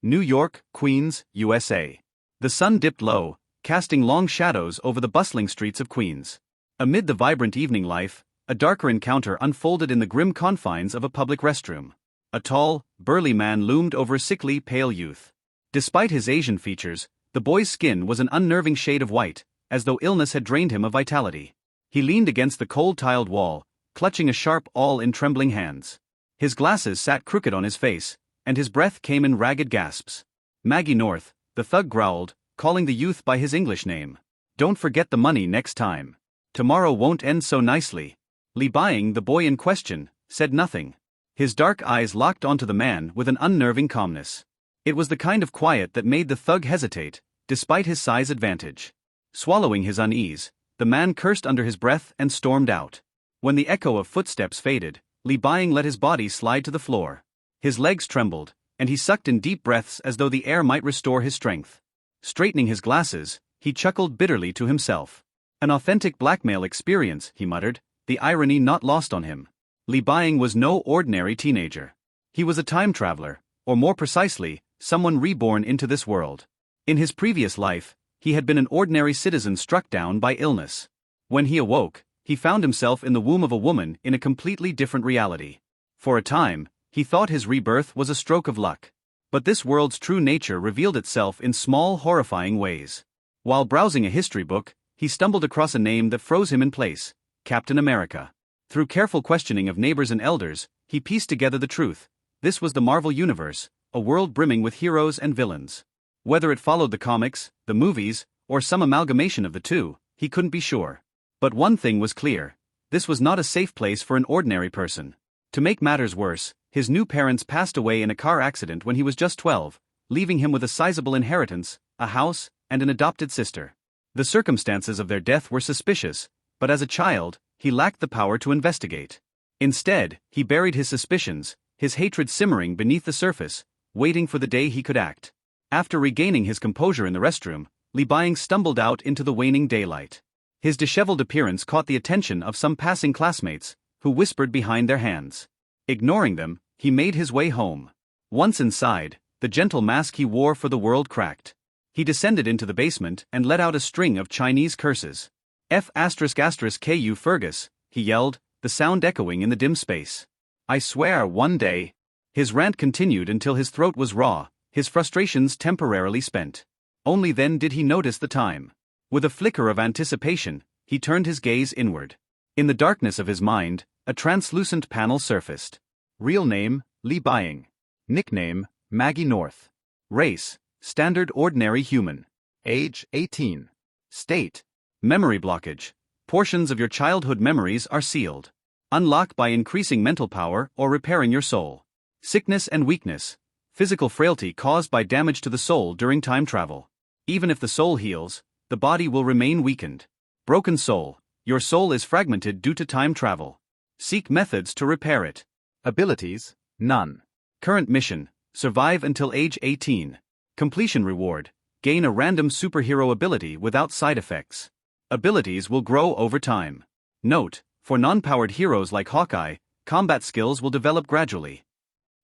New York, Queens, USA. The sun dipped low, casting long shadows over the bustling streets of Queens. Amid the vibrant evening life, a darker encounter unfolded in the grim confines of a public restroom. A tall, burly man loomed over a sickly, pale youth. Despite his Asian features, the boy's skin was an unnerving shade of white, as though illness had drained him of vitality. He leaned against the cold tiled wall, clutching a sharp awl in trembling hands. His glasses sat crooked on his face, and his breath came in ragged gasps. "Maggie North," the thug growled, calling the youth by his English name. "Don't forget the money next time. Tomorrow won't end so nicely." Li Buying, the boy in question, said nothing. His dark eyes locked onto the man with an unnerving calmness. It was the kind of quiet that made the thug hesitate, despite his size advantage. Swallowing his unease, the man cursed under his breath and stormed out. When the echo of footsteps faded, Li Buying let his body slide to the floor. His legs trembled, and he sucked in deep breaths as though the air might restore his strength. Straightening his glasses, he chuckled bitterly to himself. "An authentic blackmail experience," he muttered, the irony not lost on him. Li Buying was no ordinary teenager. He was a time traveler, or more precisely, someone reborn into this world. In his previous life, he had been an ordinary citizen struck down by illness. When he awoke, he found himself in the womb of a woman in a completely different reality. For a time, he thought his rebirth was a stroke of luck. But this world's true nature revealed itself in small, horrifying ways. While browsing a history book, he stumbled across a name that froze him in place: Captain America. Through careful questioning of neighbors and elders, he pieced together the truth. This was the Marvel Universe, a world brimming with heroes and villains. Whether it followed the comics, the movies, or some amalgamation of the two, he couldn't be sure. But one thing was clear: this was not a safe place for an ordinary person. To make matters worse, his new parents passed away in a car accident when he was just 12, leaving him with a sizable inheritance, a house, and an adopted sister. The circumstances of their death were suspicious, but as a child, he lacked the power to investigate. Instead, he buried his suspicions, his hatred simmering beneath the surface, waiting for the day he could act. After regaining his composure in the restroom, Li Buying stumbled out into the waning daylight. His disheveled appearance caught the attention of some passing classmates, who whispered behind their hands. Ignoring them, he made his way home. Once inside, the gentle mask he wore for the world cracked. He descended into the basement and let out a string of Chinese curses. "F*****ku Fergus," he yelled, the sound echoing in the dim space. "I swear one day." His rant continued until his throat was raw, his frustrations temporarily spent. Only then did he notice the time. With a flicker of anticipation, he turned his gaze inward. In the darkness of his mind, a translucent panel surfaced. Real name, Li Buying. Nickname, Maggie North. Race, standard ordinary human. Age, 18. State, memory blockage. Portions of your childhood memories are sealed. Unlock by increasing mental power or repairing your soul. Sickness and weakness. Physical frailty caused by damage to the soul during time travel. Even if the soul heals, the body will remain weakened. Broken soul. Your soul is fragmented due to time travel. Seek methods to repair it. Abilities, none. Current mission, survive until age 18. Completion reward, gain a random superhero ability without side effects. Abilities will grow over time. Note, for non-powered heroes like Hawkeye, combat skills will develop gradually.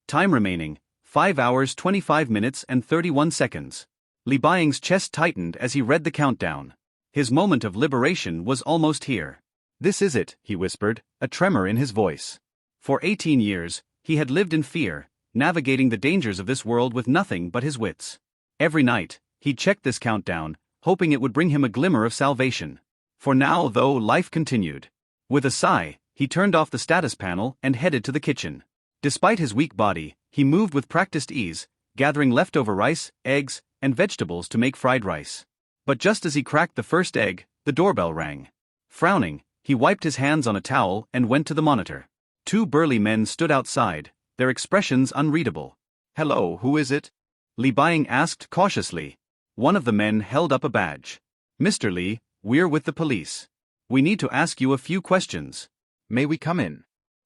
Time remaining, 5 hours 25 minutes and 31 seconds. Li Buying's chest tightened as he read the countdown. His moment of liberation was almost here. "This is it," he whispered, a tremor in his voice. For 18 years, he had lived in fear, navigating the dangers of this world with nothing but his wits. Every night, he checked this countdown, hoping it would bring him a glimmer of salvation. For now, though, life continued. With a sigh, he turned off the status panel and headed to the kitchen. Despite his weak body, he moved with practiced ease, gathering leftover rice, eggs, and vegetables to make fried rice. But just as he cracked the first egg, the doorbell rang. Frowning, he wiped his hands on a towel and went to the monitor. 2 burly men stood outside, their expressions unreadable. "Hello, who is it?" Li Buying asked cautiously. One of the men held up a badge. "Mr. Li, we're with the police. We need to ask you a few questions." "May we come in?"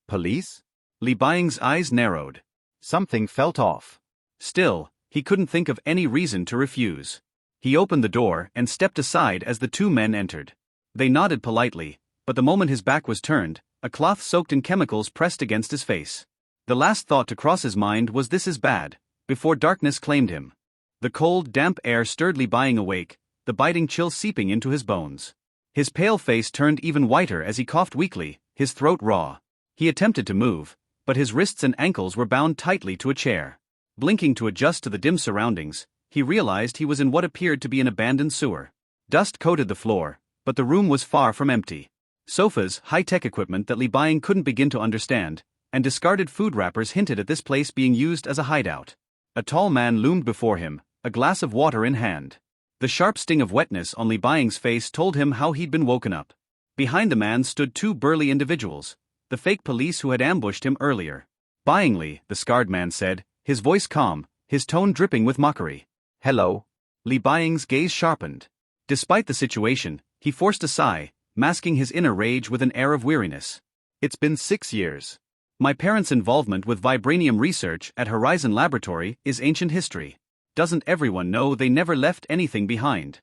"Police?" Li Buying's eyes narrowed. Something felt off. Still, he couldn't think of any reason to refuse. He opened the door and stepped aside as the 2 men entered. They nodded politely, but the moment his back was turned, a cloth soaked in chemicals pressed against his face. The last thought to cross his mind was, "This is bad," before darkness claimed him. The cold, damp air stirred Li Buying awake, the biting chill seeping into his bones. His pale face turned even whiter as he coughed weakly, his throat raw. He attempted to move, but his wrists and ankles were bound tightly to a chair. Blinking to adjust to the dim surroundings, he realized he was in what appeared to be an abandoned sewer. Dust coated the floor, but the room was far from empty. Sofas, high-tech equipment that Li Buying couldn't begin to understand, and discarded food wrappers hinted at this place being used as a hideout. A tall man loomed before him, a glass of water in hand. The sharp sting of wetness on Li Buying's face told him how he'd been woken up. Behind the man stood two burly individuals, the fake police who had ambushed him earlier. "Buyingly," the scarred man said, his voice calm, his tone dripping with mockery. "Hello." Li Buying's gaze sharpened. Despite the situation, he forced a sigh, masking his inner rage with an air of weariness. "It's been 6 years. My parents' involvement with vibranium research at Horizon Laboratory is ancient history. Doesn't everyone know they never left anything behind?"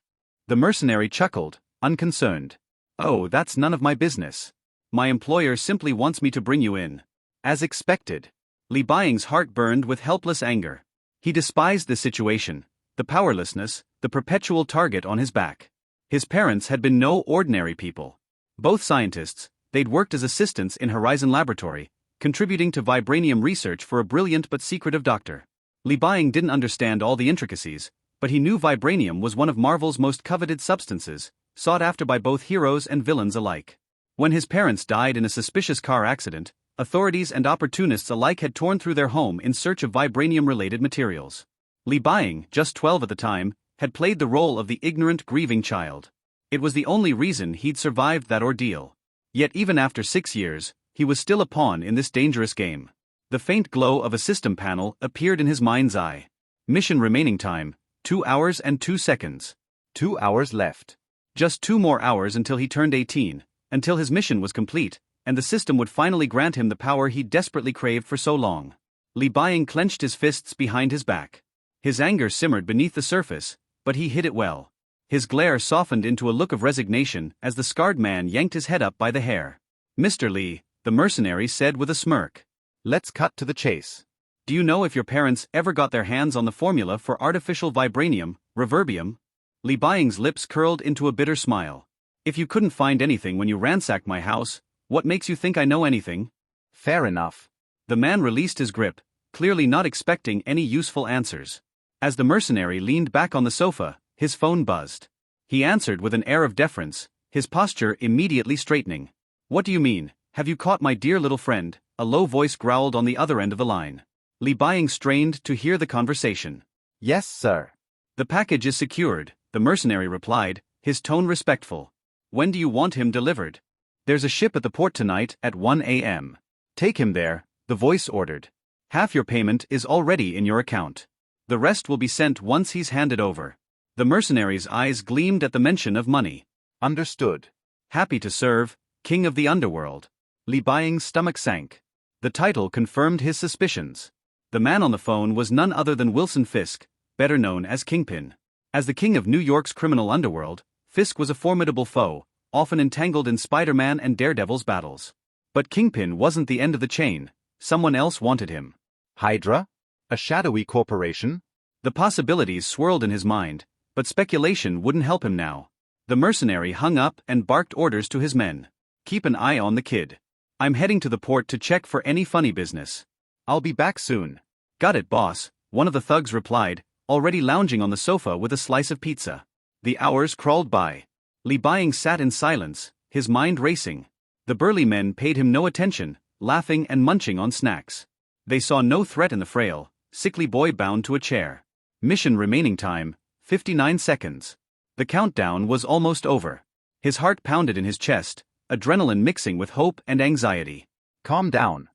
The mercenary chuckled, unconcerned. "Oh, that's none of my business. My employer simply wants me to bring you in." As expected. Li Buying's heart burned with helpless anger. He despised the situation, the powerlessness, the perpetual target on his back. His parents had been no ordinary people. Both scientists, they'd worked as assistants in Horizon Laboratory, contributing to vibranium research for a brilliant but secretive doctor. Li Buying didn't understand all the intricacies, but he knew vibranium was one of Marvel's most coveted substances, sought after by both heroes and villains alike. When his parents died in a suspicious car accident, authorities and opportunists alike had torn through their home in search of vibranium-related materials. Li Buying, just 12 at the time, had played the role of the ignorant, grieving child. It was the only reason he'd survived that ordeal. Yet even after 6 years, he was still a pawn in this dangerous game. The faint glow of a system panel appeared in his mind's eye. Mission remaining time, 2 hours and 2 seconds. 2 hours left. Just 2 more hours until he turned 18, until his mission was complete, and the system would finally grant him the power he desperately craved for so long. Li Buying clenched his fists behind his back. His anger simmered beneath the surface, but he hid it well. His glare softened into a look of resignation as the scarred man yanked his head up by the hair. "Mr. Li," the mercenary said with a smirk. "Let's cut to the chase. Do you know if your parents ever got their hands on the formula for artificial vibranium, reverbium?" Li Buying's lips curled into a bitter smile. "If you couldn't find anything when you ransacked my house, what makes you think I know anything?" "Fair enough." The man released his grip, clearly not expecting any useful answers. As the mercenary leaned back on the sofa, his phone buzzed. He answered with an air of deference, his posture immediately straightening. "What do you mean? Have you caught my dear little friend?" A low voice growled on the other end of the line. Li Buying strained to hear the conversation. "Yes, sir." "The package is secured," the mercenary replied, his tone respectful. "When do you want him delivered?" "There's a ship at the port tonight at 1 a.m. Take him there," the voice ordered. "Half your payment is already in your account. The rest will be sent once he's handed over." The mercenary's eyes gleamed at the mention of money. "Understood. Happy to serve, King of the Underworld." Li Buying's stomach sank. The title confirmed his suspicions. The man on the phone was none other than Wilson Fisk, better known as Kingpin. As the king of New York's criminal underworld, Fisk was a formidable foe, often entangled in Spider-Man and Daredevil's battles. But Kingpin wasn't the end of the chain. Someone else wanted him. Hydra? A shadowy corporation? The possibilities swirled in his mind, but speculation wouldn't help him now. The mercenary hung up and barked orders to his men. "Keep an eye on the kid. I'm heading to the port to check for any funny business. I'll be back soon." "Got it, boss," one of the thugs replied, already lounging on the sofa with a slice of pizza. The hours crawled by. Li Buying sat in silence, his mind racing. The burly men paid him no attention, laughing and munching on snacks. They saw no threat in the frail, sickly boy bound to a chair. Mission remaining time, 59 seconds. The countdown was almost over. His heart pounded in his chest, adrenaline mixing with hope and anxiety. "Calm down,"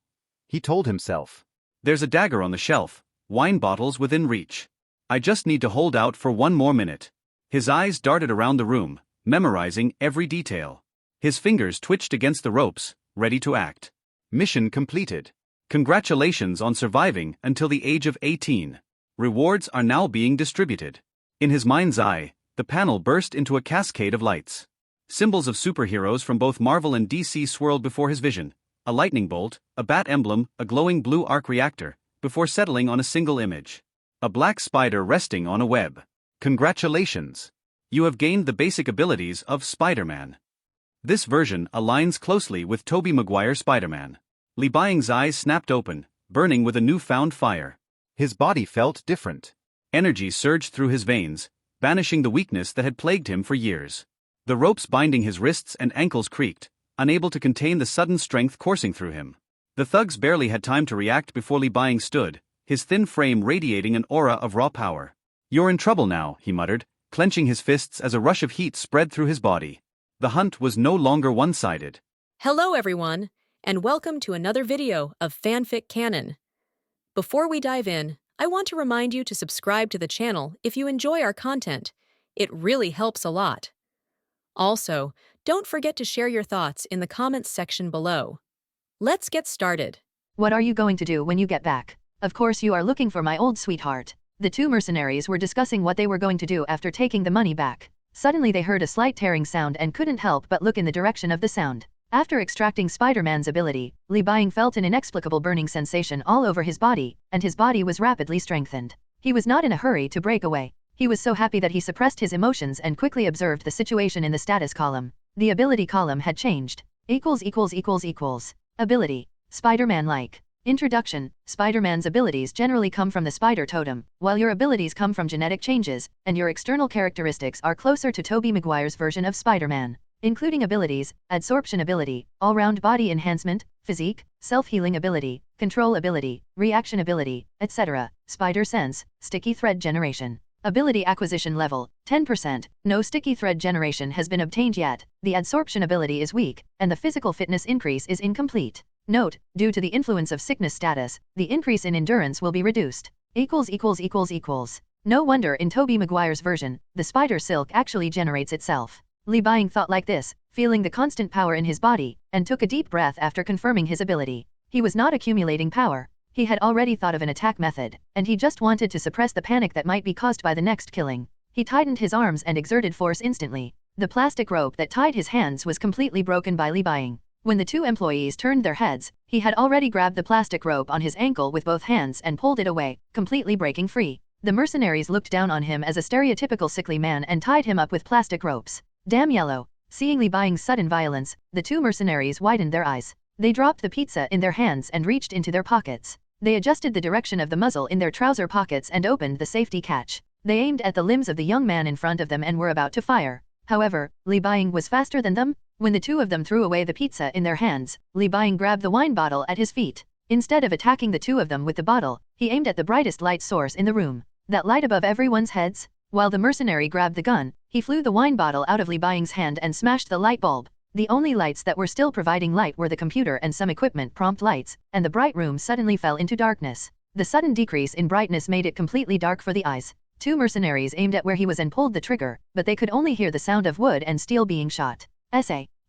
he told himself. "There's a dagger on the shelf, wine bottles within reach. I just need to hold out for one more minute." His eyes darted around the room, memorizing every detail. His fingers twitched against the ropes, ready to act. Mission completed. Congratulations on surviving until the age of 18. Rewards are now being distributed. In his mind's eye, the panel burst into a cascade of lights. Symbols of superheroes from both Marvel and DC swirled before his vision. A lightning bolt, a bat emblem, a glowing blue arc reactor, before settling on a single image. A black spider resting on a web. Congratulations! You have gained the basic abilities of Spider-Man. This version aligns closely with Tobey Maguire's Spider-Man. Lee Bying's eyes snapped open, burning with a newfound fire. His body felt different. Energy surged through his veins, banishing the weakness that had plagued him for years. The ropes binding his wrists and ankles creaked, unable to contain the sudden strength coursing through him. The thugs barely had time to react before Lee Bying stood, his thin frame radiating an aura of raw power. "You're in trouble now," he muttered, clenching his fists as a rush of heat spread through his body. The hunt was no longer one-sided. Hello everyone, and welcome to another video of FanFic Canon. Before we dive in, I want to remind you to subscribe to the channel if you enjoy our content. It really helps a lot. Also, don't forget to share your thoughts in the comments section below. Let's get started. What are you going to do when you get back? Of course you are looking for my old sweetheart. The two mercenaries were discussing what they were going to do after taking the money back. Suddenly they heard a slight tearing sound and couldn't help but look in the direction of the sound. After extracting Spider-Man's ability, Lee Bying felt an inexplicable burning sensation all over his body, and his body was rapidly strengthened. He was not in a hurry to break away. He was so happy that he suppressed his emotions and quickly observed the situation in the status column. The ability column had changed. Ability. Spider-Man-like. Introduction. Spider-Man's abilities generally come from the spider totem, while your abilities come from genetic changes, and your external characteristics are closer to Tobey Maguire's version of Spider-Man, including abilities, adsorption ability, all-round body enhancement, physique, self-healing ability, control ability, reaction ability, etc., spider sense, sticky thread generation. Ability acquisition level, 10%, no sticky thread generation has been obtained yet, the adsorption ability is weak, and the physical fitness increase is incomplete. Note, due to the influence of sickness status, the increase in endurance will be reduced. No wonder in Tobey Maguire's version, the spider silk actually generates itself. Lee Bying thought like this, feeling the constant power in his body, and took a deep breath after confirming his ability. He was not accumulating power. He had already thought of an attack method, and he just wanted to suppress the panic that might be caused by the next killing. He tightened his arms and exerted force instantly. The plastic rope that tied his hands was completely broken by Lee Bying. When the two employees turned their heads, he had already grabbed the plastic rope on his ankle with both hands and pulled it away, completely breaking free. The mercenaries looked down on him as a stereotypical sickly man and tied him up with plastic ropes. Damn yellow. Seeing Lee Bying's sudden violence, the two mercenaries widened their eyes. They dropped the pizza in their hands and reached into their pockets. They adjusted the direction of the muzzle in their trouser pockets and opened the safety catch. They aimed at the limbs of the young man in front of them and were about to fire. However, Lee Bying was faster than them. When the two of them threw away the pizza in their hands, Lee Bying grabbed the wine bottle at his feet. Instead of attacking the two of them with the bottle, he aimed at the brightest light source in the room. That light above everyone's heads? While the mercenary grabbed the gun, he flew the wine bottle out of Lee Bying's hand and smashed the light bulb. The only lights that were still providing light were the computer and some equipment prompt lights, and the bright room suddenly fell into darkness. The sudden decrease in brightness made it completely dark for the eyes. Two mercenaries aimed at where he was and pulled the trigger, but they could only hear the sound of wood and steel being shot.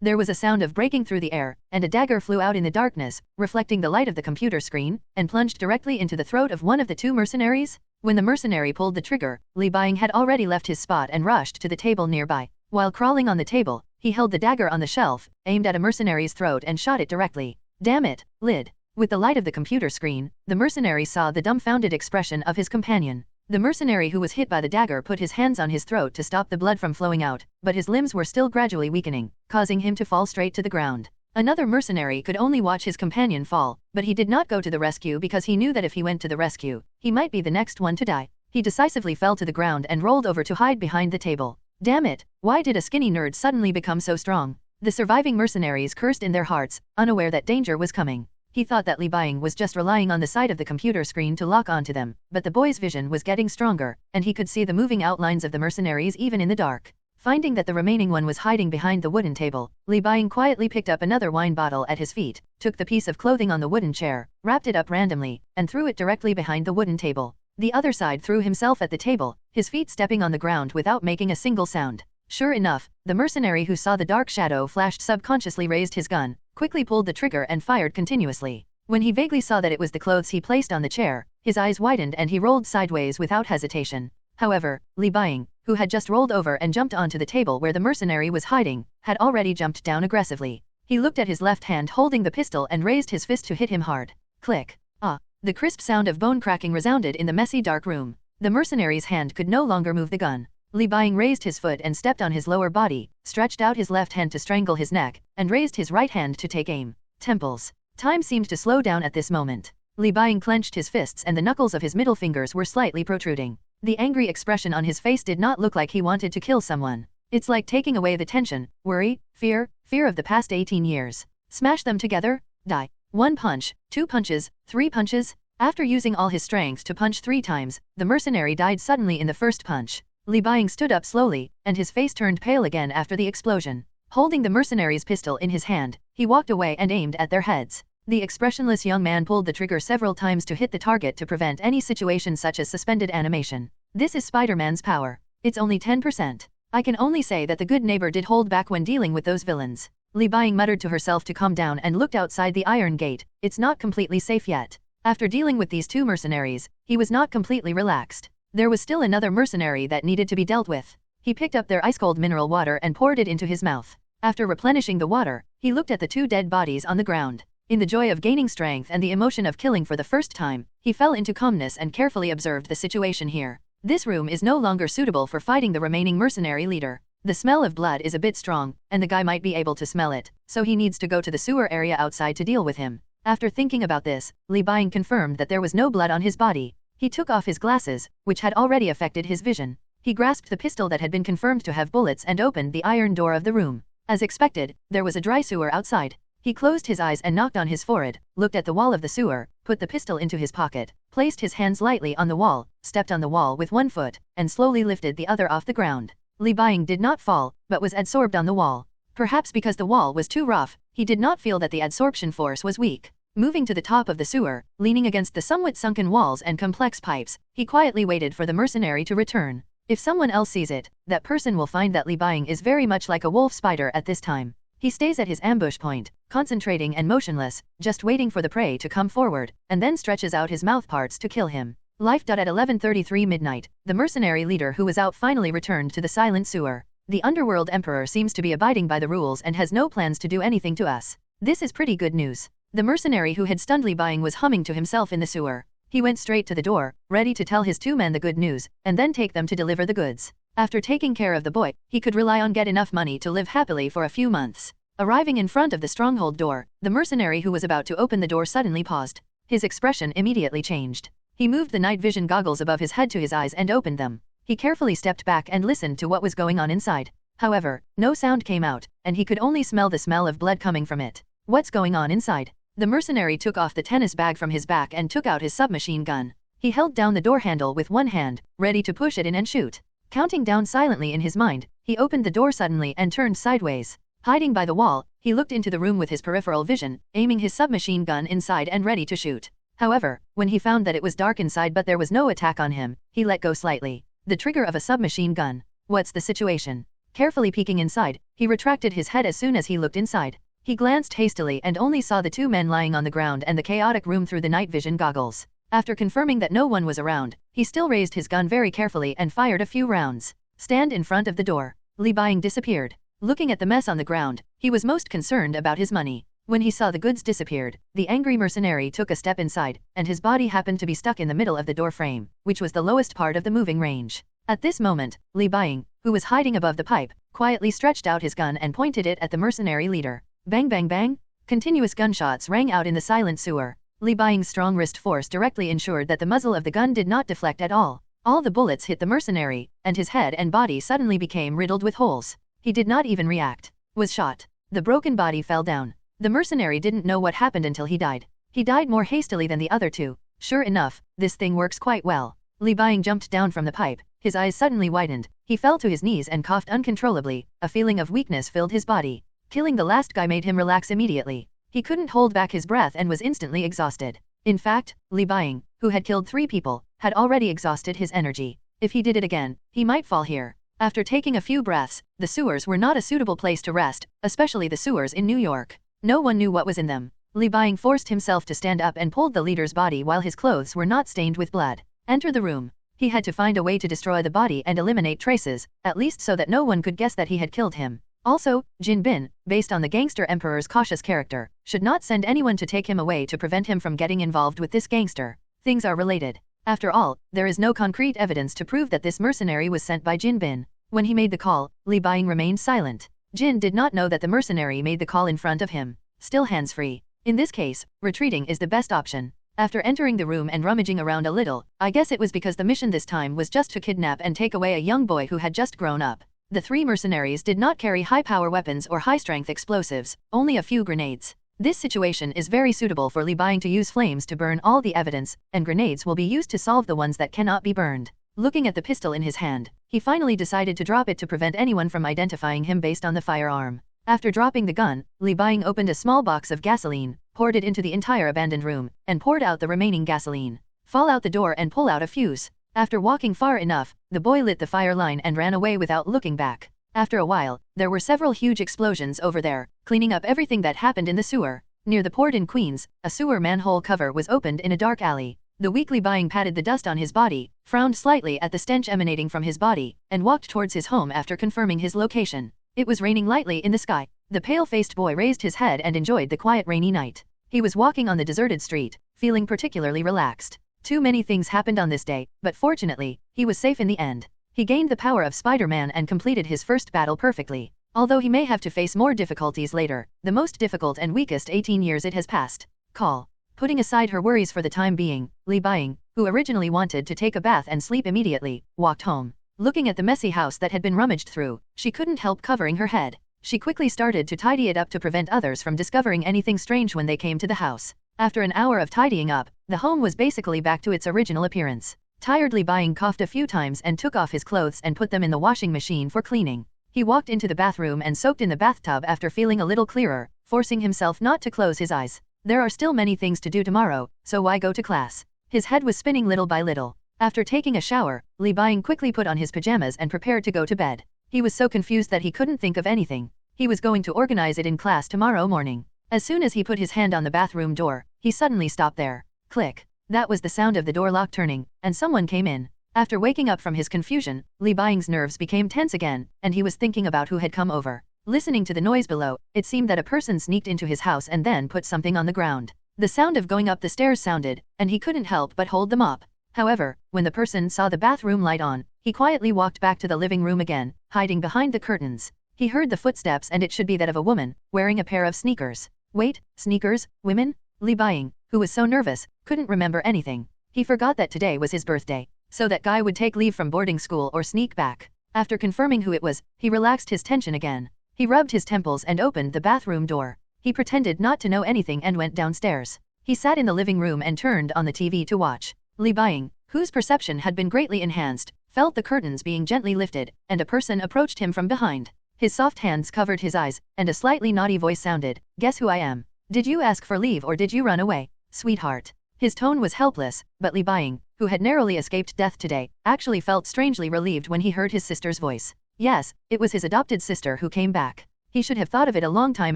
There was a sound of breaking through the air, and a dagger flew out in the darkness, reflecting the light of the computer screen, and plunged directly into the throat of one of the two mercenaries. When the mercenary pulled the trigger, Lee Bying had already left his spot and rushed to the table nearby. While crawling on the table, he held the dagger on the shelf, aimed at a mercenary's throat and shot it directly. Damn it, lid. With the light of the computer screen, the mercenary saw the dumbfounded expression of his companion. The mercenary who was hit by the dagger put his hands on his throat to stop the blood from flowing out, but his limbs were still gradually weakening, causing him to fall straight to the ground. Another mercenary could only watch his companion fall, but he did not go to the rescue because he knew that if he went to the rescue, he might be the next one to die. He decisively fell to the ground and rolled over to hide behind the table. Damn it, why did a skinny nerd suddenly become so strong? The surviving mercenaries cursed in their hearts, unaware that danger was coming. He thought that Lee Bying was just relying on the side of the computer screen to lock onto them, but the boy's vision was getting stronger, and he could see the moving outlines of the mercenaries even in the dark. Finding that the remaining one was hiding behind the wooden table, Lee Bying quietly picked up another wine bottle at his feet, took the piece of clothing on the wooden chair, wrapped it up randomly, and threw it directly behind the wooden table. The other side threw himself at the table, his feet stepping on the ground without making a single sound. Sure enough, the mercenary who saw the dark shadow flashed subconsciously raised his gun, quickly pulled the trigger and fired continuously. When he vaguely saw that it was the clothes he placed on the chair, his eyes widened and he rolled sideways without hesitation. However, Lee Bying, who had just rolled over and jumped onto the table where the mercenary was hiding, had already jumped down aggressively. He looked at his left hand holding the pistol and raised his fist to hit him hard. Click. Ah. The crisp sound of bone cracking resounded in the messy dark room. The mercenary's hand could no longer move the gun. Li Buying raised his foot and stepped on his lower body, stretched out his left hand to strangle his neck, and raised his right hand to take aim. Temples. Time seemed to slow down at this moment. Li Buying clenched his fists and the knuckles of his middle fingers were slightly protruding. The angry expression on his face did not look like he wanted to kill someone. It's like taking away the tension, worry, fear of the past 18 years. Smash them together, die. 1 punch, 2 punches, 3 punches. After using all his strength to punch 3 times, the mercenary died suddenly in the first punch. Li Buying stood up slowly, and his face turned pale again after the explosion. Holding the mercenary's pistol in his hand, he walked away and aimed at their heads. The expressionless young man pulled the trigger several times to hit the target to prevent any situation such as suspended animation. This is Spider-Man's power. It's only 10%. I can only say that the good neighbor did hold back when dealing with those villains. Li Buying muttered to herself to calm down and looked outside the iron gate. It's not completely safe yet. After dealing with these 2 mercenaries, he was not completely relaxed. There was still another mercenary that needed to be dealt with. He picked up their ice-cold mineral water and poured it into his mouth. After replenishing the water, he looked at the 2 dead bodies on the ground. In the joy of gaining strength and the emotion of killing for the first time, he fell into calmness and carefully observed the situation here. This room is no longer suitable for fighting the remaining mercenary leader. The smell of blood is a bit strong, and the guy might be able to smell it, so he needs to go to the sewer area outside to deal with him. After thinking about this, Li Buying confirmed that there was no blood on his body. He took off his glasses, which had already affected his vision. He grasped the pistol that had been confirmed to have bullets and opened the iron door of the room. As expected, there was a dry sewer outside. He closed his eyes and knocked on his forehead, looked at the wall of the sewer, put the pistol into his pocket, placed his hands lightly on the wall, stepped on the wall with 1 foot, and slowly lifted the other off the ground. Li Buying did not fall, but was adsorbed on the wall. Perhaps because the wall was too rough, he did not feel that the adsorption force was weak. Moving to the top of the sewer, leaning against the somewhat sunken walls and complex pipes, he quietly waited for the mercenary to return. If someone else sees it, that person will find that Li Buying is very much like a wolf spider at this time. He stays at his ambush point, concentrating and motionless, just waiting for the prey to come forward, and then stretches out his mouth parts to kill him. Life. At 11:33 midnight, the mercenary leader who was out finally returned to the silent sewer. The underworld emperor seems to be abiding by the rules and has no plans to do anything to us. This is pretty good news. The mercenary who had stunned Li Buying was humming to himself in the sewer. He went straight to the door, ready to tell his 2 men the good news, and then take them to deliver the goods. After taking care of the boy, he could rely on get enough money to live happily for a few months. Arriving in front of the stronghold door, the mercenary who was about to open the door suddenly paused. His expression immediately changed. He moved the night vision goggles above his head to his eyes and opened them. He carefully stepped back and listened to what was going on inside. However, no sound came out, and he could only smell the smell of blood coming from it. What's going on inside? The mercenary took off the tennis bag from his back and took out his submachine gun. He held down the door handle with 1 hand, ready to push it in and shoot. Counting down silently in his mind, he opened the door suddenly and turned sideways. Hiding by the wall, he looked into the room with his peripheral vision, aiming his submachine gun inside and ready to shoot. However, when he found that it was dark inside but there was no attack on him, he let go slightly. The trigger of a submachine gun. What's the situation? Carefully peeking inside, he retracted his head as soon as he looked inside. He glanced hastily and only saw the 2 men lying on the ground and the chaotic room through the night vision goggles. After confirming that no one was around, he still raised his gun very carefully and fired a few rounds. Stand in front of the door. Li Buying disappeared. Looking at the mess on the ground, he was most concerned about his money. When he saw the goods disappeared, the angry mercenary took a step inside, and his body happened to be stuck in the middle of the door frame, which was the lowest part of the moving range. At this moment, Li Buying, who was hiding above the pipe, quietly stretched out his gun and pointed it at the mercenary leader. Bang bang bang! Continuous gunshots rang out in the silent sewer. Li Buying's strong wrist force directly ensured that the muzzle of the gun did not deflect at all. All the bullets hit the mercenary, and his head and body suddenly became riddled with holes. He did not even react. Was shot. The broken body fell down. The mercenary didn't know what happened until he died. He died more hastily than the other 2. Sure enough, this thing works quite well. Li Buying jumped down from the pipe. His eyes suddenly widened. He fell to his knees and coughed uncontrollably. A feeling of weakness filled his body. Killing the last guy made him relax immediately. He couldn't hold back his breath and was instantly exhausted. In fact, Li Buying, who had killed 3 people, had already exhausted his energy. If he did it again, he might fall here. After taking a few breaths, the sewers were not a suitable place to rest, especially the sewers in New York. No one knew what was in them. Li Buying forced himself to stand up and pulled the leader's body while his clothes were not stained with blood. Enter the room. He had to find a way to destroy the body and eliminate traces, at least so that no one could guess that he had killed him. Also, Jin Bin, based on the gangster emperor's cautious character, should not send anyone to take him away to prevent him from getting involved with this gangster. Things are related. After all, there is no concrete evidence to prove that this mercenary was sent by Jin Bin. When he made the call, Li Buying remained silent. Jin did not know that the mercenary made the call in front of him. Still hands-free. In this case, retreating is the best option. After entering the room and rummaging around a little, I guess it was because the mission this time was just to kidnap and take away a young boy who had just grown up. The three mercenaries did not carry high-power weapons or high-strength explosives, only a few grenades. This situation is very suitable for Li Buying to use flames to burn all the evidence, and grenades will be used to solve the ones that cannot be burned. Looking at the pistol in his hand, he finally decided to drop it to prevent anyone from identifying him based on the firearm. After dropping the gun, Li Buying opened a small box of gasoline, poured it into the entire abandoned room, and poured out the remaining gasoline. Fall out the door and pull out a fuse. After walking far enough, the boy lit the fire line and ran away without looking back. After a while, there were several huge explosions over there, cleaning up everything that happened in the sewer. Near the port in Queens, a sewer manhole cover was opened in a dark alley. The weakly Buying patted the dust on his body, frowned slightly at the stench emanating from his body, and walked towards his home after confirming his location. It was raining lightly in the sky. The pale-faced boy raised his head and enjoyed the quiet rainy night. He was walking on the deserted street, feeling particularly relaxed. Too many things happened on this day, but fortunately, he was safe in the end. He gained the power of Spider-Man and completed his first battle perfectly. Although he may have to face more difficulties later, the most difficult and weakest 18 years it has passed. Call. Putting aside her worries for the time being, Li Buying, who originally wanted to take a bath and sleep immediately, walked home. Looking at the messy house that had been rummaged through, she couldn't help covering her head. She quickly started to tidy it up to prevent others from discovering anything strange when they came to the house. After an hour of tidying up, the home was basically back to its original appearance. Tiredly Buying coughed a few times and took off his clothes and put them in the washing machine for cleaning. He walked into the bathroom and soaked in the bathtub after feeling a little clearer, forcing himself not to close his eyes. There are still many things to do tomorrow, so why go to class? His head was spinning little by little. After taking a shower, Li Buying quickly put on his pajamas and prepared to go to bed. He was so confused that he couldn't think of anything. He was going to organize it in class tomorrow morning. As soon as he put his hand on the bathroom door, he suddenly stopped there. Click. That was the sound of the door lock turning, and someone came in. After waking up from his confusion, Li Buying's nerves became tense again, and he was thinking about who had come over. Listening to the noise below, it seemed that a person sneaked into his house and then put something on the ground. The sound of going up the stairs sounded, and he couldn't help but hold them up. However, when the person saw the bathroom light on, he quietly walked back to the living room again, hiding behind the curtains. He heard the footsteps and it should be that of a woman, wearing a pair of sneakers. Wait, sneakers, women? Li Buying, who was so nervous, couldn't remember anything. He forgot that today was his birthday, so that guy would take leave from boarding school or sneak back. After confirming who it was, he relaxed his tension again. He rubbed his temples and opened the bathroom door. He pretended not to know anything and went downstairs. He sat in the living room and turned on the TV to watch. Li Buying, whose perception had been greatly enhanced, felt the curtains being gently lifted, and a person approached him from behind. His soft hands covered his eyes, and a slightly naughty voice sounded, "Guess who I am? Did you ask for leave or did you run away, sweetheart?" His tone was helpless, but Li Buying, who had narrowly escaped death today, actually felt strangely relieved when he heard his sister's voice. Yes, it was his adopted sister who came back. He should have thought of it a long time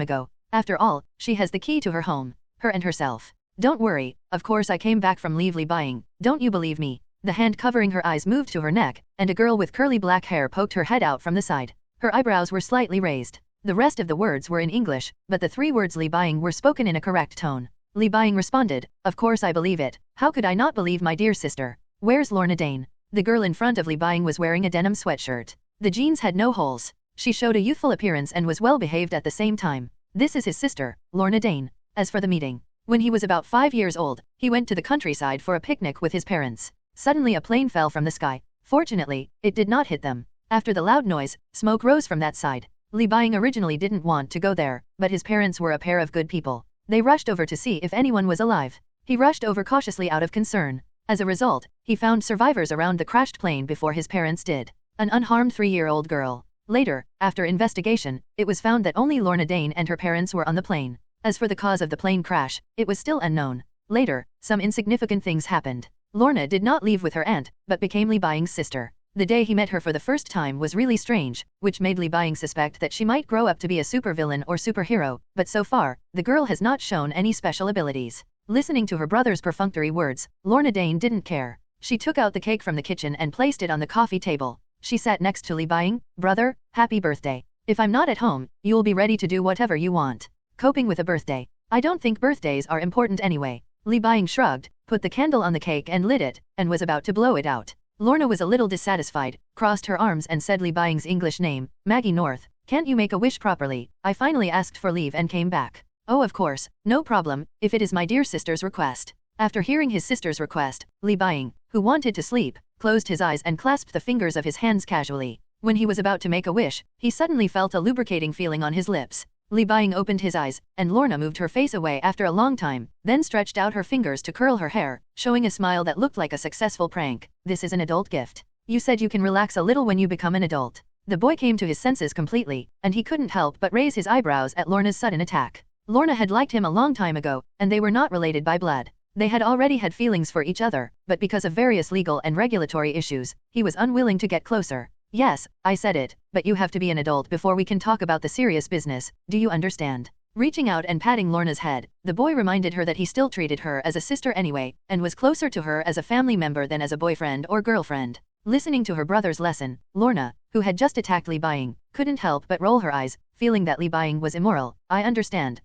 ago. After all, she has the key to her home. Her and herself. Don't worry, of course I came back from leave, Li Buying. Don't you believe me? The hand covering her eyes moved to her neck, and a girl with curly black hair poked her head out from the side. Her eyebrows were slightly raised. The rest of the words were in English, but the three words Li Buying were spoken in a correct tone. Li Buying responded, "Of course I believe it. How could I not believe my dear sister? Where's Lorna Dane?" The girl in front of Li Buying was wearing a denim sweatshirt. The jeans had no holes. She showed a youthful appearance and was well behaved at the same time. This is his sister, Lorna Dane. As for the meeting, when he was about 5 years old, he went to the countryside for a picnic with his parents. Suddenly a plane fell from the sky. Fortunately, it did not hit them. After the loud noise, smoke rose from that side. Li Buying originally didn't want to go there, but his parents were a pair of good people. They rushed over to see if anyone was alive. He rushed over cautiously out of concern. As a result, he found survivors around the crashed plane before his parents did. An unharmed 3-year-old girl. Later, after investigation, it was found that only Lorna Dane and her parents were on the plane. As for the cause of the plane crash, it was still unknown. Later, some insignificant things happened. Lorna did not leave with her aunt, but became Li Buying's sister. The day he met her for the first time was really strange, which made Li Buying suspect that she might grow up to be a supervillain or superhero, but so far, the girl has not shown any special abilities. Listening to her brother's perfunctory words, Lorna Dane didn't care. She took out the cake from the kitchen and placed it on the coffee table. She sat next to Li Buying. "Brother, happy birthday." If I'm not at home, you'll be ready to do whatever you want. Coping with a birthday. I don't think birthdays are important anyway. Li Buying shrugged, put the candle on the cake and lit it, and was about to blow it out. Lorna was a little dissatisfied, crossed her arms and said Li Buying's English name, Maggie North. Can't you make a wish properly? I finally asked for leave and came back. Oh, of course, no problem, if it is my dear sister's request. After hearing his sister's request, Li Buying, who wanted to sleep, closed his eyes and clasped the fingers of his hands casually. When he was about to make a wish, he suddenly felt a lubricating feeling on his lips. Li Buying opened his eyes, and Lorna moved her face away after a long time, then stretched out her fingers to curl her hair, showing a smile that looked like a successful prank. This is an adult gift. You said you can relax a little when you become an adult. The boy came to his senses completely, and he couldn't help but raise his eyebrows at Lorna's sudden attack. Lorna had liked him a long time ago, and they were not related by blood. They had already had feelings for each other, but because of various legal and regulatory issues, he was unwilling to get closer. Yes, I said it, but you have to be an adult before we can talk about the serious business, do you understand? Reaching out and patting Lorna's head, the boy reminded her that he still treated her as a sister anyway, and was closer to her as a family member than as a boyfriend or girlfriend. Listening to her brother's lesson, Lorna, who had just attacked Li Buying, couldn't help but roll her eyes, feeling that Li Buying was immoral. I understand,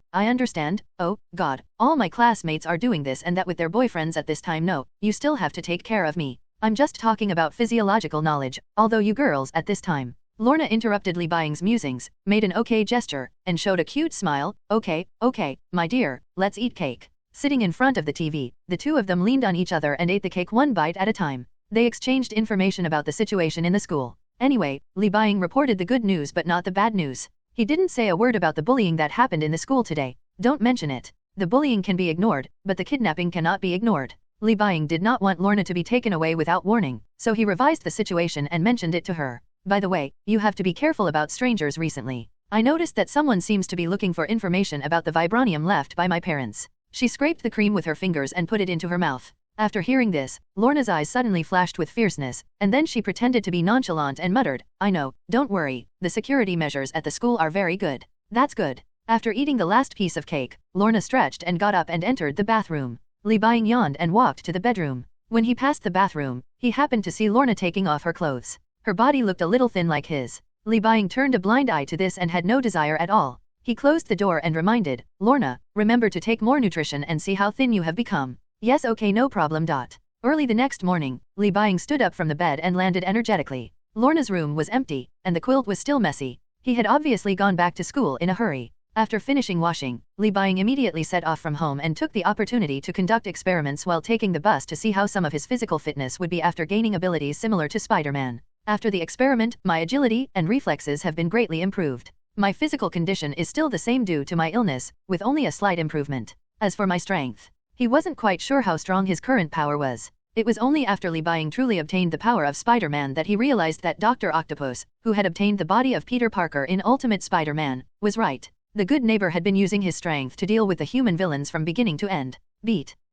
oh, God, all my classmates are doing this and that with their boyfriends at this time. No, you still have to take care of me. I'm just talking about physiological knowledge, although you girls at this time. Lorna interrupted Li Buying's musings, made an okay gesture, and showed a cute smile. Okay, my dear, let's eat cake. Sitting in front of the TV, the two of them leaned on each other and ate the cake one bite at a time. They exchanged information about the situation in the school. Anyway, Li Buying reported the good news but not the bad news. He didn't say a word about the bullying that happened in the school today. Don't mention it. The bullying can be ignored, but the kidnapping cannot be ignored. Li Buying did not want Lorna to be taken away without warning, so he revised the situation and mentioned it to her. By the way, you have to be careful about strangers recently. I noticed that someone seems to be looking for information about the vibranium left by my parents. She scraped the cream with her fingers and put it into her mouth. After hearing this, Lorna's eyes suddenly flashed with fierceness, and then she pretended to be nonchalant and muttered, I know, don't worry, the security measures at the school are very good. That's good. After eating the last piece of cake, Lorna stretched and got up and entered the bathroom. Li Buying yawned and walked to the bedroom. When he passed the bathroom, he happened to see Lorna taking off her clothes. Her body looked a little thin like his. Li Buying turned a blind eye to this and had no desire at all. He closed the door and reminded, Lorna, remember to take more nutrition and see how thin you have become. Yes, okay, no problem. Early the next morning, Li Buying stood up from the bed and landed energetically. Lorna's room was empty, and the quilt was still messy. He had obviously gone back to school in a hurry. After finishing washing, Li Buying immediately set off from home and took the opportunity to conduct experiments while taking the bus to see how some of his physical fitness would be after gaining abilities similar to Spider-Man. After the experiment, my agility and reflexes have been greatly improved. My physical condition is still the same due to my illness, with only a slight improvement. As for my strength, he wasn't quite sure how strong his current power was. It was only after Li Buying truly obtained the power of Spider-Man that he realized that Dr. Octopus, who had obtained the body of Peter Parker in Ultimate Spider-Man, was right. The good neighbor had been using his strength to deal with the human villains from beginning to end.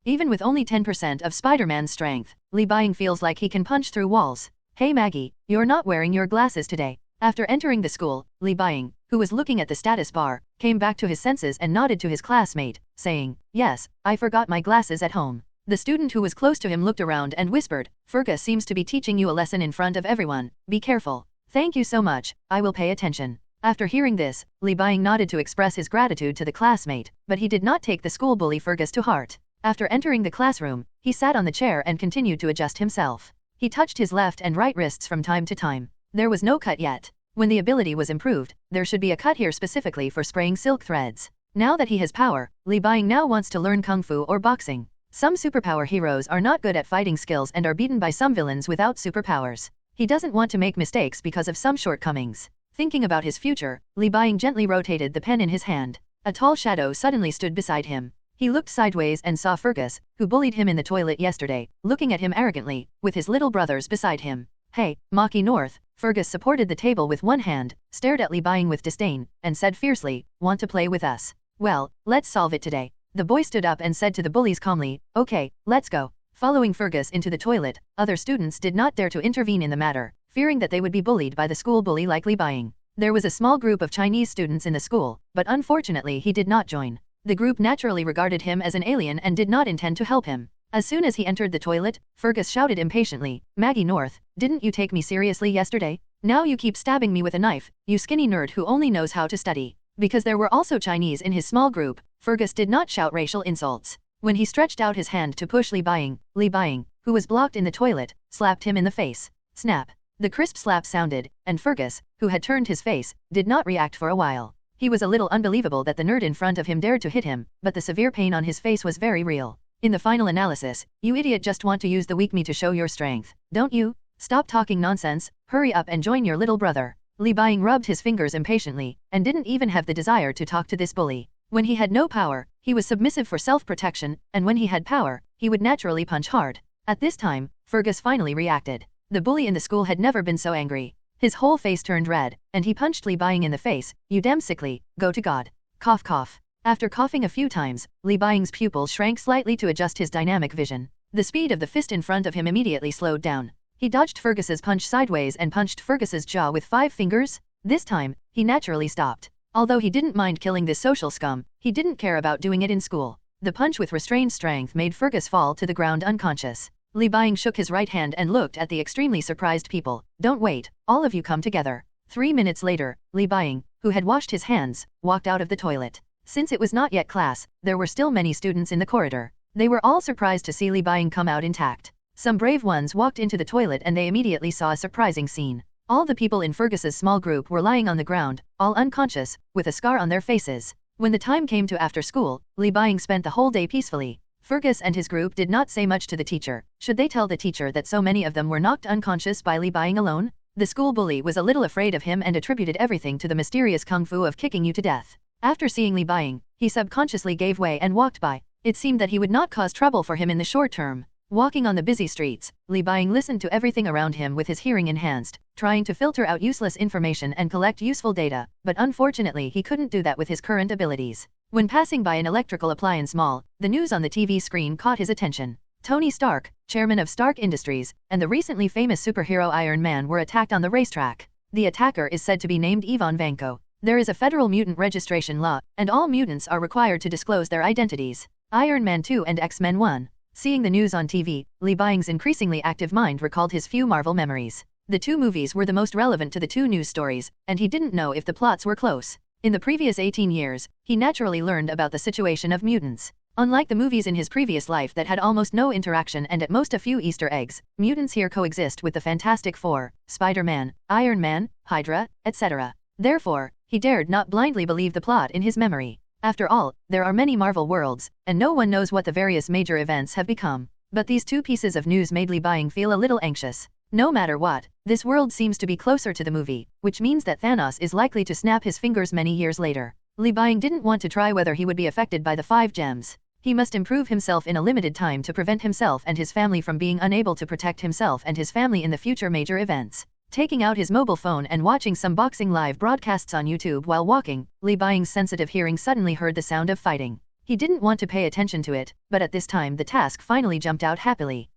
Even with only 10% of Spider-Man's strength, Li Buying feels like he can punch through walls. Hey Maggie, you're not wearing your glasses today. After entering the school, Li Buying, who was looking at the status bar, came back to his senses and nodded to his classmate, saying, Yes, I forgot my glasses at home. The student who was close to him looked around and whispered, Fergus seems to be teaching you a lesson in front of everyone. Be careful. Thank you so much, I will pay attention. After hearing this, Li Buying nodded to express his gratitude to the classmate, but he did not take the school bully Fergus to heart. After entering the classroom, he sat on the chair and continued to adjust himself. He touched his left and right wrists from time to time. There was no cut yet. When the ability was improved, there should be a cut here specifically for spraying silk threads. Now that he has power, Li Buying now wants to learn kung fu or boxing. Some superpower heroes are not good at fighting skills and are beaten by some villains without superpowers. He doesn't want to make mistakes because of some shortcomings. Thinking about his future, Li Buying gently rotated the pen in his hand. A tall shadow suddenly stood beside him. He looked sideways and saw Fergus, who bullied him in the toilet yesterday, looking at him arrogantly, with his little brothers beside him. Hey, Maggie North. Fergus supported the table with one hand, stared at Li Buying with disdain, and said fiercely, Want to play with us? Well, let's solve it today. The boy stood up and said to the bullies calmly, Okay, let's go. Following Fergus into the toilet, other students did not dare to intervene in the matter, fearing that they would be bullied by the school bully like Li Buying. There was a small group of Chinese students in the school, but unfortunately he did not join. The group naturally regarded him as an alien and did not intend to help him. As soon as he entered the toilet, Fergus shouted impatiently, Maggie North, didn't you take me seriously yesterday? Now you keep stabbing me with a knife, you skinny nerd who only knows how to study. Because there were also Chinese in his small group, Fergus did not shout racial insults. When he stretched out his hand to push Li Buying, who was blocked in the toilet, slapped him in the face. Snap. The crisp slap sounded, and Fergus, who had turned his face, did not react for a while. He was a little unbelievable that the nerd in front of him dared to hit him, but the severe pain on his face was very real. In the final analysis, you idiot just want to use the weak me to show your strength, don't you? Stop talking nonsense, hurry up and join your little brother. Li Buying rubbed his fingers impatiently, and didn't even have the desire to talk to this bully. When he had no power, he was submissive for self-protection, and when he had power, he would naturally punch hard. At this time, Fergus finally reacted. The bully in the school had never been so angry. His whole face turned red, and he punched Li Buying in the face. You damn sickly, go to God. Cough cough. After coughing a few times, Li Buying's pupil shrank slightly to adjust his dynamic vision. The speed of the fist in front of him immediately slowed down. He dodged Fergus's punch sideways and punched Fergus's jaw with 5 fingers. This time, he naturally stopped. Although he didn't mind killing this social scum, he didn't care about doing it in school. The punch with restrained strength made Fergus fall to the ground unconscious. Li Buying shook his right hand and looked at the extremely surprised people. Don't wait, all of you come together. 3 minutes later, Li Buying, who had washed his hands, walked out of the toilet. Since it was not yet class, there were still many students in the corridor. They were all surprised to see Li Buying come out intact. Some brave ones walked into the toilet and they immediately saw a surprising scene. All the people in Fergus's small group were lying on the ground, all unconscious, with a scar on their faces. When the time came to after school, Li Buying spent the whole day peacefully. Fergus and his group did not say much to the teacher. Should they tell the teacher that so many of them were knocked unconscious by Li Buying alone? The school bully was a little afraid of him and attributed everything to the mysterious kung fu of kicking you to death. After seeing Li Buying, he subconsciously gave way and walked by. It seemed that he would not cause trouble for him in the short term. Walking on the busy streets, Li Buying listened to everything around him with his hearing enhanced, trying to filter out useless information and collect useful data, but unfortunately he couldn't do that with his current abilities. When passing by an electrical appliance mall, the news on the TV screen caught his attention. Tony Stark, chairman of Stark Industries, and the recently famous superhero Iron Man were attacked on the racetrack. The attacker is said to be named Ivan Vanko. There is a federal mutant registration law, and all mutants are required to disclose their identities. Iron Man 2 and X-Men 1. Seeing the news on TV, Li Buying's increasingly active mind recalled his few Marvel memories. The 2 movies were the most relevant to the 2 news stories, and he didn't know if the plots were close. In the previous 18 years, he naturally learned about the situation of mutants. Unlike the movies in his previous life that had almost no interaction and at most a few Easter eggs, mutants here coexist with the Fantastic Four, Spider-Man, Iron Man, Hydra, etc. Therefore, he dared not blindly believe the plot in his memory. After all, there are many Marvel worlds, and no one knows what the various major events have become. But these 2 pieces of news made Li Buying feel a little anxious. No matter what, this world seems to be closer to the movie, which means that Thanos is likely to snap his fingers many years later. Li Buying didn't want to try whether he would be affected by the 5 gems. He must improve himself in a limited time to prevent himself and his family from being unable to protect himself and his family in the future major events. Taking out his mobile phone and watching some boxing live broadcasts on YouTube while walking, Li Buying's sensitive hearing suddenly heard the sound of fighting. He didn't want to pay attention to it, but at this time the task finally jumped out happily.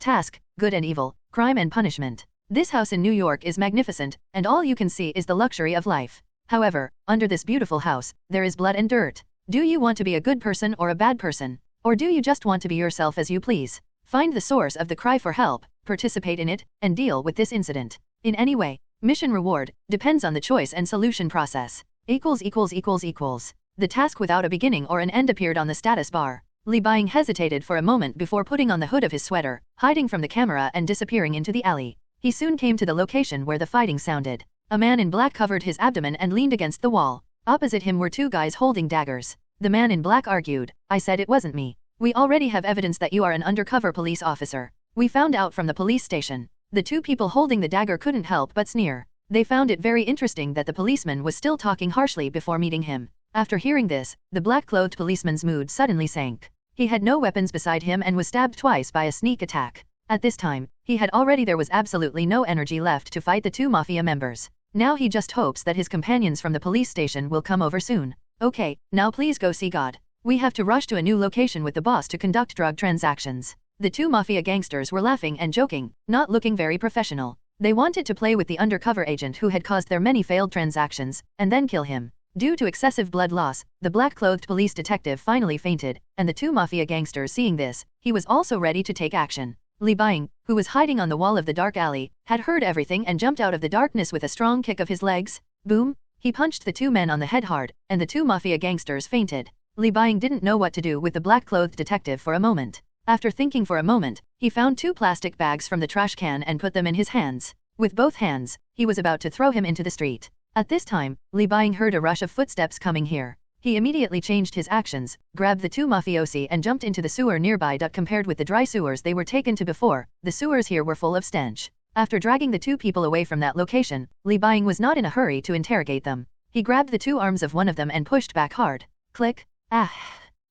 Task, good and evil, crime and punishment. This house in New York is magnificent, and all you can see is the luxury of life. However, under this beautiful house, there is blood and dirt. Do you want to be a good person or a bad person? Or do you just want to be yourself as you please? Find the source of the cry for help, participate in it, and deal with this incident. In any way, mission reward, depends on the choice and solution process. The task without a beginning or an end appeared on the status bar. Li Buying hesitated for a moment before putting on the hood of his sweater, hiding from the camera and disappearing into the alley. He soon came to the location where the fighting sounded. A man in black covered his abdomen and leaned against the wall. Opposite him were 2 guys holding daggers. The man in black argued, I said it wasn't me. We already have evidence that you are an undercover police officer. We found out from the police station. The 2 people holding the dagger couldn't help but sneer. They found it very interesting that the policeman was still talking harshly before meeting him. After hearing this, the black-clothed policeman's mood suddenly sank. He had no weapons beside him and was stabbed twice by a sneak attack. At this time, there was absolutely no energy left to fight the 2 mafia members. Now he just hopes that his companions from the police station will come over soon. Okay, now please go see God. We have to rush to a new location with the boss to conduct drug transactions. The 2 mafia gangsters were laughing and joking, not looking very professional. They wanted to play with the undercover agent who had caused their many failed transactions, and then kill him. Due to excessive blood loss, the black-clothed police detective finally fainted, and the 2 mafia gangsters seeing this, he was also ready to take action. Li Buying, who was hiding on the wall of the dark alley, had heard everything and jumped out of the darkness with a strong kick of his legs. Boom! He punched the two men on the head hard, and the two mafia gangsters fainted. Li Buying didn't know what to do with the black-clothed detective for a moment. After thinking for a moment, he found 2 plastic bags from the trash can and put them in his hands. With both hands, he was about to throw him into the street. At this time, Li Buying heard a rush of footsteps coming here. He immediately changed his actions, grabbed the 2 mafiosi and jumped into the sewer nearby. Compared with the dry sewers they were taken to before, the sewers here were full of stench. After dragging the 2 people away from that location, Li Buying was not in a hurry to interrogate them. He grabbed the 2 arms of one of them and pushed back hard. Click. Ah!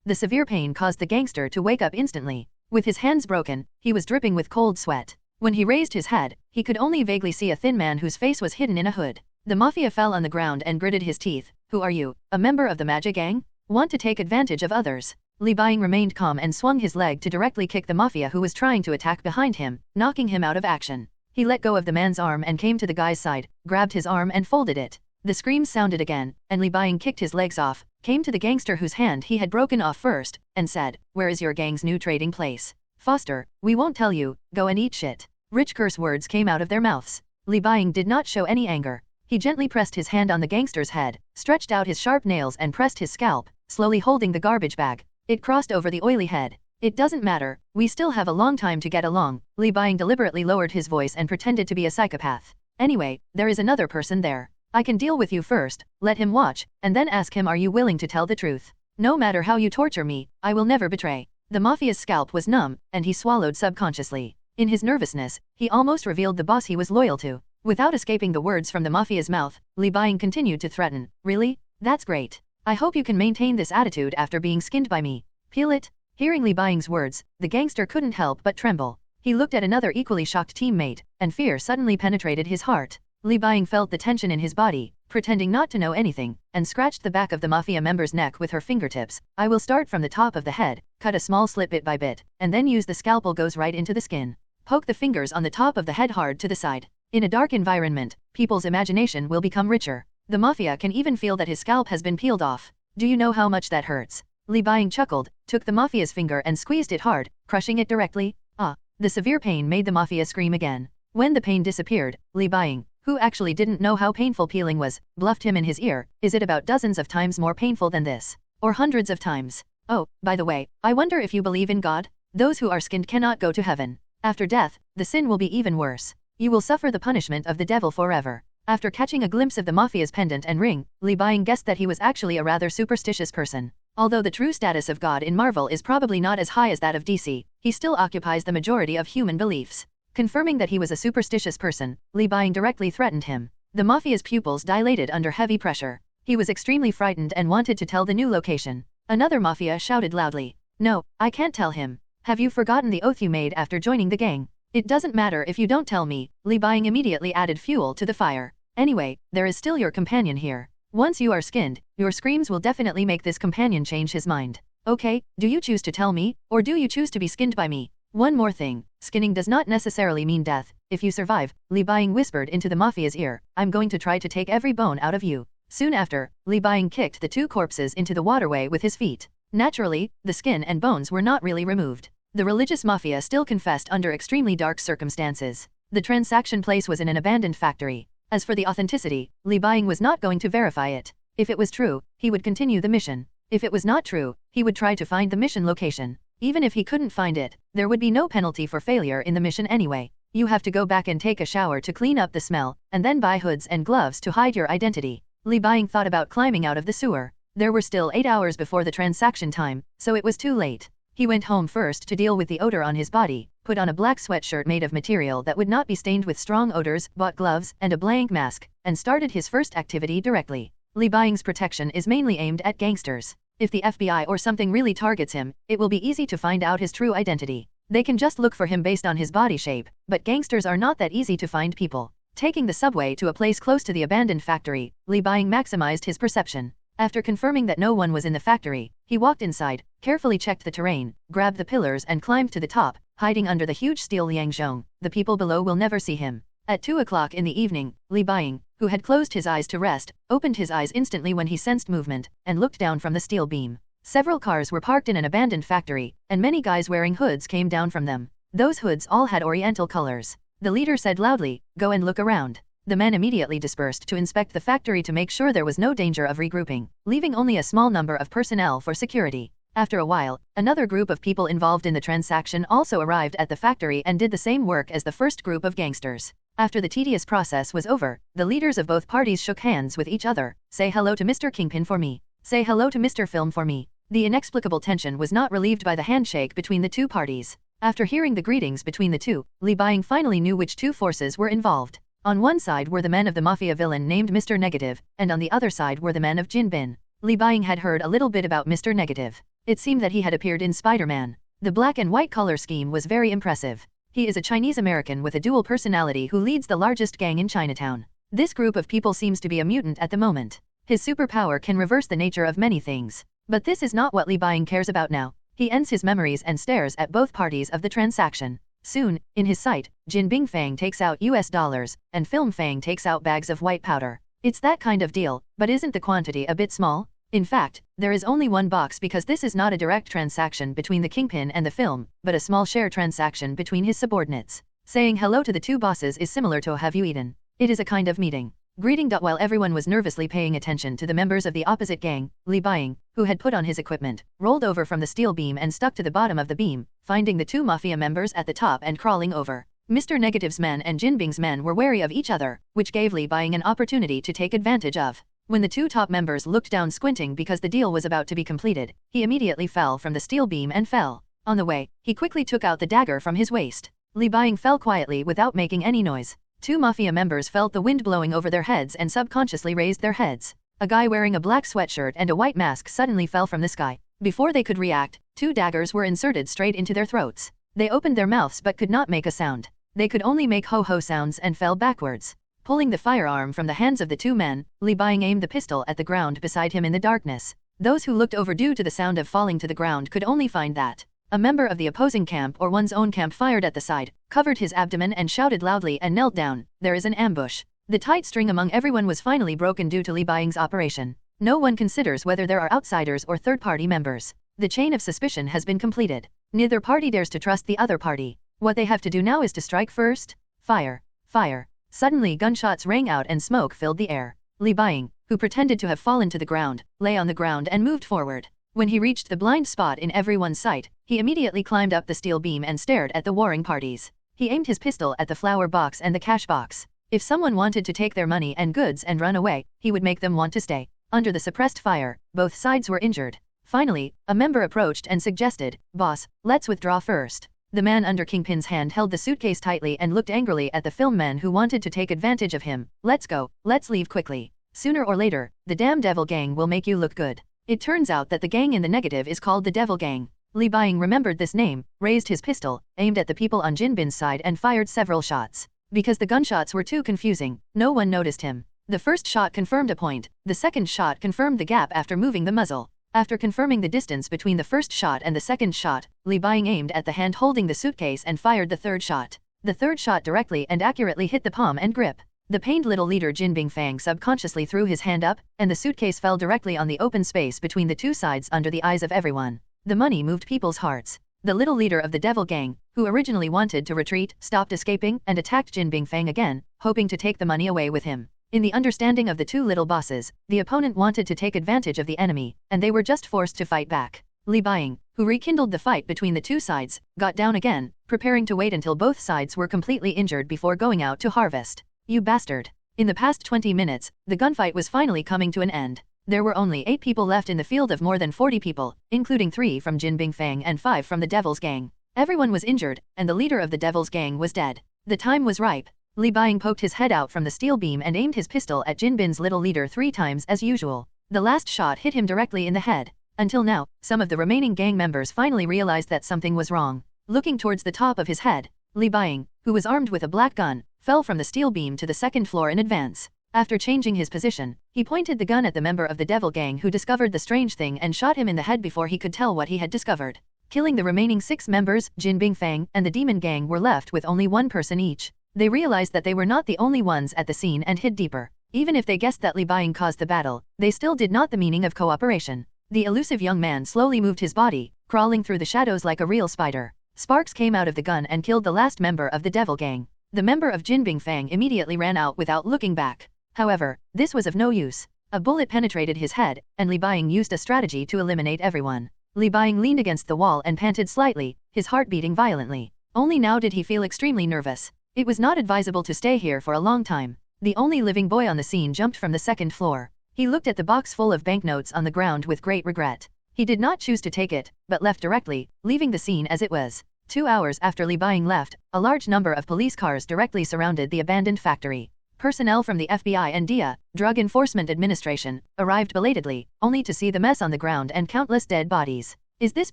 The severe pain caused the gangster to wake up instantly. With his hands broken, he was dripping with cold sweat. When he raised his head, he could only vaguely see a thin man whose face was hidden in a hood. The mafia fell on the ground and gritted his teeth. Who are you? A member of the Magic Gang? Want to take advantage of others? Li Buying remained calm and swung his leg to directly kick the mafia who was trying to attack behind him, knocking him out of action. He let go of the man's arm and came to the guy's side, grabbed his arm and folded it. The screams sounded again, and Li Buying kicked his legs off, came to the gangster whose hand he had broken off first, and said, "Where is your gang's new trading place?" "Foster, we won't tell you, go and eat shit." Rich curse words came out of their mouths. Li Buying did not show any anger. He gently pressed his hand on the gangster's head, stretched out his sharp nails and pressed his scalp, slowly holding the garbage bag. It crossed over the oily head. "It doesn't matter, we still have a long time to get along." Li Buying deliberately lowered his voice and pretended to be a psychopath. "Anyway, there is another person there. I can deal with you first, let him watch, and then ask him, are you willing to tell the truth? No matter how you torture me, I will never betray." The mafia's scalp was numb, and he swallowed subconsciously. In his nervousness, he almost revealed the boss he was loyal to. Without escaping the words from the mafia's mouth, Li Buying continued to threaten. "Really? That's great. I hope you can maintain this attitude after being skinned by me. Peel it." Hearing Li Buying's words, the gangster couldn't help but tremble. He looked at another equally shocked teammate, and fear suddenly penetrated his heart. Li Buying felt the tension in his body, pretending not to know anything, and scratched the back of the mafia member's neck with her fingertips. "I will start from the top of the head, cut a small slit bit by bit, and then use the scalpel goes right into the skin. Poke the fingers on the top of the head hard to the side. In a dark environment, people's imagination will become richer. The mafia can even feel that his scalp has been peeled off. Do you know how much that hurts?" Li Buying chuckled, took the mafia's finger and squeezed it hard, crushing it directly. Ah! The severe pain made the mafia scream again. When the pain disappeared, Li Buying, who actually didn't know how painful peeling was, bluffed him in his ear. "Is it about dozens of times more painful than this? Or hundreds of times? Oh, by the way, I wonder if you believe in God? Those who are skinned cannot go to heaven. After death, the sin will be even worse. You will suffer the punishment of the devil forever." After catching a glimpse of the mafia's pendant and ring, Li Buying guessed that he was actually a rather superstitious person. Although the true status of God in Marvel is probably not as high as that of DC, he still occupies the majority of human beliefs. Confirming that he was a superstitious person, Li Buying directly threatened him. The mafia's pupils dilated under heavy pressure. He was extremely frightened and wanted to tell the new location. Another mafia shouted loudly, "No, I can't tell him. Have you forgotten the oath you made after joining the gang?" "It doesn't matter if you don't tell me." Li Buying immediately added fuel to the fire. "Anyway, there is still your companion here. Once you are skinned, your screams will definitely make this companion change his mind. Okay, do you choose to tell me, or do you choose to be skinned by me? One more thing, skinning does not necessarily mean death. If you survive," Li Buying whispered into the mafia's ear, "I'm going to try to take every bone out of you." Soon after, Li Buying kicked the 2 corpses into the waterway with his feet. Naturally, the skin and bones were not really removed. The religious mafia still confessed under extremely dark circumstances. The transaction place was in an abandoned factory. As for the authenticity, Li Buying was not going to verify it. If it was true, he would continue the mission. If it was not true, he would try to find the mission location. Even if he couldn't find it, there would be no penalty for failure in the mission anyway. You have to go back and take a shower to clean up the smell, and then buy hoods and gloves to hide your identity. Li Buying thought about climbing out of the sewer. There were still 8 hours before the transaction time, so it was too late. He went home first to deal with the odor on his body, put on a black sweatshirt made of material that would not be stained with strong odors, bought gloves and a blank mask, and started his first activity directly. Li Buying's protection is mainly aimed at gangsters. If the FBI or something really targets him, it will be easy to find out his true identity. They can just look for him based on his body shape, but gangsters are not that easy to find people. Taking the subway to a place close to the abandoned factory, Li Buying maximized his perception. After confirming that no one was in the factory, he walked inside, carefully checked the terrain, grabbed the pillars and climbed to the top, hiding under the huge steel liangzhong. The people below will never see him. At 2 o'clock in the evening, Li Buying, who had closed his eyes to rest, opened his eyes instantly when he sensed movement, and looked down from the steel beam. Several cars were parked in an abandoned factory, and many guys wearing hoods came down from them. Those hoods all had oriental colors. The leader said loudly, "Go and look around." The men immediately dispersed to inspect the factory to make sure there was no danger of regrouping, leaving only a small number of personnel for security. After a while, another group of people involved in the transaction also arrived at the factory and did the same work as the first group of gangsters. After the tedious process was over, the leaders of both parties shook hands with each other. "Say hello to Mr. Kingpin for me. Say hello to Mr. Film for me." The inexplicable tension was not relieved by the handshake between the two parties. After hearing the greetings between the two, Li Buying finally knew which two forces were involved. On one side were the men of the mafia villain named Mr. Negative, and on the other side were the men of Jin Bin. Li Buying had heard a little bit about Mr. Negative. It seemed that he had appeared in Spider-Man. The black and white color scheme was very impressive. He is a Chinese American with a dual personality who leads the largest gang in Chinatown. This group of people seems to be a mutant at the moment. His superpower can reverse the nature of many things. But this is not what Li Buying cares about now. He ends his memories and stares at both parties of the transaction. Soon, in his sight, Jin Bing Fang takes out US dollars, and Film Fang takes out bags of white powder. It's that kind of deal, but isn't the quantity a bit small? In fact, there is only one box because this is not a direct transaction between the Kingpin and the film, but a small share transaction between his subordinates. Saying hello to the two bosses is similar to "Have you eaten?" It is a kind of meeting. Greeting. While everyone was nervously paying attention to the members of the opposite gang, Li Buying, who had put on his equipment, rolled over from the steel beam and stuck to the bottom of the beam, finding the two mafia members at the top and crawling over. Mr. Negative's men and Jin Bing's men were wary of each other, which gave Li Buying an opportunity to take advantage of. When the two top members looked down squinting because the deal was about to be completed, he immediately fell from the steel beam and fell. On the way, he quickly took out the dagger from his waist. Li Buying fell quietly without making any noise. Two mafia members felt the wind blowing over their heads and subconsciously raised their heads. A guy wearing a black sweatshirt and a white mask suddenly fell from the sky. Before they could react, two daggers were inserted straight into their throats. They opened their mouths but could not make a sound. They could only make ho-ho sounds and fell backwards. Pulling the firearm from the hands of the two men, Li Buying aimed the pistol at the ground beside him in the darkness. Those who looked over due to the sound of falling to the ground could only find that a member of the opposing camp or one's own camp fired at the side, covered his abdomen and shouted loudly and knelt down. There is an ambush. The tight string among everyone was finally broken due to Li Buying's operation. No one considers whether there are outsiders or third-party members. The chain of suspicion has been completed. Neither party dares to trust the other party. What they have to do now is to strike first. Fire. Fire. Suddenly gunshots rang out and smoke filled the air. Li Buying, who pretended to have fallen to the ground, lay on the ground and moved forward. When he reached the blind spot in everyone's sight, he immediately climbed up the steel beam and stared at the warring parties. He aimed his pistol at the flower box and the cash box. If someone wanted to take their money and goods and run away, he would make them want to stay. Under the suppressed fire, both sides were injured. Finally, a member approached and suggested, "Boss, let's withdraw first." The man under Kingpin's hand held the suitcase tightly and looked angrily at the film men who wanted to take advantage of him. "Let's go, let's leave quickly. Sooner or later, the damn devil gang will make you look good." It turns out that the gang in the negative is called the Devil Gang. Li Buying remembered this name, raised his pistol, aimed at the people on Jin Bin's side and fired several shots. Because the gunshots were too confusing, no one noticed him. The first shot confirmed a point, the second shot confirmed the gap after moving the muzzle. After confirming the distance between the first shot and the second shot, Li Buying aimed at the hand holding the suitcase and fired the third shot. The third shot directly and accurately hit the palm and grip. The pained little leader Jin Bing Fang subconsciously threw his hand up, and the suitcase fell directly on the open space between the two sides under the eyes of everyone. The money moved people's hearts. The little leader of the Devil Gang, who originally wanted to retreat, stopped escaping and attacked Jin Bing Fang again, hoping to take the money away with him. In the understanding of the two little bosses, the opponent wanted to take advantage of the enemy, and they were just forced to fight back. Li Buying, who rekindled the fight between the two sides, got down again, preparing to wait until both sides were completely injured before going out to harvest. "You bastard." In the past 20 minutes, the gunfight was finally coming to an end. There were only 8 people left in the field of more than 40 people, including 3 from Jin Bing Fang and 5 from the Devil's Gang. Everyone was injured, and the leader of the Devil's Gang was dead. The time was ripe. Li Buying poked his head out from the steel beam and aimed his pistol at Jin Bin's little leader 3 times as usual. The last shot hit him directly in the head. Until now, some of the remaining gang members finally realized that something was wrong. Looking towards the top of his head, Li Buying, who was armed with a black gun, fell from the steel beam to the second floor in advance. After changing his position, he pointed the gun at the member of the Devil Gang who discovered the strange thing and shot him in the head before he could tell what he had discovered. Killing the remaining 6 members, Jin Bing Fang and the Demon Gang were left with only 1 person each. They realized that they were not the only ones at the scene and hid deeper. Even if they guessed that Li Buying caused the battle, they still did not the meaning of cooperation. The elusive young man slowly moved his body, crawling through the shadows like a real spider. Sparks came out of the gun and killed the last member of the devil gang. The member of Jinbing Fang immediately ran out without looking back. However, this was of no use. A bullet penetrated his head, and Li Buying used a strategy to eliminate everyone. Li Buying leaned against the wall and panted slightly, his heart beating violently. Only now did he feel extremely nervous. It was not advisable to stay here for a long time. The only living boy on the scene jumped from the second floor. He looked at the box full of banknotes on the ground with great regret. He did not choose to take it, but left directly, leaving the scene as it was. 2 hours after Li Buying left, a large number of police cars directly surrounded the abandoned factory. Personnel from the FBI and DEA, Drug Enforcement Administration, arrived belatedly, only to see the mess on the ground and countless dead bodies. Is this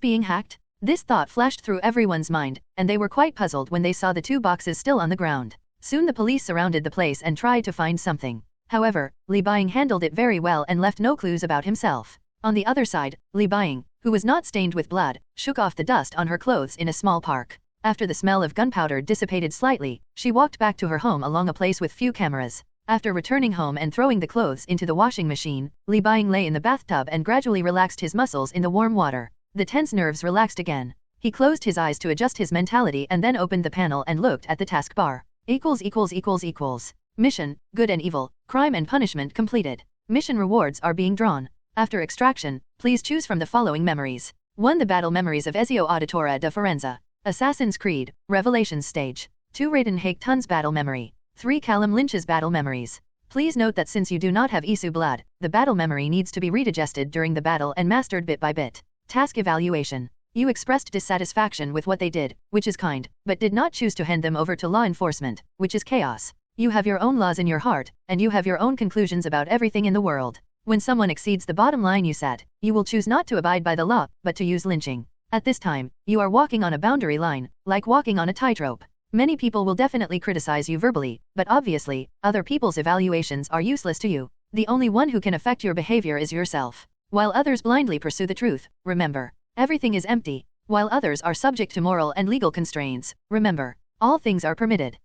being hacked? This thought flashed through everyone's mind, and they were quite puzzled when they saw the 2 boxes still on the ground. Soon the police surrounded the place and tried to find something. However, Li Buying handled it very well and left no clues about himself. On the other side, Li Buying, who was not stained with blood, shook off the dust on her clothes in a small park. After the smell of gunpowder dissipated slightly, she walked back to her home along a place with few cameras. After returning home and throwing the clothes into the washing machine, Li Buying lay in the bathtub and gradually relaxed his muscles in the warm water. The tense nerves relaxed again. He closed his eyes to adjust his mentality and then opened the panel and looked at the taskbar. Mission, good and evil, crime and punishment completed. Mission rewards are being drawn. After extraction, please choose from the following memories. 1. The battle memories of Ezio Auditore de Firenze. Assassin's Creed, Revelations stage. 2. Raiden Haketun's battle memory. 3. Callum Lynch's battle memories. Please note that since you do not have Isu blood, the battle memory needs to be redigested during the battle and mastered bit by bit. Task evaluation. You expressed dissatisfaction with what they did, which is kind, but did not choose to hand them over to law enforcement, which is chaos. You have your own laws in your heart, and you have your own conclusions about everything in the world. When someone exceeds the bottom line you set, you will choose not to abide by the law, but to use lynching. At this time, you are walking on a boundary line, like walking on a tightrope. Many people will definitely criticize you verbally, but obviously, other people's evaluations are useless to you. The only one who can affect your behavior is yourself. While others blindly pursue the truth, remember, everything is empty. While others are subject to moral and legal constraints, remember, all things are permitted.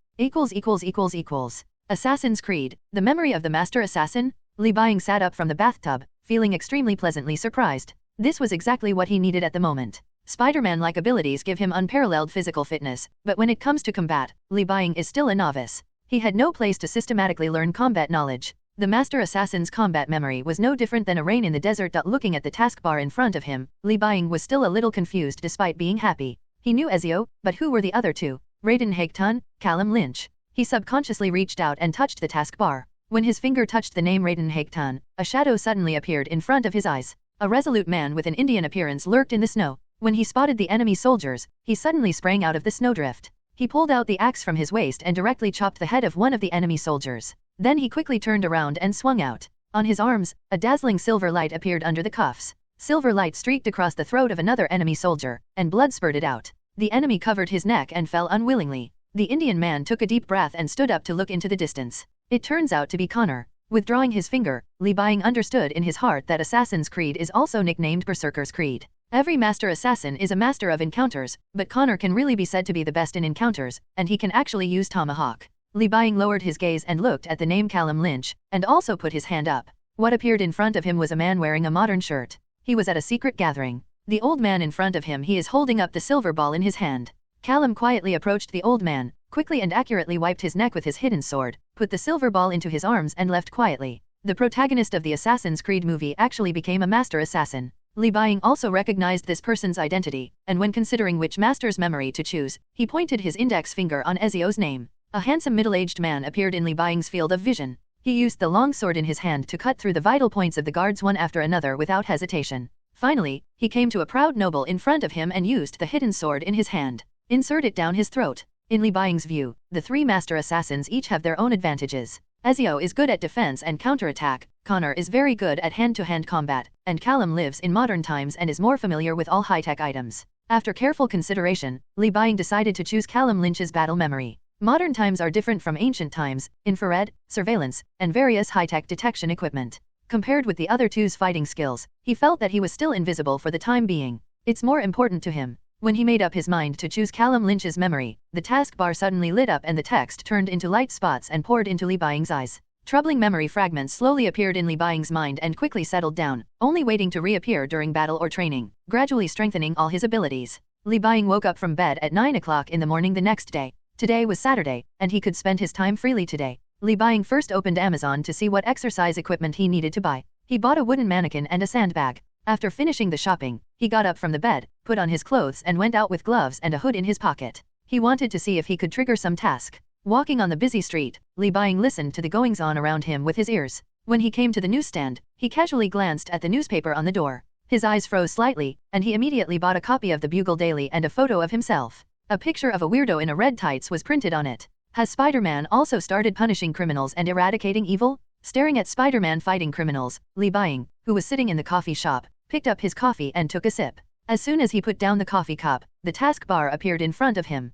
Assassin's Creed, the memory of the master assassin? Li Buying sat up from the bathtub, feeling extremely pleasantly surprised. This was exactly what he needed at the moment. Spider-Man-like abilities give him unparalleled physical fitness, but when it comes to combat, Li Buying is still a novice. He had no place to systematically learn combat knowledge. The master assassin's combat memory was no different than a rain in the desert. Looking at the taskbar in front of him, Li Buying was still a little confused despite being happy. He knew Ezio, but who were the other 2? Raiden Haketun, Callum Lynch. He subconsciously reached out and touched the taskbar. When his finger touched the name Raiden Haketun, a shadow suddenly appeared in front of his eyes. A resolute man with an Indian appearance lurked in the snow. When he spotted the enemy soldiers, he suddenly sprang out of the snowdrift. He pulled out the axe from his waist and directly chopped the head of one of the enemy soldiers. Then he quickly turned around and swung out. On his arms, a dazzling silver light appeared under the cuffs. Silver light streaked across the throat of another enemy soldier, and blood spurted out. The enemy covered his neck and fell unwillingly. The Indian man took a deep breath and stood up to look into the distance. It turns out to be Connor. Withdrawing his finger, Li Buying understood in his heart that Assassin's Creed is also nicknamed Berserker's Creed. Every master assassin is a master of encounters, but Connor can really be said to be the best in encounters, and he can actually use tomahawk. Li Buying lowered his gaze and looked at the name Callum Lynch, and also put his hand up. What appeared in front of him was a man wearing a modern shirt. He was at a secret gathering. The old man in front of him, he is holding up the silver ball in his hand. Callum quietly approached the old man, quickly and accurately wiped his neck with his hidden sword, put the silver ball into his arms and left quietly. The protagonist of the Assassin's Creed movie actually became a master assassin. Li Buying also recognized this person's identity, and when considering which master's memory to choose, he pointed his index finger on Ezio's name. A handsome middle-aged man appeared in Li Buying's field of vision. He used the long sword in his hand to cut through the vital points of the guards one after another without hesitation. Finally, he came to a proud noble in front of him and used the hidden sword in his hand. Insert it down his throat. In Li Buying's view, the 3 master assassins each have their own advantages. Ezio is good at defense and counterattack, Connor is very good at hand-to-hand combat, and Callum lives in modern times and is more familiar with all high-tech items. After careful consideration, Li Buying decided to choose Callum Lynch's battle memory. Modern times are different from ancient times, infrared, surveillance, and various high-tech detection equipment. Compared with the other 2's fighting skills, he felt that he was still invisible for the time being. It's more important to him. When he made up his mind to choose Callum Lynch's memory, the taskbar suddenly lit up and the text turned into light spots and poured into Li Buying's eyes. Troubling memory fragments slowly appeared in Li Buying's mind and quickly settled down, only waiting to reappear during battle or training, gradually strengthening all his abilities. Li Buying woke up from bed at 9 o'clock in the morning the next day. Today was Saturday, and he could spend his time freely today. Li Buying first opened Amazon to see what exercise equipment he needed to buy. He bought a wooden mannequin and a sandbag. After finishing the shopping, he got up from the bed, put on his clothes and went out with gloves and a hood in his pocket. He wanted to see if he could trigger some task. Walking on the busy street, Li Buying listened to the goings-on around him with his ears. When he came to the newsstand, he casually glanced at the newspaper on the door. His eyes froze slightly, and he immediately bought a copy of the Bugle Daily and a photo of himself. A picture of a weirdo in a red tights was printed on it. Has Spider-Man also started punishing criminals and eradicating evil? Staring at Spider-Man fighting criminals, Li Buying, who was sitting in the coffee shop, picked up his coffee and took a sip. As soon as he put down the coffee cup, the taskbar appeared in front of him.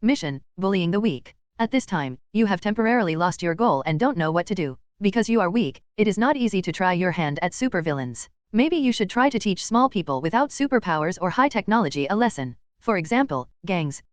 Mission, bullying the weak. At this time, you have temporarily lost your goal and don't know what to do. Because you are weak, it is not easy to try your hand at supervillains. Maybe you should try to teach small people without superpowers or high technology a lesson. For example, gangs,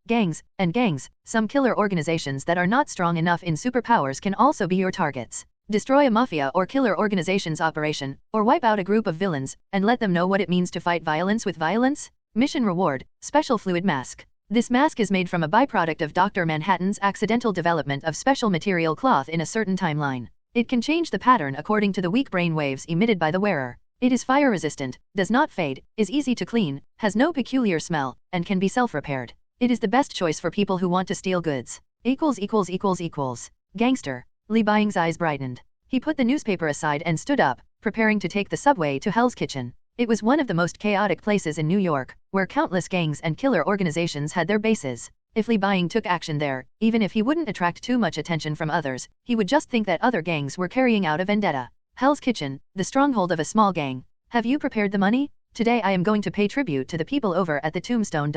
some killer organizations that are not strong enough in superpowers can also be your targets. Destroy a mafia or killer organization's operation, or wipe out a group of villains, and let them know what it means to fight violence with violence. Mission reward, special fluid mask. This mask is made from a byproduct of Dr. Manhattan's accidental development of special material cloth in a certain timeline. It can change the pattern according to the weak brain waves emitted by the wearer. It is fire resistant, does not fade, is easy to clean, has no peculiar smell, and can be self-repaired. It is the best choice for people who want to steal goods. Gangster. Li Buying's eyes brightened. He put the newspaper aside and stood up, preparing to take the subway to Hell's Kitchen. It was one of the most chaotic places in New York, where countless gangs and killer organizations had their bases. If Li Buying took action there, even if he wouldn't attract too much attention from others, he would just think that other gangs were carrying out a vendetta. Hell's Kitchen, the stronghold of a small gang. Have you prepared the money? Today I am going to pay tribute to the people over at the tombstone.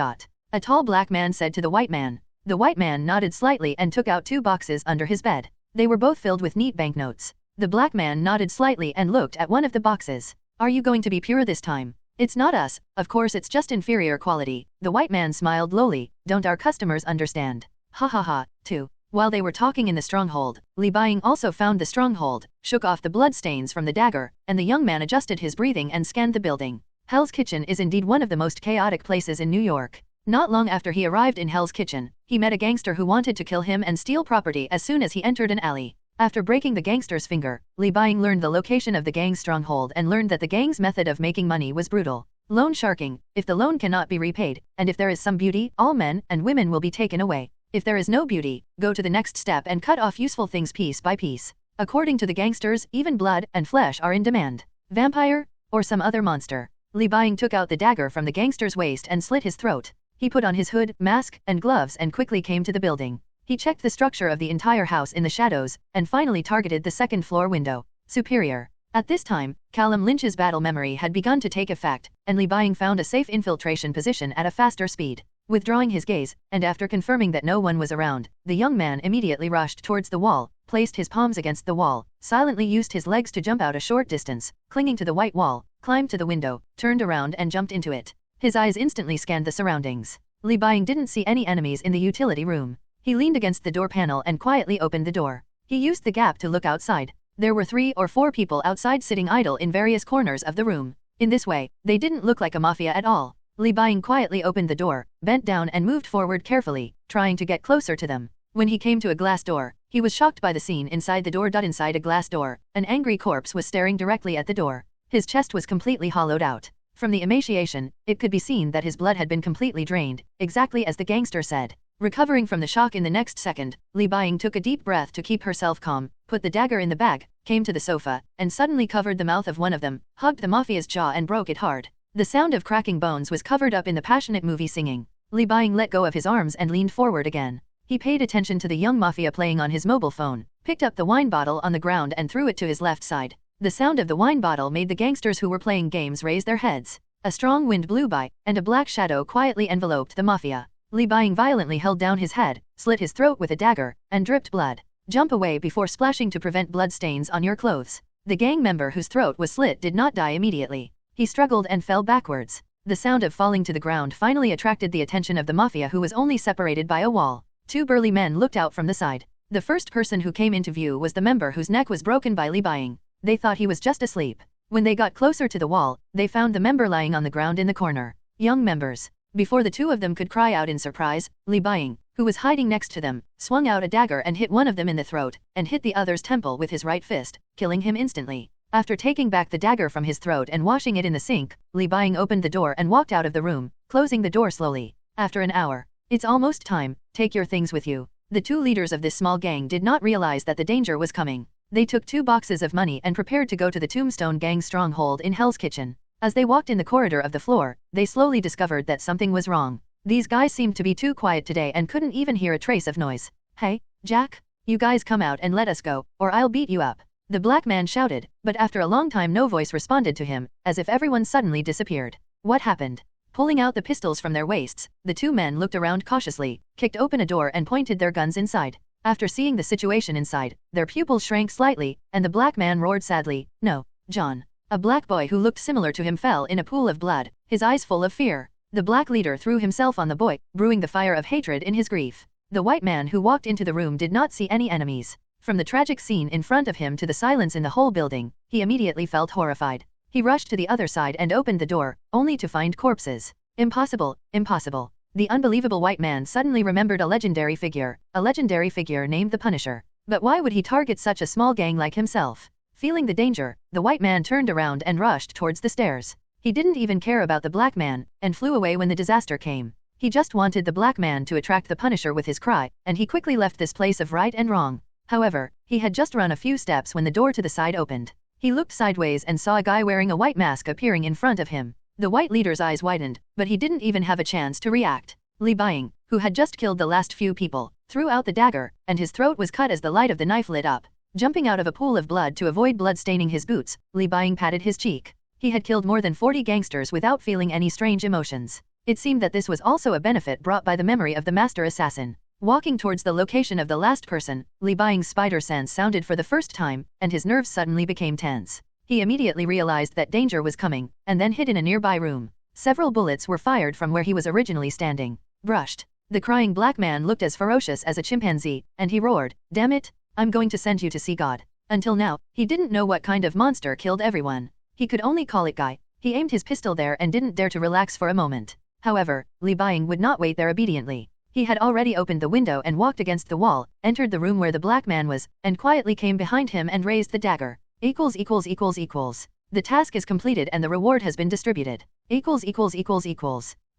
A tall black man said to the white man. The white man nodded slightly and took out 2 boxes under his bed. They were both filled with neat banknotes. The black man nodded slightly and looked at one of the boxes. Are you going to be pure this time? It's not us, of course it's just inferior quality. The white man smiled lowly. Don't our customers understand? Ha ha ha, too. While they were talking in the stronghold, Li Buying also found the stronghold, shook off the blood stains from the dagger, and the young man adjusted his breathing and scanned the building. Hell's Kitchen is indeed one of the most chaotic places in New York. Not long after he arrived in Hell's Kitchen, he met a gangster who wanted to kill him and steal property as soon as he entered an alley. After breaking the gangster's finger, Li Buying learned the location of the gang's stronghold and learned that the gang's method of making money was brutal. Loan sharking. If the loan cannot be repaid, and if there is some beauty, all men and women will be taken away. If there is no beauty, go to the next step and cut off useful things piece by piece. According to the gangsters, even blood and flesh are in demand. Vampire? Or some other monster. Li Buying took out the dagger from the gangster's waist and slit his throat. He put on his hood, mask, and gloves and quickly came to the building. He checked the structure of the entire house in the shadows, and finally targeted the second-floor window. Superior. At this time, Callum Lynch's battle memory had begun to take effect, and Li Buying found a safe infiltration position at a faster speed. Withdrawing his gaze, and after confirming that no one was around, the young man immediately rushed towards the wall, placed his palms against the wall, silently used his legs to jump out a short distance, clinging to the white wall, climbed to the window, turned around and jumped into it. His eyes instantly scanned the surroundings. Li Buying didn't see any enemies in the utility room. He leaned against the door panel and quietly opened the door. He used the gap to look outside. There were 3 or 4 people outside sitting idle in various corners of the room. In this way, they didn't look like a mafia at all. Li Buying quietly opened the door, bent down and moved forward carefully, trying to get closer to them. When he came to a glass door, he was shocked by the scene inside the door. Inside a glass door, an angry corpse was staring directly at the door. His chest was completely hollowed out. From the emaciation, it could be seen that his blood had been completely drained, exactly as the gangster said. Recovering from the shock in the next second, Li Buying took a deep breath to keep herself calm, put the dagger in the bag, came to the sofa, and suddenly covered the mouth of one of them, hugged the mafia's jaw and broke it hard. The sound of cracking bones was covered up in the passionate movie singing. Li Buying let go of his arms and leaned forward again. He paid attention to the young mafia playing on his mobile phone, picked up the wine bottle on the ground and threw it to his left side. The sound of the wine bottle made the gangsters who were playing games raise their heads. A strong wind blew by, and a black shadow quietly enveloped the mafia. Li Buying violently held down his head, slit his throat with a dagger, and dripped blood. Jump away before splashing to prevent blood stains on your clothes. The gang member whose throat was slit did not die immediately. He struggled and fell backwards. The sound of falling to the ground finally attracted the attention of the mafia, who was only separated by a wall. 2 burly men looked out from the side. The first person who came into view was the member whose neck was broken by Li Buying. They thought he was just asleep. When they got closer to the wall, they found the member lying on the ground in the corner. young members. Before the two of them could cry out in surprise, Li Buying, who was hiding next to them, swung out a dagger and hit one of them in the throat, and hit the other's temple with his right fist, killing him instantly. After taking back the dagger from his throat and washing it in the sink, Li Buying opened the door and walked out of the room, closing the door slowly. After an hour, "It's almost time, take your things with you." The two leaders of this small gang did not realize that the danger was coming. They took 2 boxes of money and prepared to go to the Tombstone Gang stronghold in Hell's Kitchen. As they walked in the corridor of the floor, they slowly discovered that something was wrong. These guys seemed to be too quiet today and couldn't even hear a trace of noise. "Hey, Jack, you guys come out and let us go, or I'll beat you up," the black man shouted, but after a long time no voice responded to him, as if everyone suddenly disappeared. What happened? Pulling out the pistols from their waists, the two men looked around cautiously, kicked open a door and pointed their guns inside. After seeing the situation inside, their pupils shrank slightly, and the black man roared sadly, "No, John." A black boy who looked similar to him fell in a pool of blood, his eyes full of fear. The black leader threw himself on the boy, brewing the fire of hatred in his grief. The white man who walked into the room did not see any enemies. From the tragic scene in front of him to the silence in the whole building, he immediately felt horrified. He rushed to the other side and opened the door, only to find corpses. Impossible, impossible. The unbelievable white man suddenly remembered a legendary figure named the Punisher. But why would he target such a small gang like himself? Feeling the danger, the white man turned around and rushed towards the stairs. He didn't even care about the black man, and flew away when the disaster came. He just wanted the black man to attract the Punisher with his cry, and he quickly left this place of right and wrong. However, he had just run a few steps when the door to the side opened. He looked sideways and saw a guy wearing a white mask appearing in front of him. The white leader's eyes widened, but he didn't even have a chance to react. Li Buying, who had just killed the last few people, threw out the dagger, and his throat was cut as the light of the knife lit up. Jumping out of a pool of blood to avoid blood staining his boots, Li Buying patted his cheek. He had killed more than 40 gangsters without feeling any strange emotions. It seemed that this was also a benefit brought by the memory of the master assassin. Walking towards the location of the last person, Li Buying's spider sense sounded for the first time, and his nerves suddenly became tense. He immediately realized that danger was coming, and then hid in a nearby room. Several bullets were fired from where he was originally standing. Brushed. The crying black man looked as ferocious as a chimpanzee, and he roared, "Damn it, I'm going to send you to see God." Until now, he didn't know what kind of monster killed everyone. He could only call it Guy. He aimed his pistol there and didn't dare to relax for a moment. However, Li Buying would not wait there obediently. He had already opened the window and walked against the wall, entered the room where the black man was, and quietly came behind him and raised the dagger. The task is completed and the reward has been distributed.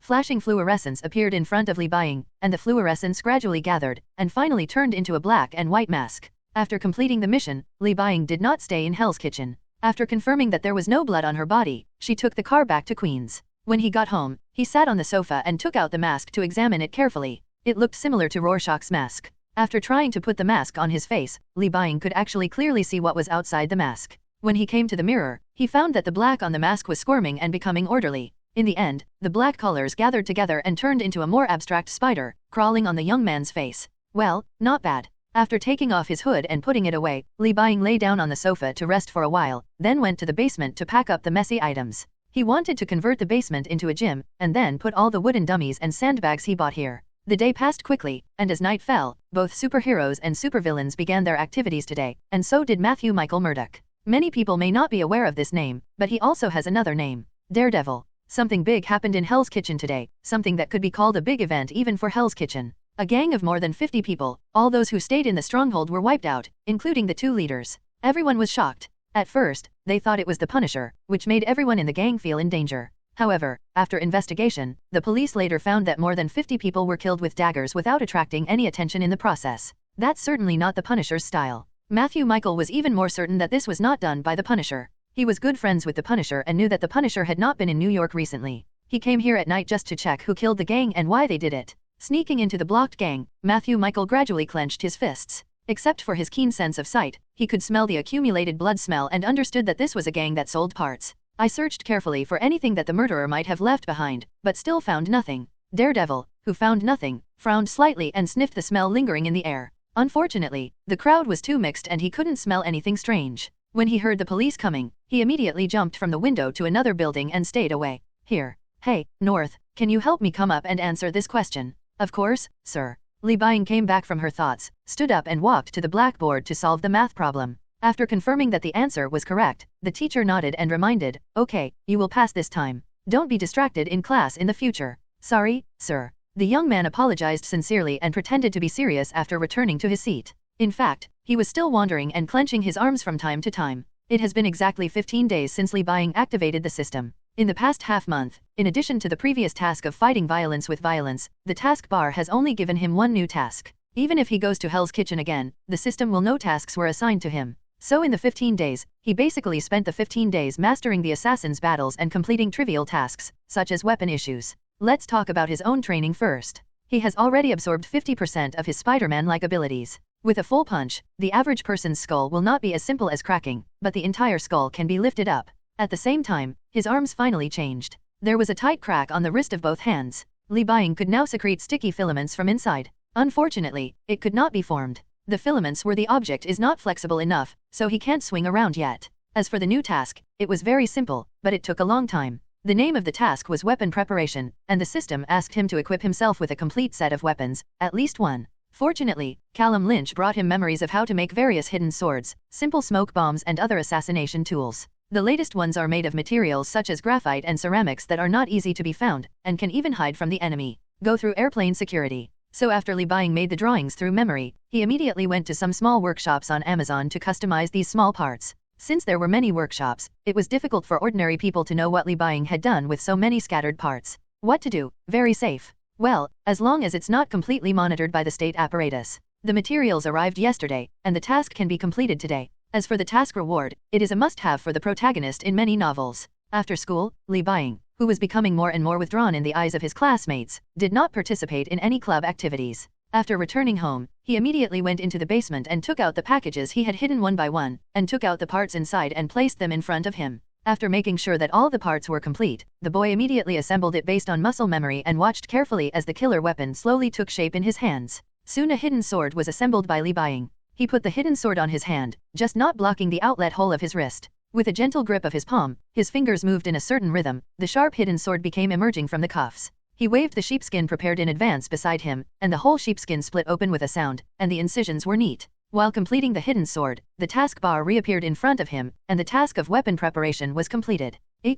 Flashing fluorescence appeared in front of Li Buying, and the fluorescence gradually gathered, and finally turned into a black and white mask. After completing the mission, Li Buying did not stay in Hell's Kitchen. After confirming that there was no blood on her body, she took the car back to Queens. When he got home, he sat on the sofa and took out the mask to examine it carefully. It looked similar to Rorschach's mask. After trying to put the mask on his face, Li Buying could actually clearly see what was outside the mask. When he came to the mirror, he found that the black on the mask was squirming and becoming orderly. In the end, the black colors gathered together and turned into a more abstract spider, crawling on the young man's face. Well, not bad. After taking off his hood and putting it away, Li Buying lay down on the sofa to rest for a while, then went to the basement to pack up the messy items. He wanted to convert the basement into a gym, and then put all the wooden dummies and sandbags he bought here. The day passed quickly, and as night fell, both superheroes and supervillains began their activities today, and so did Matthew Michael Murdock. Many people may not be aware of this name, but he also has another name, Daredevil. Something big happened in Hell's Kitchen today, something that could be called a big event even for Hell's Kitchen. A gang of more than 50 people, all those who stayed in the stronghold were wiped out, including the two leaders. Everyone was shocked. At first, they thought it was the Punisher, which made everyone in the gang feel in danger. However, after investigation, the police later found that more than 50 people were killed with daggers without attracting any attention in the process. That's certainly not the Punisher's style. Matthew Michael was even more certain that this was not done by the Punisher. He was good friends with the Punisher and knew that the Punisher had not been in New York recently. He came here at night just to check who killed the gang and why they did it. Sneaking into the blocked gang, Matthew Michael gradually clenched his fists. Except for his keen sense of sight, he could smell the accumulated blood smell and understood that this was a gang that sold parts. I searched carefully for anything that the murderer might have left behind, but still found nothing. Daredevil, who found nothing, frowned slightly and sniffed the smell lingering in the air. Unfortunately, the crowd was too mixed and he couldn't smell anything strange. When he heard the police coming, he immediately jumped from the window to another building and stayed away. Here. Hey, North, can you help me come up and answer this question? Of course, sir. Li Buying came back from her thoughts, stood up and walked to the blackboard to solve the math problem. After confirming that the answer was correct, the teacher nodded and reminded, "Okay, you will pass this time." Don't be distracted in class in the future. Sorry, sir. The young man apologized sincerely and pretended to be serious after returning to his seat. In fact, he was still wandering and clenching his arms from time to time. It has been exactly 15 days since Li Buying activated the system. In the past half-month, in addition to the previous task of fighting violence with violence, the task bar has only given him one new task. Even if he goes to Hell's Kitchen again, the system will know tasks were assigned to him. So in the 15 days, he basically spent the 15 days mastering the assassin's battles and completing trivial tasks, such as weapon issues. Let's talk about his own training first. He has already absorbed 50% of his Spider-Man-like abilities. With a full punch, the average person's skull will not be as simple as cracking, but the entire skull can be lifted up. At the same time, his arms finally changed. There was a tight crack on the wrist of both hands. Li Buying could now secrete sticky filaments from inside. Unfortunately, it could not be formed. The filaments where the object is not flexible enough, so he can't swing around yet. As for the new task, it was very simple, but it took a long time. The name of the task was weapon preparation, and the system asked him to equip himself with a complete set of weapons, at least one. Fortunately, Callum Lynch brought him memories of how to make various hidden swords, simple smoke bombs and other assassination tools. The latest ones are made of materials such as graphite and ceramics that are not easy to be found, and can even hide from the enemy. Go through airplane security. So after Li Buying made the drawings through memory, he immediately went to some small workshops on Amazon to customize these small parts. Since there were many workshops, it was difficult for ordinary people to know what Li Buying had done with so many scattered parts. What to do? Very safe. Well, as long as it's not completely monitored by the state apparatus. The materials arrived yesterday, and the task can be completed today. As for the task reward, it is a must-have for the protagonist in many novels. After school, Li Buying, who was becoming more and more withdrawn in the eyes of his classmates, did not participate in any club activities. After returning home, he immediately went into the basement and took out the packages he had hidden one by one, and took out the parts inside and placed them in front of him. After making sure that all the parts were complete, the boy immediately assembled it based on muscle memory and watched carefully as the killer weapon slowly took shape in his hands. Soon a hidden sword was assembled by Li Buying. He put the hidden sword on his hand, just not blocking the outlet hole of his wrist. With a gentle grip of his palm, his fingers moved in a certain rhythm, the sharp hidden sword became emerging from the cuffs. He waved the sheepskin prepared in advance beside him, and the whole sheepskin split open with a sound, and the incisions were neat. While completing the hidden sword, the task bar reappeared in front of him, and the task of weapon preparation was completed. The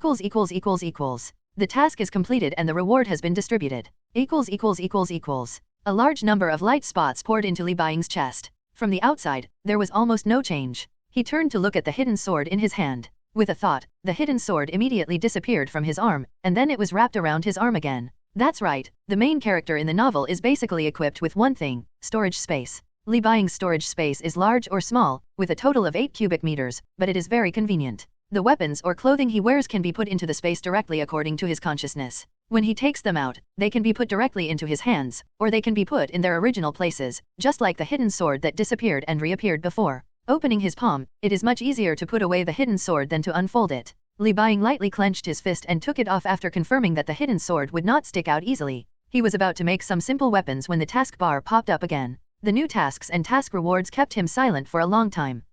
task is completed and the reward has been distributed. A large number of light spots poured into Li Buying's chest. From the outside, there was almost no change. He turned to look at the hidden sword in his hand. With a thought, the hidden sword immediately disappeared from his arm, and then it was wrapped around his arm again. That's right, the main character in the novel is basically equipped with one thing: storage space. Li Buying's storage space is large or small, with a total of 8 cubic meters, but it is very convenient. The weapons or clothing he wears can be put into the space directly according to his consciousness. When he takes them out, they can be put directly into his hands, or they can be put in their original places, just like the hidden sword that disappeared and reappeared before. Opening his palm, it is much easier to put away the hidden sword than to unfold it. Li Buying lightly clenched his fist and took it off after confirming that the hidden sword would not stick out easily. He was about to make some simple weapons when the taskbar popped up again. The new tasks and task rewards kept him silent for a long time.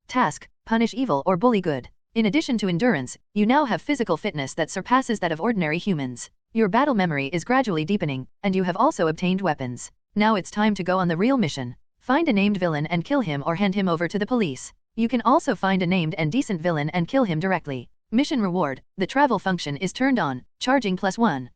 Task: punish evil or bully good. In addition to endurance, you now have physical fitness that surpasses that of ordinary humans. Your battle memory is gradually deepening, and you have also obtained weapons. Now it's time to go on the real mission. Find a named villain and kill him or hand him over to the police. You can also find a named and decent villain and kill him directly. Mission reward: the travel function is turned on, charging +1.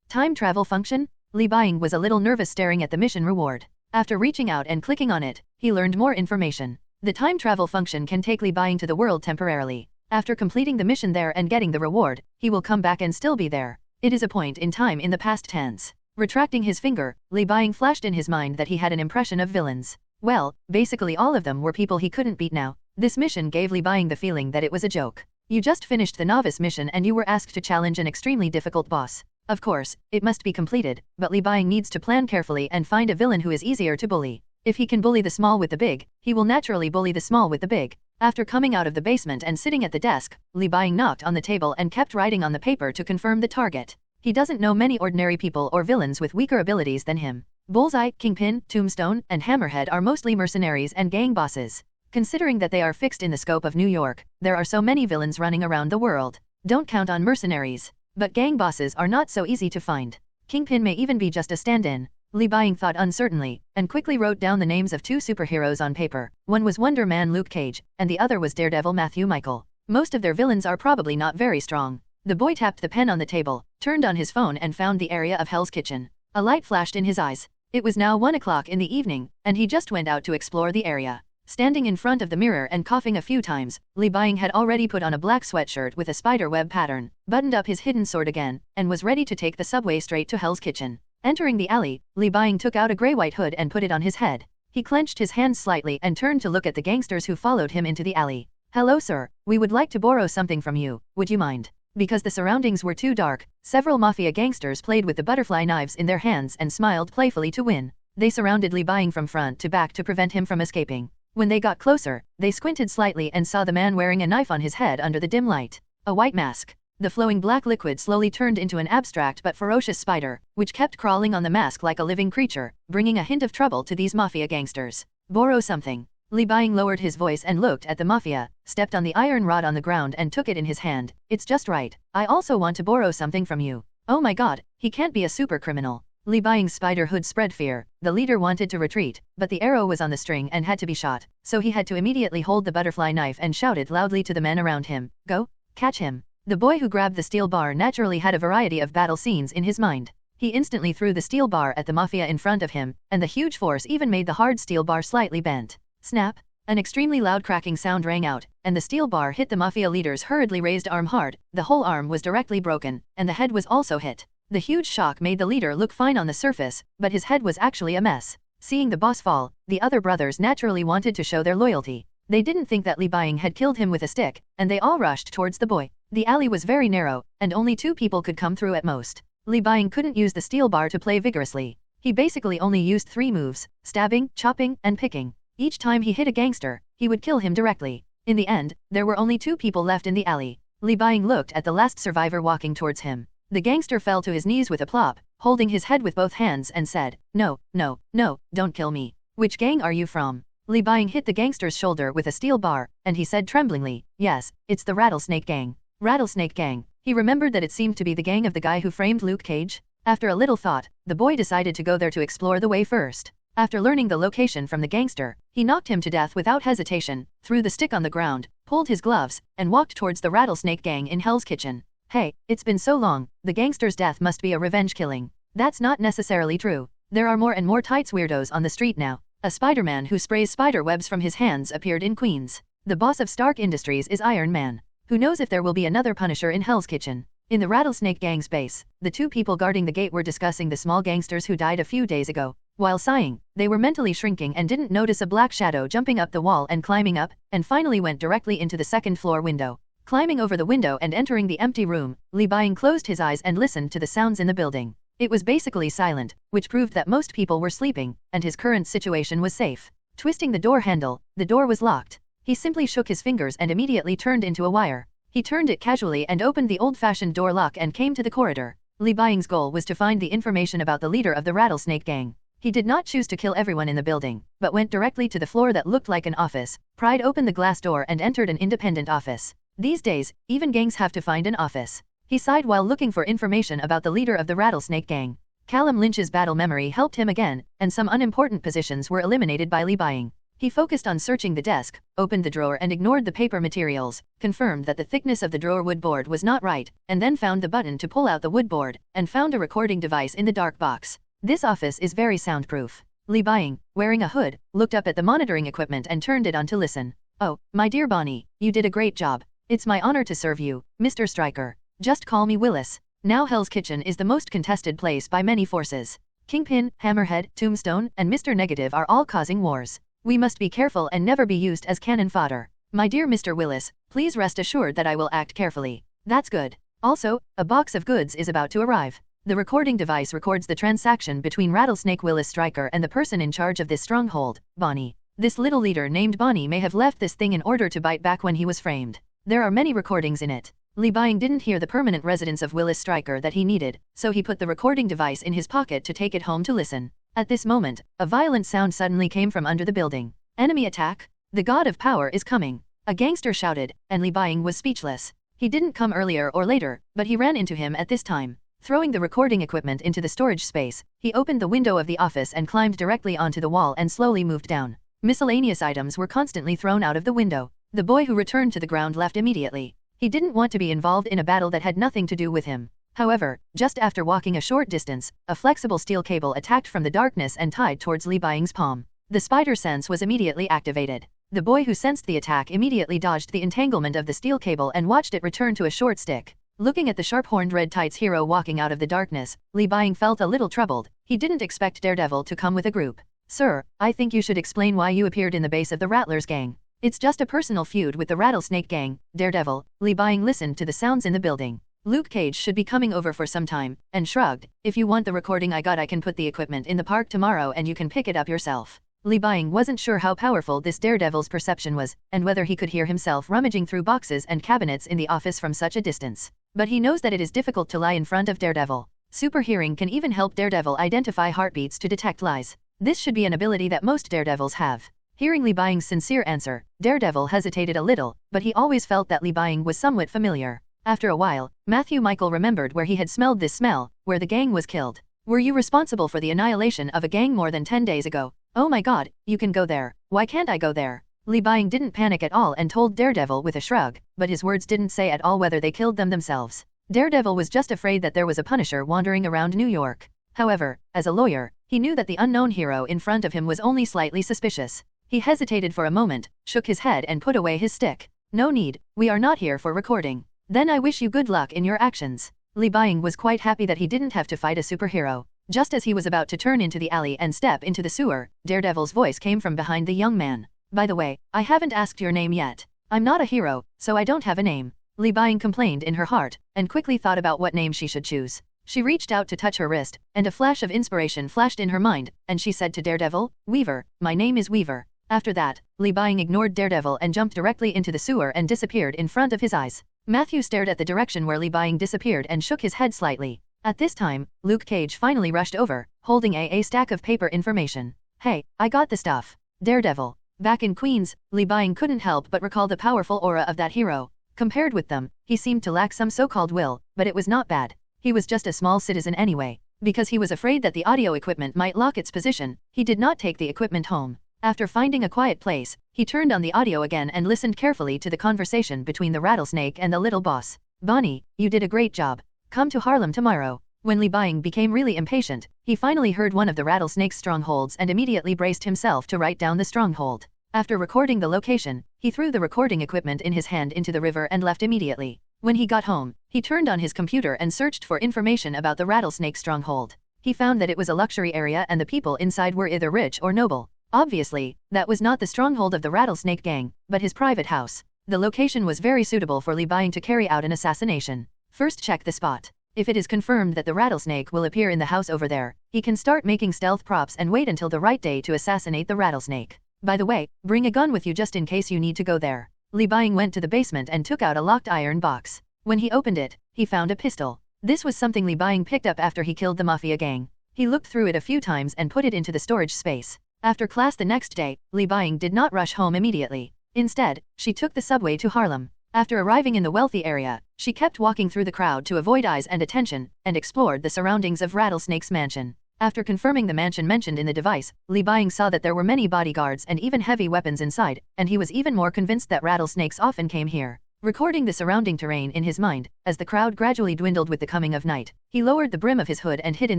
Time travel function? Li Buying was a little nervous staring at the mission reward. After reaching out and clicking on it, he learned more information. The time travel function can take Li Buying to the world temporarily. After completing the mission there and getting the reward, he will come back and still be there. It is a point in time in the past tense. Retracting his finger, Li Buying flashed in his mind that he had an impression of villains. Well, basically all of them were people he couldn't beat now. This mission gave Li Buying the feeling that it was a joke. You just finished the novice mission and you were asked to challenge an extremely difficult boss. Of course, it must be completed, but Li Buying needs to plan carefully and find a villain who is easier to bully. If he can bully the small with the big, he will naturally bully the small with the big. After coming out of the basement and sitting at the desk, Li Buying knocked on the table and kept writing on the paper to confirm the target. He doesn't know many ordinary people or villains with weaker abilities than him. Bullseye, Kingpin, Tombstone, and Hammerhead are mostly mercenaries and gang bosses. Considering that they are fixed in the scope of New York, there are so many villains running around the world. Don't count on mercenaries. But gang bosses are not so easy to find. Kingpin may even be just a stand-in. Li Buying thought uncertainly, and quickly wrote down the names of 2 superheroes on paper. One was Wonder Man Luke Cage, and the other was Daredevil Matthew Michael. Most of their villains are probably not very strong. The boy tapped the pen on the table, turned on his phone and found the area of Hell's Kitchen. A light flashed in his eyes. It was now 1 o'clock in the evening, and he just went out to explore the area. Standing in front of the mirror and coughing a few times, Li Buying had already put on a black sweatshirt with a spiderweb pattern, buttoned up his hidden sword again, and was ready to take the subway straight to Hell's Kitchen. Entering the alley, Li Buying took out a grey-white hood and put it on his head. He clenched his hands slightly and turned to look at the gangsters who followed him into the alley. "Hello sir, we would like to borrow something from you, would you mind?" Because the surroundings were too dark, several mafia gangsters played with the butterfly knives in their hands and smiled playfully to win. They surrounded Li Buying from front to back to prevent him from escaping. When they got closer, they squinted slightly and saw the man wearing a knife on his head under the dim light. A white mask. The flowing black liquid slowly turned into an abstract but ferocious spider, which kept crawling on the mask like a living creature, bringing a hint of trouble to these mafia gangsters. "Borrow something." Li Buying lowered his voice and looked at the mafia, stepped on the iron rod on the ground and took it in his hand. "It's just right. I also want to borrow something from you." "Oh my god, he can't be a super criminal." Li Buying's spider hood spread fear. The leader wanted to retreat, but the arrow was on the string and had to be shot, so he had to immediately hold the butterfly knife and shouted loudly to the men around him, "Go, catch him." The boy who grabbed the steel bar naturally had a variety of battle scenes in his mind. He instantly threw the steel bar at the mafia in front of him, and the huge force even made the hard steel bar slightly bent. Snap! An extremely loud cracking sound rang out, and the steel bar hit the mafia leader's hurriedly raised arm hard. The whole arm was directly broken, and the head was also hit. The huge shock made the leader look fine on the surface, but his head was actually a mess. Seeing the boss fall, the other brothers naturally wanted to show their loyalty. They didn't think that Li Buying had killed him with a stick, and they all rushed towards the boy. The alley was very narrow, and only 2 people could come through at most. Li Buying couldn't use the steel bar to play vigorously. He basically only used 3 moves: stabbing, chopping, and picking. Each time he hit a gangster, he would kill him directly. In the end, there were only 2 people left in the alley. Li Buying looked at the last survivor walking towards him. The gangster fell to his knees with a plop, holding his head with both hands and said, "No, no, no, don't kill me. Which gang are you from?" Li Buying hit the gangster's shoulder with a steel bar, and he said tremblingly, "Yes, it's the Rattlesnake Gang." Rattlesnake Gang. He remembered that it seemed to be the gang of the guy who framed Luke Cage. After a little thought, the boy decided to go there to explore the way first. After learning the location from the gangster, he knocked him to death without hesitation, threw the stick on the ground, pulled his gloves, and walked towards the Rattlesnake Gang in Hell's Kitchen. "Hey, it's been so long, the gangster's death must be a revenge killing." That's not necessarily true. There are more and more tights weirdos on the street now. A Spider-Man who sprays spider webs from his hands appeared in Queens. The boss of Stark Industries is Iron Man. Who knows if there will be another Punisher in Hell's Kitchen. In the Rattlesnake Gang's base, the 2 people guarding the gate were discussing the small gangsters who died a few days ago. While sighing, they were mentally shrinking and didn't notice a black shadow jumping up the wall and climbing up, and finally went directly into the 2nd floor window. Climbing over the window and entering the empty room, Li Buying closed his eyes and listened to the sounds in the building. It was basically silent, which proved that most people were sleeping, and his current situation was safe. Twisting the door handle, the door was locked. He simply shook his fingers and immediately turned into a wire. He turned it casually and opened the old-fashioned door lock and came to the corridor. Li Buying's goal was to find the information about the leader of the Rattlesnake Gang. He did not choose to kill everyone in the building, but went directly to the floor that looked like an office, pried open the glass door and entered an independent office. These days, even gangs have to find an office. He sighed while looking for information about the leader of the Rattlesnake Gang. Callum Lynch's battle memory helped him again, and some unimportant positions were eliminated by Li Buying. He focused on searching the desk, opened the drawer and ignored the paper materials, confirmed that the thickness of the drawer wood board was not right, and then found the button to pull out the wood board, and found a recording device in the dark box. This office is very soundproof. Li Buying, wearing a hood, looked up at the monitoring equipment and turned it on to listen. "Oh, my dear Bonnie, you did a great job. It's my honor to serve you, Mr. Stryker. Just call me Willis." Now Hell's Kitchen is the most contested place by many forces. Kingpin, Hammerhead, Tombstone, and Mr. Negative are all causing wars. We must be careful and never be used as cannon fodder. My dear Mr. Willis, please rest assured that I will act carefully. That's good. Also, a box of goods is about to arrive. The recording device records the transaction between Rattlesnake Willis Stryker and the person in charge of this stronghold, Bonnie. This little leader named Bonnie may have left this thing in order to bite back when he was framed. There are many recordings in it. Li Buying didn't hear the permanent residence of Willis Stryker that he needed, so he put the recording device in his pocket to take it home to listen. At this moment, a violent sound suddenly came from under the building. Enemy attack? The god of power is coming. A gangster shouted, and Li Buying was speechless. He didn't come earlier or later, but he ran into him at this time. Throwing the recording equipment into the storage space, he opened the window of the office and climbed directly onto the wall and slowly moved down. Miscellaneous items were constantly thrown out of the window. The boy who returned to the ground left immediately. He didn't want to be involved in a battle that had nothing to do with him. However, just after walking a short distance, a flexible steel cable attacked from the darkness and tied towards Li Buying's palm. The spider sense was immediately activated. The boy who sensed the attack immediately dodged the entanglement of the steel cable and watched it return to a short stick. Looking at the sharp-horned red tights hero walking out of the darkness, Li Buying felt a little troubled. He didn't expect Daredevil to come with a group. Sir, I think you should explain why you appeared in the base of the Rattlers gang. It's just a personal feud with the Rattlesnake gang, Daredevil. Li Buying listened to the sounds in the building. Luke Cage should be coming over for some time, and shrugged. If you want the recording I got, I can put the equipment in the park tomorrow and you can pick it up yourself. Li Buying wasn't sure how powerful this Daredevil's perception was, and whether he could hear himself rummaging through boxes and cabinets in the office from such a distance. But he knows that it is difficult to lie in front of Daredevil. Super hearing can even help Daredevil identify heartbeats to detect lies. This should be an ability that most Daredevils have. Hearing Li Buying's sincere answer, Daredevil hesitated a little, but he always felt that Li Buying was somewhat familiar. After a while, Matthew Michael remembered where he had smelled this smell, where the gang was killed. Were you responsible for the annihilation of a gang more than 10 days ago? Oh my god, you can go there. Why can't I go there? Li Buying didn't panic at all and told Daredevil with a shrug, but his words didn't say at all whether they killed them themselves. Daredevil was just afraid that there was a Punisher wandering around New York. However, as a lawyer, he knew that the unknown hero in front of him was only slightly suspicious. He hesitated for a moment, shook his head and put away his stick. No need, we are not here for recording. Then I wish you good luck in your actions. Li Buying was quite happy that he didn't have to fight a superhero. Just as he was about to turn into the alley and step into the sewer, Daredevil's voice came from behind the young man. By the way, I haven't asked your name yet. I'm not a hero, so I don't have a name. Li Buying complained in her heart, and quickly thought about what name she should choose. She reached out to touch her wrist, and a flash of inspiration flashed in her mind, and she said to Daredevil, Weaver, my name is Weaver. After that, Li Buying ignored Daredevil and jumped directly into the sewer and disappeared in front of his eyes. Matthew stared at the direction where Li Buying disappeared and shook his head slightly. At this time, Luke Cage finally rushed over, holding a stack of paper information. Hey, I got the stuff. Daredevil. Back in Queens, Li Buying couldn't help but recall the powerful aura of that hero. Compared with them, he seemed to lack some so-called will, but it was not bad. He was just a small citizen anyway. Because he was afraid that the audio equipment might lock its position, he did not take the equipment home. After finding a quiet place, he turned on the audio again and listened carefully to the conversation between the rattlesnake and the little boss. Bonnie, you did a great job. Come to Harlem tomorrow. When Li Buying became really impatient, he finally heard one of the rattlesnake's strongholds and immediately braced himself to write down the stronghold. After recording the location, he threw the recording equipment in his hand into the river and left immediately. When he got home, he turned on his computer and searched for information about the rattlesnake stronghold. He found that it was a luxury area and the people inside were either rich or noble. Obviously, that was not the stronghold of the rattlesnake gang, but his private house. The location was very suitable for Li Buying to carry out an assassination. First check the spot. If it is confirmed that the rattlesnake will appear in the house over there, he can start making stealth props and wait until the right day to assassinate the rattlesnake. By the way, bring a gun with you just in case you need to go there. Li Buying went to the basement and took out a locked iron box. When he opened it, he found a pistol. This was something Li Buying picked up after he killed the mafia gang. He looked through it a few times and put it into the storage space. After class the next day, Li Buying did not rush home immediately. Instead, she took the subway to Harlem. After arriving in the wealthy area, she kept walking through the crowd to avoid eyes and attention, and explored the surroundings of Rattlesnake's mansion. After confirming the mansion mentioned in the device, Li Buying saw that there were many bodyguards and even heavy weapons inside, and he was even more convinced that rattlesnakes often came here. Recording the surrounding terrain in his mind, as the crowd gradually dwindled with the coming of night, he lowered the brim of his hood and hid in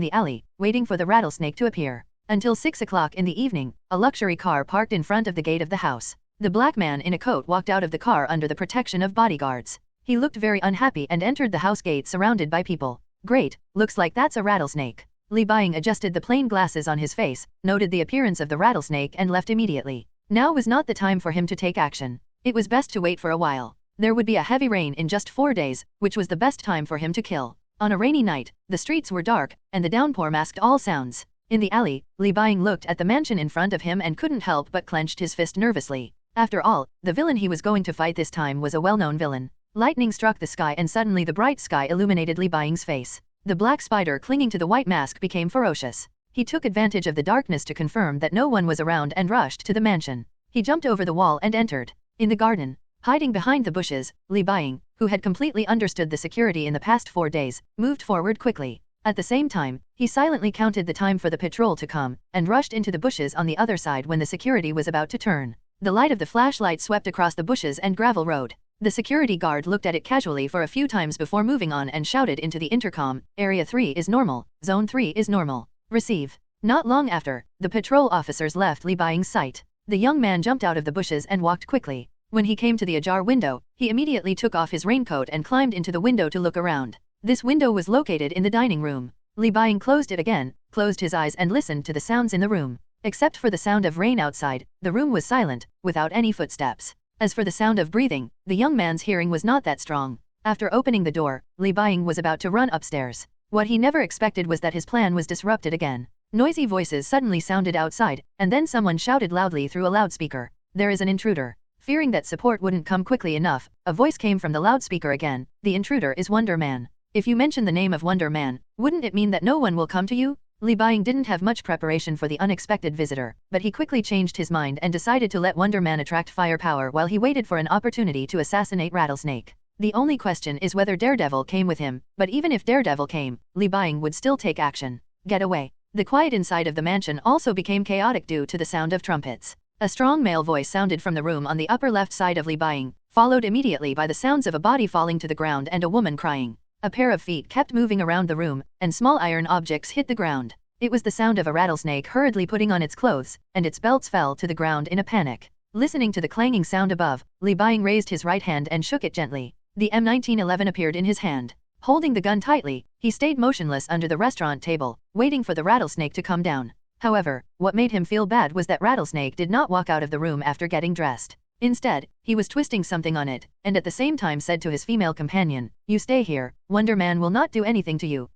the alley, waiting for the rattlesnake to appear. Until 6 o'clock in the evening, a luxury car parked in front of the gate of the house. The black man in a coat walked out of the car under the protection of bodyguards. He looked very unhappy and entered the house gate surrounded by people. Great, looks like that's a rattlesnake. Li Buying adjusted the plain glasses on his face, noted the appearance of the rattlesnake and left immediately. Now was not the time for him to take action. It was best to wait for a while. There would be a heavy rain in just 4 days, which was the best time for him to kill. On a rainy night, the streets were dark, and the downpour masked all sounds. In the alley, Li Buying looked at the mansion in front of him and couldn't help but clenched his fist nervously. After all, the villain he was going to fight this time was a well-known villain. Lightning struck the sky and suddenly the bright sky illuminated Li Buying's face. The black spider clinging to the white mask became ferocious. He took advantage of the darkness to confirm that no one was around and rushed to the mansion. He jumped over the wall and entered. In the garden, hiding behind the bushes, Li Buying, who had completely understood the security in the past 4 days, moved forward quickly. At the same time, he silently counted the time for the patrol to come, and rushed into the bushes on the other side when the security was about to turn. The light of the flashlight swept across the bushes and gravel road. The security guard looked at it casually for a few times before moving on and shouted into the intercom, "Area 3 is normal, Zone 3 is normal. Receive." Not long after, the patrol officers left Li Baiying's sight. The young man jumped out of the bushes and walked quickly. When he came to the ajar window, he immediately took off his raincoat and climbed into the window to look around. This window was located in the dining room. Li Baiying closed it again, closed his eyes and listened to the sounds in the room. Except for the sound of rain outside, the room was silent, without any footsteps. As for the sound of breathing, the young man's hearing was not that strong. After opening the door, Li Baiying was about to run upstairs. What he never expected was that his plan was disrupted again. Noisy voices suddenly sounded outside, and then someone shouted loudly through a loudspeaker, "There is an intruder." Fearing that support wouldn't come quickly enough, a voice came from the loudspeaker again, "The intruder is Wonder Man. If you mention the name of Wonder Man, wouldn't it mean that no one will come to you?" Li Baiying didn't have much preparation for the unexpected visitor, but he quickly changed his mind and decided to let Wonder Man attract firepower while he waited for an opportunity to assassinate Rattlesnake. The only question is whether Daredevil came with him, but even if Daredevil came, Li Baiying would still take action. Get away. The quiet inside of the mansion also became chaotic due to the sound of trumpets. A strong male voice sounded from the room on the upper left side of Li Baiying, followed immediately by the sounds of a body falling to the ground and a woman crying. A pair of feet kept moving around the room, and small iron objects hit the ground. It was the sound of a rattlesnake hurriedly putting on its clothes, and its belts fell to the ground in a panic. Listening to the clanging sound above, Li Baiying raised his right hand and shook it gently. The M1911 appeared in his hand. Holding the gun tightly, he stayed motionless under the restaurant table, waiting for the rattlesnake to come down. However, what made him feel bad was that Rattlesnake did not walk out of the room after getting dressed. Instead, he was twisting something on it, and at the same time said to his female companion, "You stay here, Wonder Man will not do anything to you,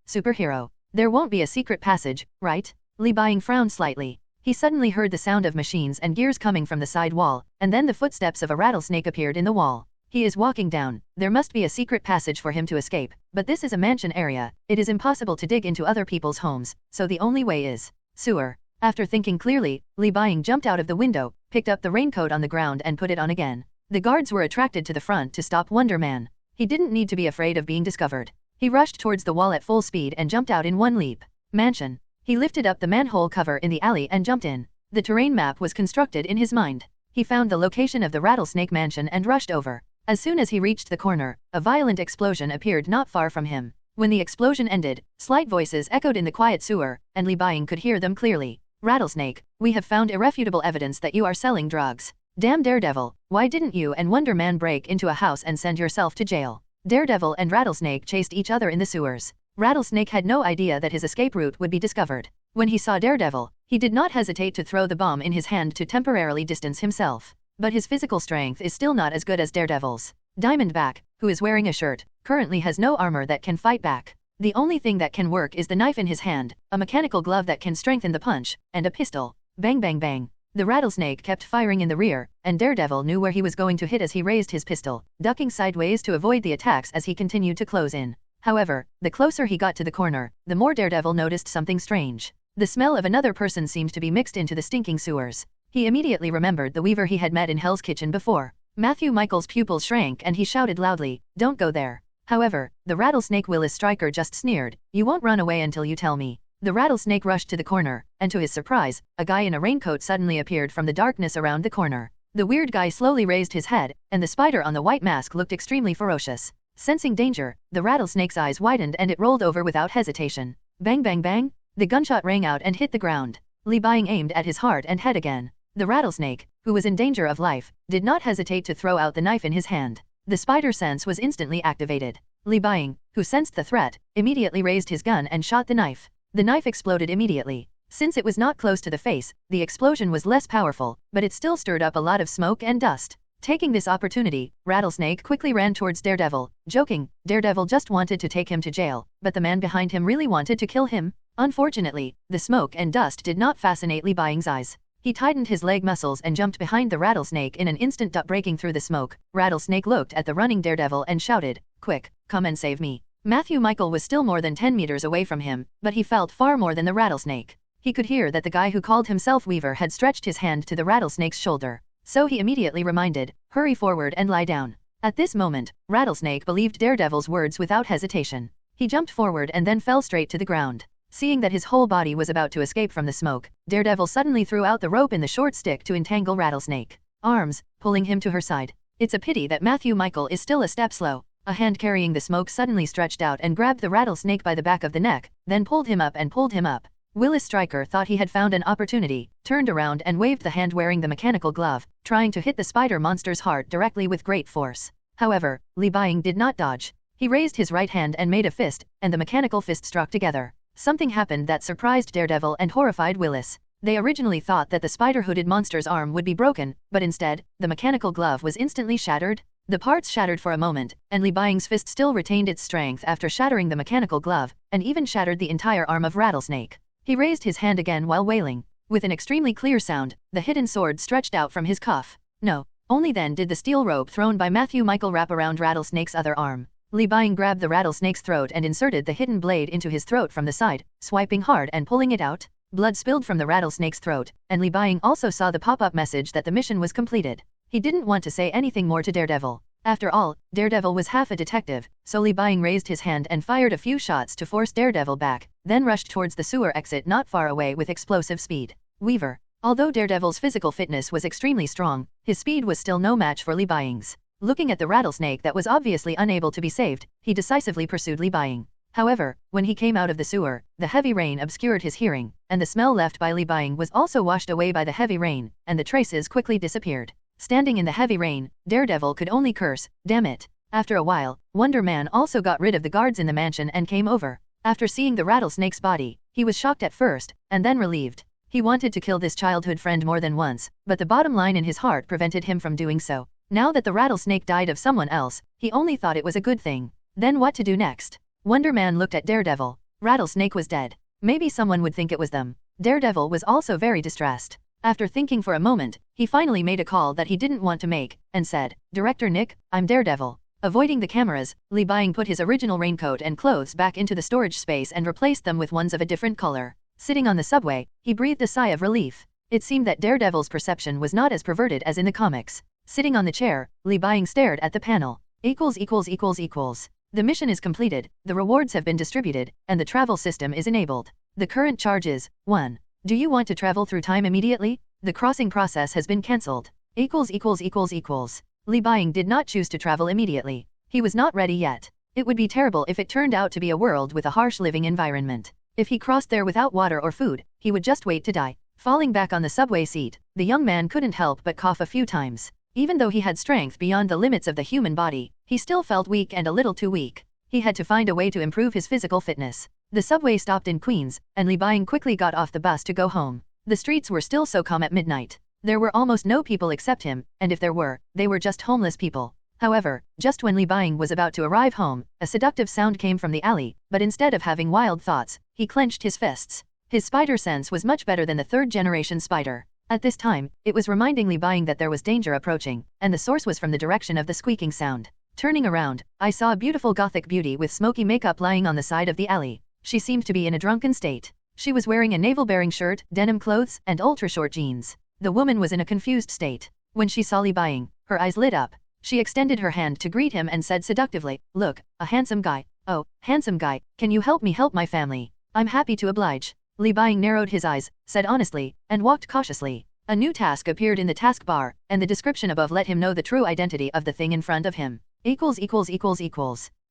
superhero. There won't be a secret passage, right?" Li Baiying frowned slightly. He suddenly heard the sound of machines and gears coming from the side wall, and then the footsteps of a rattlesnake appeared in the wall. He is walking down. There must be a secret passage for him to escape, but this is a mansion area. It is impossible to dig into other people's homes, so the only way is sewer. After thinking clearly, Li Baiying jumped out of the window, picked up the raincoat on the ground and put it on again. The guards were attracted to the front to stop Wonder Man. He didn't need to be afraid of being discovered. He rushed towards the wall at full speed and jumped out in one leap. Mansion. He lifted up the manhole cover in the alley and jumped in. The terrain map was constructed in his mind. He found the location of the Rattlesnake Mansion and rushed over. As soon as he reached the corner, a violent explosion appeared not far from him. When the explosion ended, slight voices echoed in the quiet sewer, and Li Baiying could hear them clearly. "Rattlesnake, we have found irrefutable evidence that you are selling drugs. Damn Daredevil, why didn't you and Wonder Man break into a house and send yourself to jail?" Daredevil and Rattlesnake chased each other in the sewers. Rattlesnake had no idea that his escape route would be discovered. When he saw Daredevil, he did not hesitate to throw the bomb in his hand to temporarily distance himself. But his physical strength is still not as good as Daredevil's. Diamondback, who is wearing a shirt, currently has no armor that can fight back. The only thing that can work is the knife in his hand, a mechanical glove that can strengthen the punch, and a pistol. Bang bang bang. The rattlesnake kept firing in the rear, and Daredevil knew where he was going to hit as he raised his pistol, ducking sideways to avoid the attacks as he continued to close in. However, the closer he got to the corner, the more Daredevil noticed something strange. The smell of another person seemed to be mixed into the stinking sewers. He immediately remembered the weaver he had met in Hell's Kitchen before. Matthew Michael's pupils shrank and he shouted loudly, "Don't go there." However, the rattlesnake Willis Stryker just sneered, "You won't run away until you tell me." The rattlesnake rushed to the corner, and to his surprise, a guy in a raincoat suddenly appeared from the darkness around the corner. The weird guy slowly raised his head, and the spider on the white mask looked extremely ferocious. Sensing danger, the rattlesnake's eyes widened and it rolled over without hesitation. Bang bang bang! The gunshot rang out and hit the ground. Li Baiying aimed at his heart and head again. The rattlesnake, who was in danger of life, did not hesitate to throw out the knife in his hand. The spider sense was instantly activated. Li Baiying, who sensed the threat, immediately raised his gun and shot the knife. The knife exploded immediately. Since it was not close to the face, the explosion was less powerful, but it still stirred up a lot of smoke and dust. Taking this opportunity, Rattlesnake quickly ran towards Daredevil, joking, Daredevil just wanted to take him to jail, but the man behind him really wanted to kill him. Unfortunately, the smoke and dust did not fascinate Li Baiying's eyes. He tightened his leg muscles and jumped behind the rattlesnake in an instant, breaking through the smoke. Rattlesnake looked at the running Daredevil and shouted, "Quick, come and save me." Matthew Michael was still more than 10 meters away from him, but he felt far more than the rattlesnake. He could hear that the guy who called himself Weaver had stretched his hand to the rattlesnake's shoulder. So he immediately reminded, "Hurry forward and lie down." At this moment, Rattlesnake believed Daredevil's words without hesitation. He jumped forward and then fell straight to the ground. Seeing that his whole body was about to escape from the smoke, Daredevil suddenly threw out the rope in the short stick to entangle Rattlesnake. Arms, pulling him to her side. It's a pity that Matthew Michael is still a step slow. A hand carrying the smoke suddenly stretched out and grabbed the Rattlesnake by the back of the neck, then pulled him up. Willis Stryker thought he had found an opportunity, turned around and waved the hand wearing the mechanical glove, trying to hit the spider monster's heart directly with great force. However, Lee Bying did not dodge. He raised his right hand and made a fist, and the mechanical fist struck together. Something happened that surprised Daredevil and horrified Willis. They originally thought that the spider-hooded monster's arm would be broken, but instead, the mechanical glove was instantly shattered. The parts shattered for a moment, and Lee Bying's fist still retained its strength after shattering the mechanical glove, and even shattered the entire arm of Rattlesnake. He raised his hand again while wailing. With an extremely clear sound, the hidden sword stretched out from his cuff. No. Only then did the steel rope thrown by Matthew Michael wrap around Rattlesnake's other arm. Lee Bying grabbed the Rattlesnake's throat and inserted the hidden blade into his throat from the side, swiping hard and pulling it out. Blood spilled from the Rattlesnake's throat, and Lee Bying also saw the pop-up message that the mission was completed. He didn't want to say anything more to Daredevil. After all, Daredevil was half a detective, so Lee Bying raised his hand and fired a few shots to force Daredevil back, then rushed towards the sewer exit not far away with explosive speed. Weaver. Although Daredevil's physical fitness was extremely strong, his speed was still no match for Lee Bying's. Looking at the Rattlesnake that was obviously unable to be saved, he decisively pursued Lee Bying. However, when he came out of the sewer, the heavy rain obscured his hearing, and the smell left by Lee Bying was also washed away by the heavy rain, and the traces quickly disappeared. Standing in the heavy rain, Daredevil could only curse, "Damn it." After a while, Wonder Man also got rid of the guards in the mansion and came over. After seeing the Rattlesnake's body, he was shocked at first, and then relieved. He wanted to kill this childhood friend more than once, but the bottom line in his heart prevented him from doing so. Now that the Rattlesnake died of someone else, he only thought it was a good thing. Then what to do next? Wonder Man looked at Daredevil. Rattlesnake was dead. Maybe someone would think it was them. Daredevil was also very distressed. After thinking for a moment, he finally made a call that he didn't want to make, and said, "Director Nick, I'm Daredevil." Avoiding the cameras, Lee Bying put his original raincoat and clothes back into the storage space and replaced them with ones of a different color. Sitting on the subway, he breathed a sigh of relief. It seemed that Daredevil's perception was not as perverted as in the comics. Sitting on the chair, Lee Bying stared at the panel. The mission is completed, the rewards have been distributed, and the travel system is enabled. The current charge is 1. Do you want to travel through time immediately? The crossing process has been cancelled. Lee Bying did not choose to travel immediately. He was not ready yet. It would be terrible if it turned out to be a world with a harsh living environment. If he crossed there without water or food, he would just wait to die. Falling back on the subway seat, the young man couldn't help but cough a few times. Even though he had strength beyond the limits of the human body, he still felt weak and a little too weak. He had to find a way to improve his physical fitness. The subway stopped in Queens, and Lee Bying quickly got off the bus to go home. The streets were still so calm at midnight. There were almost no people except him, and if there were, they were just homeless people. However, just when Lee Bying was about to arrive home, a seductive sound came from the alley, but instead of having wild thoughts, he clenched his fists. His spider sense was much better than the third-generation spider. At this time, it was reminding Lee Bying that there was danger approaching, and the source was from the direction of the squeaking sound. Turning around, I saw a beautiful gothic beauty with smoky makeup lying on the side of the alley. She seemed to be in a drunken state. She was wearing a navel-bearing shirt, denim clothes, and ultra-short jeans. The woman was in a confused state. When she saw Lee Bying, her eyes lit up. She extended her hand to greet him and said seductively, "Look, a handsome guy. Oh, handsome guy, can you help me help my family? I'm happy to oblige." Lee Bying narrowed his eyes, said honestly, and walked cautiously. A new task appeared in the taskbar, and the description above let him know the true identity of the thing in front of him.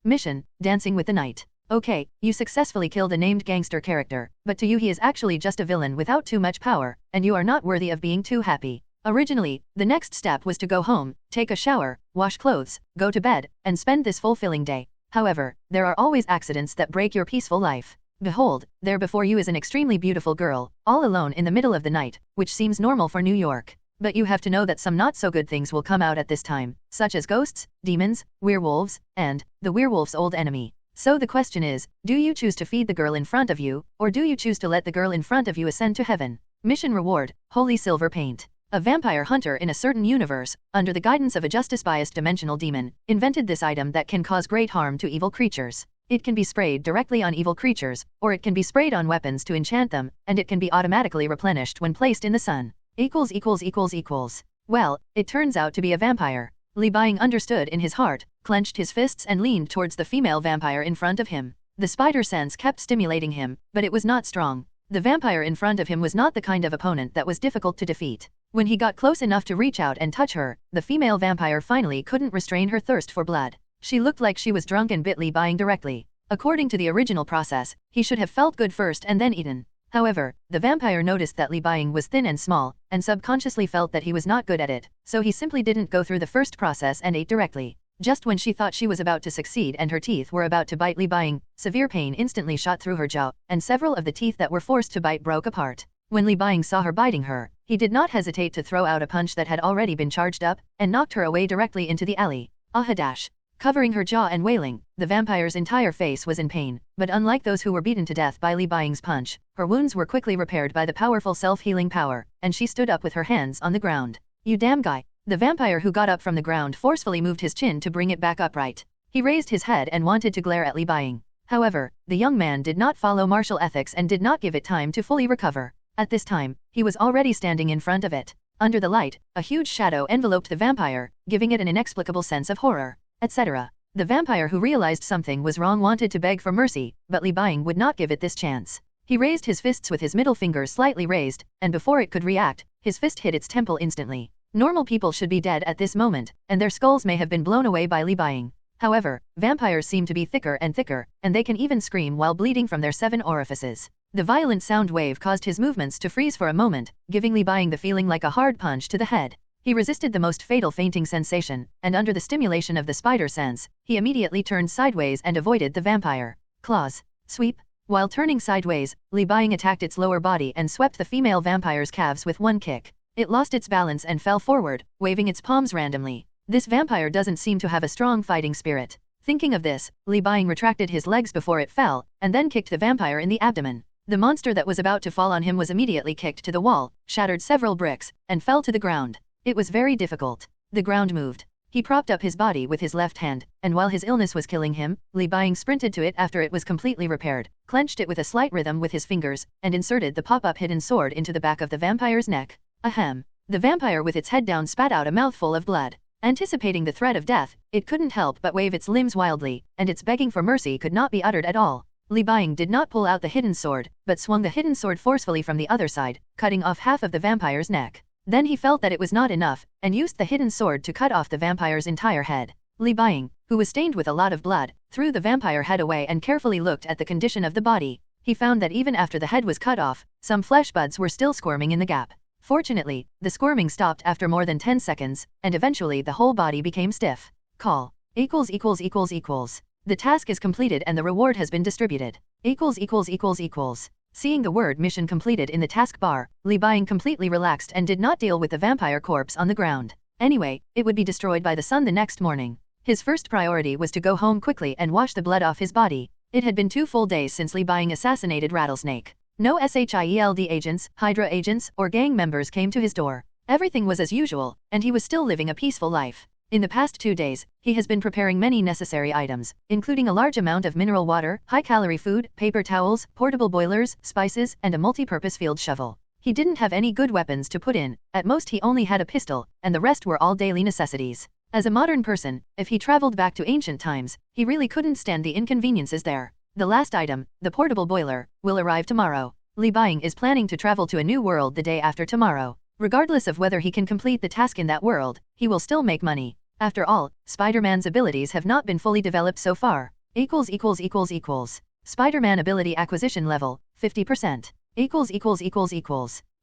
Mission, Dancing with the Night. Okay, you successfully killed a named gangster character, but to you he is actually just a villain without too much power, and you are not worthy of being too happy. Originally, the next step was to go home, take a shower, wash clothes, go to bed, and spend this fulfilling day. However, there are always accidents that break your peaceful life. Behold, there before you is an extremely beautiful girl, all alone in the middle of the night, which seems normal for New York. But you have to know that some not so good things will come out at this time, such as ghosts, demons, werewolves, and the werewolf's old enemy. So the question is, do you choose to feed the girl in front of you, or do you choose to let the girl in front of you ascend to heaven? Mission reward, Holy Silver Paint. A vampire hunter in a certain universe, under the guidance of a justice-biased dimensional demon, invented this item that can cause great harm to evil creatures. It can be sprayed directly on evil creatures, or it can be sprayed on weapons to enchant them, and it can be automatically replenished when placed in the sun. Well, it turns out to be a vampire. Lee Bying understood in his heart, clenched his fists and leaned towards the female vampire in front of him. The spider sense kept stimulating him, but it was not strong. The vampire in front of him was not the kind of opponent that was difficult to defeat. When he got close enough to reach out and touch her, the female vampire finally couldn't restrain her thirst for blood. She looked like she was drunk and bit Li-Bang directly. According to the original process, he should have felt good first and then eaten. However, the vampire noticed that Li-Bang was thin and small, and subconsciously felt that he was not good at it, so he simply didn't go through the first process and ate directly. Just when she thought she was about to succeed and her teeth were about to bite Li-Bang, severe pain instantly shot through her jaw, and several of the teeth that were forced to bite broke apart. When Li-Bang saw her biting her, he did not hesitate to throw out a punch that had already been charged up, and knocked her away directly into the alley. Ahadash! Covering her jaw and wailing, the vampire's entire face was in pain, but unlike those who were beaten to death by Li-Bang's punch, her wounds were quickly repaired by the powerful self-healing power, and she stood up with her hands on the ground. You damn guy! The vampire who got up from the ground forcefully moved his chin to bring it back upright. He raised his head and wanted to glare at Li-Bang. However, the young man did not follow martial ethics and did not give it time to fully recover. At this time, he was already standing in front of it. Under the light, a huge shadow enveloped the vampire, giving it an inexplicable sense of horror, etc. The vampire who realized something was wrong wanted to beg for mercy, but Li-Bang would not give it this chance. He raised his fists with his middle finger slightly raised, and before it could react, his fist hit its temple instantly. Normal people should be dead at this moment, and their skulls may have been blown away by Li-Bang. However, vampires seem to be thicker and thicker, and they can even scream while bleeding from their 7 orifices. The violent sound wave caused his movements to freeze for a moment, giving Li-Bang the feeling like a hard punch to the head. He resisted the most fatal fainting sensation, and under the stimulation of the spider sense, he immediately turned sideways and avoided the vampire. Claws. Sweep. While turning sideways, Li-Bang attacked its lower body and swept the female vampire's calves with one kick. It lost its balance and fell forward, waving its palms randomly. This vampire doesn't seem to have a strong fighting spirit. Thinking of this, Li-Bang retracted his legs before it fell, and then kicked the vampire in the abdomen. The monster that was about to fall on him was immediately kicked to the wall, shattered several bricks, and fell to the ground. It was very difficult. The ground moved. He propped up his body with his left hand, and while his illness was killing him, Li-Bang sprinted to it after it was completely repaired, clenched it with a slight rhythm with his fingers, and inserted the pop-up hidden sword into the back of the vampire's neck. Ahem. The vampire with its head down spat out a mouthful of blood. Anticipating the threat of death, it couldn't help but wave its limbs wildly, and its begging for mercy could not be uttered at all. Li-Bang did not pull out the hidden sword, but swung the hidden sword forcefully from the other side, cutting off half of the vampire's neck. Then he felt that it was not enough, and used the hidden sword to cut off the vampire's entire head. Li-Bang, who was stained with a lot of blood, threw the vampire head away and carefully looked at the condition of the body. He found that even after the head was cut off, some flesh buds were still squirming in the gap. Fortunately, the squirming stopped after more than 10 seconds, and eventually the whole body became stiff. Call. ======. The task is completed and the reward has been distributed. =====. Seeing the word mission completed in the taskbar, Li-Bang completely relaxed and did not deal with the vampire corpse on the ground. Anyway, it would be destroyed by the sun the next morning. His first priority was to go home quickly and wash the blood off his body. It had been 2 full days since Li-Bang assassinated Rattlesnake. No SHIELD agents, Hydra agents, or gang members came to his door. Everything was as usual, and he was still living a peaceful life. In the past 2 days, he has been preparing many necessary items, including a large amount of mineral water, high-calorie food, paper towels, portable boilers, spices, and a multi-purpose field shovel. He didn't have any good weapons to put in, at most he only had a pistol, and the rest were all daily necessities. As a modern person, if he traveled back to ancient times, he really couldn't stand the inconveniences there. The last item, the portable boiler, will arrive tomorrow. Li-Bang is planning to travel to a new world the day after tomorrow. Regardless of whether he can complete the task in that world, he will still make money. After all, Spider-Man's abilities have not been fully developed so far. Spider-Man ability acquisition level, 50%.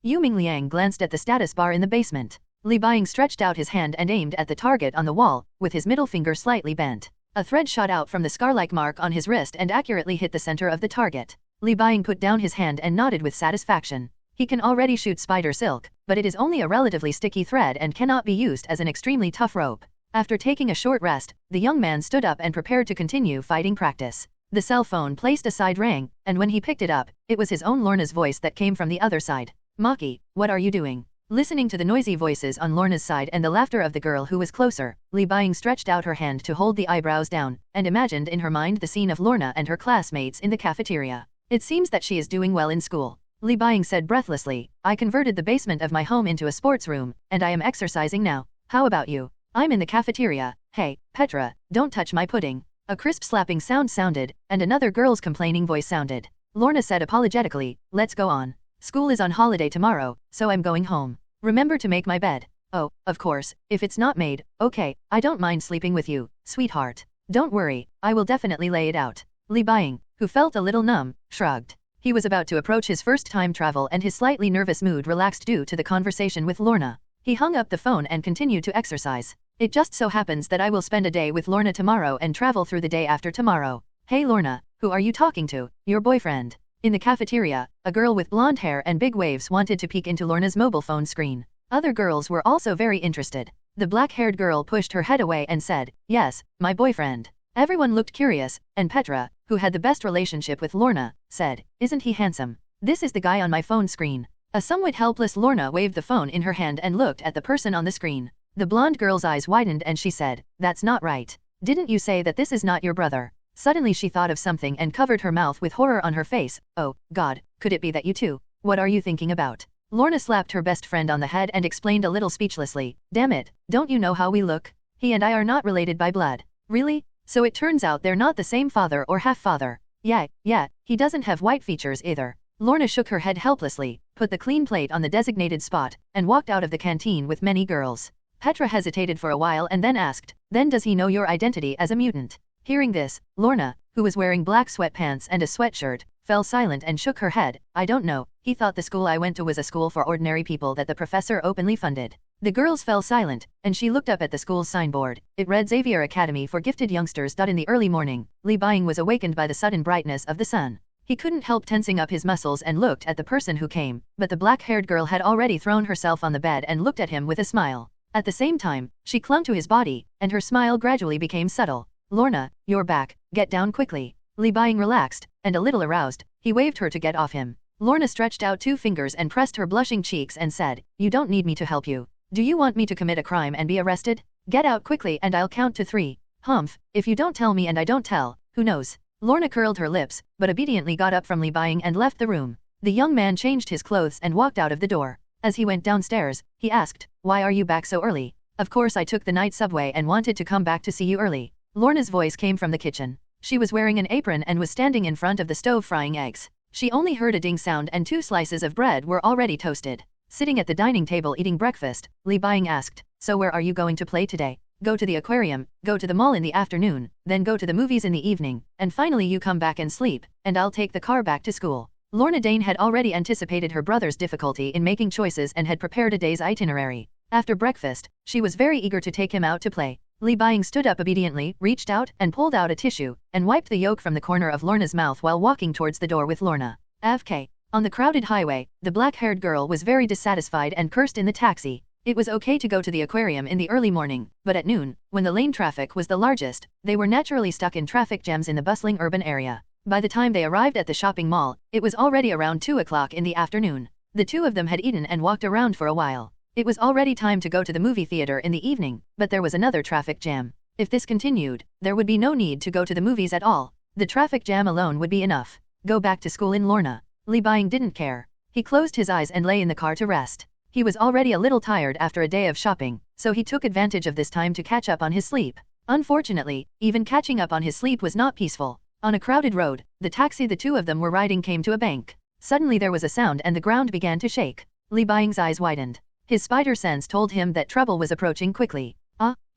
Yu Mingliang glanced at the status bar in the basement. Li-Bang stretched out his hand and aimed at the target on the wall, with his middle finger slightly bent. A thread shot out from the scar-like mark on his wrist and accurately hit the center of the target. Li-Bang put down his hand and nodded with satisfaction. He can already shoot spider silk, but it is only a relatively sticky thread and cannot be used as an extremely tough rope. After taking a short rest, the young man stood up and prepared to continue fighting practice. The cell phone placed aside rang, and when he picked it up, it was his own Lorna's voice that came from the other side. Maki, what are you doing? Listening to the noisy voices on Lorna's side and the laughter of the girl who was closer, Li-Bang stretched out her hand to hold the eyebrows down, and imagined in her mind the scene of Lorna and her classmates in the cafeteria. It seems that she is doing well in school. Li-Bang said breathlessly, I converted the basement of my home into a sports room, and I am exercising now. How about you? I'm in the cafeteria. Hey, Petra, don't touch my pudding. A crisp slapping sound sounded, and another girl's complaining voice sounded. Lorna said apologetically, let's go on. School is on holiday tomorrow, so I'm going home. Remember to make my bed. Oh, of course, if it's not made, okay, I don't mind sleeping with you, sweetheart. Don't worry, I will definitely lay it out. Li Buying, who felt a little numb, shrugged. He was about to approach his first time travel and his slightly nervous mood relaxed due to the conversation with Lorna. He hung up the phone and continued to exercise. It just so happens that I will spend a day with Lorna tomorrow and travel through the day after tomorrow. Hey Lorna, who are you talking to? Your boyfriend. In the cafeteria, a girl with blonde hair and big waves wanted to peek into Lorna's mobile phone screen. Other girls were also very interested. The black-haired girl pushed her head away and said, yes, my boyfriend. Everyone looked curious, and Petra, who had the best relationship with Lorna, said, isn't he handsome? This is the guy on my phone screen. A somewhat helpless Lorna waved the phone in her hand and looked at the person on the screen. The blonde girl's eyes widened and she said, that's not right. Didn't you say that this is not your brother? Suddenly she thought of something and covered her mouth with horror on her face. Oh, God, could it be that you too? What are you thinking about? Lorna slapped her best friend on the head and explained a little speechlessly, damn it, don't you know how we look? He and I are not related by blood. Really? So it turns out they're not the same father or half-father. Yeah, he doesn't have white features either. Lorna shook her head helplessly, put the clean plate on the designated spot, and walked out of the canteen with many girls. Petra hesitated for a while and then asked, then does he know your identity as a mutant? Hearing this, Lorna, who was wearing black sweatpants and a sweatshirt, fell silent and shook her head. I don't know, he thought the school I went to was a school for ordinary people that the professor openly funded. The girls fell silent, and she looked up at the school's signboard. It read Xavier Academy for Gifted Youngsters. In the early morning, Li Buying was awakened by the sudden brightness of the sun. He couldn't help tensing up his muscles and looked at the person who came, but the black-haired girl had already thrown herself on the bed and looked at him with a smile. At the same time, she clung to his body, and her smile gradually became subtle. Lorna, you're back, get down quickly. Li Buying relaxed, and a little aroused, he waved her to get off him. Lorna stretched out 2 fingers and pressed her blushing cheeks and said, you don't need me to help you. Do you want me to commit a crime and be arrested? Get out quickly and I'll count to 3. Humph, if you don't tell me and I don't tell, who knows? Lorna curled her lips, but obediently got up from Li Buying and left the room. The young man changed his clothes and walked out of the door. As he went downstairs, he asked, why are you back so early? Of course I took the night subway and wanted to come back to see you early. Lorna's voice came from the kitchen. She was wearing an apron and was standing in front of the stove frying eggs. She only heard a ding sound and 2 slices of bread were already toasted. Sitting at the dining table eating breakfast, Li Buying asked, so where are you going to play today? Go to the aquarium, go to the mall in the afternoon, then go to the movies in the evening, and finally you come back and sleep, and I'll take the car back to school. Lorna Dane had already anticipated her brother's difficulty in making choices and had prepared a day's itinerary. After breakfast, she was very eager to take him out to play. Li Buying stood up obediently, reached out and pulled out a tissue, and wiped the yolk from the corner of Lorna's mouth while walking towards the door with Lorna. AFK. On the crowded highway, the black-haired girl was very dissatisfied and cursed in the taxi. It was okay to go to the aquarium in the early morning, but at noon, when the lane traffic was the largest, they were naturally stuck in traffic jams in the bustling urban area. By the time they arrived at the shopping mall, it was already around 2 o'clock in the afternoon. The 2 of them had eaten and walked around for a while. It was already time to go to the movie theater in the evening, but there was another traffic jam. If this continued, there would be no need to go to the movies at all. The traffic jam alone would be enough. Go back to school in Lorna. Li Buying didn't care. He closed his eyes and lay in the car to rest. He was already a little tired after a day of shopping, so he took advantage of this time to catch up on his sleep. Unfortunately, even catching up on his sleep was not peaceful. On a crowded road, the taxi the 2 of them were riding came to a bank. Suddenly there was a sound and the ground began to shake. Li Buying's eyes widened. His spider sense told him that trouble was approaching quickly.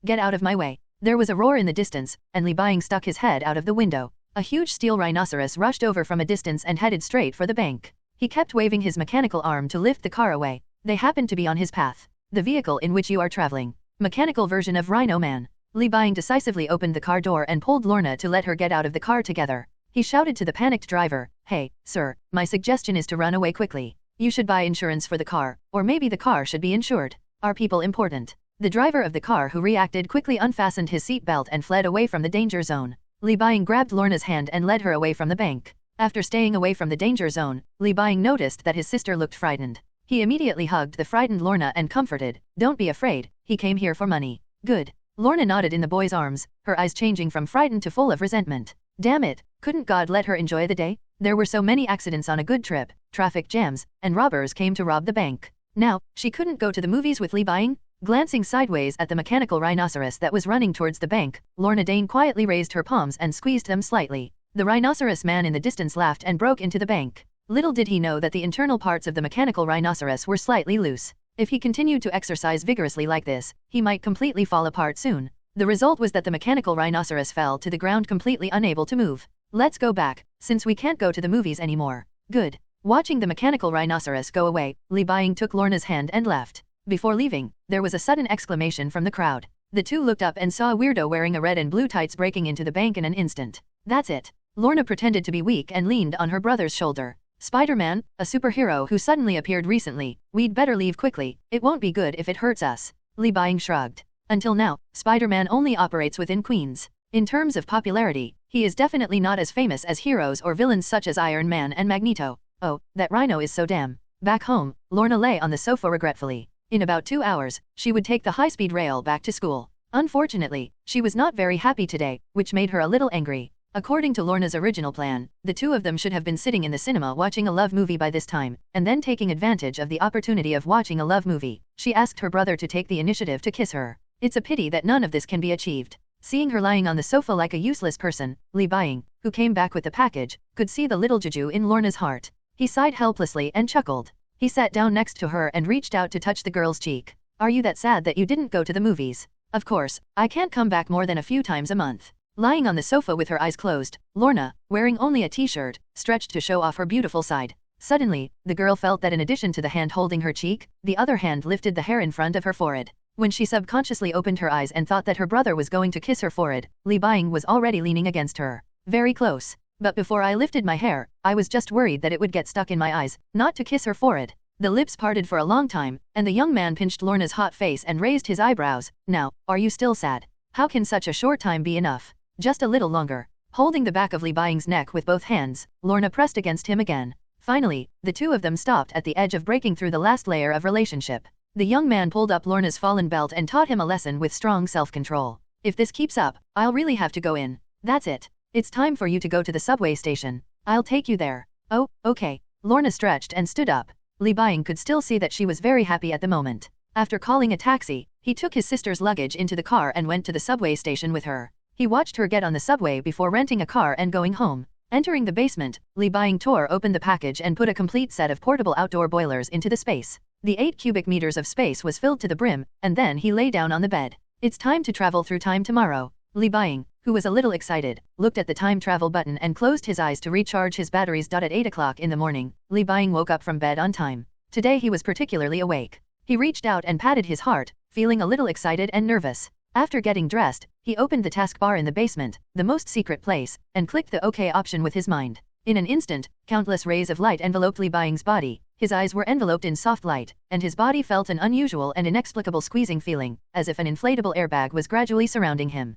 Get out of my way. There was a roar in the distance, and Li Buying stuck his head out of the window. A huge steel rhinoceros rushed over from a distance and headed straight for the bank. He kept waving his mechanical arm to lift the car away. They happened to be on his path. The vehicle in which you are traveling. Mechanical version of Rhino Man. Li Buying decisively opened the car door and pulled Lorna to let her get out of the car together. He shouted to the panicked driver, hey, sir, my suggestion is to run away quickly. You should buy insurance for the car, or maybe the car should be insured. Are people important? The driver of the car who reacted quickly unfastened his seatbelt and fled away from the danger zone. Li Buying grabbed Lorna's hand and led her away from the bank. After staying away from the danger zone, Li Buying noticed that his sister looked frightened. He immediately hugged the frightened Lorna and comforted, don't be afraid, he came here for money. Good. Lorna nodded in the boy's arms, her eyes changing from frightened to full of resentment. Damn it, couldn't God let her enjoy the day? There were so many accidents on a good trip, traffic jams, and robbers came to rob the bank. Now, she couldn't go to the movies with Li Buying? Glancing sideways at the mechanical rhinoceros that was running towards the bank, Lorna Dane quietly raised her palms and squeezed them slightly. The rhinoceros man in the distance laughed and broke into the bank. Little did he know that the internal parts of the mechanical rhinoceros were slightly loose. If he continued to exercise vigorously like this, he might completely fall apart soon. The result was that the mechanical rhinoceros fell to the ground completely unable to move. Let's go back, since we can't go to the movies anymore. Good. Watching the mechanical rhinoceros go away, Li Buying took Lorna's hand and left. Before leaving, there was a sudden exclamation from the crowd. The two looked up and saw a weirdo wearing a red and blue tights breaking into the bank in an instant. That's it. Lorna pretended to be weak and leaned on her brother's shoulder. Spider-Man, a superhero who suddenly appeared recently, we'd better leave quickly, it won't be good if it hurts us. Li Buying shrugged. Until now, Spider-Man only operates within Queens. In terms of popularity, he is definitely not as famous as heroes or villains such as Iron Man and Magneto. Oh, that rhino is so damn. Back home, Lorna lay on the sofa regretfully. In about 2 hours, she would take the high-speed rail back to school. Unfortunately, she was not very happy today, which made her a little angry. According to Lorna's original plan, the two of them should have been sitting in the cinema watching a love movie by this time, and then taking advantage of the opportunity of watching a love movie, she asked her brother to take the initiative to kiss her. It's a pity that none of this can be achieved. Seeing her lying on the sofa like a useless person, Li Buying, who came back with the package, could see the little juju in Lorna's heart. He sighed helplessly and chuckled. He sat down next to her and reached out to touch the girl's cheek. Are you that sad that you didn't go to the movies? Of course, I can't come back more than a few times a month. Lying on the sofa with her eyes closed, Lorna, wearing only a t-shirt, stretched to show off her beautiful side. Suddenly, the girl felt that in addition to the hand holding her cheek, the other hand lifted the hair in front of her forehead. When she subconsciously opened her eyes and thought that her brother was going to kiss her forehead, Li Buying was already leaning against her. Very close. But before I lifted my hair, I was just worried that it would get stuck in my eyes, not to kiss her forehead. The lips parted for a long time, and the young man pinched Lorna's hot face and raised his eyebrows. Now, are you still sad? How can such a short time be enough? Just a little longer. Holding the back of Li Buying's neck with both hands, Lorna pressed against him again. Finally, the two of them stopped at the edge of breaking through the last layer of relationship. The young man pulled up Lorna's fallen belt and taught him a lesson with strong self-control. If this keeps up, I'll really have to go in. That's it. It's time for you to go to the subway station. I'll take you there. Oh, okay. Lorna stretched and stood up. Li Buying could still see that she was very happy at the moment. After calling a taxi, he took his sister's luggage into the car and went to the subway station with her. He watched her get on the subway before renting a car and going home. Entering the basement, Li Buying tore open the package and put a complete set of portable outdoor boilers into the space. The 8 cubic meters of space was filled to the brim, and then he lay down on the bed. It's time to travel through time tomorrow. Li Buying, who was a little excited, looked at the time travel button and closed his eyes to recharge his batteries. At 8 o'clock in the morning, Li Buying woke up from bed on time. Today he was particularly awake. He reached out and patted his heart, feeling a little excited and nervous. After getting dressed, he opened the taskbar in the basement, the most secret place, and clicked the OK option with his mind. In an instant, countless rays of light enveloped Li Buying's body. His eyes were enveloped in soft light, and his body felt an unusual and inexplicable squeezing feeling, as if an inflatable airbag was gradually surrounding him.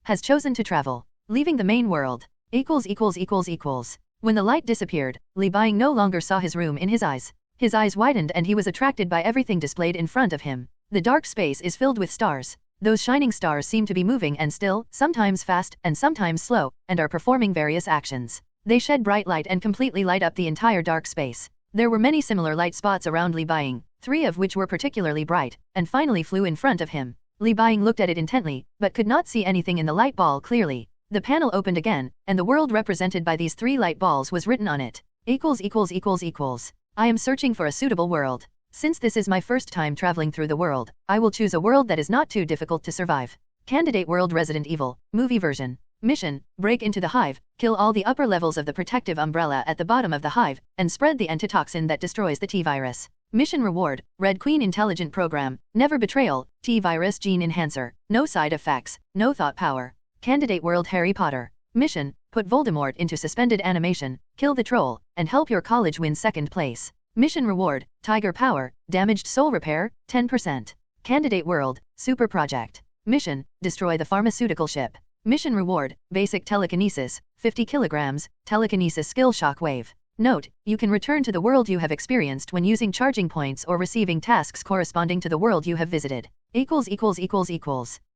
Has chosen to travel. Leaving the main world. When the light disappeared, Li Buying no longer saw his room in his eyes. His eyes widened and he was attracted by everything displayed in front of him. The dark space is filled with stars. Those shining stars seem to be moving and still, sometimes fast and sometimes slow, and are performing various actions. They shed bright light and completely light up the entire dark space. There were many similar light spots around Li Buying, 3 of which were particularly bright, and finally flew in front of him. Li Buying looked at it intently, but could not see anything in the light ball clearly. The panel opened again, and the world represented by these 3 light balls was written on it. I am searching for a suitable world. Since this is my first time traveling through the world, I will choose a world that is not too difficult to survive. Candidate world Resident Evil, movie version. Mission, break into the hive, kill all the upper levels of the protective umbrella at the bottom of the hive, and spread the antitoxin that destroys the T-virus. Mission reward, Red Queen Intelligent Program, never betrayal, T-virus gene enhancer, no side effects, no thought power. Candidate world Harry Potter. Mission, put Voldemort into suspended animation, kill the troll, and help your college win 2nd place. Mission reward, Tiger Power, damaged soul repair, 10%. Candidate world, Super Project. Mission, destroy the pharmaceutical ship. Mission reward, basic telekinesis, 50 kilograms, telekinesis skill shockwave. Note, you can return to the world you have experienced when using charging points or receiving tasks corresponding to the world you have visited.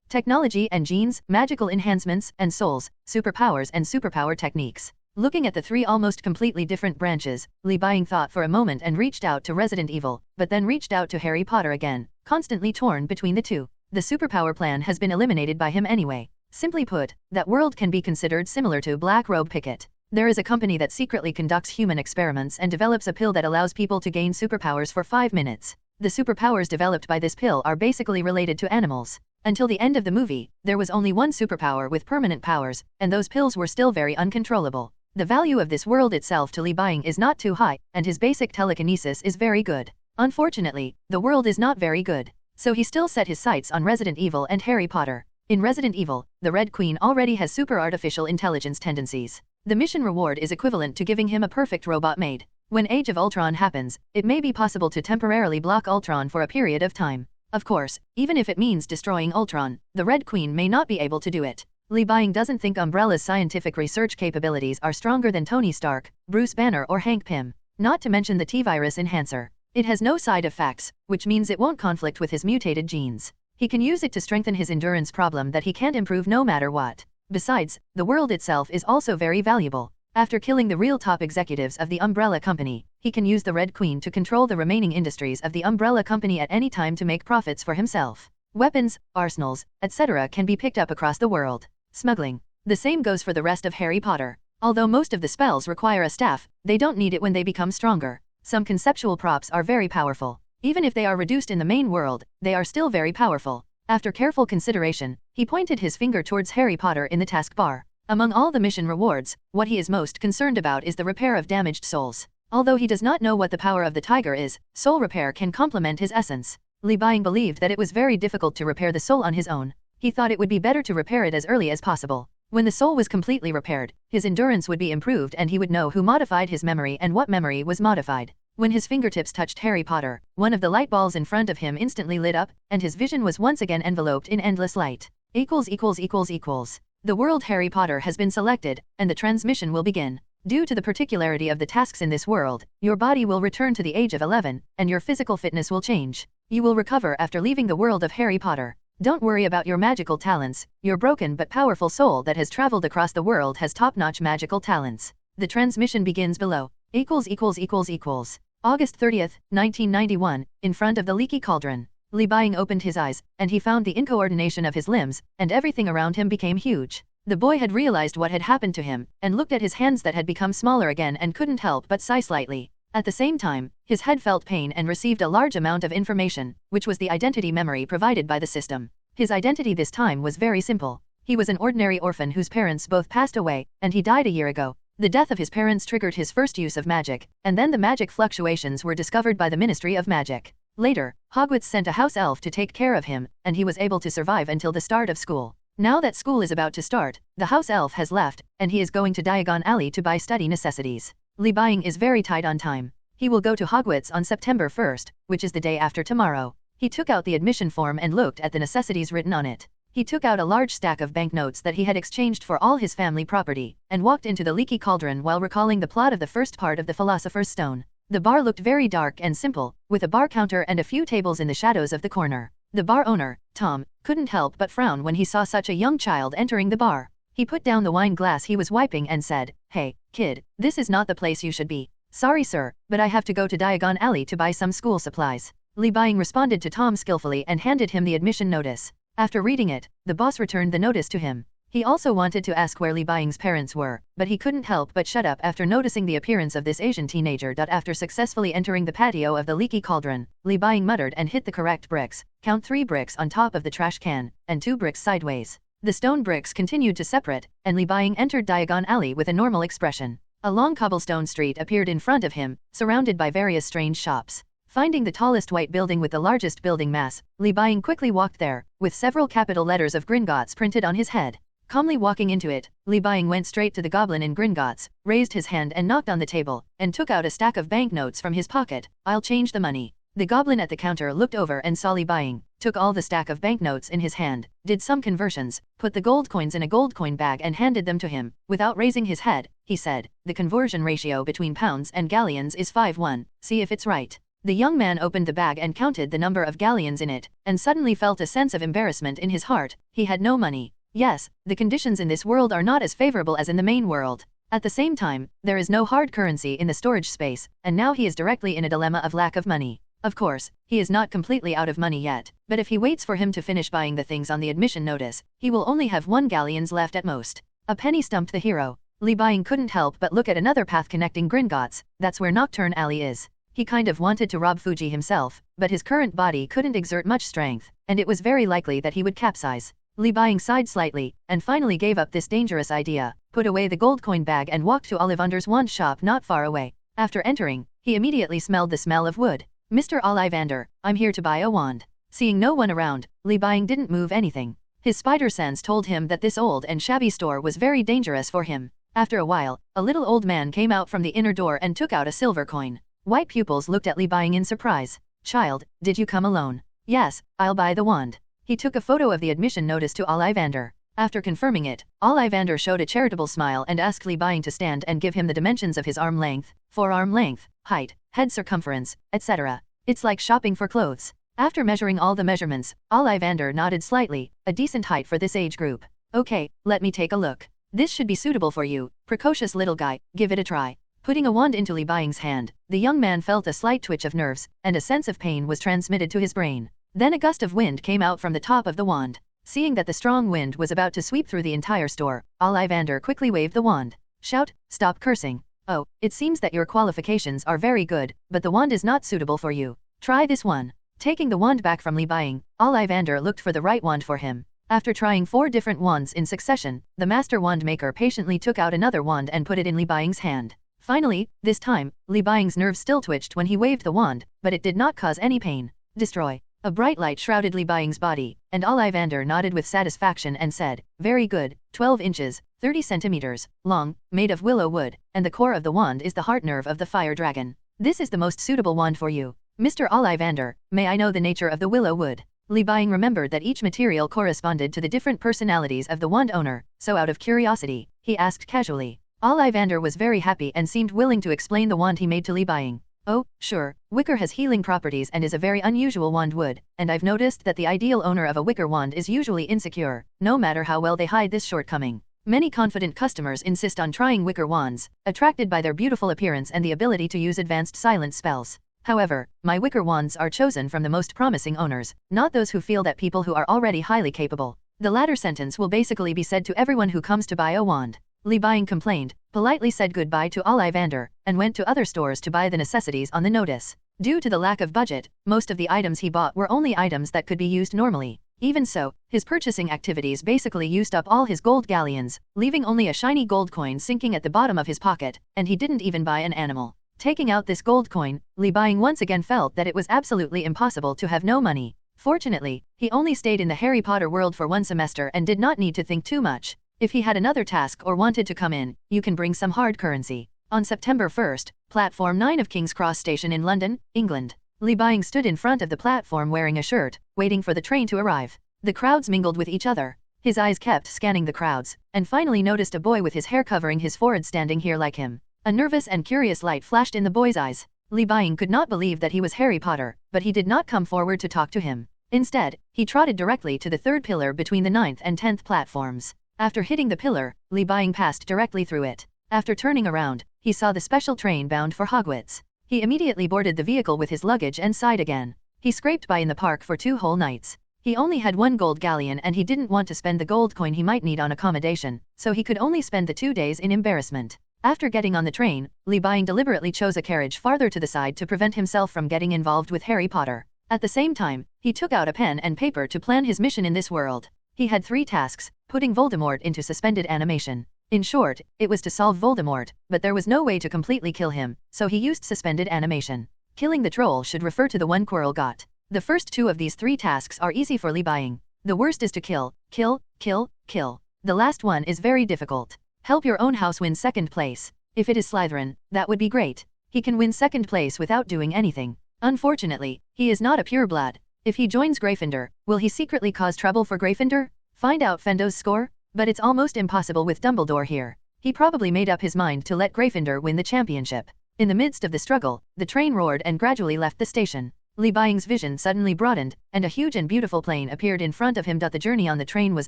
Technology and genes, magical enhancements and souls, superpowers and superpower techniques. Looking at the three almost completely different branches, Li Buying thought for a moment and reached out to Resident Evil, but then reached out to Harry Potter again, constantly torn between the two. The superpower plan has been eliminated by him anyway. Simply put, that world can be considered similar to Black Robe Picket. There is a company that secretly conducts human experiments and develops a pill that allows people to gain superpowers for 5 minutes. The superpowers developed by this pill are basically related to animals. Until the end of the movie, there was only one superpower with permanent powers, and those pills were still very uncontrollable. The value of this world itself to Li Buying is not too high, and his basic telekinesis is very good. Unfortunately, the world is not very good. So he still set his sights on Resident Evil and Harry Potter. In Resident Evil, the Red Queen already has super artificial intelligence tendencies. The mission reward is equivalent to giving him a perfect robot maid. When Age of Ultron happens, it may be possible to temporarily block Ultron for a period of time. Of course, even if it means destroying Ultron, the Red Queen may not be able to do it. Li Buying doesn't think Umbrella's scientific research capabilities are stronger than Tony Stark, Bruce Banner or Hank Pym. Not to mention the T-virus enhancer. It has no side effects, which means it won't conflict with his mutated genes. He can use it to strengthen his endurance problem that he can't improve no matter what. Besides, the world itself is also very valuable. After killing the real top executives of the Umbrella Company, he can use the Red Queen to control the remaining industries of the Umbrella Company at any time to make profits for himself. Weapons, arsenals, etc. can be picked up across the world. Smuggling. The same goes for the rest of Harry Potter. Although most of the spells require a staff, they don't need it when they become stronger. Some conceptual props are very powerful. Even if they are reduced in the main world, they are still very powerful. After careful consideration, he pointed his finger towards Harry Potter in the taskbar. Among all the mission rewards, what he is most concerned about is the repair of damaged souls. Although he does not know what the power of the tiger is, soul repair can complement his essence. Li Buying believed that it was very difficult to repair the soul on his own. He thought it would be better to repair it as early as possible. When the soul was completely repaired, his endurance would be improved and he would know who modified his memory and what memory was modified. When his fingertips touched Harry Potter, one of the light balls in front of him instantly lit up, and his vision was once again enveloped in endless light. The world Harry Potter has been selected, and the transmission will begin. Due to the particularity of the tasks in this world, your body will return to the age of 11, and your physical fitness will change. You will recover after leaving the world of Harry Potter. Don't worry about your magical talents, your broken but powerful soul that has traveled across the world has top-notch magical talents. The transmission begins below. August 30th, 1991, in front of the leaky cauldron. Li Buying opened his eyes, and he found the incoordination of his limbs, and everything around him became huge. The boy had realized what had happened to him, and looked at his hands that had become smaller again and couldn't help but sigh slightly. At the same time, his head felt pain and received a large amount of information, which was the identity memory provided by the system. His identity this time was very simple. He was an ordinary orphan whose parents both passed away, and he died a year ago. The death of his parents triggered his first use of magic, and then the magic fluctuations were discovered by the Ministry of Magic. Later, Hogwarts sent a house elf to take care of him, and he was able to survive until the start of school. Now that school is about to start, the house elf has left, and he is going to Diagon Alley to buy study necessities. Li Buying is very tight on time. He will go to Hogwarts on September 1st, which is the day after tomorrow. He took out the admission form and looked at the necessities written on it. He took out a large stack of banknotes that he had exchanged for all his family property, and walked into the leaky cauldron while recalling the plot of the first part of the Philosopher's Stone. The bar looked very dark and simple, with a bar counter and a few tables in the shadows of the corner. The bar owner, Tom, couldn't help but frown when he saw such a young child entering the bar. He put down the wine glass he was wiping and said, "Hey, kid, this is not the place you should be." "Sorry sir, but I have to go to Diagon Alley to buy some school supplies." Li Buying responded to Tom skillfully and handed him the admission notice. After reading it, the boss returned the notice to him. He also wanted to ask where Li Buying's parents were, but he couldn't help but shut up after noticing the appearance of this Asian teenager. After successfully entering the patio of the leaky cauldron, Li Buying muttered and hit the correct bricks. Count 3 bricks on top of the trash can, and 2 bricks sideways. The stone bricks continued to separate, and Li Buying entered Diagon Alley with a normal expression. A long cobblestone street appeared in front of him, surrounded by various strange shops. Finding the tallest white building with the largest building mass, Li Buying quickly walked there, with several capital letters of Gringotts printed on his head. Calmly walking into it, Li Buying went straight to the goblin in Gringotts, raised his hand and knocked on the table, and took out a stack of banknotes from his pocket. "I'll change the money." The goblin at the counter looked over and saw Li Buying, took all the stack of banknotes in his hand, did some conversions, put the gold coins in a gold coin bag and handed them to him. Without raising his head, he said, "The conversion ratio between pounds and galleons is 5:1, see if it's right." The young man opened the bag and counted the number of galleons in it, and suddenly felt a sense of embarrassment in his heart. He had no money. Yes, the conditions in this world are not as favorable as in the main world. At the same time, there is no hard currency in the storage space, and now he is directly in a dilemma of lack of money. Of course, he is not completely out of money yet, but if he waits for him to finish buying the things on the admission notice, he will only have 1 galleons left at most. A penny stumped the hero. Li Buying couldn't help but look at another path connecting Gringotts. That's where Nocturne Alley is. He kind of wanted to rob Fuji himself, but his current body couldn't exert much strength, and it was very likely that he would capsize. Li Buying sighed slightly, and finally gave up this dangerous idea, put away the gold coin bag and walked to Ollivanders' wand shop not far away. After entering, he immediately smelled the smell of wood. "Mr. Ollivander, I'm here to buy a wand." Seeing no one around, Li Buying didn't move anything. His spider sense told him that this old and shabby store was very dangerous for him. After a while, a little old man came out from the inner door and took out a silver coin. White pupils looked at Li Buying in surprise. "Child, did you come alone?" "Yes, I'll buy the wand." He took a photo of the admission notice to Ollivander. After confirming it, Ollivander showed a charitable smile and asked Li Buying to stand and give him the dimensions of his arm length, forearm length, height, head circumference, etc. It's like shopping for clothes. After measuring all the measurements, Ollivander nodded slightly, a decent height for this age group. "Okay, let me take a look. This should be suitable for you, precocious little guy, give it a try." Putting a wand into Li Buying's hand, the young man felt a slight twitch of nerves, and a sense of pain was transmitted to his brain. Then a gust of wind came out from the top of the wand. Seeing that the strong wind was about to sweep through the entire store, Ollivander quickly waved the wand. "Shout, stop cursing. Oh, it seems that your qualifications are very good, but the wand is not suitable for you. Try this one." Taking the wand back from Li Buying, Ollivander looked for the right wand for him. After trying 4 different wands in succession, the master wand maker patiently took out another wand and put it in Li Buying's hand. Finally, this time, Li Buying's nerves still twitched when he waved the wand, but it did not cause any pain. "Destroy." A bright light shrouded Li Buying's body, and Ollivander nodded with satisfaction and said, "Very good, 12 inches, 30 centimeters, long, made of willow wood, and the core of the wand is the heart nerve of the fire dragon. This is the most suitable wand for you. Mr. Ollivander, may I know the nature of the willow wood?" Li Buying remembered that each material corresponded to the different personalities of the wand owner, so out of curiosity, he asked casually. Ollivander was very happy and seemed willing to explain the wand he made to Li Buying. "Oh, sure, wicker has healing properties and is a very unusual wand wood, and I've noticed that the ideal owner of a wicker wand is usually insecure, no matter how well they hide this shortcoming. Many confident customers insist on trying wicker wands, attracted by their beautiful appearance and the ability to use advanced silent spells. However, my wicker wands are chosen from the most promising owners, not those who feel that people who are already highly capable." The latter sentence will basically be said to everyone who comes to buy a wand. Li Buying complained, politely said goodbye to Ollivander, and went to other stores to buy the necessities on the notice. Due to the lack of budget, most of the items he bought were only items that could be used normally. Even so, his purchasing activities basically used up all his gold galleons, leaving only a shiny gold coin sinking at the bottom of his pocket, and he didn't even buy an animal. Taking out this gold coin, Li Buying once again felt that it was absolutely impossible to have no money. Fortunately, he only stayed in the Harry Potter world for 1 semester and did not need to think too much. If he had another task or wanted to come in, you can bring some hard currency. On September 1st, Platform 9 of King's Cross Station in London, England. Li Buying stood in front of the platform wearing a shirt, waiting for the train to arrive. The crowds mingled with each other. His eyes kept scanning the crowds, and finally noticed a boy with his hair covering his forehead standing here like him. A nervous and curious light flashed in the boy's eyes. Li Buying could not believe that he was Harry Potter, but he did not come forward to talk to him. Instead, he trotted directly to the 3rd pillar between the 9th and 10th platforms. After hitting the pillar, Li Buying passed directly through it. After turning around, he saw the special train bound for Hogwarts. He immediately boarded the vehicle with his luggage and sighed again. He scraped by in the park for 2 whole nights. He only had 1 gold galleon and he didn't want to spend the gold coin he might need on accommodation, so he could only spend the 2 days in embarrassment. After getting on the train, Li Buying deliberately chose a carriage farther to the side to prevent himself from getting involved with Harry Potter. At the same time, he took out a pen and paper to plan his mission in this world. He had 3 tasks, putting Voldemort into suspended animation. In short, it was to solve Voldemort, but there was no way to completely kill him, so he used suspended animation. Killing the troll should refer to the one Quirrell got. The first 2 of these 3 tasks are easy for Li Buying. The worst is to kill. The last one is very difficult. Help your own house win 2nd place. If it is Slytherin, that would be great. He can win 2nd place without doing anything. Unfortunately, he is not a pureblood. If he joins Gryffindor, will he secretly cause trouble for Gryffindor? Find out Fendo's score? But it's almost impossible with Dumbledore here. He probably made up his mind to let Gryffindor win the championship. In the midst of the struggle, the train roared and gradually left the station. Li Buying's vision suddenly broadened, and a huge and beautiful plane appeared in front of him. The journey on the train was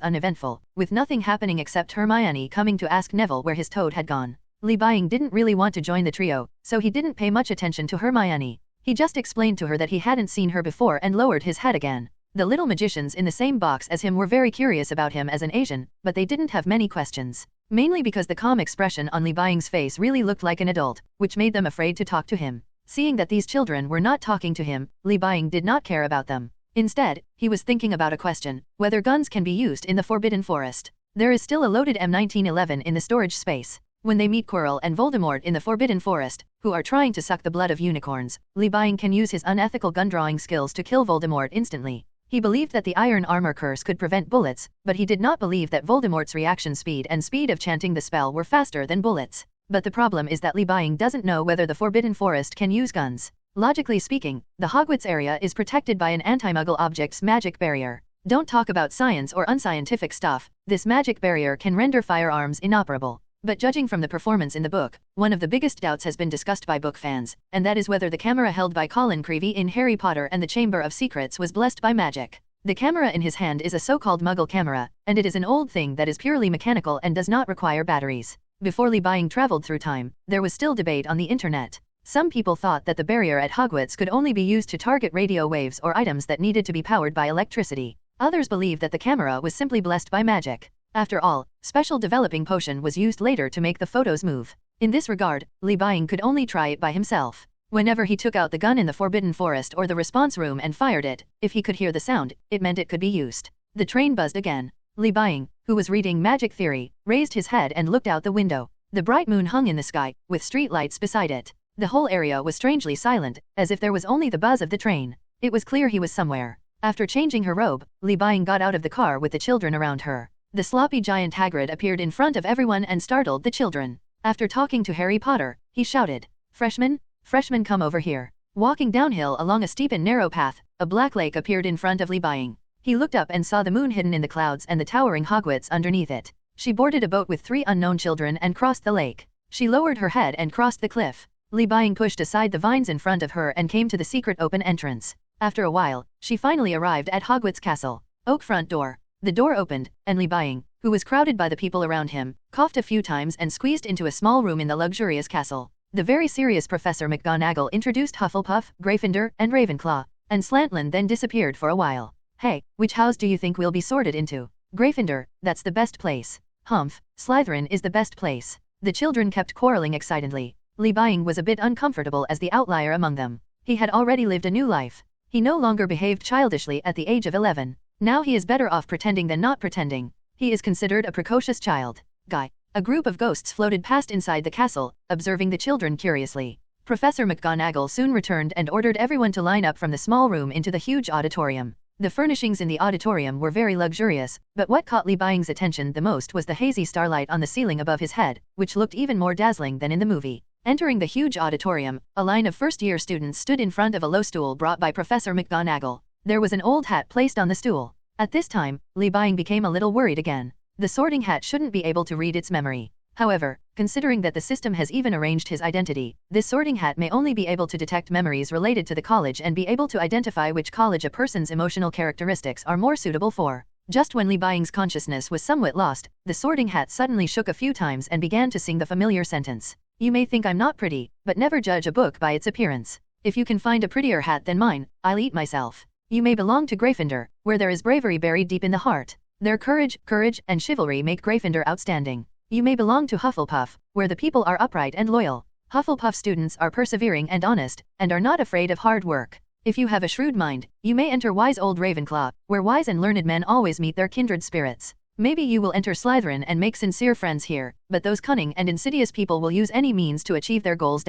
uneventful, with nothing happening except Hermione coming to ask Neville where his toad had gone. Li Buying didn't really want to join the trio, so he didn't pay much attention to Hermione. He just explained to her that he hadn't seen her before and lowered his head again. The little magicians in the same box as him were very curious about him as an Asian, but they didn't have many questions. Mainly because the calm expression on Li Buying's face really looked like an adult, which made them afraid to talk to him. Seeing that these children were not talking to him, Li Buying did not care about them. Instead, he was thinking about a question: whether guns can be used in the Forbidden Forest. There is still a loaded M1911 in the storage space. When they meet Quirrell and Voldemort in the Forbidden Forest, who are trying to suck the blood of unicorns, Li Buying can use his unethical gun-drawing skills to kill Voldemort instantly. He believed that the iron armor curse could prevent bullets, but he did not believe that Voldemort's reaction speed and speed of chanting the spell were faster than bullets. But the problem is that Li Buying doesn't know whether the Forbidden Forest can use guns. Logically speaking, the Hogwarts area is protected by an anti-muggle object's magic barrier. Don't talk about science or unscientific stuff, this magic barrier can render firearms inoperable. But judging from the performance in the book, one of the biggest doubts has been discussed by book fans, and that is whether the camera held by Colin Creevey in Harry Potter and the Chamber of Secrets was blessed by magic. The camera in his hand is a so-called Muggle camera, and it is an old thing that is purely mechanical and does not require batteries. Before Li Buying traveled through time, there was still debate on the internet. Some people thought that the barrier at Hogwarts could only be used to target radio waves or items that needed to be powered by electricity. Others believed that the camera was simply blessed by magic. After all, special developing potion was used later to make the photos move. In this regard, Li Buying could only try it by himself. Whenever he took out the gun in the Forbidden Forest or the response room and fired it, if he could hear the sound, it meant it could be used. The train buzzed again. Li Buying, who was reading Magic Theory, raised his head and looked out the window. The bright moon hung in the sky, with street lights beside it. The whole area was strangely silent, as if there was only the buzz of the train. It was clear he was somewhere. After changing her robe, Li Buying got out of the car with the children around her. The sloppy giant Hagrid appeared in front of everyone and startled the children. After talking to Harry Potter, he shouted, "Freshmen, freshmen, come over here." Walking downhill along a steep and narrow path, a black lake appeared in front of Li Buying. He looked up and saw the moon hidden in the clouds and the towering Hogwarts underneath it. She boarded a boat with 3 unknown children and crossed the lake. She lowered her head and crossed the cliff. Li Buying pushed aside the vines in front of her and came to the secret open entrance. After a while, she finally arrived at Hogwarts Castle. Oak front door. The door opened, and Li Buying, who was crowded by the people around him, coughed a few times and squeezed into a small room in the luxurious castle. The very serious Professor McGonagall introduced Hufflepuff, Gryffindor, and Ravenclaw, and Slantlin then disappeared for a while. "Hey, which house do you think we'll be sorted into?" "Gryffindor, that's the best place." "Humph, Slytherin is the best place." The children kept quarreling excitedly. Li Buying was a bit uncomfortable as the outlier among them. He had already lived a new life. He no longer behaved childishly at the age of 11. Now he is better off pretending than not pretending. He is considered a precocious child. Guy. A group of ghosts floated past inside the castle, observing the children curiously. Professor McGonagall soon returned and ordered everyone to line up from the small room into the huge auditorium. The furnishings in the auditorium were very luxurious, but what caught Li Buying's attention the most was the hazy starlight on the ceiling above his head, which looked even more dazzling than in the movie. Entering the huge auditorium, a line of first-year students stood in front of a low stool brought by Professor McGonagall. There was an old hat placed on the stool. At this time, Li Buying became a little worried again. The sorting hat shouldn't be able to read its memory. However, considering that the system has even arranged his identity, this sorting hat may only be able to detect memories related to the college and be able to identify which college a person's emotional characteristics are more suitable for. Just when Li Buying's consciousness was somewhat lost, the sorting hat suddenly shook a few times and began to sing the familiar sentence. "You may think I'm not pretty, but never judge a book by its appearance. If you can find a prettier hat than mine, I'll eat myself. You may belong to Gryffindor, where there is bravery buried deep in the heart. Their courage, and chivalry make Gryffindor outstanding. You may belong to Hufflepuff, where the people are upright and loyal. Hufflepuff students are persevering and honest, and are not afraid of hard work. If you have a shrewd mind, you may enter wise old Ravenclaw, where wise and learned men always meet their kindred spirits. Maybe you will enter Slytherin and make sincere friends here, but those cunning and insidious people will use any means to achieve their goals.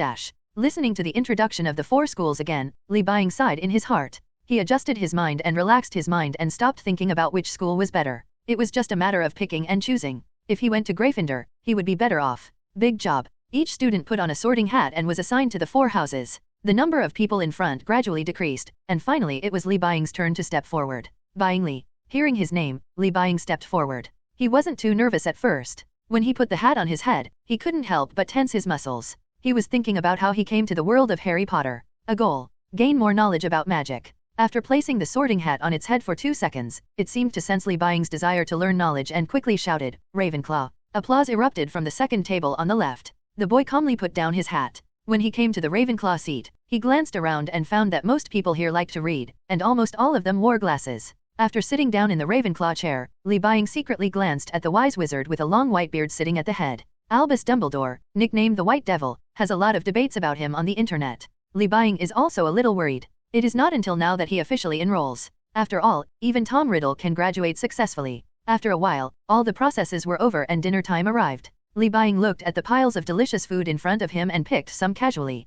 Listening to the introduction of the 4 schools again, Li Buying sighed in his heart. He adjusted his mind and relaxed his mind and stopped thinking about which school was better. It was just a matter of picking and choosing. If he went to Gryffindor, he would be better off. Big job. Each student put on a sorting hat and was assigned to the 4 houses. The number of people in front gradually decreased, and finally it was Li Buying's turn to step forward. Buying Li. Hearing his name, Li Buying stepped forward. He wasn't too nervous at first. When he put the hat on his head, he couldn't help but tense his muscles. He was thinking about how he came to the world of Harry Potter. A goal. Gain more knowledge about magic. After placing the sorting hat on its head for 2 seconds, it seemed to sense Li Buying's desire to learn knowledge and quickly shouted, "Ravenclaw." Applause erupted from the second table on the left. The boy calmly put down his hat. When he came to the Ravenclaw seat, he glanced around and found that most people here liked to read, and almost all of them wore glasses. After sitting down in the Ravenclaw chair, Li Bying secretly glanced at the wise wizard with a long white beard sitting at the head. Albus Dumbledore, nicknamed the White Devil, has a lot of debates about him on the internet. Li Bying is also a little worried. It is not until now that he officially enrolls. After all, even Tom Riddle can graduate successfully. After a while, all the processes were over and dinner time arrived. Li Bying looked at the piles of delicious food in front of him and picked some casually.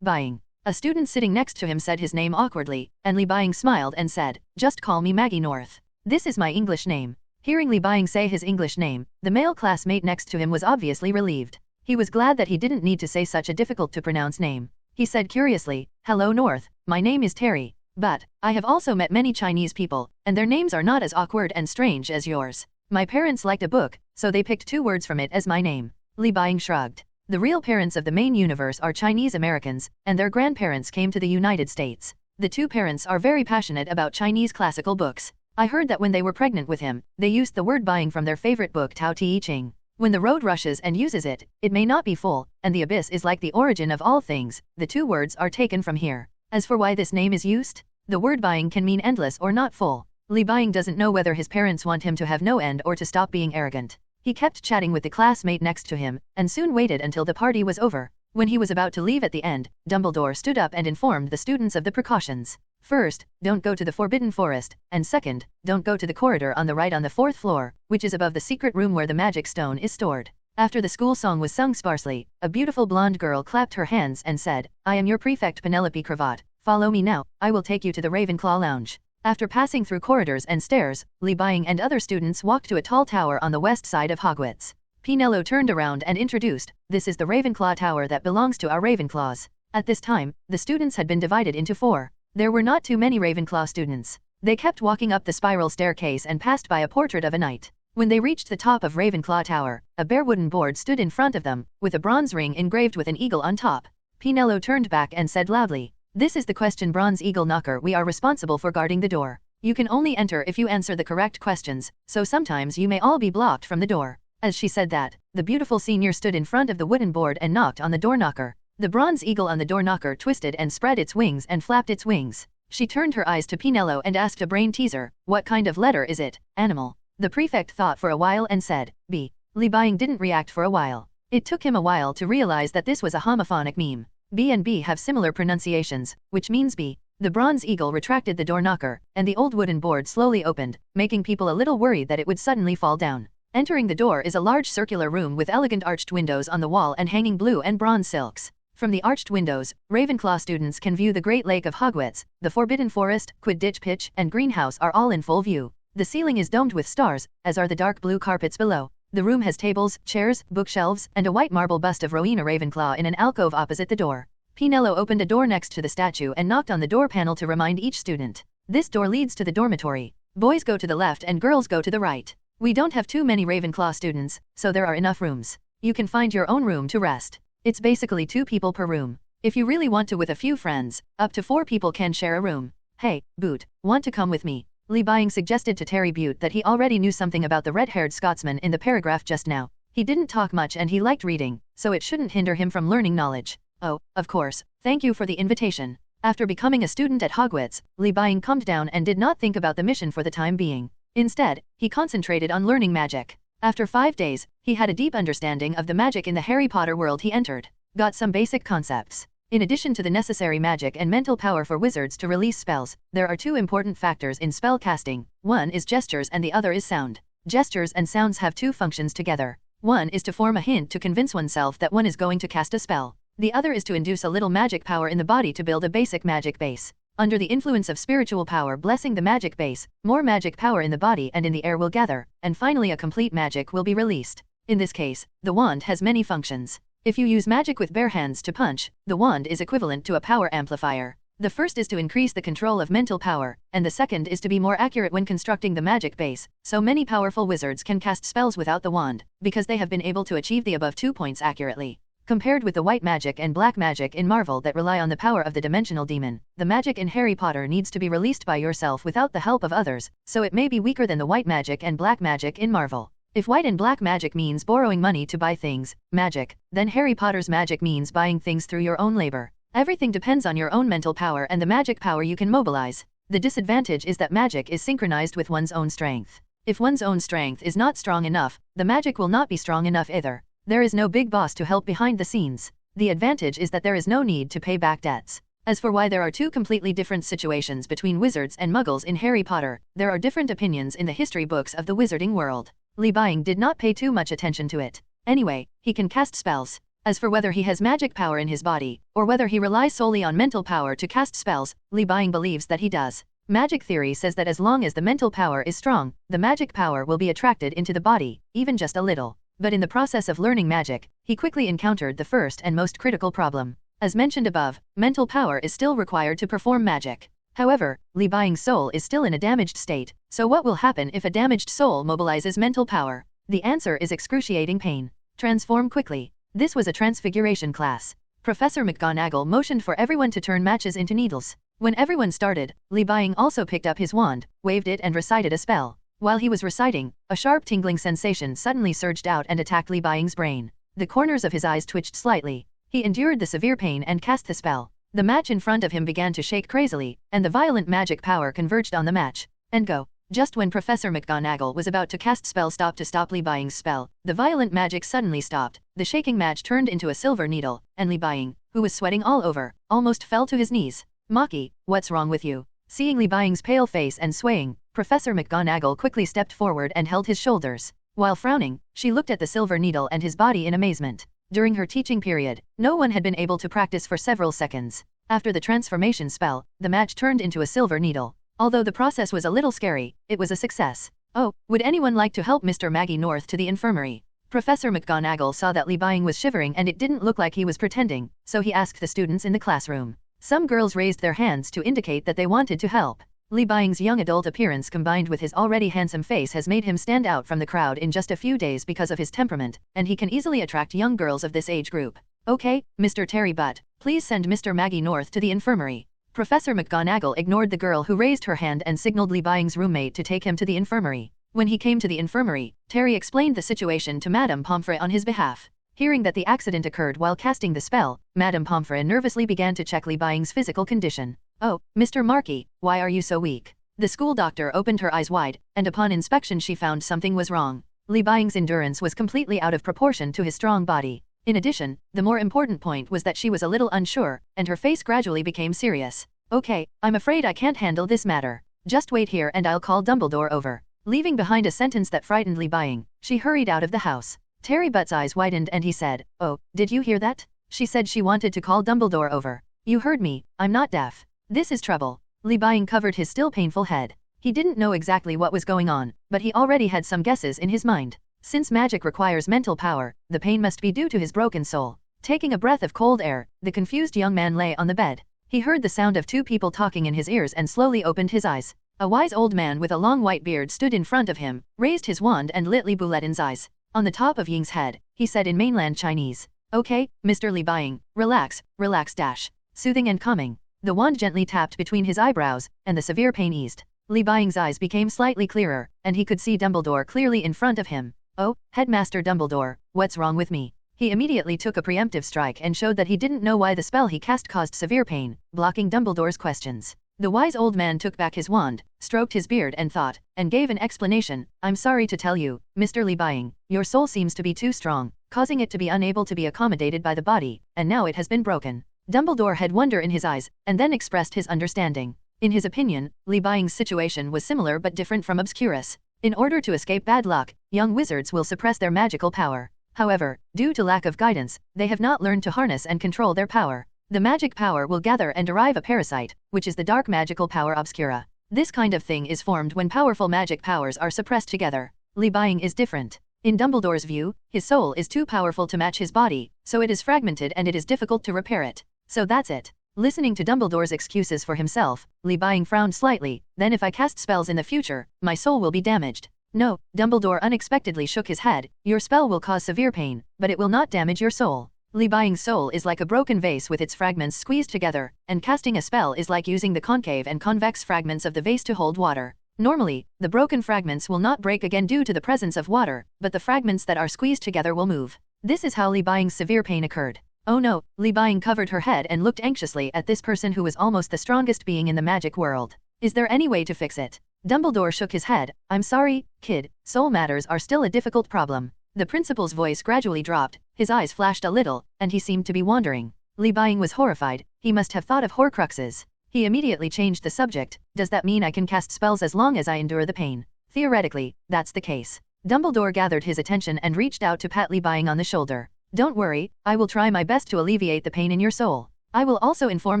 Bying. A student sitting next to him said his name awkwardly, and Li Bying smiled and said, "Just call me Maggie North. This is my English name." Hearing Li Bying say his English name, the male classmate next to him was obviously relieved. He was glad that he didn't need to say such a difficult-to-pronounce name. He said curiously, "Hello North, my name is Terry. But, I have also met many Chinese people, and their names are not as awkward and strange as yours. My parents liked a book, so they picked 2 words from it as my name." Li Bying shrugged. The real parents of the main universe are Chinese Americans, and their grandparents came to the United States. The 2 parents are very passionate about Chinese classical books. I heard that when they were pregnant with him, they used the word buying from their favorite book Tao Te Ching. When the road rushes and uses it, it may not be full, and the abyss is like the origin of all things. The 2 words are taken from here. As for why this name is used, the word buying can mean endless or not full. Li Bying doesn't know whether his parents want him to have no end or to stop being arrogant. He kept chatting with the classmate next to him, and soon waited until the party was over. When he was about to leave at the end, Dumbledore stood up and informed the students of the precautions. First, don't go to the Forbidden Forest, and second, don't go to the corridor on the right on the 4th floor, which is above the secret room where the magic stone is stored. After the school song was sung sparsely, a beautiful blonde girl clapped her hands and said, "I am your prefect Penelope Cravat. Follow me now, I will take you to the Ravenclaw lounge." After passing through corridors and stairs, Li Bying and other students walked to a tall tower on the west side of Hogwarts. Pinello turned around and introduced, "This is the Ravenclaw tower that belongs to our Ravenclaws." At this time, the students had been divided into 4. There were not too many Ravenclaw students. They kept walking up the spiral staircase and passed by a portrait of a knight. When they reached the top of Ravenclaw Tower, a bare wooden board stood in front of them, with a bronze ring engraved with an eagle on top. Pinello turned back and said loudly, "This is the question bronze eagle knocker. We are responsible for guarding the door. You can only enter if you answer the correct questions, so sometimes you may all be blocked from the door." As she said that, the beautiful senior stood in front of the wooden board and knocked on the door knocker. The bronze eagle on the door knocker twisted and spread its wings and flapped its wings. She turned her eyes to Pinello and asked a brain teaser, "What kind of letter is it? Animal?" The prefect thought for a while and said, "B." Li Bying didn't react for a while. It took him a while to realize that this was a homophonic meme. B and B have similar pronunciations, which means B. The bronze eagle retracted the door knocker, and the old wooden board slowly opened, making people a little worried that it would suddenly fall down. Entering the door is a large circular room with elegant arched windows on the wall and hanging blue and bronze silks. From the arched windows, Ravenclaw students can view the Great Lake of Hogwarts, the Forbidden Forest, Quidditch pitch, and greenhouse are all in full view. The ceiling is domed with stars, as are the dark blue carpets below. The room has tables, chairs, bookshelves, and a white marble bust of Rowena Ravenclaw in an alcove opposite the door. Pinello opened a door next to the statue and knocked on the door panel to remind each student. "This door leads to the dormitory. Boys go to the left and girls go to the right. We don't have too many Ravenclaw students, so there are enough rooms. You can find your own room to rest. It's basically 2 people per room. If you really want to with a few friends, up to 4 people can share a room. Hey, Boot, want to come with me?" Li Bying suggested to Terry Butte that he already knew something about the red-haired Scotsman in the paragraph just now. He didn't talk much and he liked reading, so it shouldn't hinder him from learning knowledge. "Oh, of course, thank you for the invitation." After becoming a student at Hogwarts, Li Bying calmed down and did not think about the mission for the time being. Instead, he concentrated on learning magic. After 5 days, he had a deep understanding of the magic in the Harry Potter world he entered. Got some basic concepts. In addition to the necessary magic and mental power for wizards to release spells, there are 2 important factors in spell casting. One is gestures and the other is sound. Gestures and sounds have 2 functions together. One is to form a hint to convince oneself that one is going to cast a spell. The other is to induce a little magic power in the body to build a basic magic base. Under the influence of spiritual power blessing the magic base, more magic power in the body and in the air will gather, and finally a complete magic will be released. In this case, the wand has many functions. If you use magic with bare hands to punch, the wand is equivalent to a power amplifier. The first is to increase the control of mental power, and the second is to be more accurate when constructing the magic base, so many powerful wizards can cast spells without the wand, because they have been able to achieve the above 2 points accurately. Compared with the white magic and black magic in Marvel that rely on the power of the dimensional demon, the magic in Harry Potter needs to be released by yourself without the help of others, so it may be weaker than the white magic and black magic in Marvel. If white and black magic means borrowing money to buy things, magic, then Harry Potter's magic means buying things through your own labor. Everything depends on your own mental power and the magic power you can mobilize. The disadvantage is that magic is synchronized with one's own strength. If one's own strength is not strong enough, the magic will not be strong enough either. There is no big boss to help behind the scenes. The advantage is that there is no need to pay back debts. As for why there are two completely different situations between wizards and muggles in Harry Potter, there are different opinions in the history books of the wizarding world. Li Buying did not pay too much attention to it. Anyway, he can cast spells. As for whether he has magic power in his body, or whether he relies solely on mental power to cast spells, Li Buying believes that he does. Magic theory says that as long as the mental power is strong, the magic power will be attracted into the body, even just a little. But in the process of learning magic, he quickly encountered the first and most critical problem. As mentioned above, mental power is still required to perform magic. However, Li Buying's soul is still in a damaged state, so what will happen if a damaged soul mobilizes mental power? The answer is excruciating pain. Transform quickly. This was a transfiguration class. Professor McGonagall motioned for everyone to turn matches into needles. When everyone started, Li Buying also picked up his wand, waved it and recited a spell. While he was reciting, a sharp tingling sensation suddenly surged out and attacked Li Buying's brain. The corners of his eyes twitched slightly. He endured the severe pain and cast the spell. The match in front of him began to shake crazily, and the violent magic power converged on the match. And go. Just when Professor McGonagall was about to cast spell stop to stop Li Buying's spell, the violent magic suddenly stopped. The shaking match turned into a silver needle, and Li Buying, who was sweating all over, almost fell to his knees. Maki, what's wrong with you? Seeing Li Buying's pale face and swaying, Professor McGonagall quickly stepped forward and held his shoulders. While frowning, she looked at the silver needle and his body in amazement. During her teaching period, no one had been able to practice for several seconds. After the transformation spell, the match turned into a silver needle. Although the process was a little scary, it was a success. Oh, would anyone like to help Mr. Maggie North to the infirmary? Professor McGonagall saw that Li Buying was shivering and it didn't look like he was pretending, so he asked the students in the classroom. Some girls raised their hands to indicate that they wanted to help. Li Buying's young adult appearance combined with his already handsome face has made him stand out from the crowd in just a few days because of his temperament, and he can easily attract young girls of this age group. Okay, Mr. Terry Butt, please send Mr. Maggie North to the infirmary. Professor McGonagall ignored the girl who raised her hand and signaled Li Buying's roommate to take him to the infirmary. When he came to the infirmary, Terry explained the situation to Madame Pomfrey on his behalf. Hearing that the accident occurred while casting the spell, Madame Pomfrey nervously began to check Li Buying's physical condition. Oh, Mr. Markey, why are you so weak? The school doctor opened her eyes wide, and upon inspection she found something was wrong. Li Buying's endurance was completely out of proportion to his strong body. In addition, the more important point was that she was a little unsure, and her face gradually became serious. Okay, I'm afraid I can't handle this matter. Just wait here and I'll call Dumbledore over. Leaving behind a sentence that frightened Li Buying, she hurried out of the house. Terry Butt's eyes widened and he said, "Oh, did you hear that? She said she wanted to call Dumbledore over. You heard me, I'm not deaf. This is trouble." Li Buying covered his still painful head. He didn't know exactly what was going on, but he already had some guesses in his mind. Since magic requires mental power, the pain must be due to his broken soul. Taking a breath of cold air, the confused young man lay on the bed. He heard the sound of two people talking in his ears and slowly opened his eyes. A wise old man with a long white beard stood in front of him, raised his wand and lit Li Buletin's eyes. On the top of Ying's head, he said in mainland Chinese, "Okay, Mr. Li Buying, relax, relax dash." Soothing and calming. The wand gently tapped between his eyebrows, and the severe pain eased. Li Buying's eyes became slightly clearer, and he could see Dumbledore clearly in front of him. "Oh, Headmaster Dumbledore, what's wrong with me?" He immediately took a preemptive strike and showed that he didn't know why the spell he cast caused severe pain, blocking Dumbledore's questions. The wise old man took back his wand, stroked his beard and thought, and gave an explanation. "I'm sorry to tell you, Mr. Li Buying, your soul seems to be too strong, causing it to be unable to be accommodated by the body, and now it has been broken." Dumbledore had wonder in his eyes, and then expressed his understanding. In his opinion, Li Buying's situation was similar but different from Obscurus. In order to escape bad luck, young wizards will suppress their magical power. However, due to lack of guidance, they have not learned to harness and control their power. The magic power will gather and derive a parasite, which is the dark magical power obscura. This kind of thing is formed when powerful magic powers are suppressed together. Li Buying is different. In Dumbledore's view, his soul is too powerful to match his body, so it is fragmented and it is difficult to repair it. So that's it. Listening to Dumbledore's excuses for himself, Li Buying frowned slightly. "Then if I cast spells in the future, my soul will be damaged." "No," Dumbledore unexpectedly shook his head, "your spell will cause severe pain, but it will not damage your soul." Li Buying's soul is like a broken vase with its fragments squeezed together, and casting a spell is like using the concave and convex fragments of the vase to hold water. Normally, the broken fragments will not break again due to the presence of water, but the fragments that are squeezed together will move. This is how Li Buying's severe pain occurred. Oh no, Li Buying covered her head and looked anxiously at this person who was almost the strongest being in the magic world. Is there any way to fix it? Dumbledore shook his head. I'm sorry, kid, soul matters are still a difficult problem. The principal's voice gradually dropped, his eyes flashed a little, and he seemed to be wandering. Li Buying was horrified. He must have thought of Horcruxes. He immediately changed the subject. Does that mean I can cast spells as long as I endure the pain? Theoretically, that's the case. Dumbledore gathered his attention and reached out to pat Li Buying on the shoulder. Don't worry, I will try my best to alleviate the pain in your soul. I will also inform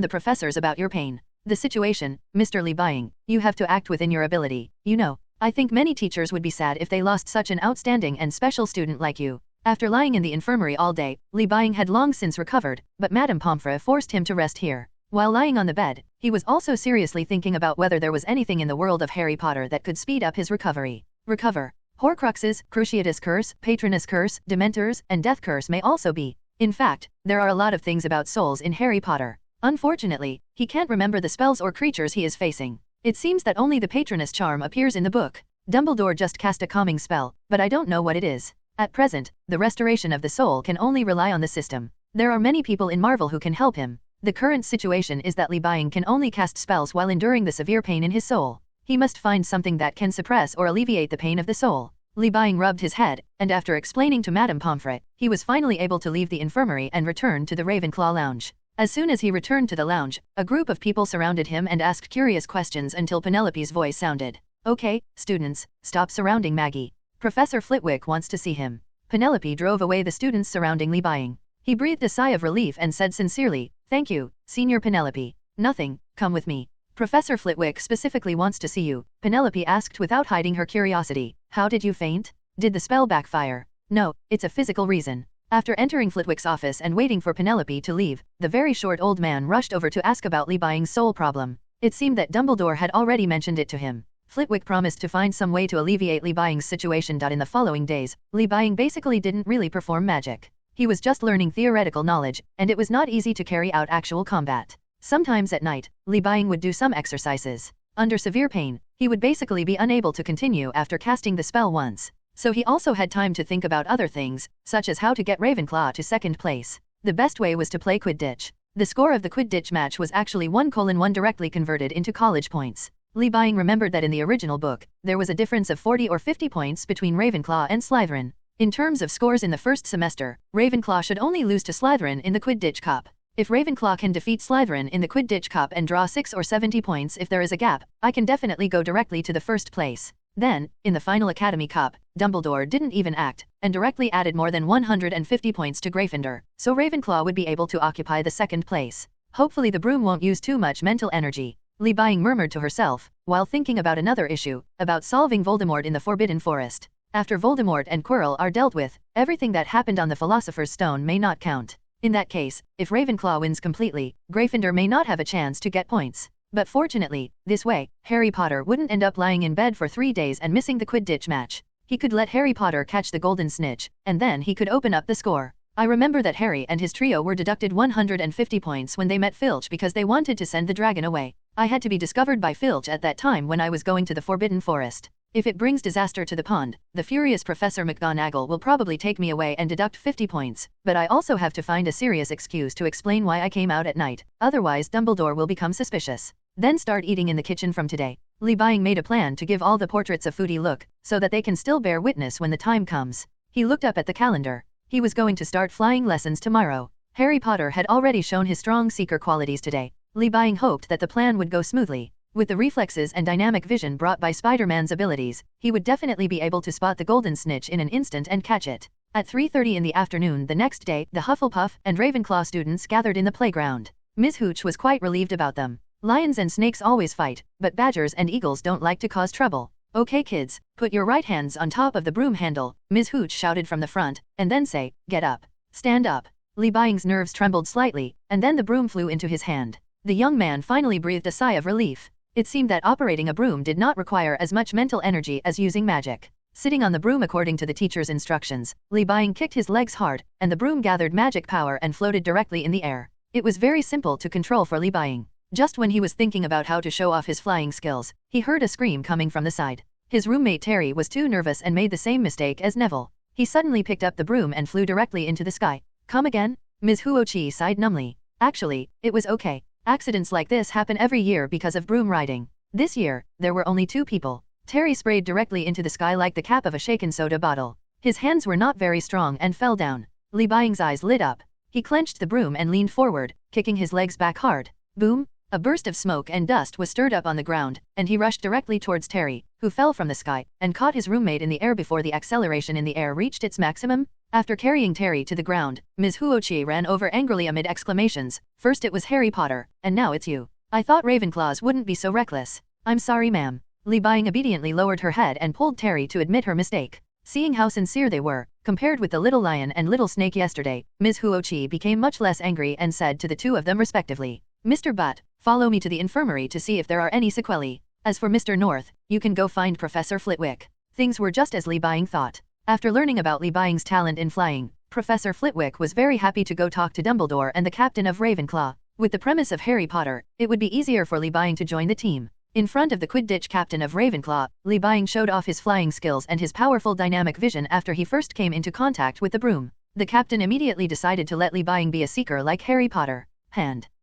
the professors about your pain. The situation, Mr. Li Buying, you have to act within your ability. You know, I think many teachers would be sad if they lost such an outstanding and special student like you. After lying in the infirmary all day, Li Buying had long since recovered, but Madame Pomfrey forced him to rest here. While lying on the bed, he was also seriously thinking about whether there was anything in the world of Harry Potter that could speed up his recovery. Recover. Horcruxes, Cruciatus Curse, Patronus Curse, Dementors, and Death Curse may also be. In fact, there are a lot of things about souls in Harry Potter. Unfortunately, he can't remember the spells or creatures he is facing. It seems that only the Patronus charm appears in the book. Dumbledore just cast a calming spell, but I don't know what it is. At present, the restoration of the soul can only rely on the system. There are many people in Marvel who can help him. The current situation is that Li Buying can only cast spells while enduring the severe pain in his soul. He must find something that can suppress or alleviate the pain of the soul. Li Buying rubbed his head, and after explaining to Madame Pomfrey, he was finally able to leave the infirmary and return to the Ravenclaw lounge. As soon as he returned to the lounge, a group of people surrounded him and asked curious questions until Penelope's voice sounded. Okay, students, stop surrounding Maggie. Professor Flitwick wants to see him. Penelope drove away the students surrounding Li Buying. He breathed a sigh of relief and said sincerely, "Thank you, Senior Penelope." "Nothing, come with me. Professor Flitwick specifically wants to see you," Penelope asked without hiding her curiosity. "How did you faint? Did the spell backfire?" "No, it's a physical reason." After entering Flitwick's office and waiting for Penelope to leave, the very short old man rushed over to ask about Li Buying's soul problem. It seemed that Dumbledore had already mentioned it to him. Flitwick promised to find some way to alleviate Li Buying's situation. In the following days, Li Buying basically didn't really perform magic. He was just learning theoretical knowledge, and it was not easy to carry out actual combat. Sometimes at night, Li Buying would do some exercises. Under severe pain, he would basically be unable to continue after casting the spell once. So he also had time to think about other things, such as how to get Ravenclaw to second place. The best way was to play Quidditch. The score of the Quidditch match was actually 1:1 directly converted into college points. Li Buying remembered that in the original book, there was a difference of 40 or 50 points between Ravenclaw and Slytherin. In terms of scores in the first semester, Ravenclaw should only lose to Slytherin in the Quidditch Cup. If Ravenclaw can defeat Slytherin in the Quidditch Cup and draw 6 or 70 points if there is a gap, I can definitely go directly to the first place. Then, in the final Academy Cup, Dumbledore didn't even act, and directly added more than 150 points to Gryffindor, so Ravenclaw would be able to occupy the second place. Hopefully the broom won't use too much mental energy, Li Buying murmured to herself, while thinking about another issue, about solving Voldemort in the Forbidden Forest. After Voldemort and Quirrell are dealt with, everything that happened on the Philosopher's Stone may not count. In that case, if Ravenclaw wins completely, Gryffindor may not have a chance to get points. But fortunately, this way, Harry Potter wouldn't end up lying in bed for 3 days and missing the Quidditch match. He could let Harry Potter catch the golden snitch, and then he could open up the score. I remember that Harry and his trio were deducted 150 points when they met Filch because they wanted to send the dragon away. I had to be discovered by Filch at that time when I was going to the Forbidden Forest. If it brings disaster to the pond, the furious Professor McGonagall will probably take me away and deduct 50 points, but I also have to find a serious excuse to explain why I came out at night, otherwise Dumbledore will become suspicious. Then start eating in the kitchen from today. Li Buying made a plan to give all the portraits a foodie look, so that they can still bear witness when the time comes. He looked up at the calendar. He was going to start flying lessons tomorrow. Harry Potter had already shown his strong seeker qualities today. Li Buying hoped that the plan would go smoothly. With the reflexes and dynamic vision brought by Spider-Man's abilities, he would definitely be able to spot the golden snitch in an instant and catch it. At 3:30 in the afternoon the next day, the Hufflepuff and Ravenclaw students gathered in the playground. Miss Hooch was quite relieved about them. Lions and snakes always fight, but badgers and eagles don't like to cause trouble. "Okay kids, put your right hands on top of the broom handle," Miss Hooch shouted from the front, and then say, "Get up. Stand up." Li Buying's nerves trembled slightly, and then the broom flew into his hand. The young man finally breathed a sigh of relief. It seemed that operating a broom did not require as much mental energy as using magic. Sitting on the broom according to the teacher's instructions, Li Buying kicked his legs hard, and the broom gathered magic power and floated directly in the air. It was very simple to control for Li Buying. Just when he was thinking about how to show off his flying skills, he heard a scream coming from the side. His roommate Terry was too nervous and made the same mistake as Neville. He suddenly picked up the broom and flew directly into the sky. Come again? Ms. Huochi sighed numbly. Actually, it was okay. Accidents like this happen every year because of broom riding. This year, there were only 2 people. Terry sprayed directly into the sky like the cap of a shaken soda bottle. His hands were not very strong and fell down. Li Baing's eyes lit up. He clenched the broom and leaned forward, kicking his legs back hard. Boom! A burst of smoke and dust was stirred up on the ground, and he rushed directly towards Terry, who fell from the sky, and caught his roommate in the air before the acceleration in the air reached its maximum. After carrying Terry to the ground, Ms. Huochi ran over angrily amid exclamations. First it was Harry Potter, and now it's you. I thought Ravenclaws wouldn't be so reckless. I'm sorry, ma'am. Li Baing obediently lowered her head and pulled Terry to admit her mistake. Seeing how sincere they were, compared with the little lion and little snake yesterday, Ms. Huochi became much less angry and said to the 2 of them respectively, Mr. Butt, follow me to the infirmary to see if there are any sequelae. As for Mr. North, you can go find Professor Flitwick. Things were just as Li Baing thought. After learning about Li Baing's talent in flying, Professor Flitwick was very happy to go talk to Dumbledore and the captain of Ravenclaw. With the premise of Harry Potter, it would be easier for Li Baing to join the team. In front of the Quidditch captain of Ravenclaw, Li Baing showed off his flying skills and his powerful dynamic vision after he first came into contact with the broom. The captain immediately decided to let Li Baing be a seeker like Harry Potter.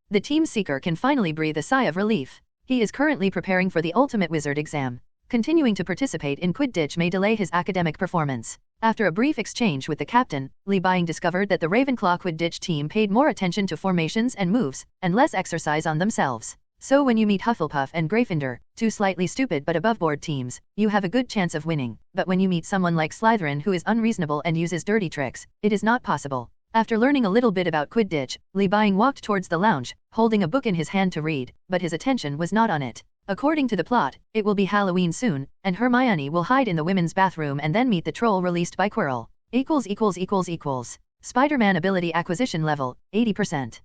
The team seeker can finally breathe a sigh of relief. He is currently preparing for the Ultimate Wizard exam. Continuing to participate in Quidditch may delay his academic performance. After a brief exchange with the captain, Li Baing discovered that the Ravenclaw Quidditch team paid more attention to formations and moves, and less exercise on themselves. So when you meet Hufflepuff and Gryffindor, 2 slightly stupid but above-board teams, you have a good chance of winning. But when you meet someone like Slytherin who is unreasonable and uses dirty tricks, it is not possible. After learning a little bit about Quidditch, Li Baing walked towards the lounge, holding a book in his hand to read, but his attention was not on it. According to the plot, it will be Halloween soon, and Hermione will hide in the women's bathroom and then meet the troll released by Quirrell. Spider-Man ability acquisition level, 80%.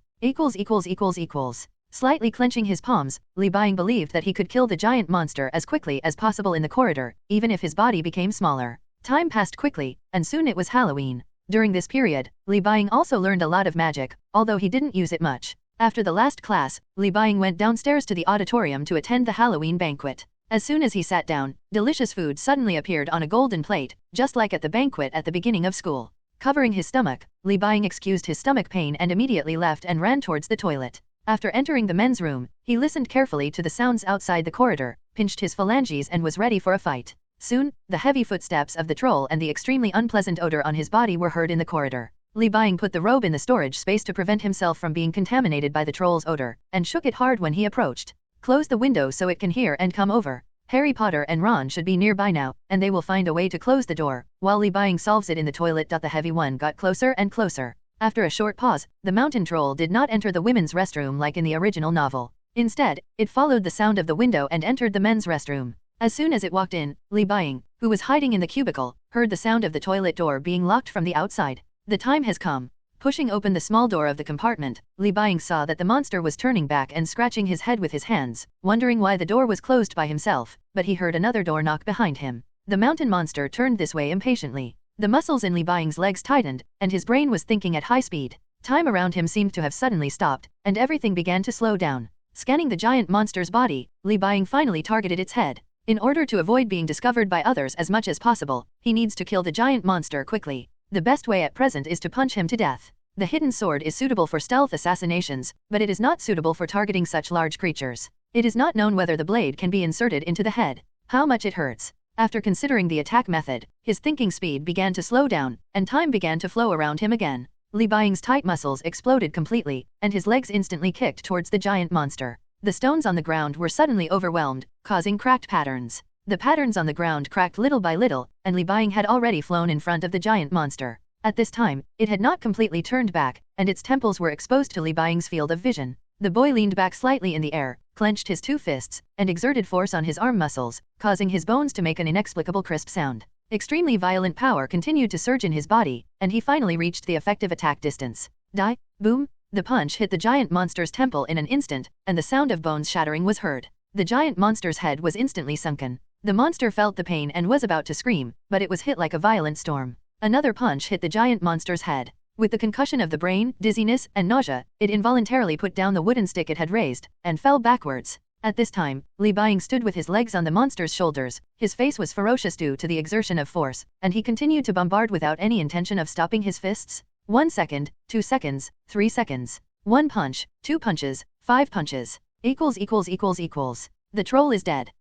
Slightly clenching his palms, Li Baing believed that he could kill the giant monster as quickly as possible in the corridor, even if his body became smaller. Time passed quickly, and soon it was Halloween. During this period, Li Baing also learned a lot of magic, although he didn't use it much. After the last class, Li Baing went downstairs to the auditorium to attend the Halloween banquet. As soon as he sat down, delicious food suddenly appeared on a golden plate, just like at the banquet at the beginning of school. Covering his stomach, Li Baing excused his stomach pain and immediately left and ran towards the toilet. After entering the men's room, he listened carefully to the sounds outside the corridor, pinched his phalanges and was ready for a fight. Soon, the heavy footsteps of the troll and the extremely unpleasant odor on his body were heard in the corridor. Li Baing put the robe in the storage space to prevent himself from being contaminated by the troll's odor, and shook it hard when he approached. Close the window so it can hear and come over. Harry Potter and Ron should be nearby now, and they will find a way to close the door. While Li Baing solves it in the toilet, the heavy one got closer and closer. After a short pause, the mountain troll did not enter the women's restroom like in the original novel. Instead, it followed the sound of the window and entered the men's restroom. As soon as it walked in, Li Baing, who was hiding in the cubicle, heard the sound of the toilet door being locked from the outside. The time has come. Pushing open the small door of the compartment, Li Baing saw that the monster was turning back and scratching his head with his hands, wondering why the door was closed by himself, but he heard another door knock behind him. The mountain monster turned this way impatiently. The muscles in Li Baing's legs tightened, and his brain was thinking at high speed. Time around him seemed to have suddenly stopped, and everything began to slow down. Scanning the giant monster's body, Li Baing finally targeted its head. In order to avoid being discovered by others as much as possible, he needs to kill the giant monster quickly. The best way at present is to punch him to death. The hidden sword is suitable for stealth assassinations, but it is not suitable for targeting such large creatures. It is not known whether the blade can be inserted into the head. How much it hurts. After considering the attack method, his thinking speed began to slow down, and time began to flow around him again. Li Baing's tight muscles exploded completely, and his legs instantly kicked towards the giant monster. The stones on the ground were suddenly overwhelmed, causing cracked patterns. The patterns on the ground cracked little by little, and Li Baing had already flown in front of the giant monster. At this time, it had not completely turned back, and its temples were exposed to Li Baing's field of vision. The boy leaned back slightly in the air, clenched his 2 fists, and exerted force on his arm muscles, causing his bones to make an inexplicable crisp sound. Extremely violent power continued to surge in his body, and he finally reached the effective attack distance. Die! Boom! The punch hit the giant monster's temple in an instant, and the sound of bones shattering was heard. The giant monster's head was instantly sunken. The monster felt the pain and was about to scream, but it was hit like a violent storm. Another punch hit the giant monster's head. With the concussion of the brain, dizziness, and nausea, it involuntarily put down the wooden stick it had raised, and fell backwards. At this time, Li Buying stood with his legs on the monster's shoulders. His face was ferocious due to the exertion of force, and he continued to bombard without any intention of stopping his fists. 1 second, 2 seconds, 3 seconds. 1 punch, 2 punches, 5 punches. The troll is dead.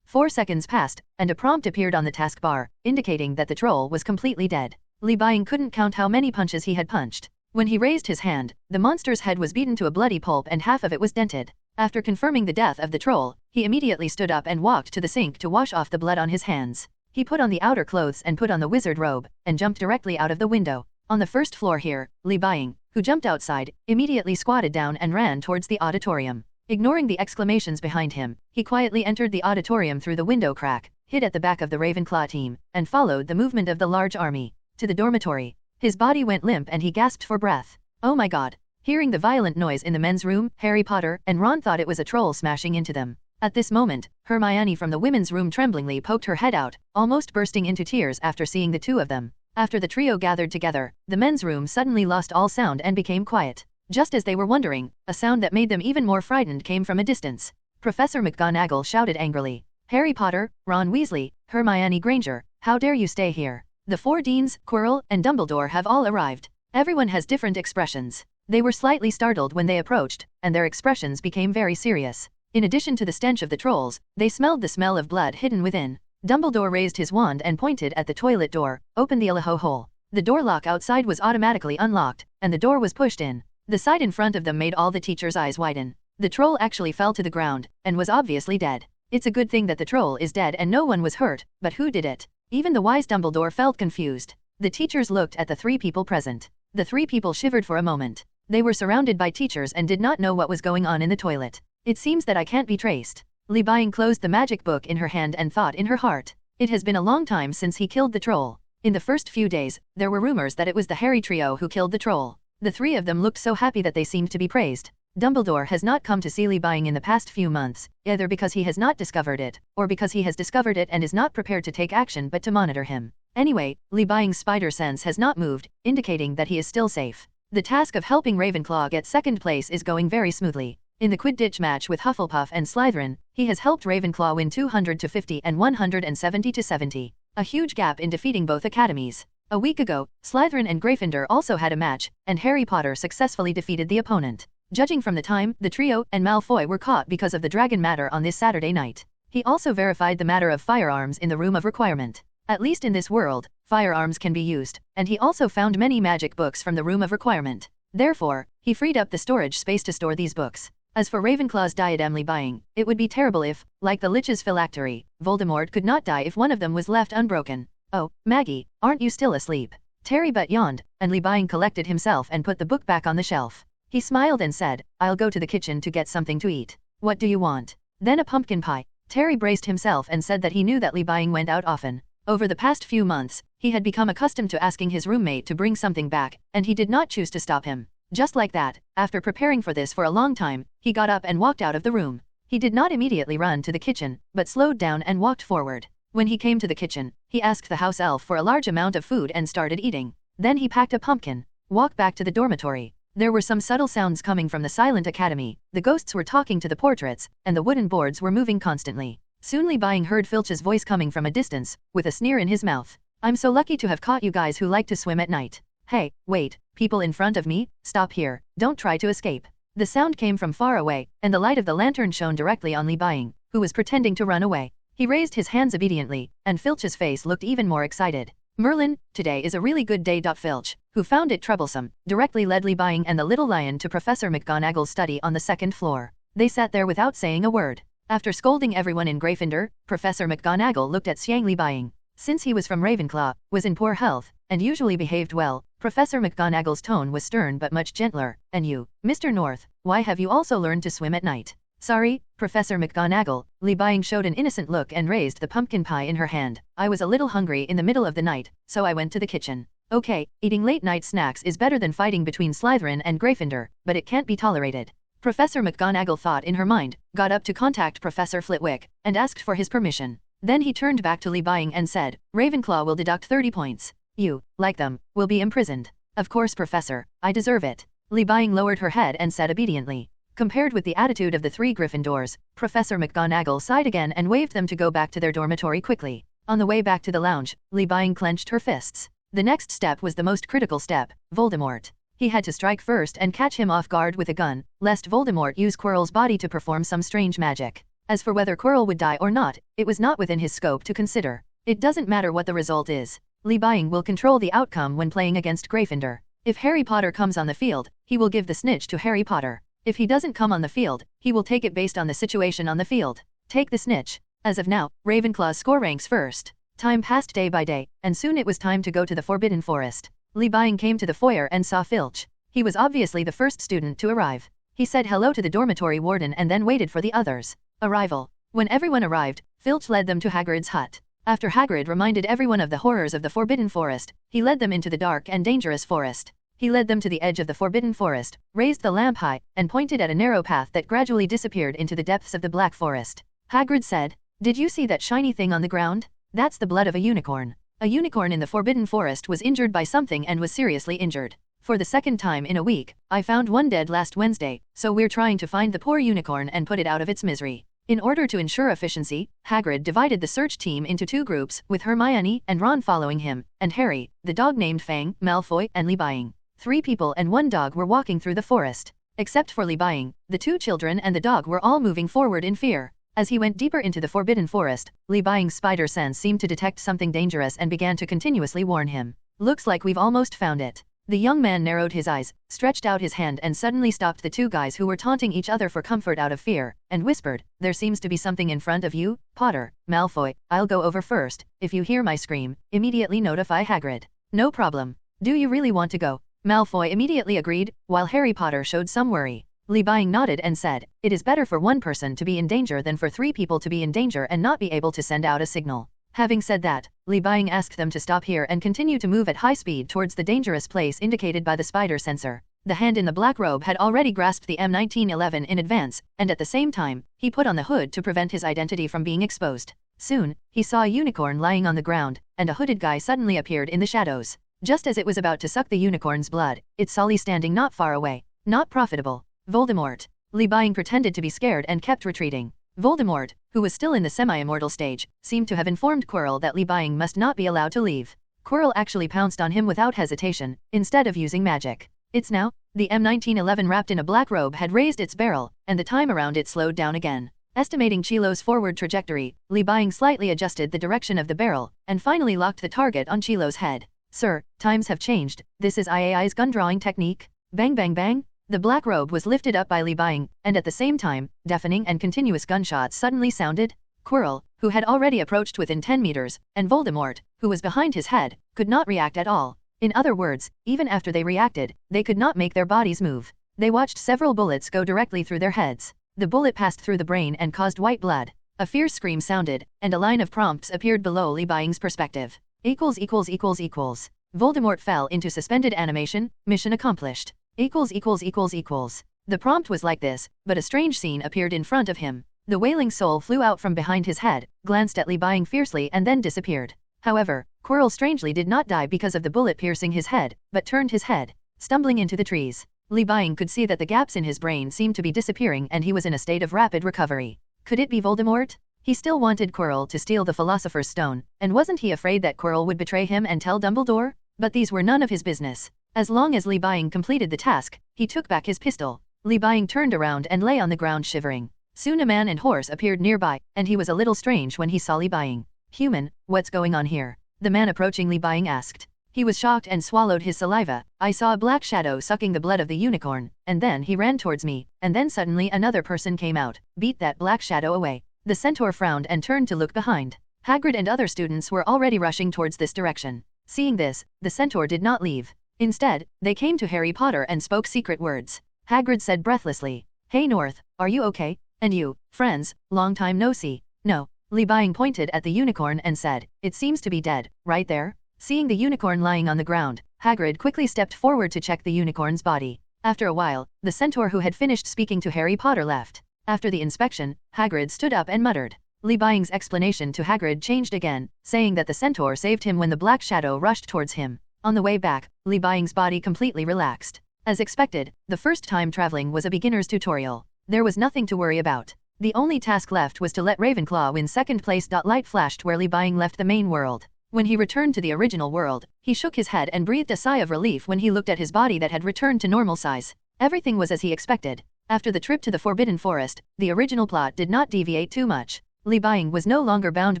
4 seconds passed, and a prompt appeared on the taskbar, indicating that the troll was completely dead. Li Buying couldn't count how many punches he had punched. When he raised his hand, the monster's head was beaten to a bloody pulp and half of it was dented. After confirming the death of the troll, he immediately stood up and walked to the sink to wash off the blood on his hands. He put on the outer clothes and put on the wizard robe, and jumped directly out of the window. On the first floor here, Li Buying, who jumped outside, immediately squatted down and ran towards the auditorium. Ignoring the exclamations behind him, he quietly entered the auditorium through the window crack, hid at the back of the Ravenclaw team, and followed the movement of the large army. To the dormitory. His body went limp and he gasped for breath. Oh my god. Hearing the violent noise in the men's room, Harry Potter and Ron thought it was a troll smashing into them. At this moment, Hermione from the women's room tremblingly poked her head out, almost bursting into tears after seeing the two of them. After the trio gathered together, the men's room suddenly lost all sound and became quiet. Just as they were wondering, a sound that made them even more frightened came from a distance. Professor McGonagall shouted angrily. Harry Potter, Ron Weasley, Hermione Granger, how dare you stay here? The 4 deans, Quirrell, and Dumbledore have all arrived. Everyone has different expressions. They were slightly startled when they approached, and their expressions became very serious. In addition to the stench of the trolls, they smelled the smell of blood hidden within. Dumbledore raised his wand and pointed at the toilet door, opened the Illaho hole. The door lock outside was automatically unlocked, and the door was pushed in. The sight in front of them made all the teachers' eyes widen. The troll actually fell to the ground, and was obviously dead. It's a good thing that the troll is dead and no one was hurt, but who did it? Even the wise Dumbledore felt confused. The teachers looked at the 3 people present. The 3 people shivered for a moment. They were surrounded by teachers and did not know what was going on in the toilet. It seems that I can't be traced. Li Buying closed the magic book in her hand and thought in her heart. It has been a long time since he killed the troll. In the first few days, there were rumors that it was the Harry trio who killed the troll. The 3 of them looked so happy that they seemed to be praised. Dumbledore has not come to see Li Buying in the past few months, either because he has not discovered it, or because he has discovered it and is not prepared to take action but to monitor him. Anyway, Li Buying's spider sense has not moved, indicating that he is still safe. The task of helping Ravenclaw get second place is going very smoothly. In the Quidditch match with Hufflepuff and Slytherin, he has helped Ravenclaw win 200-50 and 170-70. A huge gap in defeating both academies. A week ago, Slytherin and Gryffindor also had a match, and Harry Potter successfully defeated the opponent. Judging from the time, the trio and Malfoy were caught because of the dragon matter on this Saturday night. He also verified the matter of firearms in the room of requirement. At least in this world, firearms can be used, and he also found many magic books from the room of requirement. Therefore, he freed up the storage space to store these books. As for Ravenclaw's diadem Li Buying, it would be terrible if, like the Lich's phylactery, Voldemort could not die if one of them was left unbroken. Oh, Maggie, aren't you still asleep? Terry Butt yawned, and Li Buying collected himself and put the book back on the shelf. He smiled and said, I'll go to the kitchen to get something to eat. What do you want? Then a pumpkin pie. Terry braced himself and said that he knew that Li Buying went out often. Over the past few months, he had become accustomed to asking his roommate to bring something back, and he did not choose to stop him. Just like that, after preparing for this for a long time, he got up and walked out of the room. He did not immediately run to the kitchen, but slowed down and walked forward. When he came to the kitchen, he asked the house elf for a large amount of food and started eating. Then he packed a pumpkin, walked back to the dormitory. There were some subtle sounds coming from the silent academy, the ghosts were talking to the portraits, and the wooden boards were moving constantly. Soon Li Buying heard Filch's voice coming from a distance, with a sneer in his mouth. I'm so lucky to have caught you guys who like to swim at night. Hey, wait, people in front of me, stop here, don't try to escape. The sound came from far away, and the light of the lantern shone directly on Li Buying, who was pretending to run away. He raised his hands obediently, and Filch's face looked even more excited. Merlin, today is a really good day. Filch, who found it troublesome, directly led Li Buying and the little lion to Professor McGonagall's study on the second floor. They sat there without saying a word. After scolding everyone in Gryffindor, Professor McGonagall looked at Li Buying. Since he was from Ravenclaw, was in poor health, and usually behaved well, Professor McGonagall's tone was stern but much gentler. And you, Mr. North, why have you also learned to swim at night? Sorry, Professor McGonagall. Li Buying showed an innocent look and raised the pumpkin pie in her hand. I was a little hungry in the middle of the night, so I went to the kitchen. Okay, eating late night snacks is better than fighting between Slytherin and Gryffindor, but it can't be tolerated. Professor McGonagall thought in her mind, got up to contact Professor Flitwick, and asked for his permission. Then he turned back to Li Buying and said, Ravenclaw will deduct 30 points. You, like them, will be imprisoned. Of course, Professor, I deserve it. Li Buying lowered her head and said obediently. Compared with the attitude of the 3 Gryffindors, Professor McGonagall sighed again and waved them to go back to their dormitory quickly. On the way back to the lounge, Li Buying clenched her fists. The next step was the most critical step, Voldemort. He had to strike first and catch him off guard with a gun, lest Voldemort use Quirrell's body to perform some strange magic. As for whether Quirrell would die or not, it was not within his scope to consider. It doesn't matter what the result is. Li Buying will control the outcome when playing against Gryffindor. If Harry Potter comes on the field, he will give the snitch to Harry Potter. If he doesn't come on the field, he will take it based on the situation on the field. Take the snitch. As of now, Ravenclaw's score ranks first. Time passed day by day, and soon it was time to go to the Forbidden Forest. Li Buying came to the foyer and saw Filch. He was obviously the first student to arrive. He said hello to the dormitory warden and then waited for the others. Arrival. When everyone arrived, Filch led them to Hagrid's hut. After Hagrid reminded everyone of the horrors of the Forbidden Forest, he led them into the dark and dangerous forest. He led them to the edge of the Forbidden Forest, raised the lamp high, and pointed at a narrow path that gradually disappeared into the depths of the Black Forest. Hagrid said, "Did you see that shiny thing on the ground? That's the blood of a unicorn. A unicorn in the Forbidden Forest was injured by something and was seriously injured. For the second time in a week, I found one dead last Wednesday, so we're trying to find the poor unicorn and put it out of its misery." In order to ensure efficiency, Hagrid divided the search team into 2 groups, with Hermione and Ron following him, and Harry, the dog named Fang, Malfoy, and Li Buying. 3 people and 1 dog were walking through the forest. Except for Li Buying, the 2 children and the dog were all moving forward in fear. As he went deeper into the Forbidden Forest, Li Buying's spider sense seemed to detect something dangerous and began to continuously warn him. "Looks like we've almost found it." The young man narrowed his eyes, stretched out his hand and suddenly stopped the 2 guys who were taunting each other for comfort out of fear, and whispered, "There seems to be something in front of you, Potter." "Malfoy, I'll go over first. If you hear my scream, immediately notify Hagrid." "No problem. Do you really want to go?" Malfoy immediately agreed, while Harry Potter showed some worry. Li Buying nodded and said, "It is better for 1 person to be in danger than for 3 people to be in danger and not be able to send out a signal." Having said that, Li Buying asked them to stop here and continue to move at high speed towards the dangerous place indicated by the spider sensor. The hand in the black robe had already grasped the M1911 in advance, and at the same time, he put on the hood to prevent his identity from being exposed. Soon, he saw a unicorn lying on the ground, and a hooded guy suddenly appeared in the shadows. Just as it was about to suck the unicorn's blood, it saw Li standing not far away. Not profitable. Voldemort. Li Buying pretended to be scared and kept retreating. Voldemort, who was still in the semi-immortal stage, seemed to have informed Quirrell that Li Buying must not be allowed to leave. Quirrell actually pounced on him without hesitation, instead of using magic. It's now. The M1911 wrapped in a black robe had raised its barrel, and the time around it slowed down again. Estimating Chilo's forward trajectory, Li Buying slightly adjusted the direction of the barrel, and finally locked the target on Chilo's head. "Sir, times have changed. This is IAI's gun drawing technique." Bang bang bang. The black robe was lifted up by Li Buying, and at the same time, deafening and continuous gunshots suddenly sounded. Quirrell, who had already approached within 10 meters, and Voldemort, who was behind his head, could not react at all. In other words, even after they reacted, they could not make their bodies move. They watched several bullets go directly through their heads. The bullet passed through the brain and caused white blood. A fierce scream sounded, and a line of prompts appeared below Li Buying's perspective. == Voldemort fell into suspended animation, mission accomplished. == The prompt was like this, but a strange scene appeared in front of him. The wailing soul flew out from behind his head, glanced at Li Buying fiercely and then disappeared. However, Quirrell strangely did not die because of the bullet piercing his head, but turned his head, stumbling into the trees. Li Buying could see that the gaps in his brain seemed to be disappearing and he was in a state of rapid recovery. Could it be Voldemort? He still wanted Quirrell to steal the Philosopher's Stone, and wasn't he afraid that Quirrell would betray him and tell Dumbledore? But these were none of his business. As long as Li Buying completed the task, he took back his pistol. Li Buying turned around and lay on the ground shivering. Soon a man and horse appeared nearby, and he was a little strange when he saw Li Buying. "Human, what's going on here?" the man approaching Li Buying asked. He was shocked and swallowed his saliva. "I saw a black shadow sucking the blood of the unicorn, and then he ran towards me, and then suddenly another person came out, beat that black shadow away." The centaur frowned and turned to look behind. Hagrid and other students were already rushing towards this direction. Seeing this, the centaur did not leave. Instead, they came to Harry Potter and spoke secret words. Hagrid said breathlessly, "Hey North, are you okay? And you, friends, long time no see." "No." Li Buying pointed at the unicorn and said, "It seems to be dead, right there." Seeing the unicorn lying on the ground, Hagrid quickly stepped forward to check the unicorn's body. After a while, the centaur who had finished speaking to Harry Potter left. After the inspection, Hagrid stood up and muttered, Li Buying's explanation to Hagrid changed again, saying that the centaur saved him when the black shadow rushed towards him. On the way back, Li Buying's body completely relaxed. As expected, the first time traveling was a beginner's tutorial. There was nothing to worry about. The only task left was to let Ravenclaw win second place. Light flashed where Li Buying left the main world. When he returned to the original world, he shook his head and breathed a sigh of relief when he looked at his body that had returned to normal size. Everything was as he expected. After the trip to the Forbidden Forest, the original plot did not deviate too much. Li Buying was no longer bound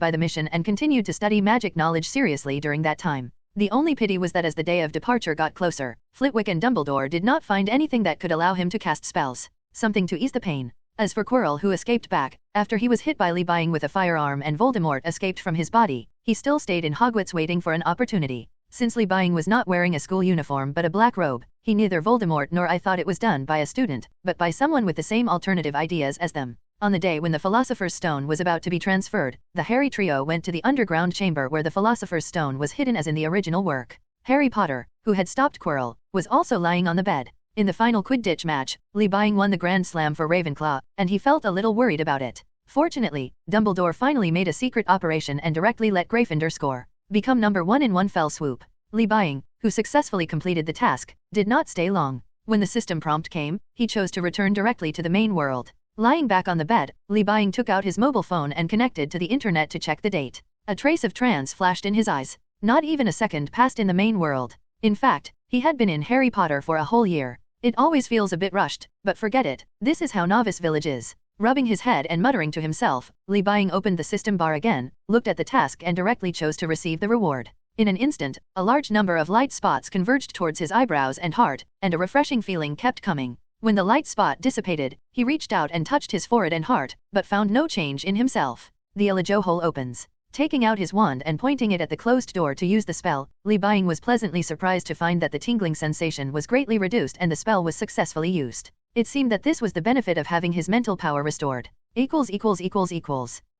by the mission and continued to study magic knowledge seriously during that time. The only pity was that as the day of departure got closer, Flitwick and Dumbledore did not find anything that could allow him to cast spells. Something to ease the pain. As for Quirrell, who escaped back, after he was hit by Li Buying with a firearm and Voldemort escaped from his body, he still stayed in Hogwarts waiting for an opportunity. Since Li Buying was not wearing a school uniform but a black robe, he neither Voldemort nor I thought it was done by a student, but by someone with the same alternative ideas as them. On the day when the Philosopher's Stone was about to be transferred, the Harry trio went to the underground chamber where the Philosopher's Stone was hidden as in the original work. Harry Potter, who had stopped Quirrell, was also lying on the bed. In the final Quidditch match, Li Buying won the Grand Slam for Ravenclaw, and he felt a little worried about it. Fortunately, Dumbledore finally made a secret operation and directly let Gryffindor score. Become number 1 in one fell swoop. Li Buying, who successfully completed the task, did not stay long. When the system prompt came, he chose to return directly to the main world. Lying back on the bed, Li Buying took out his mobile phone and connected to the internet to check the date. A trace of trance flashed in his eyes. Not even a second passed in the main world. In fact, he had been in Harry Potter for a whole year. It always feels a bit rushed, but forget it, this is how Novice Village is. Rubbing his head and muttering to himself, Li Buying opened the system bar again, looked at the task and directly chose to receive the reward. In an instant, a large number of light spots converged towards his eyebrows and heart, and a refreshing feeling kept coming. When the light spot dissipated, he reached out and touched his forehead and heart, but found no change in himself. The Elijah hole opens. Taking out his wand and pointing it at the closed door to use the spell, Li Buying was pleasantly surprised to find that the tingling sensation was greatly reduced and the spell was successfully used. It seemed that this was the benefit of having his mental power restored.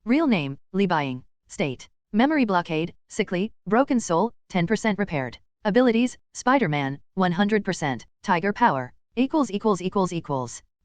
Real name, Li Buying. State: memory blockade, sickly, broken soul, 10% repaired. Abilities: Spider-Man, 100%, Tiger power.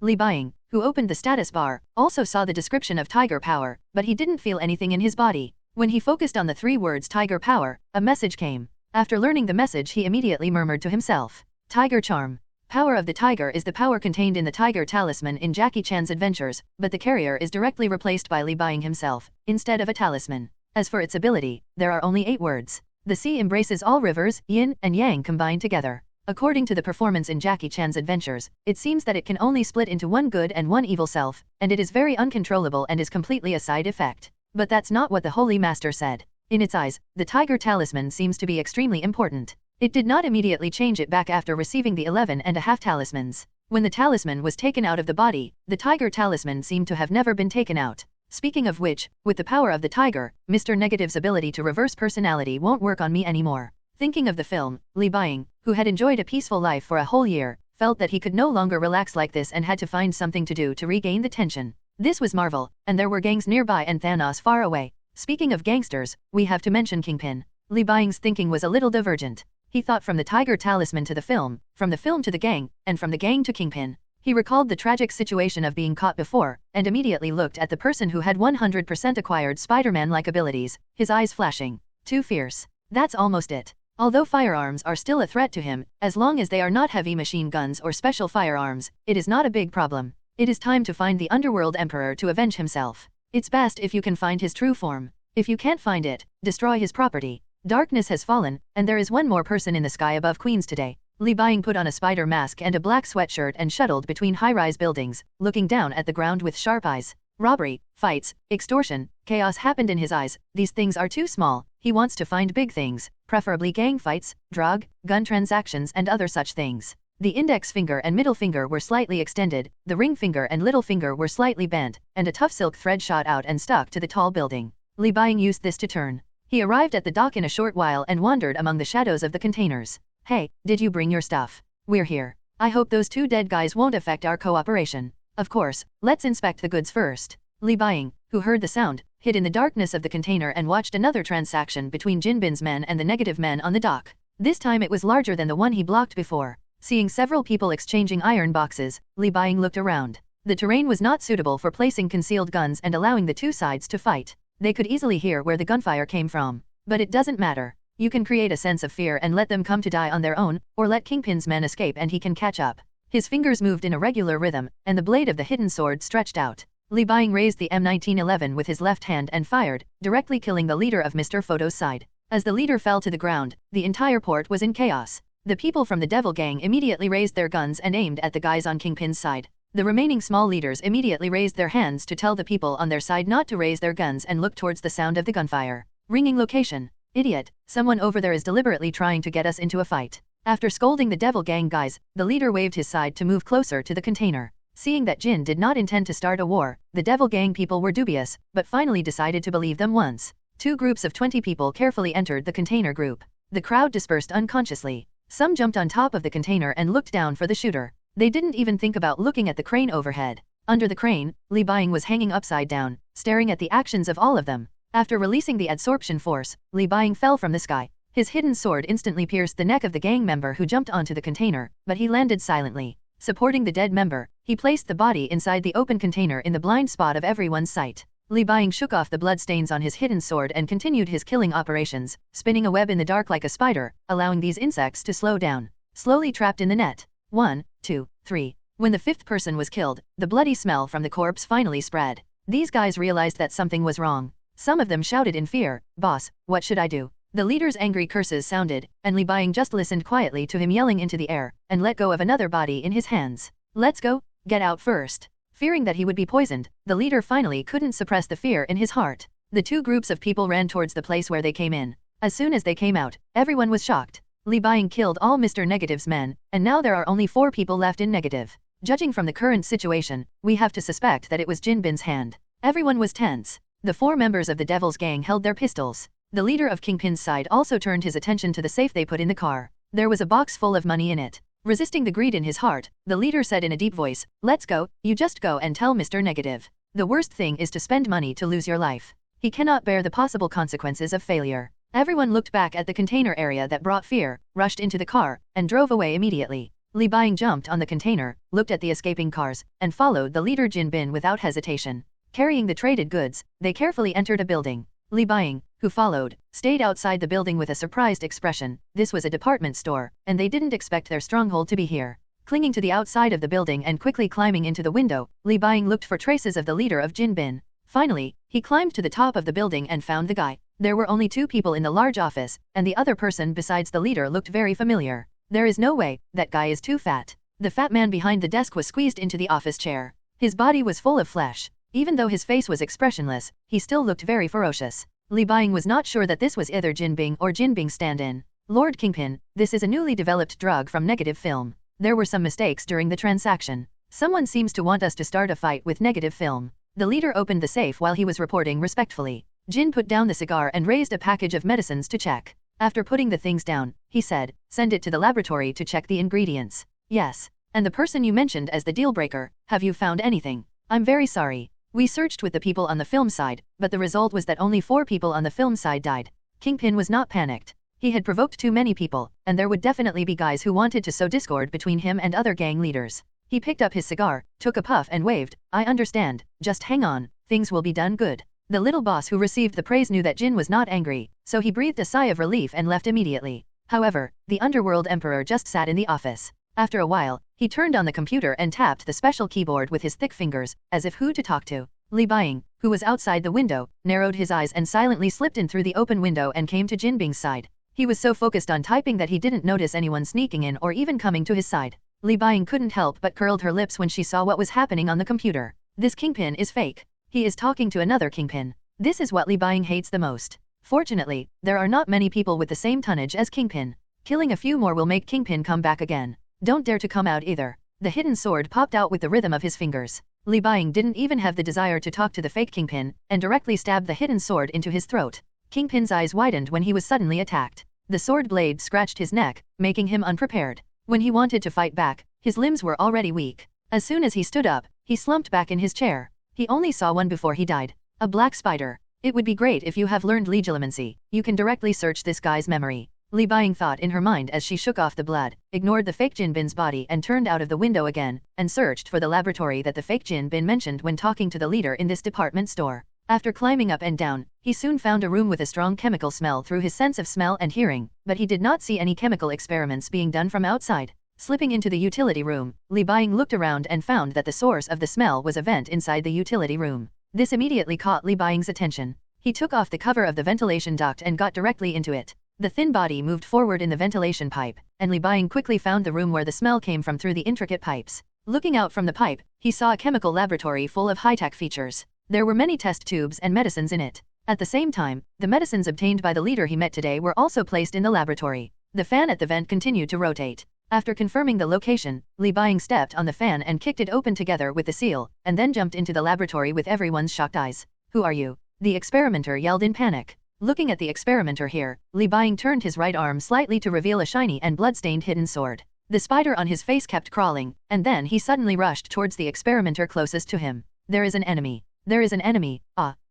Li Buying, who opened the status bar, also saw the description of Tiger power, but he didn't feel anything in his body. When he focused on the 3 words Tiger power, a message came. After learning the message, he immediately murmured to himself, Tiger charm. Power of the tiger is the power contained in the tiger talisman in Jackie Chan's adventures, but the carrier is directly replaced by Li Buying himself, instead of a talisman. As for its ability, there are only 8 words. The sea embraces all rivers, yin and yang combined together. According to the performance in Jackie Chan's adventures, it seems that it can only split into one good and one evil self, and it is very uncontrollable and is completely a side effect. But that's not what the Holy Master said. In its eyes, the tiger talisman seems to be extremely important. It did not immediately change it back after receiving the 11.5 talismans. When the talisman was taken out of the body, the tiger talisman seemed to have never been taken out. Speaking of which, with the power of the tiger, Mr. Negative's ability to reverse personality won't work on me anymore. Thinking of the film, Li Buying, who had enjoyed a peaceful life for a whole year, felt that he could no longer relax like this and had to find something to do to regain the tension. This was Marvel, and there were gangs nearby and Thanos far away. Speaking of gangsters, we have to mention Kingpin. Li Buying's thinking was a little divergent. He thought from the tiger talisman to the film to the gang, and from the gang to Kingpin. He recalled the tragic situation of being caught before, and immediately looked at the person who had 100% acquired Spider-Man-like abilities, his eyes flashing. Too fierce. That's almost it. Although firearms are still a threat to him, as long as they are not heavy machine guns or special firearms, it is not a big problem. It is time to find the Underworld Emperor to avenge himself. It's best if you can find his true form. If you can't find it, destroy his property. Darkness has fallen, and there is one more person in the sky above Queens today. Li Buying put on a spider mask and a black sweatshirt and shuttled between high-rise buildings, looking down at the ground with sharp eyes. Robbery, fights, extortion, chaos happened in his eyes. These things are too small. He wants to find big things, preferably gang fights, drug, gun transactions and other such things. The index finger and middle finger were slightly extended, the ring finger and little finger were slightly bent, and a tough silk thread shot out and stuck to the tall building. Li Buying used this to turn. He arrived at the dock in a short while and wandered among the shadows of the containers. Hey, did you bring your stuff? We're here. I hope those 2 dead guys won't affect our cooperation. Of course, let's inspect the goods first. Li Buying, who heard the sound, hid in the darkness of the container and watched another transaction between Jinbin's men and the negative men on the dock. This time it was larger than the one he blocked before. Seeing several people exchanging iron boxes, Li Buying looked around. The terrain was not suitable for placing concealed guns and allowing the two sides to fight. They could easily hear where the gunfire came from. But it doesn't matter. You can create a sense of fear and let them come to die on their own, or let Kingpin's men escape and he can catch up. His fingers moved in a regular rhythm, and the blade of the hidden sword stretched out. Li Buying raised the M1911 with his left hand and fired, directly killing the leader of Mr. Photo's side. As the leader fell to the ground, the entire port was in chaos. The people from the Devil Gang immediately raised their guns and aimed at the guys on Kingpin's side. The remaining small leaders immediately raised their hands to tell the people on their side not to raise their guns and look towards the sound of the gunfire. Ringing location. Idiot, someone over there is deliberately trying to get us into a fight. After scolding the Devil Gang guys, the leader waved his side to move closer to the container. Seeing that Jin did not intend to start a war, the Devil Gang people were dubious, but finally decided to believe them once. Two groups of 20 people carefully entered the container group. The crowd dispersed unconsciously. Some jumped on top of the container and looked down for the shooter. They didn't even think about looking at the crane overhead. Under the crane, Li Buying was hanging upside down, staring at the actions of all of them. After releasing the adsorption force, Li Buying fell from the sky. His hidden sword instantly pierced the neck of the gang member who jumped onto the container, but he landed silently. Supporting the dead member, he placed the body inside the open container in the blind spot of everyone's sight. Li Buying shook off the bloodstains on his hidden sword and continued his killing operations, spinning a web in the dark like a spider, allowing these insects to slow down. Slowly trapped in the net. 1, 2, 3. When the fifth person was killed, the bloody smell from the corpse finally spread. These guys realized that something was wrong. Some of them shouted in fear, "Boss, what should I do?" The leader's angry curses sounded, and Li Buying just listened quietly to him yelling into the air, and let go of another body in his hands. "Let's go, get out first." Fearing that he would be poisoned, the leader finally couldn't suppress the fear in his heart. The two groups of people ran towards the place where they came in. As soon as they came out, everyone was shocked. Li Buying killed all Mr. Negative's men, and now there are only 4 people left in Negative. Judging from the current situation, we have to suspect that it was Jin Bin's hand. Everyone was tense. The 4 members of the Devil's Gang held their pistols. The leader of Kingpin's side also turned his attention to the safe they put in the car. There was a box full of money in it. Resisting the greed in his heart, the leader said in a deep voice, "Let's go, you just go and tell Mr. Negative. The worst thing is to spend money to lose your life. He cannot bear the possible consequences of failure." Everyone looked back at the container area that brought fear, rushed into the car, and drove away immediately. Li Buying jumped on the container, looked at the escaping cars, and followed the leader Jin Bin without hesitation. Carrying the traded goods, they carefully entered a building. Li Buying, who followed, stayed outside the building with a surprised expression. This was a department store, and they didn't expect their stronghold to be here. Clinging to the outside of the building and quickly climbing into the window, Li Buying looked for traces of the leader of Jin Bin. Finally, he climbed to the top of the building and found the guy. There were only 2 people in the large office, and the other person besides the leader looked very familiar. There is no way, that guy is too fat. The fat man behind the desk was squeezed into the office chair. His body was full of flesh. Even though his face was expressionless, he still looked very ferocious. Li Buying was not sure that this was either Jin Bing or Jin Bing's stand-in. "Lord Kingpin, this is a newly developed drug from Negative Film. There were some mistakes during the transaction. Someone seems to want us to start a fight with Negative Film." The leader opened the safe while he was reporting respectfully. Jin put down the cigar and raised a package of medicines to check. After putting the things down, he said, "Send it to the laboratory to check the ingredients." "Yes. And the person you mentioned as the deal breaker, have you found anything?" "I'm very sorry. We searched with the people on the film side, but the result was that only 4 people on the film side died." Kingpin was not panicked. He had provoked too many people, and there would definitely be guys who wanted to sow discord between him and other gang leaders. He picked up his cigar, took a puff and waved, "I understand, just hang on, things will be done good." The little boss who received the praise knew that Jin was not angry, so he breathed a sigh of relief and left immediately. However, the underworld emperor just sat in the office. After a while, he turned on the computer and tapped the special keyboard with his thick fingers, as if who to talk to. Li Buying, who was outside the window, narrowed his eyes and silently slipped in through the open window and came to Jin Bing's side. He was so focused on typing that he didn't notice anyone sneaking in or even coming to his side. Li Buying couldn't help but curled her lips when she saw what was happening on the computer. This Kingpin is fake. He is talking to another Kingpin. This is what Li Buying hates the most. Fortunately, there are not many people with the same tonnage as Kingpin. Killing a few more will make Kingpin come back again. Don't dare to come out either. The hidden sword popped out with the rhythm of his fingers. Li Buying didn't even have the desire to talk to the fake Kingpin, and directly stabbed the hidden sword into his throat. Kingpin's eyes widened when he was suddenly attacked. The sword blade scratched his neck, making him unprepared. When he wanted to fight back, his limbs were already weak. As soon as he stood up, he slumped back in his chair. He only saw one before he died. A black spider. It would be great if you have learned legilimency. You can directly search this guy's memory. Li Buying thought in her mind as she shook off the blood, ignored the fake Jin Bin's body and turned out of the window again, and searched for the laboratory that the fake Jin Bin mentioned when talking to the leader in this department store. After climbing up and down, he soon found a room with a strong chemical smell through his sense of smell and hearing, but he did not see any chemical experiments being done from outside. Slipping into the utility room, Li Buying looked around and found that the source of the smell was a vent inside the utility room. This immediately caught Li Buying's attention. He took off the cover of the ventilation duct and got directly into it. The thin body moved forward in the ventilation pipe, and Li Buying quickly found the room where the smell came from through the intricate pipes. Looking out from the pipe, he saw a chemical laboratory full of high-tech features. There were many test tubes and medicines in it. At the same time, the medicines obtained by the leader he met today were also placed in the laboratory. The fan at the vent continued to rotate. After confirming the location, Li Buying stepped on the fan and kicked it open together with the seal, and then jumped into the laboratory with everyone's shocked eyes. "Who are you?" the experimenter yelled in panic. Looking at the experimenter here, Li Buying turned his right arm slightly to reveal a shiny and blood-stained hidden sword. The spider on his face kept crawling, and then he suddenly rushed towards the experimenter closest to him. "There is an enemy. There is an enemy."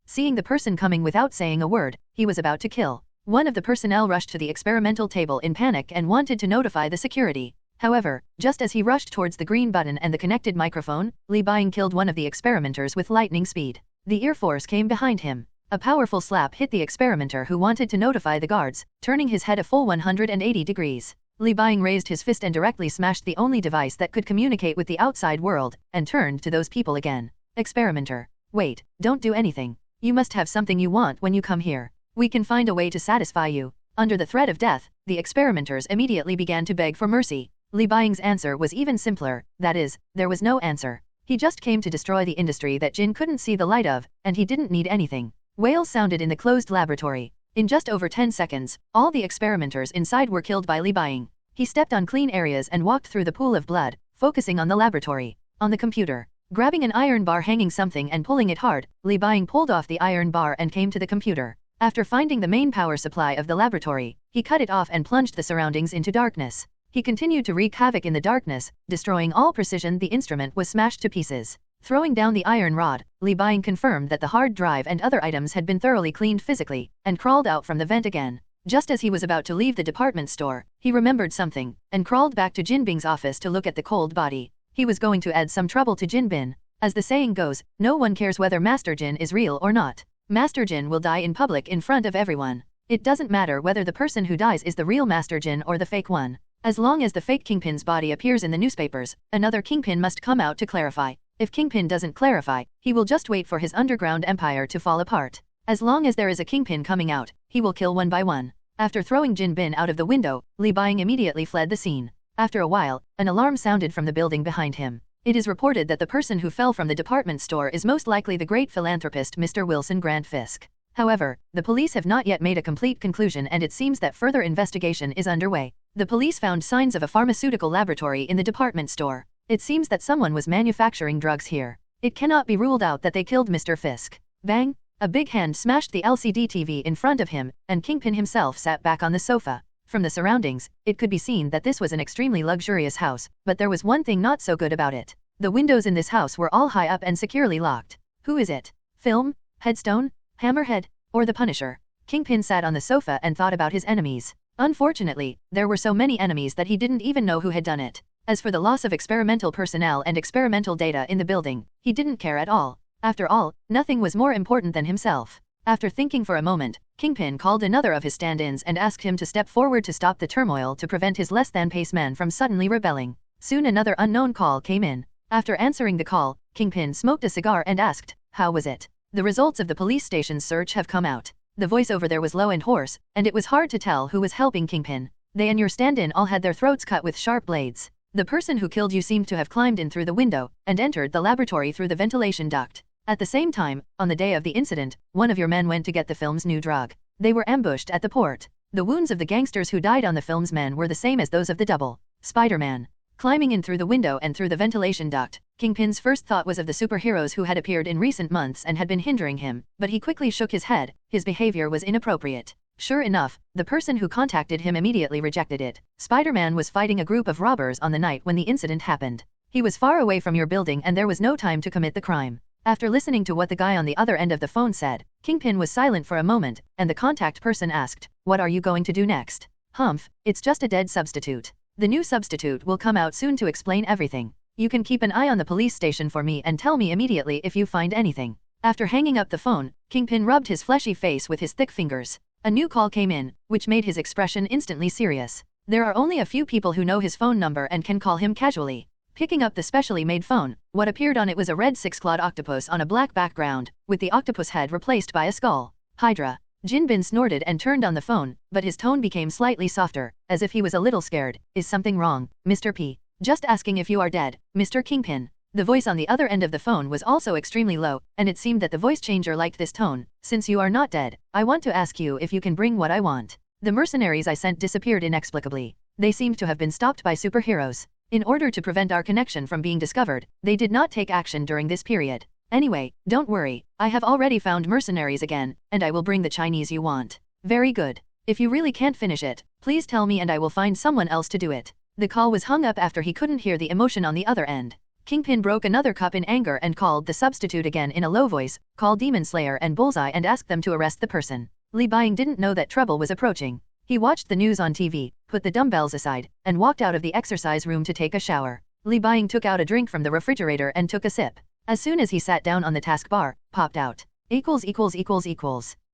Seeing the person coming without saying a word, he was about to kill. One of the personnel rushed to the experimental table in panic and wanted to notify the security. However, just as he rushed towards the green button and the connected microphone, Li Buying killed one of the experimenters with lightning speed. The Air Force came behind him. A powerful slap hit the experimenter who wanted to notify the guards, turning his head a full 180 degrees. Li Buying raised his fist and directly smashed the only device that could communicate with the outside world, and turned to those people again. "Experimenter. Wait, don't do anything. You must have something you want when you come here. We can find a way to satisfy you." Under the threat of death, the experimenters immediately began to beg for mercy. Li Buying's answer was even simpler, that is, there was no answer. He just came to destroy the industry that Jin couldn't see the light of, and he didn't need anything. Wails sounded in the closed laboratory. In just over 10 seconds, all the experimenters inside were killed by Li Buying. He stepped on clean areas and walked through the pool of blood, focusing on the laboratory. On the computer, grabbing an iron bar hanging something and pulling it hard, Li Buying pulled off the iron bar and came to the computer. After finding the main power supply of the laboratory, he cut it off and plunged the surroundings into darkness. He continued to wreak havoc in the darkness, destroying all precision. The instrument was smashed to pieces. Throwing down the iron rod, Li Buying confirmed that the hard drive and other items had been thoroughly cleaned physically, and crawled out from the vent again. Just as he was about to leave the department store, he remembered something, and crawled back to Jin Bing's office to look at the cold body. He was going to add some trouble to Jin Bin. As the saying goes, no one cares whether Master Jin is real or not. Master Jin will die in public in front of everyone. It doesn't matter whether the person who dies is the real Master Jin or the fake one. As long as the fake Kingpin's body appears in the newspapers, another Kingpin must come out to clarify. If Kingpin doesn't clarify, he will just wait for his underground empire to fall apart. As long as there is a Kingpin coming out, he will kill one by one. After throwing Jin Bin out of the window, Li Buying immediately fled the scene. After a while, an alarm sounded from the building behind him. It is reported that the person who fell from the department store is most likely the great philanthropist Mr. Wilson Grant Fisk. However, the police have not yet made a complete conclusion, and it seems that further investigation is underway. The police found signs of a pharmaceutical laboratory in the department store. It seems that someone was manufacturing drugs here. It cannot be ruled out that they killed Mr. Fisk. Bang! A big hand smashed the LCD TV in front of him, and Kingpin himself sat back on the sofa. From the surroundings, it could be seen that this was an extremely luxurious house, but there was one thing not so good about it. The windows in this house were all high up and securely locked. Who is it? Film? Headstone? Hammerhead? Or the Punisher? Kingpin sat on the sofa and thought about his enemies. Unfortunately, there were so many enemies that he didn't even know who had done it. As for the loss of experimental personnel and experimental data in the building, he didn't care at all. After all, nothing was more important than himself. After thinking for a moment, Kingpin called another of his stand-ins and asked him to step forward to stop the turmoil to prevent his less-than-pace men from suddenly rebelling. Soon another unknown call came in. After answering the call, Kingpin smoked a cigar and asked, "How was it?" "The results of the police station's search have come out." The voice over there was low and hoarse, and it was hard to tell who was helping Kingpin. "They and your stand-in all had their throats cut with sharp blades. The person who killed you seemed to have climbed in through the window, and entered the laboratory through the ventilation duct. At the same time, on the day of the incident, one of your men went to get the film's new drug. They were ambushed at the port. The wounds of the gangsters who died on the film's men were the same as those of the double Spider-Man." Climbing in through the window and through the ventilation duct, Kingpin's first thought was of the superheroes who had appeared in recent months and had been hindering him, but he quickly shook his head. His behavior was inappropriate. Sure enough, the person who contacted him immediately rejected it. Spider-Man was fighting a group of robbers on the night when the incident happened. He was far away from your building and there was no time to commit the crime. After listening to what the guy on the other end of the phone said, Kingpin was silent for a moment, and the contact person asked, "What are you going to do next?" Humph, it's just a dead substitute. The new substitute will come out soon to explain everything. You can keep an eye on the police station for me and tell me immediately if you find anything. After hanging up the phone, Kingpin rubbed his fleshy face with his thick fingers. A new call came in, which made his expression instantly serious. There are only a few people who know his phone number and can call him casually. Picking up the specially made phone, what appeared on it was a red six-clawed octopus on a black background, with the octopus head replaced by a skull. Hydra. Jinbin snorted and turned on the phone, but his tone became slightly softer, as if he was a little scared. Is something wrong, Mr. P? Just asking if you are dead, Mr. Kingpin. The voice on the other end of the phone was also extremely low, and it seemed that the voice changer liked this tone. Since you are not dead, I want to ask you if you can bring what I want. The mercenaries I sent disappeared inexplicably. They seemed to have been stopped by superheroes. In order to prevent our connection from being discovered, they did not take action during this period. Anyway, don't worry, I have already found mercenaries again, and I will bring the Chinese you want. Very good. If you really can't finish it, please tell me and I will find someone else to do it. The call was hung up after he couldn't hear the emotion on the other end. Kingpin broke another cup in anger and called the substitute again in a low voice, called Demon Slayer and Bullseye and asked them to arrest the person. Li Buying didn't know that trouble was approaching. He watched the news on TV, put the dumbbells aside, and walked out of the exercise room to take a shower. Li Buying took out a drink from the refrigerator and took a sip. As soon as he sat down on the taskbar, popped out.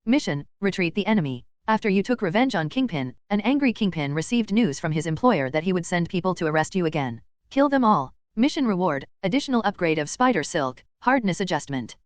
Mission, retreat the enemy. After you took revenge on Kingpin, an angry Kingpin received news from his employer that he would send people to arrest you again. Kill them all. Mission reward, additional upgrade of spider silk, hardness adjustment.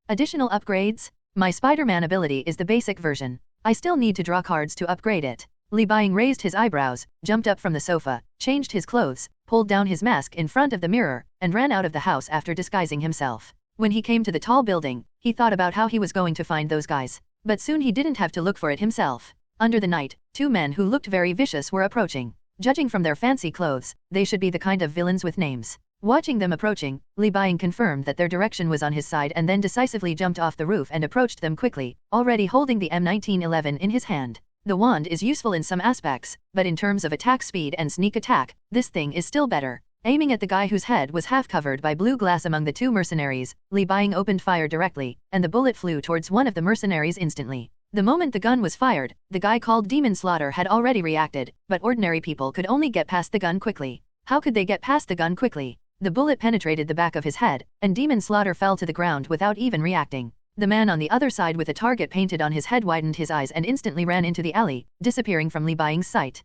Additional upgrades? My Spider-Man ability is the basic version. I still need to draw cards to upgrade it. Li Buying raised his eyebrows, jumped up from the sofa, changed his clothes, pulled down his mask in front of the mirror, and ran out of the house after disguising himself. When he came to the tall building, he thought about how he was going to find those guys. But soon he didn't have to look for it himself. Under the night, two men who looked very vicious were approaching. Judging from their fancy clothes, they should be the kind of villains with names. Watching them approaching, Li Buying confirmed that their direction was on his side and then decisively jumped off the roof and approached them quickly, already holding the M1911 in his hand. The wand is useful in some aspects, but in terms of attack speed and sneak attack, this thing is still better. Aiming at the guy whose head was half covered by blue glass among the two mercenaries, Li Buying opened fire directly, and the bullet flew towards one of the mercenaries instantly. The moment the gun was fired, the guy called Demon Slaughter had already reacted, but ordinary people could only get past the gun quickly. How could they get past the gun quickly? The bullet penetrated the back of his head, and Demon Slaughter fell to the ground without even reacting. The man on the other side with a target painted on his head widened his eyes and instantly ran into the alley, disappearing from Li Buying's sight.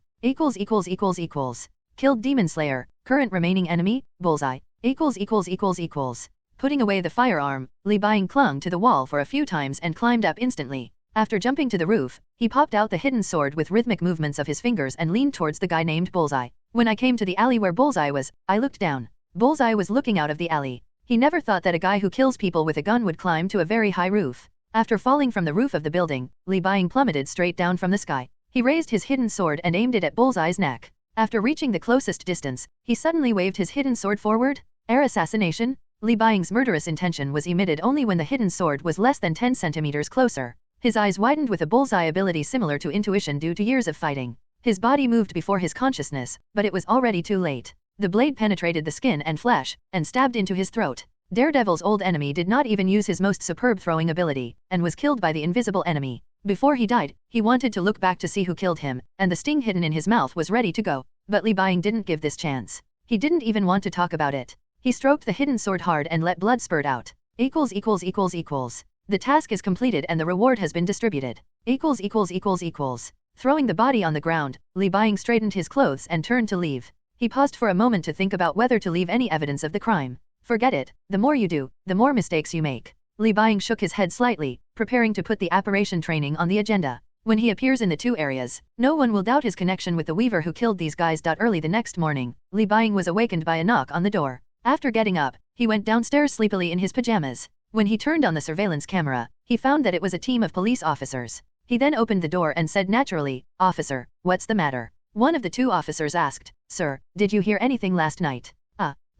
Killed Demon Slayer. Current remaining enemy, Bullseye. Putting away the firearm, Li Buying clung to the wall for a few times and climbed up instantly. After jumping to the roof, he popped out the hidden sword with rhythmic movements of his fingers and leaned towards the guy named Bullseye. When I came to the alley where Bullseye was, I looked down. Bullseye was looking out of the alley. He never thought that a guy who kills people with a gun would climb to a very high roof. After falling from the roof of the building, Li Buying plummeted straight down from the sky. He raised his hidden sword and aimed it at Bullseye's neck. After reaching the closest distance, he suddenly waved his hidden sword forward. Air assassination? Li Buying's murderous intention was emitted only when the hidden sword was less than 10 centimeters closer. His eyes widened with a bullseye ability similar to intuition due to years of fighting. His body moved before his consciousness, but it was already too late. The blade penetrated the skin and flesh, and stabbed into his throat. Daredevil's old enemy did not even use his most superb throwing ability, and was killed by the invisible enemy. Before he died, he wanted to look back to see who killed him, and the sting hidden in his mouth was ready to go. But Li Buying didn't give this chance. He didn't even want to talk about it. He stroked the hidden sword hard and let blood spurt out. The task is completed and the reward has been distributed. Throwing the body on the ground, Li Buying straightened his clothes and turned to leave. He paused for a moment to think about whether to leave any evidence of the crime. Forget it, the more you do, the more mistakes you make. Li Buying shook his head slightly, preparing to put the apparition training on the agenda. When he appears in the two areas, no one will doubt his connection with the weaver who killed these guys. Early the next morning, Li Buying was awakened by a knock on the door. After getting up, he went downstairs sleepily in his pajamas. When he turned on the surveillance camera, he found that it was a team of police officers. He then opened the door and said naturally, "Officer, what's the matter?" One of the two officers asked, "Sir, did you hear anything last night?"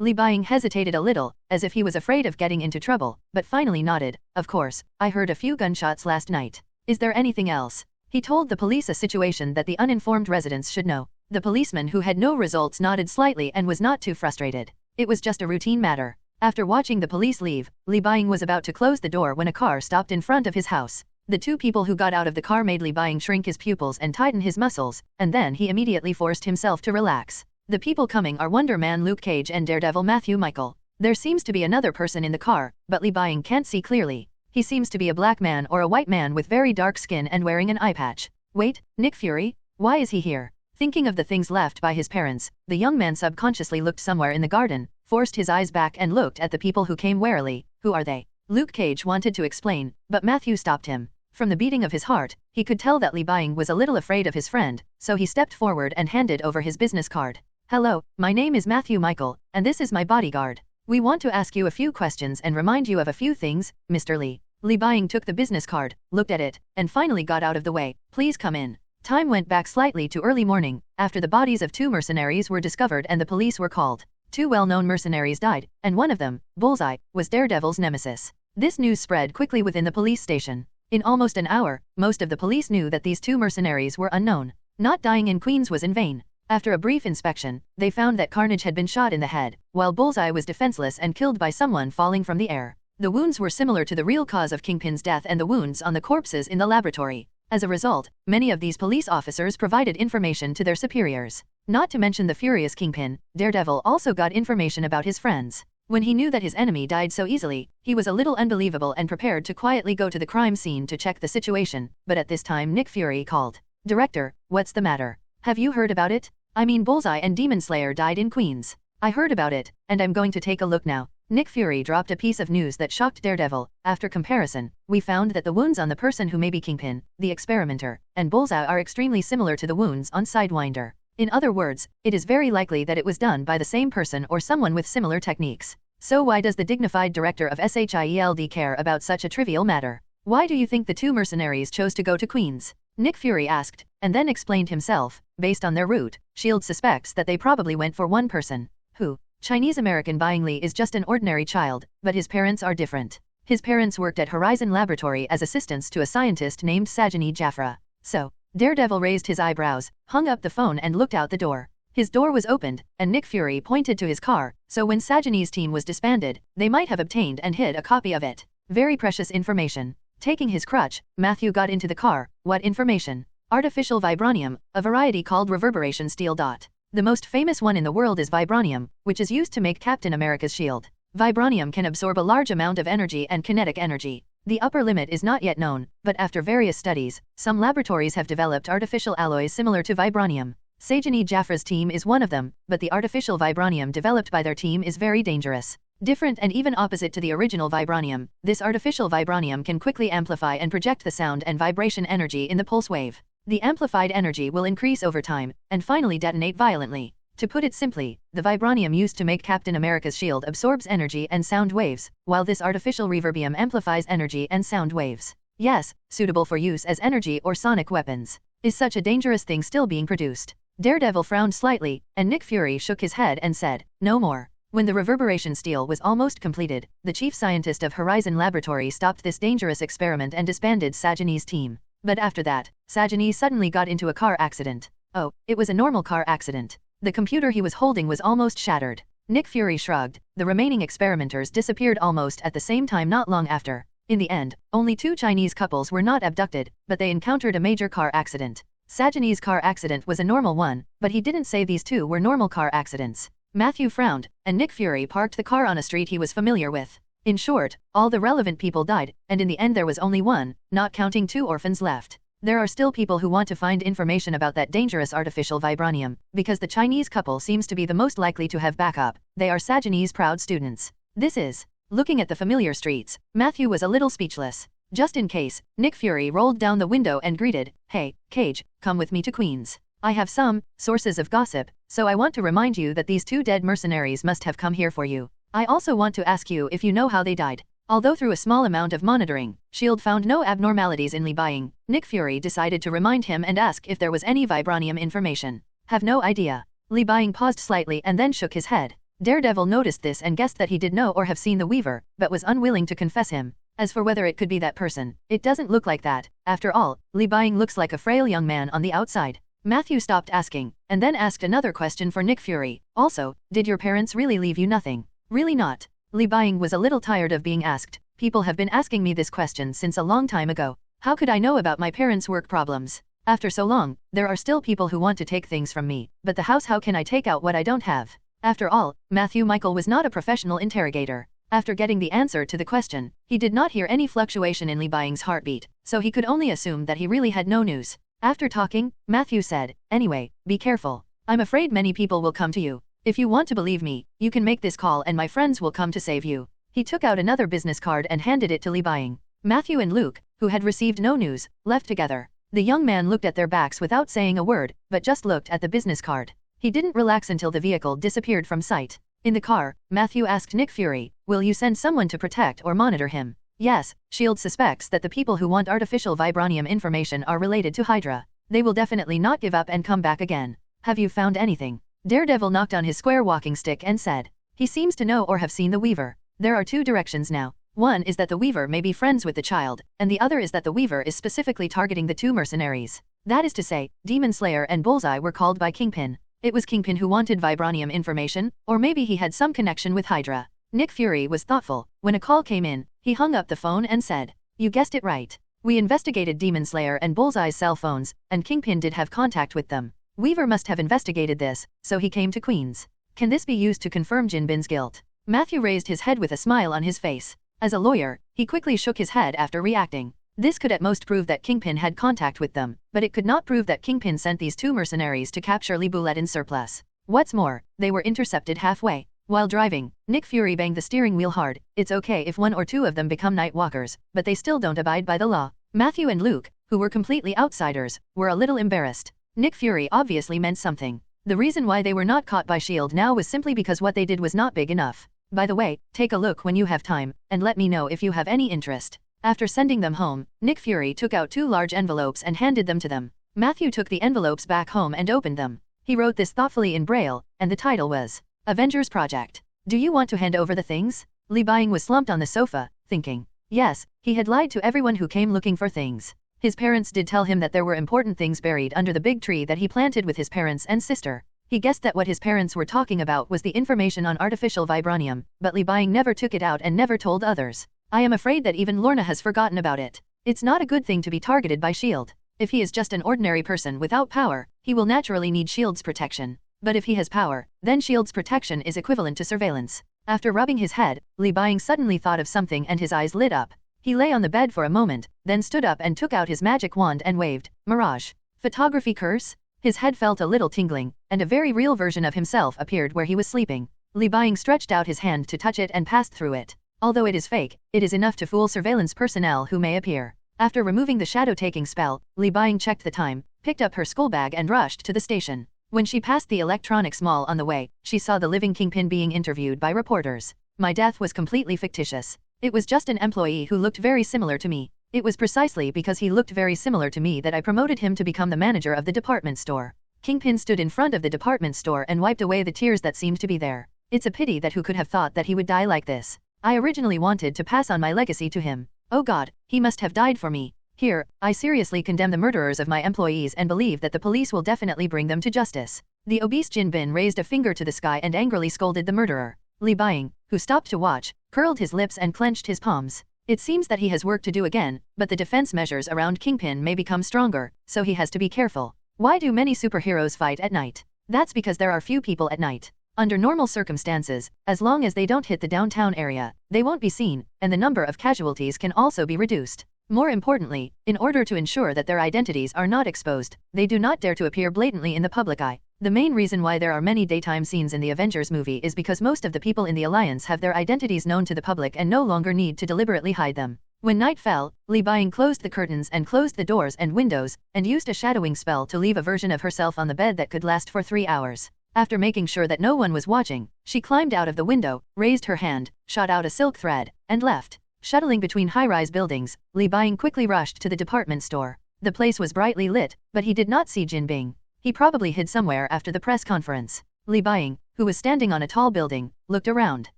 Li Buying hesitated a little, as if he was afraid of getting into trouble, but finally nodded. "Of course, I heard a few gunshots last night. Is there anything else?" He told the police a situation that the uninformed residents should know. The policeman who had no results nodded slightly and was not too frustrated. It was just a routine matter. After watching the police leave, Li Buying was about to close the door when a car stopped in front of his house. The two people who got out of the car made Li Buying shrink his pupils and tighten his muscles, and then he immediately forced himself to relax. The people coming are Wonder Man Luke Cage and Daredevil Matthew Michael. There seems to be another person in the car, but Li Buying can't see clearly. He seems to be a black man or a white man with very dark skin and wearing an eye patch. Wait, Nick Fury? Why is he here? Thinking of the things left by his parents, the young man subconsciously looked somewhere in the garden, forced his eyes back and looked at the people who came warily. Who are they? Luke Cage wanted to explain, but Matthew stopped him. From the beating of his heart, he could tell that Li Buying was a little afraid of his friend, so he stepped forward and handed over his business card. Hello, my name is Matthew Michael, and this is my bodyguard. We want to ask you a few questions and remind you of a few things, Mr. Lee. Li Buying took the business card, looked at it, and finally got out of the way. Please come in. Time went back slightly to early morning, after the bodies of two mercenaries were discovered and the police were called. Two well-known mercenaries died, and one of them, Bullseye, was Daredevil's nemesis. This news spread quickly within the police station. In almost an hour, most of the police knew that these two mercenaries were unknown. Not dying in Queens was in vain. After a brief inspection, they found that Carnage had been shot in the head, while Bullseye was defenseless and killed by someone falling from the air. The wounds were similar to the real cause of Kingpin's death and the wounds on the corpses in the laboratory. As a result, many of these police officers provided information to their superiors. Not to mention the furious Kingpin, Daredevil also got information about his friends. When he knew that his enemy died so easily, he was a little unbelievable and prepared to quietly go to the crime scene to check the situation, but at this time Nick Fury called. Director, what's the matter? Have you heard about it? I mean Bullseye and Demon Slayer died in Queens. I heard about it, and I'm going to take a look now. Nick Fury dropped a piece of news that shocked Daredevil. After comparison, we found that the wounds on the person who may be Kingpin, the experimenter, and Bullseye are extremely similar to the wounds on Sidewinder. In other words, it is very likely that it was done by the same person or someone with similar techniques. So why does the dignified director of SHIELD care about such a trivial matter? Why do you think the two mercenaries chose to go to Queens? Nick Fury asked, and then explained himself. Based on their route, S.H.I.E.L.D. suspects that they probably went for one person. Who? Chinese-American Buying Lee is just an ordinary child, but his parents are different. His parents worked at Horizon Laboratory as assistants to a scientist named Sajani Jaffra. So, Daredevil raised his eyebrows, hung up the phone and looked out the door. His door was opened, and Nick Fury pointed to his car, so when Sajani's team was disbanded, they might have obtained and hid a copy of it. Very precious information. Taking his crutch, Matthew got into the car. What information? Artificial vibranium, a variety called reverberation steel. The most famous one in the world is vibranium, which is used to make Captain America's shield. Vibranium can absorb a large amount of energy and kinetic energy. The upper limit is not yet known, but after various studies, some laboratories have developed artificial alloys similar to vibranium. Sajani Jaffra's team is one of them, but the artificial vibranium developed by their team is very dangerous. Different and even opposite to the original vibranium, this artificial vibranium can quickly amplify and project the sound and vibration energy in the pulse wave. The amplified energy will increase over time, and finally detonate violently. To put it simply, the vibranium used to make Captain America's shield absorbs energy and sound waves, while this artificial reverbium amplifies energy and sound waves. Yes, suitable for use as energy or sonic weapons. Is such a dangerous thing still being produced? Daredevil frowned slightly, and Nick Fury shook his head and said, no more. When the reverberation steel was almost completed, the chief scientist of Horizon Laboratory stopped this dangerous experiment and disbanded Sajani's team. But after that, Sajani suddenly got into a car accident. Oh, it was a normal car accident. The computer he was holding was almost shattered. Nick Fury shrugged. The remaining experimenters disappeared almost at the same time not long after. In the end, only two Chinese couples were not abducted, but they encountered a major car accident. Sajani's car accident was a normal one, but he didn't say these two were normal car accidents. Matthew frowned, and Nick Fury parked the car on a street he was familiar with. In short, all the relevant people died, and in the end there was only one, not counting two orphans left. There are still people who want to find information about that dangerous artificial vibranium, because the Chinese couple seems to be the most likely to have backup. They are Sajani's proud students. This is. Looking at the familiar streets, Matthew was a little speechless. Just in case, Nick Fury rolled down the window and greeted, hey, Cage, come with me to Queens. I have some sources of gossip, so I want to remind you that these two dead mercenaries must have come here for you. I also want to ask you if you know how they died. Although through a small amount of monitoring, S.H.I.E.L.D. found no abnormalities in Li Buying, Nick Fury decided to remind him and ask if there was any vibranium information. Have no idea. Li Buying paused slightly and then shook his head. Daredevil noticed this and guessed that he did know or have seen the Weaver, but was unwilling to confess him. As for whether it could be that person, it doesn't look like that. After all, Li Buying looks like a frail young man on the outside. Matthew stopped asking, and then asked another question for Nick Fury. Also, did your parents really leave you nothing? Really not. Li Buying was a little tired of being asked. People have been asking me this question since a long time ago. How could I know about my parents' work problems? After so long, there are still people who want to take things from me, but the house, how can I take out what I don't have? After all, Matthew Michael was not a professional interrogator. After getting the answer to the question, he did not hear any fluctuation in Li Buying's heartbeat, so he could only assume that he really had no news. After talking, Matthew said, "Anyway, be careful. I'm afraid many people will come to you. If you want to believe me, you can make this call and my friends will come to save you." He took out another business card and handed it to Li Buying. Matthew and Luke, who had received no news, left together. The young man looked at their backs without saying a word, but just looked at the business card. He didn't relax until the vehicle disappeared from sight. In the car, Matthew asked Nick Fury, "Will you send someone to protect or monitor him?" Yes, S.H.I.E.L.D. suspects that the people who want artificial vibranium information are related to Hydra. They will definitely not give up and come back again. Have you found anything? Daredevil knocked on his square walking stick and said. He seems to know or have seen the Weaver. There are two directions now. One is that the Weaver may be friends with the child, and the other is that the Weaver is specifically targeting the two mercenaries. That is to say, Demon Slayer and Bullseye were called by Kingpin. It was Kingpin who wanted vibranium information, or maybe he had some connection with Hydra. Nick Fury was thoughtful. When a call came in, he hung up the phone and said, "You guessed it right. We investigated Demon Slayer and Bullseye's cell phones, and Kingpin did have contact with them. Weaver must have investigated this, so he came to Queens. Can this be used to confirm Jinbin's guilt?" Matthew raised his head with a smile on his face. As a lawyer, he quickly shook his head after reacting. This could at most prove that Kingpin had contact with them, but it could not prove that Kingpin sent these two mercenaries to capture Li Bullet in surplus. What's more, they were intercepted halfway. While driving, Nick Fury banged the steering wheel hard. It's okay if one or two of them become night walkers, but they still don't abide by the law. Matthew and Luke, who were completely outsiders, were a little embarrassed. Nick Fury obviously meant something. The reason why they were not caught by S.H.I.E.L.D. now was simply because what they did was not big enough. By the way, take a look when you have time, and let me know if you have any interest. After sending them home, Nick Fury took out two large envelopes and handed them to them. Matthew took the envelopes back home and opened them. He wrote this thoughtfully in Braille, and the title was, Avengers Project. Do you want to hand over the things? Li Buying was slumped on the sofa, thinking. Yes, he had lied to everyone who came looking for things. His parents did tell him that there were important things buried under the big tree that he planted with his parents and sister. He guessed that what his parents were talking about was the information on artificial vibranium, but Li Buying never took it out and never told others. I am afraid that even Lorna has forgotten about it. It's not a good thing to be targeted by S.H.I.E.L.D. If he is just an ordinary person without power, he will naturally need S.H.I.E.L.D.'s protection. But if he has power, then S.H.I.E.L.D.'s protection is equivalent to surveillance. After rubbing his head, Li Buying suddenly thought of something and his eyes lit up. He lay on the bed for a moment, then stood up and took out his magic wand and waved. Mirage. Photography curse? His head felt a little tingling, and a very real version of himself appeared where he was sleeping. Li Buying stretched out his hand to touch it and passed through it. Although it is fake, it is enough to fool surveillance personnel who may appear. After removing the shadow-taking spell, Li Buying checked the time, picked up her school bag and rushed to the station. When she passed the electronics mall on the way, she saw the living Kingpin being interviewed by reporters. My death was completely fictitious. It was just an employee who looked very similar to me. It was precisely because he looked very similar to me that I promoted him to become the manager of the department store. Kingpin stood in front of the department store and wiped away the tears that seemed to be there. It's a pity that who could have thought that he would die like this. I originally wanted to pass on my legacy to him. Oh God, he must have died for me. Here, I seriously condemn the murderers of my employees and believe that the police will definitely bring them to justice. The obese Jinbin raised a finger to the sky and angrily scolded the murderer. Li Buying, who stopped to watch, curled his lips and clenched his palms. It seems that he has work to do again, but the defense measures around Kingpin may become stronger, so he has to be careful. Why do many superheroes fight at night? That's because there are few people at night. Under normal circumstances, as long as they don't hit the downtown area, they won't be seen, and the number of casualties can also be reduced. More importantly, in order to ensure that their identities are not exposed, they do not dare to appear blatantly in the public eye. The main reason why there are many daytime scenes in the Avengers movie is because most of the people in the Alliance have their identities known to the public and no longer need to deliberately hide them. When night fell, Li Buying closed the curtains and closed the doors and windows, and used a shadowing spell to leave a version of herself on the bed that could last for 3 hours. After making sure that no one was watching, she climbed out of the window, raised her hand, shot out a silk thread, and left. Shuttling between high-rise buildings, Li Buying quickly rushed to the department store. The place was brightly lit, but he did not see Jinbing. He probably hid somewhere after the press conference. Li Buying, who was standing on a tall building, looked around.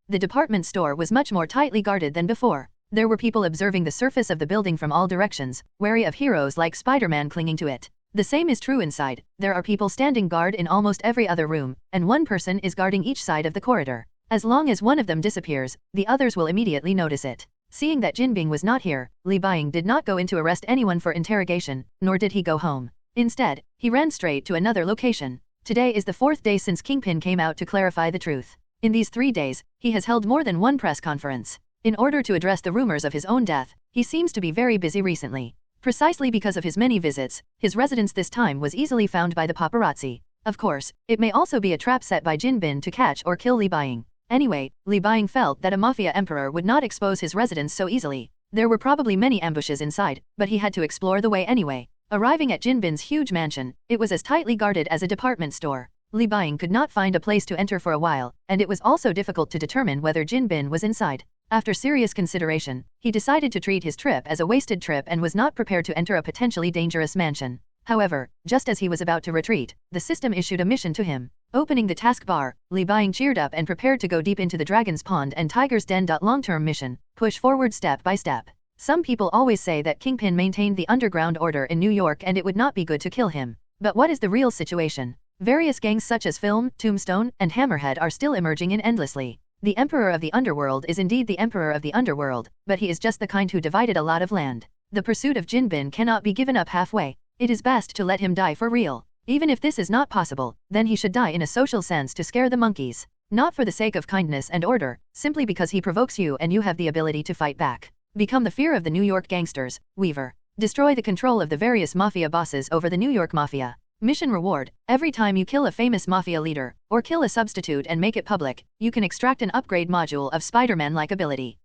The department store was much more tightly guarded than before. There were people observing the surface of the building from all directions, wary of heroes like Spider-Man clinging to it. The same is true inside. There are people standing guard in almost every other room, and one person is guarding each side of the corridor. As long as one of them disappears, the others will immediately notice it. Seeing that Jinbing was not here, Li Buying did not go in to arrest anyone for interrogation, nor did he go home. Instead, he ran straight to another location. Today is the 4th day since Kingpin came out to clarify the truth. In these 3 days, he has held more than one press conference. In order to address the rumors of his own death, he seems to be very busy recently. Precisely because of his many visits, his residence this time was easily found by the paparazzi. Of course, it may also be a trap set by Jinbin to catch or kill Li Buying. Anyway, Li Buying felt that a mafia emperor would not expose his residence so easily. There were probably many ambushes inside, but he had to explore the way anyway. Arriving at Jinbin's huge mansion, it was as tightly guarded as a department store. Li Buying could not find a place to enter for a while, and it was also difficult to determine whether Jinbin was inside. After serious consideration, he decided to treat his trip as a wasted trip and was not prepared to enter a potentially dangerous mansion. However, just as he was about to retreat, the system issued a mission to him. Opening the taskbar, Li Buying cheered up and prepared to go deep into the Dragon's Pond and Tiger's Den. Long-term mission, push forward step by step. Some people always say that Kingpin maintained the underground order in New York and it would not be good to kill him. But what is the real situation? Various gangs such as Film, Tombstone, and Hammerhead are still emerging in endlessly. The Emperor of the Underworld is indeed the Emperor of the Underworld, but he is just the kind who divided a lot of land. The pursuit of Jinbin cannot be given up halfway. It is best to let him die for real. Even if this is not possible, then he should die in a social sense to scare the monkeys. Not for the sake of kindness and order, simply because he provokes you and you have the ability to fight back. Become the fear of the New York gangsters, Weaver. Destroy the control of the various mafia bosses over the New York Mafia. Mission reward: every time you kill a famous mafia leader, or kill a substitute and make it public, you can extract an upgrade module of Spider-Man-like ability.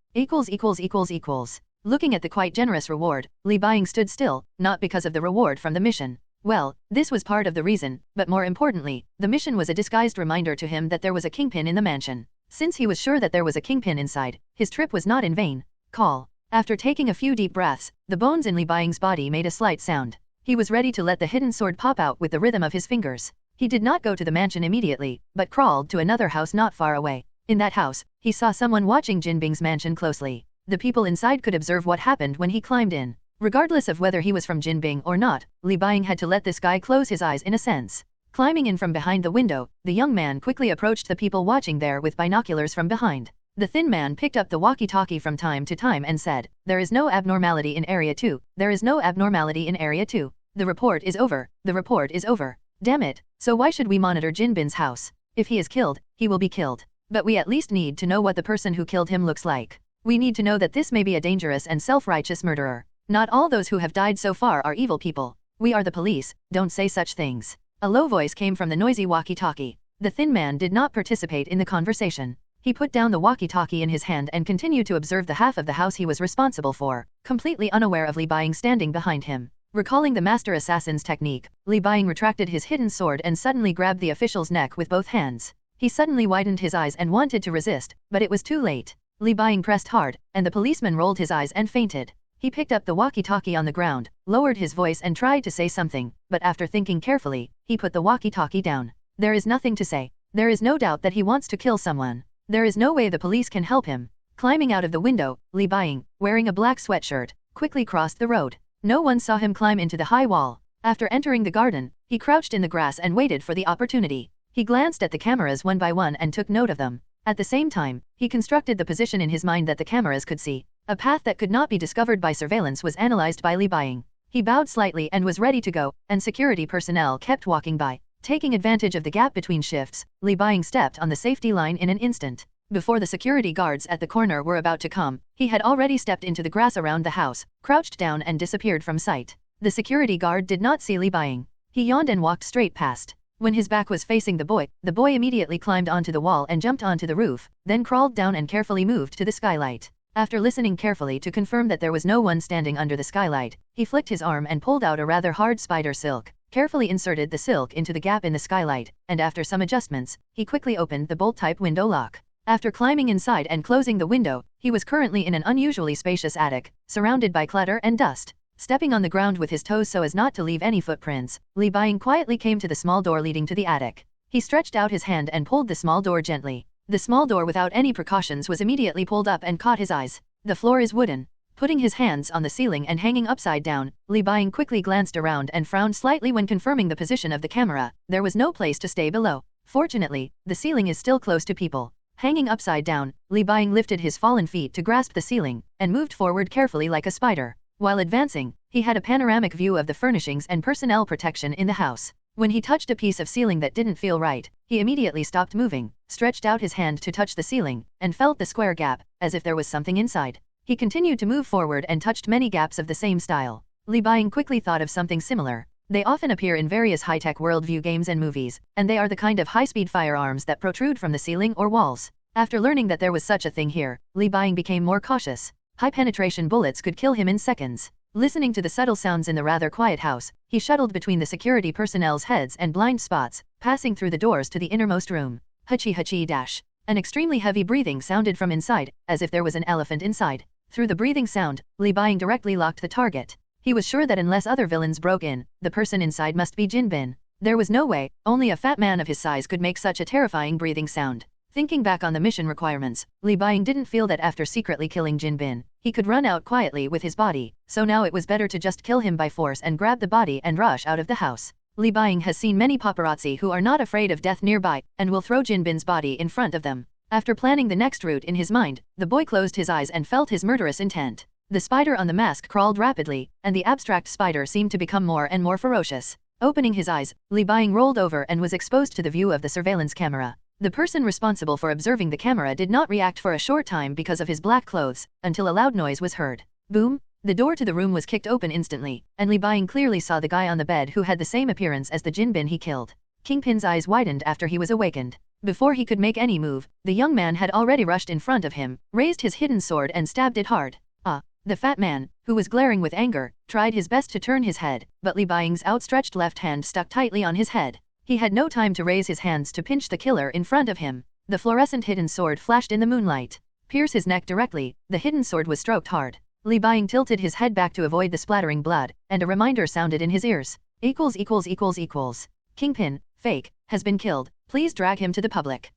Looking at the quite generous reward, Li Buying stood still, not because of the reward from the mission. Well, this was part of the reason, but more importantly, the mission was a disguised reminder to him that there was a kingpin in the mansion. Since he was sure that there was a kingpin inside, his trip was not in vain. Call. After taking a few deep breaths, the bones in Li Buying's body made a slight sound. He was ready to let the hidden sword pop out with the rhythm of his fingers. He did not go to the mansion immediately, but crawled to another house not far away. In that house, he saw someone watching Jinbing's mansion closely. The people inside could observe what happened when he climbed in. Regardless of whether he was from Jinbing or not, Li Buying had to let this guy close his eyes in a sense. Climbing in from behind the window, the young man quickly approached the people watching there with binoculars from behind. The thin man picked up the walkie-talkie from time to time and said, "There is no abnormality in Area 2. There is no abnormality in Area 2. The report is over. The report is over. Damn it, so why should we monitor Jinbin's house? If he is killed, he will be killed. But we at least need to know what the person who killed him looks like. We need to know that this may be a dangerous and self-righteous murderer. Not all those who have died so far are evil people. We are the police, don't say such things." A low voice came from the noisy walkie-talkie. The thin man did not participate in the conversation. He put down the walkie-talkie in his hand and continued to observe the half of the house he was responsible for, completely unaware of Li Buying standing behind him. Recalling the master assassin's technique, Li Buying retracted his hidden sword and suddenly grabbed the official's neck with both hands. He suddenly widened his eyes and wanted to resist, but it was too late. Li Buying pressed hard, and the policeman rolled his eyes and fainted. He picked up the walkie-talkie on the ground, lowered his voice and tried to say something, but after thinking carefully, he put the walkie-talkie down. There is nothing to say. There is no doubt that he wants to kill someone. There is no way the police can help him. Climbing out of the window, Li Buying, wearing a black sweatshirt, quickly crossed the road. No one saw him climb into the high wall. After entering the garden, he crouched in the grass and waited for the opportunity. He glanced at the cameras one by one and took note of them. At the same time, he constructed the position in his mind that the cameras could see. A path that could not be discovered by surveillance was analyzed by Li Buying. He bowed slightly and was ready to go, and security personnel kept walking by. Taking advantage of the gap between shifts, Li Buying stepped on the safety line in an instant. Before the security guards at the corner were about to come, he had already stepped into the grass around the house, crouched down and disappeared from sight. The security guard did not see Li Buying. He yawned and walked straight past. When his back was facing the boy immediately climbed onto the wall and jumped onto the roof, then crawled down and carefully moved to the skylight. After listening carefully to confirm that there was no one standing under the skylight, he flicked his arm and pulled out a rather hard spider silk, carefully inserted the silk into the gap in the skylight, and after some adjustments, he quickly opened the bolt-type window lock. After climbing inside and closing the window, he was currently in an unusually spacious attic, surrounded by clutter and dust. Stepping on the ground with his toes so as not to leave any footprints, Li Buying quietly came to the small door leading to the attic. He stretched out his hand and pulled the small door gently. The small door without any precautions was immediately pulled up and caught his eyes. The floor is wooden. Putting his hands on the ceiling and hanging upside down, Li Buying quickly glanced around and frowned slightly when confirming the position of the camera. There was no place to stay below. Fortunately, the ceiling is still close to people. Hanging upside down, Li Buying lifted his fallen feet to grasp the ceiling, and moved forward carefully like a spider. While advancing, he had a panoramic view of the furnishings and personnel protection in the house. When he touched a piece of ceiling that didn't feel right, he immediately stopped moving, stretched out his hand to touch the ceiling, and felt the square gap, as if there was something inside. He continued to move forward and touched many gaps of the same style. Li Buying quickly thought of something similar. They often appear in various high-tech worldview games and movies, and they are the kind of high-speed firearms that protrude from the ceiling or walls. After learning that there was such a thing here, Li Buying became more cautious. High-penetration bullets could kill him in seconds. Listening to the subtle sounds in the rather quiet house, he shuttled between the security personnel's heads and blind spots, passing through the doors to the innermost room. Hachi dash. An extremely heavy breathing sounded from inside, as if there was an elephant inside. Through the breathing sound, Li Buying directly locked the target. He was sure that unless other villains broke in, the person inside must be Jin Bin. There was no way, only a fat man of his size could make such a terrifying breathing sound. Thinking back on the mission requirements, Li Buying didn't feel that after secretly killing Jin Bin, he could run out quietly with his body, so now it was better to just kill him by force and grab the body and rush out of the house. Li Buying has seen many paparazzi who are not afraid of death nearby, and will throw Jin Bin's body in front of them. After planning the next route in his mind, the boy closed his eyes and felt his murderous intent. The spider on the mask crawled rapidly, and the abstract spider seemed to become more and more ferocious. Opening his eyes, Li Buying rolled over and was exposed to the view of the surveillance camera. The person responsible for observing the camera did not react for a short time because of his black clothes, until a loud noise was heard. Boom! The door to the room was kicked open instantly, and Li Buying clearly saw the guy on the bed who had the same appearance as the Jin Bin he killed. Kingpin's eyes widened after he was awakened. Before he could make any move, the young man had already rushed in front of him, raised his hidden sword and stabbed it hard. The fat man, who was glaring with anger, tried his best to turn his head, but Li Buying's outstretched left hand stuck tightly on his head. He had no time to raise his hands to pinch the killer in front of him. The fluorescent hidden sword flashed in the moonlight. Pierce his neck directly, the hidden sword was stroked hard. Li Buying tilted his head back to avoid the splattering blood, and a reminder sounded in his ears. Kingpin, fake, has been killed. Please drag him to the public.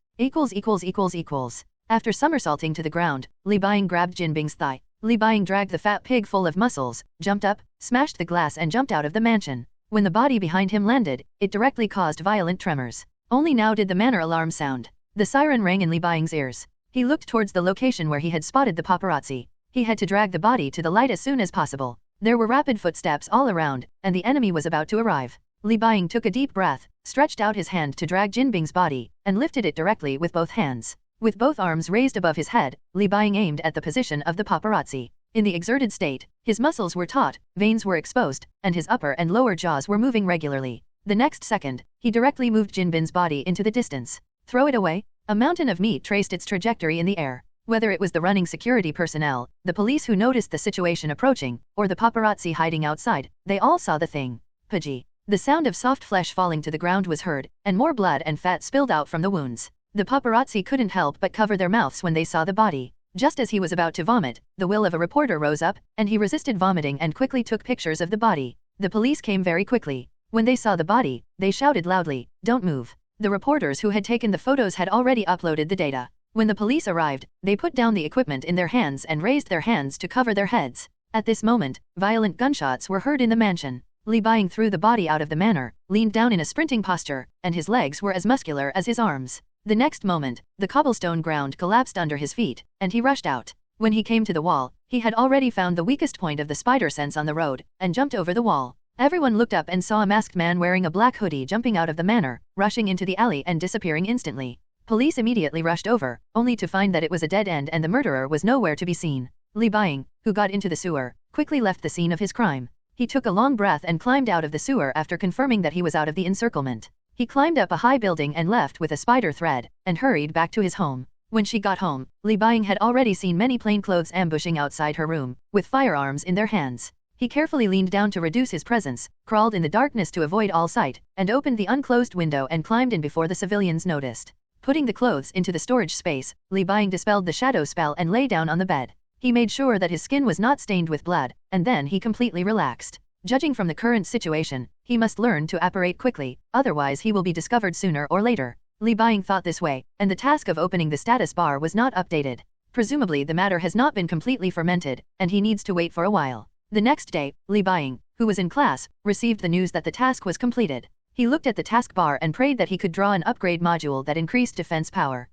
After somersaulting to the ground, Li Buying grabbed Jin Bing's thigh. Li Buying dragged the fat pig full of muscles, jumped up, smashed the glass and jumped out of the mansion. When the body behind him landed, it directly caused violent tremors. Only now did the manor alarm sound. The siren rang in Li Buying's ears. He looked towards the location where he had spotted the paparazzi. He had to drag the body to the light as soon as possible. There were rapid footsteps all around, and the enemy was about to arrive. Li Buying took a deep breath, stretched out his hand to drag Jin Bing's body, and lifted it directly with both hands. With both arms raised above his head, Li Buying aimed at the position of the paparazzi. In the exerted state, his muscles were taut, veins were exposed, and his upper and lower jaws were moving regularly. The next second, he directly moved Jin Bin's body into the distance. Throw it away? A mountain of meat traced its trajectory in the air. Whether it was the running security personnel, the police who noticed the situation approaching, or the paparazzi hiding outside, they all saw the thing. Pudgy. The sound of soft flesh falling to the ground was heard, and more blood and fat spilled out from the wounds. The paparazzi couldn't help but cover their mouths when they saw the body. Just as he was about to vomit, the will of a reporter rose up, and he resisted vomiting and quickly took pictures of the body. The police came very quickly. When they saw the body, they shouted loudly, "Don't move." The reporters who had taken the photos had already uploaded the data. When the police arrived, they put down the equipment in their hands and raised their hands to cover their heads. At this moment, violent gunshots were heard in the mansion. Li Buying threw the body out of the manor, leaned down in a sprinting posture, and his legs were as muscular as his arms. The next moment, the cobblestone ground collapsed under his feet, and he rushed out. When he came to the wall, he had already found the weakest point of the spider sense on the road, and jumped over the wall. Everyone looked up and saw a masked man wearing a black hoodie jumping out of the manor, rushing into the alley and disappearing instantly. Police immediately rushed over, only to find that it was a dead end and the murderer was nowhere to be seen. Li Buying, who got into the sewer, quickly left the scene of his crime. He took a long breath and climbed out of the sewer after confirming that he was out of the encirclement. He climbed up a high building and left with a spider thread, and hurried back to his home. When she got home, Li Buying had already seen many plainclothes ambushing outside her room, with firearms in their hands. He carefully leaned down to reduce his presence, crawled in the darkness to avoid all sight, and opened the unclosed window and climbed in before the civilians noticed. Putting the clothes into the storage space, Li Buying dispelled the shadow spell and lay down on the bed. He made sure that his skin was not stained with blood, and then he completely relaxed. Judging from the current situation, he must learn to apparate quickly, otherwise he will be discovered sooner or later. Li Buying thought this way, and the task of opening the status bar was not updated. Presumably the matter has not been completely fermented, and he needs to wait for a while. The next day, Li Buying, who was in class, received the news that the task was completed. He looked at the taskbar and prayed that he could draw an upgrade module that increased defense power.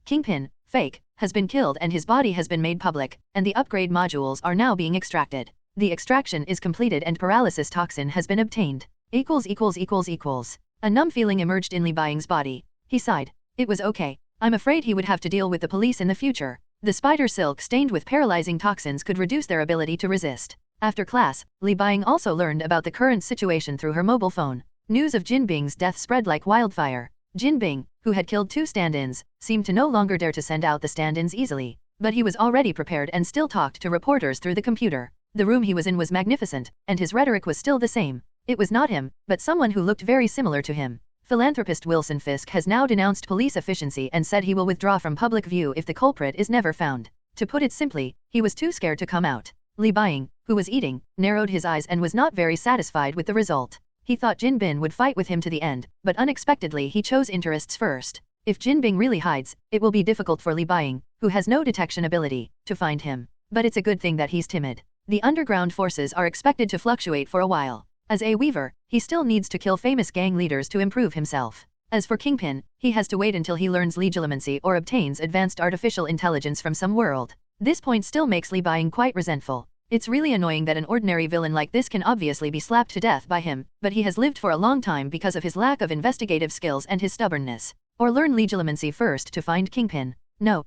Kingpin, fake, has been killed and his body has been made public, and the upgrade modules are now being extracted. The extraction is completed and paralysis toxin has been obtained. A numb feeling emerged in Li Baiying's body. He sighed. It was okay. I'm afraid he would have to deal with the police in the future. The spider silk stained with paralyzing toxins could reduce their ability to resist. After class, Li Baiying also learned about the current situation through her mobile phone. News of Jin Bing's death spread like wildfire. Jin Bing, who had killed 2 stand-ins, seemed to no longer dare to send out the stand-ins easily. But he was already prepared and still talked to reporters through the computer. The room he was in was magnificent, and his rhetoric was still the same. It was not him, but someone who looked very similar to him. Philanthropist Wilson Fisk has now denounced police efficiency and said he will withdraw from public view if the culprit is never found. To put it simply, he was too scared to come out. Li Baiying, who was eating, narrowed his eyes and was not very satisfied with the result. He thought Jin Bin would fight with him to the end, but unexpectedly he chose interests first. If Jin Bing really hides, it will be difficult for Li Baiying, who has no detection ability, to find him. But it's a good thing that he's timid. The underground forces are expected to fluctuate for a while. As a weaver, he still needs to kill famous gang leaders to improve himself. As for Kingpin, he has to wait until he learns legilimency or obtains advanced artificial intelligence from some world. This point still makes Li Baiying quite resentful. It's really annoying that an ordinary villain like this can obviously be slapped to death by him, but he has lived for a long time because of his lack of investigative skills and his stubbornness. Or learn legilimency first to find Kingpin. No,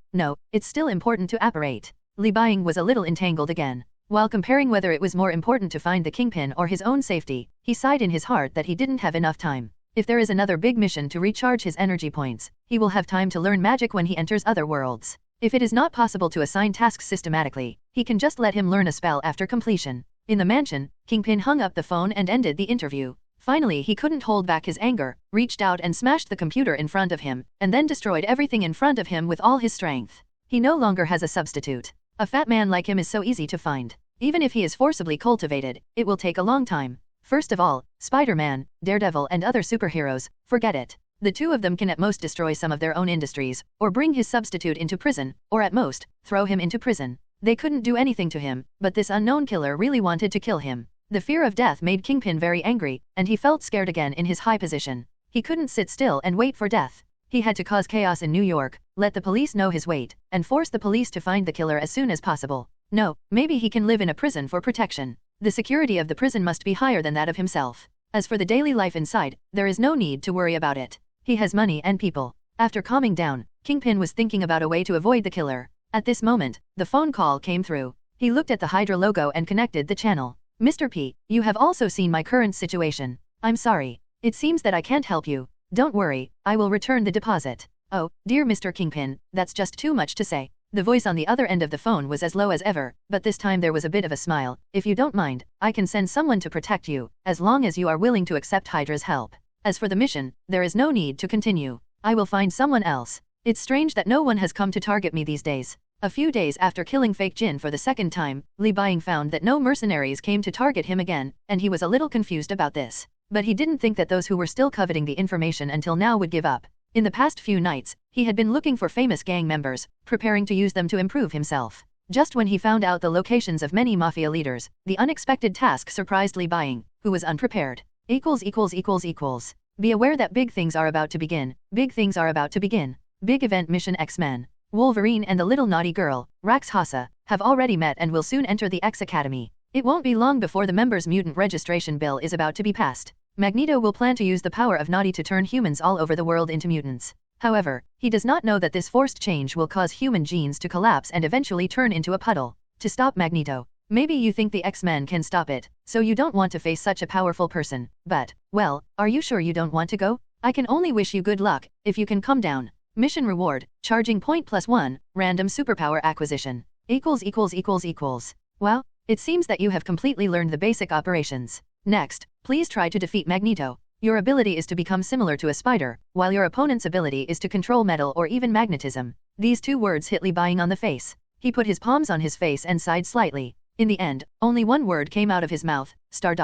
it's still important to apparate. Li Baiying was a little entangled again. While comparing whether it was more important to find the Kingpin or his own safety, he sighed in his heart that he didn't have enough time. If there is another big mission to recharge his energy points, he will have time to learn magic when he enters other worlds. If it is not possible to assign tasks systematically, he can just let him learn a spell after completion. In the mansion, Kingpin hung up the phone and ended the interview. Finally he couldn't hold back his anger, reached out and smashed the computer in front of him, and then destroyed everything in front of him with all his strength. He no longer has a substitute. A fat man like him is so easy to find. Even if he is forcibly cultivated, it will take a long time. First of all, Spider-Man, Daredevil and other superheroes, forget it. The 2 of them can at most destroy some of their own industries, or bring his substitute into prison, or at most, throw him into prison. They couldn't do anything to him, but this unknown killer really wanted to kill him. The fear of death made Kingpin very angry, and he felt scared again in his high position. He couldn't sit still and wait for death. He had to cause chaos in New York, let the police know his weight, and force the police to find the killer as soon as possible. No, maybe he can live in a prison for protection. The security of the prison must be higher than that of himself. As for the daily life inside, there is no need to worry about it. He has money and people. After calming down, Kingpin was thinking about a way to avoid the killer. At this moment, the phone call came through. He looked at the Hydra logo and connected the channel. Mr. P, you have also seen my current situation. I'm sorry. It seems that I can't help you. Don't worry, I will return the deposit. Oh, dear Mr. Kingpin, that's just too much to say. The voice on the other end of the phone was as low as ever, but this time there was a bit of a smile. If you don't mind, I can send someone to protect you, as long as you are willing to accept Hydra's help. As for the mission, there is no need to continue. I will find someone else. It's strange that no one has come to target me these days. A few days after killing fake Jin for the second time, Li Baiying found that no mercenaries came to target him again, and he was a little confused about this. But he didn't think that those who were still coveting the information until now would give up. In the past few nights, he had been looking for famous gang members, preparing to use them to improve himself. Just when he found out the locations of many mafia leaders, the unexpected task surprised Li Baiying, who was unprepared. Be aware that big things are about to begin. Big things are about to begin. Big event mission X-Men. Wolverine and the little naughty girl, Rax Hassa, have already met and will soon enter the X Academy. It won't be long before the members' mutant registration bill is about to be passed. Magneto will plan to use the power of Naughty to turn humans all over the world into mutants. However, he does not know that this forced change will cause human genes to collapse and eventually turn into a puddle. To stop Magneto. Maybe you think the X-Men can stop it, so you don't want to face such a powerful person, but, well, are you sure you don't want to go? I can only wish you good luck, if you can come down. Mission reward, charging point +1, random superpower acquisition. Well, it seems that you have completely learned the basic operations. Next, please try to defeat Magneto. Your ability is to become similar to a spider, while your opponent's ability is to control metal or even magnetism. These 2 words hit Li Baiying on the face. He put his palms on his face and sighed slightly. In the end, only one word came out of his mouth, star.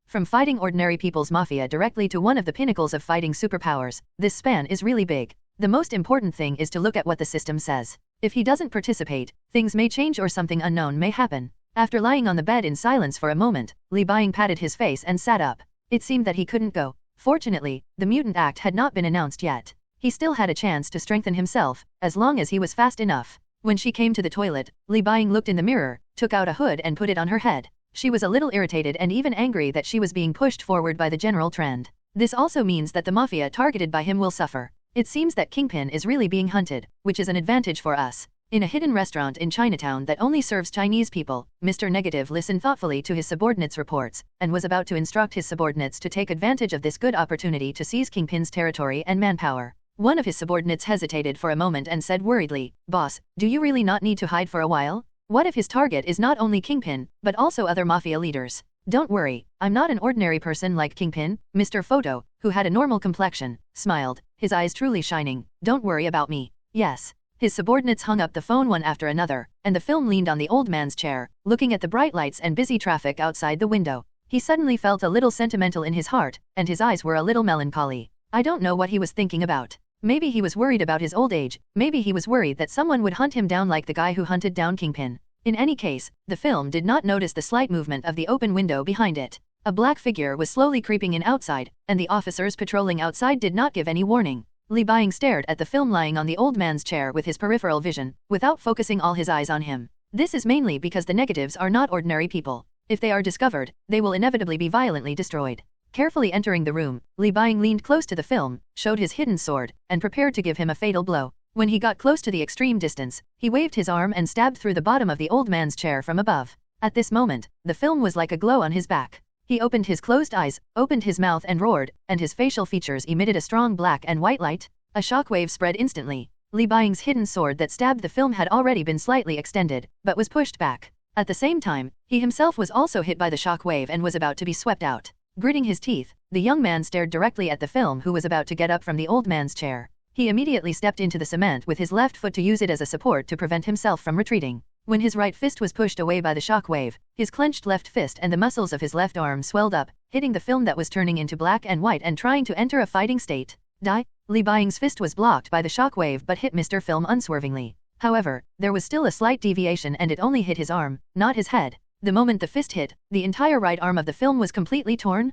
From fighting ordinary people's mafia directly to one of the pinnacles of fighting superpowers, this span is really big. The most important thing is to look at what the system says. If he doesn't participate, things may change or something unknown may happen. After lying on the bed in silence for a moment, Li Baiying patted his face and sat up. It seemed that he couldn't go. Fortunately, the Mutant Act had not been announced yet. He still had a chance to strengthen himself, as long as he was fast enough. When she came to the toilet, Li Buying looked in the mirror, took out a hood and put it on her head. She was a little irritated and even angry that she was being pushed forward by the general trend. This also means that the mafia targeted by him will suffer. It seems that Kingpin is really being hunted, which is an advantage for us. In a hidden restaurant in Chinatown that only serves Chinese people, Mr. Negative listened thoughtfully to his subordinates' reports, and was about to instruct his subordinates to take advantage of this good opportunity to seize Kingpin's territory and manpower. One of his subordinates hesitated for a moment and said worriedly, "Boss, do you really not need to hide for a while? What if his target is not only Kingpin, but also other mafia leaders?" "Don't worry, I'm not an ordinary person like Kingpin." Mr. Photo, who had a normal complexion, smiled, his eyes truly shining. "Don't worry about me." "Yes." His subordinates hung up the phone one after another, and the film leaned on the old man's chair, looking at the bright lights and busy traffic outside the window. He suddenly felt a little sentimental in his heart, and his eyes were a little melancholy. I don't know what he was thinking about. Maybe he was worried about his old age, maybe he was worried that someone would hunt him down like the guy who hunted down Kingpin. In any case, the film did not notice the slight movement of the open window behind it. A black figure was slowly creeping in outside, and the officers patrolling outside did not give any warning. Li Buying stared at the film lying on the old man's chair with his peripheral vision, without focusing all his eyes on him. This is mainly because the negatives are not ordinary people. If they are discovered, they will inevitably be violently destroyed. Carefully entering the room, Li Buying leaned close to the film, showed his hidden sword, and prepared to give him a fatal blow. When he got close to the extreme distance, he waved his arm and stabbed through the bottom of the old man's chair from above. At this moment, the film was like a glow on his back. He opened his closed eyes, opened his mouth and roared, and his facial features emitted a strong black and white light. A shockwave spread instantly. Li Buying's hidden sword that stabbed the film had already been slightly extended, but was pushed back. At the same time, he himself was also hit by the shockwave and was about to be swept out. Gritting his teeth, the young man stared directly at the film who was about to get up from the old man's chair. He immediately stepped into the cement with his left foot to use it as a support to prevent himself from retreating. When his right fist was pushed away by the shockwave, his clenched left fist and the muscles of his left arm swelled up, hitting the film that was turning into black and white and trying to enter a fighting state. Die! Li Buying's fist was blocked by the shockwave but hit Mr. Film unswervingly. However, there was still a slight deviation and it only hit his arm, not his head. The moment the fist hit, the entire right arm of the film was completely torn.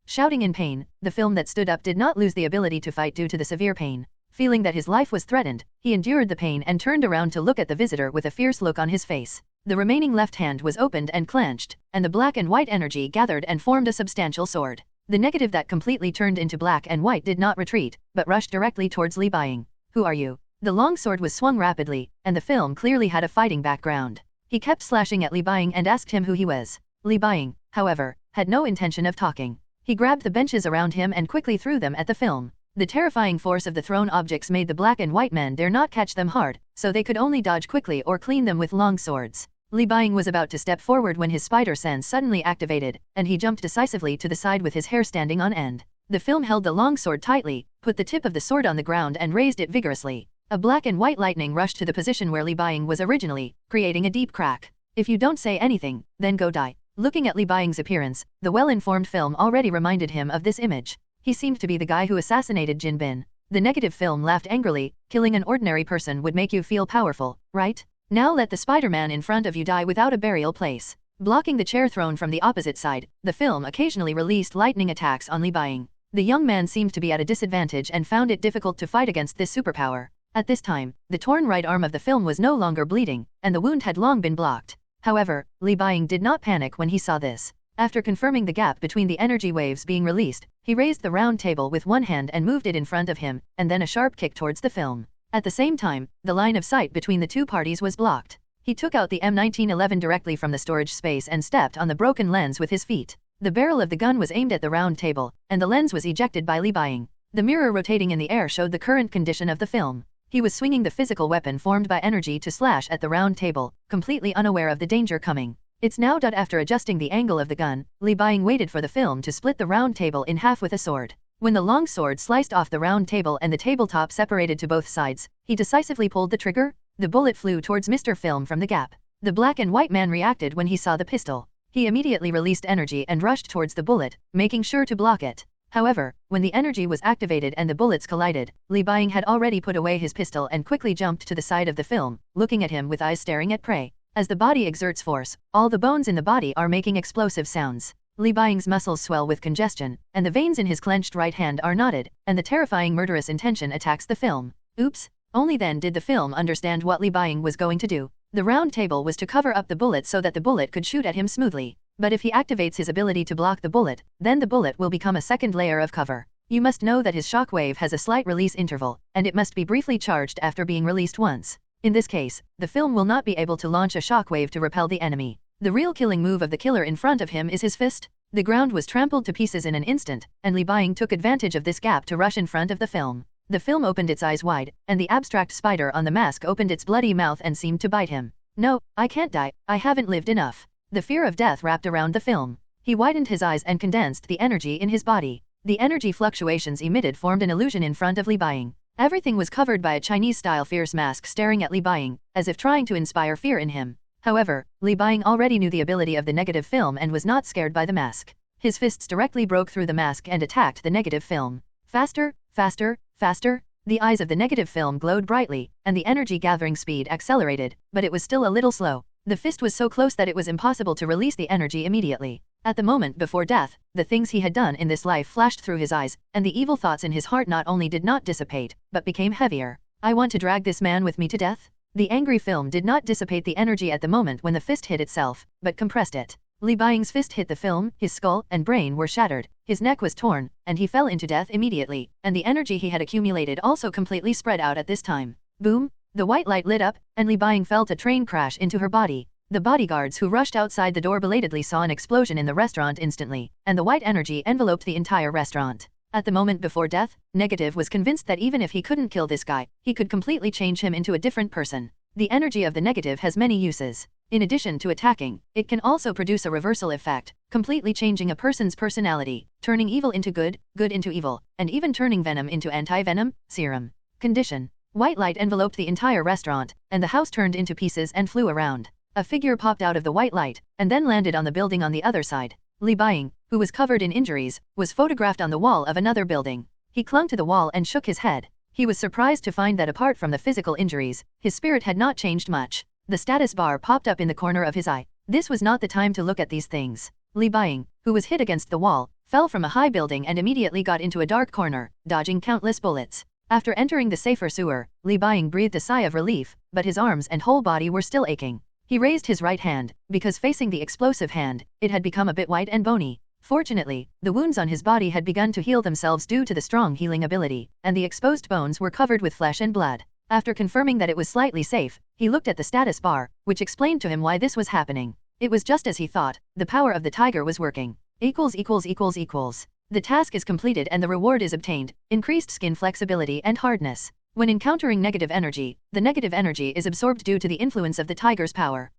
Shouting in pain, the film that stood up did not lose the ability to fight due to the severe pain. Feeling that his life was threatened, he endured the pain and turned around to look at the visitor with a fierce look on his face. The remaining left hand was opened and clenched, and the black and white energy gathered and formed a substantial sword. The negative that completely turned into black and white did not retreat, but rushed directly towards Li Buying. "Who are you?" The long sword was swung rapidly, and the film clearly had a fighting background. He kept slashing at Li Buying and asked him who he was. Li Buying, however, had no intention of talking. He grabbed the benches around him and quickly threw them at the film. The terrifying force of the thrown objects made the black and white men dare not catch them hard, so they could only dodge quickly or clean them with long swords. Li Buying was about to step forward when his spider sense suddenly activated, and he jumped decisively to the side with his hair standing on end. The film held the long sword tightly, put the tip of the sword on the ground and raised it vigorously. A black and white lightning rushed to the position where Li Buying was originally, creating a deep crack. "If you don't say anything, then go die." Looking at Li Buying's appearance, the well-informed film already reminded him of this image. He seemed to be the guy who assassinated Jin Bin. The negative film laughed angrily. "Killing an ordinary person would make you feel powerful, right? Now let the Spider-Man in front of you die without a burial place." Blocking the chair thrown from the opposite side, the film occasionally released lightning attacks on Li Buying. The young man seemed to be at a disadvantage and found it difficult to fight against this superpower. At this time, the torn right arm of the film was no longer bleeding, and the wound had long been blocked. However, Li Buying did not panic when he saw this. After confirming the gap between the energy waves being released, he raised the round table with one hand and moved it in front of him, and then a sharp kick towards the film. At the same time, the line of sight between the two parties was blocked. He took out the M1911 directly from the storage space and stepped on the broken lens with his feet. The barrel of the gun was aimed at the round table, and the lens was ejected by Li Buying. The mirror rotating in the air showed the current condition of the film. He was swinging the physical weapon formed by energy to slash at the round table, completely unaware of the danger coming. "It's now done." After adjusting the angle of the gun, Li Buying waited for the film to split the round table in half with a sword. When the long sword sliced off the round table and the tabletop separated to both sides, he decisively pulled the trigger. The bullet flew towards Mr. Film from the gap. The black and white man reacted when he saw the pistol. He immediately released energy and rushed towards the bullet, making sure to block it. However, when the energy was activated and the bullets collided, Li Buying had already put away his pistol and quickly jumped to the side of the film, looking at him with eyes staring at prey. As the body exerts force, all the bones in the body are making explosive sounds. Li Baing's muscles swell with congestion, and the veins in his clenched right hand are knotted, and the terrifying murderous intention attacks the film. Oops! Only then did the film understand what Li Baing was going to do. The round table was to cover up the bullet so that the bullet could shoot at him smoothly. But if he activates his ability to block the bullet, then the bullet will become a second layer of cover. You must know that his shockwave has a slight release interval, and it must be briefly charged after being released once. In this case, the film will not be able to launch a shockwave to repel the enemy. The real killing move of the killer in front of him is his fist. The ground was trampled to pieces in an instant, and Li Baing took advantage of this gap to rush in front of the film. The film opened its eyes wide, and the abstract spider on the mask opened its bloody mouth and seemed to bite him. No, I can't die, I haven't lived enough. The fear of death wrapped around the film. He widened his eyes and condensed the energy in his body. The energy fluctuations emitted formed an illusion in front of Li Baing. Everything was covered by a Chinese-style fierce mask staring at Li Baing, as if trying to inspire fear in him. However, Li Baing already knew the ability of the negative film and was not scared by the mask. His fists directly broke through the mask and attacked the negative film. Faster, faster, faster. The eyes of the negative film glowed brightly, and the energy gathering speed accelerated, but it was still a little slow. The fist was so close that it was impossible to release the energy immediately. At the moment before death, the things he had done in this life flashed through his eyes, and the evil thoughts in his heart not only did not dissipate, but became heavier. I want to drag this man with me to death? The angry film did not dissipate the energy at the moment when the fist hit itself, but compressed it. Li Baing's fist hit the film, his skull and brain were shattered, his neck was torn, and he fell into death immediately, and the energy he had accumulated also completely spread out at this time. Boom! The white light lit up, and Li Baing felt a train crash into her body. The bodyguards who rushed outside the door belatedly saw an explosion in the restaurant instantly, and the white energy enveloped the entire restaurant. At the moment before death, Negative was convinced that even if he couldn't kill this guy, he could completely change him into a different person. The energy of the negative has many uses. In addition to attacking, it can also produce a reversal effect, completely changing a person's personality, turning evil into good, good into evil, and even turning venom into anti-venom, serum. Condition. White light enveloped the entire restaurant, and the house turned into pieces and flew around. A figure popped out of the white light, and then landed on the building on the other side. Li Baing, who was covered in injuries, was photographed on the wall of another building. He clung to the wall and shook his head. He was surprised to find that apart from the physical injuries, his spirit had not changed much. The status bar popped up in the corner of his eye. This was not the time to look at these things. Li Baing, who was hit against the wall, fell from a high building and immediately got into a dark corner, dodging countless bullets. After entering the safer sewer, Li Baing breathed a sigh of relief, but his arms and whole body were still aching. He raised his right hand, because facing the explosive hand, it had become a bit white and bony. Fortunately, the wounds on his body had begun to heal themselves due to the strong healing ability, and the exposed bones were covered with flesh and blood. After confirming that it was slightly safe, he looked at the status bar, which explained to him why this was happening. It was just as he thought, the power of the tiger was working. The task is completed and the reward is obtained, increased skin flexibility and hardness. When encountering negative energy, the negative energy is absorbed due to the influence of the tiger's power.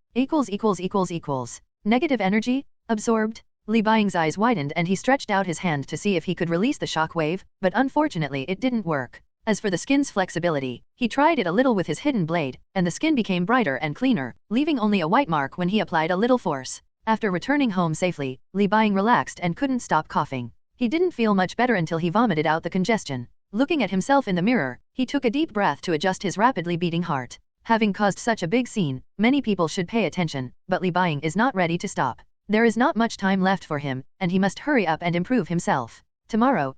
Negative energy? Absorbed? Li Baing's eyes widened and he stretched out his hand to see if he could release the shock wave, but unfortunately it didn't work. As for the skin's flexibility, he tried it a little with his hidden blade, and the skin became brighter and cleaner, leaving only a white mark when he applied a little force. After returning home safely, Li Baing relaxed and couldn't stop coughing. He didn't feel much better until he vomited out the congestion. Looking at himself in the mirror, he took a deep breath to adjust his rapidly beating heart. Having caused such a big scene, many people should pay attention, but Li Baing is not ready to stop. There is not much time left for him, and he must hurry up and improve himself. Tomorrow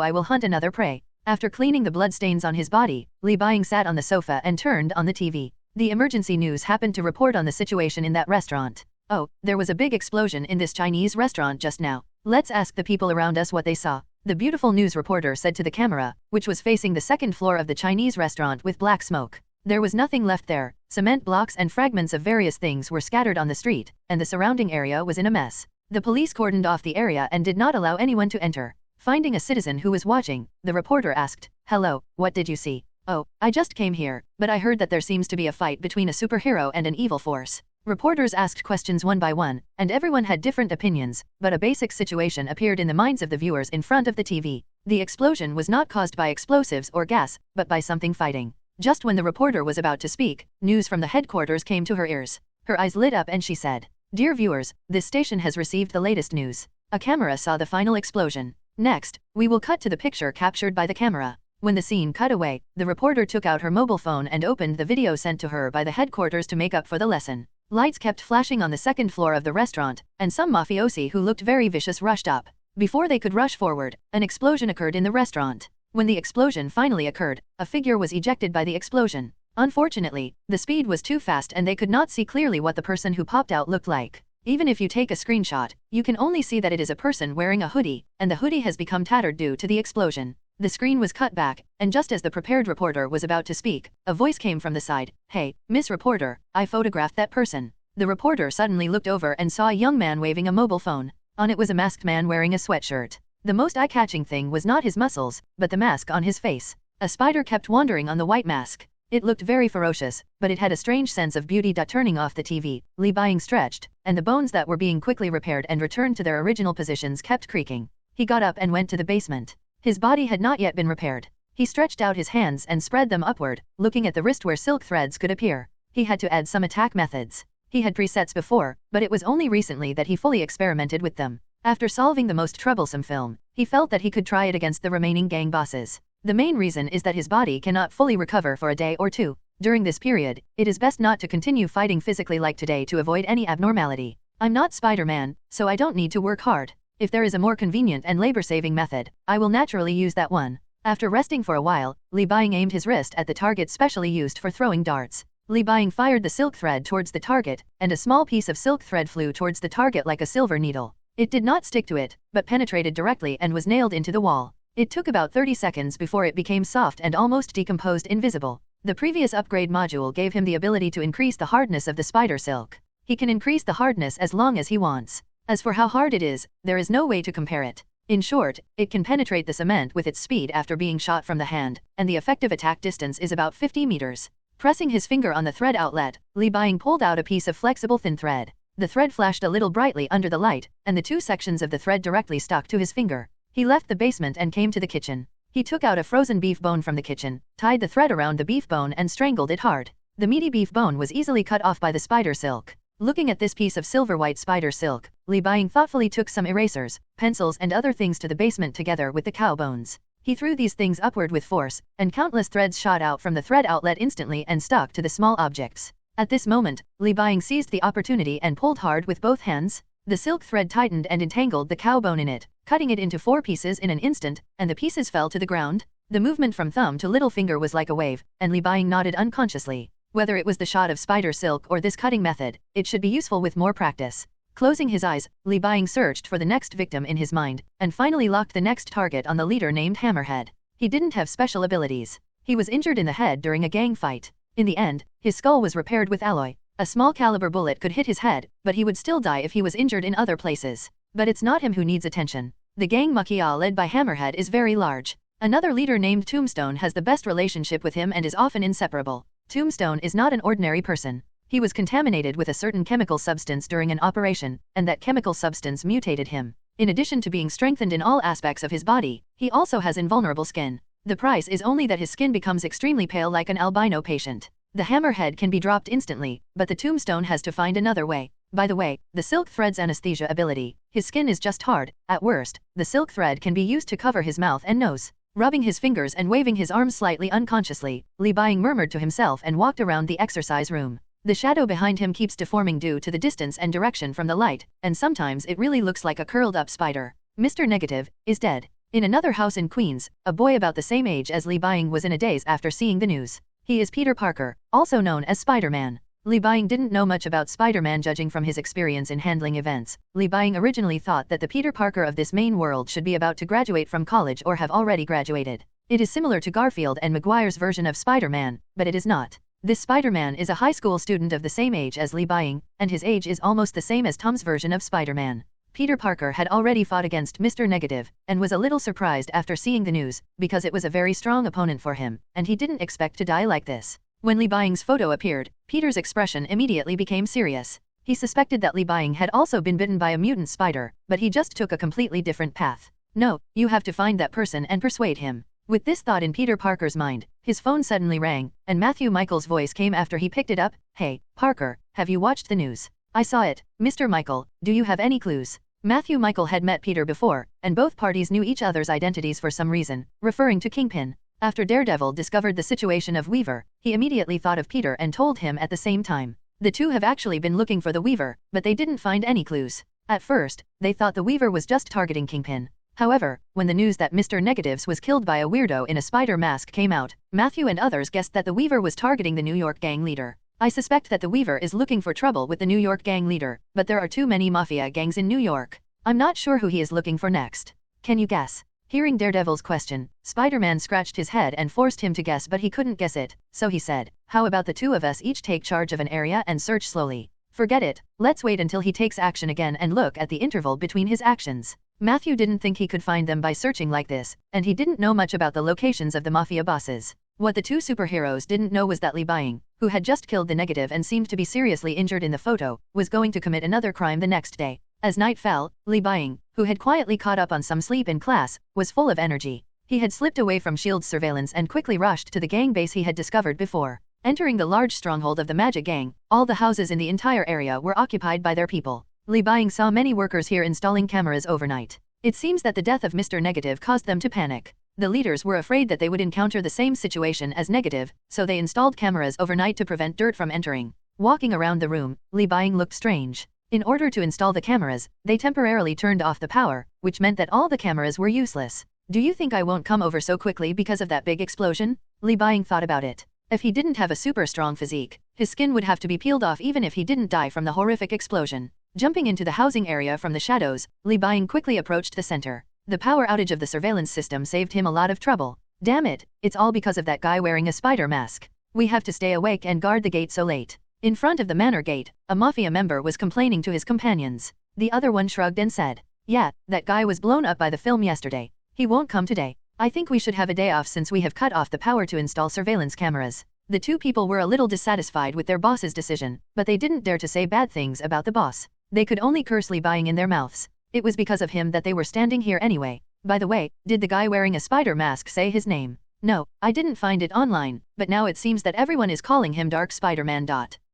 I will hunt another prey. After cleaning the bloodstains on his body, Li Baing sat on the sofa and turned on the TV. The emergency news happened to report on the situation in that restaurant. Oh, there was a big explosion in this Chinese restaurant just now. Let's ask the people around us what they saw. The beautiful news reporter said to the camera, which was facing the second floor of the Chinese restaurant with black smoke. There was nothing left there. Cement blocks and fragments of various things were scattered on the street, and the surrounding area was in a mess. The police cordoned off the area and did not allow anyone to enter. Finding a citizen who was watching, the reporter asked, "Hello, what did you see?" "Oh, I just came here, but I heard that there seems to be a fight between a superhero and an evil force." Reporters asked questions one by one, and everyone had different opinions, but a basic situation appeared in the minds of the viewers in front of the TV. The explosion was not caused by explosives or gas, but by something fighting. Just when the reporter was about to speak, news from the headquarters came to her ears. Her eyes lit up and she said, "Dear viewers, this station has received the latest news. A camera saw the final explosion. Next, we will cut to the picture captured by the camera." When the scene cut away, the reporter took out her mobile phone and opened the video sent to her by the headquarters to make up for the lesson. Lights kept flashing on the second floor of the restaurant, and some mafiosi who looked very vicious rushed up. Before they could rush forward, an explosion occurred in the restaurant. When the explosion finally occurred, a figure was ejected by the explosion. Unfortunately, the speed was too fast and they could not see clearly what the person who popped out looked like. Even if you take a screenshot, you can only see that it is a person wearing a hoodie, and the hoodie has become tattered due to the explosion. The screen was cut back, and just as the prepared reporter was about to speak, a voice came from the side. "Hey, Miss Reporter, I photographed that person." The reporter suddenly looked over and saw a young man waving a mobile phone. On it was a masked man wearing a sweatshirt. The most eye-catching thing was not his muscles, but the mask on his face. A spider kept wandering on the white mask. It looked very ferocious, but it had a strange sense of beauty. Turning off the TV, Li Buying stretched, and the bones that were being quickly repaired and returned to their original positions kept creaking. He got up and went to the basement. His body had not yet been repaired. He stretched out his hands and spread them upward, looking at the wrist where silk threads could appear. He had to add some attack methods. He had presets before, but it was only recently that he fully experimented with them. After solving the most troublesome film, he felt that he could try it against the remaining gang bosses. The main reason is that his body cannot fully recover for a day or two. During this period, it is best not to continue fighting physically like today to avoid any abnormality. I'm not Spider-Man, so I don't need to work hard. If there is a more convenient and labor-saving method, I will naturally use that one. After resting for a while, Li Buying aimed his wrist at the target specially used for throwing darts. Li Buying fired the silk thread towards the target, and a small piece of silk thread flew towards the target like a silver needle. It did not stick to it, but penetrated directly and was nailed into the wall. It took about 30 seconds before it became soft and almost decomposed invisible. The previous upgrade module gave him the ability to increase the hardness of the spider silk. He can increase the hardness as long as he wants. As for how hard it is, there is no way to compare it. In short, it can penetrate the cement with its speed after being shot from the hand, and the effective attack distance is about 50 meters. Pressing his finger on the thread outlet, Li Buying pulled out a piece of flexible thin thread. The thread flashed a little brightly under the light, and the two sections of the thread directly stuck to his finger. He left the basement and came to the kitchen. He took out a frozen beef bone from the kitchen, tied the thread around the beef bone and strangled it hard. The meaty beef bone was easily cut off by the spider silk. Looking at this piece of silver-white spider silk, Li Buying thoughtfully took some erasers, pencils and other things to the basement together with the cow bones. He threw these things upward with force, and countless threads shot out from the thread outlet instantly and stuck to the small objects. At this moment, Li Buying seized the opportunity and pulled hard with both hands. The silk thread tightened and entangled the cow bone in it, cutting it into 4 pieces in an instant, and the pieces fell to the ground. The movement from thumb to little finger was like a wave, and Li Buying nodded unconsciously. Whether it was the shot of spider silk or this cutting method, it should be useful with more practice. Closing his eyes, Li Buying searched for the next victim in his mind, and finally locked the next target on the leader named Hammerhead. He didn't have special abilities. He was injured in the head during a gang fight. In the end, his skull was repaired with alloy. A small caliber bullet could hit his head, but he would still die if he was injured in other places. But it's not him who needs attention. The gang Makia led by Hammerhead is very large. Another leader named Tombstone has the best relationship with him and is often inseparable. Tombstone is not an ordinary person. He was contaminated with a certain chemical substance during an operation, and that chemical substance mutated him. In addition to being strengthened in all aspects of his body, he also has invulnerable skin. The price is only that his skin becomes extremely pale like an albino patient. The Hammerhead can be dropped instantly, but the Tombstone has to find another way. By the way, the silk thread's anesthesia ability, his skin is just hard. At worst, the silk thread can be used to cover his mouth and nose. Rubbing his fingers and waving his arms slightly unconsciously, Li Buying murmured to himself and walked around the exercise room. The shadow behind him keeps deforming due to the distance and direction from the light, and sometimes it really looks like a curled-up spider. Mr. Negative is dead. In another house in Queens, a boy about the same age as Li Buying was in a daze after seeing the news. He is Peter Parker, also known as Spider-Man. Li Buying didn't know much about Spider-Man judging from his experience in handling events. Li Buying originally thought that the Peter Parker of this main world should be about to graduate from college or have already graduated. It is similar to Garfield and Maguire's version of Spider-Man, but it is not. This Spider-Man is a high school student of the same age as Li Buying, and his age is almost the same as Tom's version of Spider-Man. Peter Parker had already fought against Mr. Negative, and was a little surprised after seeing the news, because it was a very strong opponent for him, and he didn't expect to die like this. When Li Buying's photo appeared, Peter's expression immediately became serious. He suspected that Li Buying had also been bitten by a mutant spider, but he just took a completely different path. No, you have to find that person and persuade him. With this thought in Peter Parker's mind, his phone suddenly rang, and Matthew Michael's voice came after he picked it up. Hey, Parker, have you watched the news? I saw it, Mr. Michael, do you have any clues? Matthew Michael had met Peter before, and both parties knew each other's identities for some reason, referring to Kingpin. After Daredevil discovered the situation of Weaver, he immediately thought of Peter and told him at the same time. The two have actually been looking for the Weaver, but they didn't find any clues. At first, they thought the Weaver was just targeting Kingpin. However, when the news that Mr. Negatives was killed by a weirdo in a spider mask came out, Matthew and others guessed that the Weaver was targeting the New York gang leader. I suspect that the Weaver is looking for trouble with the New York gang leader, but there are too many mafia gangs in New York. I'm not sure who he is looking for next. Can you guess? Hearing Daredevil's question, Spider-Man scratched his head and forced him to guess, but he couldn't guess it, so he said, "How about the two of us each take charge of an area and search slowly?" "Forget it, let's wait until he takes action again and look at the interval between his actions." Matthew didn't think he could find them by searching like this, and he didn't know much about the locations of the mafia bosses. What the two superheroes didn't know was that Li Buying, who had just killed the Negative and seemed to be seriously injured in the photo, was going to commit another crime the next day. As night fell, Li Buying, who had quietly caught up on some sleep in class, was full of energy. He had slipped away from S.H.I.E.L.D.'s surveillance and quickly rushed to the gang base he had discovered before. Entering the large stronghold of the Magic Gang, all the houses in the entire area were occupied by their people. Li Buying saw many workers here installing cameras overnight. It seems that the death of Mr. Negative caused them to panic. The leaders were afraid that they would encounter the same situation as Negative, so they installed cameras overnight to prevent dirt from entering. Walking around the room, Li Buying looked strange. In order to install the cameras, they temporarily turned off the power, which meant that all the cameras were useless. "Do you think I won't come over so quickly because of that big explosion?" Li Buying thought about it. If he didn't have a super strong physique, his skin would have to be peeled off even if he didn't die from the horrific explosion. Jumping into the housing area from the shadows, Li Buying quickly approached the center. The power outage of the surveillance system saved him a lot of trouble. "Damn it, it's all because of that guy wearing a spider mask. We have to stay awake and guard the gate so late." In front of the manor gate, a mafia member was complaining to his companions. The other one shrugged and said, "Yeah, that guy was blown up by the film yesterday. He won't come today. I think we should have a day off since we have cut off the power to install surveillance cameras." The two people were a little dissatisfied with their boss's decision, but they didn't dare to say bad things about the boss. They could only curse Li Buying in their mouths. It was because of him that they were standing here anyway. By the way, did the guy wearing a spider mask say his name? No, I didn't find it online, but now it seems that everyone is calling him Dark Spider-Man.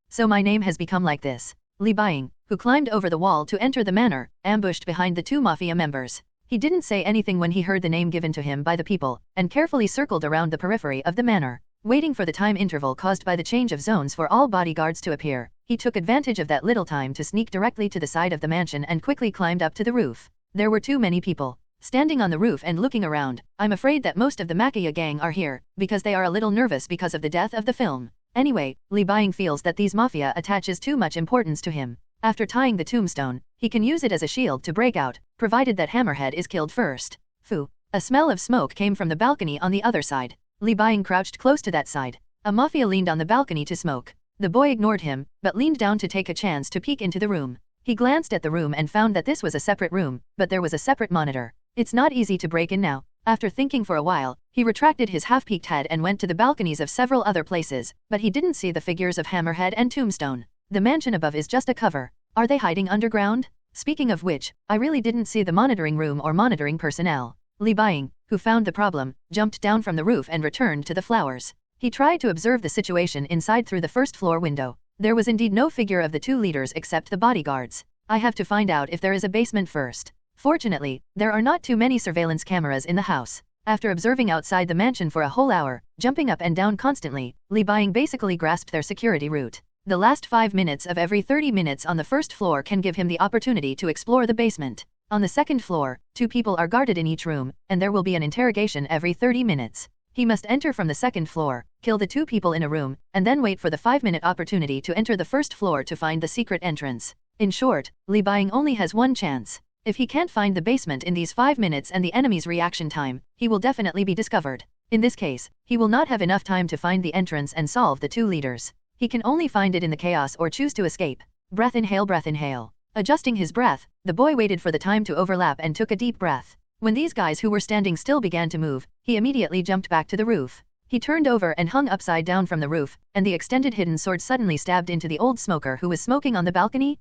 So my name has become like this. Li Buying, who climbed over the wall to enter the manor, ambushed behind the two mafia members. He didn't say anything when he heard the name given to him by the people, and carefully circled around the periphery of the manor. Waiting for the time interval caused by the change of zones for all bodyguards to appear, he took advantage of that little time to sneak directly to the side of the mansion and quickly climbed up to the roof. There were too many people. Standing on the roof and looking around, I'm afraid that most of the Mafia gang are here, because they are a little nervous because of the death of the film. Anyway, Li Buying feels that these Mafia attaches too much importance to him. After tying the tombstone, he can use it as a shield to break out, provided that Hammerhead is killed first. Phew. A smell of smoke came from the balcony on the other side. Li Buying crouched close to that side. A Mafia leaned on the balcony to smoke. The boy ignored him, but leaned down to take a chance to peek into the room. He glanced at the room and found that this was a separate room, but there was a separate monitor. It's not easy to break in now. After thinking for a while, he retracted his half-peaked head and went to the balconies of several other places, but he didn't see the figures of Hammerhead and Tombstone. The mansion above is just a cover. Are they hiding underground? Speaking of which, I really didn't see the monitoring room or monitoring personnel. Li Buying, who found the problem, jumped down from the roof and returned to the flowers. He tried to observe the situation inside through the first floor window. There was indeed no figure of the two leaders except the bodyguards. I have to find out if there is a basement first. Fortunately, there are not too many surveillance cameras in the house. After observing outside the mansion for a whole hour, jumping up and down constantly, Li Buying basically grasped their security route. The last 5 minutes of every 30 minutes on the first floor can give him the opportunity to explore the basement. On the second floor, 2 people are guarded in each room, and there will be an interrogation every 30 minutes. He must enter from the second floor, kill the 2 people in a room, and then wait for the 5-minute opportunity to enter the first floor to find the secret entrance. In short, Li Buying only has one chance. If he can't find the basement in these 5 minutes and the enemy's reaction time, he will definitely be discovered. In this case, he will not have enough time to find the entrance and solve the 2 leaders. He can only find it in the chaos or choose to escape. Breath inhale, breath inhale. Adjusting his breath, the boy waited for the time to overlap and took a deep breath. When these guys who were standing still began to move, he immediately jumped back to the roof. He turned over and hung upside down from the roof, and the extended hidden sword suddenly stabbed into the old smoker who was smoking on the balcony.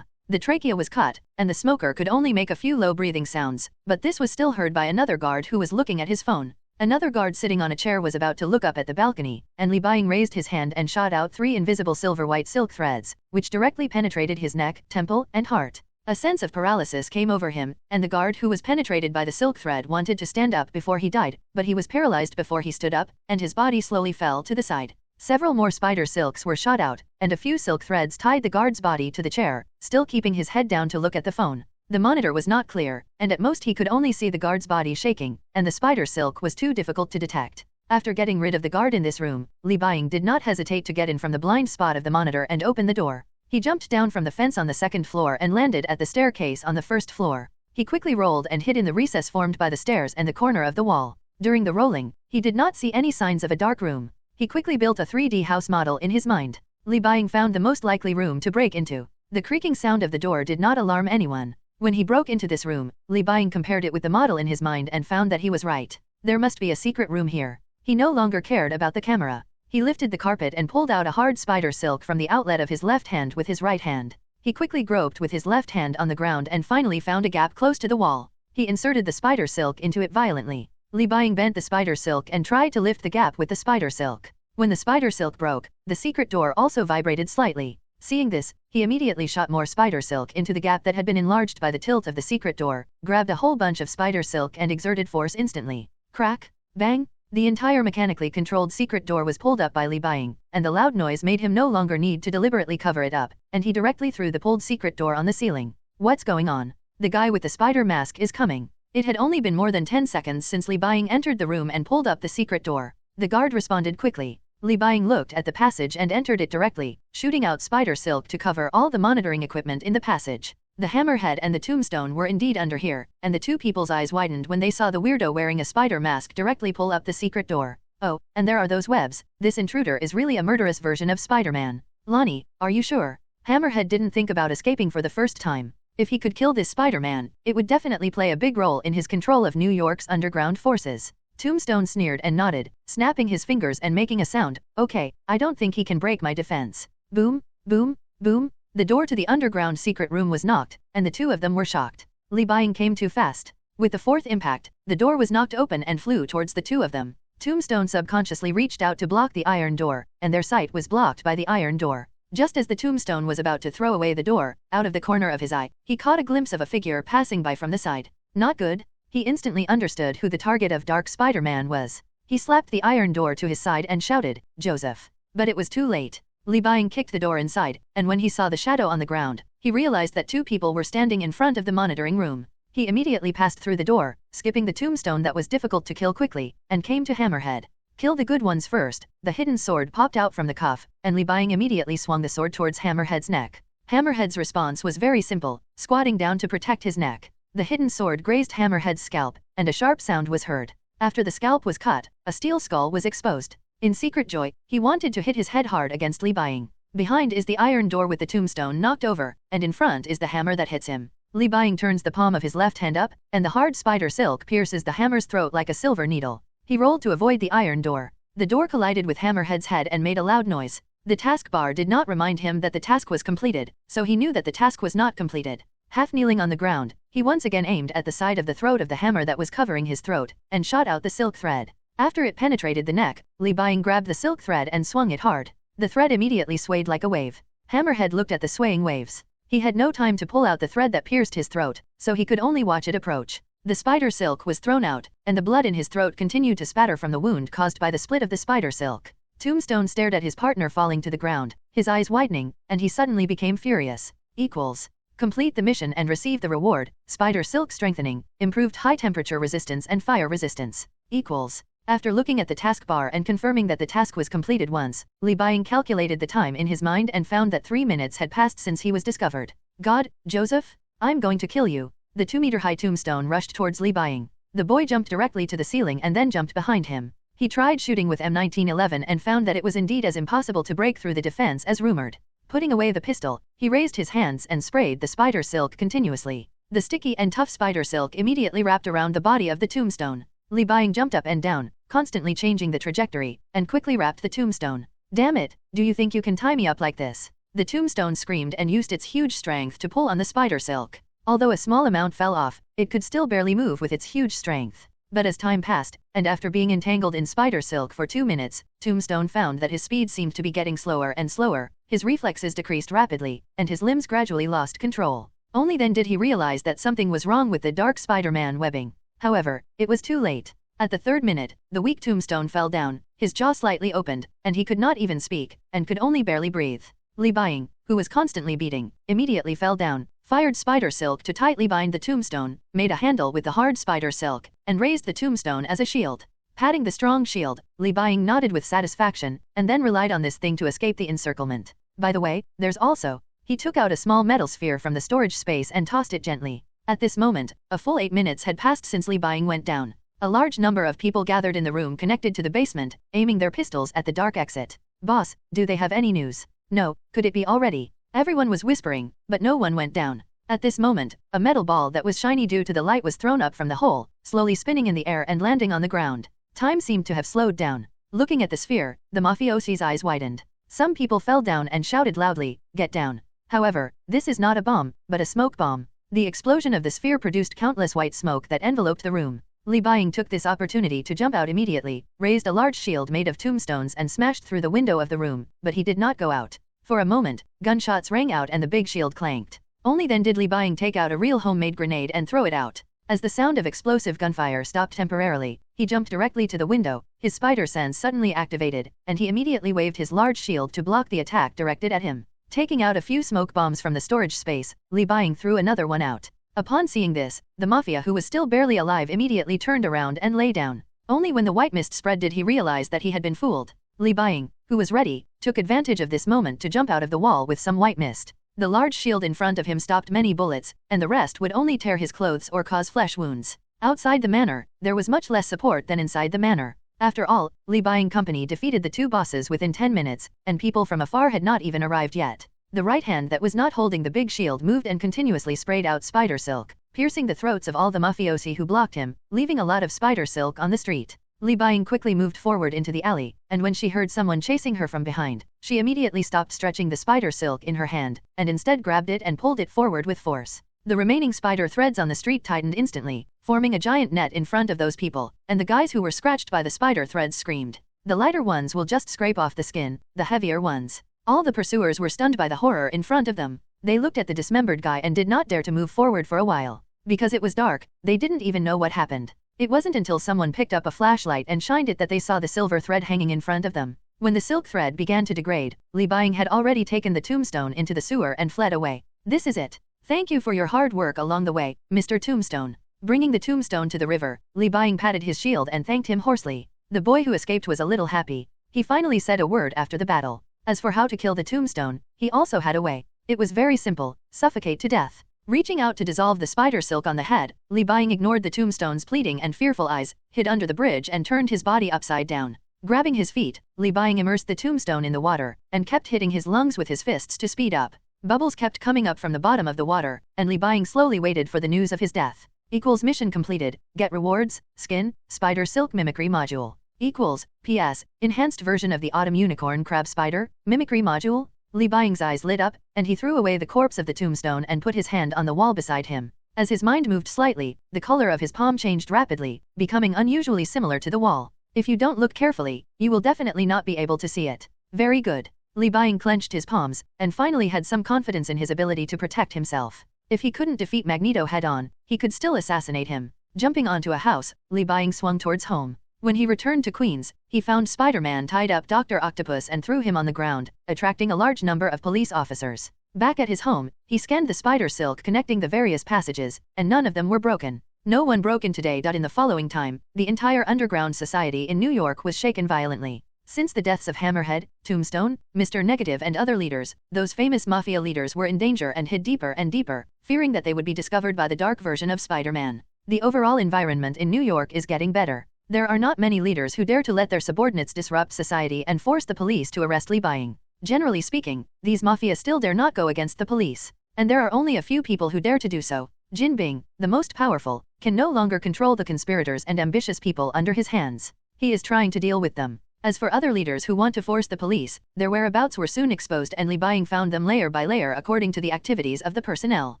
The trachea was cut, and the smoker could only make a few low breathing sounds, but this was still heard by another guard who was looking at his phone. Another guard sitting on a chair was about to look up at the balcony, and Li Buying raised his hand and shot out 3 invisible silver-white silk threads, which directly penetrated his neck, temple, and heart. A sense of paralysis came over him, and the guard who was penetrated by the silk thread wanted to stand up before he died, but he was paralyzed before he stood up, and his body slowly fell to the side. Several more spider silks were shot out, and a few silk threads tied the guard's body to the chair, still keeping his head down to look at the phone. The monitor was not clear, and at most he could only see the guard's body shaking, and the spider silk was too difficult to detect. After getting rid of the guard in this room, Li Buying did not hesitate to get in from the blind spot of the monitor and open the door. He jumped down from the fence on the second floor and landed at the staircase on the first floor. He quickly rolled and hid in the recess formed by the stairs and the corner of the wall. During the rolling, he did not see any signs of a dark room. He quickly built a 3D house model in his mind. Li Buying found the most likely room to break into. The creaking sound of the door did not alarm anyone. When he broke into this room, Li Buying compared it with the model in his mind and found that he was right. There must be a secret room here. He no longer cared about the camera. He lifted the carpet and pulled out a hard spider silk from the outlet of his left hand with his right hand. He quickly groped with his left hand on the ground and finally found a gap close to the wall. He inserted the spider silk into it violently. Li Buying bent the spider silk and tried to lift the gap with the spider silk. When the spider silk broke, the secret door also vibrated slightly. Seeing this, he immediately shot more spider silk into the gap that had been enlarged by the tilt of the secret door, grabbed a whole bunch of spider silk and exerted force instantly. Crack! Bang! The entire mechanically controlled secret door was pulled up by Li Buying, and the loud noise made him no longer need to deliberately cover it up, and he directly threw the pulled secret door on the ceiling. What's going on? The guy with the spider mask is coming. It had only been more than 10 seconds since Li Buying entered the room and pulled up the secret door. The guard responded quickly. Li Buying looked at the passage and entered it directly, shooting out spider silk to cover all the monitoring equipment in the passage. The hammerhead and the tombstone were indeed under here, and the two people's eyes widened when they saw the weirdo wearing a spider mask directly pull up the secret door. Oh, and there are those webs. This intruder is really a murderous version of Spider-Man. Lonnie, are you sure? Hammerhead didn't think about escaping for the first time. If he could kill this Spider-Man, it would definitely play a big role in his control of New York's underground forces. Tombstone sneered and nodded, snapping his fingers and making a sound. Okay, I don't think he can break my defense. Boom, boom, boom. The door to the underground secret room was knocked, and the two of them were shocked. Li Buying came too fast. With the fourth impact, the door was knocked open and flew towards the two of them. Tombstone subconsciously reached out to block the iron door, and their sight was blocked by the iron door. Just as the tombstone was about to throw away the door, out of the corner of his eye, he caught a glimpse of a figure passing by from the side. Not good. He instantly understood who the target of Dark Spider-Man was. He slapped the iron door to his side and shouted, "Joseph." But it was too late. Li Buying kicked the door inside, and when he saw the shadow on the ground, he realized that two people were standing in front of the monitoring room. He immediately passed through the door, skipping the tombstone that was difficult to kill quickly, and came to Hammerhead. Kill the good ones first. The hidden sword popped out from the cuff, and Li Buying immediately swung the sword towards Hammerhead's neck. Hammerhead's response was very simple, squatting down to protect his neck. The hidden sword grazed Hammerhead's scalp, and a sharp sound was heard. After the scalp was cut, a steel skull was exposed. In secret joy, he wanted to hit his head hard against Li Buying. Behind is the iron door with the tombstone knocked over, and in front is the hammer that hits him. Li Buying turns the palm of his left hand up, and the hard spider silk pierces the hammer's throat like a silver needle. He rolled to avoid the iron door. The door collided with Hammerhead's head and made a loud noise. The taskbar did not remind him that the task was completed, so he knew that the task was not completed. Half kneeling on the ground, he once again aimed at the side of the throat of the hammer that was covering his throat, and shot out the silk thread. After it penetrated the neck, Li Buying grabbed the silk thread and swung it hard. The thread immediately swayed like a wave. Hammerhead looked at the swaying waves. He had no time to pull out the thread that pierced his throat, so he could only watch it approach. The spider silk was thrown out, and the blood in his throat continued to spatter from the wound caused by the split of the spider silk. Tombstone stared at his partner falling to the ground, his eyes widening, and he suddenly became furious. Equals. Complete the mission and receive the reward, spider silk strengthening, improved high temperature resistance and fire resistance. Equals. After looking at the taskbar and confirming that the task was completed once, Li Buying calculated the time in his mind and found that 3 minutes had passed since he was discovered. God, Joseph? I'm going to kill you. The 2-meter-high tombstone rushed towards Li Buying. The boy jumped directly to the ceiling and then jumped behind him. He tried shooting with M1911 and found that it was indeed as impossible to break through the defense as rumored. Putting away the pistol, he raised his hands and sprayed the spider silk continuously. The sticky and tough spider silk immediately wrapped around the body of the tombstone. Li Buying jumped up and down, constantly changing the trajectory, and quickly wrapped the tombstone. Damn it, do you think you can tie me up like this? The tombstone screamed and used its huge strength to pull on the spider silk. Although a small amount fell off, it could still barely move with its huge strength. But as time passed, and after being entangled in spider silk for 2 minutes, Tombstone found that his speed seemed to be getting slower and slower, his reflexes decreased rapidly, and his limbs gradually lost control. Only then did he realize that something was wrong with the Dark Spider-Man webbing. However, it was too late. At the 3rd minute, the weak tombstone fell down, his jaw slightly opened, and he could not even speak, and could only barely breathe. Li Buying, who was constantly beating, immediately fell down, fired spider silk to tightly bind the tombstone, made a handle with the hard spider silk, and raised the tombstone as a shield. Patting the strong shield, Li Buying nodded with satisfaction, and then relied on this thing to escape the encirclement. By the way, there's also... He took out a small metal sphere from the storage space and tossed it gently. At this moment, a full 8 minutes had passed since Li Buying went down. A large number of people gathered in the room connected to the basement, aiming their pistols at the dark exit. Boss, do they have any news? No, could it be already? Everyone was whispering, but no one went down. At this moment, a metal ball that was shiny due to the light was thrown up from the hole, slowly spinning in the air and landing on the ground. Time seemed to have slowed down. Looking at the sphere, the mafioso's eyes widened. Some people fell down and shouted loudly, "Get down." However, this is not a bomb, but a smoke bomb. The explosion of the sphere produced countless white smoke that enveloped the room. Li Buying took this opportunity to jump out immediately, raised a large shield made of tombstones and smashed through the window of the room, but he did not go out. For a moment, gunshots rang out and the big shield clanked. Only then did Li Buying take out a real homemade grenade and throw it out. As the sound of explosive gunfire stopped temporarily, he jumped directly to the window, his spider sense suddenly activated, and he immediately waved his large shield to block the attack directed at him. Taking out a few smoke bombs from the storage space, Li Buying threw another one out. Upon seeing this, the mafia who was still barely alive immediately turned around and lay down. Only when the white mist spread did he realize that he had been fooled. Li Buying, who was ready, took advantage of this moment to jump out of the wall with some white mist. The large shield in front of him stopped many bullets, and the rest would only tear his clothes or cause flesh wounds. Outside the manor, there was much less support than inside the manor. After all, Li Buying company defeated the 2 bosses within 10 minutes, and people from afar had not even arrived yet. The right hand that was not holding the big shield moved and continuously sprayed out spider silk, piercing the throats of all the mafiosi who blocked him, leaving a lot of spider silk on the street. Li Buying quickly moved forward into the alley, and when she heard someone chasing her from behind, she immediately stopped stretching the spider silk in her hand, and instead grabbed it and pulled it forward with force. The remaining spider threads on the street tightened instantly, forming a giant net in front of those people, and the guys who were scratched by the spider threads screamed. The lighter ones will just scrape off the skin, the heavier ones. All the pursuers were stunned by the horror in front of them. They looked at the dismembered guy and did not dare to move forward for a while. Because it was dark, they didn't even know what happened. It wasn't until someone picked up a flashlight and shined it that they saw the silver thread hanging in front of them. When the silk thread began to degrade, Li Buying had already taken the tombstone into the sewer and fled away. This is it. Thank you for your hard work along the way, Mr. Tombstone. Bringing the tombstone to the river, Li Buying patted his shield and thanked him hoarsely. The boy who escaped was a little happy. He finally said a word after the battle. As for how to kill the tombstone, he also had a way. It was very simple: suffocate to death. Reaching out to dissolve the spider silk on the head, Li Buying ignored the tombstone's pleading and fearful eyes, hid under the bridge and turned his body upside down. Grabbing his feet, Li Buying immersed the tombstone in the water, and kept hitting his lungs with his fists to speed up. Bubbles kept coming up from the bottom of the water, and Li Buying slowly waited for the news of his death. Equals mission completed, get rewards, skin, spider silk mimicry module. Equals, PS, enhanced version of the autumn unicorn crab spider, mimicry module. Li Buying's eyes lit up, and he threw away the corpse of the tombstone and put his hand on the wall beside him. As his mind moved slightly, the color of his palm changed rapidly, becoming unusually similar to the wall. If you don't look carefully, you will definitely not be able to see it. Very good. Li Buying clenched his palms, and finally had some confidence in his ability to protect himself. If he couldn't defeat Magneto head-on, he could still assassinate him. Jumping onto a house, Li Buying swung towards home. When he returned to Queens, he found Spider-Man tied up Dr. Octopus and threw him on the ground, attracting a large number of police officers. Back at his home, he scanned the spider silk connecting the various passages, and none of them were broken. No one broke in today. In the following time, the entire underground society in New York was shaken violently. Since the deaths of Hammerhead, Tombstone, Mr. Negative and other leaders, those famous mafia leaders were in danger and hid deeper and deeper, fearing that they would be discovered by the dark version of Spider-Man. The overall environment in New York is getting better. There are not many leaders who dare to let their subordinates disrupt society and force the police to arrest Li Buying. Generally speaking, these mafia still dare not go against the police. And there are only a few people who dare to do so. Jin Bing, the most powerful, can no longer control the conspirators and ambitious people under his hands. He is trying to deal with them. As for other leaders who want to force the police, their whereabouts were soon exposed and Li Buying found them layer by layer according to the activities of the personnel.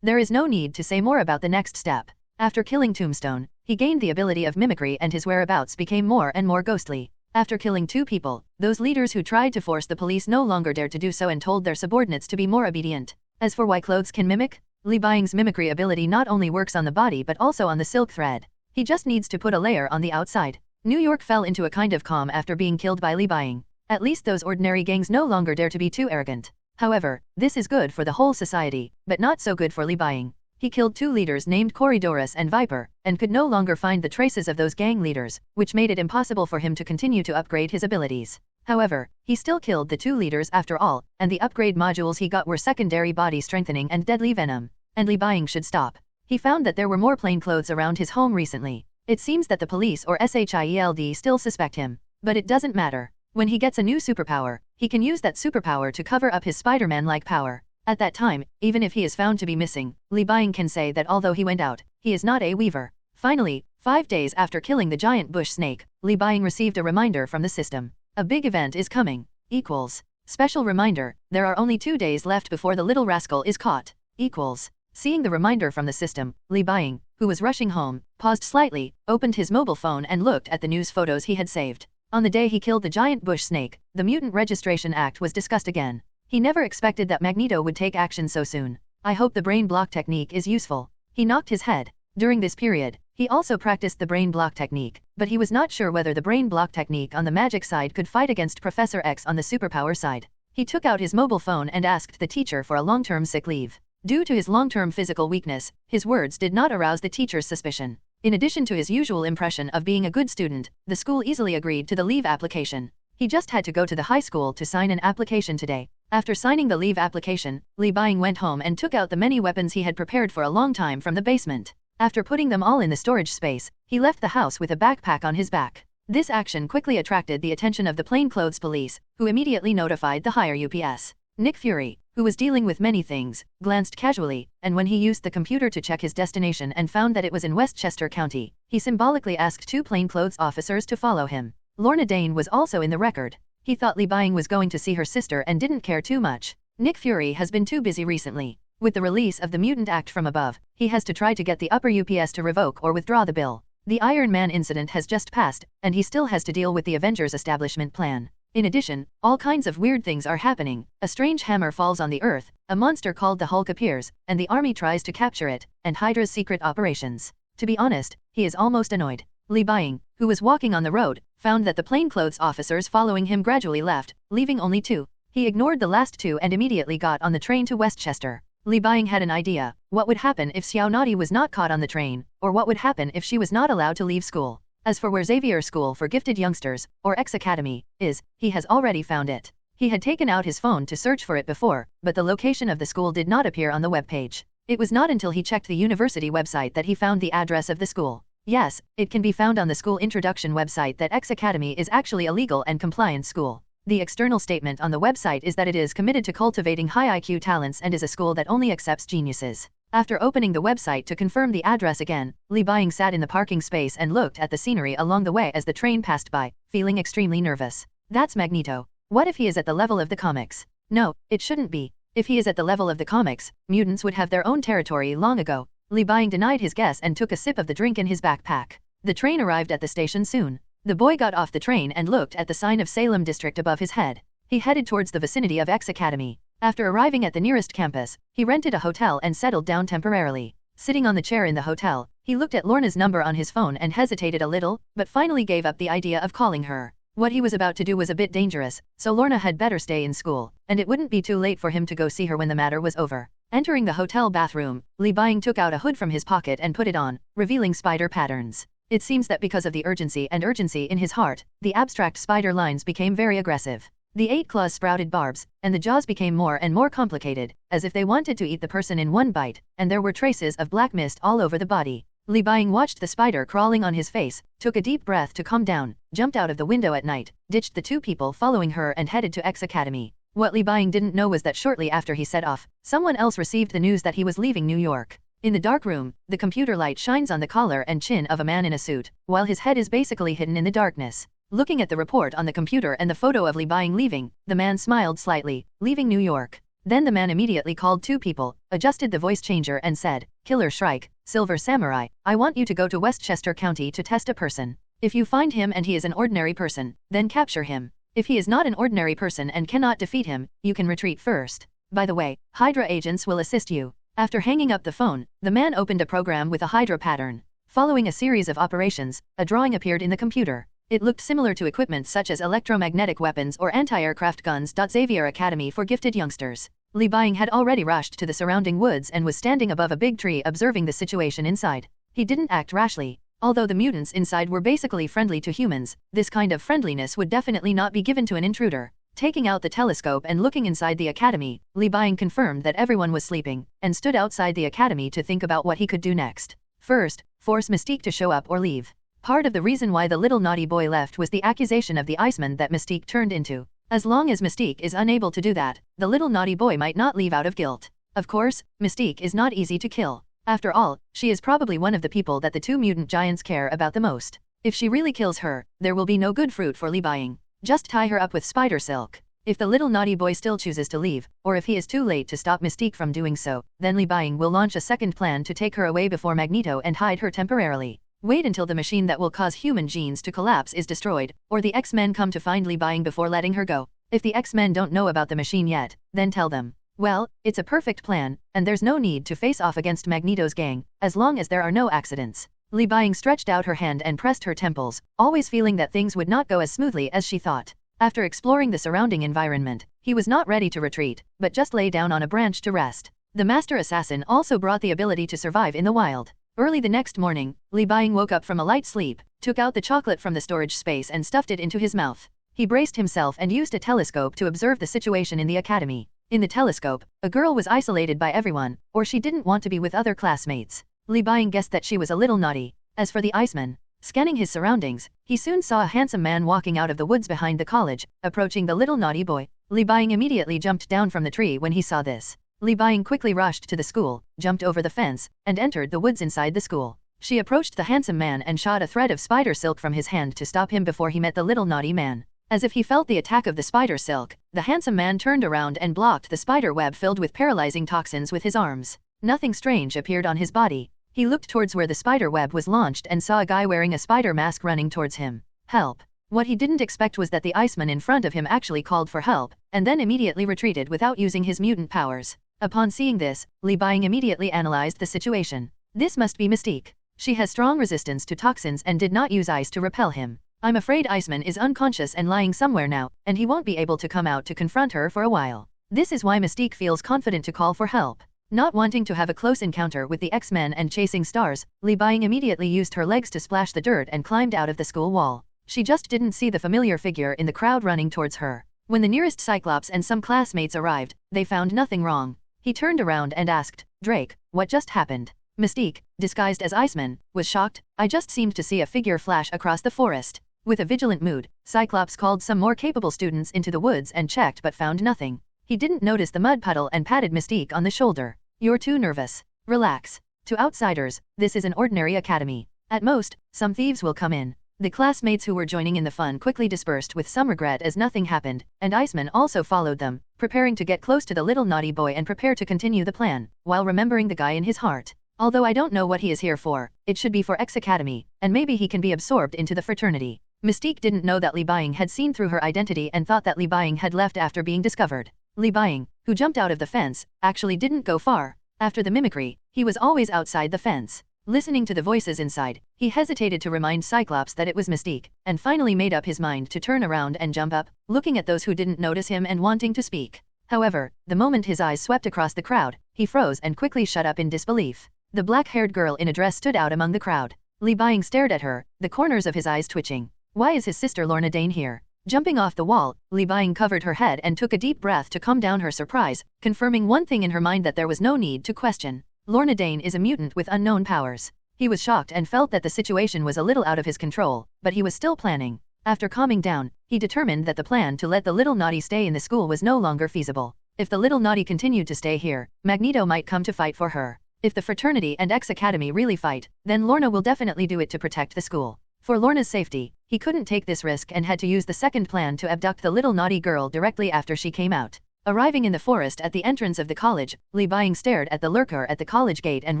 There is no need to say more about the next step. After killing Tombstone, he gained the ability of mimicry and his whereabouts became more and more ghostly. After killing 2 people, those leaders who tried to force the police no longer dared to do so and told their subordinates to be more obedient. As for why clothes can mimic, Li Buying's mimicry ability not only works on the body but also on the silk thread. He just needs to put a layer on the outside. New York fell into a kind of calm after being killed by Li Buying. At least those ordinary gangs no longer dare to be too arrogant. However, this is good for the whole society, but not so good for Li Buying. He killed 2 leaders named Corridorus and Viper, and could no longer find the traces of those gang leaders, which made it impossible for him to continue to upgrade his abilities. However, he still killed the 2 leaders after all, and the upgrade modules he got were secondary body strengthening and deadly venom. And Li Buying should stop. He found that there were more plainclothes around his home recently. It seems that the police or SHIELD still suspect him. But it doesn't matter. When he gets a new superpower, he can use that superpower to cover up his Spider-Man-like power. At that time, even if he is found to be missing, Li Buying can say that although he went out, he is not a weaver. Finally, 5 days after killing the giant bush snake, Li Buying received a reminder from the system. A big event is coming. Equals. Special reminder, there are only 2 days left before the little rascal is caught. Equals. Seeing the reminder from the system, Li Buying, who was rushing home, paused slightly, opened his mobile phone and looked at the news photos he had saved. On the day he killed the giant bush snake, the Mutant Registration Act was discussed again. He never expected that Magneto would take action so soon. I hope the brain block technique is useful. He knocked his head. During this period, he also practiced the brain block technique, but he was not sure whether the brain block technique on the magic side could fight against Professor X on the superpower side. He took out his mobile phone and asked the teacher for a long-term sick leave. Due to his long-term physical weakness, his words did not arouse the teacher's suspicion. In addition to his usual impression of being a good student, the school easily agreed to the leave application. He just had to go to the high school to sign an application today. After signing the leave application, Li Buying went home and took out the many weapons he had prepared for a long time from the basement. After putting them all in the storage space, he left the house with a backpack on his back. This action quickly attracted the attention of the plainclothes police, who immediately notified the higher UPS. Nick Fury, who was dealing with many things, glanced casually, and when he used the computer to check his destination and found that it was in Westchester County, he symbolically asked 2 plainclothes officers to follow him. Lorna Dane was also in the record. He thought Li Buying was going to see her sister and didn't care too much. Nick Fury has been too busy recently. With the release of the Mutant Act from above, he has to try to get the upper UPS to revoke or withdraw the bill. The Iron Man incident has just passed, and he still has to deal with the Avengers establishment plan. In addition, all kinds of weird things are happening. A strange hammer falls on the Earth, a monster called the Hulk appears, and the army tries to capture it, and Hydra's secret operations. To be honest, he is almost annoyed. Li Buying, who was walking on the road, found that the plainclothes officers following him gradually left, leaving only 2. He ignored the last 2 and immediately got on the train to Westchester. Li Buying had an idea. What would happen if Xiao Naughty was not caught on the train, or what would happen if she was not allowed to leave school? As for where Xavier School for Gifted Youngsters, or X Academy, is, he has already found it. He had taken out his phone to search for it before, but the location of the school did not appear on the webpage. It was not until he checked the university website that he found the address of the school. Yes, it can be found on the school introduction website that X Academy is actually a legal and compliant school. The external statement on the website is that it is committed to cultivating high IQ talents and is a school that only accepts geniuses. After opening the website to confirm the address again, Li Buying sat in the parking space and looked at the scenery along the way as the train passed by, feeling extremely nervous. That's Magneto. What if he is at the level of the comics? No, it shouldn't be. If he is at the level of the comics, mutants would have their own territory long ago. Li Buying denied his guess and took a sip of the drink in his backpack. The train arrived at the station soon. The boy got off the train and looked at the sign of Salem District above his head. He headed towards the vicinity of X Academy. After arriving at the nearest campus, he rented a hotel and settled down temporarily. Sitting on the chair in the hotel, he looked at Lorna's number on his phone and hesitated a little, but finally gave up the idea of calling her. What he was about to do was a bit dangerous, so Lorna had better stay in school, and it wouldn't be too late for him to go see her when the matter was over. Entering the hotel bathroom, Li Buying took out a hood from his pocket and put it on, revealing spider patterns. It seems that because of the urgency in his heart, the abstract spider lines became very aggressive. The 8 claws sprouted barbs, and the jaws became more and more complicated, as if they wanted to eat the person in one bite, and there were traces of black mist all over the body. Li Buying watched the spider crawling on his face, took a deep breath to calm down, jumped out of the window at night, ditched the 2 people following her and headed to X Academy. What Li Buying didn't know was that shortly after he set off, someone else received the news that he was leaving New York. In the dark room, the computer light shines on the collar and chin of a man in a suit, while his head is basically hidden in the darkness. Looking at the report on the computer and the photo of Li Buying leaving, the man smiled slightly, leaving New York. Then the man immediately called 2 people, adjusted the voice changer and said, "Killer Shrike, Silver Samurai, I want you to go to Westchester County to test a person. If you find him and he is an ordinary person, then capture him. If he is not an ordinary person and cannot defeat him, you can retreat first. By the way, Hydra agents will assist you." After hanging up the phone, the man opened a program with a Hydra pattern. Following a series of operations, a drawing appeared in the computer. It looked similar to equipment such as electromagnetic weapons or anti-aircraft guns. Xavier Academy for gifted youngsters. Li Buying had already rushed to the surrounding woods and was standing above a big tree observing the situation inside. He didn't act rashly. Although the mutants inside were basically friendly to humans, this kind of friendliness would definitely not be given to an intruder. Taking out the telescope and looking inside the academy, Li Buying confirmed that everyone was sleeping, and stood outside the academy to think about what he could do next. First, force Mystique to show up or leave. Part of the reason why the little naughty boy left was the accusation of the Iceman that Mystique turned into. As long as Mystique is unable to do that, the little naughty boy might not leave out of guilt. Of course, Mystique is not easy to kill. After all, she is probably one of the people that the two mutant giants care about the most. If she really kills her, there will be no good fruit for Li Buying. Just tie her up with spider silk. If the little naughty boy still chooses to leave, or if he is too late to stop Mystique from doing so, then Li Buying will launch a second plan to take her away before Magneto and hide her temporarily. Wait until the machine that will cause human genes to collapse is destroyed, or the X-Men come to find Li Buying before letting her go. If the X-Men don't know about the machine yet, then tell them. Well, it's a perfect plan, and there's no need to face off against Magneto's gang, as long as there are no accidents. Li Buying stretched out her hand and pressed her temples, always feeling that things would not go as smoothly as she thought. After exploring the surrounding environment, he was not ready to retreat, but just lay down on a branch to rest. The Master Assassin also brought the ability to survive in the wild. Early the next morning, Li Buying woke up from a light sleep, took out the chocolate from the storage space and stuffed it into his mouth. He braced himself and used a telescope to observe the situation in the academy. In the telescope, a girl was isolated by everyone, or she didn't want to be with other classmates. Li Buying guessed that she was a little naughty. As for the Iceman, scanning his surroundings, he soon saw a handsome man walking out of the woods behind the college, approaching the little naughty boy. Li Buying immediately jumped down from the tree when he saw this. Li Buying quickly rushed to the school, jumped over the fence, and entered the woods inside the school. She approached the handsome man and shot a thread of spider silk from his hand to stop him before he met the little naughty man. As if he felt the attack of the spider silk, the handsome man turned around and blocked the spider web filled with paralyzing toxins with his arms. Nothing strange appeared on his body. He looked towards where the spider web was launched and saw a guy wearing a spider mask running towards him. Help! What he didn't expect was that the Iceman in front of him actually called for help, and then immediately retreated without using his mutant powers. Upon seeing this, Li Buying immediately analyzed the situation. This must be Mystique. She has strong resistance to toxins and did not use ice to repel him. I'm afraid Iceman is unconscious and lying somewhere now, and he won't be able to come out to confront her for a while. This is why Mystique feels confident to call for help. Not wanting to have a close encounter with the X-Men and chasing stars, Li Buying immediately used her legs to splash the dirt and climbed out of the school wall. She just didn't see the familiar figure in the crowd running towards her. When the nearest Cyclops and some classmates arrived, they found nothing wrong. He turned around and asked, "Drake, what just happened?" Mystique, disguised as Iceman, was shocked. "I just seemed to see a figure flash across the forest." With a vigilant mood, Cyclops called some more capable students into the woods and checked but found nothing. He didn't notice the mud puddle and patted Mystique on the shoulder. "You're too nervous. Relax. To outsiders, this is an ordinary academy. At most, some thieves will come in." The classmates who were joining in the fun quickly dispersed with some regret as nothing happened, and Iceman also followed them, preparing to get close to the little naughty boy and prepare to continue the plan, while remembering the guy in his heart. Although I don't know what he is here for, it should be for X Academy, and maybe he can be absorbed into the fraternity. Mystique didn't know that Li Buying had seen through her identity and thought that Li Buying had left after being discovered. Li Buying, who jumped out of the fence, actually didn't go far. After the mimicry, he was always outside the fence. Listening to the voices inside, he hesitated to remind Cyclops that it was Mystique, and finally made up his mind to turn around and jump up, looking at those who didn't notice him and wanting to speak. However, the moment his eyes swept across the crowd, he froze and quickly shut up in disbelief. The black-haired girl in a dress stood out among the crowd. Li Buying stared at her, the corners of his eyes twitching. Why is his sister Lorna Dane here? Jumping off the wall, Li Buying covered her head and took a deep breath to calm down her surprise, confirming one thing in her mind that there was no need to question. Lorna Dane is a mutant with unknown powers. He was shocked and felt that the situation was a little out of his control, but he was still planning. After calming down, he determined that the plan to let the little naughty stay in the school was no longer feasible. If the little naughty continued to stay here, Magneto might come to fight for her. If the fraternity and X Academy really fight, then Lorna will definitely do it to protect the school. For Lorna's safety, he couldn't take this risk and had to use the second plan to abduct the little naughty girl directly after she came out. Arriving in the forest at the entrance of the college, Li Buying stared at the lurker at the college gate and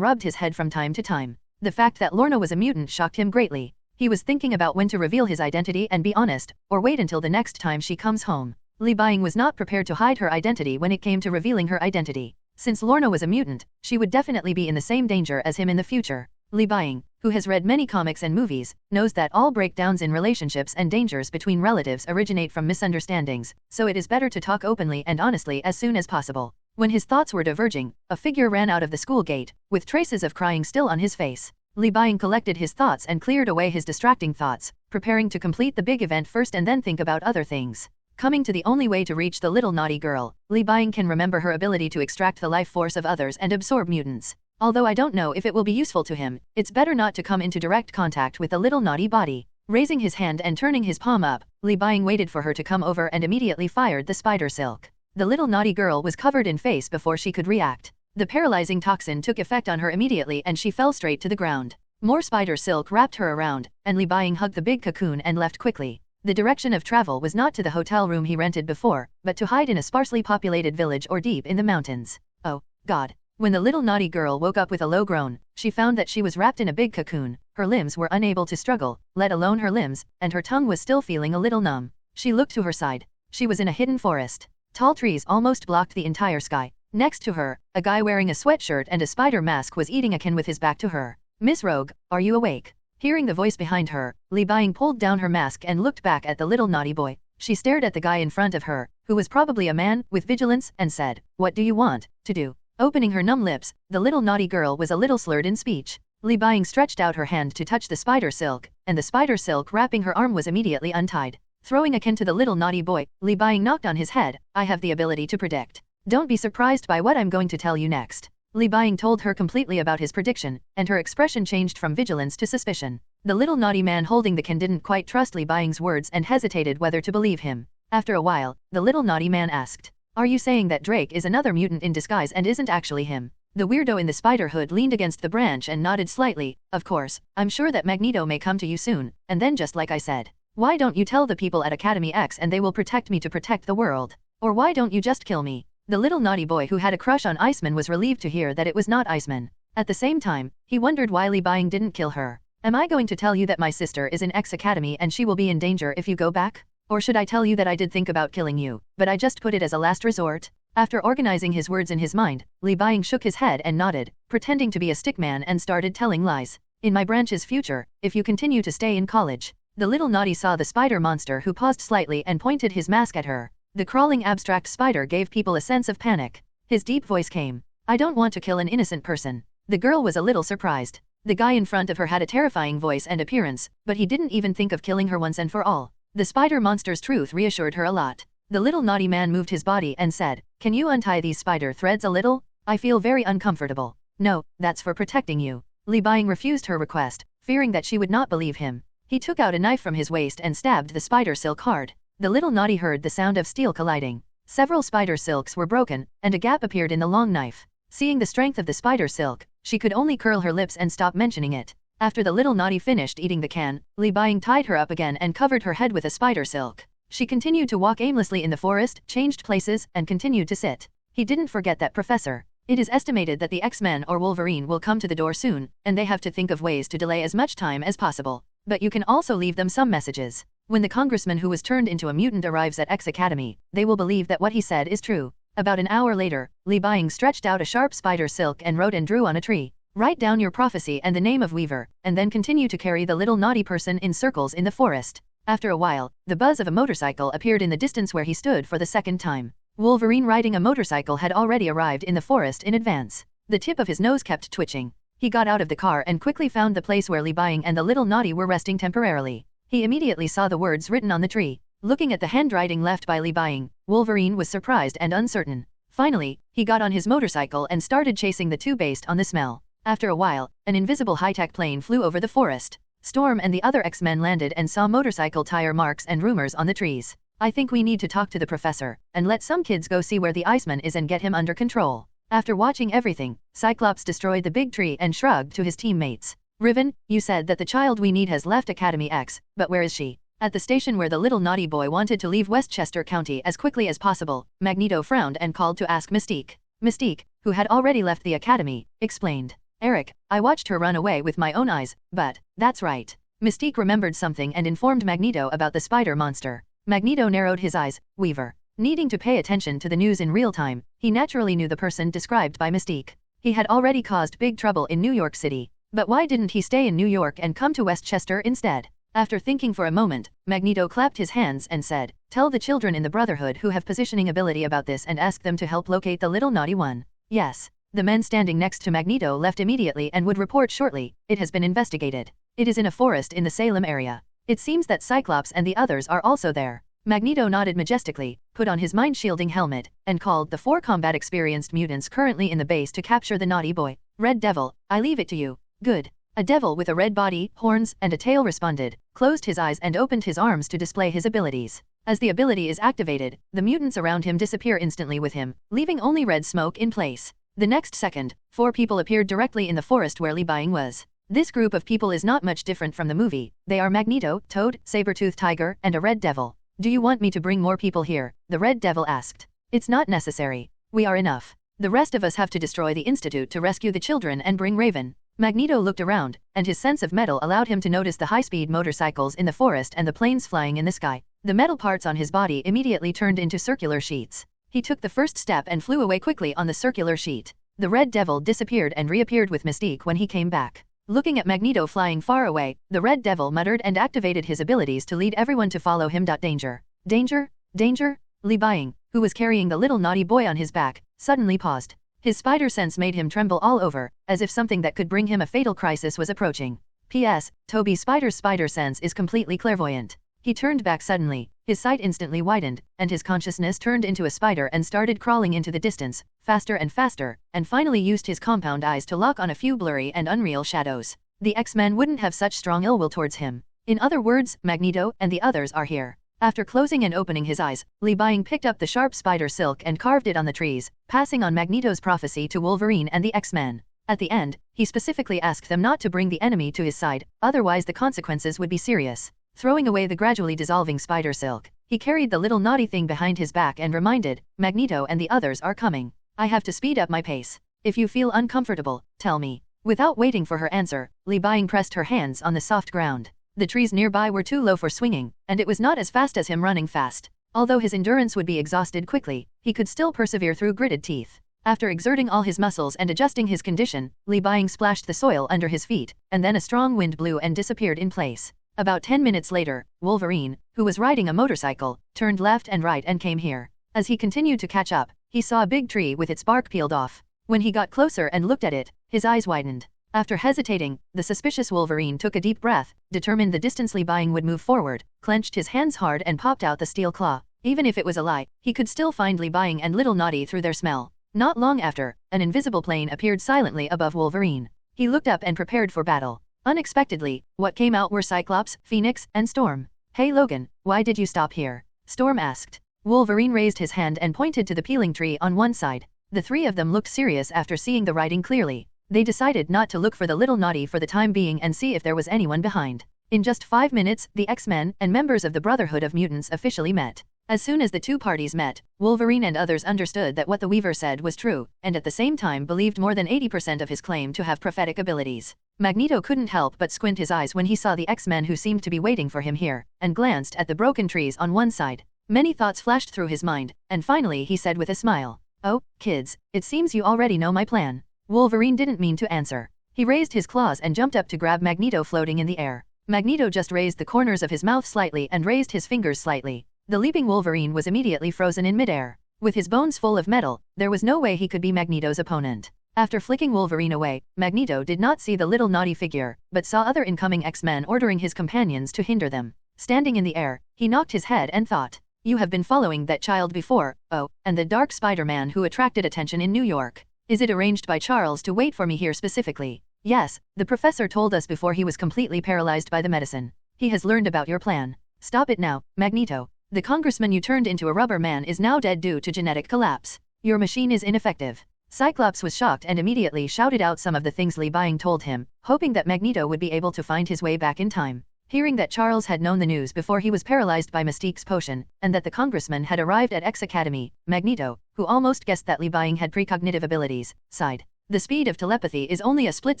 rubbed his head from time to time. The fact that Lorna was a mutant shocked him greatly. He was thinking about when to reveal his identity and be honest, or wait until the next time she comes home. Li Buying was not prepared to hide her identity when it came to revealing her identity. Since Lorna was a mutant, she would definitely be in the same danger as him in the future. Li Buying, who has read many comics and movies, knows that all breakdowns in relationships and dangers between relatives originate from misunderstandings, so it is better to talk openly and honestly as soon as possible. When his thoughts were diverging, a figure ran out of the school gate, with traces of crying still on his face. Li Buying collected his thoughts and cleared away his distracting thoughts, preparing to complete the big event first and then think about other things. Coming to the only way to reach the little naughty girl, Li Buying can remember her ability to extract the life force of others and absorb mutants. Although I don't know if it will be useful to him, it's better not to come into direct contact with the little naughty body. Raising his hand and turning his palm up, Li Buying waited for her to come over and immediately fired the spider silk. The little naughty girl was covered in face before she could react. The paralyzing toxin took effect on her immediately and she fell straight to the ground. More spider silk wrapped her around, and Li Buying hugged the big cocoon and left quickly. The direction of travel was not to the hotel room he rented before, but to hide in a sparsely populated village or deep in the mountains. Oh, God. When the little naughty girl woke up with a low groan, she found that she was wrapped in a big cocoon, her limbs were unable to struggle, let alone her limbs, and her tongue was still feeling a little numb. She looked to her side. She was in a hidden forest. Tall trees almost blocked the entire sky. Next to her, a guy wearing a sweatshirt and a spider mask was eating a can with his back to her. "Miss Rogue, are you awake?" Hearing the voice behind her, Li Buying pulled down her mask and looked back at the little naughty boy. She stared at the guy in front of her, who was probably a man, with vigilance, and said, "What do you want to do?" Opening her numb lips, the little naughty girl was a little slurred in speech. Li Buying stretched out her hand to touch the spider silk, and the spider silk wrapping her arm was immediately untied. Throwing a can to the little naughty boy, Li Buying knocked on his head. "I have the ability to predict. Don't be surprised by what I'm going to tell you next." Li Buying told her completely about his prediction, and her expression changed from vigilance to suspicion. The little naughty man holding the can didn't quite trust Li Buying's words and hesitated whether to believe him. After a while, the little naughty man asked, "Are you saying that Drake is another mutant in disguise and isn't actually him?" The weirdo in the spider hood leaned against the branch and nodded slightly. "Of course, I'm sure that Magneto may come to you soon, and then just like I said. Why don't you tell the people at Academy X and they will protect me to protect the world? Or why don't you just kill me?" The little naughty boy who had a crush on Iceman was relieved to hear that it was not Iceman. At the same time, he wondered why Li Buying didn't kill her. "Am I going to tell you that my sister is in X Academy and she will be in danger if you go back? Or should I tell you that I did think about killing you, but I just put it as a last resort?" After organizing his words in his mind, Li Buying shook his head and nodded, pretending to be a stickman and started telling lies. "In my branch's future, if you continue to stay in college." The little naughty saw the spider monster who paused slightly and pointed his mask at her. The crawling abstract spider gave people a sense of panic. His deep voice came. "I don't want to kill an innocent person." The girl was a little surprised. The guy in front of her had a terrifying voice and appearance, but he didn't even think of killing her once and for all. The spider monster's truth reassured her a lot. The little naughty man moved his body and said, "Can you untie these spider threads a little? I feel very uncomfortable." "No, that's for protecting you." Li Buying refused her request, fearing that she would not believe him. He took out a knife from his waist and stabbed the spider silk hard. The little naughty heard the sound of steel colliding. Several spider silks were broken, and a gap appeared in the long knife. Seeing the strength of the spider silk, she could only curl her lips and stop mentioning it. After the little naughty finished eating the can, Li Buying tied her up again and covered her head with a spider silk. She continued to walk aimlessly in the forest, changed places, and continued to sit. He didn't forget that Professor. It is estimated that the X-Men or Wolverine will come to the door soon, and they have to think of ways to delay as much time as possible. But you can also leave them some messages. When the congressman who was turned into a mutant arrives at X Academy, they will believe that what he said is true. About an hour later, Li Buying stretched out a sharp spider silk and wrote and drew on a tree. "Write down your prophecy and the name of Weaver, and then continue to carry the little naughty person in circles in the forest." After a while, the buzz of a motorcycle appeared in the distance where he stood for the second time. Wolverine riding a motorcycle had already arrived in the forest in advance. The tip of his nose kept twitching. He got out of the car and quickly found the place where Li Buying and the little naughty were resting temporarily. He immediately saw the words written on the tree. Looking at the handwriting left by Li Buying, Wolverine was surprised and uncertain. Finally, he got on his motorcycle and started chasing the two based on the smell. After a while, an invisible high-tech plane flew over the forest. Storm and the other X-Men landed and saw motorcycle tire marks and rumors on the trees. "I think we need to talk to the professor, and let some kids go see where the Iceman is and get him under control." After watching everything, Cyclops destroyed the big tree and shrugged to his teammates. "Riven, you said that the child we need has left Academy X, but where is she?" At the station where the little naughty boy wanted to leave Westchester County as quickly as possible, Magneto frowned and called to ask Mystique. Mystique, who had already left the Academy, explained. "Eric, I watched her run away with my own eyes, but..." "That's right." Mystique remembered something and informed Magneto about the spider monster. Magneto narrowed his eyes. Weaver. Needing to pay attention to the news in real time, he naturally knew the person described by Mystique. He had already caused big trouble in New York City. But why didn't he stay in New York and come to Westchester instead? After thinking for a moment, Magneto clapped his hands and said, "Tell the children in the Brotherhood who have positioning ability about this and ask them to help locate the little naughty one." Yes. The men standing next to Magneto left immediately and would report shortly. "It has been investigated. It is in a forest in the Salem area. It seems that Cyclops and the others are also there." Magneto nodded majestically, put on his mind-shielding helmet, and called the 4 combat-experienced mutants currently in the base to capture the naughty boy. "Red Devil, I leave it to you." "Good." A devil with a red body, horns, and a tail responded, closed his eyes and opened his arms to display his abilities. As the ability is activated, the mutants around him disappear instantly with him, leaving only red smoke in place. The next second, 4 people appeared directly in the forest where Libying was. This group of people is not much different from the movie. They are Magneto, Toad, Saber-Tooth Tiger, and a red devil. "Do you want me to bring more people here?" the red devil asked. "It's not necessary. We are enough. The rest of us have to destroy the Institute to rescue the children and bring Raven." Magneto looked around, and his sense of metal allowed him to notice the high-speed motorcycles in the forest and the planes flying in the sky. The metal parts on his body immediately turned into circular sheets. He took the first step and flew away quickly on the circular sheet. The red devil disappeared and reappeared with Mystique when he came back. Looking at Magneto flying far away, the red devil muttered and activated his abilities to lead everyone to follow him. Danger! Danger! Danger! Libying, who was carrying the little naughty boy on his back, suddenly paused. His spider sense made him tremble all over, as if something that could bring him a fatal crisis was approaching. P.S. Toby Spider's spider sense is completely clairvoyant. He turned back suddenly, his sight instantly widened, and his consciousness turned into a spider and started crawling into the distance, faster and faster, and finally used his compound eyes to lock on a few blurry and unreal shadows. The X-Men wouldn't have such strong ill will towards him. In other words, Magneto and the others are here. After closing and opening his eyes, Libying picked up the sharp spider silk and carved it on the trees, passing on Magneto's prophecy to Wolverine and the X-Men. At the end, he specifically asked them not to bring the enemy to his side, otherwise the consequences would be serious. Throwing away the gradually dissolving spider silk, he carried the little naughty thing behind his back and reminded, "Magneto and the others are coming. I have to speed up my pace. If you feel uncomfortable, tell me." Without waiting for her answer, Libying pressed her hands on the soft ground. The trees nearby were too low for swinging, and it was not as fast as him running fast. Although his endurance would be exhausted quickly, he could still persevere through gritted teeth. After exerting all his muscles and adjusting his condition, Libying splashed the soil under his feet, and then a strong wind blew and disappeared in place. About 10 minutes later, Wolverine, who was riding a motorcycle, turned left and right and came here. As he continued to catch up, he saw a big tree with its bark peeled off. When he got closer and looked at it, his eyes widened. After hesitating, the suspicious Wolverine took a deep breath, determined the distance Libying would move forward, clenched his hands hard and popped out the steel claw. Even if it was a lie, he could still find Libying and Little Naughty through their smell. Not long after, an invisible plane appeared silently above Wolverine. He looked up and prepared for battle. Unexpectedly, what came out were Cyclops, Phoenix, and Storm. "Hey Logan, why did you stop here?" Storm asked. Wolverine raised his hand and pointed to the peeling tree on one side. The three of them looked serious after seeing the writing clearly. They decided not to look for the Little Naughty for the time being and see if there was anyone behind. In just 5 minutes, the X-Men and members of the Brotherhood of Mutants officially met. As soon as the two parties met, Wolverine and others understood that what the Weaver said was true, and at the same time believed more than 80% of his claim to have prophetic abilities. Magneto couldn't help but squint his eyes when he saw the X-Men who seemed to be waiting for him here, and glanced at the broken trees on one side. Many thoughts flashed through his mind, and finally he said with a smile, "Oh, kids, it seems you already know my plan." Wolverine didn't mean to answer. He raised his claws and jumped up to grab Magneto floating in the air. Magneto just raised the corners of his mouth slightly and raised his fingers slightly. The leaping Wolverine was immediately frozen in midair. With his bones full of metal, there was no way he could be Magneto's opponent. After flicking Wolverine away, Magneto did not see the Little Naughty figure, but saw other incoming X-Men ordering his companions to hinder them. Standing in the air, he knocked his head and thought, "You have been following that child before, oh, and the Dark Spider-Man who attracted attention in New York. Is it arranged by Charles to wait for me here specifically?" "Yes, the professor told us before he was completely paralyzed by the medicine. He has learned about your plan. Stop it now, Magneto. The congressman you turned into a rubber man is now dead due to genetic collapse. Your machine is ineffective." Cyclops was shocked and immediately shouted out some of the things Libying told him, hoping that Magneto would be able to find his way back in time. Hearing that Charles had known the news before he was paralyzed by Mystique's potion, and that the congressman had arrived at X Academy, Magneto, who almost guessed that Libying had precognitive abilities, sighed. The speed of telepathy is only a split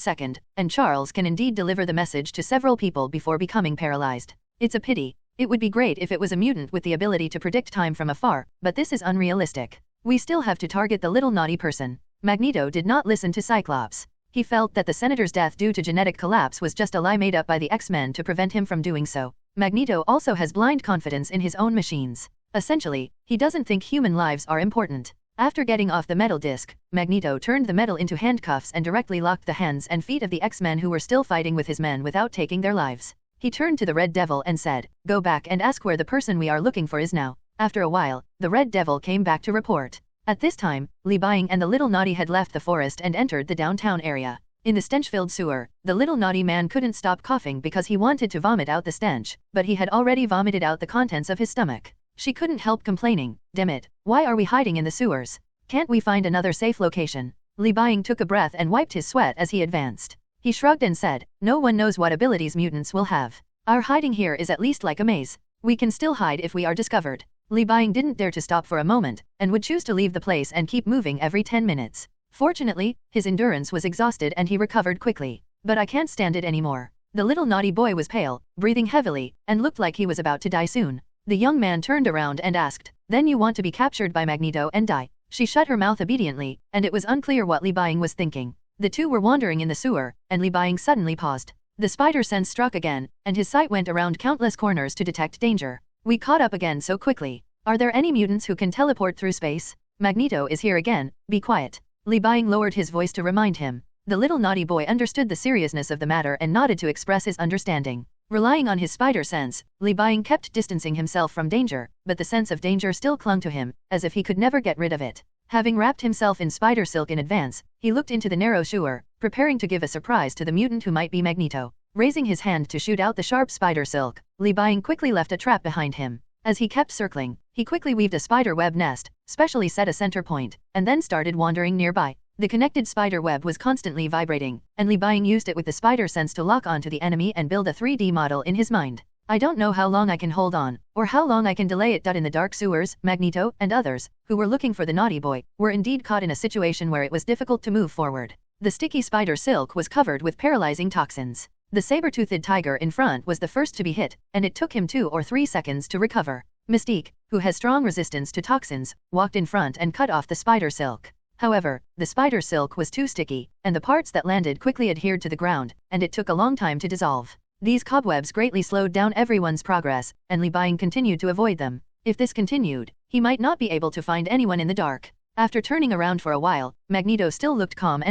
second, and Charles can indeed deliver the message to several people before becoming paralyzed. It's a pity. It would be great if it was a mutant with the ability to predict time from afar, but this is unrealistic. We still have to target the Little Naughty person. Magneto did not listen to Cyclops. He felt that the senator's death due to genetic collapse was just a lie made up by the X-Men to prevent him from doing so. Magneto also has blind confidence in his own machines. Essentially, he doesn't think human lives are important. After getting off the metal disc, Magneto turned the metal into handcuffs and directly locked the hands and feet of the X-Men who were still fighting with his men without taking their lives. He turned to the Red Devil and said, "Go back and ask where the person we are looking for is now." After a while, the Red Devil came back to report. At this time, Li Buying and the little naughty had left the forest and entered the downtown area. In the stench-filled sewer, the little naughty man couldn't stop coughing because he wanted to vomit out the stench, but he had already vomited out the contents of his stomach. She couldn't help complaining, "Damn it, why are we hiding in the sewers? Can't we find another safe location?" Li Buying took a breath and wiped his sweat as he advanced. He shrugged and said, "No one knows what abilities mutants will have. Our hiding here is at least like a maze. We can still hide if we are discovered." Li Buying didn't dare to stop for a moment, and would choose to leave the place and keep moving every 10 minutes. Fortunately, his endurance was exhausted and he recovered quickly. "But I can't stand it anymore." The little naughty boy was pale, breathing heavily, and looked like he was about to die soon. The young man turned around and asked, "Then you want to be captured by Magneto and die?" She shut her mouth obediently, and it was unclear what Li Buying was thinking. The two were wandering in the sewer, and Li Buying suddenly paused. The spider sense struck again, and his sight went around countless corners to detect danger. "We caught up again so quickly. Are there any mutants who can teleport through space? Magneto is here again, be quiet." Li Buying lowered his voice to remind him. The little naughty boy understood the seriousness of the matter and nodded to express his understanding. Relying on his spider sense, Li Buying kept distancing himself from danger, but the sense of danger still clung to him, as if he could never get rid of it. Having wrapped himself in spider silk in advance, he looked into the narrow sewer, preparing to give a surprise to the mutant who might be Magneto. Raising his hand to shoot out the sharp spider silk, Li Buying quickly left a trap behind him. As he kept circling, he quickly weaved a spider web nest, specially set a center point, and then started wandering nearby. The connected spider web was constantly vibrating, and Li Buying used it with the spider sense to lock onto the enemy and build a 3D model in his mind. "I don't know how long I can hold on, or how long I can delay it." In the dark sewers, Magneto and others, who were looking for the naughty boy, were indeed caught in a situation where it was difficult to move forward. The sticky spider silk was covered with paralyzing toxins. The saber-toothed tiger in front was the first to be hit, and it took him 2 or 3 seconds to recover. Mystique, who has strong resistance to toxins, walked in front and cut off the spider silk. However, the spider silk was too sticky, and the parts that landed quickly adhered to the ground, and it took a long time to dissolve. These cobwebs greatly slowed down everyone's progress, and Li Buying continued to avoid them. If this continued, he might not be able to find anyone in the dark. After turning around for a while, Magneto still looked calm.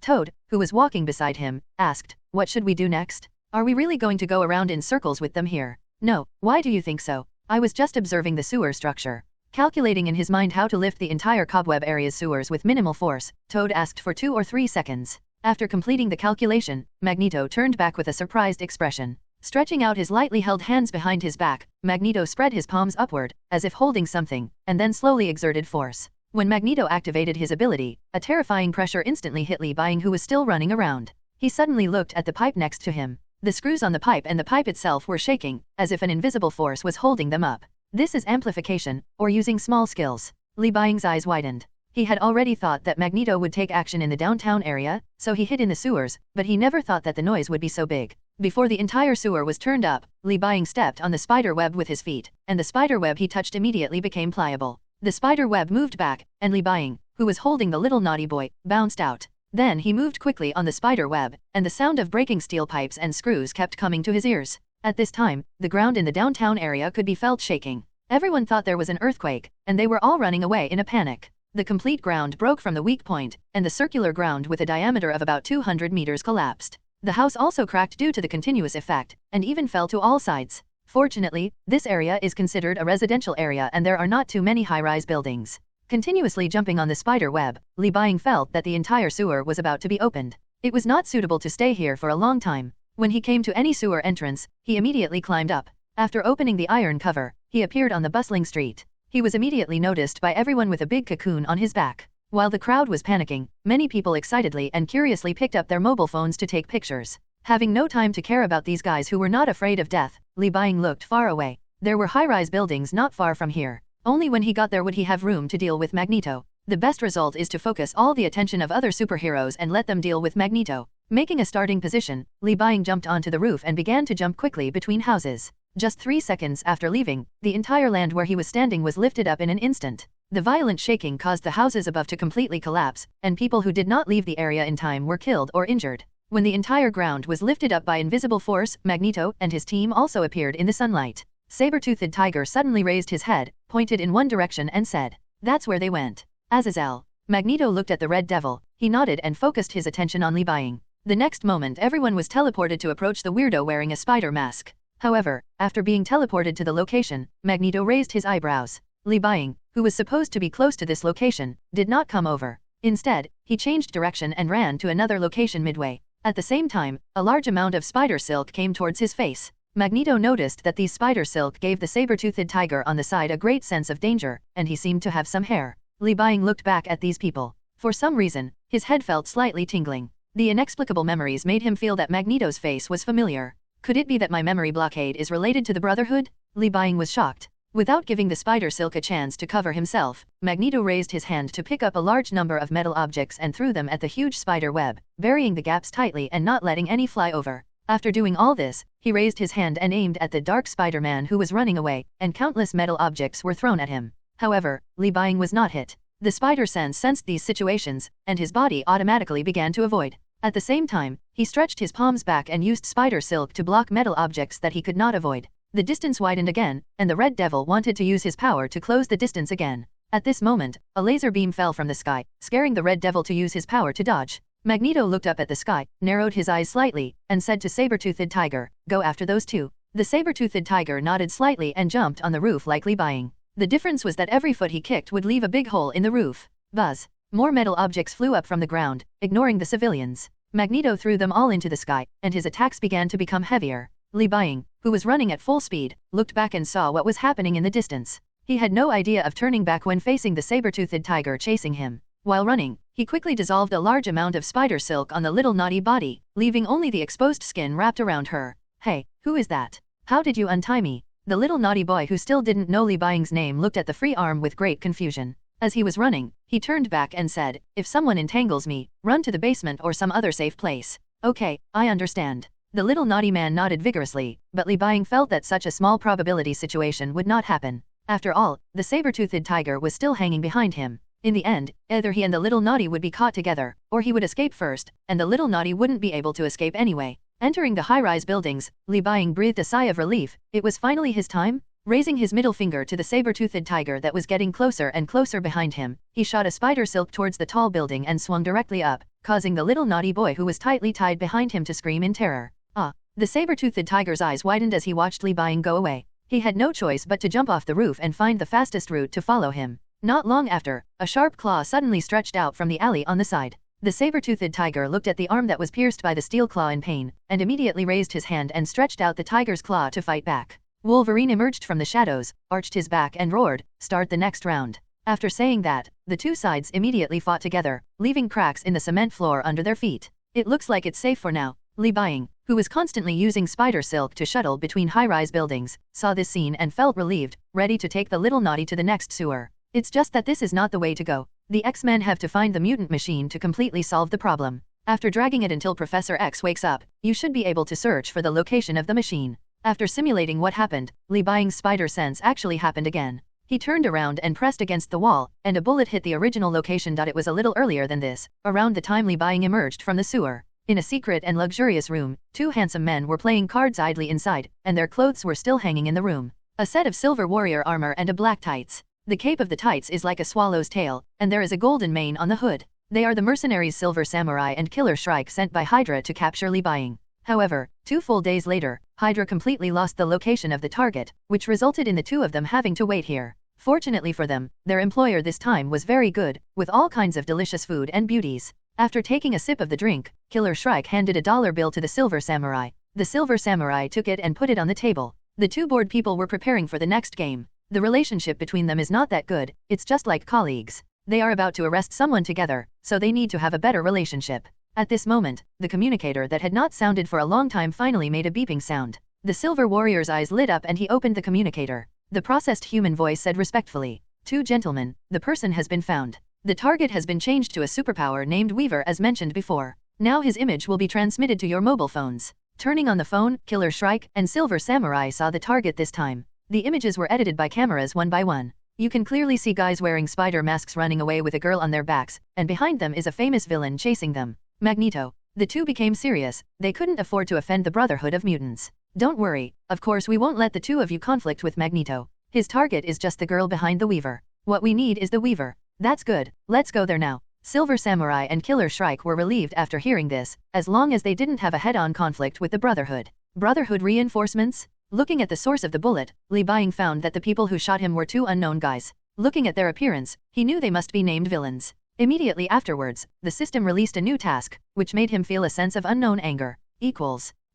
Toad, who was walking beside him, asked, "What should we do next? Are we really going to go around in circles with them here?" "No, why do you think so? I was just observing the sewer structure." Calculating in his mind how to lift the entire cobweb area's sewers with minimal force, Toad asked for 2 or 3 seconds. After completing the calculation, Magneto turned back with a surprised expression. Stretching out his lightly held hands behind his back, Magneto spread his palms upward, as if holding something, and then slowly exerted force. When Magneto activated his ability, a terrifying pressure instantly hit Li Buying, who was still running around. He suddenly looked at the pipe next to him. The screws on the pipe and the pipe itself were shaking, as if an invisible force was holding them up. This is amplification, or using small skills. Li Buying's eyes widened. He had already thought that Magneto would take action in the downtown area, so he hid in the sewers, but he never thought that the noise would be so big. Before the entire sewer was turned up, Li Buying stepped on the spider web with his feet, and the spider web he touched immediately became pliable. The spider web moved back, and Li Buying, who was holding the little naughty boy, bounced out. Then he moved quickly on the spider web, and the sound of breaking steel pipes and screws kept coming to his ears. At this time, the ground in the downtown area could be felt shaking. Everyone thought there was an earthquake, and they were all running away in a panic. The complete ground broke from the weak point, and the circular ground with a diameter of about 200 meters collapsed. The house also cracked due to the continuous effect, and even fell to all sides. Fortunately, this area is considered a residential area and there are not too many high-rise buildings. Continuously jumping on the spider web, Li Buying felt that the entire sewer was about to be opened. It was not suitable to stay here for a long time. When he came to any sewer entrance, he immediately climbed up. After opening the iron cover, he appeared on the bustling street. He was immediately noticed by everyone with a big cocoon on his back. While the crowd was panicking, many people excitedly and curiously picked up their mobile phones to take pictures. Having no time to care about these guys who were not afraid of death, Li Buying looked far away. There were high-rise buildings not far from here. Only when he got there would he have room to deal with Magneto. The best result is to focus all the attention of other superheroes and let them deal with Magneto. Making a starting position, Li Buying jumped onto the roof and began to jump quickly between houses. Just 3 seconds after leaving, the entire land where he was standing was lifted up in an instant. The violent shaking caused the houses above to completely collapse, and people who did not leave the area in time were killed or injured. When the entire ground was lifted up by invisible force, Magneto and his team also appeared in the sunlight. Saber-toothed tiger suddenly raised his head, pointed in one direction and said, "That's where they went." Azazel. Magneto looked at the Red Devil, he nodded and focused his attention on Li Buying. The next moment everyone was teleported to approach the weirdo wearing a spider mask. However, after being teleported to the location, Magneto raised his eyebrows. Li Buying, who was supposed to be close to this location, did not come over. Instead, he changed direction and ran to another location midway. At the same time, a large amount of spider silk came towards his face. Magneto noticed that these spider silk gave the saber-toothed tiger on the side a great sense of danger, and he seemed to have some hair. Li Buying looked back at these people. For some reason, his head felt slightly tingling. The inexplicable memories made him feel that Magneto's face was familiar. Could it be that my memory blockade is related to the Brotherhood? Li Buying was shocked. Without giving the spider silk a chance to cover himself, Magneto raised his hand to pick up a large number of metal objects and threw them at the huge spider web, burying the gaps tightly and not letting any fly over. After doing all this, he raised his hand and aimed at the dark Spider-Man who was running away, and countless metal objects were thrown at him. However, Li Buying was not hit. The spider sense sensed these situations, and his body automatically began to avoid. At the same time, he stretched his palms back and used spider silk to block metal objects that he could not avoid. The distance widened again, and the Red Devil wanted to use his power to close the distance again. At this moment, a laser beam fell from the sky, scaring the Red Devil to use his power to dodge. Magneto looked up at the sky, narrowed his eyes slightly, and said to Saber-toothed Tiger, "Go after those two." The Saber-toothed Tiger nodded slightly and jumped on the roof like Li Buying. The difference was that every foot he kicked would leave a big hole in the roof. Buzz. More metal objects flew up from the ground, ignoring the civilians. Magneto threw them all into the sky, and his attacks began to become heavier. Li Buying, who was running at full speed, looked back and saw what was happening in the distance. He had no idea of turning back when facing the saber-toothed tiger chasing him. While running, he quickly dissolved a large amount of spider silk on the little naughty body, leaving only the exposed skin wrapped around her. "Hey, who is that? How did you untie me?" The little naughty boy who still didn't know Li Buying's name looked at the free arm with great confusion. As he was running, he turned back and said, "If someone entangles me, run to the basement or some other safe place." "Okay, I understand." The little naughty man nodded vigorously, but Li Buying felt that such a small probability situation would not happen. After all, the saber-toothed tiger was still hanging behind him. In the end, either he and the little naughty would be caught together, or he would escape first, and the little naughty wouldn't be able to escape anyway. Entering the high-rise buildings, Li Buying breathed a sigh of relief. It was finally his time. Raising his middle finger to the saber-toothed tiger that was getting closer and closer behind him, he shot a spider silk towards the tall building and swung directly up, causing the little naughty boy who was tightly tied behind him to scream in terror. "Ah!" The saber-toothed tiger's eyes widened as he watched Li Buying go away. He had no choice but to jump off the roof and find the fastest route to follow him. Not long after, a sharp claw suddenly stretched out from the alley on the side. The saber-toothed tiger looked at the arm that was pierced by the steel claw in pain, and immediately raised his hand and stretched out the tiger's claw to fight back. Wolverine emerged from the shadows, arched his back and roared, "Start the next round." After saying that, the two sides immediately fought together, leaving cracks in the cement floor under their feet. "It looks like it's safe for now." Li Buying, who was constantly using spider silk to shuttle between high-rise buildings, saw this scene and felt relieved, ready to take the little naughty to the next sewer. It's just that this is not the way to go. The X-Men have to find the mutant machine to completely solve the problem. After dragging it until Professor X wakes up, you should be able to search for the location of the machine. After simulating what happened, Li Buying's spider sense actually happened again. He turned around and pressed against the wall, and a bullet hit the original location. It was a little earlier than this, around the time Li Buying emerged from the sewer. In a secret and luxurious room, two handsome men were playing cards idly inside, and their clothes were still hanging in the room. A set of silver warrior armor and a black tights. The cape of the tights is like a swallow's tail, and there is a golden mane on the hood. They are the mercenaries Silver Samurai and Killer Shrike sent by Hydra to capture Li Buying. However, 2 full days later, Hydra completely lost the location of the target, which resulted in the two of them having to wait here. Fortunately for them, their employer this time was very good, with all kinds of delicious food and beauties. After taking a sip of the drink, Killer Shrike handed a $1 bill to the Silver Samurai. The Silver Samurai took it and put it on the table. The two bored people were preparing for the next game. The relationship between them is not that good, it's just like colleagues. They are about to arrest someone together, so they need to have a better relationship. At this moment, the communicator that had not sounded for a long time finally made a beeping sound. The Silver Warrior's eyes lit up and he opened the communicator. The processed human voice said respectfully, "To gentlemen, the person has been found. The target has been changed to a superpower named Weaver as mentioned before. Now his image will be transmitted to your mobile phones." Turning on the phone, Killer Shrike and Silver Samurai saw the target this time. The images were edited by cameras one by one. You can clearly see guys wearing spider masks running away with a girl on their backs, and behind them is a famous villain chasing them. Magneto. The two became serious, they couldn't afford to offend the Brotherhood of Mutants. Don't worry, of course we won't let the two of you conflict with Magneto. His target is just the girl behind the Weaver. What we need is the Weaver. That's good, let's go there now. Silver Samurai and Killer Shrike were relieved after hearing this, as long as they didn't have a head-on conflict with the Brotherhood. Brotherhood reinforcements? Looking at the source of the bullet, Li Buying found that the people who shot him were two unknown guys. Looking at their appearance, he knew they must be named villains. Immediately afterwards, the system released a new task, which made him feel a sense of unknown anger.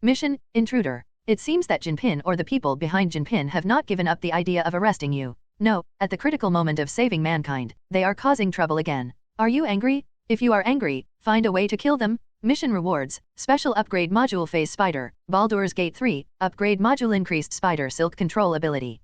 Mission, Intruder. It seems that Jinping or the people behind Jinping have not given up the idea of arresting you. No, at the critical moment of saving mankind, they are causing trouble again. Are you angry? If you are angry, find a way to kill them. Mission rewards, Special Upgrade Module Phase Spider, Baldur's Gate 3, Upgrade Module Increased Spider Silk Control Ability,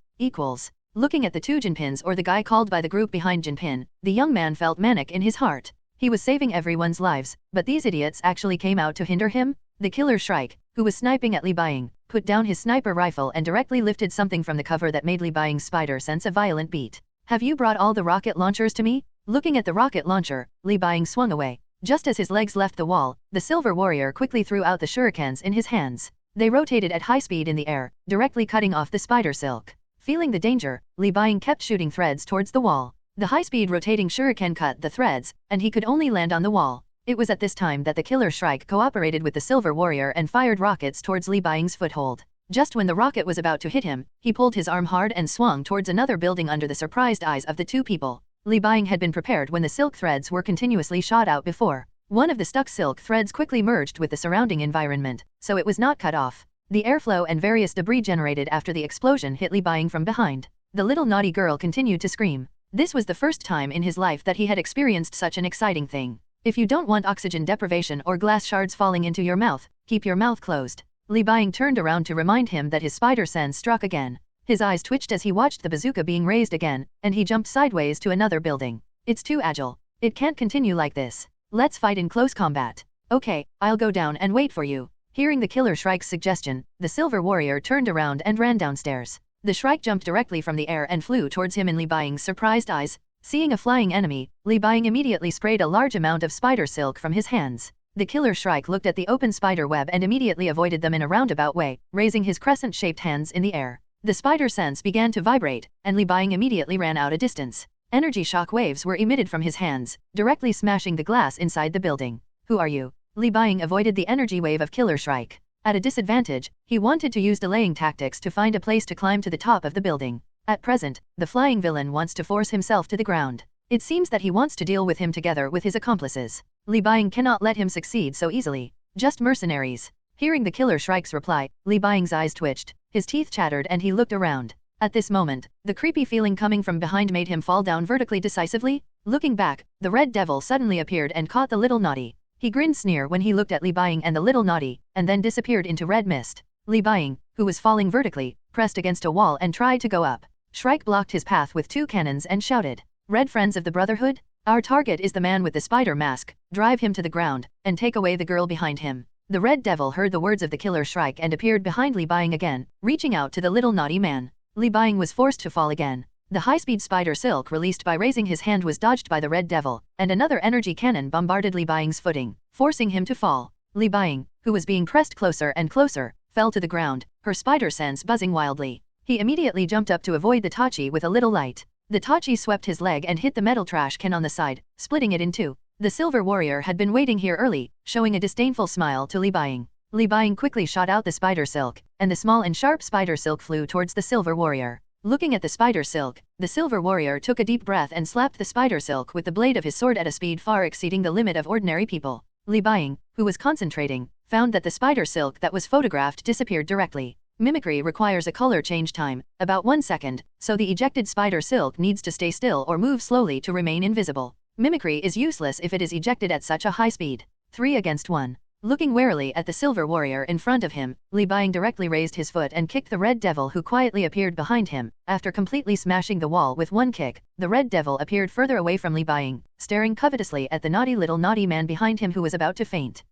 Looking at the two Jinpins or the guy called by the group behind Jinping, the young man felt manic in his heart. He was saving everyone's lives, but these idiots actually came out to hinder him? The Killer Shrike, who was sniping at Li Buying, put down his sniper rifle and directly lifted something from the cover that made Li Buying's spider sense a violent beat. Have you brought all the rocket launchers to me? Looking at the rocket launcher, Li Buying swung away. Just as his legs left the wall, the Silver Warrior quickly threw out the shurikens in his hands. They rotated at high speed in the air, directly cutting off the spider silk. Feeling the danger, Li Buying kept shooting threads towards the wall. The high-speed rotating shuriken cut the threads, and he could only land on the wall. It was at this time that the Killer Shrike cooperated with the Silver Warrior and fired rockets towards Li Buying's foothold. Just when the rocket was about to hit him, he pulled his arm hard and swung towards another building under the surprised eyes of the two people. Li Buying had been prepared when the silk threads were continuously shot out before. One of the stuck silk threads quickly merged with the surrounding environment, so it was not cut off. The airflow and various debris generated after the explosion hit Li Buying from behind. The little naughty girl continued to scream. This was the first time in his life that he had experienced such an exciting thing. If you don't want oxygen deprivation or glass shards falling into your mouth, keep your mouth closed. Li Buying turned around to remind him that his spider sense struck again. His eyes twitched as he watched the bazooka being raised again, and he jumped sideways to another building. It's too agile. It can't continue like this. Let's fight in close combat. Okay, I'll go down and wait for you. Hearing the Killer Shrike's suggestion, the Silver Warrior turned around and ran downstairs. The Shrike jumped directly from the air and flew towards him in Li Buying's surprised eyes. Seeing a flying enemy, Li Buying immediately sprayed a large amount of spider silk from his hands. The Killer Shrike looked at the open spider web and immediately avoided them in a roundabout way, raising his crescent-shaped hands in the air. The spider sense began to vibrate, and Li Buying immediately ran out a distance. Energy shock waves were emitted from his hands, directly smashing the glass inside the building. Who are you? Li Buying avoided the energy wave of Killer Shrike. At a disadvantage, he wanted to use delaying tactics to find a place to climb to the top of the building. At present, the flying villain wants to force himself to the ground. It seems that he wants to deal with him together with his accomplices. Li Buying cannot let him succeed so easily. Just mercenaries. Hearing the Killer Shrike's reply, Li Buying's eyes twitched, his teeth chattered and he looked around. At this moment, the creepy feeling coming from behind made him fall down vertically decisively. Looking back, the Red Devil suddenly appeared and caught the little naughty. He grinned sneer when he looked at Li Buying and the little naughty, and then disappeared into red mist. Li Buying, who was falling vertically, pressed against a wall and tried to go up. Shrike blocked his path with two cannons and shouted, "Red friends of the Brotherhood? Our target is the man with the spider mask, drive him to the ground, and take away the girl behind him." The Red Devil heard the words of the Killer Shrike and appeared behind Li Buying again, reaching out to the little naughty man. Li Buying was forced to fall again. The high-speed spider silk released by raising his hand was dodged by the Red Devil, and another energy cannon bombarded Li Buying's footing, forcing him to fall. Li Buying, who was being pressed closer and closer, fell to the ground, her spider sense buzzing wildly. He immediately jumped up to avoid the Tachi with a little light. The Tachi swept his leg and hit the metal trash can on the side, splitting it in two. The Silver Warrior had been waiting here early, showing a disdainful smile to Li Buying. Li Buying quickly shot out the spider silk, and the small and sharp spider silk flew towards the Silver Warrior. Looking at the spider silk, the Silver Warrior took a deep breath and slapped the spider silk with the blade of his sword at a speed far exceeding the limit of ordinary people. Li Buying, who was concentrating, found that the spider silk that was photographed disappeared directly. Mimicry requires a color change time, about 1 second, so the ejected spider silk needs to stay still or move slowly to remain invisible. Mimicry is useless if it is ejected at such a high speed. 3 against 1. Looking warily at the Silver Warrior in front of him, Li Buying directly raised his foot and kicked the Red Devil who quietly appeared behind him. After completely smashing the wall with one kick, the Red Devil appeared further away from Li Buying, staring covetously at the naughty man behind him who was about to faint.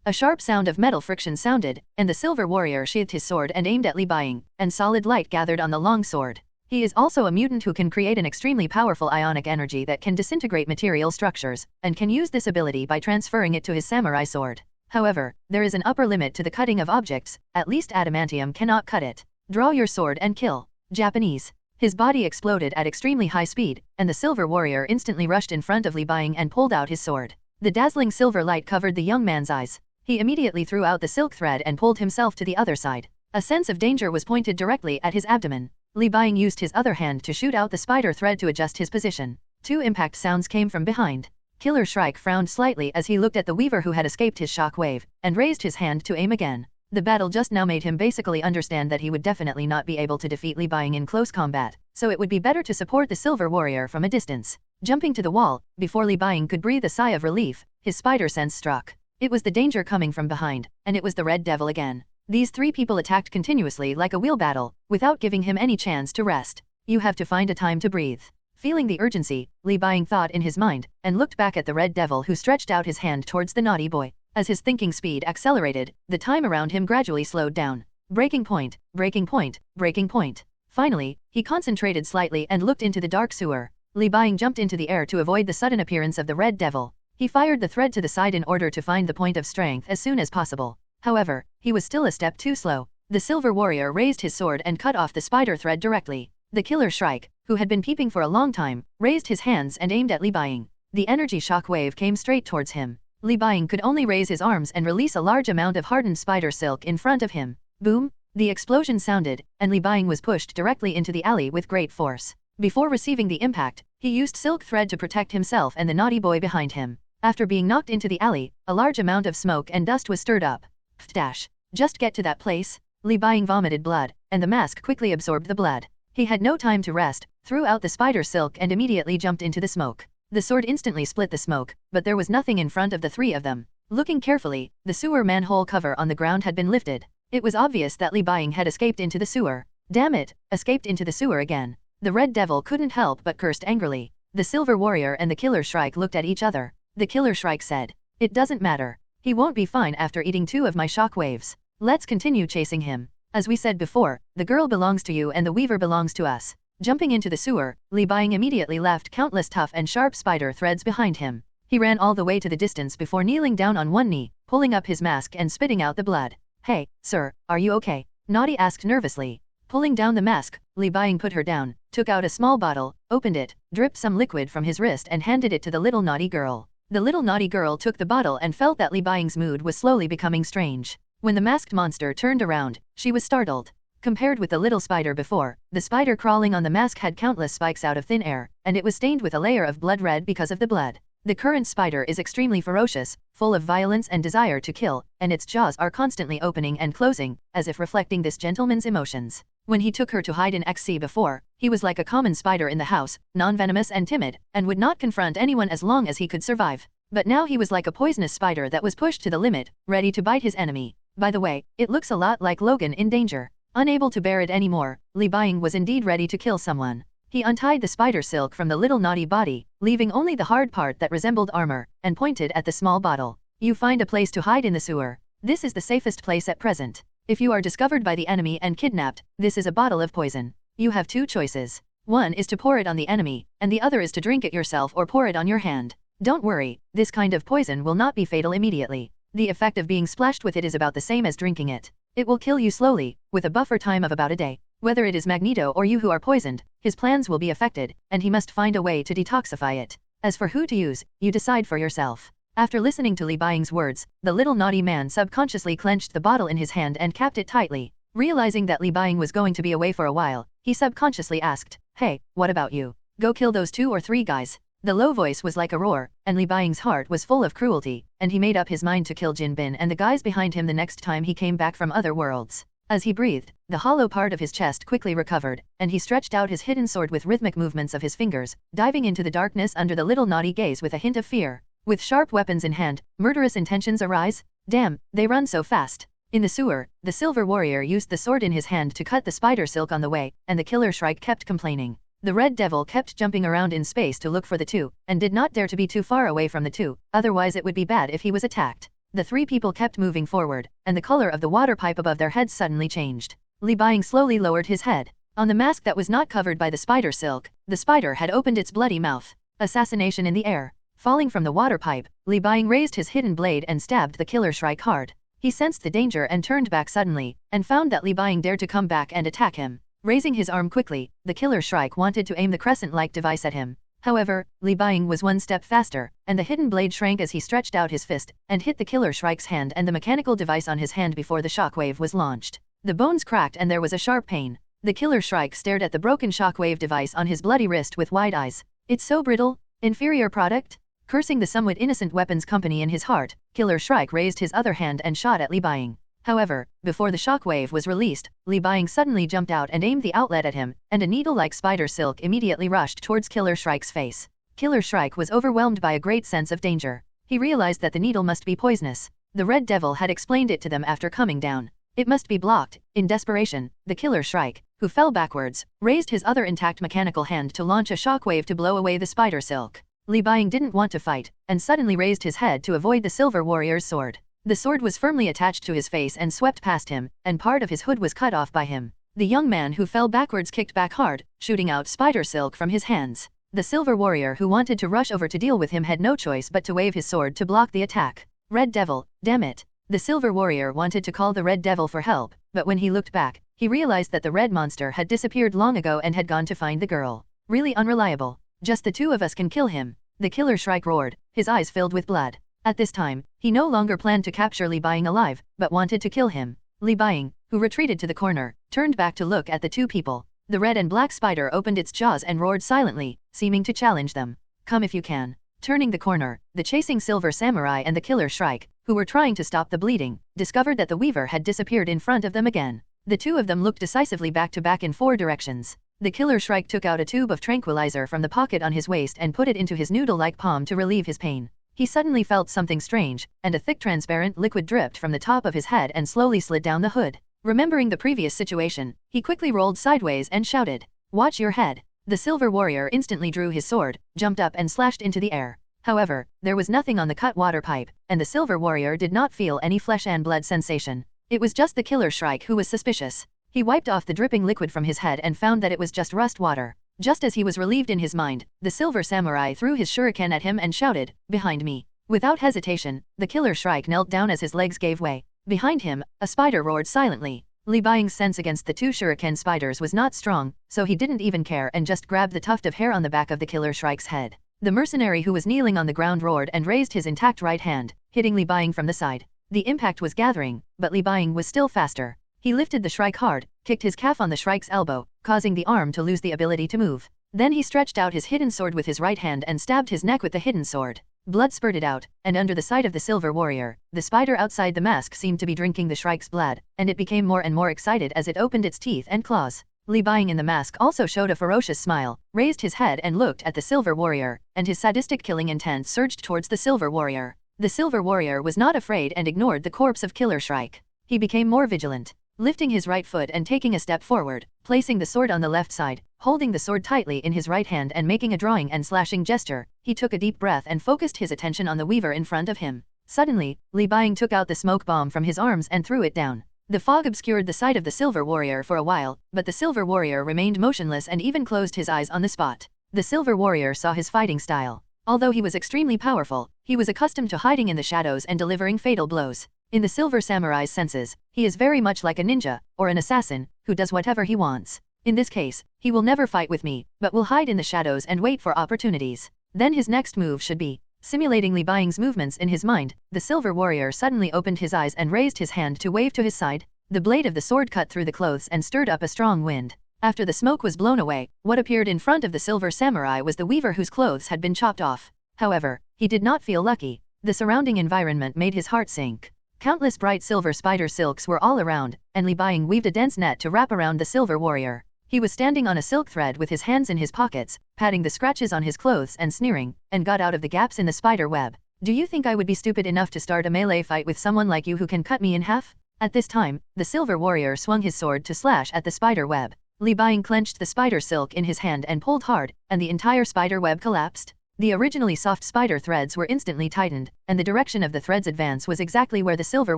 A sharp sound of metal friction sounded, and the Silver Warrior sheathed his sword and aimed at Li Buying, and solid light gathered on the long sword. He is also a mutant who can create an extremely powerful ionic energy that can disintegrate material structures, and can use this ability by transferring it to his samurai sword. However, there is an upper limit to the cutting of objects, at least adamantium cannot cut it. Draw your sword and kill. Japanese. His body exploded at extremely high speed, and the silver warrior instantly rushed in front of Li Buying and pulled out his sword. The dazzling silver light covered the young man's eyes. He immediately threw out the silk thread and pulled himself to the other side. A sense of danger was pointed directly at his abdomen. Li Buying used his other hand to shoot out the spider thread to adjust his position. Two impact sounds came from behind. Killer Shrike frowned slightly as he looked at the weaver who had escaped his shock wave, and raised his hand to aim again. The battle just now made him basically understand that he would definitely not be able to defeat Li Buying in close combat, so it would be better to support the silver warrior from a distance. Jumping to the wall, before Li Buying could breathe a sigh of relief, his spider sense struck. It was the danger coming from behind, and it was the Red Devil again. These three people attacked continuously like a wheel battle, without giving him any chance to rest. You have to find a time to breathe. Feeling the urgency, Li Buying thought in his mind, and looked back at the Red Devil who stretched out his hand towards the naughty boy. As his thinking speed accelerated, the time around him gradually slowed down. Breaking point, breaking point, breaking point. Finally, he concentrated slightly and looked into the dark sewer. Li Buying jumped into the air to avoid the sudden appearance of the Red Devil. He fired the thread to the side in order to find the point of strength as soon as possible. However, he was still a step too slow. The silver warrior raised his sword and cut off the spider thread directly. The Killer Shrike, who had been peeping for a long time, raised his hands and aimed at Li Buying. The energy shock wave came straight towards him. Li Buying could only raise his arms and release a large amount of hardened spider silk in front of him. Boom! The explosion sounded, and Li Buying was pushed directly into the alley with great force. Before receiving the impact, he used silk thread to protect himself and the naughty boy behind him. After being knocked into the alley, a large amount of smoke and dust was stirred up. Dash! Just get to that place. Li Buying vomited blood, and the mask quickly absorbed the blood. He had no time to rest, threw out the spider silk and immediately jumped into the smoke. The sword instantly split the smoke, but there was nothing in front of the three of them. Looking carefully, the sewer manhole cover on the ground had been lifted. It was obvious that Li Buying had escaped into the sewer. Damn it, escaped into the sewer again. The Red Devil couldn't help but cursed angrily. The Silver Warrior and the Killer Shrike looked at each other. The Killer Shrike said, "It doesn't matter. He won't be fine after eating 2 of my shock waves. Let's continue chasing him. As we said before, the girl belongs to you and the weaver belongs to us." Jumping into the sewer, Li Buying immediately left countless tough and sharp spider threads behind him. He ran all the way to the distance before kneeling down on one knee, pulling up his mask and spitting out the blood. "Hey, sir, are you okay?" Naughty asked nervously. Pulling down the mask, Li Buying put her down, took out a small bottle, opened it, dripped some liquid from his wrist and handed it to the little naughty girl. The little naughty girl took the bottle and felt that Li Buying's mood was slowly becoming strange. When the masked monster turned around, she was startled. Compared with the little spider before, the spider crawling on the mask had countless spikes out of thin air, and it was stained with a layer of blood red because of the blood. The current spider is extremely ferocious, full of violence and desire to kill, and its jaws are constantly opening and closing, as if reflecting this gentleman's emotions. When he took her to hide in XC before, he was like a common spider in the house, non-venomous and timid, and would not confront anyone as long as he could survive. But now he was like a poisonous spider that was pushed to the limit, ready to bite his enemy. By the way, it looks a lot like Logan in Danger. Unable to bear it anymore, Li Buying was indeed ready to kill someone. He untied the spider silk from the little naughty body, leaving only the hard part that resembled armor, and pointed at the small bottle. "You find a place to hide in the sewer. This is the safest place at present. If you are discovered by the enemy and kidnapped, this is a bottle of poison. You have 2 choices. One is to pour it on the enemy, and the other is to drink it yourself or pour it on your hand. Don't worry, this kind of poison will not be fatal immediately. The effect of being splashed with it is about the same as drinking it. It will kill you slowly, with a buffer time of about a day. Whether it is Magneto or you who are poisoned, his plans will be affected, and he must find a way to detoxify it. As for who to use, you decide for yourself." After listening to Li Buying's words, the little naughty man subconsciously clenched the bottle in his hand and capped it tightly. Realizing that Li Buying was going to be away for a while, he subconsciously asked, "Hey, what about you? Go kill those 2 or 3 guys." The low voice was like a roar, and Li Buying's heart was full of cruelty, and he made up his mind to kill Jin Bin and the guys behind him the next time he came back from other worlds. As he breathed, the hollow part of his chest quickly recovered, and he stretched out his hidden sword with rhythmic movements of his fingers, diving into the darkness under the little naughty gaze with a hint of fear. With sharp weapons in hand, murderous intentions arise? Damn, they run so fast. In the sewer, the Silver Warrior used the sword in his hand to cut the spider silk on the way, and the Killer Shrike kept complaining. The Red Devil kept jumping around in space to look for the 2, and did not dare to be too far away from the 2, otherwise it would be bad if he was attacked. The 3 people kept moving forward, and the color of the water pipe above their heads suddenly changed. Li Buying slowly lowered his head. On the mask that was not covered by the spider silk, the spider had opened its bloody mouth. Assassination in the air. Falling from the water pipe, Li Buying raised his hidden blade and stabbed the killer shrike hard. He sensed the danger and turned back suddenly, and found that Li Buying dared to come back and attack him. Raising his arm quickly, the killer shrike wanted to aim the crescent-like device at him. However, Li Buying was one step faster, and the hidden blade shrank as he stretched out his fist, and hit the killer shrike's hand and the mechanical device on his hand before the shockwave was launched. The bones cracked and there was a sharp pain. The killer shrike stared at the broken shockwave device on his bloody wrist with wide eyes. It's so brittle. Inferior product? Cursing the somewhat innocent weapons company in his heart, Killer Shrike raised his other hand and shot at Li Buying. However, before the shockwave was released, Li Buying suddenly jumped out and aimed the outlet at him, and a needle-like spider silk immediately rushed towards Killer Shrike's face. Killer Shrike was overwhelmed by a great sense of danger. He realized that the needle must be poisonous. The Red Devil had explained it to them after coming down. It must be blocked. In desperation, the Killer Shrike, who fell backwards, raised his other intact mechanical hand to launch a shockwave to blow away the spider silk. Li Buying didn't want to fight, and suddenly raised his head to avoid the silver warrior's sword. The sword was firmly attached to his face and swept past him, and part of his hood was cut off by him. The young man who fell backwards kicked back hard, shooting out spider silk from his hands. The silver warrior who wanted to rush over to deal with him had no choice but to wave his sword to block the attack. Red Devil, damn it! The silver warrior wanted to call the Red Devil for help, but when he looked back, he realized that the red monster had disappeared long ago and had gone to find the girl. Really unreliable. Just the two of us can kill him. The Killer Shrike roared, his eyes filled with blood. At this time, he no longer planned to capture Li Buying alive, but wanted to kill him. Li Buying, who retreated to the corner, turned back to look at the two people. The red and black spider opened its jaws and roared silently, seeming to challenge them. Come if you can. Turning the corner, the chasing silver samurai and the Killer Shrike, who were trying to stop the bleeding, discovered that the weaver had disappeared in front of them again. The two of them looked decisively back to back in 4 directions. The Killer Shrike took out a tube of tranquilizer from the pocket on his waist and put it into his noodle-like palm to relieve his pain. He suddenly felt something strange, and a thick transparent liquid dripped from the top of his head and slowly slid down the hood. Remembering the previous situation, he quickly rolled sideways and shouted, "Watch your head." The silver warrior instantly drew his sword, jumped up and slashed into the air. However, there was nothing on the cut water pipe, and the silver warrior did not feel any flesh and blood sensation. It was just the Killer Shrike who was suspicious. He wiped off the dripping liquid from his head and found that it was just rust water. Just as he was relieved in his mind, the silver samurai threw his shuriken at him and shouted, "Behind me." Without hesitation, the Killer Shrike knelt down as his legs gave way. Behind him, a spider roared silently. Li Buying's sense against the 2 shuriken spiders was not strong, so he didn't even care and just grabbed the tuft of hair on the back of the Killer Shrike's head. The mercenary who was kneeling on the ground roared and raised his intact right hand, hitting Li Buying from the side. The impact was gathering, but Li Buying was still faster. He lifted the shrike hard, kicked his calf on the shrike's elbow, causing the arm to lose the ability to move. Then he stretched out his hidden sword with his right hand and stabbed his neck with the hidden sword. Blood spurted out, and under the side of the silver warrior, the spider outside the mask seemed to be drinking the shrike's blood, and it became more and more excited as it opened its teeth and claws. Li Buying in the mask also showed a ferocious smile, raised his head and looked at the silver warrior, and his sadistic killing intent surged towards the silver warrior. The silver warrior was not afraid and ignored the corpse of Killer Shrike. He became more vigilant. Lifting his right foot and taking a step forward, placing the sword on the left side, holding the sword tightly in his right hand and making a drawing and slashing gesture, he took a deep breath and focused his attention on the weaver in front of him. Suddenly, Li Buying took out the smoke bomb from his arms and threw it down. The fog obscured the sight of the silver warrior for a while, but the silver warrior remained motionless and even closed his eyes on the spot. The silver warrior saw his fighting style. Although he was extremely powerful, he was accustomed to hiding in the shadows and delivering fatal blows. In the silver samurai's senses, he is very much like a ninja, or an assassin, who does whatever he wants. In this case, he will never fight with me, but will hide in the shadows and wait for opportunities. Then his next move should be. Simulating Li Buying's movements in his mind, the silver warrior suddenly opened his eyes and raised his hand to wave to his side. The blade of the sword cut through the clothes and stirred up a strong wind. After the smoke was blown away, what appeared in front of the silver samurai was the weaver whose clothes had been chopped off. However, he did not feel lucky. The surrounding environment made his heart sink. Countless bright silver spider silks were all around, and Li Buying weaved a dense net to wrap around the silver warrior. He was standing on a silk thread with his hands in his pockets, patting the scratches on his clothes and sneering, and got out of the gaps in the spider web. "Do you think I would be stupid enough to start a melee fight with someone like you who can cut me in half?" At this time, the silver warrior swung his sword to slash at the spider web. Li Buying clenched the spider silk in his hand and pulled hard, and the entire spider web collapsed. The originally soft spider threads were instantly tightened, and the direction of the thread's advance was exactly where the silver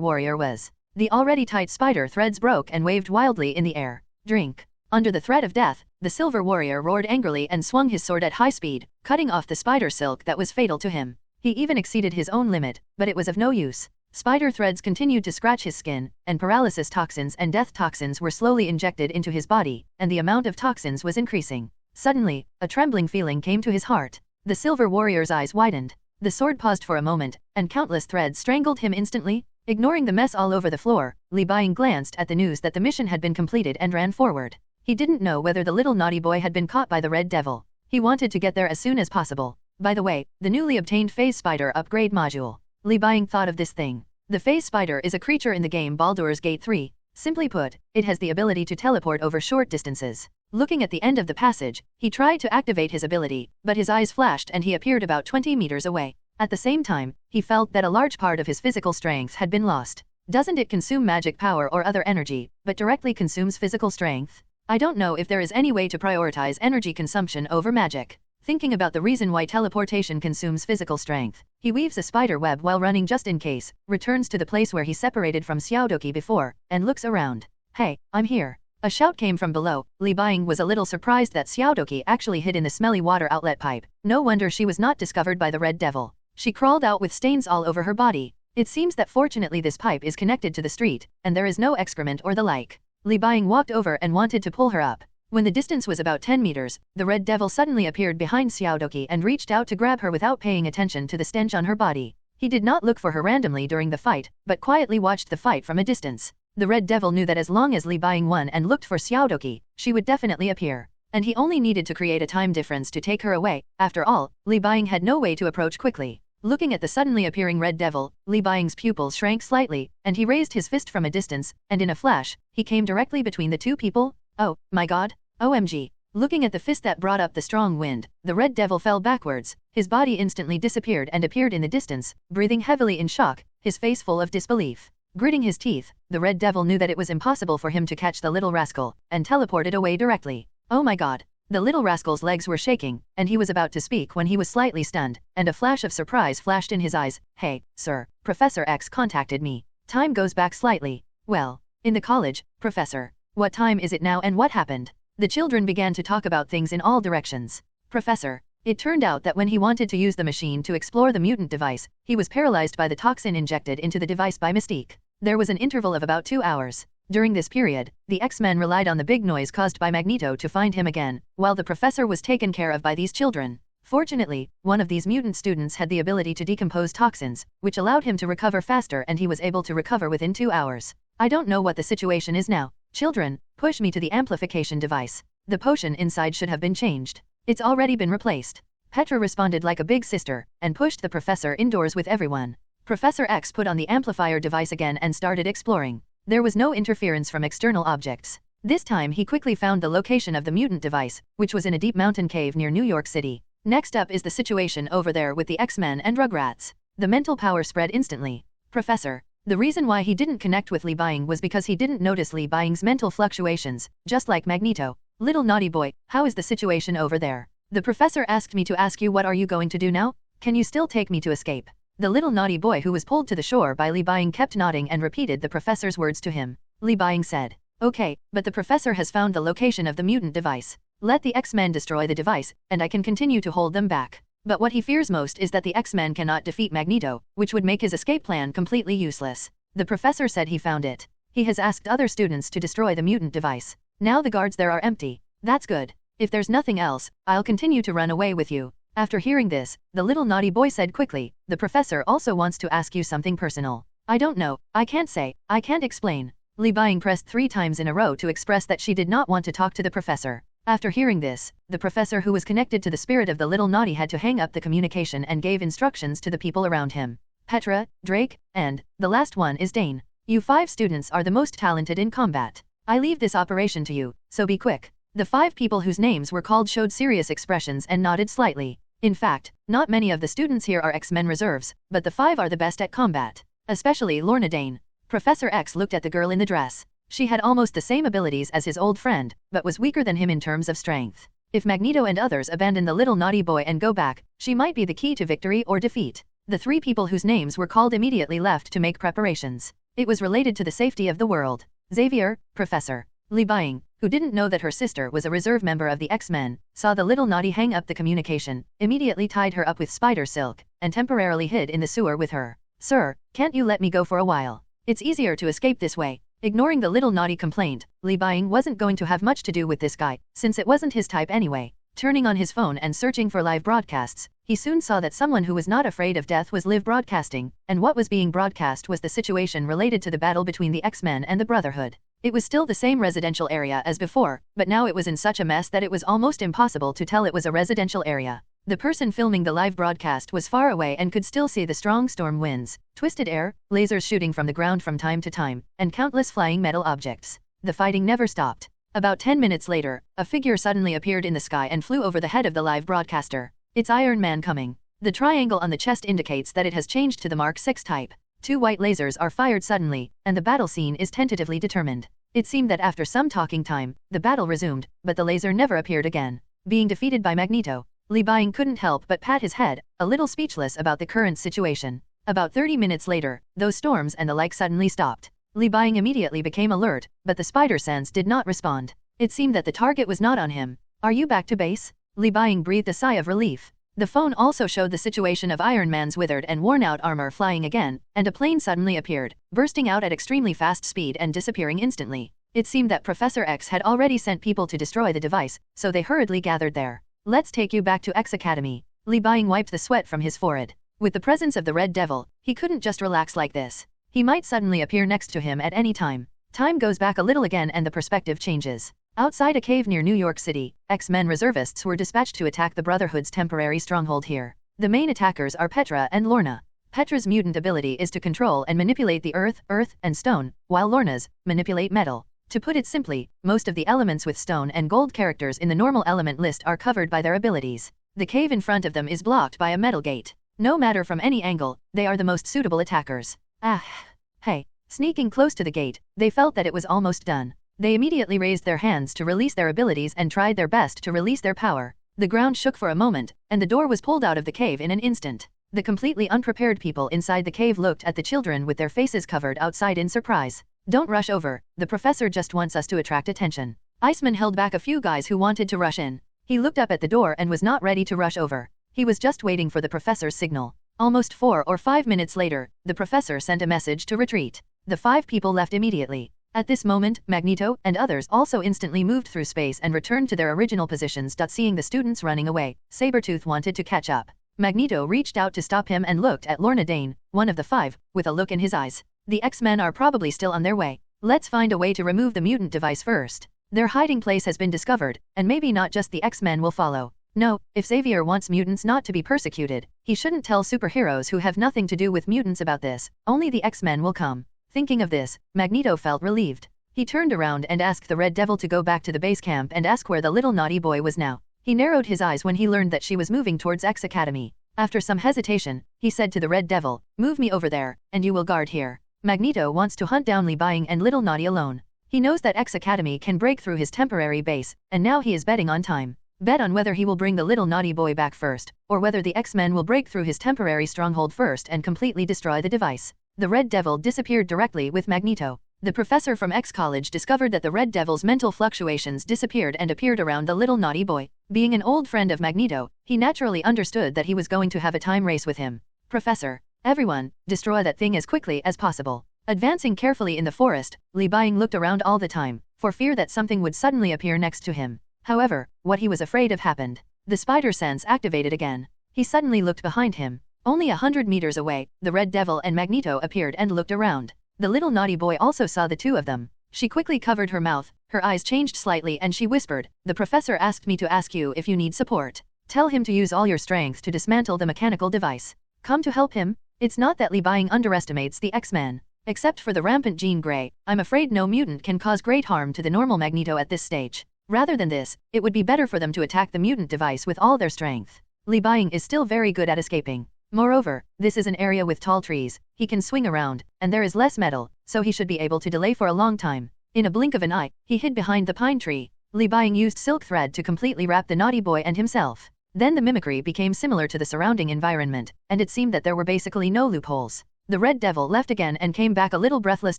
warrior was. The already tight spider threads broke and waved wildly in the air. "Drink." Under the threat of death, the silver warrior roared angrily and swung his sword at high speed, cutting off the spider silk that was fatal to him. He even exceeded his own limit, but it was of no use. Spider threads continued to scratch his skin, and paralysis toxins and death toxins were slowly injected into his body, and the amount of toxins was increasing. Suddenly, a trembling feeling came to his heart. The silver warrior's eyes widened. The sword paused for a moment, and countless threads strangled him instantly. Ignoring the mess all over the floor, Li Buying glanced at the news that the mission had been completed and ran forward. He didn't know whether the little naughty boy had been caught by the Red Devil. He wanted to get there as soon as possible. By the way, the newly obtained phase spider upgrade module. Li Buying thought of this thing. The phase spider is a creature in the game Baldur's Gate 3. Simply put, it has the ability to teleport over short distances. Looking at the end of the passage, he tried to activate his ability, but his eyes flashed and he appeared about 20 meters away. At the same time, he felt that a large part of his physical strength had been lost. Doesn't it consume magic power or other energy, but directly consumes physical strength? I don't know if there is any way to prioritize energy consumption over magic. Thinking about the reason why teleportation consumes physical strength, he weaves a spider web while running just in case, returns to the place where he separated from Xiaodoqi before, and looks around. Hey, I'm here. A shout came from below. Li Buying was a little surprised that Xiaodoqi actually hid in the smelly water outlet pipe. No wonder she was not discovered by the Red Devil. She crawled out with stains all over her body. It seems that fortunately this pipe is connected to the street, and there is no excrement or the like. Li Buying walked over and wanted to pull her up. When the distance was about 10 meters, the Red Devil suddenly appeared behind Xiaodoqi and reached out to grab her without paying attention to the stench on her body. He did not look for her randomly during the fight, but quietly watched the fight from a distance. The Red Devil knew that as long as Li Buying won and looked for Xiaodoqi, she would definitely appear. And he only needed to create a time difference to take her away. After all, Li Buying had no way to approach quickly. Looking at the suddenly appearing Red Devil, Li Buying's pupils shrank slightly, and he raised his fist from a distance, and in a flash, he came directly between the two people. Oh, my god. OMG. Looking at the fist that brought up the strong wind, the Red Devil fell backwards. His body instantly disappeared and appeared in the distance, breathing heavily in shock, his face full of disbelief. Gritting his teeth, the Red Devil knew that it was impossible for him to catch the little rascal, and teleported away directly. Oh my god. The little rascal's legs were shaking, and he was about to speak when he was slightly stunned, and a flash of surprise flashed in his eyes. Hey, sir, Professor X contacted me. Time goes back slightly. Well, in the college, Professor. What time is it now and what happened? The children began to talk about things in all directions. Professor. It turned out that when he wanted to use the machine to explore the mutant device, he was paralyzed by the toxin injected into the device by Mystique. There was an interval of about 2 hours. During this period, the X-Men relied on the big noise caused by Magneto to find him again, while the professor was taken care of by these children. Fortunately, one of these mutant students had the ability to decompose toxins, which allowed him to recover faster and he was able to recover within 2 hours. I don't know what the situation is now. Children, push me to the amplification device. The potion inside should have been changed. It's already been replaced. Petra responded like a big sister, and pushed the professor indoors with everyone. Professor X put on the amplifier device again and started exploring. There was no interference from external objects. This time he quickly found the location of the mutant device, which was in a deep mountain cave near New York City. Next up is the situation over there with the X-Men and Rugrats. The mental power spread instantly. Professor. The reason why he didn't connect with Li Buying was because he didn't notice Li Buying's mental fluctuations, just like Magneto. Little naughty boy, how is the situation over there? The professor asked me to ask you what are you going to do now? Can you still take me to escape? The little naughty boy who was pulled to the shore by Li Buying kept nodding and repeated the professor's words to him. Li Buying said, okay, but the professor has found the location of the mutant device. Let the X-Men destroy the device, and I can continue to hold them back. But what he fears most is that the X-Men cannot defeat Magneto, which would make his escape plan completely useless. The professor said he found it. He has asked other students to destroy the mutant device. Now the guards there are empty. That's good. If there's nothing else, I'll continue to run away with you. After hearing this, the little naughty boy said quickly, the professor also wants to ask you something personal. I don't know, I can't say, I can't explain. Li Buying pressed 3 times in a row to express that she did not want to talk to the professor. After hearing this, the professor who was connected to the spirit of the little naughty had to hang up the communication and gave instructions to the people around him. Petra, Drake, and, the last one is Dane. You 5 students are the most talented in combat. I leave this operation to you, so be quick. The 5 people whose names were called showed serious expressions and nodded slightly. In fact, not many of the students here are X-Men reserves, but the 5 are the best at combat. Especially Lorna Dane. Professor X looked at the girl in the dress. She had almost the same abilities as his old friend, but was weaker than him in terms of strength. If Magneto and others abandon the little naughty boy and go back, she might be the key to victory or defeat. The 3 people whose names were called immediately left to make preparations. It was related to the safety of the world. Xavier, Professor. Li Buying, who didn't know that her sister was a reserve member of the X-Men, saw the little naughty hang up the communication, immediately tied her up with spider silk, and temporarily hid in the sewer with her. "Sir, can't you let me go for a while? It's easier to escape this way." Ignoring the little naughty complaint, Li Buying wasn't going to have much to do with this guy, since it wasn't his type anyway. Turning on his phone and searching for live broadcasts, he soon saw that someone who was not afraid of death was live broadcasting, and what was being broadcast was the situation related to the battle between the X-Men and the Brotherhood. It was still the same residential area as before, but now it was in such a mess that it was almost impossible to tell it was a residential area. The person filming the live broadcast was far away and could still see the strong storm winds, twisted air, lasers shooting from the ground from time to time, and countless flying metal objects. The fighting never stopped. About 10 minutes later, a figure suddenly appeared in the sky and flew over the head of the live broadcaster. "It's Iron Man coming." The triangle on the chest indicates that it has changed to the Mark 6 type. 2 white lasers are fired suddenly, and the battle scene is tentatively determined. It seemed that after some talking time, the battle resumed, but the laser never appeared again. Being defeated by Magneto, Li Buying couldn't help but pat his head, a little speechless about the current situation. About 30 minutes later, those storms and the like suddenly stopped. Li Buying immediately became alert, but the spider sense did not respond. It seemed that the target was not on him. "Are you back to base?" Li Buying breathed a sigh of relief. The phone also showed the situation of Iron Man's withered and worn-out armor flying again, and a plane suddenly appeared, bursting out at extremely fast speed and disappearing instantly. It seemed that Professor X had already sent people to destroy the device, so they hurriedly gathered there. "Let's take you back to X Academy." Li Buying wiped the sweat from his forehead. With the presence of the Red Devil, he couldn't just relax like this. He might suddenly appear next to him at any time. Time goes back a little again and the perspective changes. Outside a cave near New York City, X-Men reservists were dispatched to attack the Brotherhood's temporary stronghold here. The main attackers are Petra and Lorna. Petra's mutant ability is to control and manipulate the earth, and stone, while Lorna's manipulate metal. To put it simply, most of the elements with stone and gold characters in the normal element list are covered by their abilities. The cave in front of them is blocked by a metal gate. No matter from any angle, they are the most suitable attackers. Hey. Sneaking close to the gate, they felt that it was almost done. They immediately raised their hands to release their abilities and tried their best to release their power. The ground shook for a moment, and the door was pulled out of the cave in an instant. The completely unprepared people inside the cave looked at the children with their faces covered outside in surprise. "Don't rush over, the professor just wants us to attract attention." Iceman held back a few guys who wanted to rush in. He looked up at the door and was not ready to rush over. He was just waiting for the professor's signal. Almost 4 or 5 minutes later, the professor sent a message to retreat. The 5 people left immediately. At this moment, Magneto and others also instantly moved through space and returned to their original positions. Seeing the students running away, Sabretooth wanted to catch up. Magneto reached out to stop him and looked at Lorna Dane, one of the 5, with a look in his eyes. "The X-Men are probably still on their way. Let's find a way to remove the mutant device first. Their hiding place has been discovered, and maybe not just the X-Men will follow. No, if Xavier wants mutants not to be persecuted, he shouldn't tell superheroes who have nothing to do with mutants about this. Only the X-Men will come." Thinking of this, Magneto felt relieved. He turned around and asked the Red Devil to go back to the base camp and ask where the little naughty boy was now. He narrowed his eyes when he learned that she was moving towards X Academy. After some hesitation, he said to the Red Devil, "Move me over there, and you will guard here." Magneto wants to hunt down Li Buying and little naughty alone. He knows that X Academy can break through his temporary base, and now he is betting on time. Bet on whether he will bring the little naughty boy back first, or whether the X-Men will break through his temporary stronghold first and completely destroy the device. The Red Devil disappeared directly with Magneto. The professor from X College discovered that the Red Devil's mental fluctuations disappeared and appeared around the little naughty boy. Being an old friend of Magneto, he naturally understood that he was going to have a time race with him. "Professor, everyone, destroy that thing as quickly as possible." Advancing carefully in the forest, Li Buying looked around all the time, for fear that something would suddenly appear next to him. However, what he was afraid of happened. The spider sense activated again. He suddenly looked behind him. Only 100 meters away, the Red Devil and Magneto appeared and looked around. The little naughty boy also saw the two of them. She quickly covered her mouth, her eyes changed slightly and she whispered, "The professor asked me to ask you if you need support. Tell him to use all your strength to dismantle the mechanical device. Come to help him." It's not that Li Buying underestimates the X-Men. Except for the rampant Jean Grey, I'm afraid no mutant can cause great harm to the normal Magneto at this stage. Rather than this, it would be better for them to attack the mutant device with all their strength. Li Buying is still very good at escaping. Moreover, this is an area with tall trees, he can swing around, and there is less metal, so he should be able to delay for a long time. In a blink of an eye, he hid behind the pine tree. Li Buying used silk thread to completely wrap the naughty boy and himself. Then the mimicry became similar to the surrounding environment, and it seemed that there were basically no loopholes. The Red Devil left again and came back a little breathless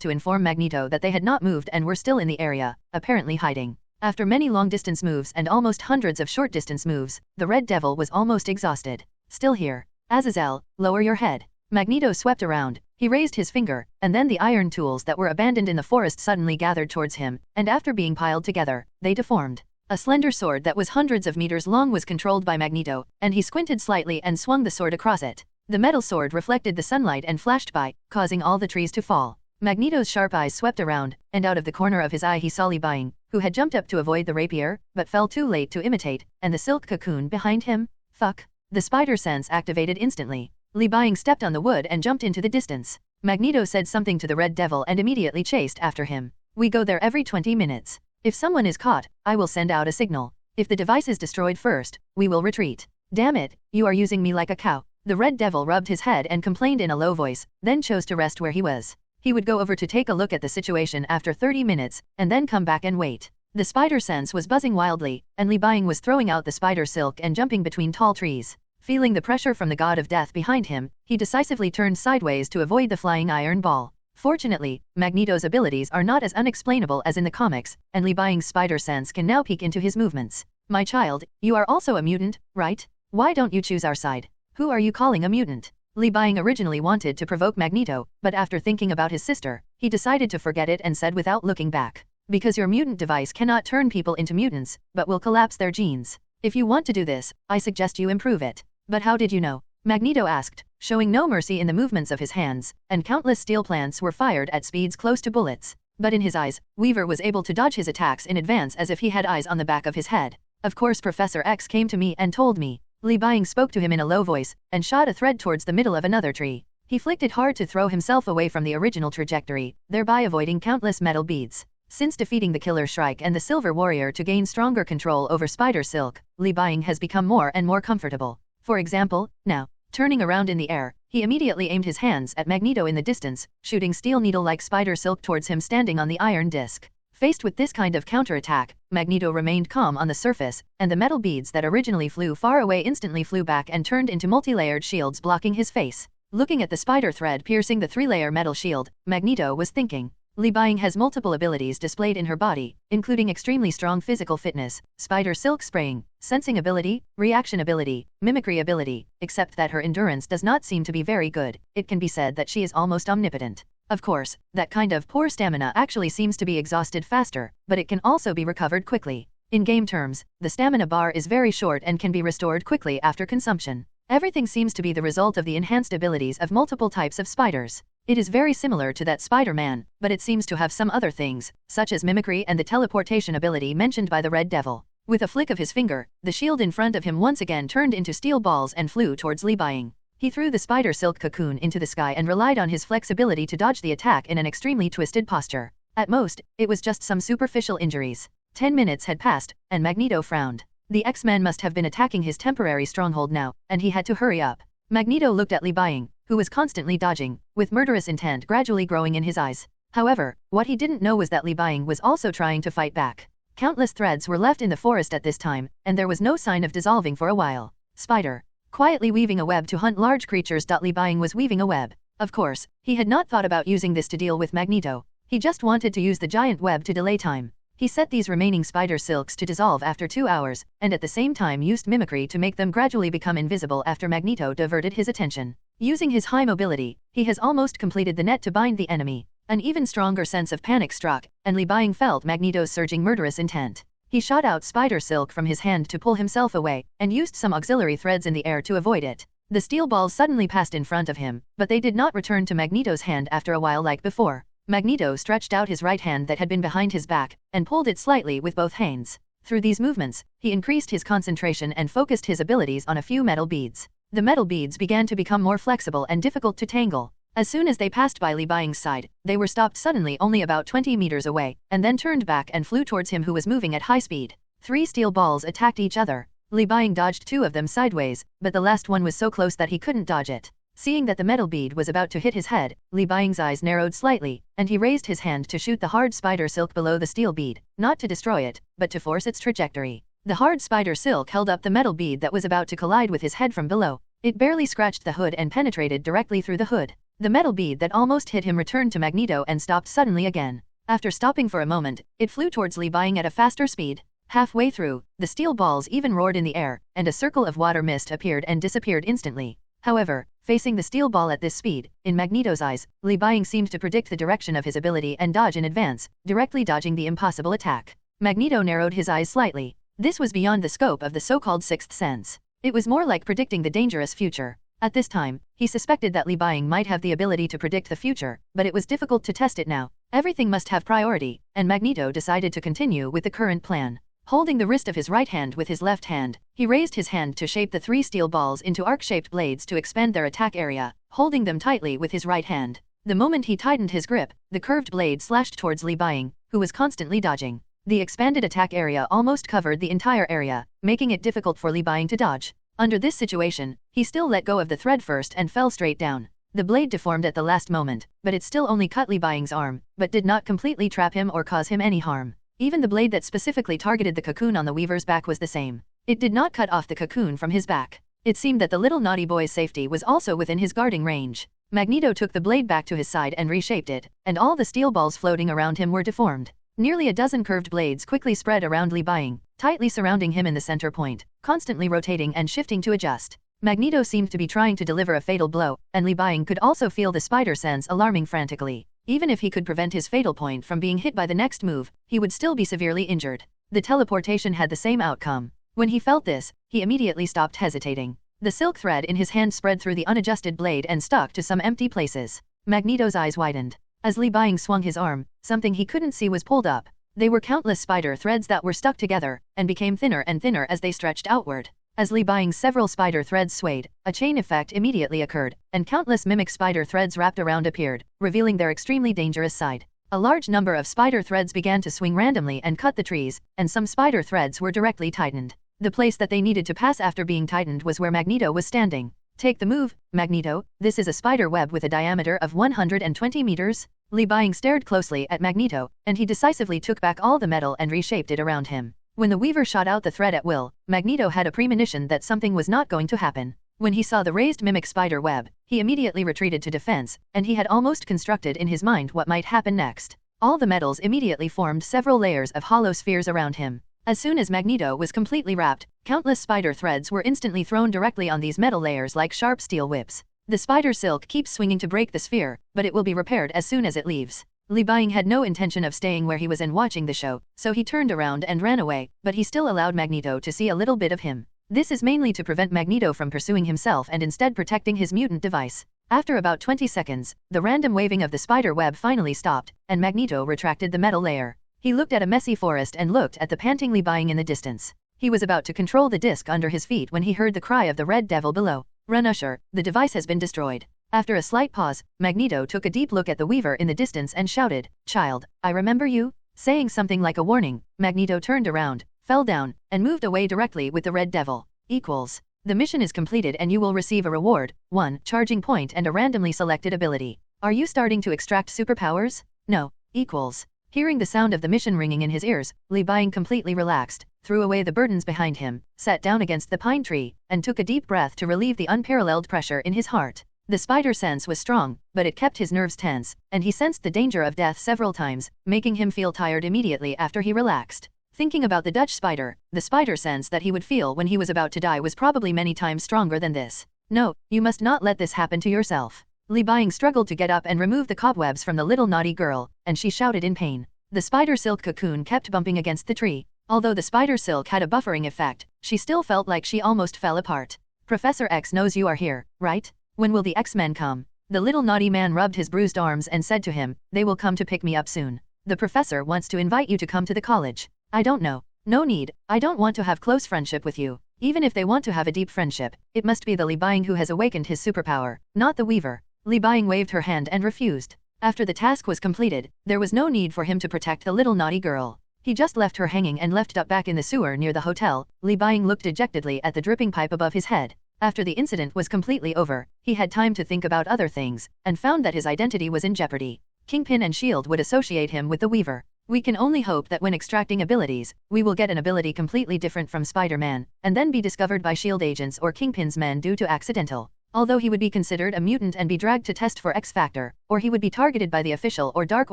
to inform Magneto that they had not moved and were still in the area, apparently hiding. After many long-distance moves and almost hundreds of short-distance moves, the Red Devil was almost exhausted. Still here. Azazel, lower your head. Magneto swept around, he raised his finger, and then the iron tools that were abandoned in the forest suddenly gathered towards him, and after being piled together, they deformed. A slender sword that was hundreds of meters long was controlled by Magneto, and he squinted slightly and swung the sword across it. The metal sword reflected the sunlight and flashed by, causing all the trees to fall. Magneto's sharp eyes swept around, and out of the corner of his eye he saw Li Buying, who had jumped up to avoid the rapier, but fell too late to imitate, and the silk cocoon behind him? Fuck. The spider sense activated instantly. Li Buying stepped on the wood and jumped into the distance. Magneto said something to the Red Devil and immediately chased after him. We go there every 20 minutes. If someone is caught, I will send out a signal. If the device is destroyed first, we will retreat. Damn it, you are using me like a cow. The Red Devil rubbed his head and complained in a low voice, then chose to rest where he was. He would go over to take a look at the situation after 30 minutes, and then come back and wait. The spider sense was buzzing wildly, and Li Buying was throwing out the spider silk and jumping between tall trees. Feeling the pressure from the god of death behind him, he decisively turned sideways to avoid the flying iron ball. Fortunately, Magneto's abilities are not as unexplainable as in the comics, and Li Buying's spider sense can now peek into his movements. My child, you are also a mutant, right? Why don't you choose our side? Who are you calling a mutant? Li Buying originally wanted to provoke Magneto, but after thinking about his sister, he decided to forget it and said without looking back. Because your mutant device cannot turn people into mutants, but will collapse their genes. If you want to do this, I suggest you improve it. But how did you know? Magneto asked, showing no mercy in the movements of his hands, and countless steel plants were fired at speeds close to bullets. But in his eyes, Weaver was able to dodge his attacks in advance as if he had eyes on the back of his head. Of course Professor X came to me and told me. Li Buying spoke to him in a low voice, and shot a thread towards the middle of another tree. He flicked it hard to throw himself away from the original trajectory, thereby avoiding countless metal beads. Since defeating the Killer Shrike and the Silver Warrior to gain stronger control over Spider Silk, Li Buying has become more and more comfortable. For example, now, turning around in the air, he immediately aimed his hands at Magneto in the distance, shooting steel needle-like Spider Silk towards him standing on the iron disc. Faced with this kind of counterattack, Magneto remained calm on the surface, and the metal beads that originally flew far away instantly flew back and turned into multi-layered shields blocking his face. Looking at the spider thread piercing the three-layer metal shield, Magneto was thinking. Li Buying has multiple abilities displayed in her body, including extremely strong physical fitness, spider silk spraying, sensing ability, reaction ability, mimicry ability, except that her endurance does not seem to be very good. It can be said that she is almost omnipotent. Of course, that kind of poor stamina actually seems to be exhausted faster, but it can also be recovered quickly. In game terms, the stamina bar is very short and can be restored quickly after consumption. Everything seems to be the result of the enhanced abilities of multiple types of spiders. It is very similar to that Spider-Man, but it seems to have some other things, such as mimicry and the teleportation ability mentioned by the Red Devil. With a flick of his finger, the shield in front of him once again turned into steel balls and flew towards Li Buying. He threw the spider silk cocoon into the sky and relied on his flexibility to dodge the attack in an extremely twisted posture. At most, it was just some superficial injuries. 10 minutes had passed, and Magneto frowned. The X-Men must have been attacking his temporary stronghold now, and he had to hurry up. Magneto looked at Li Buying, who was constantly dodging, with murderous intent gradually growing in his eyes. However, what he didn't know was that Li Buying was also trying to fight back. Countless threads were left in the forest at this time, and there was no sign of dissolving for a while. Spider. Quietly weaving a web to hunt large creatures. Li Buying was weaving a web. Of course, he had not thought about using this to deal with Magneto. He just wanted to use the giant web to delay time. He set these remaining spider silks to dissolve after 2 hours, and at the same time used mimicry to make them gradually become invisible after Magneto diverted his attention. Using his high mobility, he has almost completed the net to bind the enemy. An even stronger sense of panic struck, and Li Buying felt Magneto's surging murderous intent. He shot out spider silk from his hand to pull himself away, and used some auxiliary threads in the air to avoid it. The steel balls suddenly passed in front of him, but they did not return to Magneto's hand after a while like before. Magneto stretched out his right hand that had been behind his back, and pulled it slightly with both hands. Through these movements, he increased his concentration and focused his abilities on a few metal beads. The metal beads began to become more flexible and difficult to tangle. As soon as they passed by Li Buying's side, they were stopped suddenly only about 20 meters away, and then turned back and flew towards him who was moving at high speed. 3 steel balls attacked each other. Li Buying dodged 2 of them sideways, but the last one was so close that he couldn't dodge it. Seeing that the metal bead was about to hit his head, Li Buying's eyes narrowed slightly, and he raised his hand to shoot the hard spider silk below the steel bead, not to destroy it, but to force its trajectory. The hard spider silk held up the metal bead that was about to collide with his head from below. It barely scratched the hood and penetrated directly through the hood. The metal bead that almost hit him returned to Magneto and stopped suddenly again. After stopping for a moment, it flew towards Li Buying at a faster speed. Halfway through, the steel balls even roared in the air, and a circle of water mist appeared and disappeared instantly. However, facing the steel ball at this speed, in Magneto's eyes, Li Buying seemed to predict the direction of his ability and dodge in advance, directly dodging the impossible attack. Magneto narrowed his eyes slightly. This was beyond the scope of the so-called sixth sense. It was more like predicting the dangerous future. At this time, he suspected that Li Buying might have the ability to predict the future, but it was difficult to test it now. Everything must have priority, and Magneto decided to continue with the current plan. Holding the wrist of his right hand with his left hand, he raised his hand to shape the 3 steel balls into arc-shaped blades to expand their attack area, holding them tightly with his right hand. The moment he tightened his grip, the curved blade slashed towards Li Buying, who was constantly dodging. The expanded attack area almost covered the entire area, making it difficult for Li Buying to dodge. Under this situation, he still let go of the thread first and fell straight down. The blade deformed at the last moment, but it still only cut Li Buying's arm, but did not completely trap him or cause him any harm. Even the blade that specifically targeted the cocoon on the weaver's back was the same. It did not cut off the cocoon from his back. It seemed that the little naughty boy's safety was also within his guarding range. Magneto took the blade back to his side and reshaped it, and all the steel balls floating around him were deformed. Nearly a dozen curved blades quickly spread around Li Buying, tightly surrounding him in the center point, constantly rotating and shifting to adjust. Magneto seemed to be trying to deliver a fatal blow, and Li Buying could also feel the spider sense alarming frantically. Even if he could prevent his fatal point from being hit by the next move, he would still be severely injured. The teleportation had the same outcome. When he felt this, he immediately stopped hesitating. The silk thread in his hand spread through the unadjusted blade and stuck to some empty places. Magneto's eyes widened. As Li Buying swung his arm, something he couldn't see was pulled up. They were countless spider threads that were stuck together, and became thinner and thinner as they stretched outward. As Li Buying's several spider threads swayed, a chain effect immediately occurred, and countless mimic spider threads wrapped around appeared, revealing their extremely dangerous side. A large number of spider threads began to swing randomly and cut the trees, and some spider threads were directly tightened. The place that they needed to pass after being tightened was where Magneto was standing. Take the move, Magneto, this is a spider web with a diameter of 120 meters. Li Buying stared closely at Magneto, and he decisively took back all the metal and reshaped it around him. When the weaver shot out the thread at will, Magneto had a premonition that something was not going to happen. When he saw the raised mimic spider web, he immediately retreated to defense, and he had almost constructed in his mind what might happen next. All the metals immediately formed several layers of hollow spheres around him. As soon as Magneto was completely wrapped, countless spider threads were instantly thrown directly on these metal layers like sharp steel whips. The spider silk keeps swinging to break the sphere, but it will be repaired as soon as it leaves. Li Buying had no intention of staying where he was and watching the show, so he turned around and ran away, but he still allowed Magneto to see a little bit of him. This is mainly to prevent Magneto from pursuing himself and instead protecting his mutant device. After about 20 seconds, the random waving of the spider web finally stopped, and Magneto retracted the metal layer. He looked at a messy forest and looked at the panting Li Buying in the distance. He was about to control the disc under his feet when he heard the cry of the Red Devil below. Run, Usher, the device has been destroyed. After a slight pause, Magneto took a deep look at the weaver in the distance and shouted, "Child, I remember you?" Saying something like a warning, Magneto turned around, fell down, and moved away directly with the Red Devil. Equals. The mission is completed and you will receive a reward, 1 charging point and a randomly selected ability. Are you starting to extract superpowers? No. Equals. Hearing the sound of the mission ringing in his ears, Li Buying completely relaxed, threw away the burdens behind him, sat down against the pine tree, and took a deep breath to relieve the unparalleled pressure in his heart. The spider sense was strong, but it kept his nerves tense, and he sensed the danger of death several times, making him feel tired immediately after he relaxed. Thinking about the Dutch spider, the spider sense that he would feel when he was about to die was probably many times stronger than this. No, you must not let this happen to yourself. Li Buying struggled to get up and remove the cobwebs from the little naughty girl, and she shouted in pain. The spider silk cocoon kept bumping against the tree. Although the spider silk had a buffering effect, she still felt like she almost fell apart. Professor X knows you are here, right? When will the X-Men come? The little naughty man rubbed his bruised arms and said to him, "They will come to pick me up soon. The professor wants to invite you to come to the college." "I don't know. No need, I don't want to have close friendship with you." Even if they want to have a deep friendship, it must be the Li Buying who has awakened his superpower, not the weaver. Li Buying waved her hand and refused. After the task was completed, there was no need for him to protect the little naughty girl. He just left her hanging and left up back in the sewer near the hotel. Li Buying looked dejectedly at the dripping pipe above his head. After the incident was completely over, he had time to think about other things, and found that his identity was in jeopardy. Kingpin and S.H.I.E.L.D. would associate him with the Weaver. We can only hope that when extracting abilities, we will get an ability completely different from Spider-Man, and then be discovered by S.H.I.E.L.D. agents or Kingpin's men due to accidental Although he would be considered a mutant and be dragged to test for X Factor, or he would be targeted by the official or dark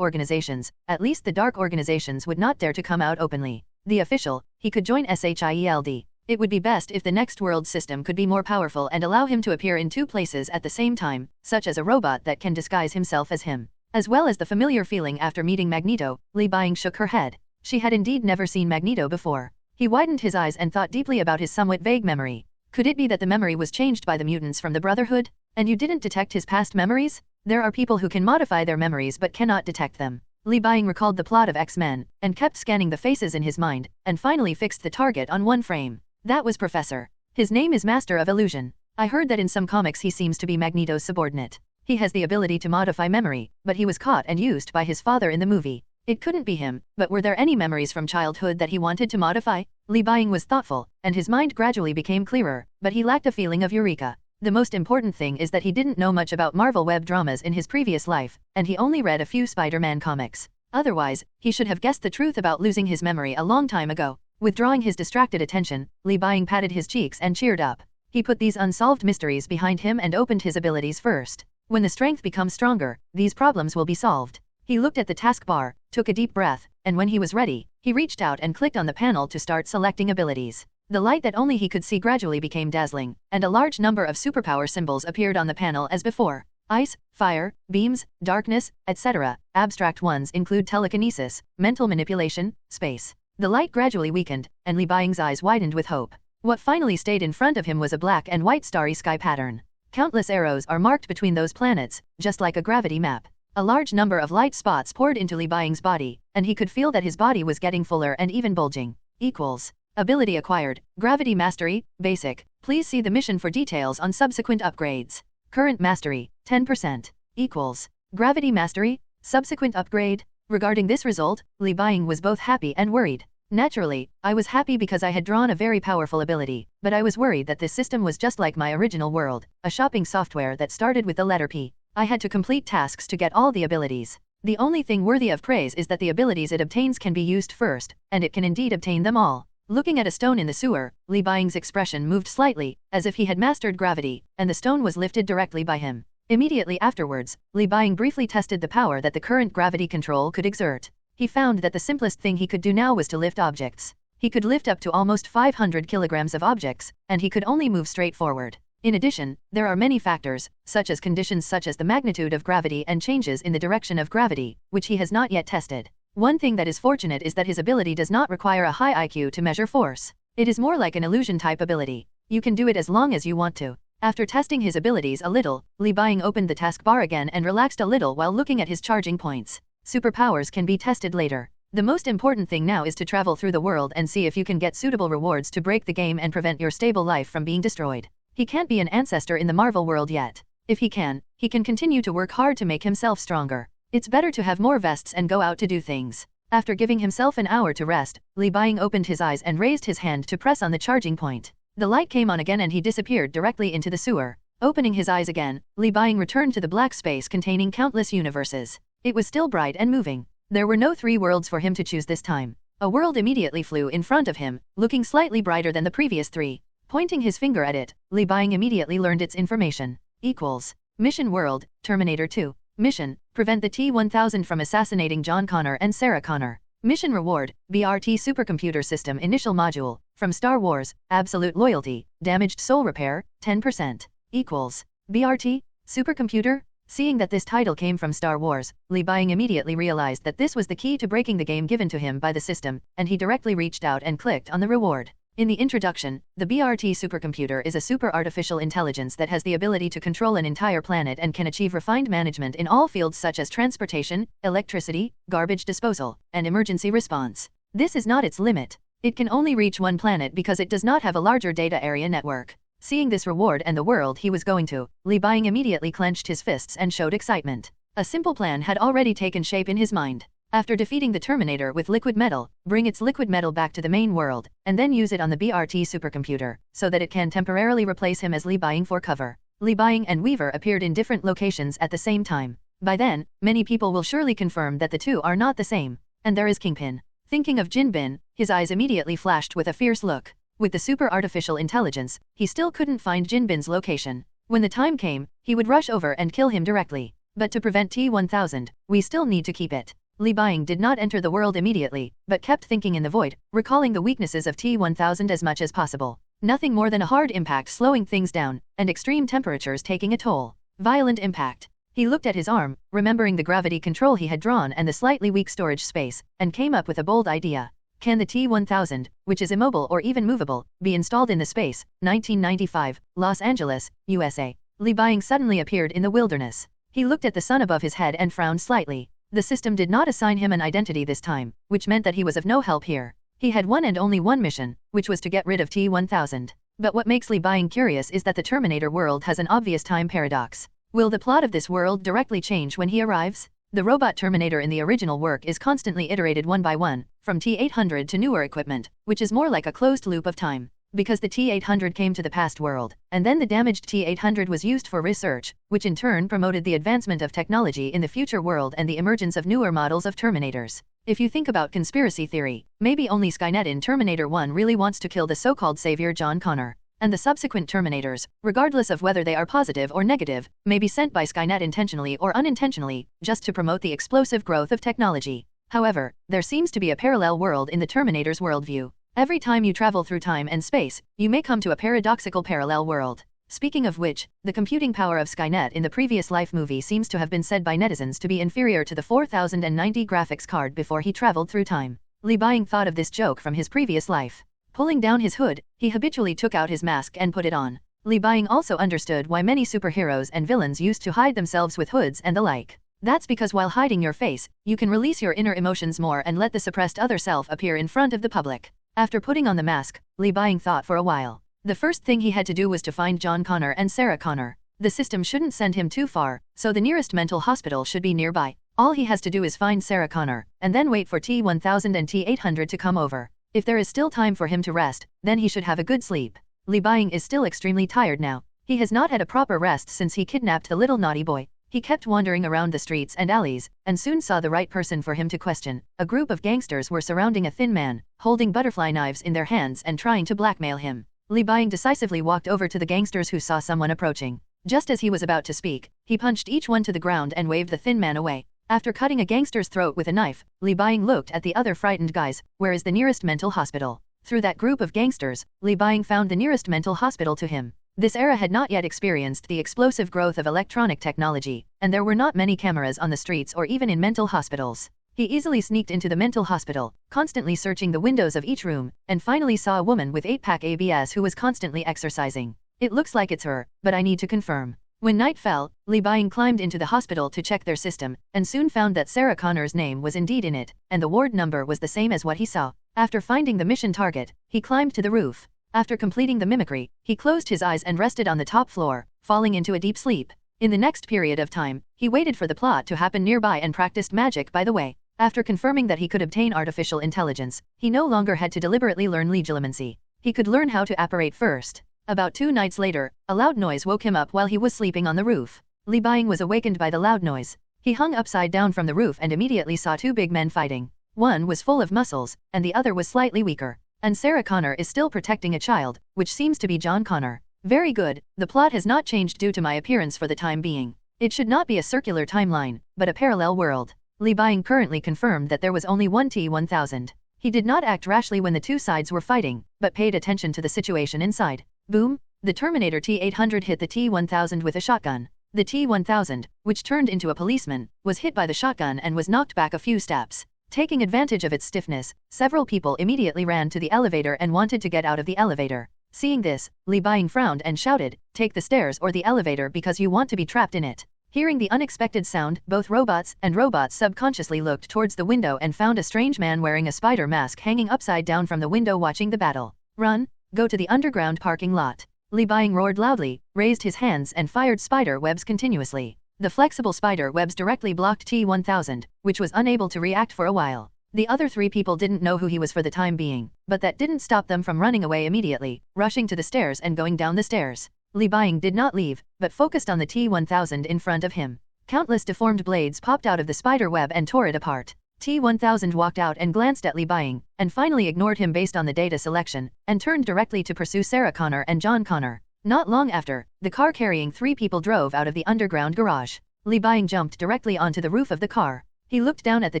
organizations, at least the dark organizations would not dare to come out openly. The official, he could join SHIELD. It would be best if the next world system could be more powerful and allow him to appear in two places at the same time, such as a robot that can disguise himself as him. As well as the familiar feeling after meeting Magneto, Li Buying shook her head. She had indeed never seen Magneto before. He widened his eyes and thought deeply about his somewhat vague memory. Could it be that the memory was changed by the mutants from the Brotherhood? And you didn't detect his past memories? There are people who can modify their memories but cannot detect them. Li Buying recalled the plot of X-Men, and kept scanning the faces in his mind, and finally fixed the target on one frame. That was Professor. His name is Master of Illusion. I heard that in some comics he seems to be Magneto's subordinate. He has the ability to modify memory, but he was caught and used by his father in the movie. It couldn't be him, but were there any memories from childhood that he wanted to modify? Li Buying was thoughtful, and his mind gradually became clearer, but he lacked a feeling of eureka. The most important thing is that he didn't know much about Marvel web dramas in his previous life, and he only read a few Spider-Man comics. Otherwise, he should have guessed the truth about losing his memory a long time ago. Withdrawing his distracted attention, Li Buying patted his cheeks and cheered up. He put these unsolved mysteries behind him and opened his abilities first. When the strength becomes stronger, these problems will be solved. He looked at the taskbar, took a deep breath, and when he was ready, he reached out and clicked on the panel to start selecting abilities. The light that only he could see gradually became dazzling, and a large number of superpower symbols appeared on the panel as before. Ice, fire, beams, darkness, etc. Abstract ones include telekinesis, mental manipulation, space. The light gradually weakened, and Li Buying's eyes widened with hope. What finally stayed in front of him was a black and white starry sky pattern. Countless arrows are marked between those planets, just like a gravity map. A large number of light spots poured into Li Buying's body, and he could feel that his body was getting fuller and even bulging. Equals. Ability acquired, Gravity Mastery, Basic. Please see the mission for details on subsequent upgrades. Current Mastery, 10%. Equals. Gravity Mastery, Subsequent Upgrade. Regarding this result, Li Buying was both happy and worried. Naturally, I was happy because I had drawn a very powerful ability, but I was worried that this system was just like my original world, a shopping software that started with the letter P. I had to complete tasks to get all the abilities. The only thing worthy of praise is that the abilities it obtains can be used first, and it can indeed obtain them all. Looking at a stone in the sewer, Li Buying's expression moved slightly, as if he had mastered gravity, and the stone was lifted directly by him. Immediately afterwards, Li Buying briefly tested the power that the current gravity control could exert. He found that the simplest thing he could do now was to lift objects. He could lift up to almost 500 kilograms of objects, and he could only move straight forward. In addition, there are many factors, such as conditions such as the magnitude of gravity and changes in the direction of gravity, which he has not yet tested. One thing that is fortunate is that his ability does not require a high IQ to measure force. It is more like an illusion-type ability. You can do it as long as you want to. After testing his abilities a little, Li Buying opened the taskbar again and relaxed a little while looking at his charging points. Superpowers can be tested later. The most important thing now is to travel through the world and see if you can get suitable rewards to break the game and prevent your stable life from being destroyed. He can't be an ancestor in the Marvel world yet. If he can continue to work hard to make himself stronger. It's better to have more vests and go out to do things. After giving himself an hour to rest, Li Buying opened his eyes and raised his hand to press on the charging point. The light came on again and he disappeared directly into the sewer. Opening his eyes again, Li Buying returned to the black space containing countless universes. It was still bright and moving. There were no 3 worlds for him to choose this time. A world immediately flew in front of him, looking slightly brighter than the previous 3. Pointing his finger at it, Li Buying immediately learned its information. Equals. Mission World, Terminator 2. Mission, prevent the T-1000 from assassinating John Connor and Sarah Connor. Mission Reward, BRT Supercomputer System Initial Module, from Star Wars, Absolute Loyalty, Damaged Soul Repair, 10%. Equals. BRT, Supercomputer? Seeing that this title came from Star Wars, Li Buying immediately realized that this was the key to breaking the game given to him by the system, and he directly reached out and clicked on the reward. In the introduction, the BRT supercomputer is a super artificial intelligence that has the ability to control an entire planet and can achieve refined management in all fields such as transportation, electricity, garbage disposal, and emergency response. This is not its limit. It can only reach one planet because it does not have a larger data area network. Seeing this reward and the world he was going to, Li Buying immediately clenched his fists and showed excitement. A simple plan had already taken shape in his mind. After defeating the Terminator with liquid metal, bring its liquid metal back to the main world, and then use it on the BRT supercomputer, so that it can temporarily replace him as Li Buying for cover. Li Buying and Weaver appeared in different locations at the same time. By then, many people will surely confirm that the two are not the same. And there is Kingpin. Thinking of Jin Bin, his eyes immediately flashed with a fierce look. With the super artificial intelligence, he still couldn't find Jin Bin's location. When the time came, he would rush over and kill him directly. But to prevent T-1000, we still need to keep it. Li Buying did not enter the world immediately, but kept thinking in the void, recalling the weaknesses of T-1000 as much as possible. Nothing more than a hard impact slowing things down, and extreme temperatures taking a toll. Violent impact. He looked at his arm, remembering the gravity control he had drawn and the slightly weak storage space, and came up with a bold idea. Can the T-1000, which is immobile or even movable, be installed in the space? 1995, Los Angeles, USA. Li Buying suddenly appeared in the wilderness. He looked at the sun above his head and frowned slightly. The system did not assign him an identity this time, which meant that he was of no help here. He had one and only one mission, which was to get rid of T-1000. But what makes Li Buying curious is that the Terminator world has an obvious time paradox. Will the plot of this world directly change when he arrives? The robot Terminator in the original work is constantly iterated one by one, from T-800 to newer equipment, which is more like a closed loop of time. Because the T-800 came to the past world, and then the damaged T-800 was used for research, which in turn promoted the advancement of technology in the future world and the emergence of newer models of Terminators. If you think about conspiracy theory, maybe only Skynet in Terminator 1 really wants to kill the so-called savior John Connor. And the subsequent Terminators, regardless of whether they are positive or negative, may be sent by Skynet intentionally or unintentionally, just to promote the explosive growth of technology. However, there seems to be a parallel world in the Terminator's worldview. Every time you travel through time and space, you may come to a paradoxical parallel world. Speaking of which, the computing power of Skynet in the previous Life movie seems to have been said by netizens to be inferior to the 4090 graphics card before he traveled through time. Li Buying thought of this joke from his previous life. Pulling down his hood, he habitually took out his mask and put it on. Li Buying also understood why many superheroes and villains used to hide themselves with hoods and the like. That's because while hiding your face, you can release your inner emotions more and let the suppressed other self appear in front of the public. After putting on the mask, Li Buying thought for a while. The first thing he had to do was to find John Connor and Sarah Connor. The system shouldn't send him too far, so the nearest mental hospital should be nearby. All he has to do is find Sarah Connor, and then wait for T-1000 and T-800 to come over. If there is still time for him to rest, then he should have a good sleep. Li Buying is still extremely tired now. He has not had a proper rest since he kidnapped the little naughty boy. He kept wandering around the streets and alleys, and soon saw the right person for him to question. A group of gangsters were surrounding a thin man, holding butterfly knives in their hands and trying to blackmail him. Li Buying decisively walked over to the gangsters who saw someone approaching. Just as he was about to speak, he punched each one to the ground and waved the thin man away. After cutting a gangster's throat with a knife, Li Buying looked at the other frightened guys. Where is the nearest mental hospital? Through that group of gangsters, Li Buying found the nearest mental hospital to him. This era had not yet experienced the explosive growth of electronic technology, and there were not many cameras on the streets or even in mental hospitals. He easily sneaked into the mental hospital, constantly searching the windows of each room, and finally saw a woman with 8-pack abs who was constantly exercising. It looks like it's her, but I need to confirm. When night fell, Li Buying climbed into the hospital to check their system, and soon found that Sarah Connor's name was indeed in it, and the ward number was the same as what he saw. After finding the mission target, he climbed to the roof. After completing the mimicry, he closed his eyes and rested on the top floor, falling into a deep sleep. In the next period of time, he waited for the plot to happen nearby and practiced magic by the way. After confirming that he could obtain artificial intelligence, he no longer had to deliberately learn legilimency. He could learn how to apparate first. About 2 nights later, a loud noise woke him up while he was sleeping on the roof. Li Buying was awakened by the loud noise. He hung upside down from the roof and immediately saw 2 big men fighting. One was full of muscles, and the other was slightly weaker. And Sarah Connor is still protecting a child, which seems to be John Connor. Very good, the plot has not changed due to my appearance for the time being. It should not be a circular timeline, but a parallel world. Li Buying currently confirmed that there was only one T-1000. He did not act rashly when the 2 sides were fighting, but paid attention to the situation inside. Boom! The Terminator T-800 hit the T-1000 with a shotgun. The T-1000, which turned into a policeman, was hit by the shotgun and was knocked back a few steps. Taking advantage of its stiffness, several people immediately ran to the elevator and wanted to get out of the elevator. Seeing this, Li Buying frowned and shouted, "Take the stairs or the elevator because you want to be trapped in it." Hearing the unexpected sound, both robots and robots subconsciously looked towards the window and found a strange man wearing a spider mask hanging upside down from the window watching the battle. "Run! Go to the underground parking lot." Li Buying roared loudly, raised his hands and fired spider webs continuously. The flexible spider webs directly blocked T-1000, which was unable to react for a while. The other 3 people didn't know who he was for the time being, but that didn't stop them from running away immediately, rushing to the stairs and going down the stairs. Li Buying did not leave, but focused on the T-1000 in front of him. Countless deformed blades popped out of the spider web and tore it apart. T-1000 walked out and glanced at Li Buying, and finally ignored him based on the data selection, and turned directly to pursue Sarah Connor and John Connor. Not long after, the car carrying 3 people drove out of the underground garage. Li Buying jumped directly onto the roof of the car. He looked down at the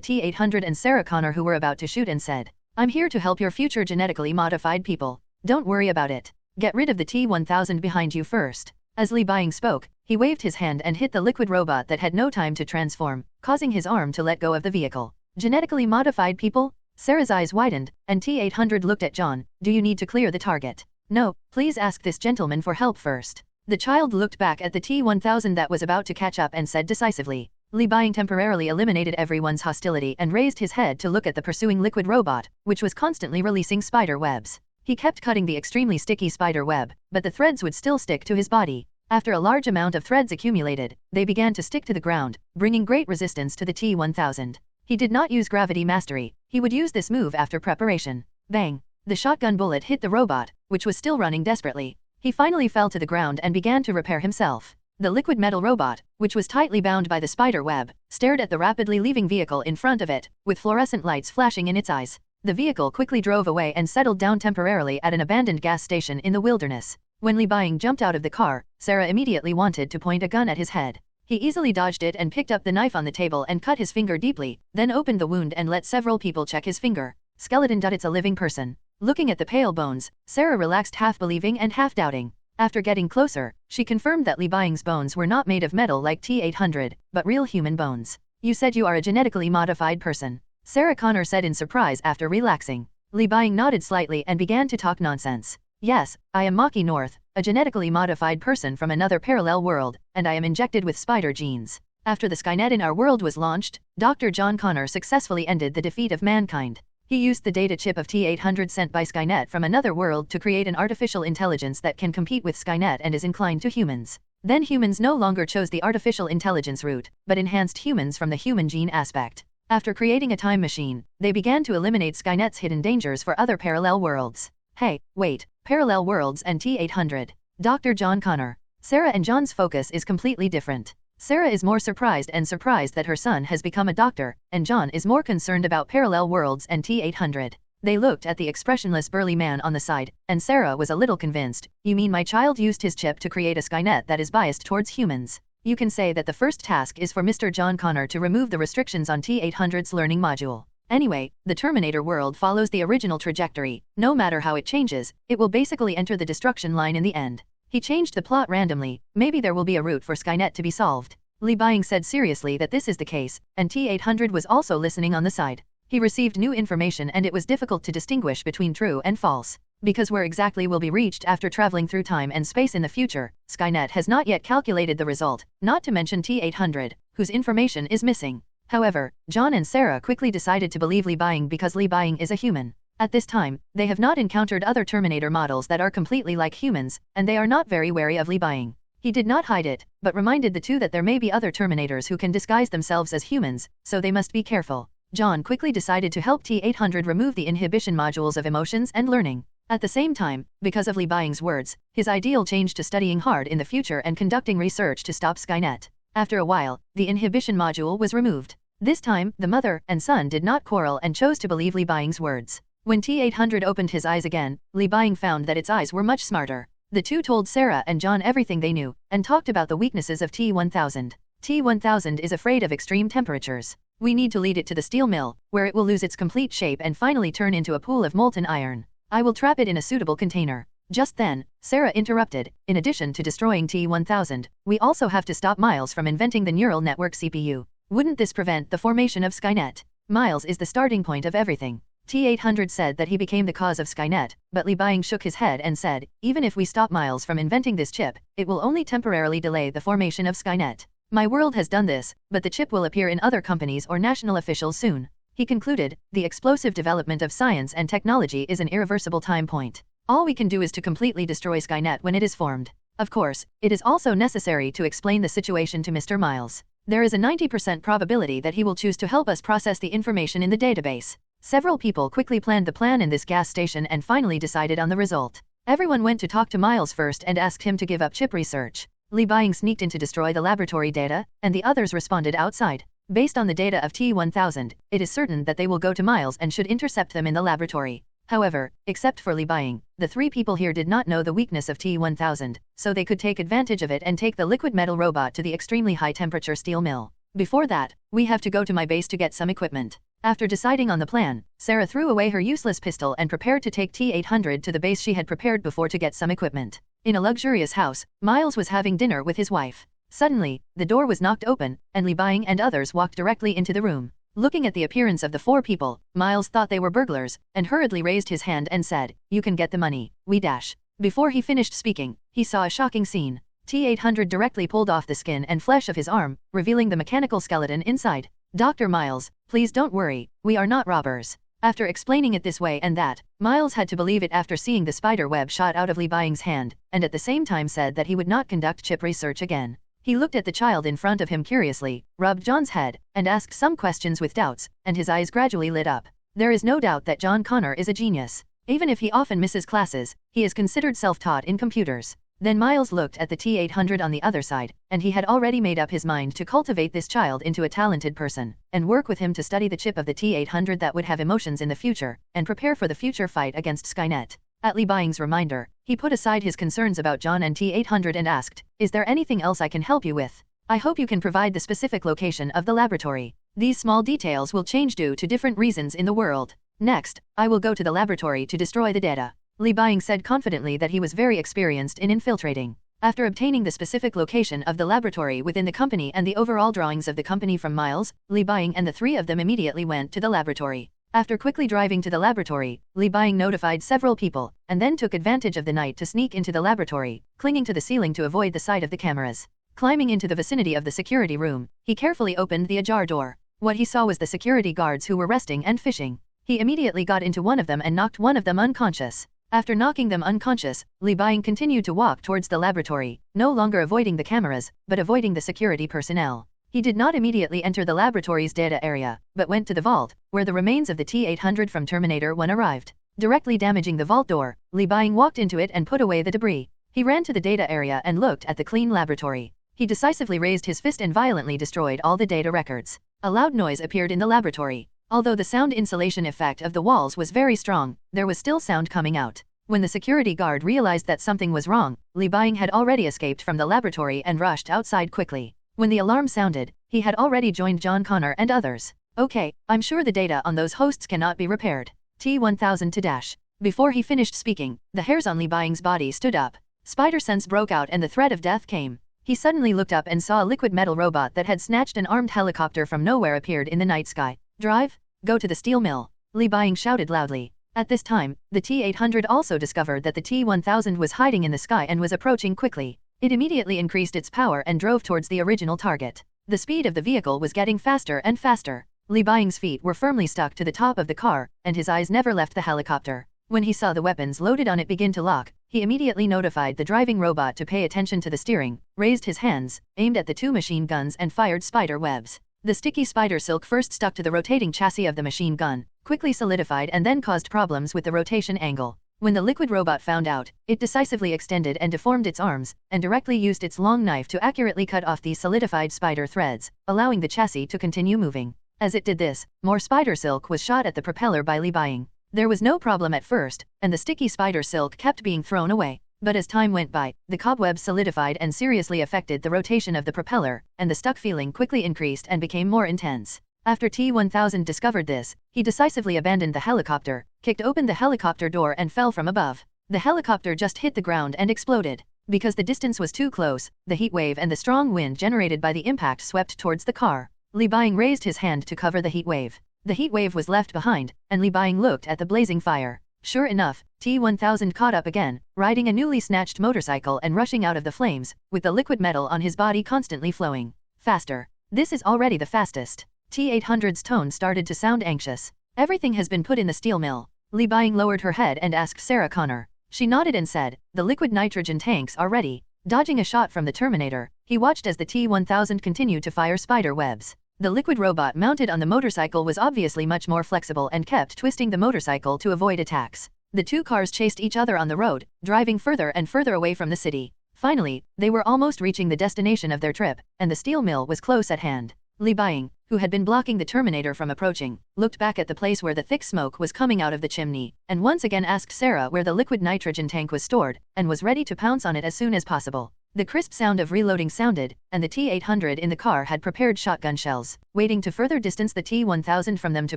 T-800 and Sarah Connor who were about to shoot and said, "I'm here to help your future genetically modified people. Don't worry about it. Get rid of the T-1000 behind you first." As Li Buying spoke, he waved his hand and hit the liquid robot that had no time to transform, causing his arm to let go of the vehicle. Genetically modified people? Sarah's eyes widened, and T-800 looked at John. "Do you need to clear the target?" "No, please ask this gentleman for help first." The child looked back at the T-1000 that was about to catch up and said decisively. Li Buying temporarily eliminated everyone's hostility and raised his head to look at the pursuing liquid robot, which was constantly releasing spider webs. He kept cutting the extremely sticky spider web, but the threads would still stick to his body. After a large amount of threads accumulated, they began to stick to the ground, bringing great resistance to the T-1000. He did not use gravity mastery. He would use this move after preparation. Bang! The shotgun bullet hit the robot, which was still running desperately. He finally fell to the ground and began to repair himself. The liquid metal robot, which was tightly bound by the spider web, stared at the rapidly leaving vehicle in front of it, with fluorescent lights flashing in its eyes. The vehicle quickly drove away and settled down temporarily at an abandoned gas station in the wilderness. When Li Buying jumped out of the car, Sarah immediately wanted to point a gun at his head. He easily dodged it and picked up the knife on the table and cut his finger deeply, then opened the wound and let several people check his finger. Skeleton. It's a living person. Looking at the pale bones, Sarah relaxed, half believing and half doubting. After getting closer, she confirmed that Li Buying's bones were not made of metal like T-800, but real human bones. "You said you are a genetically modified person," Sarah Connor said in surprise after relaxing. Li Buying nodded slightly and began to talk nonsense. "Yes, I am Maki North, a genetically modified person from another parallel world, and I am injected with spider genes. After the Skynet in our world was launched, Dr. John Connor successfully ended the defeat of mankind. He used the data chip of T-800 sent by Skynet from another world to create an artificial intelligence that can compete with Skynet and is inclined to humans. Then humans no longer chose the artificial intelligence route, but enhanced humans from the human gene aspect. After creating a time machine, they began to eliminate Skynet's hidden dangers for other parallel worlds." Hey, wait, parallel worlds and T-800. Dr. John Connor. Sarah and John's focus is completely different. Sarah is more surprised that her son has become a doctor, and John is more concerned about parallel worlds and T-800. They looked at the expressionless burly man on the side, and Sarah was a little convinced. "You mean my child used his chip to create a Skynet that is biased towards humans? You can say that the first task is for Mr. John Connor to remove the restrictions on T-800's learning module. Anyway, the Terminator world follows the original trajectory. No matter how it changes, it will basically enter the destruction line in the end." He changed the plot randomly. "Maybe there will be a route for Skynet to be solved." Li Buying said seriously that this is the case, and T-800 was also listening on the side. He received new information and it was difficult to distinguish between true and false. Because where exactly will be reached after traveling through time and space in the future, Skynet has not yet calculated the result, not to mention T-800, whose information is missing. However, John and Sarah quickly decided to believe Li Buying because Li Buying is a human. At this time, they have not encountered other Terminator models that are completely like humans, and they are not very wary of Li Buying. He did not hide it, but reminded the two that there may be other Terminators who can disguise themselves as humans, so they must be careful. John quickly decided to help T-800 remove the inhibition modules of emotions and learning. At the same time, because of Li Buying's words, his ideal changed to studying hard in the future and conducting research to stop Skynet. After a while, the inhibition module was removed. This time, the mother and son did not quarrel and chose to believe Li Buying's words. When T-800 opened his eyes again, Li Buying found that its eyes were much smarter. The two told Sarah and John everything they knew, and talked about the weaknesses of T-1000. T-1000 is afraid of extreme temperatures. We need to lead it to the steel mill, where it will lose its complete shape and finally turn into a pool of molten iron. I will trap it in a suitable container. Just then, Sarah interrupted. In addition to destroying T-1000, we also have to stop Miles from inventing the neural network CPU. Wouldn't this prevent the formation of Skynet? Miles is the starting point of everything. T-800 said that he became the cause of Skynet, but Li Buying shook his head and said, even if we stop Miles from inventing this chip, it will only temporarily delay the formation of Skynet. My world has done this, but the chip will appear in other companies or national officials soon. He concluded, the explosive development of science and technology is an irreversible time point. All we can do is to completely destroy Skynet when it is formed. Of course, it is also necessary to explain the situation to Mr. Miles. There is a 90% probability that he will choose to help us process the information in the database. Several people quickly planned the plan in this gas station and finally decided on the result. Everyone went to talk to Miles first and asked him to give up chip research. Li Buying sneaked in to destroy the laboratory data, and the others responded outside. Based on the data of T-1000, it is certain that they will go to Miles and should intercept them in the laboratory. However, except for Li Buying, the three people here did not know the weakness of T-1000, so they could take advantage of it and take the liquid metal robot to the extremely high temperature steel mill. Before that, we have to go to my base to get some equipment. After deciding on the plan, Sarah threw away her useless pistol and prepared to take T-800 to the base she had prepared before to get some equipment. In a luxurious house, Miles was having dinner with his wife. Suddenly, the door was knocked open, and Li Buying and others walked directly into the room. Looking at the appearance of the four people, Miles thought they were burglars, and hurriedly raised his hand and said, "You can get the money, we dash." Before he finished speaking, he saw a shocking scene. T-800 directly pulled off the skin and flesh of his arm, revealing the mechanical skeleton inside. "Dr. Miles, please don't worry, we are not robbers." After explaining it this way and that, Miles had to believe it after seeing the spider web shot out of Li Buying's hand, and at the same time said that he would not conduct chip research again. He looked at the child in front of him curiously, rubbed John's head, and asked some questions with doubts, and his eyes gradually lit up. There is no doubt that John Connor is a genius. Even if he often misses classes, he is considered self-taught in computers. Then Miles looked at the T-800 on the other side, and he had already made up his mind to cultivate this child into a talented person, and work with him to study the chip of the T-800 that would have emotions in the future, and prepare for the future fight against Skynet. At Li Buying's reminder, he put aside his concerns about John and T-800 and asked, "Is there anything else I can help you with? I hope you can provide the specific location of the laboratory. These small details will change due to different reasons in the world. Next, I will go to the laboratory to destroy the data." Li Buying said confidently that he was very experienced in infiltrating. After obtaining the specific location of the laboratory within the company and the overall drawings of the company from Miles, Li Buying and the three of them immediately went to the laboratory. After quickly driving to the laboratory, Li Buying notified several people, and then took advantage of the night to sneak into the laboratory, clinging to the ceiling to avoid the sight of the cameras. Climbing into the vicinity of the security room, he carefully opened the ajar door. What he saw was the security guards who were resting and fishing. He immediately got into one of them and knocked one of them unconscious. After knocking them unconscious, Li Buying continued to walk towards the laboratory, no longer avoiding the cameras, but avoiding the security personnel. He did not immediately enter the laboratory's data area, but went to the vault, where the remains of the T-800 from Terminator 1 arrived. Directly damaging the vault door, Li Buying walked into it and put away the debris. He ran to the data area and looked at the clean laboratory. He decisively raised his fist and violently destroyed all the data records. A loud noise appeared in the laboratory. Although the sound insulation effect of the walls was very strong, there was still sound coming out. When the security guard realized that something was wrong, Li Buying had already escaped from the laboratory and rushed outside quickly. When the alarm sounded, he had already joined John Connor and others. "Okay, I'm sure the data on those hosts cannot be repaired. T-1000 to dash." Before he finished speaking, the hairs on Li Buying's body stood up. Spider sense broke out and the threat of death came. He suddenly looked up and saw a liquid metal robot that had snatched an armed helicopter from nowhere appeared in the night sky. "Drive, go to the steel mill," Li Buying shouted loudly. At this time, the T-800 also discovered that the T-1000 was hiding in the sky and was approaching quickly. It immediately increased its power and drove towards the original target. The speed of the vehicle was getting faster and faster. Li Buying's feet were firmly stuck to the top of the car, and his eyes never left the helicopter. When he saw the weapons loaded on it begin to lock, he immediately notified the driving robot to pay attention to the steering, raised his hands, aimed at the two machine guns and fired spider webs. The sticky spider silk first stuck to the rotating chassis of the machine gun, quickly solidified and then caused problems with the rotation angle. When the liquid robot found out, it decisively extended and deformed its arms, and directly used its long knife to accurately cut off these solidified spider threads, allowing the chassis to continue moving. As it did this, more spider silk was shot at the propeller by Li Buying. There was no problem at first, and the sticky spider silk kept being thrown away. But as time went by, the cobwebs solidified and seriously affected the rotation of the propeller, and the stuck feeling quickly increased and became more intense. After T-1000 discovered this, he decisively abandoned the helicopter, kicked open the helicopter door and fell from above. The helicopter just hit the ground and exploded. Because the distance was too close, the heat wave and the strong wind generated by the impact swept towards the car. Li Buying raised his hand to cover the heat wave. The heat wave was left behind, and Li Buying looked at the blazing fire. Sure enough, T-1000 caught up again, riding a newly snatched motorcycle and rushing out of the flames, with the liquid metal on his body constantly flowing. Faster. This is already the fastest. T-800's tone started to sound anxious. "Everything has been put in the steel mill." Li Buying lowered her head and asked Sarah Connor. She nodded and said, "The liquid nitrogen tanks are ready." Dodging a shot from the Terminator, he watched as the T-1000 continued to fire spider webs. The liquid robot mounted on the motorcycle was obviously much more flexible and kept twisting the motorcycle to avoid attacks. The two cars chased each other on the road, driving further and further away from the city. Finally, they were almost reaching the destination of their trip, and the steel mill was close at hand. Li Buying, who had been blocking the Terminator from approaching, looked back at the place where the thick smoke was coming out of the chimney, and once again asked Sarah where the liquid nitrogen tank was stored, and was ready to pounce on it as soon as possible. The crisp sound of reloading sounded, and the T-800 in the car had prepared shotgun shells, waiting to further distance the T-1000 from them to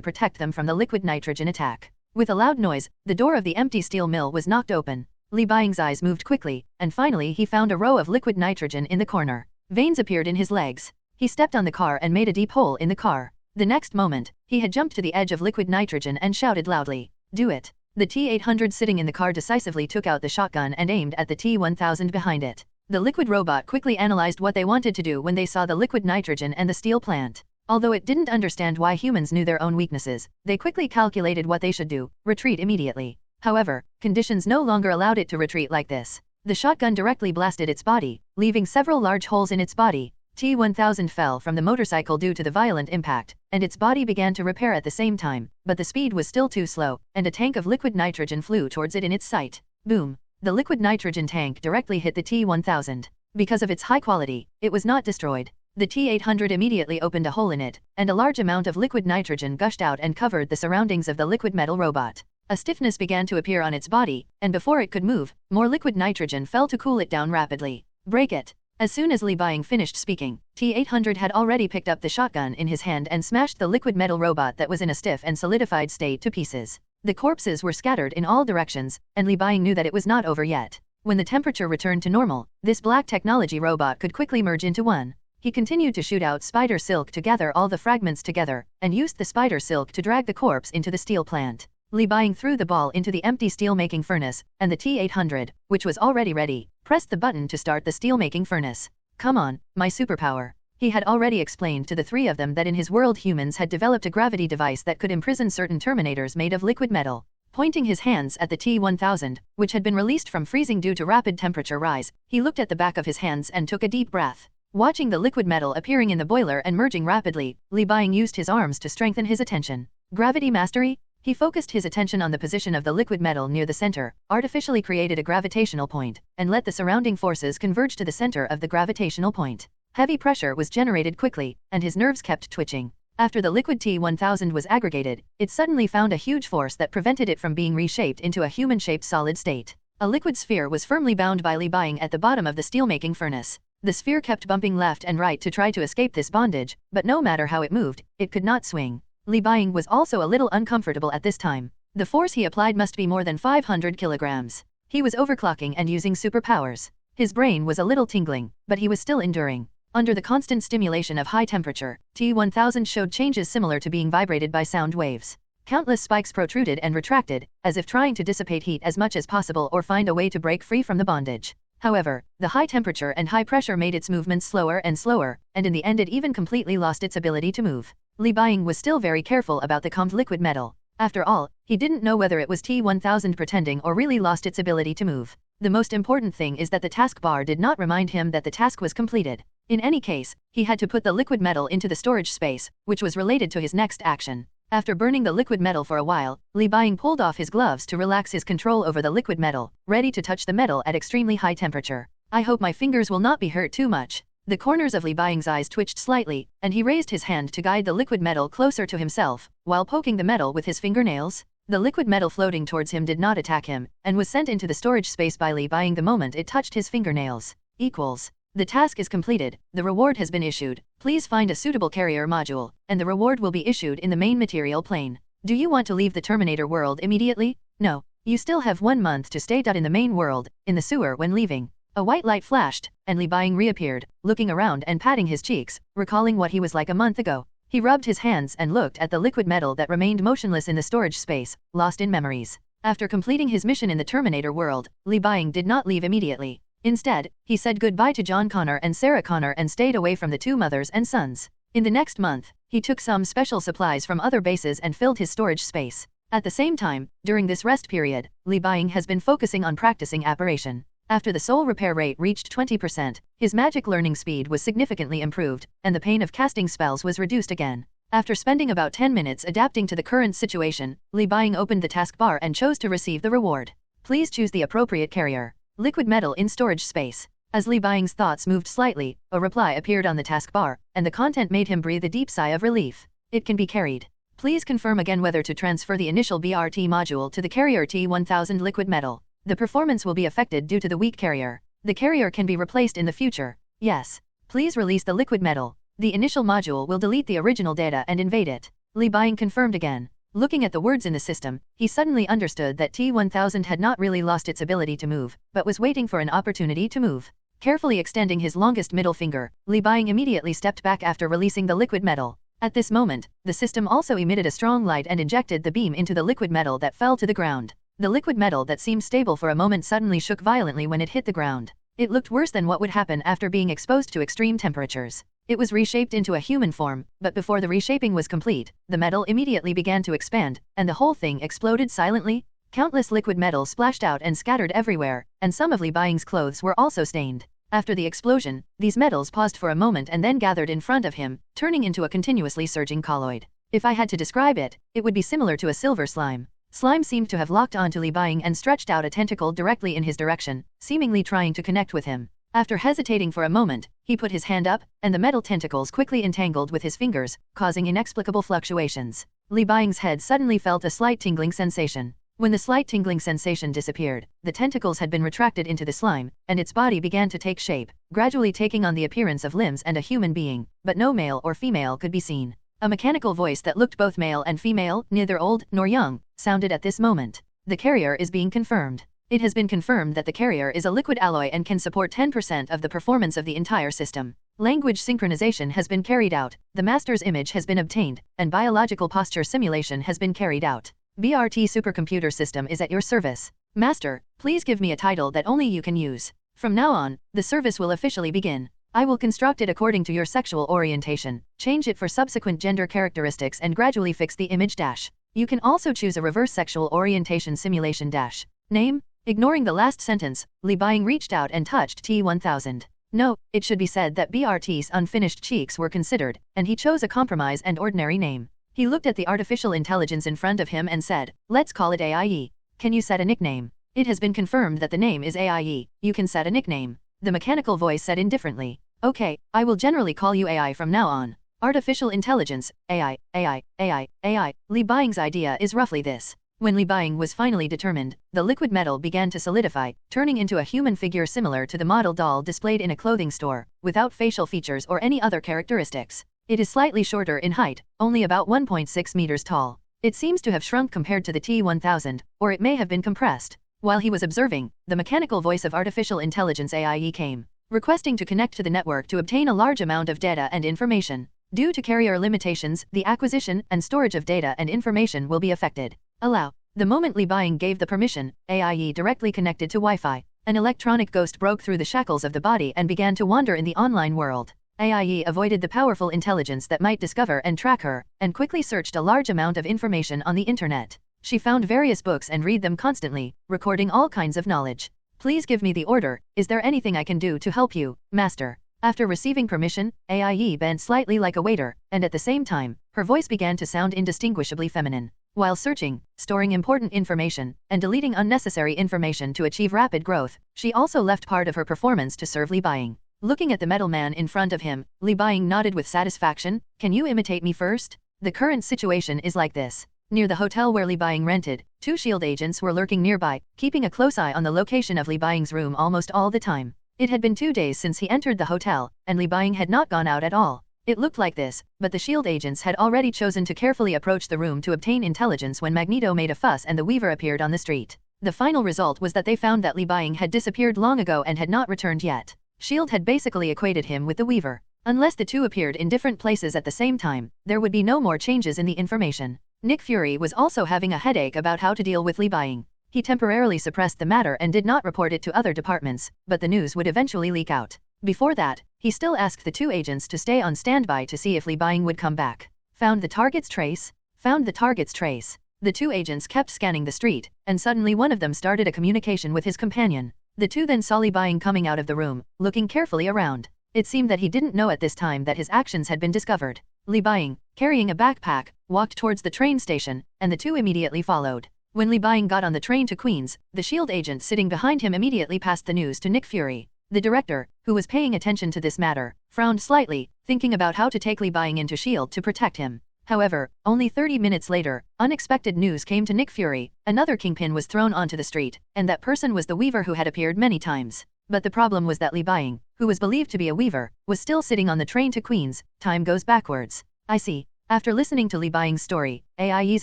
protect them from the liquid nitrogen attack. With a loud noise, the door of the empty steel mill was knocked open. Li Buying's eyes moved quickly, and finally he found a row of liquid nitrogen in the corner. Veins appeared in his legs. He stepped on the car and made a deep hole in the car. The next moment, he had jumped to the edge of liquid nitrogen and shouted loudly, "Do it!" The T-800 sitting in the car decisively took out the shotgun and aimed at the T-1000 behind it. The liquid robot quickly analyzed what they wanted to do when they saw the liquid nitrogen and the steel plant. Although it didn't understand why humans knew their own weaknesses, they quickly calculated what they should do: retreat immediately. However, conditions no longer allowed it to retreat like this. The shotgun directly blasted its body, leaving several large holes in its body. T-1000 fell from the motorcycle due to the violent impact, and its body began to repair at the same time, but the speed was still too slow, and a tank of liquid nitrogen flew towards it in its sight. Boom! The liquid nitrogen tank directly hit the T-1000. Because of its high quality, it was not destroyed. The T-800 immediately opened a hole in it, and a large amount of liquid nitrogen gushed out and covered the surroundings of the liquid metal robot. A stiffness began to appear on its body, and before it could move, more liquid nitrogen fell to cool it down rapidly. Break it! As soon as Li Buying finished speaking, T-800 had already picked up the shotgun in his hand and smashed the liquid metal robot that was in a stiff and solidified state to pieces. The corpses were scattered in all directions, and Li Buying knew that it was not over yet. When the temperature returned to normal, this black technology robot could quickly merge into one. He continued to shoot out spider silk to gather all the fragments together, and used the spider silk to drag the corpse into the steel plant. Li Buying threw the ball into the empty steel-making furnace, and the T-800, which was already ready, pressed the button to start the steel-making furnace. "Come on, my superpower." He had already explained to the three of them that in his world humans had developed a gravity device that could imprison certain Terminators made of liquid metal. Pointing his hands at the T-1000, which had been released from freezing due to rapid temperature rise, he looked at the back of his hands and took a deep breath. Watching the liquid metal appearing in the boiler and merging rapidly, Li Buying used his arms to strengthen his attention. Gravity mastery? He focused his attention on the position of the liquid metal near the center, artificially created a gravitational point, and let the surrounding forces converge to the center of the gravitational point. Heavy pressure was generated quickly, and his nerves kept twitching. After the liquid T-1000 was aggregated, it suddenly found a huge force that prevented it from being reshaped into a human-shaped solid state. A liquid sphere was firmly bound by Li Buying at the bottom of the steelmaking furnace. The sphere kept bumping left and right to try to escape this bondage, but no matter how it moved, it could not swing. Li Buying was also a little uncomfortable at this time. The force he applied must be more than 500 kilograms. He was overclocking and using superpowers. His brain was a little tingling, but he was still enduring. Under the constant stimulation of high temperature, T-1000 showed changes similar to being vibrated by sound waves. Countless spikes protruded and retracted, as if trying to dissipate heat as much as possible or find a way to break free from the bondage. However, the high temperature and high pressure made its movements slower and slower, and in the end it even completely lost its ability to move. Li Buying was still very careful about the calmed liquid metal. After all, he didn't know whether it was T-1000 pretending or really lost its ability to move. The most important thing is that the taskbar did not remind him that the task was completed. In any case, he had to put the liquid metal into the storage space, which was related to his next action. After burning the liquid metal for a while, Li Buying pulled off his gloves to relax his control over the liquid metal, ready to touch the metal at extremely high temperature. "I hope my fingers will not be hurt too much." The corners of Li Buying's eyes twitched slightly, and he raised his hand to guide the liquid metal closer to himself, while poking the metal with his fingernails. The liquid metal floating towards him did not attack him, and was sent into the storage space by Li Buying the moment it touched his fingernails. Equals. The task is completed, the reward has been issued. Please find a suitable carrier module, and the reward will be issued in the main material plane. Do you want to leave the Terminator world immediately? No. You still have 1 month to stay in the main world, in the sewer when leaving. A white light flashed, and Li Buying reappeared, looking around and patting his cheeks, recalling what he was like a month ago. He rubbed his hands and looked at the liquid metal that remained motionless in the storage space, lost in memories. After completing his mission in the Terminator world, Li Buying did not leave immediately. Instead, he said goodbye to John Connor and Sarah Connor and stayed away from the two mothers and sons. In the next month, he took some special supplies from other bases and filled his storage space. At the same time, during this rest period, Li Buying has been focusing on practicing apparition. After the soul repair rate reached 20%, his magic learning speed was significantly improved, and the pain of casting spells was reduced again. After spending about 10 minutes adapting to the current situation, Li Buying opened the taskbar and chose to receive the reward. Please choose the appropriate carrier. Liquid metal in storage space. As Li Buying's thoughts moved slightly, a reply appeared on the taskbar, and the content made him breathe a deep sigh of relief. It can be carried. Please confirm again whether to transfer the initial BRT module to the carrier T1000 liquid metal. The performance will be affected due to the weak carrier. The carrier can be replaced in the future. Yes. Please release the liquid metal. The initial module will delete the original data and invade it. Li Buying confirmed again. Looking at the words in the system, he suddenly understood that T1000 had not really lost its ability to move, but was waiting for an opportunity to move. Carefully extending his longest middle finger, Li Buying immediately stepped back after releasing the liquid metal. At this moment, the system also emitted a strong light and injected the beam into the liquid metal that fell to the ground. The liquid metal that seemed stable for a moment suddenly shook violently when it hit the ground. It looked worse than what would happen after being exposed to extreme temperatures. It was reshaped into a human form, but before the reshaping was complete, the metal immediately began to expand, and the whole thing exploded silently. Countless liquid metal splashed out and scattered everywhere, and some of Li Buying's clothes were also stained. After the explosion, these metals paused for a moment and then gathered in front of him, turning into a continuously surging colloid. If I had to describe it, it would be similar to a silver slime. Slime seemed to have locked onto Li Buying and stretched out a tentacle directly in his direction, seemingly trying to connect with him. After hesitating for a moment, he put his hand up, and the metal tentacles quickly entangled with his fingers, causing inexplicable fluctuations. Li Buying's head suddenly felt a slight tingling sensation. When the slight tingling sensation disappeared, the tentacles had been retracted into the slime, and its body began to take shape, gradually taking on the appearance of limbs and a human being, but no male or female could be seen. A mechanical voice that looked both male and female, neither old nor young, sounded at this moment. The carrier is being confirmed. It has been confirmed that the carrier is a liquid alloy and can support 10% of the performance of the entire system. Language synchronization has been carried out, the master's image has been obtained, and biological posture simulation has been carried out. BRT supercomputer system is at your service. Master, please give me a title that only you can use. From now on, the service will officially begin. I will construct it according to your sexual orientation, change it for subsequent gender characteristics and gradually fix the image dash. You can also choose a reverse sexual orientation simulation dash. Name? Ignoring the last sentence, Li Buying reached out and touched T1000. No, it should be said that BRT's unfinished cheeks were considered, and he chose a compromise and ordinary name. He looked at the artificial intelligence in front of him and said, let's call it AIE. Can you set a nickname? It has been confirmed that the name is AIE, you can set a nickname. The mechanical voice said indifferently. Okay, I will generally call you AI from now on. Artificial intelligence, AI, AI, AI, AI. Li Buying's idea is roughly this. When Li Buying was finally determined, the liquid metal began to solidify, turning into a human figure similar to the model doll displayed in a clothing store, without facial features or any other characteristics. It is slightly shorter in height, only about 1.6 meters tall. It seems to have shrunk compared to the T1000, or it may have been compressed. While he was observing, the mechanical voice of artificial intelligence AIE came, requesting to connect to the network to obtain a large amount of data and information. Due to carrier limitations, the acquisition and storage of data and information will be affected. Allow. The moment Li Buying gave the permission, AIE directly connected to Wi-Fi. An electronic ghost broke through the shackles of the body and began to wander in the online world. AIE avoided the powerful intelligence that might discover and track her, and quickly searched a large amount of information on the internet. She found various books and read them constantly, recording all kinds of knowledge. Please give me the order. Is there anything I can do to help you, Master? After receiving permission, AIE bent slightly like a waiter, and at the same time, her voice began to sound indistinguishably feminine. While searching, storing important information, and deleting unnecessary information to achieve rapid growth, she also left part of her performance to serve Li Buying. Looking at the metal man in front of him, Li Buying nodded with satisfaction. Can you imitate me first? The current situation is like this. Near the hotel where Li Buying rented, 2 SHIELD agents were lurking nearby, keeping a close eye on the location of Li Buying's room almost all the time. It had been 2 days since he entered the hotel, and Li Buying had not gone out at all. It looked like this, but the SHIELD agents had already chosen to carefully approach the room to obtain intelligence when Magneto made a fuss and the Weaver appeared on the street. The final result was that they found that Li Buying had disappeared long ago and had not returned yet. SHIELD had basically equated him with the Weaver. Unless the two appeared in different places at the same time, there would be no more changes in the information. Nick Fury was also having a headache about how to deal with Li Buying. He temporarily suppressed the matter and did not report it to other departments, but the news would eventually leak out. Before that, he still asked the 2 agents to stay on standby to see if Li Buying would come back. Found the target's trace? Found the target's trace. The 2 agents kept scanning the street, and suddenly one of them started a communication with his companion. The 2 then saw Li Buying coming out of the room, looking carefully around. It seemed that he didn't know at this time that his actions had been discovered. Li Buying, carrying a backpack, walked towards the train station, and the 2 immediately followed. When Li Buying got on the train to Queens, the SHIELD agent sitting behind him immediately passed the news to Nick Fury. The director, who was paying attention to this matter, frowned slightly, thinking about how to take Li Buying into shield to protect him. However, only 30 minutes later, unexpected news came to Nick Fury. Another kingpin was thrown onto the street, and that person was the weaver who had appeared many times. But the problem was that Li Buying, who was believed to be a weaver, was still sitting on the train to Queens. Time goes backwards. I see. After listening to Li Buying's story, AIE's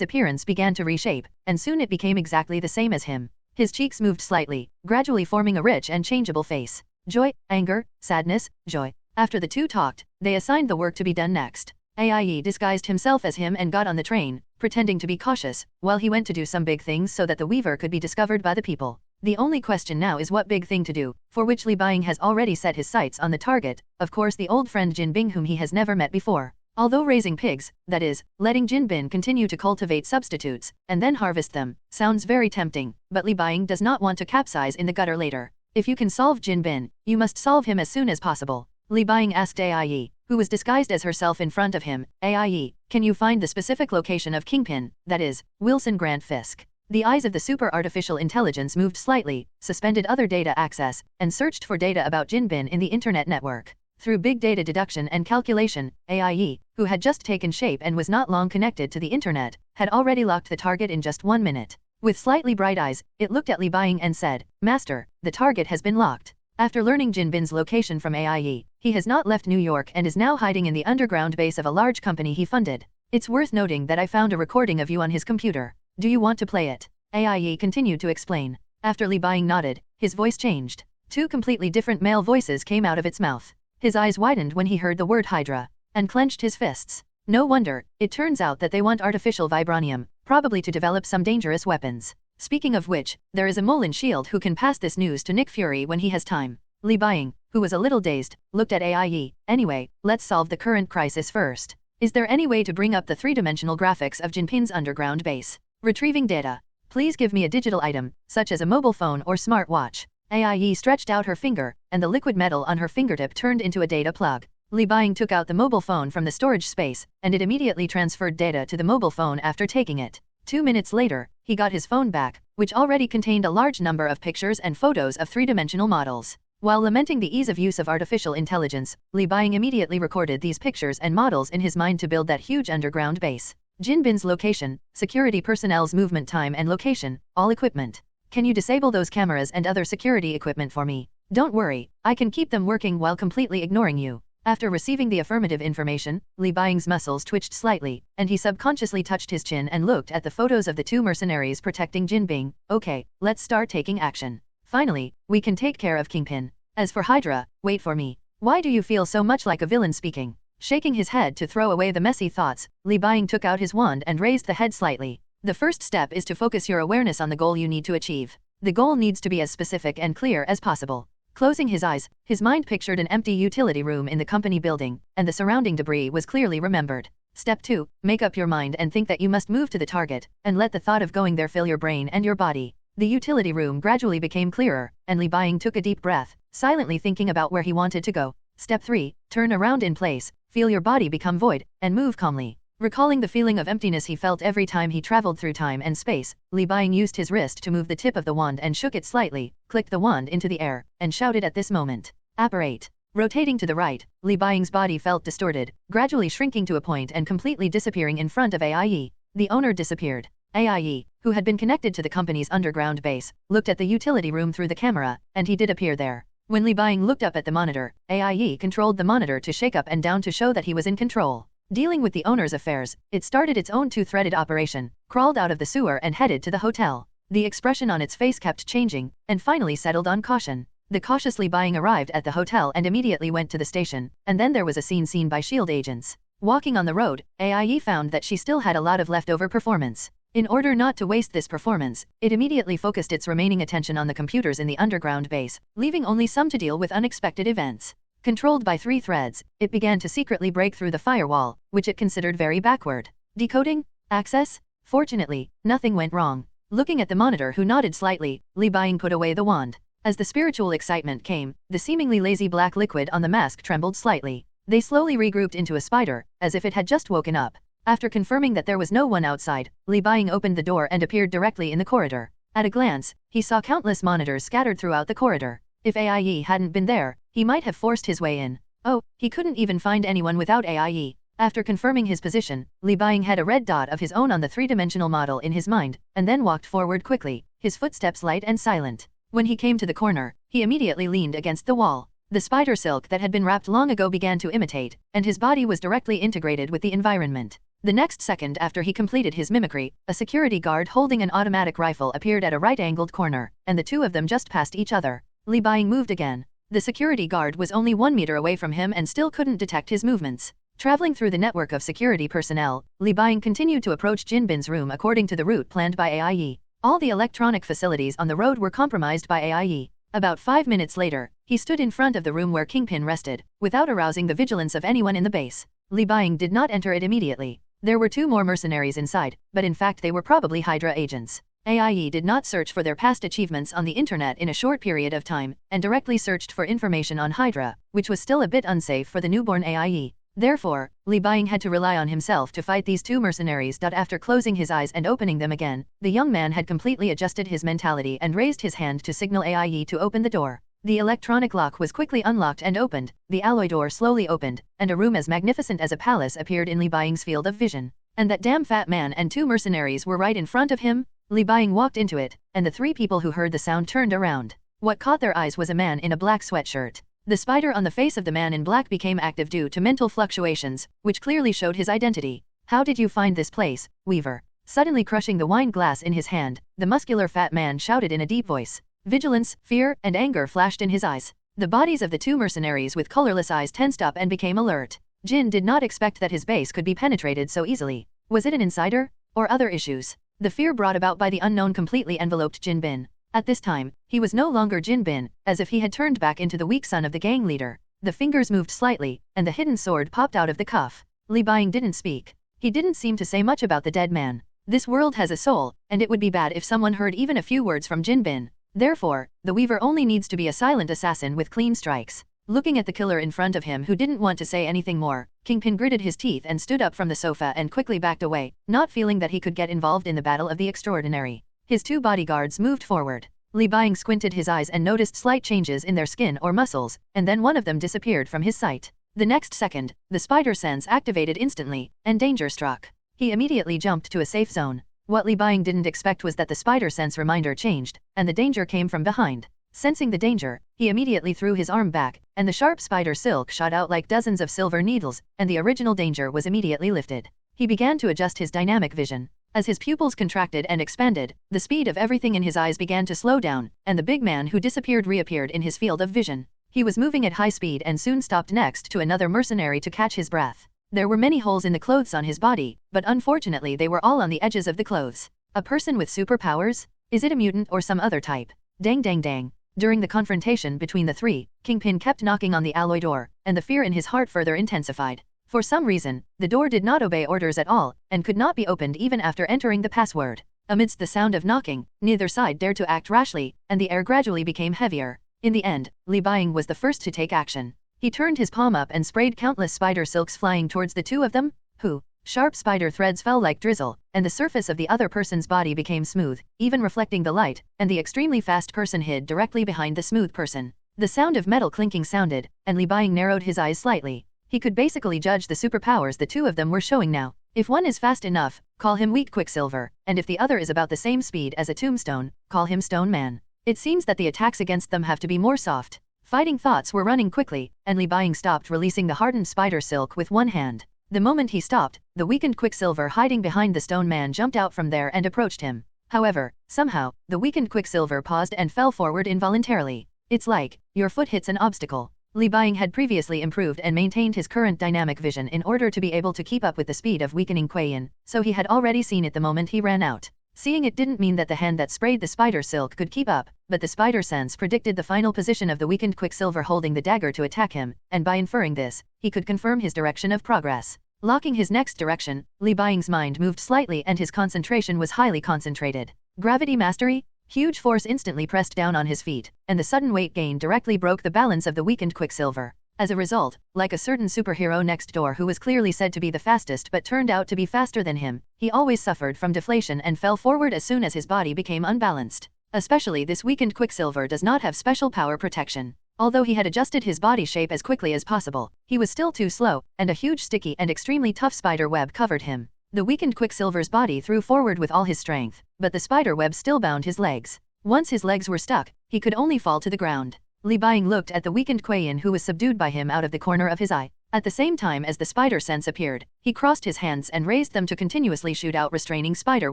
appearance began to reshape, and soon it became exactly the same as him. His cheeks moved slightly, gradually forming a rich and changeable face. Joy, anger, sadness, joy. After the two talked, they assigned the work to be done next. AIE disguised himself as him and got on the train, pretending to be cautious, while he went to do some big things so that the weaver could be discovered by the people. The only question now is what big thing to do, for which Li Buying has already set his sights on the target, of course the old friend Jin Bing whom he has never met before. Although raising pigs, that is, letting Jin Bin continue to cultivate substitutes, and then harvest them, sounds very tempting, but Li Buying does not want to capsize in the gutter later. If you can solve Jin Bin, you must solve him as soon as possible. Li Buying asked AIE, who was disguised as herself in front of him, AIE, can you find the specific location of Kingpin, that is, Wilson Grant Fisk? The eyes of the super artificial intelligence moved slightly, suspended other data access, and searched for data about Jin Bin in the internet network. Through big data deduction and calculation, AIE, who had just taken shape and was not long connected to the internet, had already locked the target in just 1 minute. With slightly bright eyes, it looked at Li Buying and said, Master, the target has been locked. After learning Jin Bin's location from AIE, he has not left New York and is now hiding in the underground base of a large company he funded. It's worth noting that I found a recording of you on his computer. Do you want to play it? AIE continued to explain. After Li Buying nodded, his voice changed. 2 completely different male voices came out of its mouth. His eyes widened when he heard the word Hydra, and clenched his fists. No wonder, it turns out that they want artificial vibranium, probably to develop some dangerous weapons. Speaking of which, there is a mole in S.H.I.E.L.D. who can pass this news to Nick Fury when he has time. Li Buying, who was a little dazed, looked at AIE. Anyway, let's solve the current crisis first. Is there any way to bring up the 3-dimensional graphics of Jinpin's underground base? Retrieving data. Please give me a digital item, such as a mobile phone or smart watch. AIE stretched out her finger, and the liquid metal on her fingertip turned into a data plug. Li Buying took out the mobile phone from the storage space, and it immediately transferred data to the mobile phone after taking it. 2 minutes later, he got his phone back, which already contained a large number of pictures and photos of 3-dimensional models. While lamenting the ease of use of artificial intelligence, Li Buying immediately recorded these pictures and models in his mind to build that huge underground base. Jin Bin's location, security personnel's movement time and location, all equipment. Can you disable those cameras and other security equipment for me? Don't worry, I can keep them working while completely ignoring you. After receiving the affirmative information, Li Buying's muscles twitched slightly, and he subconsciously touched his chin and looked at the photos of the 2 mercenaries protecting Jin Bing. Okay, let's start taking action. Finally, we can take care of Kingpin. As for Hydra, wait for me. Why do you feel so much like a villain speaking? Shaking his head to throw away the messy thoughts, Li Buying took out his wand and raised the head slightly. The first step is to focus your awareness on the goal you need to achieve. The goal needs to be as specific and clear as possible. Closing his eyes, his mind pictured an empty utility room in the company building, and the surrounding debris was clearly remembered. Step 2, make up your mind and think that you must move to the target, and let the thought of going there fill your brain and your body. The utility room gradually became clearer, and Li Buying took a deep breath, silently thinking about where he wanted to go. Step 3, turn around in place, feel your body become void, and move calmly. Recalling the feeling of emptiness he felt every time he traveled through time and space, Li Buying used his wrist to move the tip of the wand and shook it slightly, clicked the wand into the air, and shouted at this moment. Apparate. Rotating to the right, Li Buying's body felt distorted, gradually shrinking to a point and completely disappearing in front of AIE. The owner disappeared. AIE, who had been connected to the company's underground base, looked at the utility room through the camera, and he did appear there. When Li Buying looked up at the monitor, AIE controlled the monitor to shake up and down to show that he was in control. Dealing with the owner's affairs, it started its own 2-threaded operation, crawled out of the sewer and headed to the hotel. The expression on its face kept changing, and finally settled on caution. The cautious Li Buying arrived at the hotel and immediately went to the station, and then there was a scene seen by S.H.I.E.L.D. agents. Walking on the road, AIE found that she still had a lot of leftover performance. In order not to waste this performance, it immediately focused its remaining attention on the computers in the underground base, leaving only some to deal with unexpected events. Controlled by 3 threads, it began to secretly break through the firewall, which it considered very backward. Decoding? Access? Fortunately, nothing went wrong. Looking at the monitor who nodded slightly, Li Buying put away the wand. As the spiritual excitement came, the seemingly lazy black liquid on the mask trembled slightly. They slowly regrouped into a spider, as if it had just woken up. After confirming that there was no one outside, Li Buying opened the door and appeared directly in the corridor. At a glance, he saw countless monitors scattered throughout the corridor. If AIE hadn't been there, he might have forced his way in. Oh, he couldn't even find anyone without AIE. After confirming his position, Li Buying had a red dot of his own on the three-dimensional model in his mind, and then walked forward quickly, his footsteps light and silent. When he came to the corner, he immediately leaned against the wall. The spider silk that had been wrapped long ago began to imitate, and his body was directly integrated with the environment. The next second after he completed his mimicry, a security guard holding an automatic rifle appeared at a right-angled corner, and the two of them just passed each other. Li Buying moved again. The security guard was only 1 meter away from him and still couldn't detect his movements. Traveling through the network of security personnel, Li Buying continued to approach Jinbin's room according to the route planned by AIE. All the electronic facilities on the road were compromised by AIE. About 5 minutes later, he stood in front of the room where Kingpin rested, without arousing the vigilance of anyone in the base. Li Buying did not enter it immediately. There were 2 more mercenaries inside, but in fact they were probably Hydra agents. AIE did not search for their past achievements on the internet in a short period of time, and directly searched for information on Hydra, which was still a bit unsafe for the newborn AIE. Therefore, Li Buying had to rely on himself to fight these 2 mercenaries. After closing his eyes and opening them again, the young man had completely adjusted his mentality and raised his hand to signal AIE to open the door. The electronic lock was quickly unlocked and opened, the alloy door slowly opened, and a room as magnificent as a palace appeared in Li Buying's field of vision. And that damn fat man and 2 mercenaries were right in front of him? Li Buying walked into it, and the 3 people who heard the sound turned around. What caught their eyes was a man in a black sweatshirt. The spider on the face of the man in black became active due to mental fluctuations, which clearly showed his identity. How did you find this place, Weaver? Suddenly crushing the wine glass in his hand, the muscular fat man shouted in a deep voice. Vigilance, fear, and anger flashed in his eyes. The bodies of the 2 mercenaries with colorless eyes tensed up and became alert. Jin did not expect that his base could be penetrated so easily. Was it an insider? Or other issues? The fear brought about by the unknown completely enveloped Jinbin. At this time, he was no longer Jinbin, as if he had turned back into the weak son of the gang leader. The fingers moved slightly, and the hidden sword popped out of the cuff. Li Buying didn't speak. He didn't seem to say much about the dead man. This world has a soul, and it would be bad if someone heard even a few words from Jinbin. Therefore, the Weaver only needs to be a silent assassin with clean strikes. Looking at the killer in front of him who didn't want to say anything more, Kingpin gritted his teeth and stood up from the sofa and quickly backed away, not feeling that he could get involved in the battle of the extraordinary. His 2 bodyguards moved forward. Li Buying squinted his eyes and noticed slight changes in their skin or muscles, and then one of them disappeared from his sight. The next second, the spider sense activated instantly, and danger struck. He immediately jumped to a safe zone. What Li Buying didn't expect was that the spider sense reminder changed, and the danger came from behind. Sensing the danger, he immediately threw his arm back, and the sharp spider silk shot out like dozens of silver needles, and the original danger was immediately lifted. He began to adjust his dynamic vision. As his pupils contracted and expanded, the speed of everything in his eyes began to slow down, and the big man who disappeared reappeared in his field of vision. He was moving at high speed and soon stopped next to another mercenary to catch his breath. There were many holes in the clothes on his body, but unfortunately they were all on the edges of the clothes. A person with superpowers? Is it a mutant or some other type? Dang dang dang. During the confrontation between the 3, Kingpin kept knocking on the alloy door, and the fear in his heart further intensified. For some reason, the door did not obey orders at all, and could not be opened even after entering the password. Amidst the sound of knocking, neither side dared to act rashly, and the air gradually became heavier. In the end, Li Buying was the first to take action. He turned his palm up and sprayed countless spider silks flying towards the 2 of them, who, sharp spider threads fell like drizzle, and the surface of the other person's body became smooth, even reflecting the light, and the extremely fast person hid directly behind the smooth person. The sound of metal clinking sounded, and Li Buying narrowed his eyes slightly. He could basically judge the superpowers the 2 of them were showing now. If one is fast enough, call him weak Quicksilver, and if the other is about the same speed as a tombstone, call him Stone Man. It seems that the attacks against them have to be more soft. Fighting thoughts were running quickly, and Li Buying stopped releasing the hardened spider silk with one hand. The moment he stopped, the weakened Quicksilver hiding behind the Stone Man jumped out from there and approached him. However, somehow, the weakened Quicksilver paused and fell forward involuntarily. It's like, your foot hits an obstacle. Li Buying had previously improved and maintained his current dynamic vision in order to be able to keep up with the speed of weakening Kuei-in, so he had already seen it the moment he ran out. Seeing it didn't mean that the hand that sprayed the spider silk could keep up, but the spider sense predicted the final position of the weakened Quicksilver holding the dagger to attack him, and by inferring this, he could confirm his direction of progress. Locking his next direction, Li Buying's mind moved slightly and his concentration was highly concentrated. Gravity mastery? Huge force instantly pressed down on his feet, and the sudden weight gain directly broke the balance of the weakened Quicksilver. As a result, like a certain superhero next door who was clearly said to be the fastest but turned out to be faster than him, he always suffered from deflation and fell forward as soon as his body became unbalanced. Especially this weakened Quicksilver does not have special power protection. Although he had adjusted his body shape as quickly as possible, he was still too slow, and a huge sticky and extremely tough spider web covered him. The weakened Quicksilver's body threw forward with all his strength, but the spider web still bound his legs. Once his legs were stuck, he could only fall to the ground. Li Buying looked at the weakened Kuei-yin who was subdued by him out of the corner of his eye. At the same time as the spider sense appeared, he crossed his hands and raised them to continuously shoot out restraining spider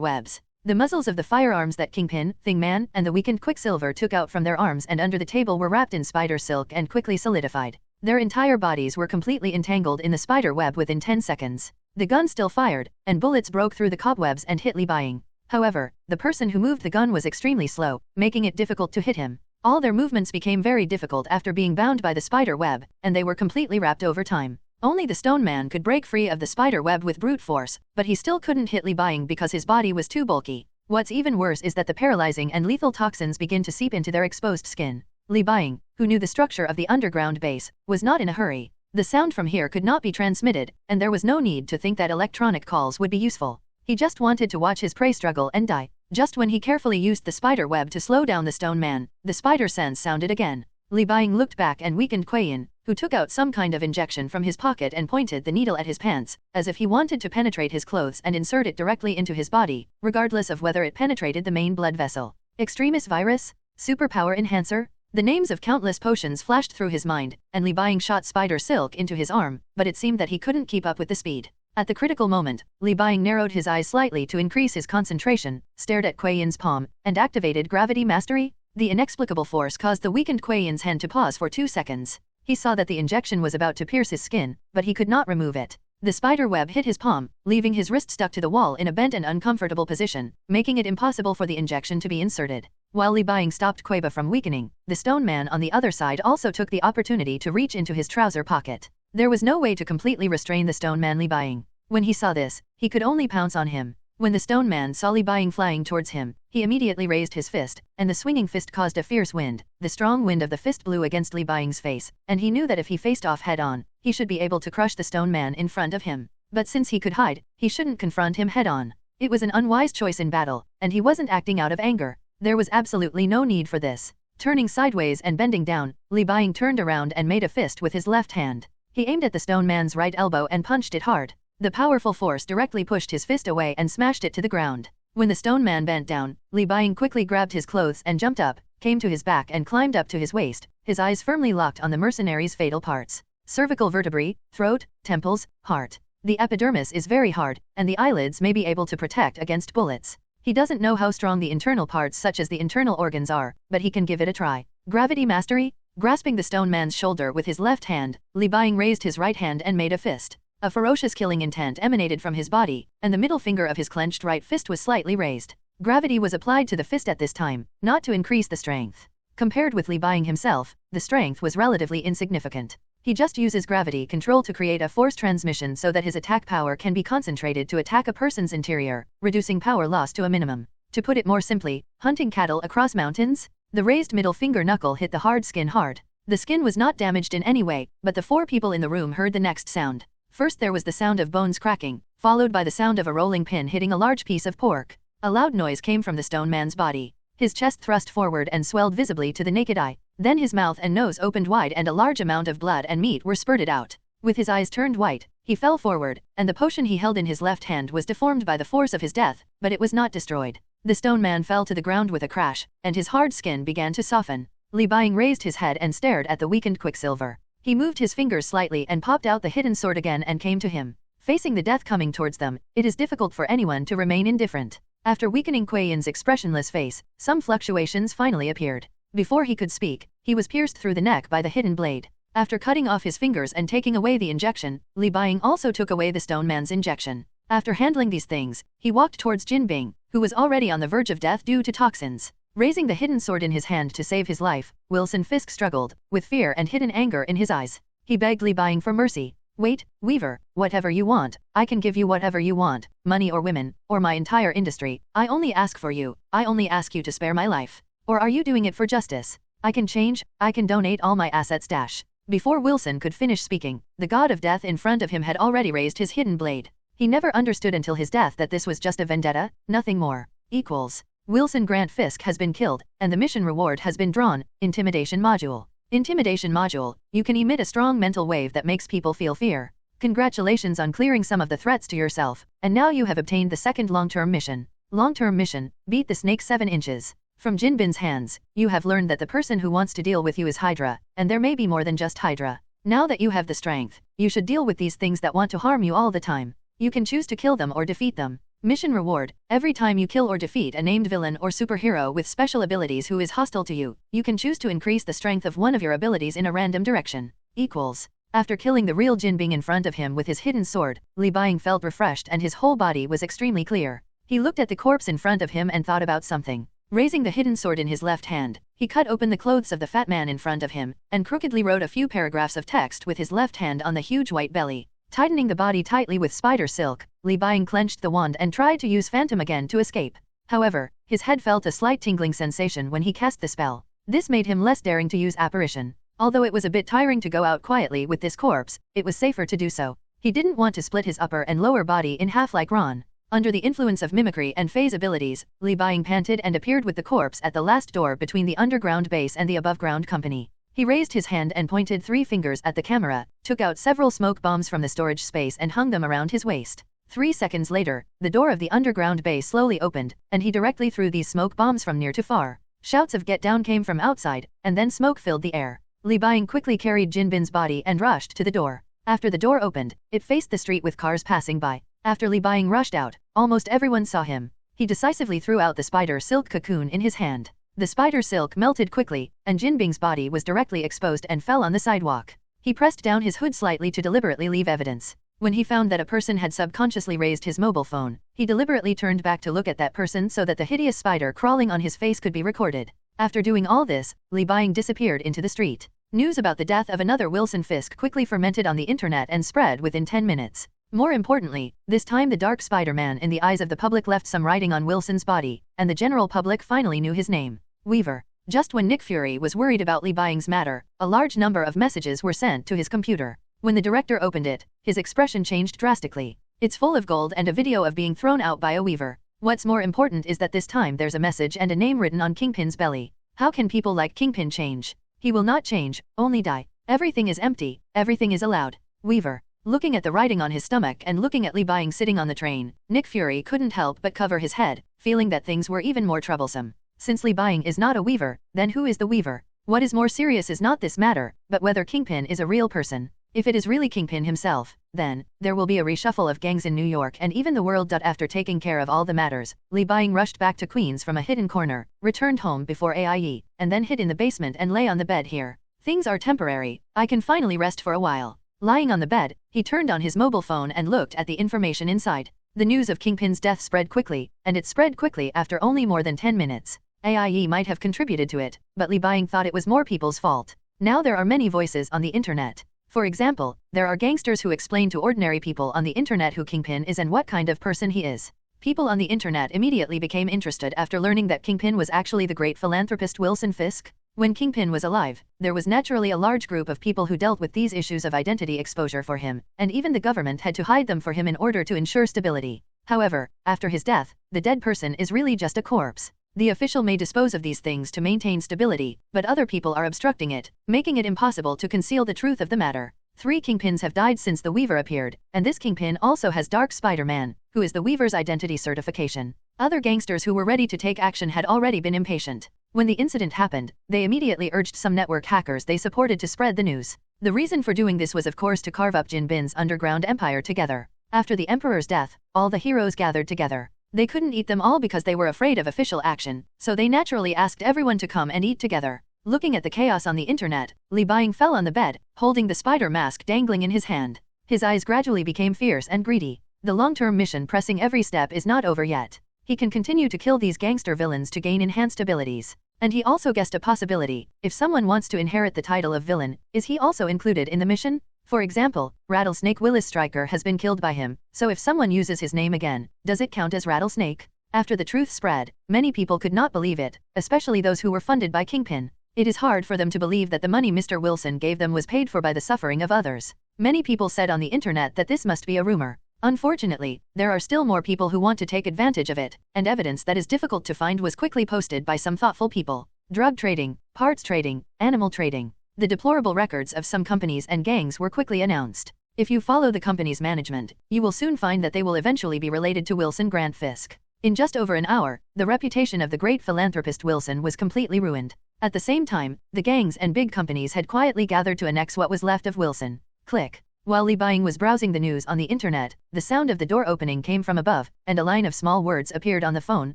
webs. The muzzles of the firearms that Kingpin, Thing Man, and the weakened Quicksilver took out from their arms and under the table were wrapped in spider silk and quickly solidified. Their entire bodies were completely entangled in the spider web within 10 seconds. The gun still fired, and bullets broke through the cobwebs and hit Li Buying. However, the person who moved the gun was extremely slow, making it difficult to hit him. All their movements became very difficult after being bound by the spider web, and they were completely wrapped over time. Only the stone man could break free of the spider web with brute force, but he still couldn't hit Li Buying because his body was too bulky. What's even worse is that the paralyzing and lethal toxins begin to seep into their exposed skin. Li Buying, who knew the structure of the underground base, was not in a hurry. The sound from here could not be transmitted, and there was no need to think that electronic calls would be useful. He just wanted to watch his prey struggle and die. Just when he carefully used the spider web to slow down the stone man, the spider sense sounded again. Li Buying looked back and weakened Kuei-yin, who took out some kind of injection from his pocket and pointed the needle at his pants, as if he wanted to penetrate his clothes and insert it directly into his body, regardless of whether it penetrated the main blood vessel. Extremis virus? Superpower enhancer? The names of countless potions flashed through his mind, and Li Buying shot spider silk into his arm, but it seemed that he couldn't keep up with the speed. At the critical moment, Li Buying narrowed his eyes slightly to increase his concentration, stared at Kuei-yin's palm, and activated gravity mastery. The inexplicable force caused the weakened Kuei-yin's hand to pause for 2 seconds. He saw that the injection was about to pierce his skin, but he could not remove it. The spider web hit his palm, leaving his wrist stuck to the wall in a bent and uncomfortable position, making it impossible for the injection to be inserted. While Li Buying stopped Kuei-ba from weakening, the stone man on the other side also took the opportunity to reach into his trouser pocket. There was no way to completely restrain the stone man Li Buying. When he saw this, he could only pounce on him. When the stone man saw Li Buying flying towards him, he immediately raised his fist, and the swinging fist caused a fierce wind. The strong wind of the fist blew against Li Buying's face, and he knew that if he faced off head-on, he should be able to crush the stone man in front of him. But since he could hide, he shouldn't confront him head-on. It was an unwise choice in battle, and he wasn't acting out of anger. There was absolutely no need for this. Turning sideways and bending down, Li Buying turned around and made a fist with his left hand. He aimed at the stone man's right elbow and punched it hard. The powerful force directly pushed his fist away and smashed it to the ground. When the stone man bent down, Li Buying quickly grabbed his clothes and jumped up, came to his back and climbed up to his waist, his eyes firmly locked on the mercenary's fatal parts. Cervical vertebrae, throat, temples, heart. The epidermis is very hard, and the eyelids may be able to protect against bullets. He doesn't know how strong the internal parts such as the internal organs are, but he can give it a try. Gravity mastery? Grasping the stone man's shoulder with his left hand, Li Buying raised his right hand and made a fist. A ferocious killing intent emanated from his body, and the middle finger of his clenched right fist was slightly raised. Gravity was applied to the fist at this time, not to increase the strength. Compared with Li Buying himself, the strength was relatively insignificant. He just uses gravity control to create a force transmission so that his attack power can be concentrated to attack a person's interior, reducing power loss to a minimum. To put it more simply, hunting cattle across mountains? The raised middle finger knuckle hit the hard skin hard. The skin was not damaged in any way, but the 4 people in the room heard the next sound. First there was the sound of bones cracking, followed by the sound of a rolling pin hitting a large piece of pork. A loud noise came from the stone man's body. His chest thrust forward and swelled visibly to the naked eye. Then his mouth and nose opened wide and a large amount of blood and meat were spurted out. With his eyes turned white, he fell forward, and the potion he held in his left hand was deformed by the force of his death, but it was not destroyed. The stone man fell to the ground with a crash, and his hard skin began to soften. Li Buying raised his head and stared at the weakened Quicksilver. He moved his fingers slightly and popped out the hidden sword again and came to him. Facing the death coming towards them, it is difficult for anyone to remain indifferent. After weakening Kuei-yin's expressionless face, some fluctuations finally appeared. Before he could speak, he was pierced through the neck by the hidden blade. After cutting off his fingers and taking away the injection, Li Buying also took away the stone man's injection. After handling these things, he walked towards Jin Bing, who was already on the verge of death due to toxins. Raising the hidden sword in his hand to save his life, Wilson Fisk struggled, with fear and hidden anger in his eyes. He begged Li Buying for mercy. Wait, Weaver, whatever you want, I can give you whatever you want, money or women, or my entire industry. I only ask for you, I only ask you to spare my life. Or are you doing it for justice? I can change, I can donate all my assets dash. Before Wilson could finish speaking, the god of death in front of him had already raised his hidden blade. He never understood until his death that this was just a vendetta, nothing more. Equals. Wilson Grant Fisk has been killed, and the mission reward has been drawn. Intimidation Module. Intimidation Module. You can emit a strong mental wave that makes people feel fear. Congratulations on clearing some of the threats to yourself, and now you have obtained the second long-term mission. Long-term mission, beat the snake 7 inches. From Jinbin's hands, you have learned that the person who wants to deal with you is Hydra, and there may be more than just Hydra. Now that you have the strength, you should deal with these things that want to harm you all the time. You can choose to kill them or defeat them. Mission reward, every time you kill or defeat a named villain or superhero with special abilities who is hostile to you, you can choose to increase the strength of one of your abilities in a random direction. Equals. After killing the real Jinbing in front of him with his hidden sword, Li Buying felt refreshed and his whole body was extremely clear. He looked at the corpse in front of him and thought about something. Raising the hidden sword in his left hand, he cut open the clothes of the fat man in front of him, and crookedly wrote a few paragraphs of text with his left hand on the huge white belly. Tightening the body tightly with spider silk, Li Buying clenched the wand and tried to use Phantom again to escape. However, his head felt a slight tingling sensation when he cast the spell. This made him less daring to use apparition. Although it was a bit tiring to go out quietly with this corpse, it was safer to do so. He didn't want to split his upper and lower body in half like Ron. Under the influence of mimicry and phase abilities, Li Buying panted and appeared with the corpse at the last door between the underground base and the above-ground company. He raised his hand and pointed 3 fingers at the camera, took out several smoke bombs from the storage space and hung them around his waist. 3 seconds later, the door of the underground base slowly opened, and he directly threw these smoke bombs from near to far. Shouts of "Get down" came from outside, and then smoke filled the air. Li Buying quickly carried Jinbin's body and rushed to the door. After the door opened, it faced the street with cars passing by. After Li Buying rushed out, almost everyone saw him. He decisively threw out the spider silk cocoon in his hand. The spider silk melted quickly, and Jinbing's body was directly exposed and fell on the sidewalk. He pressed down his hood slightly to deliberately leave evidence. When he found that a person had subconsciously raised his mobile phone, he deliberately turned back to look at that person so that the hideous spider crawling on his face could be recorded. After doing all this, Li Buying disappeared into the street. News about the death of another Wilson Fisk quickly fermented on the internet and spread within 10 minutes. More importantly, this time the Dark Spider-Man in the eyes of the public left some writing on Wilson's body, and the general public finally knew his name. Weaver. Just when Nick Fury was worried about Li Buying's matter, a large number of messages were sent to his computer. When the director opened it, his expression changed drastically. It's full of gold and a video of being thrown out by a weaver. What's more important is that this time there's a message and a name written on Kingpin's belly. How can people like Kingpin change? He will not change, only die. Everything is empty, everything is allowed. Weaver. Looking at the writing on his stomach and looking at Li Buying sitting on the train, Nick Fury couldn't help but cover his head, feeling that things were even more troublesome. Since Li Buying is not a weaver, then who is the weaver? What is more serious is not this matter, but whether Kingpin is a real person. If it is really Kingpin himself, then there will be a reshuffle of gangs in New York and even the world. After taking care of all the matters, Li Buying rushed back to Queens from a hidden corner, returned home before AIE, and then hid in the basement and lay on the bed here. Things are temporary, I can finally rest for a while. Lying on the bed, he turned on his mobile phone and looked at the information inside. The news of Kingpin's death spread quickly, and it spread quickly after only more than 10 minutes. AIE might have contributed to it, but Li Buying thought it was more people's fault. Now there are many voices on the internet. For example, there are gangsters who explain to ordinary people on the internet who Kingpin is and what kind of person he is. People on the internet immediately became interested after learning that Kingpin was actually the great philanthropist Wilson Fisk. When Kingpin was alive, there was naturally a large group of people who dealt with these issues of identity exposure for him, and even the government had to hide them for him in order to ensure stability. However, after his death, the dead person is really just a corpse. The official may dispose of these things to maintain stability, but other people are obstructing it, making it impossible to conceal the truth of the matter. 3 Kingpins have died since the Weaver appeared, and this Kingpin also has Dark Spider-Man, who is the Weaver's identity certification. Other gangsters who were ready to take action had already been impatient. When the incident happened, they immediately urged some network hackers they supported to spread the news. The reason for doing this was of course to carve up Jinbin's underground empire together. After the Emperor's death, all the heroes gathered together. They couldn't eat them all because they were afraid of official action, so they naturally asked everyone to come and eat together. Looking at the chaos on the internet, Li Buying fell on the bed, holding the spider mask dangling in his hand. His eyes gradually became fierce and greedy. The long-term mission pressing every step is not over yet. He can continue to kill these gangster villains to gain enhanced abilities. And he also guessed a possibility: if someone wants to inherit the title of villain, is he also included in the mission? For example, Rattlesnake Willis Stryker has been killed by him, so if someone uses his name again, does it count as Rattlesnake? After the truth spread, many people could not believe it, especially those who were funded by Kingpin. It is hard for them to believe that the money Mr. Wilson gave them was paid for by the suffering of others. Many people said on the internet that this must be a rumor. Unfortunately, there are still more people who want to take advantage of it, and evidence that is difficult to find was quickly posted by some thoughtful people. Drug trading, parts trading, animal trading. The deplorable records of some companies and gangs were quickly announced. If you follow the company's management, you will soon find that they will eventually be related to Wilson Grant Fisk. In just over an hour, the reputation of the great philanthropist Wilson was completely ruined. At the same time, the gangs and big companies had quietly gathered to annex what was left of Wilson. Click. While Li Buying was browsing the news on the internet, the sound of the door opening came from above, and a line of small words appeared on the phone.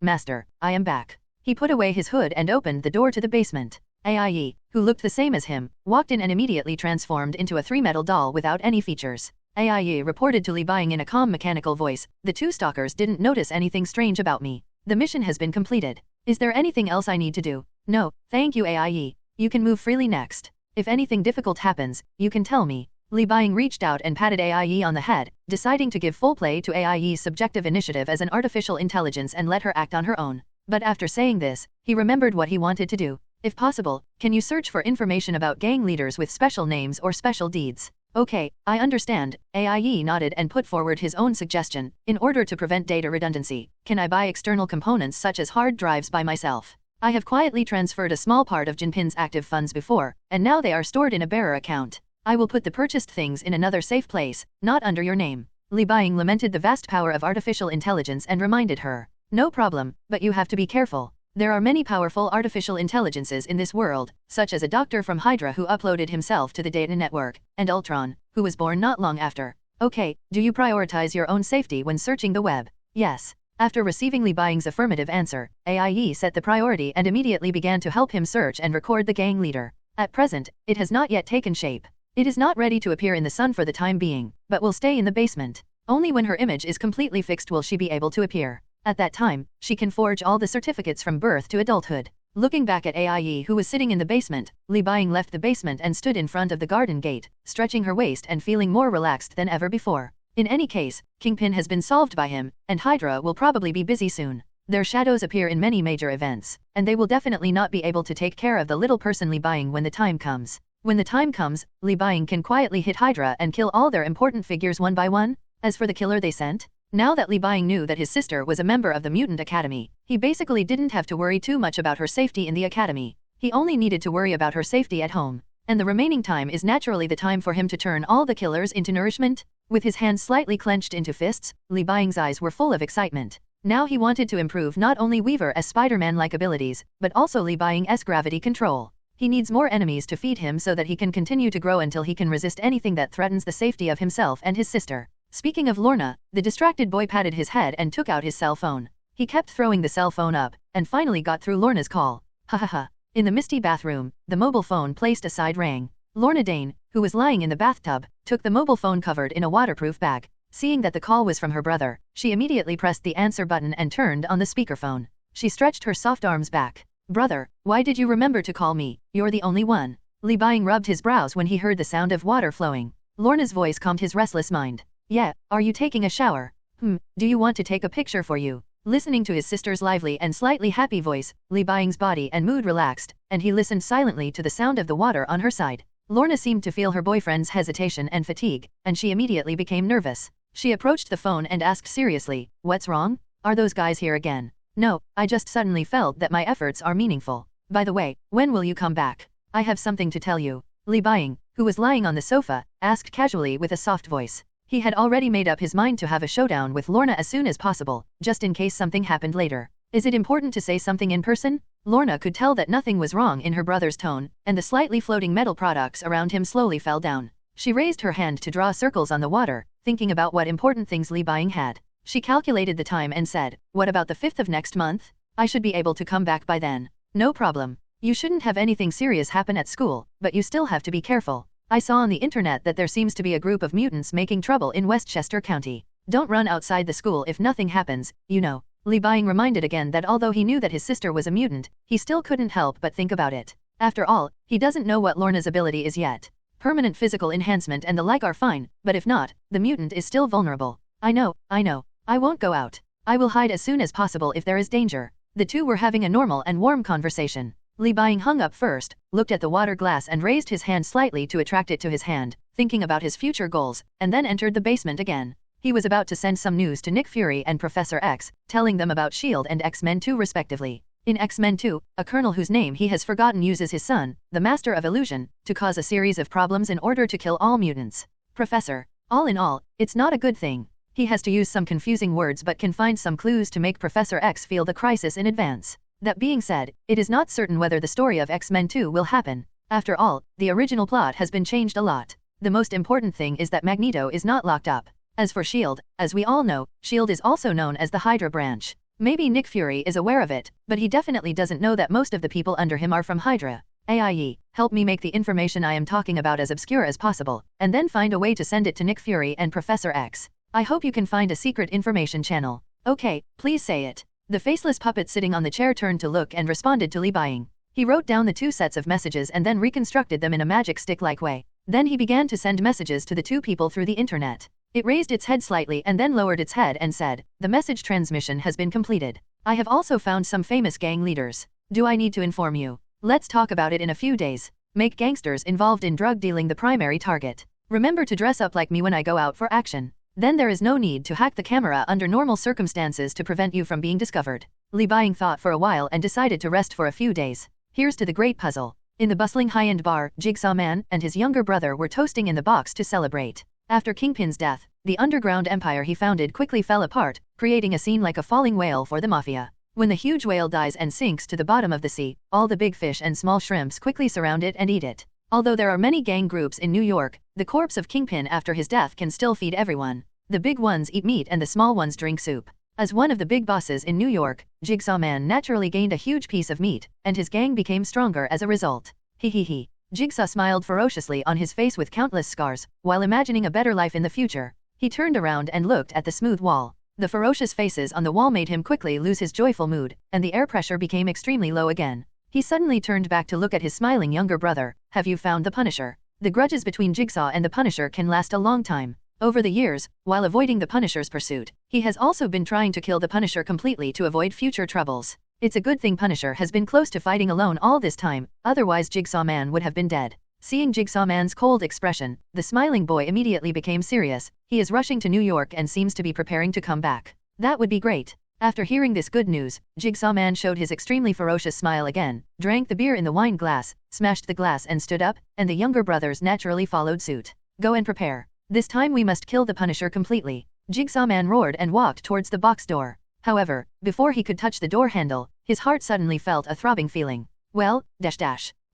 Master, I am back. He put away his hood and opened the door to the basement. AIE, who looked the same as him, walked in and immediately transformed into a three-metal doll without any features. AIE reported to Li Buying in a calm mechanical voice, the two stalkers didn't notice anything strange about me. The mission has been completed. Is there anything else I need to do? No, thank you AIE. You can move freely next. If anything difficult happens, you can tell me. Li Buying reached out and patted AIE on the head, deciding to give full play to AIE's subjective initiative as an artificial intelligence and let her act on her own. But after saying this, he remembered what he wanted to do. If possible, can you search for information about gang leaders with special names or special deeds? Okay, I understand. AIE nodded and put forward his own suggestion. In order to prevent data redundancy, can I buy external components such as hard drives by myself? I have quietly transferred a small part of Jinpin's active funds before, and now they are stored in a bearer account. I will put the purchased things in another safe place, not under your name. Li Buying lamented the vast power of artificial intelligence and reminded her. No problem, but you have to be careful. There are many powerful artificial intelligences in this world, such as a doctor from Hydra who uploaded himself to the data network, and Ultron, who was born not long after. Okay, do you prioritize your own safety when searching the web? Yes. After receiving Li Buying's affirmative answer, AIE set the priority and immediately began to help him search and record the gang leader. At present, it has not yet taken shape. It is not ready to appear in the sun for the time being, but will stay in the basement. Only when her image is completely fixed will she be able to appear. At that time, she can forge all the certificates from birth to adulthood. Looking back at AIE who was sitting in the basement, Li Buying left the basement and stood in front of the garden gate, stretching her waist and feeling more relaxed than ever before. In any case, Kingpin has been solved by him, and Hydra will probably be busy soon. Their shadows appear in many major events, and they will definitely not be able to take care of the little person Li Buying when the time comes. When the time comes, Li Buying can quietly hit Hydra and kill all their important figures one by one. As for the killer they sent, now that Li Buying knew that his sister was a member of the Mutant Academy, he basically didn't have to worry too much about her safety in the academy. He only needed to worry about her safety at home. And the remaining time is naturally the time for him to turn all the killers into nourishment. With his hands slightly clenched into fists, Li Buying's eyes were full of excitement. Now he wanted to improve not only Weaver's Spider-Man-like abilities, but also Li Buying's gravity control. He needs more enemies to feed him so that he can continue to grow until he can resist anything that threatens the safety of himself and his sister. Speaking of Lorna, the distracted boy patted his head and took out his cell phone. He kept throwing the cell phone up, and finally got through Lorna's call. Ha ha ha. In the misty bathroom, the mobile phone placed aside rang. Lorna Dane, who was lying in the bathtub, took the mobile phone covered in a waterproof bag. Seeing that the call was from her brother, she immediately pressed the answer button and turned on the speakerphone. She stretched her soft arms back. Brother, why did you remember to call me? You're the only one. Li Buying rubbed his brows when he heard the sound of water flowing. Lorna's voice calmed his restless mind. Yeah, are you taking a shower? Do you want to take a picture for you? Listening to his sister's lively and slightly happy voice, Li Buying's body and mood relaxed, and he listened silently to the sound of the water on her side. Lorna seemed to feel her boyfriend's hesitation and fatigue, and she immediately became nervous. She approached the phone and asked seriously, "What's wrong? Are those guys here again?" "No, I just suddenly felt that my efforts are meaningful. By the way, when will you come back? I have something to tell you." Li Buying, who was lying on the sofa, asked casually with a soft voice. He had already made up his mind to have a showdown with Lorna as soon as possible, just in case something happened later. Is it important to say something in person? Lorna could tell that nothing was wrong in her brother's tone, and the slightly floating metal products around him slowly fell down. She raised her hand to draw circles on the water, thinking about what important things Li Buying had. She calculated the time and said, "What about the 5th of next month? I should be able to come back by then." "No problem. You shouldn't have anything serious happen at school, but you still have to be careful. I saw on the internet that there seems to be a group of mutants making trouble in Westchester County. Don't run outside the school if nothing happens, you know." Li Buying reminded again that although he knew that his sister was a mutant, he still couldn't help but think about it. After all, he doesn't know what Lorna's ability is yet. Permanent physical enhancement and the like are fine, but if not, the mutant is still vulnerable. I know. I won't go out. I will hide as soon as possible if there is danger." The two were having a normal and warm conversation. Li Buying hung up first, looked at the water glass and raised his hand slightly to attract it to his hand, thinking about his future goals, and then entered the basement again. He was about to send some news to Nick Fury and Professor X, telling them about S.H.I.E.L.D. and X-Men 2 respectively. In X-Men 2, a colonel whose name he has forgotten uses his son, the Master of Illusion, to cause a series of problems in order to kill all mutants. Professor. All in all, it's not a good thing. He has to use some confusing words but can find some clues to make Professor X feel the crisis in advance. That being said, it is not certain whether the story of X-Men 2 will happen. After all, the original plot has been changed a lot. The most important thing is that Magneto is not locked up. As for S.H.I.E.L.D., as we all know, S.H.I.E.L.D. is also known as the Hydra branch. Maybe Nick Fury is aware of it, but he definitely doesn't know that most of the people under him are from Hydra. AIE, help me make the information I am talking about as obscure as possible, and then find a way to send it to Nick Fury and Professor X. I hope you can find a secret information channel. Okay, please say it. The faceless puppet sitting on the chair turned to look and responded to Li Buying. He wrote down the 2 sets of messages and then reconstructed them in a magic stick-like way. Then he began to send messages to the 2 people through the internet. It raised its head slightly and then lowered its head and said, "The message transmission has been completed. I have also found some famous gang leaders. Do I need to inform you? Let's talk about it in a few days. Make gangsters involved in drug dealing the primary target. Remember to dress up like me when I go out for action. Then there is no need to hack the camera under normal circumstances to prevent you from being discovered." Li Buying thought for a while and decided to rest for a few days. Here's to the great puzzle. In the bustling high-end bar, Jigsaw Man and his younger brother were toasting in the box to celebrate. After Kingpin's death, the underground empire he founded quickly fell apart, creating a scene like a falling whale for the mafia. When the huge whale dies and sinks to the bottom of the sea, all the big fish and small shrimps quickly surround it and eat it. Although there are many gang groups in New York, the corpse of Kingpin after his death can still feed everyone. The big ones eat meat and the small ones drink soup. As one of the big bosses in New York, Jigsaw Man naturally gained a huge piece of meat, and his gang became stronger as a result. He. Jigsaw smiled ferociously on his face with countless scars, while imagining a better life in the future. He turned around and looked at the smooth wall. The ferocious faces on the wall made him quickly lose his joyful mood, and the air pressure became extremely low again. He suddenly turned back to look at his smiling younger brother. "Have you found the Punisher?" The grudges between Jigsaw and the Punisher can last a long time. Over the years, while avoiding the Punisher's pursuit, he has also been trying to kill the Punisher completely to avoid future troubles. It's a good thing Punisher has been close to fighting alone all this time, otherwise Jigsaw Man would have been dead. Seeing Jigsaw Man's cold expression, the smiling boy immediately became serious. He is rushing to New York and seems to be preparing to come back. That would be great. After hearing this good news, Jigsaw Man showed his extremely ferocious smile again, drank the beer in the wine glass, smashed the glass and stood up, and the younger brothers naturally followed suit. "Go and prepare. This time we must kill the Punisher completely." Jigsaw Man roared and walked towards the box door. However, before he could touch the door handle, his heart suddenly felt a throbbing feeling. Well,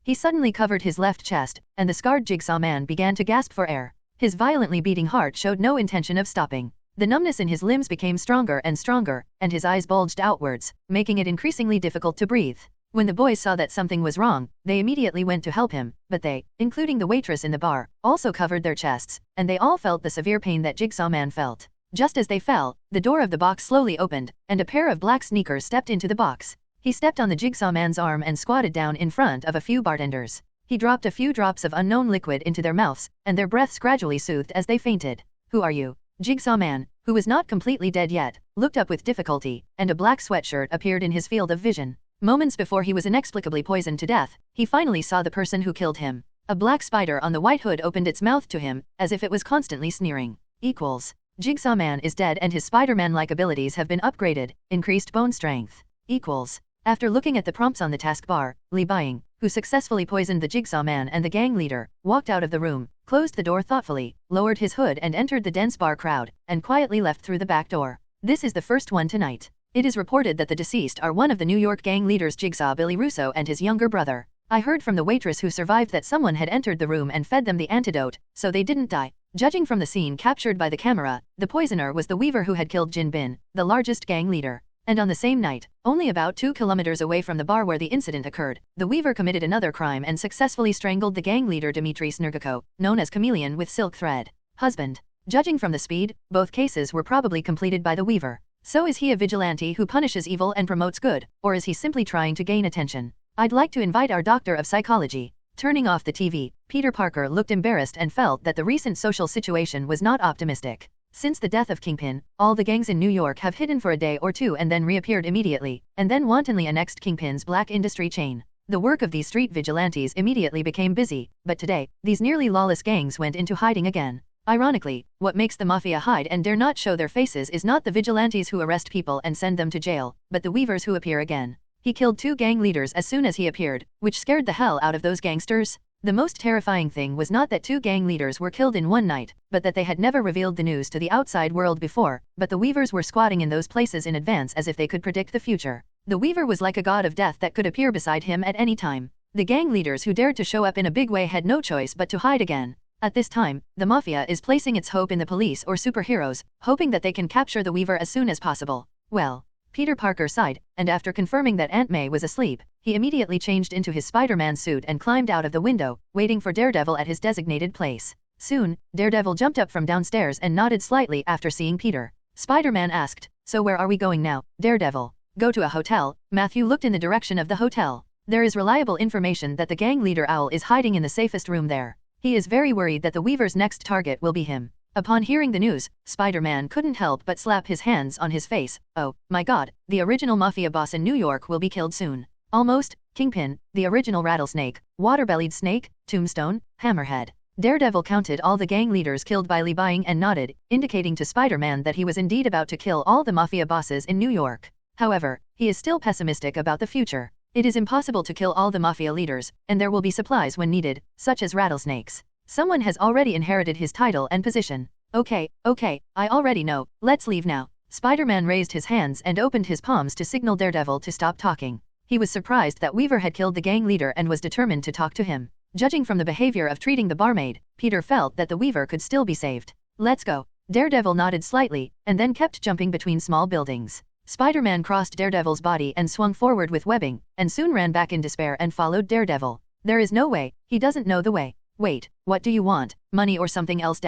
He suddenly covered his left chest, and the scarred Jigsaw Man began to gasp for air. His violently beating heart showed no intention of stopping. The numbness in his limbs became stronger and stronger, and his eyes bulged outwards, making it increasingly difficult to breathe. When the boys saw that something was wrong, they immediately went to help him, but they, including the waitress in the bar, also covered their chests, and they all felt the severe pain that Jigsaw Man felt. Just as they fell, the door of the box slowly opened, and a pair of black sneakers stepped into the box. He stepped on the Jigsaw Man's arm and squatted down in front of a few bartenders. He dropped a few drops of unknown liquid into their mouths, and their breaths gradually soothed as they fainted. "Who are you?" Jigsaw Man, who was not completely dead yet, looked up with difficulty, and a black sweatshirt appeared in his field of vision. Moments before he was inexplicably poisoned to death, he finally saw the person who killed him. A black spider on the white hood opened its mouth to him, as if it was constantly sneering. Jigsaw Man is dead and his Spider-Man-like abilities have been upgraded, increased bone strength. After looking at the prompts on the taskbar, Li Buying, who successfully poisoned the Jigsaw Man and the gang leader, walked out of the room, closed the door thoughtfully, lowered his hood and entered the dense bar crowd, and quietly left through the back door. This is the first one tonight. It is reported that the deceased are one of the New York gang leaders Jigsaw Billy Russo and his younger brother. I heard from the waitress who survived that someone had entered the room and fed them the antidote, so they didn't die. Judging from the scene captured by the camera, the poisoner was the Weaver who had killed Jin Bin, the largest gang leader. And on the same night, only about 2 kilometers away from the bar where the incident occurred, the Weaver committed another crime and successfully strangled the gang leader Dmitry Snergako, known as Chameleon with Silk Thread. Husband. Judging from the speed, both cases were probably completed by the Weaver. So is he a vigilante who punishes evil and promotes good, or is he simply trying to gain attention? I'd like to invite our doctor of psychology. Turning off the TV, Peter Parker looked embarrassed and felt that the recent social situation was not optimistic. Since the death of Kingpin, all the gangs in New York have hidden for a day or two and then reappeared immediately, and then wantonly annexed Kingpin's black industry chain. The work of these street vigilantes immediately became busy, but today, these nearly lawless gangs went into hiding again. Ironically, what makes the Mafia hide and dare not show their faces is not the vigilantes who arrest people and send them to jail, but the Weavers who appear again. He killed 2 gang leaders as soon as he appeared, which scared the hell out of those gangsters. The most terrifying thing was not that 2 gang leaders were killed in one night, but that they had never revealed the news to the outside world before, but the Weavers were squatting in those places in advance as if they could predict the future. The Weaver was like a god of death that could appear beside him at any time. The gang leaders who dared to show up in a big way had no choice but to hide again. At this time, the Mafia is placing its hope in the police or superheroes, hoping that they can capture the Weaver as soon as possible. Well, Peter Parker sighed, and after confirming that Aunt May was asleep, he immediately changed into his Spider-Man suit and climbed out of the window, waiting for Daredevil at his designated place. Soon, Daredevil jumped up from downstairs and nodded slightly after seeing Peter. Spider-Man asked, "So where are we going now, Daredevil?" "Go to a hotel." Matthew looked in the direction of the hotel. There is reliable information that the gang leader Owl is hiding in the safest room there. He is very worried that the Weaver's next target will be him. Upon hearing the news, Spider-Man couldn't help but slap his hands on his face. Oh, my god, the original Mafia boss in New York will be killed soon. Almost, Kingpin, the original Rattlesnake, Water-bellied Snake, Tombstone, Hammerhead. Daredevil counted all the gang leaders killed by Lee Bying and nodded, indicating to Spider-Man that he was indeed about to kill all the Mafia bosses in New York. However, he is still pessimistic about the future. It is impossible to kill all the Mafia leaders, and there will be supplies when needed, such as rattlesnakes. Someone has already inherited his title and position. Okay, I already know, let's leave now. Spider-Man raised his hands and opened his palms to signal Daredevil to stop talking. He was surprised that Weaver had killed the gang leader and was determined to talk to him. Judging from the behavior of treating the barmaid, Peter felt that the Weaver could still be saved. Let's go. Daredevil nodded slightly, and then kept jumping between small buildings. Spider-Man crossed Daredevil's body and swung forward with webbing, and soon ran back in despair and followed Daredevil. There is no way, he doesn't know the way. Wait, what do you want, money or something else?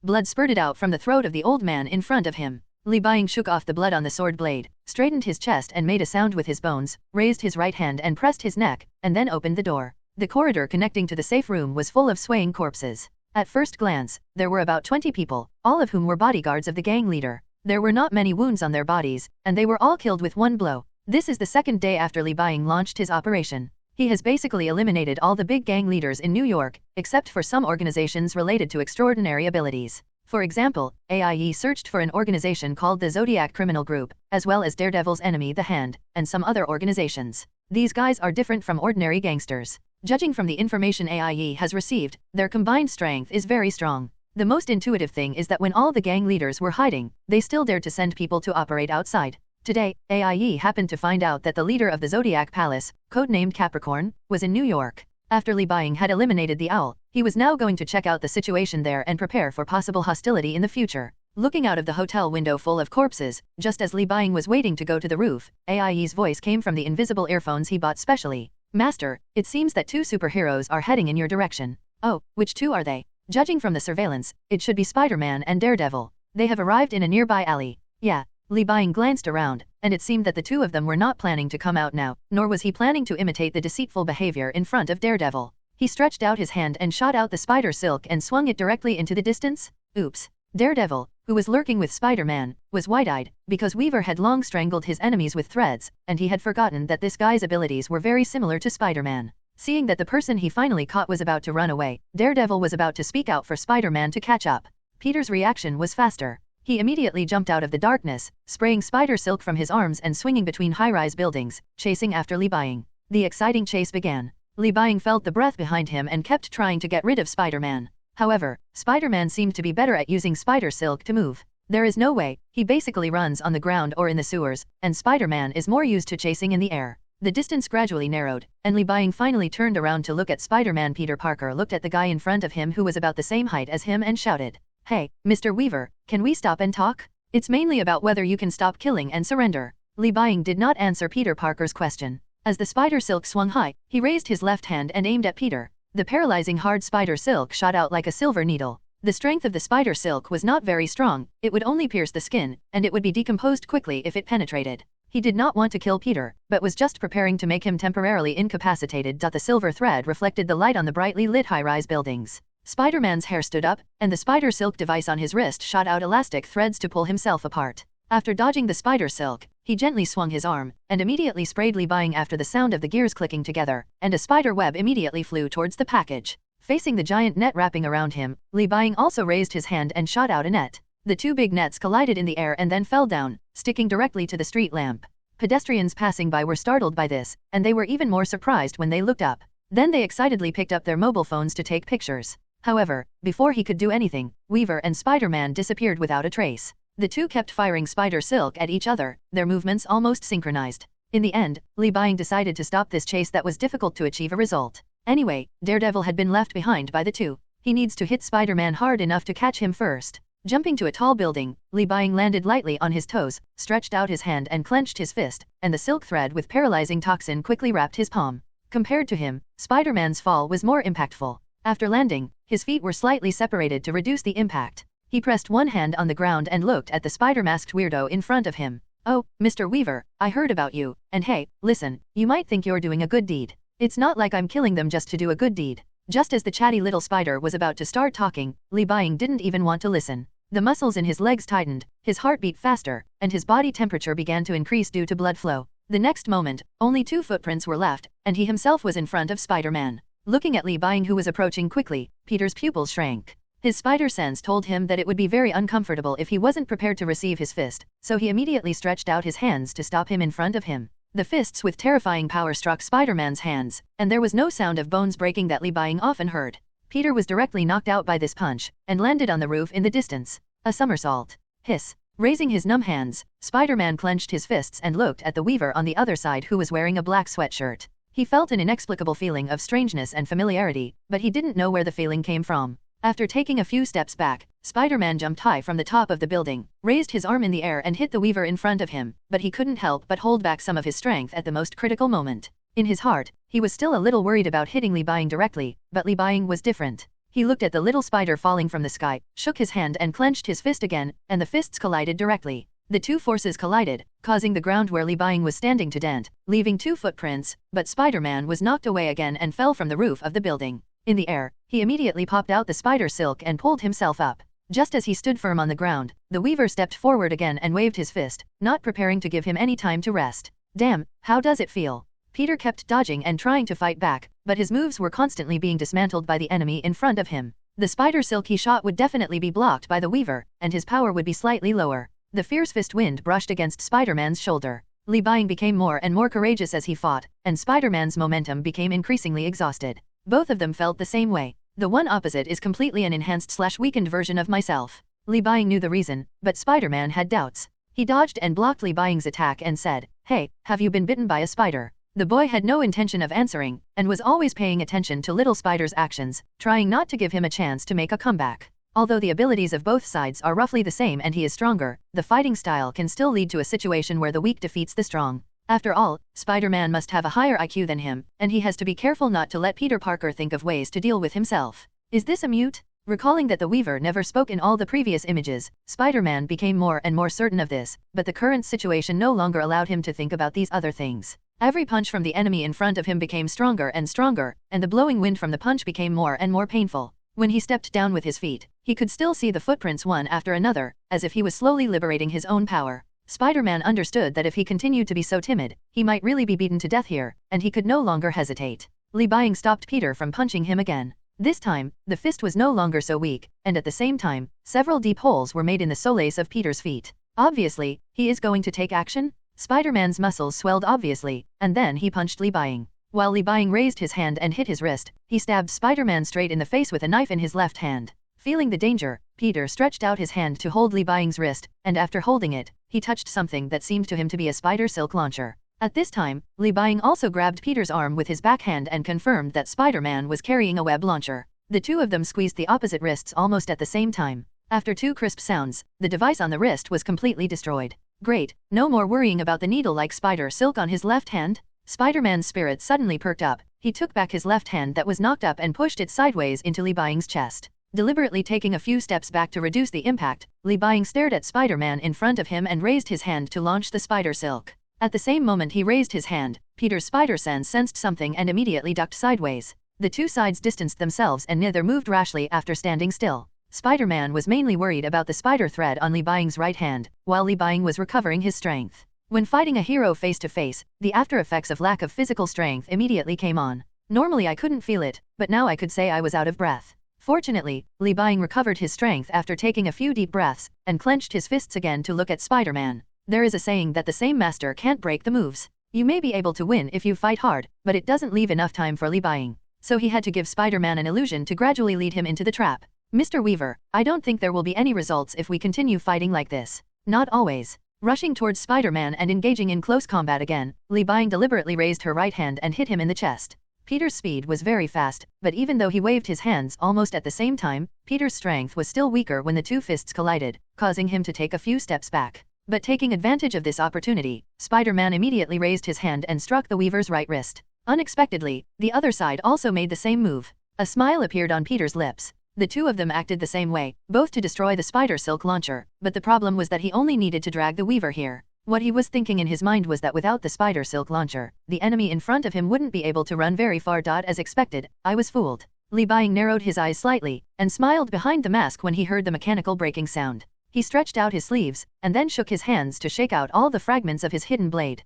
Blood spurted out from the throat of the old man in front of him. Lee Bying shook off the blood on the sword blade, straightened his chest and made a sound with his bones, raised his right hand and pressed his neck, and then opened the door. The corridor connecting to the safe room was full of swaying corpses. At first glance, there were about 20 people, all of whom were bodyguards of the gang leader. There were not many wounds on their bodies, and they were all killed with one blow. This is the second day after Lee Bying launched his operation. He has basically eliminated all the big gang leaders in New York, except for some organizations related to extraordinary abilities. For example, AIE searched for an organization called the Zodiac Criminal Group, as well as Daredevil's enemy the Hand, and some other organizations. These guys are different from ordinary gangsters. Judging from the information AIE has received, their combined strength is very strong. The most intuitive thing is that when all the gang leaders were hiding, they still dared to send people to operate outside. Today, AIE happened to find out that the leader of the Zodiac Palace, codenamed Capricorn, was in New York. After Lee Bying had eliminated the Owl, he was now going to check out the situation there and prepare for possible hostility in the future. Looking out of the hotel window full of corpses, just as Lee Bying was waiting to go to the roof, AIE's voice came from the invisible earphones he bought specially. "Master, it seems that 2 superheroes are heading in your direction." "Oh, which 2 are they?" "Judging from the surveillance, it should be Spider-Man and Daredevil. They have arrived in a nearby alley." "Yeah." Lee Bying glanced around, and it seemed that the 2 of them were not planning to come out now, nor was he planning to imitate the deceitful behavior in front of Daredevil. He stretched out his hand and shot out the spider silk and swung it directly into the distance. Oops. Daredevil, who was lurking with Spider-Man, was wide-eyed, because Weaver had long strangled his enemies with threads, and he had forgotten that this guy's abilities were very similar to Spider-Man. Seeing that the person he finally caught was about to run away, Daredevil was about to speak out for Spider-Man to catch up. Peter's reaction was faster. He immediately jumped out of the darkness, spraying spider silk from his arms and swinging between high-rise buildings, chasing after Lee Bying. The exciting chase began. Lee Bying felt the breath behind him and kept trying to get rid of Spider-Man. However, Spider-Man seemed to be better at using spider silk to move. There is no way, he basically runs on the ground or in the sewers, and Spider-Man is more used to chasing in the air. The distance gradually narrowed, and Lee Bying finally turned around to look at Spider-Man. Peter Parker looked at the guy in front of him who was about the same height as him and shouted, "Hey, Mr. Weaver, can we stop and talk? It's mainly about whether you can stop killing and surrender." Lee Bying did not answer Peter Parker's question. As the spider silk swung high, he raised his left hand and aimed at Peter. The paralyzing hard spider silk shot out like a silver needle. The strength of the spider silk was not very strong, it would only pierce the skin, and it would be decomposed quickly if it penetrated. He did not want to kill Peter, but was just preparing to make him temporarily incapacitated. The silver thread reflected the light on the brightly lit high-rise buildings. Spider-Man's hair stood up, and the spider silk device on his wrist shot out elastic threads to pull himself apart. After dodging the spider silk, he gently swung his arm, and immediately sprayed Lee Bying after the sound of the gears clicking together, and a spider web immediately flew towards the package. Facing the giant net wrapping around him, Li Buying also raised his hand and shot out a net. The two big nets collided in the air and then fell down, sticking directly to the street lamp. Pedestrians passing by were startled by this, and they were even more surprised when they looked up. Then they excitedly picked up their mobile phones to take pictures. However, before he could do anything, Weaver and Spider-Man disappeared without a trace. The two kept firing spider silk at each other, their movements almost synchronized. In the end, Li Buying decided to stop this chase that was difficult to achieve a result. Anyway, Daredevil had been left behind by the two. He needs to hit Spider-Man hard enough to catch him first. Jumping to a tall building, Li Buying landed lightly on his toes, stretched out his hand and clenched his fist, and the silk thread with paralyzing toxin quickly wrapped his palm. Compared to him, Spider-Man's fall was more impactful. After landing, his feet were slightly separated to reduce the impact. He pressed one hand on the ground and looked at the spider-masked weirdo in front of him. "Oh, Mr. Weaver, I heard about you, and hey, listen, you might think you're doing a good deed. It's not like I'm killing them just to do a good deed." Just as the chatty little spider was about to start talking, Li Buying didn't even want to listen. The muscles in his legs tightened, his heart beat faster, and his body temperature began to increase due to blood flow. The next moment, only 2 footprints were left, and he himself was in front of Spider-Man. Looking at Li Buying who was approaching quickly, Peter's pupils shrank. His spider sense told him that it would be very uncomfortable if he wasn't prepared to receive his fist, so he immediately stretched out his hands to stop him in front of him. The fists with terrifying power struck Spider-Man's hands, and there was no sound of bones breaking that Li Buying often heard. Peter was directly knocked out by this punch, and landed on the roof in the distance. A somersault. Hiss. Raising his numb hands, Spider-Man clenched his fists and looked at the Weaver on the other side who was wearing a black sweatshirt. He felt an inexplicable feeling of strangeness and familiarity, but he didn't know where the feeling came from. After taking a few steps back, Spider-Man jumped high from the top of the building, raised his arm in the air and hit the Weaver in front of him, but he couldn't help but hold back some of his strength at the most critical moment. In his heart, he was still a little worried about hitting Li Buying directly, but Li Buying was different. He looked at the little spider falling from the sky, shook his hand and clenched his fist again, and the fists collided directly. The two forces collided, causing the ground where Li Buying was standing to dent, leaving 2 footprints, but Spider-Man was knocked away again and fell from the roof of the building. In the air, he immediately popped out the spider silk and pulled himself up. Just as he stood firm on the ground, the Weaver stepped forward again and waved his fist, not preparing to give him any time to rest. "Damn, how does it feel?" Peter kept dodging and trying to fight back, but his moves were constantly being dismantled by the enemy in front of him. The spider silk he shot would definitely be blocked by the Weaver, and his power would be slightly lower. The fierce fist wind brushed against Spider-Man's shoulder. Li Buying became more and more courageous as he fought, and Spider-Man's momentum became increasingly exhausted. Both of them felt the same way. The one opposite is completely an enhanced/weakened version of myself. Li Buying knew the reason, but Spider-Man had doubts. He dodged and blocked Li Buying's attack and said, "Hey, have you been bitten by a spider?" The boy had no intention of answering, and was always paying attention to little Spider's actions, trying not to give him a chance to make a comeback. Although the abilities of both sides are roughly the same and he is stronger, the fighting style can still lead to a situation where the weak defeats the strong. After all, Spider-Man must have a higher IQ than him, and he has to be careful not to let Peter Parker think of ways to deal with himself. Is this a mute? Recalling that the Weaver never spoke in all the previous images, Spider-Man became more and more certain of this, but the current situation no longer allowed him to think about these other things. Every punch from the enemy in front of him became stronger and stronger, and the blowing wind from the punch became more and more painful. When he stepped down with his feet, he could still see the footprints one after another, as if he was slowly liberating his own power. Spider-Man understood that if he continued to be so timid, he might really be beaten to death here, and he could no longer hesitate. Li Buying stopped Peter from punching him again. This time, the fist was no longer so weak, and at the same time, several deep holes were made in the soles of Peter's feet. Obviously, he is going to take action? Spider-Man's muscles swelled obviously, and then he punched Li Buying. While Li Buying raised his hand and hit his wrist, he stabbed Spider-Man straight in the face with a knife in his left hand. Feeling the danger, Peter stretched out his hand to hold Li Buying's wrist, and after holding it, he touched something that seemed to him to be a spider silk launcher. At this time, Li Buying also grabbed Peter's arm with his backhand and confirmed that Spider-Man was carrying a web launcher. The two of them squeezed the opposite wrists almost at the same time. After 2 crisp sounds, the device on the wrist was completely destroyed. Great, no more worrying about the needle-like spider silk on his left hand? Spider-Man's spirit suddenly perked up. He took back his left hand that was knocked up and pushed it sideways into Li Buying's chest. Deliberately taking a few steps back to reduce the impact, Li Buying stared at Spider-Man in front of him and raised his hand to launch the spider silk. At the same moment he raised his hand, Peter's spider sense sensed something and immediately ducked sideways. The two sides distanced themselves and neither moved rashly after standing still. Spider-Man was mainly worried about the spider thread on Li Buying's right hand, while Li Buying was recovering his strength. When fighting a hero face to face, the after effects of lack of physical strength immediately came on. Normally I couldn't feel it, but now I could say I was out of breath. Fortunately, Li Buying recovered his strength after taking a few deep breaths, and clenched his fists again to look at Spider-Man. There is a saying that the same master can't break the moves. You may be able to win if you fight hard, but it doesn't leave enough time for Li Buying. So he had to give Spider-Man an illusion to gradually lead him into the trap. Mr. Weaver, I don't think there will be any results if we continue fighting like this. Not always. Rushing towards Spider-Man and engaging in close combat again, Li Buying deliberately raised her right hand and hit him in the chest. Peter's speed was very fast, but even though he waved his hands almost at the same time, Peter's strength was still weaker when the two fists collided, causing him to take a few steps back. But taking advantage of this opportunity, Spider-Man immediately raised his hand and struck the Weaver's right wrist. Unexpectedly, the other side also made the same move. A smile appeared on Peter's lips. The two of them acted the same way, both to destroy the spider silk launcher, but the problem was that he only needed to drag the Weaver here. What he was thinking in his mind was that without the spider silk launcher, the enemy in front of him wouldn't be able to run very far. As expected, I was fooled. Li Buying narrowed his eyes slightly, and smiled behind the mask when he heard the mechanical breaking sound. He stretched out his sleeves, and then shook his hands to shake out all the fragments of his hidden blade.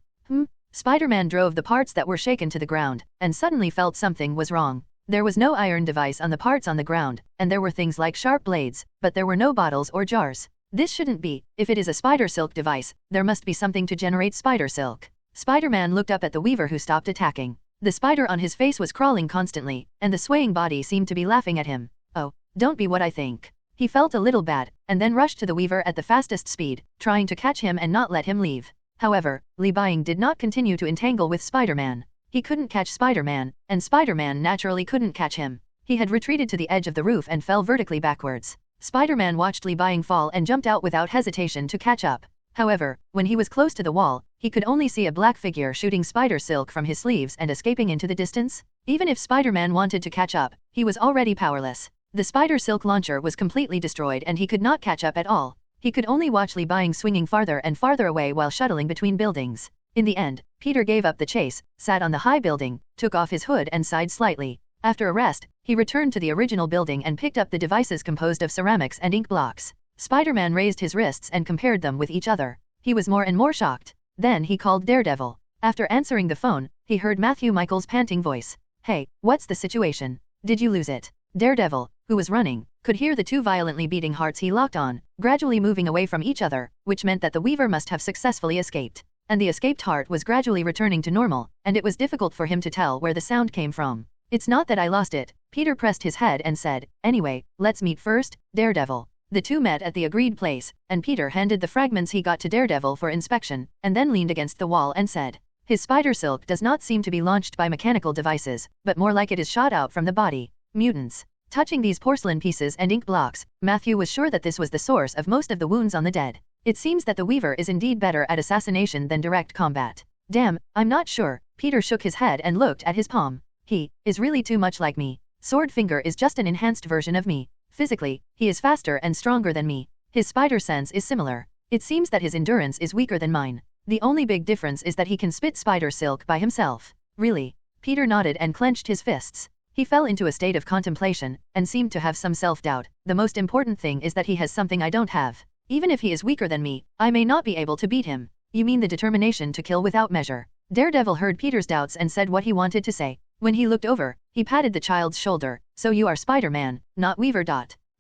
Spider-Man drove the parts that were shaken to the ground, and suddenly felt something was wrong. There was no iron device on the parts on the ground, and there were things like sharp blades, but there were no bottles or jars. This shouldn't be. If it is a spider silk device, there must be something to generate spider silk. Spider-Man looked up at the Weaver who stopped attacking. The spider on his face was crawling constantly, and the swaying body seemed to be laughing at him. Oh, don't be what I think. He felt a little bad, and then rushed to the Weaver at the fastest speed, trying to catch him and not let him leave. However, Li Buying did not continue to entangle with Spider-Man. He couldn't catch Spider-Man, and Spider-Man naturally couldn't catch him. He had retreated to the edge of the roof and fell vertically backwards. Spider-Man watched Li Buying fall and jumped out without hesitation to catch up. However, when he was close to the wall, he could only see a black figure shooting spider silk from his sleeves and escaping into the distance. Even if Spider-Man wanted to catch up, he was already powerless. The spider silk launcher was completely destroyed and he could not catch up at all. He could only watch Li Buying swinging farther and farther away while shuttling between buildings. In the end, Peter gave up the chase, sat on the high building, took off his hood and sighed slightly. After a rest, he returned to the original building and picked up the devices composed of ceramics and ink blocks. Spider-Man raised his wrists and compared them with each other. He was more and more shocked. Then he called Daredevil. After answering the phone, he heard Matthew Michael's panting voice. Hey, what's the situation? Did you lose it? Daredevil, who was running, could hear the two violently beating hearts he locked on, gradually moving away from each other, which meant that the Weaver must have successfully escaped. And the escaped heart was gradually returning to normal, and it was difficult for him to tell where the sound came from. It's not that I lost it. Peter pressed his head and said, anyway, let's meet first, Daredevil. The two met at the agreed place, and Peter handed the fragments he got to Daredevil for inspection, and then leaned against the wall and said, his spider silk does not seem to be launched by mechanical devices, but more like it is shot out from the body. Mutants. Touching these porcelain pieces and ink blocks, Matthew was sure that this was the source of most of the wounds on the dead. It seems that the Weaver is indeed better at assassination than direct combat. Damn, I'm not sure. Peter shook his head and looked at his palm. He is really too much like me. Swordfinger is just an enhanced version of me. Physically, he is faster and stronger than me. His spider sense is similar. It seems that his endurance is weaker than mine. The only big difference is that he can spit spider silk by himself. Really? Peter nodded and clenched his fists. He fell into a state of contemplation, and seemed to have some self-doubt. The most important thing is that he has something I don't have. Even if he is weaker than me, I may not be able to beat him. You mean the determination to kill without measure? Daredevil heard Peter's doubts and said what he wanted to say. When he looked over, he patted the child's shoulder. So you are Spider-Man, not Weaver.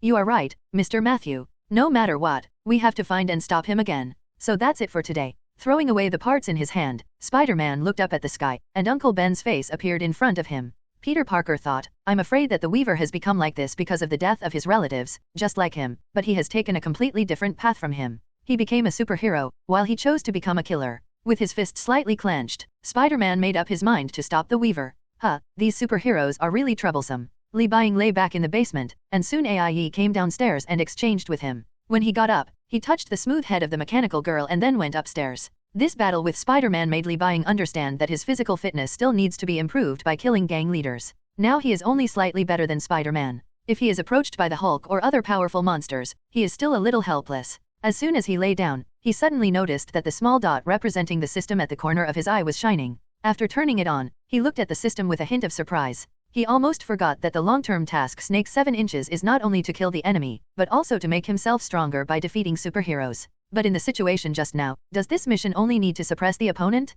You are right, Mr. Matthew. No matter what, we have to find and stop him again. So that's it for today. Throwing away the parts in his hand, Spider-Man looked up at the sky, and Uncle Ben's face appeared in front of him. Peter Parker thought, I'm afraid that the Weaver has become like this because of the death of his relatives, just like him, but he has taken a completely different path from him. He became a superhero, while he chose to become a killer. With his fist slightly clenched, Spider-Man made up his mind to stop the Weaver. These superheroes are really troublesome. Li Buying lay back in the basement, and soon AIE came downstairs and exchanged with him. When he got up, he touched the smooth head of the mechanical girl and then went upstairs. This battle with Spider-Man made Li Buying understand that his physical fitness still needs to be improved by killing gang leaders. Now he is only slightly better than Spider-Man. If he is approached by the Hulk or other powerful monsters, he is still a little helpless. As soon as he lay down, he suddenly noticed that the small dot representing the system at the corner of his eye was shining. After turning it on, he looked at the system with a hint of surprise. He almost forgot that the long-term task Snake 7 inches is not only to kill the enemy, but also to make himself stronger by defeating superheroes. But in the situation just now, does this mission only need to suppress the opponent?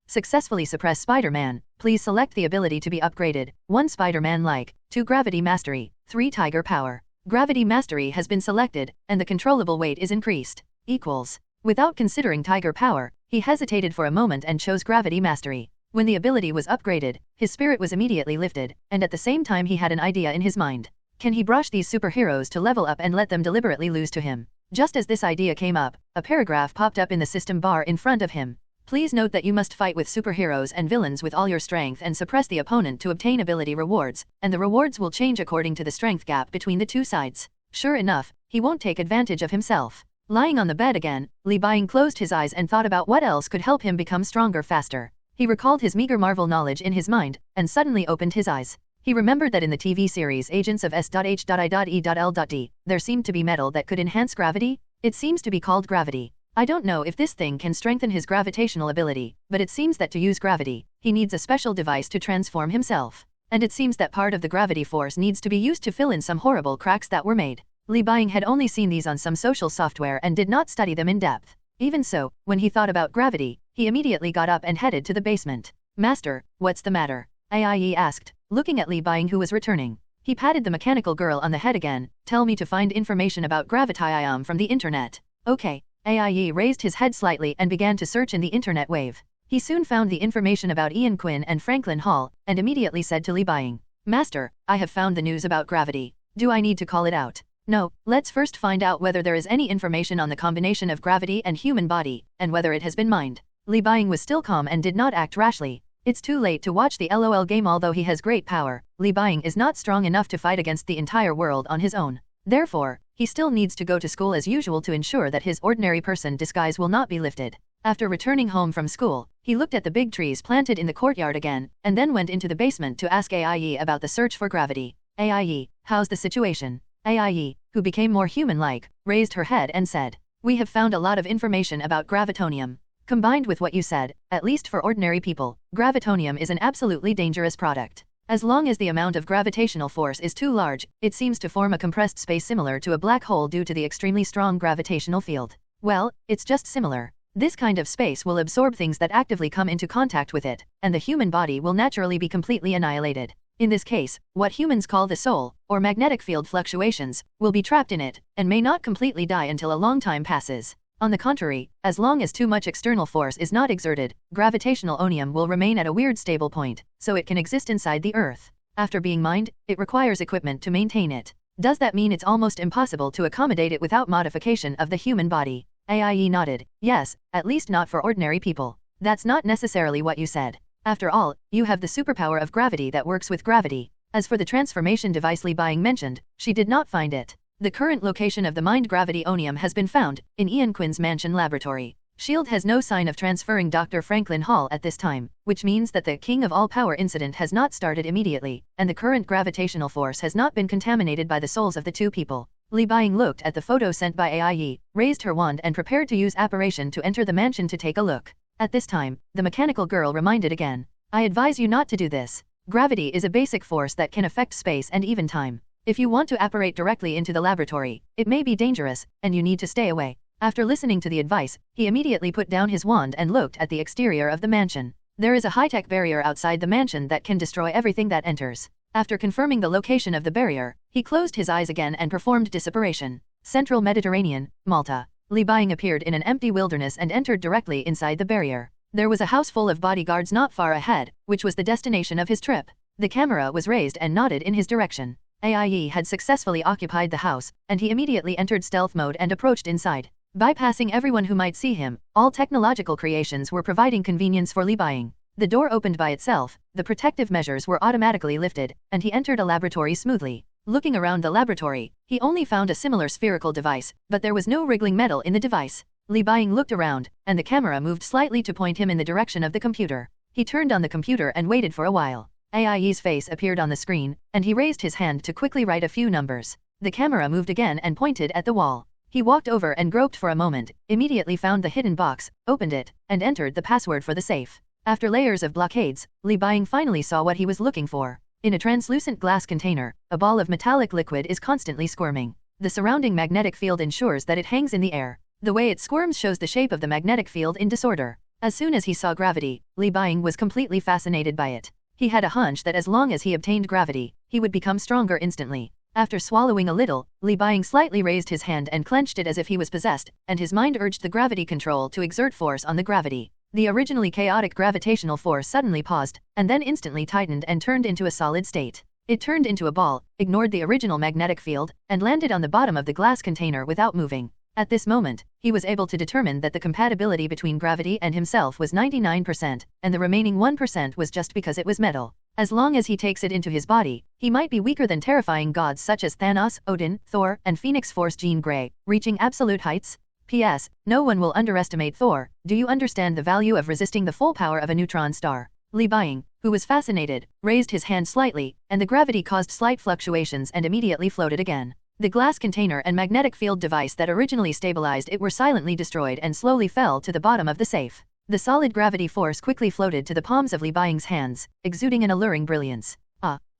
Successfully suppress Spider-Man, Please select the ability to be upgraded. 1. Spider-Man-like. 2. Gravity Mastery. 3. Tiger Power. Gravity Mastery has been selected, and the controllable weight is increased. Equals. Without considering Tiger Power, he hesitated for a moment and chose Gravity Mastery. When the ability was upgraded, his spirit was immediately lifted, and at the same time he had an idea in his mind. Can he brush these superheroes to level up and let them deliberately lose to him? Just as this idea came up, a paragraph popped up in the system bar in front of him. Please note that you must fight with superheroes and villains with all your strength and suppress the opponent to obtain ability rewards, and the rewards will change according to the strength gap between the two sides. Sure enough, he won't take advantage of himself. Lying on the bed again, Li Buying closed his eyes and thought about what else could help him become stronger faster. He recalled his meager Marvel knowledge in his mind, and suddenly opened his eyes. He remembered that in the TV series Agents of S.H.I.E.L.D., there seemed to be metal that could enhance gravity. It seems to be called gravity. I don't know if this thing can strengthen his gravitational ability, but it seems that to use gravity, he needs a special device to transform himself. And it seems that part of the gravity force needs to be used to fill in some horrible cracks that were made. Li Buying had only seen these on some social software and did not study them in depth. Even so, when he thought about gravity, he immediately got up and headed to the basement. Master, what's the matter? AIE asked, looking at Li Buying who was returning. He patted the mechanical girl on the head again. Tell me to find information about gravity from the internet. Okay. AIE raised his head slightly and began to search in the internet wave. He soon found the information about Ian Quinn and Franklin Hall, and immediately said to Li Buying, Master, I have found the news about gravity. Do I need to call it out? No, let's first find out whether there is any information on the combination of gravity and human body, and whether it has been mined. Li Buying was still calm and did not act rashly. It's too late to watch the LOL game. Although he has great power, Li Buying is not strong enough to fight against the entire world on his own. Therefore, he still needs to go to school as usual to ensure that his ordinary person disguise will not be lifted. After returning home from school, he looked at the big trees planted in the courtyard again, and then went into the basement to ask AIE about the search for gravity. AIE, how's the situation? AIE, who became more human-like, raised her head and said, We have found a lot of information about gravitonium. Combined with what you said, at least for ordinary people, gravitonium is an absolutely dangerous product. As long as the amount of gravitational force is too large, it seems to form a compressed space similar to a black hole due to the extremely strong gravitational field. Well, it's just similar. This kind of space will absorb things that actively come into contact with it, and the human body will naturally be completely annihilated. In this case, what humans call the soul, or magnetic field fluctuations, will be trapped in it, and may not completely die until a long time passes. On the contrary, as long as too much external force is not exerted, gravitational onium will remain at a weird stable point, so it can exist inside the Earth. After being mined, it requires equipment to maintain it. Does that mean it's almost impossible to accommodate it without modification of the human body? AIE nodded. Yes, at least not for ordinary people. That's not necessarily what you said. After all, you have the superpower of gravity that works with gravity. As for the transformation device Li Buying mentioned, she did not find it. The current location of the mined gravity onium has been found, in Ian Quinn's mansion laboratory. S.H.I.E.L.D. has no sign of transferring Dr. Franklin Hall at this time, which means that the King of All Power incident has not started immediately, and the current gravitational force has not been contaminated by the souls of the two people. Li Buying looked at the photo sent by AIE, raised her wand and prepared to use apparition to enter the mansion to take a look. At this time, the mechanical girl reminded again, I advise you not to do this. Gravity is a basic force that can affect space and even time. If you want to apparate directly into the laboratory, it may be dangerous, and you need to stay away. After listening to the advice, he immediately put down his wand and looked at the exterior of the mansion. There is a high-tech barrier outside the mansion that can destroy everything that enters. After confirming the location of the barrier, he closed his eyes again and performed disapparation. Central Mediterranean, Malta. Li Buying appeared in an empty wilderness and entered directly inside the barrier. There was a house full of bodyguards not far ahead, which was the destination of his trip. The camera was raised and nodded in his direction. AIE had successfully occupied the house, and he immediately entered stealth mode and approached inside. Bypassing everyone who might see him, all technological creations were providing convenience for Li Buying. The door opened by itself, the protective measures were automatically lifted, and he entered a laboratory smoothly. Looking around the laboratory, he only found a similar spherical device, but there was no wriggling metal in the device. Li Buying looked around, and the camera moved slightly to point him in the direction of the computer. He turned on the computer and waited for a while. AIE's face appeared on the screen, and he raised his hand to quickly write a few numbers. The camera moved again and pointed at the wall. He walked over and groped for a moment, immediately found the hidden box, opened it, and entered the password for the safe. After layers of blockades, Li Buying finally saw what he was looking for. In a translucent glass container, a ball of metallic liquid is constantly squirming. The surrounding magnetic field ensures that it hangs in the air. The way it squirms shows the shape of the magnetic field in disorder. As soon as he saw gravity, Li Buying was completely fascinated by it. He had a hunch that as long as he obtained gravity, he would become stronger instantly. After swallowing a little, Li Buying slightly raised his hand and clenched it as if he was possessed, and his mind urged the gravity control to exert force on the gravity. The originally chaotic gravitational force suddenly paused, and then instantly tightened and turned into a solid state. It turned into a ball, ignored the original magnetic field, and landed on the bottom of the glass container without moving. At this moment, he was able to determine that the compatibility between gravity and himself was 99%, and the remaining 1% was just because it was metal. As long as he takes it into his body, he might be weaker than terrifying gods such as Thanos, Odin, Thor, and Phoenix Force Jean Grey, reaching absolute heights. P.S. No one will underestimate Thor. Do you understand the value of resisting the full power of a neutron star? Li Buying, who was fascinated, raised his hand slightly, and the gravity caused slight fluctuations and immediately floated again. The glass container and magnetic field device that originally stabilized it were silently destroyed and slowly fell to the bottom of the safe. The solid gravity force quickly floated to the palms of Li Buying's hands, exuding an alluring brilliance.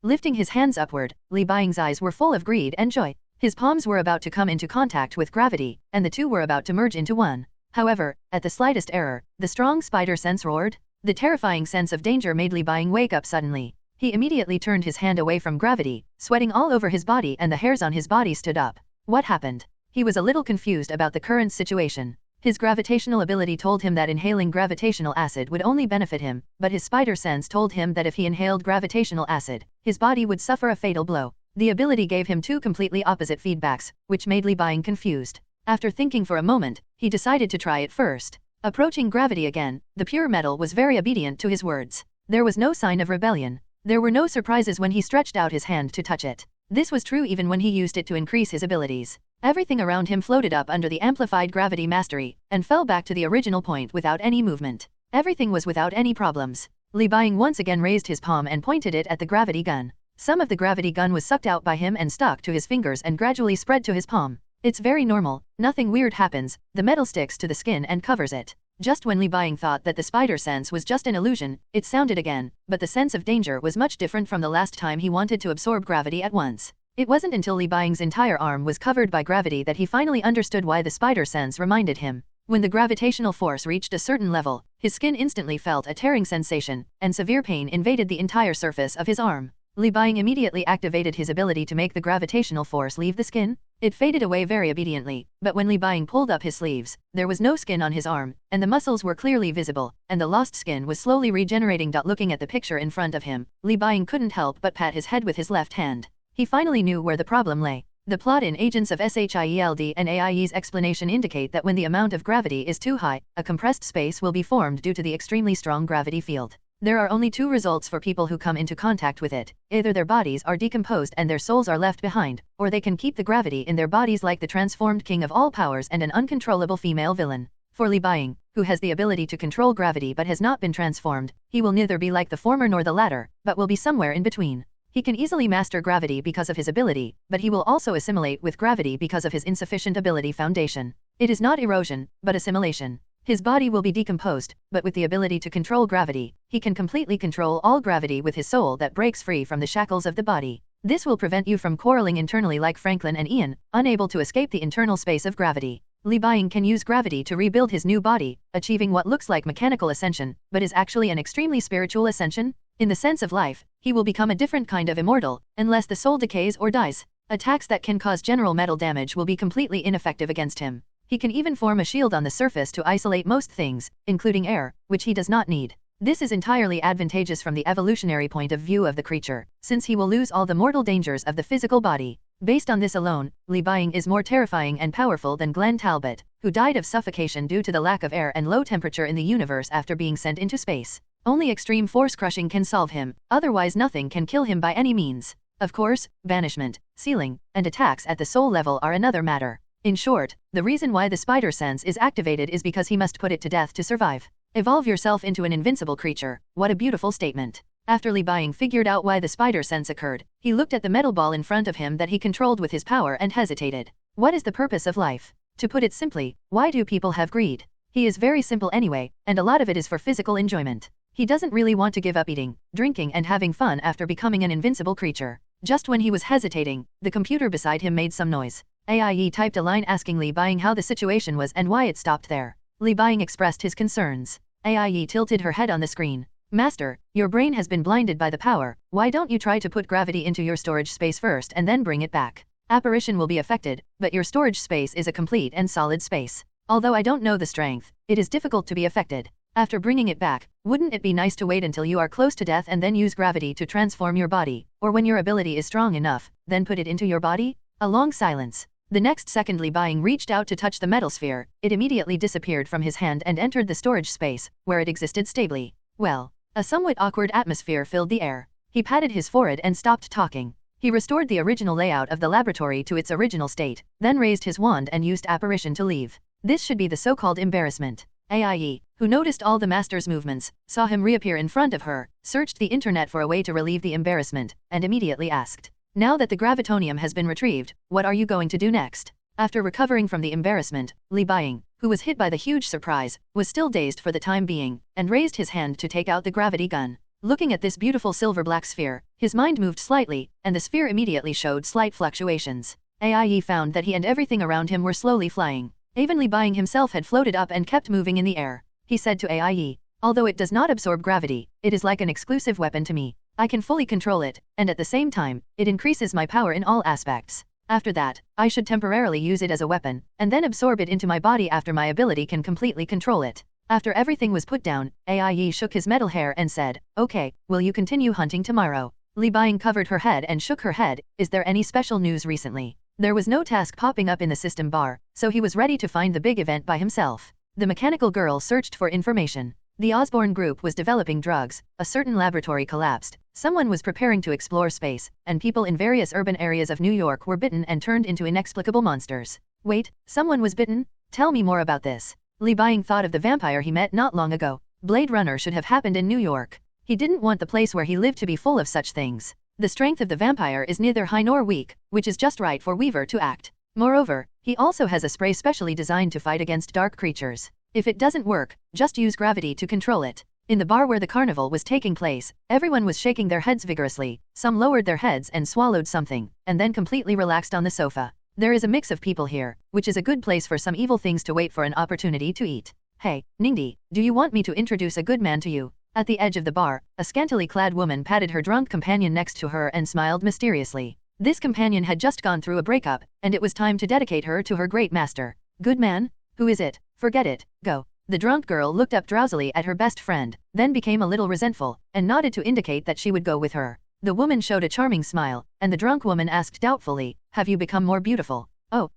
Lifting his hands upward, Li Buying's eyes were full of greed and joy. His palms were about to come into contact with gravity, and the two were about to merge into one. However, at the slightest error, the strong spider sense roared. The terrifying sense of danger made Li Buying wake up suddenly. He immediately turned his hand away from gravity, sweating all over his body and the hairs on his body stood up. What happened? He was a little confused about the current situation. His gravitational ability told him that inhaling gravitational acid would only benefit him, but his spider sense told him that if he inhaled gravitational acid, his body would suffer a fatal blow. The ability gave him two completely opposite feedbacks, which made Li Buying confused. After thinking for a moment, he decided to try it first. Approaching gravity again, the pure metal was very obedient to his words. There was no sign of rebellion. There were no surprises when he stretched out his hand to touch it. This was true even when he used it to increase his abilities. Everything around him floated up under the amplified gravity mastery, and fell back to the original point without any movement. Everything was without any problems. Li Buying once again raised his palm and pointed it at the gravity gun. Some of the gravity gun was sucked out by him and stuck to his fingers and gradually spread to his palm. It's very normal, nothing weird happens, the metal sticks to the skin and covers it. Just when Li Buying thought that the spider sense was just an illusion, it sounded again, but the sense of danger was much different from the last time he wanted to absorb gravity at once. It wasn't until Li Buying's entire arm was covered by gravity that he finally understood why the spider sense reminded him. When the gravitational force reached a certain level, his skin instantly felt a tearing sensation, and severe pain invaded the entire surface of his arm. Li Buying immediately activated his ability to make the gravitational force leave the skin. It faded away very obediently, but when Li Buying pulled up his sleeves, there was no skin on his arm, and the muscles were clearly visible, and the lost skin was slowly regenerating. Looking at the picture in front of him, Li Buying couldn't help but pat his head with his left hand. He finally knew where the problem lay. The plot in Agents of SHIELD and AIE's explanation indicate that when the amount of gravity is too high, a compressed space will be formed due to the extremely strong gravity field. There are only two results for people who come into contact with it. Either their bodies are decomposed and their souls are left behind, or they can keep the gravity in their bodies like the transformed king of all powers and an uncontrollable female villain. For Li Buying, who has the ability to control gravity but has not been transformed, he will neither be like the former nor the latter, but will be somewhere in between. He can easily master gravity because of his ability, but he will also assimilate with gravity because of his insufficient ability foundation. It is not erosion, but assimilation. His body will be decomposed, but with the ability to control gravity, he can completely control all gravity with his soul that breaks free from the shackles of the body. This will prevent you from quarreling internally like Franklin and Ian, unable to escape the internal space of gravity. Li Buying can use gravity to rebuild his new body, achieving what looks like mechanical ascension, but is actually an extremely spiritual ascension. In the sense of life, he will become a different kind of immortal, unless the soul decays or dies. Attacks that can cause general metal damage will be completely ineffective against him. He can even form a shield on the surface to isolate most things, including air, which he does not need. This is entirely advantageous from the evolutionary point of view of the creature, since he will lose all the mortal dangers of the physical body. Based on this alone, Li Buying is more terrifying and powerful than Glenn Talbot, who died of suffocation due to the lack of air and low temperature in the universe after being sent into space. Only extreme force crushing can solve him, otherwise nothing can kill him by any means. Of course, banishment, sealing, and attacks at the soul level are another matter. In short, the reason why the spider sense is activated is because he must put it to death to survive. Evolve yourself into an invincible creature. What a beautiful statement. After Li Buying figured out why the spider sense occurred, he looked at the metal ball in front of him that he controlled with his power and hesitated. What is the purpose of life? To put it simply, why do people have greed? He is very simple anyway, and a lot of it is for physical enjoyment. He doesn't really want to give up eating, drinking and having fun after becoming an invincible creature. Just when he was hesitating, the computer beside him made some noise. AIE typed a line asking Li Buying how the situation was and why it stopped there. Li Buying expressed his concerns. Ai tilted her head on the screen. Master, your brain has been blinded by the power, why don't you try to put gravity into your storage space first and then bring it back? Apparition will be affected, but your storage space is a complete and solid space. Although I don't know the strength, it is difficult to be affected. After bringing it back, wouldn't it be nice to wait until you are close to death and then use gravity to transform your body, or when your ability is strong enough, then put it into your body? A long silence. The next second Li Buying reached out to touch the metal sphere, it immediately disappeared from his hand and entered the storage space, where it existed stably. Well, a somewhat awkward atmosphere filled the air. He patted his forehead and stopped talking. He restored the original layout of the laboratory to its original state, then raised his wand and used apparition to leave. This should be the so-called embarrassment. Ai, who noticed all the master's movements, saw him reappear in front of her, searched the internet for a way to relieve the embarrassment, and immediately asked, "Now that the gravitonium has been retrieved, what are you going to do next?" After recovering from the embarrassment, Li Buying, who was hit by the huge surprise, was still dazed for the time being, and raised his hand to take out the gravity gun. Looking at this beautiful silver-black sphere, his mind moved slightly, and the sphere immediately showed slight fluctuations. Ai found that he and everything around him were slowly flying. Even Li Buying himself had floated up and kept moving in the air. He said to Ai, "Although it does not absorb gravity, it is like an exclusive weapon to me. I can fully control it, and at the same time, it increases my power in all aspects. After that, I should temporarily use it as a weapon, and then absorb it into my body after my ability can completely control it." After everything was put down, Ai shook his metal hair and said, "Okay, will you continue hunting tomorrow?" Li Buying covered her head and shook her head. "Is there any special news recently?" There was no task popping up in the system bar, so he was ready to find the big event by himself. The mechanical girl searched for information. The Osborne group was developing drugs, a certain laboratory collapsed, someone was preparing to explore space, and people in various urban areas of New York were bitten and turned into inexplicable monsters. Wait, someone was bitten? Tell me more about this. Li Buying thought of the vampire he met not long ago. Blade Runner should have happened in New York. He didn't want the place where he lived to be full of such things. The strength of the vampire is neither high nor weak, which is just right for Weaver to act. Moreover, he also has a spray specially designed to fight against dark creatures. If it doesn't work, just use gravity to control it. In the bar where the carnival was taking place, everyone was shaking their heads vigorously, some lowered their heads and swallowed something, and then completely relaxed on the sofa. There is a mix of people here, which is a good place for some evil things to wait for an opportunity to eat. "Hey, Ningdi, do you want me to introduce a good man to you?" At the edge of the bar, a scantily clad woman patted her drunk companion next to her and smiled mysteriously. This companion had just gone through a breakup, and it was time to dedicate her to her great master. "Good man? Who is it? Forget it, go." The drunk girl looked up drowsily at her best friend, then became a little resentful, and nodded to indicate that she would go with her. The woman showed a charming smile, and the drunk woman asked doubtfully, "Have you become more beautiful?" "Oh,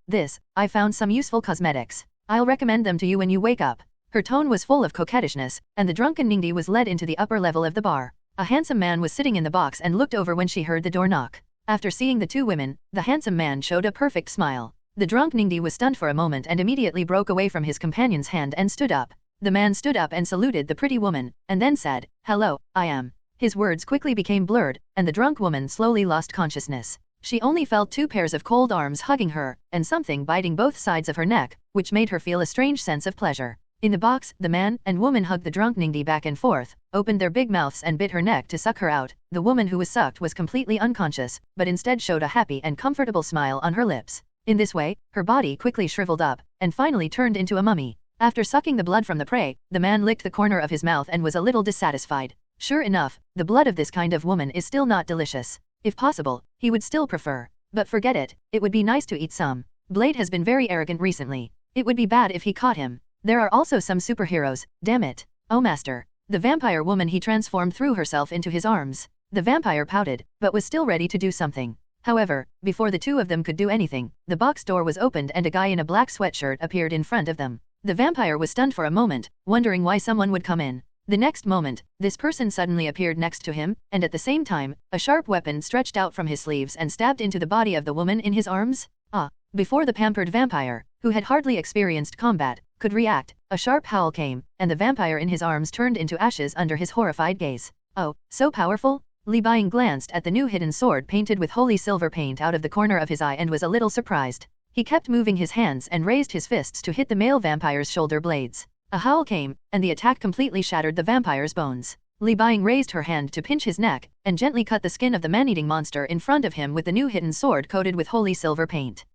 I found some useful cosmetics. I'll recommend them to you when you wake up." Her tone was full of coquettishness, and the drunken Ningdi was led into the upper level of the bar. A handsome man was sitting in the box and looked over when she heard the door knock. After seeing the two women, the handsome man showed a perfect smile. The drunk Ningdi was stunned for a moment and immediately broke away from his companion's hand and stood up. The man stood up and saluted the pretty woman, and then said, "Hello, I am." His words quickly became blurred, and the drunk woman slowly lost consciousness. She only felt two pairs of cold arms hugging her, and something biting both sides of her neck, which made her feel a strange sense of pleasure. In the box, the man and woman hugged the drunk Ningdi back and forth, opened their big mouths and bit her neck to suck her out. The woman who was sucked was completely unconscious, but instead showed a happy and comfortable smile on her lips. In this way, her body quickly shriveled up, and finally turned into a mummy. After sucking the blood from the prey, the man licked the corner of his mouth and was a little dissatisfied. Sure enough, the blood of this kind of woman is still not delicious. If possible, he would still prefer. But forget it, it would be nice to eat some. Blade has been very arrogant recently. It would be bad if he caught him. There are also some superheroes, damn it. Oh master. The vampire woman he transformed threw herself into his arms. The vampire pouted, but was still ready to do something. However, before the two of them could do anything, the box door was opened and a guy in a black sweatshirt appeared in front of them. The vampire was stunned for a moment, wondering why someone would come in. The next moment, this person suddenly appeared next to him, and at the same time, a sharp weapon stretched out from his sleeves and stabbed into the body of the woman in his arms. Before the pampered vampire, who had hardly experienced combat, could react, a sharp howl came, and the vampire in his arms turned into ashes under his horrified gaze. "Oh, so powerful?" Li Buying glanced at the new hidden sword painted with holy silver paint out of the corner of his eye and was a little surprised. He kept moving his hands and raised his fists to hit the male vampire's shoulder blades. A howl came, and the attack completely shattered the vampire's bones. Li Buying raised her hand to pinch his neck, and gently cut the skin of the man-eating monster in front of him with the new hidden sword coated with holy silver paint.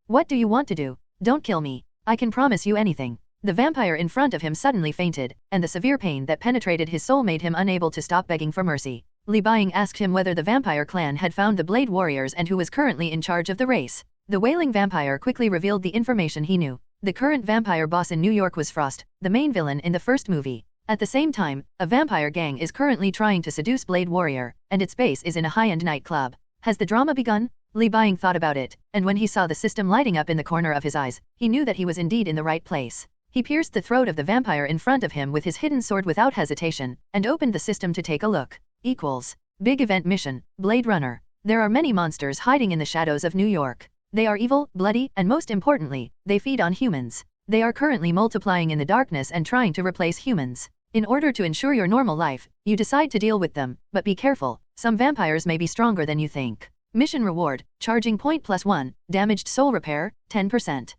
What do you want to do? Don't kill me. I can promise you anything." The vampire in front of him suddenly fainted, and the severe pain that penetrated his soul made him unable to stop begging for mercy. Li Buying asked him whether the vampire clan had found the Blade Warriors and who was currently in charge of the race. The wailing vampire quickly revealed the information he knew. The current vampire boss in New York was Frost, the main villain in the first movie. At the same time, a vampire gang is currently trying to seduce Blade Warrior, and its base is in a high-end nightclub. Has the drama begun? Li Buying thought about it, and when he saw the system lighting up in the corner of his eyes, he knew that he was indeed in the right place. He pierced the throat of the vampire in front of him with his hidden sword without hesitation, and opened the system to take a look. Big event mission, Blade Runner. There are many monsters hiding in the shadows of New York. They are evil, bloody, and most importantly, they feed on humans. They are currently multiplying in the darkness and trying to replace humans. In order to ensure your normal life, you decide to deal with them, but be careful, some vampires may be stronger than you think. Mission reward, charging point +1, damaged soul repair, 10%.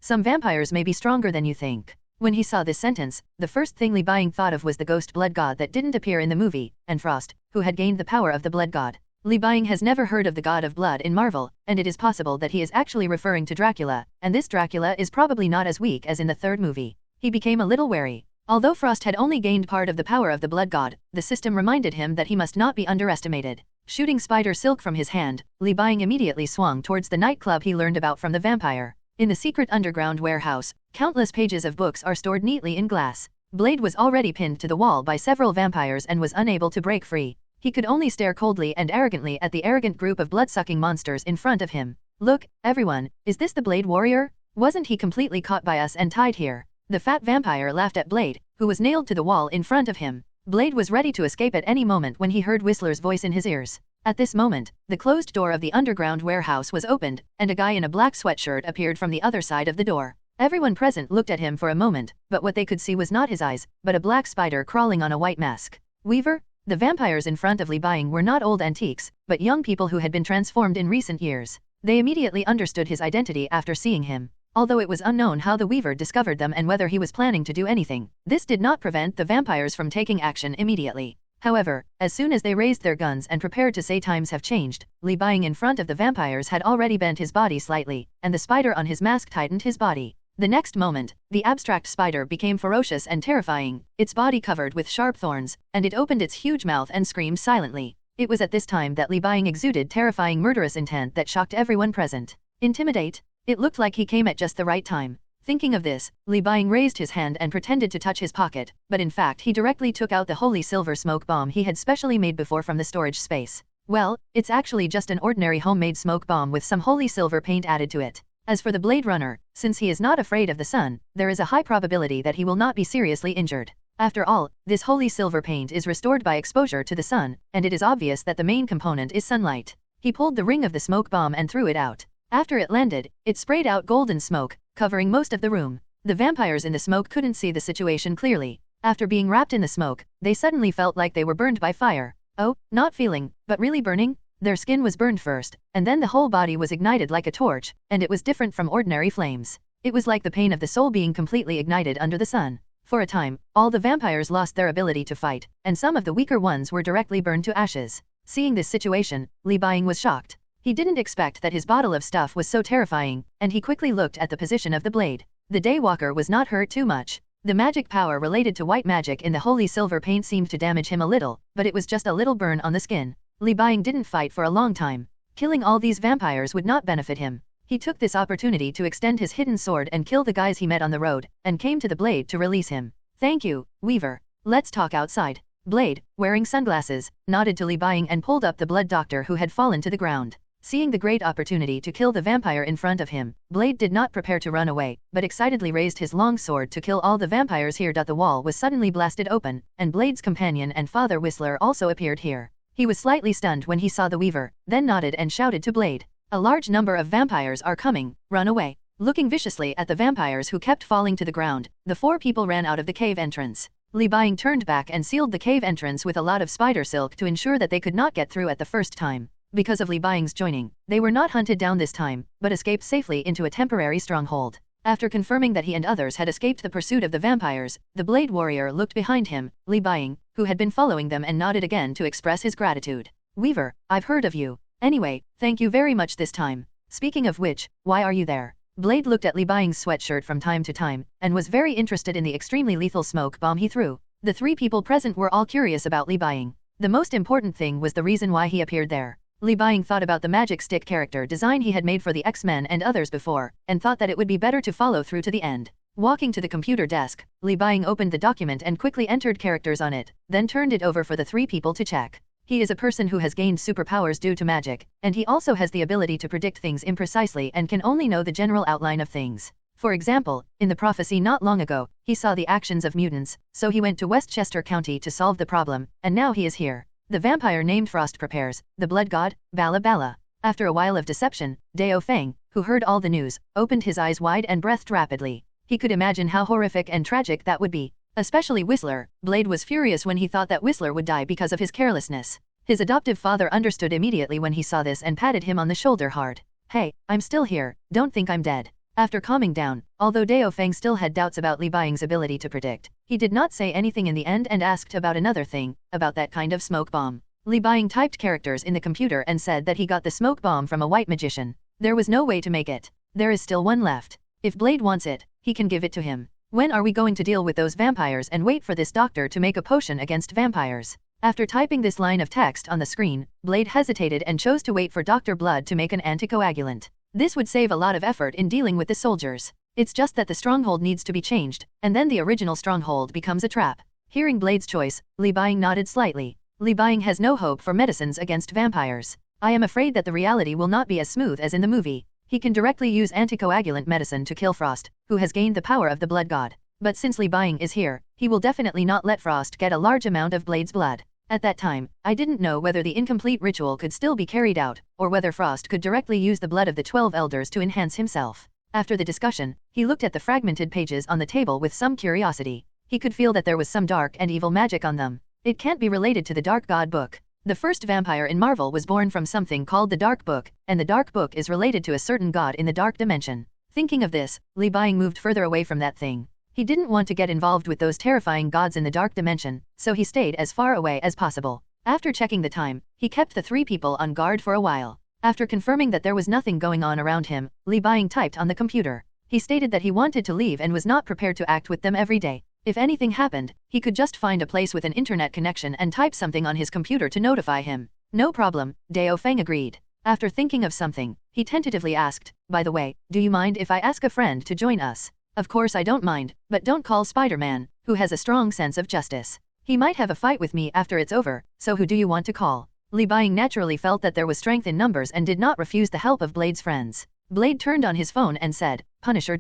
Some vampires may be stronger than you think. When he saw this sentence, the first thing Li Buying thought of was the ghost blood god that didn't appear in the movie, and Frost, who had gained the power of the blood god. Li Buying has never heard of the god of blood in Marvel, and it is possible that he is actually referring to Dracula, and this Dracula is probably not as weak as in the third movie. He became a little wary. Although Frost had only gained part of the power of the blood god, the system reminded him that he must not be underestimated. Shooting spider silk from his hand, Li Buying immediately swung towards the nightclub he learned about from the vampire. In the secret underground warehouse, countless pages of books are stored neatly in glass. Blade was already pinned to the wall by several vampires and was unable to break free. He could only stare coldly and arrogantly at the arrogant group of blood-sucking monsters in front of him. Look, everyone, is this the Blade Warrior? Wasn't he completely caught by us and tied here? The fat vampire laughed at Blade, who was nailed to the wall in front of him. Blade was ready to escape at any moment when he heard Whistler's voice in his ears. At this moment, the closed door of the underground warehouse was opened, and a guy in a black sweatshirt appeared from the other side of the door. Everyone present looked at him for a moment, but what they could see was not his eyes, but a black spider crawling on a white mask. Weaver? The vampires in front of Li Buying were not old antiques, but young people who had been transformed in recent years. They immediately understood his identity after seeing him. Although it was unknown how the Weaver discovered them and whether he was planning to do anything, this did not prevent the vampires from taking action immediately. However, as soon as they raised their guns and prepared to say times have changed, Li Buying in front of the vampires had already bent his body slightly, and the spider on his mask tightened his body. The next moment, the abstract spider became ferocious and terrifying, its body covered with sharp thorns, and it opened its huge mouth and screamed silently. It was at this time that Li Buying exuded terrifying murderous intent that shocked everyone present. Intimidate? It looked like he came at just the right time. Thinking of this, Li Buying raised his hand and pretended to touch his pocket, but in fact he directly took out the holy silver smoke bomb he had specially made before from the storage space. Well, it's actually just an ordinary homemade smoke bomb with some holy silver paint added to it. As for the Blade Runner, since he is not afraid of the sun, there is a high probability that he will not be seriously injured. After all, this holy silver paint is restored by exposure to the sun, and it is obvious that the main component is sunlight. He pulled the ring of the smoke bomb and threw it out. After it landed, it sprayed out golden smoke, covering most of the room. The vampires in the smoke couldn't see the situation clearly. After being wrapped in the smoke, they suddenly felt like they were burned by fire. Oh, not feeling, but really burning? Their skin was burned first, and then the whole body was ignited like a torch, and it was different from ordinary flames. It was like the pain of the soul being completely ignited under the sun. For a time, all the vampires lost their ability to fight, and some of the weaker ones were directly burned to ashes. Seeing this situation, Li Buying was shocked. He didn't expect that his bottle of stuff was so terrifying, and he quickly looked at the position of the blade. The Daywalker was not hurt too much. The magic power related to white magic in the holy silver paint seemed to damage him a little, but it was just a little burn on the skin. Li Buying didn't fight for a long time. Killing all these vampires would not benefit him. He took this opportunity to extend his hidden sword and kill the guys he met on the road, and came to the Blade to release him. Thank you, Weaver. Let's talk outside. Blade, wearing sunglasses, nodded to Li Buying and pulled up the blood doctor who had fallen to the ground. Seeing the great opportunity to kill the vampire in front of him, Blade did not prepare to run away, but excitedly raised his long sword to kill all the vampires here. The wall was suddenly blasted open, and Blade's companion and father Whistler also appeared here. He was slightly stunned when he saw the Weaver, then nodded and shouted to Blade. A large number of vampires are coming, run away. Looking viciously at the vampires who kept falling to the ground, the four people ran out of the cave entrance. Li Buying turned back and sealed the cave entrance with a lot of spider silk to ensure that they could not get through at the first time. Because of Li Buying's joining, they were not hunted down this time, but escaped safely into a temporary stronghold. After confirming that he and others had escaped the pursuit of the vampires, the Blade Warrior looked behind him, Li Buying, who had been following them, and nodded again to express his gratitude. Weaver, I've heard of you. Anyway, thank you very much this time. Speaking of which, why are you there? Blade looked at Li Buying's sweatshirt from time to time, and was very interested in the extremely lethal smoke bomb he threw. The three people present were all curious about Li Buying. The most important thing was the reason why he appeared there. Li Buying thought about the magic stick character design he had made for the X-Men and others before, and thought that it would be better to follow through to the end. Walking to the computer desk, Li Buying opened the document and quickly entered characters on it, then turned it over for the three people to check. He is a person who has gained superpowers due to magic, and he also has the ability to predict things imprecisely and can only know the general outline of things. For example, in the prophecy not long ago, he saw the actions of mutants, so he went to Westchester County to solve the problem, and now he is here. The vampire named Frost prepares, the blood god, Bala Bala. After a while of deception, Dao Feng, who heard all the news, opened his eyes wide and breathed rapidly. He could imagine how horrific and tragic that would be. Especially Whistler. Blade was furious when he thought that Whistler would die because of his carelessness. His adoptive father understood immediately when he saw this and patted him on the shoulder hard. Hey, I'm still here, don't think I'm dead. After calming down, although Dao Feng still had doubts about Li Buying's ability to predict, he did not say anything in the end and asked about another thing, about that kind of smoke bomb. Li Buying typed characters in the computer and said that he got the smoke bomb from a white magician. There was no way to make it. There is still one left. If Blade wants it, he can give it to him. When are we going to deal with those vampires and wait for this doctor to make a potion against vampires? After typing this line of text on the screen, Blade hesitated and chose to wait for Dr. Blood to make an anticoagulant. This would save a lot of effort in dealing with the soldiers. It's just that the stronghold needs to be changed, and then the original stronghold becomes a trap. Hearing Blade's choice, Li Buying nodded slightly. Li Buying has no hope for medicines against vampires. I am afraid that the reality will not be as smooth as in the movie. He can directly use anticoagulant medicine to kill Frost, who has gained the power of the blood god. But since Li Buying is here, he will definitely not let Frost get a large amount of Blade's blood. At that time, I didn't know whether the incomplete ritual could still be carried out, or whether Frost could directly use the blood of the 12 elders to enhance himself. After the discussion, he looked at the fragmented pages on the table with some curiosity. He could feel that there was some dark and evil magic on them. It can't be related to the Dark God book. The first vampire in Marvel was born from something called the Dark Book, and the Dark Book is related to a certain god in the Dark Dimension. Thinking of this, Li Buying moved further away from that thing. He didn't want to get involved with those terrifying gods in the Dark Dimension, so he stayed as far away as possible. After checking the time, he kept the three people on guard for a while. After confirming that there was nothing going on around him, Li Buying typed on the computer. He stated that he wanted to leave and was not prepared to act with them every day. If anything happened, he could just find a place with an internet connection and type something on his computer to notify him. No problem, Dao Feng agreed. After thinking of something, he tentatively asked, by the way, do you mind if I ask a friend to join us? Of course I don't mind, but don't call Spider-Man, who has a strong sense of justice. He might have a fight with me after it's over, so who do you want to call? Li Buying naturally felt that there was strength in numbers and did not refuse the help of Blade's friends. Blade turned on his phone and said, Punisher.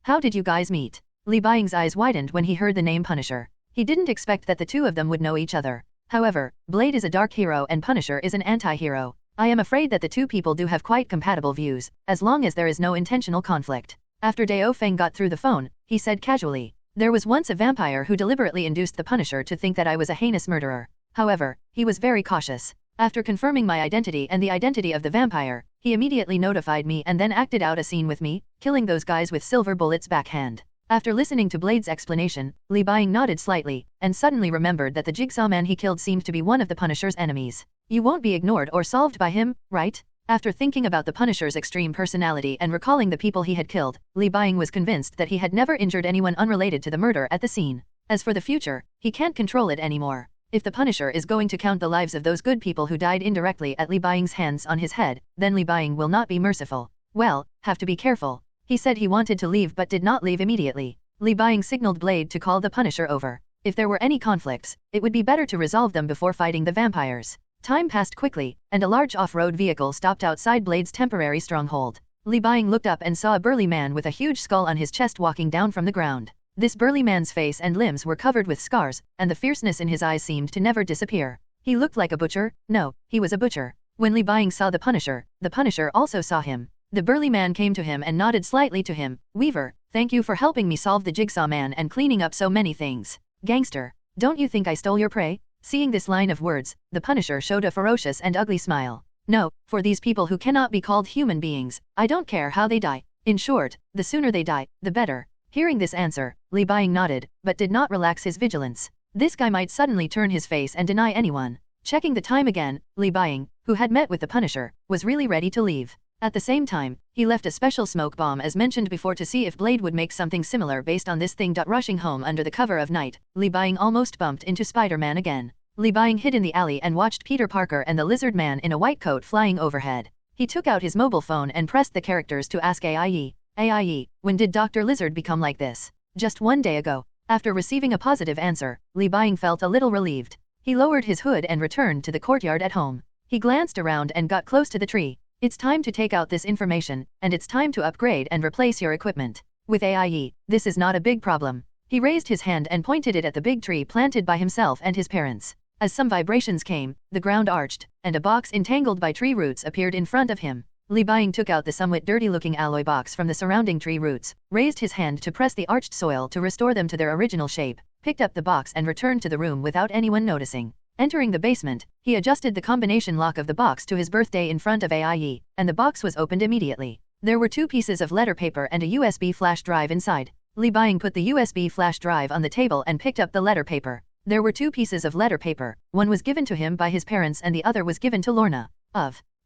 How did you guys meet? Li Buying's eyes widened when he heard the name Punisher. He didn't expect that the two of them would know each other. However, Blade is a dark hero and Punisher is an anti-hero. I am afraid that the two people do have quite compatible views, as long as there is no intentional conflict. After Dao Feng got through the phone, he said casually, there was once a vampire who deliberately induced the Punisher to think that I was a heinous murderer. However, he was very cautious. After confirming my identity and the identity of the vampire, he immediately notified me and then acted out a scene with me, killing those guys with silver bullets backhand. After listening to Blade's explanation, Li Buying nodded slightly, and suddenly remembered that the Jigsaw man he killed seemed to be one of the Punisher's enemies. You won't be ignored or solved by him, right? After thinking about the Punisher's extreme personality and recalling the people he had killed, Li Buying was convinced that he had never injured anyone unrelated to the murder at the scene. As for the future, he can't control it anymore. If the Punisher is going to count the lives of those good people who died indirectly at Li Buying's hands on his head, then Li Buying will not be merciful. Well, have to be careful. He said he wanted to leave but did not leave immediately. Li Buying signaled Blade to call the Punisher over. If there were any conflicts, it would be better to resolve them before fighting the vampires. Time passed quickly, and a large off-road vehicle stopped outside Blade's temporary stronghold. Li Buying looked up and saw a burly man with a huge skull on his chest walking down from the ground. This burly man's face and limbs were covered with scars, and the fierceness in his eyes seemed to never disappear. He looked like a butcher. No, he was a butcher. When Li Buying saw the Punisher also saw him. The burly man came to him and nodded slightly to him. Weaver, thank you for helping me solve the Jigsaw man and cleaning up so many things. Gangster, don't you think I stole your prey? Seeing this line of words, the Punisher showed a ferocious and ugly smile. No, for these people who cannot be called human beings, I don't care how they die. In short, the sooner they die, the better. Hearing this answer, Li Buying nodded, but did not relax his vigilance. This guy might suddenly turn his face and deny anyone. Checking the time again, Li Buying, who had met with the Punisher, was really ready to leave. At the same time, He left a special smoke bomb as mentioned before to see if Blade would make something similar based on this thing. Rushing home under the cover of night, Li Buying almost bumped into Spider-Man again. Li Buying hid in the alley and watched Peter Parker and the lizard man in a white coat flying overhead. He took out his mobile phone and pressed the characters to ask AIE, when did Dr. Lizard become like this? Just 1 day ago. After receiving a positive answer, Li Buying felt a little relieved. He lowered his hood and returned to the courtyard at home. He glanced around and got close to the tree. It's time to take out this information, and it's time to upgrade and replace your equipment. With AIE, this is not a big problem. He raised his hand and pointed it at the big tree planted by himself and his parents. As some vibrations came, the ground arched, and a box entangled by tree roots appeared in front of him. Li Buying took out the somewhat dirty-looking alloy box from the surrounding tree roots, raised his hand to press the arched soil to restore them to their original shape, picked up the box and returned to the room without anyone noticing. Entering the basement, he adjusted the combination lock of the box to his birthday in front of AIE, and the box was opened immediately. There were 2 pieces of letter paper and a USB flash drive inside. Li Buying put the USB flash drive on the table and picked up the letter paper. There were 2 pieces of letter paper, one was given to him by his parents and the other was given to Lorna.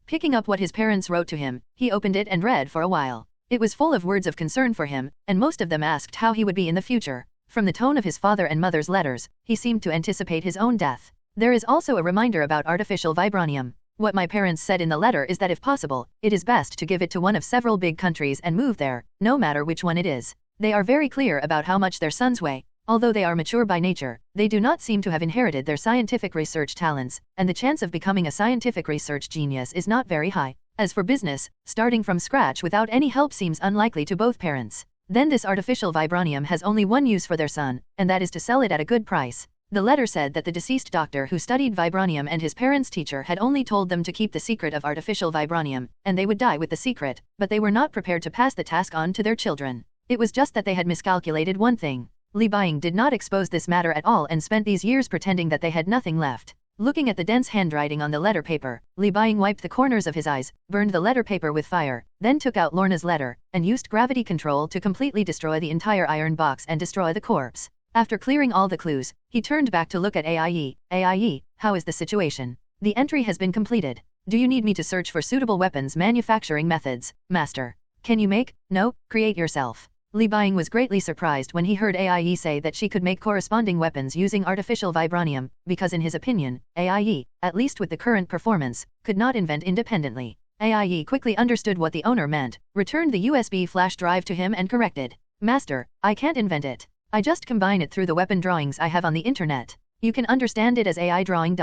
Picking up what his parents wrote to him, he opened it and read for a while. It was full of words of concern for him, and most of them asked how he would be in the future. From the tone of his father and mother's letters, he seemed to anticipate his own death. There is also a reminder about artificial vibranium. What my parents said in the letter is that if possible, it is best to give it to one of several big countries and move there, no matter which one it is. They are very clear about how much their sons weigh. Although they are mature by nature, they do not seem to have inherited their scientific research talents, and the chance of becoming a scientific research genius is not very high. As for business, starting from scratch without any help seems unlikely to both parents. Then this artificial vibranium has only one use for their son, and that is to sell it at a good price. The letter said that the deceased doctor who studied vibranium and his parents' teacher had only told them to keep the secret of artificial vibranium, and they would die with the secret, but they were not prepared to pass the task on to their children. It was just that they had miscalculated one thing. Li Buying did not expose this matter at all and spent these years pretending that they had nothing left. Looking at the dense handwriting on the letter paper, Li Buying wiped the corners of his eyes, burned the letter paper with fire, then took out Lorna's letter, and used gravity control to completely destroy the entire iron box and destroy the corpse. After clearing all the clues, he turned back to look at AIE. AIE, how is the situation? The entry has been completed. Do you need me to search for suitable weapons manufacturing methods, Master? Can you make? No, create yourself. Li Buying was greatly surprised when he heard AIE say that she could make corresponding weapons using artificial vibranium, because in his opinion, AIE, at least with the current performance, could not invent independently. AIE quickly understood what the owner meant, returned the USB flash drive to him and corrected. Master, I can't invent it. I just combine it through the weapon drawings I have on the internet. You can understand it as AI drawing.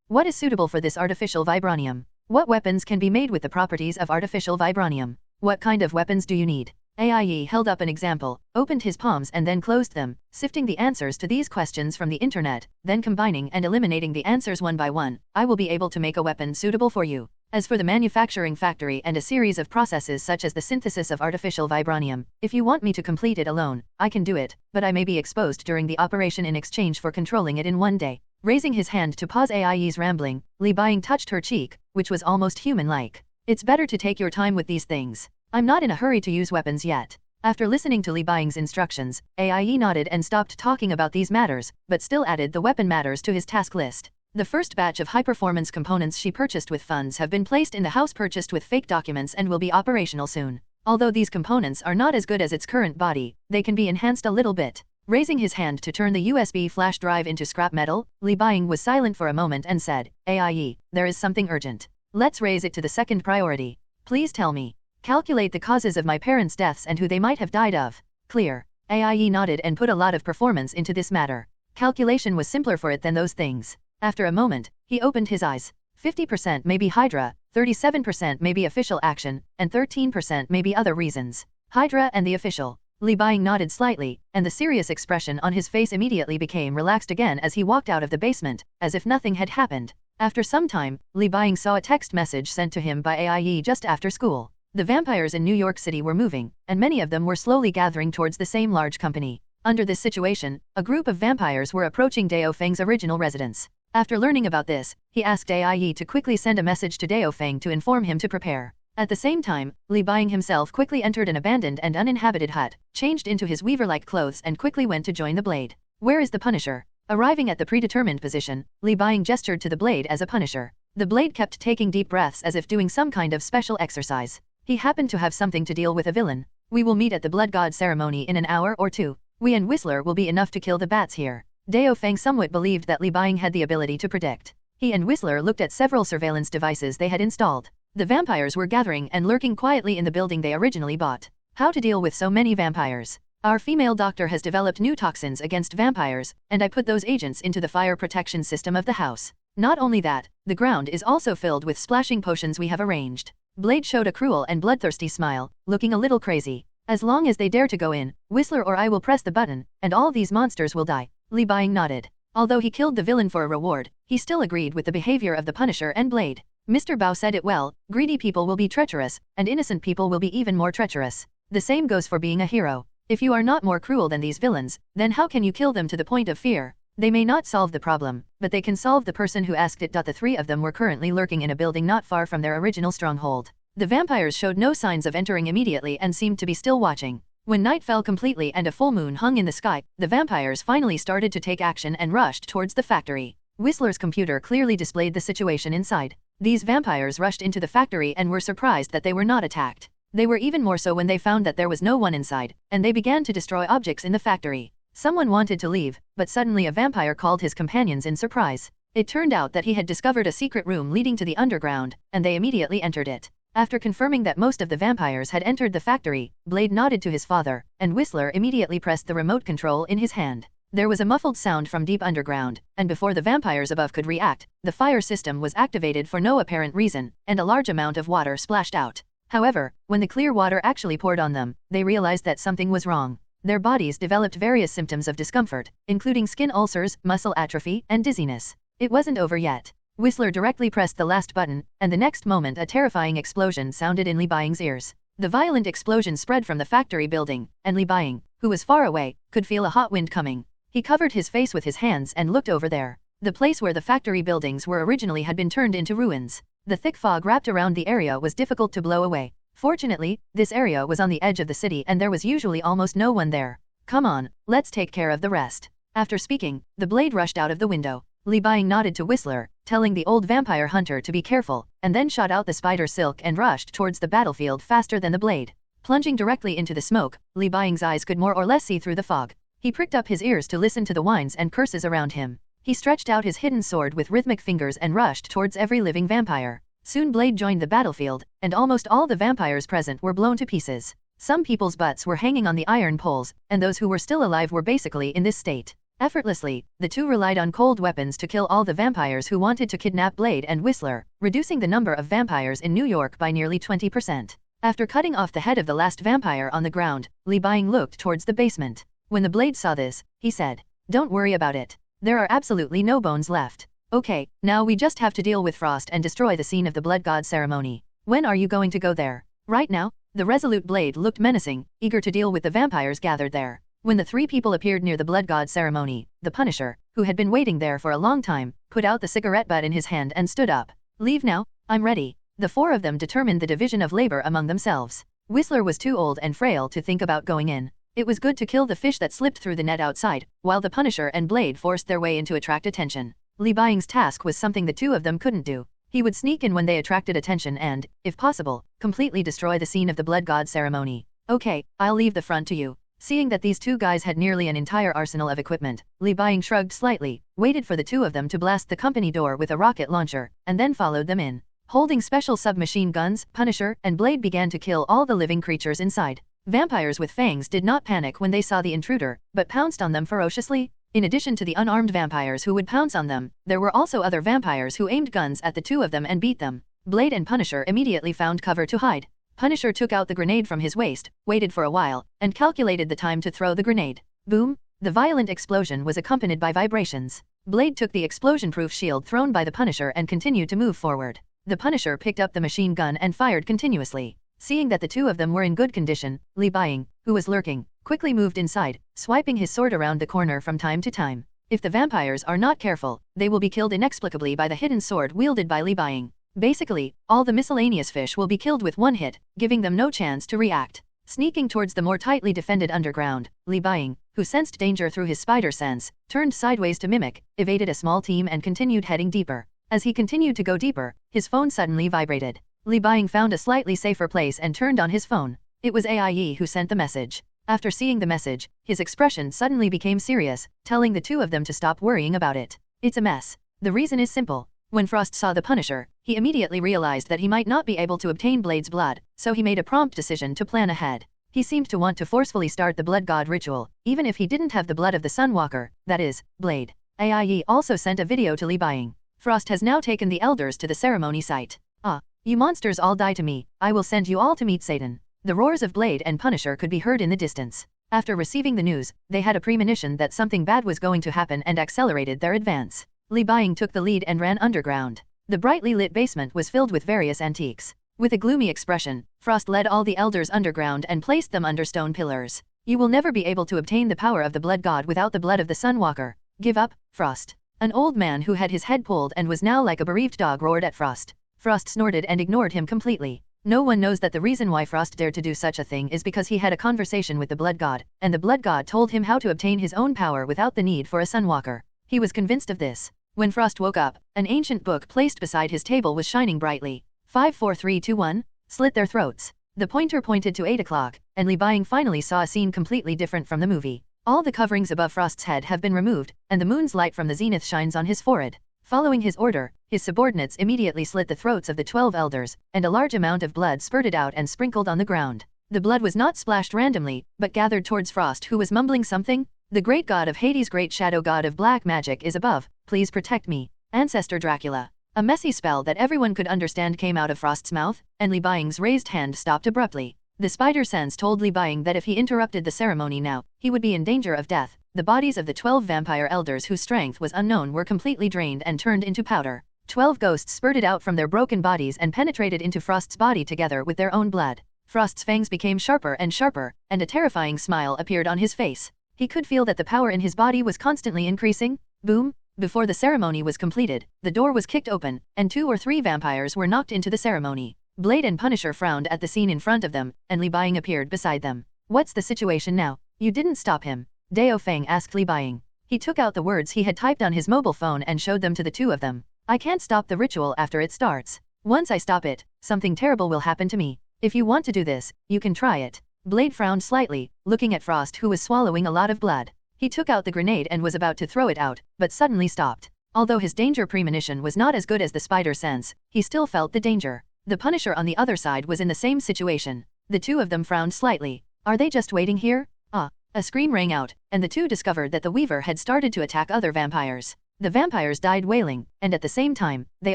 What is suitable for this artificial vibranium? What weapons can be made with the properties of artificial vibranium? What kind of weapons do you need? AIE held up an example, opened his palms and then closed them, sifting the answers to these questions from the internet, then combining and eliminating the answers one by one. I will be able to make a weapon suitable for you. As for the manufacturing factory and a series of processes such as the synthesis of artificial vibranium, if you want me to complete it alone, I can do it, but I may be exposed during the operation in exchange for controlling it in 1 day. Raising his hand to pause AIE's rambling, Li Buying touched her cheek, which was almost human-like. It's better to take your time with these things. I'm not in a hurry to use weapons yet. After listening to Li Buying's instructions, AIE nodded and stopped talking about these matters, but still added the weapon matters to his task list. The first batch of high-performance components she purchased with funds have been placed in the house purchased with fake documents and will be operational soon. Although these components are not as good as its current body, they can be enhanced a little bit. Raising his hand to turn the USB flash drive into scrap metal, Li Buying was silent for a moment and said, AIE, there is something urgent. Let's raise it to the second priority. Please tell me. Calculate the causes of my parents' deaths and who they might have died of. Clear. AIE nodded and put a lot of performance into this matter. Calculation was simpler for it than those things. After a moment, he opened his eyes. 50% may be Hydra, 37% may be official action, and 13% may be other reasons. Hydra and the official. Li Buying nodded slightly, and the serious expression on his face immediately became relaxed again as he walked out of the basement, as if nothing had happened. After some time, Li Buying saw a text message sent to him by AIE just after school. The vampires in New York City were moving, and many of them were slowly gathering towards the same large company. Under this situation, a group of vampires were approaching Dao Feng's original residence. After learning about this, he asked AIE to quickly send a message to Dao Feng to inform him to prepare. At the same time, Li Buying himself quickly entered an abandoned and uninhabited hut, changed into his weaver-like clothes and quickly went to join the blade. Where is the Punisher? Arriving at the predetermined position, Li Buying gestured to the blade as a Punisher. The blade kept taking deep breaths as if doing some kind of special exercise. He happened to have something to deal with a villain. We will meet at the Blood God ceremony in an hour or two. We and Whistler will be enough to kill the bats here. Dao Feng somewhat believed that Li Buying had the ability to predict. He and Whistler looked at several surveillance devices they had installed. The vampires were gathering and lurking quietly in the building they originally bought. How to deal with so many vampires? Our female doctor has developed new toxins against vampires, and I put those agents into the fire protection system of the house. Not only that, the ground is also filled with splashing potions we have arranged. Blade showed a cruel and bloodthirsty smile, looking a little crazy. As long as they dare to go in, Whistler or I will press the button, and all these monsters will die. Li Buying nodded. Although he killed the villain for a reward, he still agreed with the behavior of the Punisher and Blade. Mr. Bao said it well, greedy people will be treacherous, and innocent people will be even more treacherous. The same goes for being a hero. If you are not more cruel than these villains, then how can you kill them to the point of fear? They may not solve the problem, but they can solve the person who asked it. The three of them were currently lurking in a building not far from their original stronghold. The vampires showed no signs of entering immediately and seemed to be still watching. When night fell completely and a full moon hung in the sky, the vampires finally started to take action and rushed towards the factory. Whistler's computer clearly displayed the situation inside. These vampires rushed into the factory and were surprised that they were not attacked. They were even more so when they found that there was no one inside, and they began to destroy objects in the factory. Someone wanted to leave, but suddenly a vampire called his companions in surprise. It turned out that he had discovered a secret room leading to the underground, and they immediately entered it. After confirming that most of the vampires had entered the factory, Blade nodded to his father, and Whistler immediately pressed the remote control in his hand. There was a muffled sound from deep underground, and before the vampires above could react, the fire system was activated for no apparent reason, and a large amount of water splashed out. However, when the clear water actually poured on them, they realized that something was wrong. Their bodies developed various symptoms of discomfort, including skin ulcers, muscle atrophy, and dizziness. It wasn't over yet. Whistler directly pressed the last button, and the next moment a terrifying explosion sounded in Li Buying's ears. The violent explosion spread from the factory building, and Li Buying, who was far away, could feel a hot wind coming. He covered his face with his hands and looked over there. The place where the factory buildings were originally had been turned into ruins. The thick fog wrapped around the area was difficult to blow away. Fortunately, this area was on the edge of the city and there was usually almost no one there. Come on, let's take care of the rest. After speaking, the Blade rushed out of the window. Li Buying nodded to Whistler, telling the old vampire hunter to be careful, and then shot out the spider silk and rushed towards the battlefield faster than the Blade. Plunging directly into the smoke, Li Buying's eyes could more or less see through the fog. He pricked up his ears to listen to the whines and curses around him. He stretched out his hidden sword with rhythmic fingers and rushed towards every living vampire. Soon Blade joined the battlefield, and almost all the vampires present were blown to pieces. Some people's butts were hanging on the iron poles, and those who were still alive were basically in this state. Effortlessly, the two relied on cold weapons to kill all the vampires who wanted to kidnap Blade and Whistler, reducing the number of vampires in New York by nearly 20%. After cutting off the head of the last vampire on the ground, Li Buying looked towards the basement. When the Blade saw this, he said, "Don't worry about it. There are absolutely no bones left. Okay, now we just have to deal with Frost and destroy the scene of the Blood God ceremony. When are you going to go there?" "Right now?" The resolute Blade looked menacing, eager to deal with the vampires gathered there. When the three people appeared near the Blood God ceremony, the Punisher, who had been waiting there for a long time, put out the cigarette butt in his hand and stood up. "Leave now, I'm ready." The four of them determined the division of labor among themselves. Whistler was too old and frail to think about going in. It was good to kill the fish that slipped through the net outside, while the Punisher and Blade forced their way in to attract attention. Li Buying's task was something the two of them couldn't do. He would sneak in when they attracted attention and, if possible, completely destroy the scene of the Blood God ceremony. "Okay, I'll leave the front to you." Seeing that these two guys had nearly an entire arsenal of equipment, Li Buying shrugged slightly, waited for the two of them to blast the company door with a rocket launcher, and then followed them in. Holding special submachine guns, Punisher and Blade began to kill all the living creatures inside. Vampires with fangs did not panic when they saw the intruder, but pounced on them ferociously. In addition to the unarmed vampires who would pounce on them, there were also other vampires who aimed guns at the two of them and beat them. Blade and Punisher immediately found cover to hide. Punisher took out the grenade from his waist, waited for a while, and calculated the time to throw the grenade. Boom! The violent explosion was accompanied by vibrations. Blade took the explosion-proof shield thrown by the Punisher and continued to move forward. The Punisher picked up the machine gun and fired continuously. Seeing that the two of them were in good condition, Li Buying, who was lurking, quickly moved inside, swiping his sword around the corner from time to time. If the vampires are not careful, they will be killed inexplicably by the hidden sword wielded by Li Buying. Basically, all the miscellaneous fish will be killed with one hit, giving them no chance to react. Sneaking towards the more tightly defended underground, Li Buying, who sensed danger through his spider sense, turned sideways to mimic, evaded a small team and continued heading deeper. As he continued to go deeper, his phone suddenly vibrated. Li Buying found a slightly safer place and turned on his phone. It was AIE who sent the message. After seeing the message, his expression suddenly became serious, telling the two of them to stop worrying about it. It's a mess. The reason is simple. When Frost saw the Punisher, he immediately realized that he might not be able to obtain Blade's blood, so he made a prompt decision to plan ahead. He seemed to want to forcefully start the Blood God ritual, even if he didn't have the blood of the Sunwalker, that is, Blade. AIE also sent a video to Li Buying. Frost has now taken the elders to the ceremony site. Ah, you monsters all die to me, I will send you all to meet Satan. The roars of Blade and Punisher could be heard in the distance. After receiving the news, they had a premonition that something bad was going to happen and accelerated their advance. Li Buying took the lead and ran underground. The brightly lit basement was filled with various antiques. With a gloomy expression, Frost led all the elders underground and placed them under stone pillars. You will never be able to obtain the power of the Blood God without the blood of the Sunwalker. Give up, Frost. An old man who had his head pulled and was now like a bereaved dog roared at Frost. Frost snorted and ignored him completely. No one knows that the reason why Frost dared to do such a thing is because he had a conversation with the Blood God, and the Blood God told him how to obtain his own power without the need for a Sunwalker. He was convinced of this. When Frost woke up, an ancient book placed beside his table was shining brightly. 5 4 3 2 1, slit their throats. The pointer pointed to 8 o'clock, and Li Buying finally saw a scene completely different from the movie. All the coverings above Frost's head have been removed, and the moon's light from the zenith shines on his forehead. Following his order, his subordinates immediately slit the throats of the 12 elders, and a large amount of blood spurted out and sprinkled on the ground. The blood was not splashed randomly, but gathered towards Frost, who was mumbling something. The great god of Hades, great shadow god of black magic, is above. Please protect me. Ancestor Dracula. A messy spell that everyone could understand came out of Frost's mouth, and Li Buying's raised hand stopped abruptly. The spider sense told Li Buying that if he interrupted the ceremony now, he would be in danger of death. The bodies of the 12 vampire elders whose strength was unknown were completely drained and turned into powder. 12 ghosts spurted out from their broken bodies and penetrated into Frost's body together with their own blood. Frost's fangs became sharper and sharper, and a terrifying smile appeared on his face. He could feel that the power in his body was constantly increasing. Boom! Before the ceremony was completed, the door was kicked open, and 2 or 3 vampires were knocked into the ceremony. Blade and Punisher frowned at the scene in front of them, and Li Buying appeared beside them. What's the situation now? You didn't stop him. Dao Feng asked Li Buying. He took out the words he had typed on his mobile phone and showed them to the two of them. I can't stop the ritual after it starts. Once I stop it, something terrible will happen to me. If you want to do this, you can try it. Blade frowned slightly, looking at Frost, who was swallowing a lot of blood. He took out the grenade and was about to throw it out, but suddenly stopped. Although his danger premonition was not as good as the spider sense, he still felt the danger. The Punisher on the other side was in the same situation. The two of them frowned slightly. Are they just waiting here? Ah! A scream rang out, and the two discovered that the Weaver had started to attack other vampires. The vampires died wailing, and at the same time, they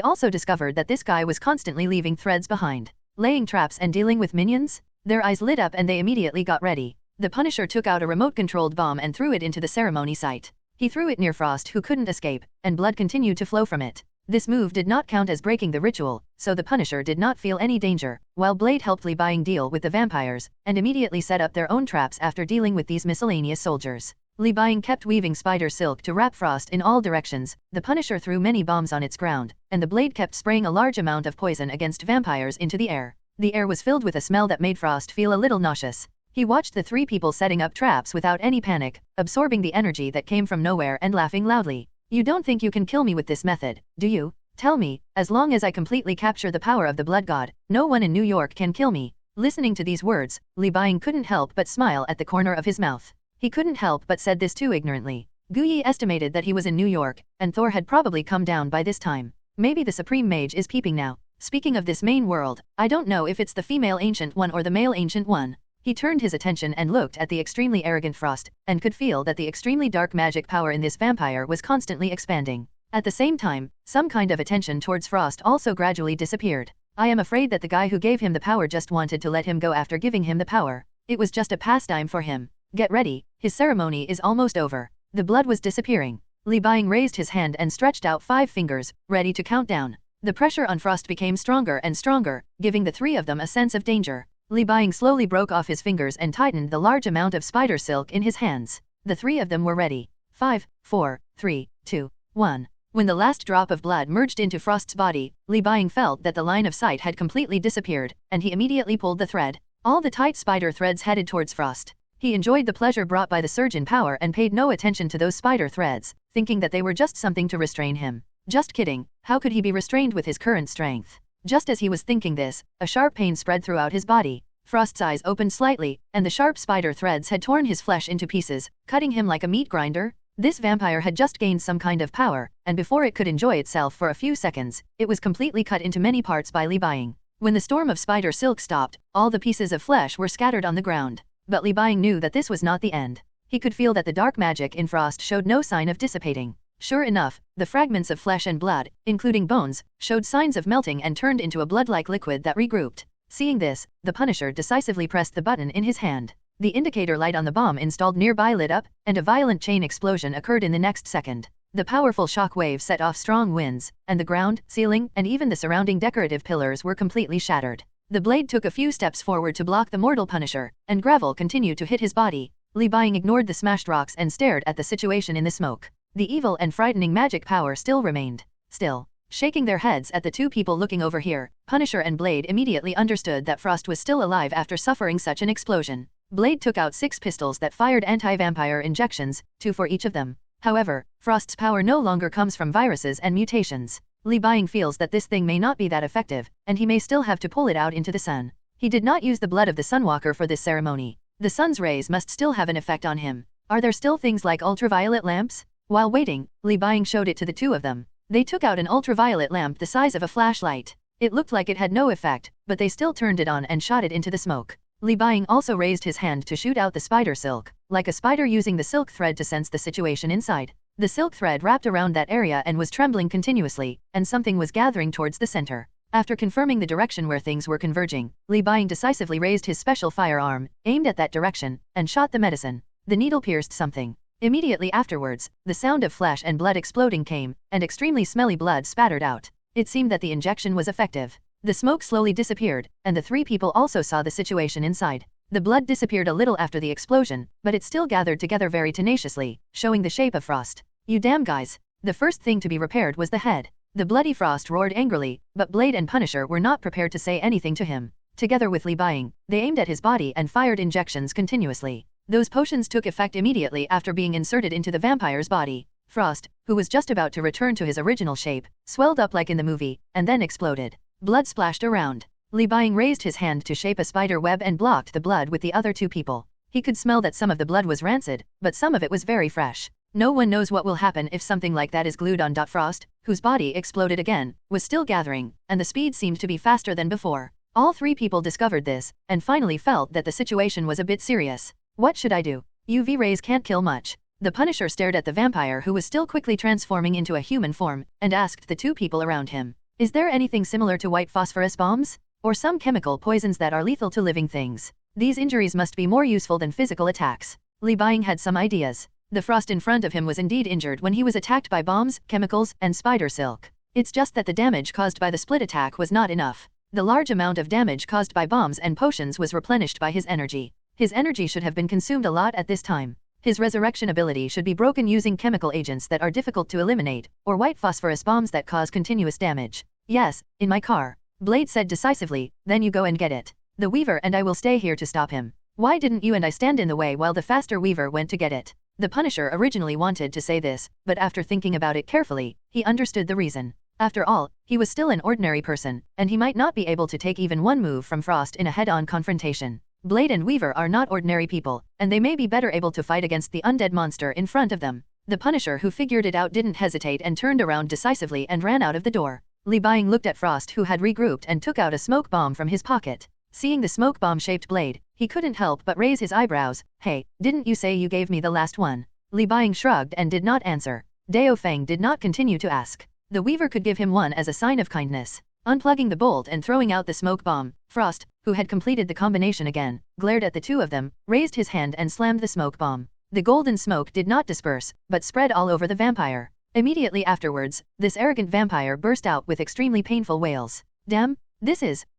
also discovered that this guy was constantly leaving threads behind. Laying traps and dealing with minions? Their eyes lit up and they immediately got ready. The Punisher took out a remote-controlled bomb and threw it into the ceremony site. He threw it near Frost, who couldn't escape, and blood continued to flow from it. This move did not count as breaking the ritual, so the Punisher did not feel any danger, while Blade helped Li Buying deal with the vampires, and immediately set up their own traps after dealing with these miscellaneous soldiers. Li Buying kept weaving spider silk to wrap Frost in all directions, the Punisher threw many bombs on its ground, and the Blade kept spraying a large amount of poison against vampires into the air. The air was filled with a smell that made Frost feel a little nauseous. He watched the three people setting up traps without any panic, absorbing the energy that came from nowhere and laughing loudly. You don't think you can kill me with this method, do you? Tell me, as long as I completely capture the power of the Blood God, no one in New York can kill me. Listening to these words, Li Buying couldn't help but smile at the corner of his mouth. He couldn't help but said this too ignorantly. Guyi estimated that he was in New York, and Thor had probably come down by this time. Maybe the Supreme Mage is peeping now. Speaking of this main world, I don't know if it's the female Ancient One or the male Ancient One. He turned his attention and looked at the extremely arrogant Frost, and could feel that the extremely dark magic power in this vampire was constantly expanding. At the same time, some kind of attention towards Frost also gradually disappeared. I am afraid that the guy who gave him the power just wanted to let him go after giving him the power. It was just a pastime for him. Get ready, his ceremony is almost over. The blood was disappearing. Li Buying raised his hand and stretched out 5 fingers, ready to count down. The pressure on Frost became stronger and stronger, giving the three of them a sense of danger. Li Buying slowly broke off his fingers and tightened the large amount of spider silk in his hands. The three of them were ready. 5, 4, 3, 2, 1. When the last drop of blood merged into Frost's body, Li Buying felt that the line of sight had completely disappeared, and he immediately pulled the thread. All the tight spider threads headed towards Frost. He enjoyed the pleasure brought by the surge in power and paid no attention to those spider threads, thinking that they were just something to restrain him. Just kidding, how could he be restrained with his current strength? Just as he was thinking this, a sharp pain spread throughout his body. Frost's eyes opened slightly, and the sharp spider threads had torn his flesh into pieces, cutting him like a meat grinder. This vampire had just gained some kind of power, and before it could enjoy itself for a few seconds, it was completely cut into many parts by Li Buying. When the storm of spider silk stopped, all the pieces of flesh were scattered on the ground. But Li Buying knew that this was not the end. He could feel that the dark magic in Frost showed no sign of dissipating. Sure enough, the fragments of flesh and blood, including bones, showed signs of melting and turned into a blood-like liquid that regrouped. Seeing this, the Punisher decisively pressed the button in his hand. The indicator light on the bomb installed nearby lit up, and a violent chain explosion occurred in the next second. The powerful shock wave set off strong winds, and the ground, ceiling, and even the surrounding decorative pillars were completely shattered. The blade took a few steps forward to block the mortal Punisher, and gravel continued to hit his body. Li Buying ignored the smashed rocks and stared at the situation in the smoke. The evil and frightening magic power still remained. Still, shaking their heads at the two people looking over here, Punisher and Blade immediately understood that Frost was still alive after suffering such an explosion. Blade took out 6 pistols that fired anti-vampire injections, 2 for each of them. However, Frost's power no longer comes from viruses and mutations. Li Buying feels that this thing may not be that effective, and he may still have to pull it out into the sun. He did not use the blood of the Sunwalker for this ceremony. The sun's rays must still have an effect on him. Are there still things like ultraviolet lamps? While waiting, Li Buying showed it to the two of them. They took out an ultraviolet lamp the size of a flashlight. It looked like it had no effect, but they still turned it on and shot it into the smoke. Li Buying also raised his hand to shoot out the spider silk, like a spider using the silk thread to sense the situation inside. The silk thread wrapped around that area and was trembling continuously, and something was gathering towards the center. After confirming the direction where things were converging, Li Buying decisively raised his special firearm, aimed at that direction, and shot the medicine. The needle pierced something. Immediately afterwards, the sound of flesh and blood exploding came, and extremely smelly blood spattered out. It seemed that the injection was effective. The smoke slowly disappeared, and the 3 people also saw the situation inside. The blood disappeared a little after the explosion, but it still gathered together very tenaciously, showing the shape of Frost. You damn guys! The first thing to be repaired was the head. The bloody Frost roared angrily, but Blade and Punisher were not prepared to say anything to him. Together with Li Buying, they aimed at his body and fired injections continuously. Those potions took effect immediately after being inserted into the vampire's body. Frost, who was just about to return to his original shape, swelled up like in the movie, and then exploded. Blood splashed around. Li Buying raised his hand to shape a spider web and blocked the blood with the other 2 people. He could smell that some of the blood was rancid, but some of it was very fresh. No one knows what will happen if something like that is glued on. Frost, whose body exploded again, was still gathering, and the speed seemed to be faster than before. All 3 people discovered this, and finally felt that the situation was a bit serious. What should I do? UV rays can't kill much. The Punisher stared at the vampire who was still quickly transforming into a human form, and asked the 2 people around him. Is there anything similar to white phosphorus bombs? Or some chemical poisons that are lethal to living things? These injuries must be more useful than physical attacks. Li Buying had some ideas. The Frost in front of him was indeed injured when he was attacked by bombs, chemicals, and spider silk. It's just that the damage caused by the split attack was not enough. The large amount of damage caused by bombs and potions was replenished by his energy. His energy should have been consumed a lot at this time. His resurrection ability should be broken using chemical agents that are difficult to eliminate, or white phosphorus bombs that cause continuous damage. Yes, in my car. Blade said decisively, then you go and get it. The Weaver and I will stay here to stop him. Why didn't you and I stand in the way while the faster Weaver went to get it? The Punisher originally wanted to say this, but after thinking about it carefully, he understood the reason. After all, he was still an ordinary person, and he might not be able to take even one move from Frost in a head-on confrontation. Blade and Weaver are not ordinary people, and they may be better able to fight against the undead monster in front of them. The Punisher who figured it out didn't hesitate and turned around decisively and ran out of the door. Li Buying looked at Frost who had regrouped and took out a smoke bomb from his pocket. Seeing the smoke bomb-shaped blade, he couldn't help but raise his eyebrows. Hey, didn't you say you gave me the last one? Li Buying shrugged and did not answer. Dao Feng did not continue to ask. The Weaver could give him one as a sign of kindness. Unplugging the bolt and throwing out the smoke bomb, Frost, who had completed the combination again, glared at the 2 of them, raised his hand and slammed the smoke bomb. The golden smoke did not disperse, but spread all over the vampire. Immediately afterwards, this arrogant vampire burst out with extremely painful wails. Damn,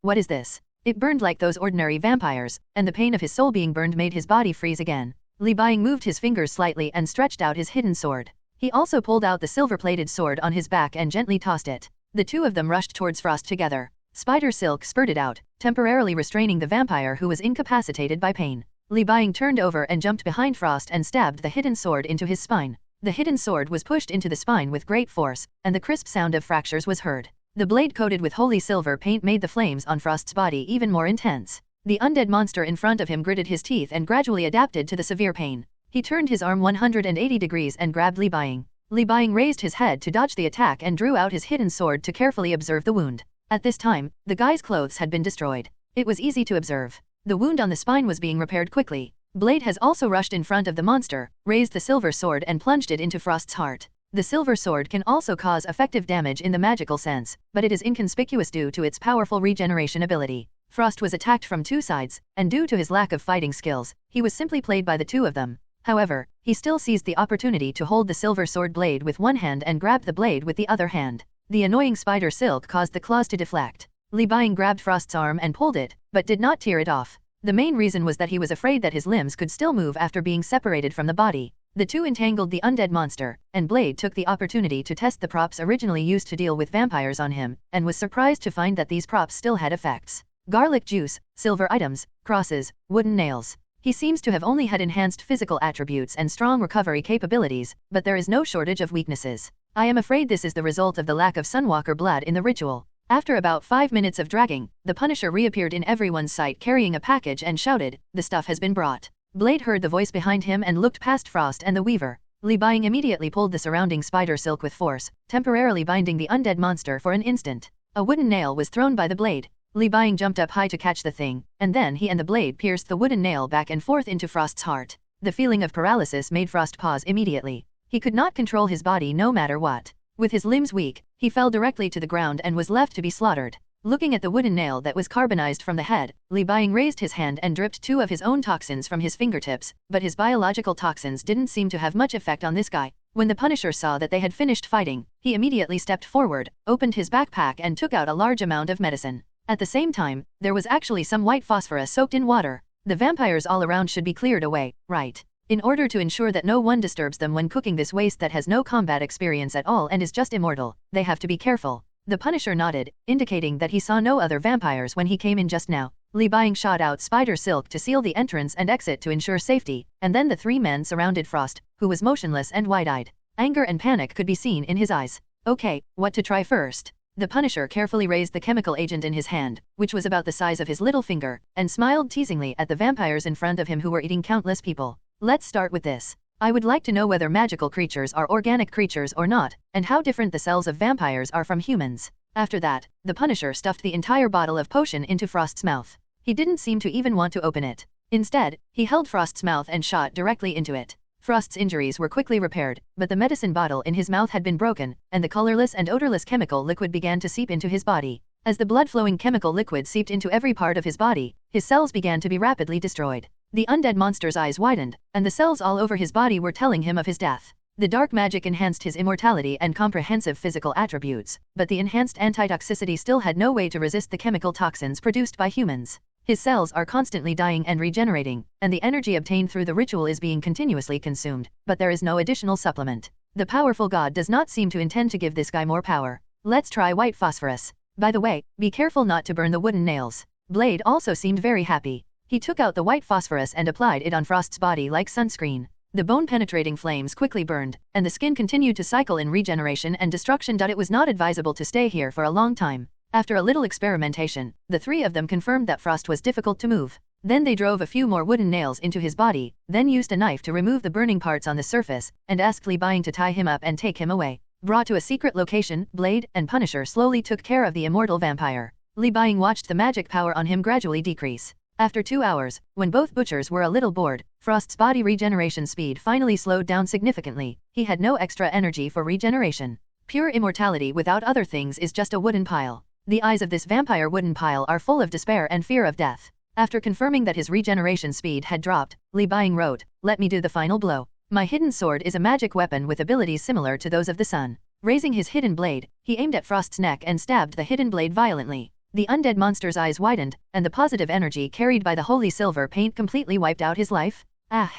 what is this? It burned like those ordinary vampires, and the pain of his soul being burned made his body freeze again. Li Buying moved his fingers slightly and stretched out his hidden sword. He also pulled out the silver-plated sword on his back and gently tossed it. The 2 of them rushed towards Frost together. Spider silk spurted out, temporarily restraining the vampire who was incapacitated by pain. Li Buying turned over and jumped behind Frost and stabbed the hidden sword into his spine. The hidden sword was pushed into the spine with great force, and the crisp sound of fractures was heard. The blade coated with holy silver paint made the flames on Frost's body even more intense. The undead monster in front of him gritted his teeth and gradually adapted to the severe pain. He turned his arm 180 degrees and grabbed Li Buying. Li Buying raised his head to dodge the attack and drew out his hidden sword to carefully observe the wound. At this time, the guy's clothes had been destroyed. It was easy to observe. The wound on the spine was being repaired quickly. Blade has also rushed in front of the monster, raised the silver sword and plunged it into Frost's heart. The silver sword can also cause effective damage in the magical sense, but it is inconspicuous due to its powerful regeneration ability. Frost was attacked from two sides, and due to his lack of fighting skills, he was simply played by the two of them. However, he still seized the opportunity to hold the silver sword blade with one hand and grabbed the blade with the other hand. The annoying spider silk caused the claws to deflect. Li Buying grabbed Frost's arm and pulled it, but did not tear it off. The main reason was that he was afraid that his limbs could still move after being separated from the body. The two entangled the undead monster, and Blade took the opportunity to test the props originally used to deal with vampires on him, and was surprised to find that these props still had effects. Garlic juice, silver items, crosses, wooden nails. He seems to have only had enhanced physical attributes and strong recovery capabilities, but there is no shortage of weaknesses. I am afraid this is the result of the lack of Sunwalker blood in the ritual. After about 5 minutes of dragging, the Punisher reappeared in everyone's sight carrying a package and shouted, "The stuff has been brought." Blade heard the voice behind him and looked past Frost and the Weaver. Li Buying immediately pulled the surrounding spider silk with force, temporarily binding the undead monster for an instant. A wooden nail was thrown by the blade. Li Buying jumped up high to catch the thing, and then he and the blade pierced the wooden nail back and forth into Frost's heart. The feeling of paralysis made Frost pause immediately. He could not control his body no matter what. With his limbs weak, he fell directly to the ground and was left to be slaughtered. Looking at the wooden nail that was carbonized from the head, Li Buying raised his hand and dripped 2 of his own toxins from his fingertips, but his biological toxins didn't seem to have much effect on this guy. When the Punisher saw that they had finished fighting, he immediately stepped forward, opened his backpack and took out a large amount of medicine. At the same time, there was actually some white phosphorus soaked in water. The vampires all around should be cleared away, right? In order to ensure that no one disturbs them when cooking this waste that has no combat experience at all and is just immortal, they have to be careful. The Punisher nodded, indicating that he saw no other vampires when he came in just now. Li Buying shot out spider silk to seal the entrance and exit to ensure safety, and then the 3 men surrounded Frost, who was motionless and wide-eyed. Anger and panic could be seen in his eyes. Okay, what to try first? The Punisher carefully raised the chemical agent in his hand, which was about the size of his little finger, and smiled teasingly at the vampires in front of him who were eating countless people. Let's start with this. I would like to know whether magical creatures are organic creatures or not, and how different the cells of vampires are from humans. After that, the Punisher stuffed the entire bottle of potion into Frost's mouth. He didn't seem to even want to open it. Instead, he held Frost's mouth and shot directly into it. Frost's injuries were quickly repaired, but the medicine bottle in his mouth had been broken, and the colorless and odorless chemical liquid began to seep into his body. As the blood-flowing chemical liquid seeped into every part of his body, his cells began to be rapidly destroyed. The undead monster's eyes widened, and the cells all over his body were telling him of his death. The dark magic enhanced his immortality and comprehensive physical attributes, but the enhanced antitoxicity still had no way to resist the chemical toxins produced by humans. His cells are constantly dying and regenerating, and the energy obtained through the ritual is being continuously consumed, but there is no additional supplement. The powerful god does not seem to intend to give this guy more power. Let's try white phosphorus. By the way, be careful not to burn the wooden nails. Blade also seemed very happy. He took out the white phosphorus and applied it on Frost's body like sunscreen. The bone-penetrating flames quickly burned, and the skin continued to cycle in regeneration and destruction. It was not advisable to stay here for a long time. After a little experimentation, the 3 of them confirmed that Frost was difficult to move. Then they drove a few more wooden nails into his body, then used a knife to remove the burning parts on the surface, and asked Li Buying to tie him up and take him away. Brought to a secret location, Blade and Punisher slowly took care of the immortal vampire. Li Buying watched the magic power on him gradually decrease. After 2 hours, when both butchers were a little bored, Frost's body regeneration speed finally slowed down significantly. He had no extra energy for regeneration. Pure immortality without other things is just a wooden pile. The eyes of this vampire wooden pile are full of despair and fear of death. After confirming that his regeneration speed had dropped, Li Buying wrote, "Let me do the final blow. My hidden sword is a magic weapon with abilities similar to those of the sun." Raising his hidden blade, he aimed at Frost's neck and stabbed the hidden blade violently. The undead monster's eyes widened, and the positive energy carried by the holy silver paint completely wiped out his life. Ah!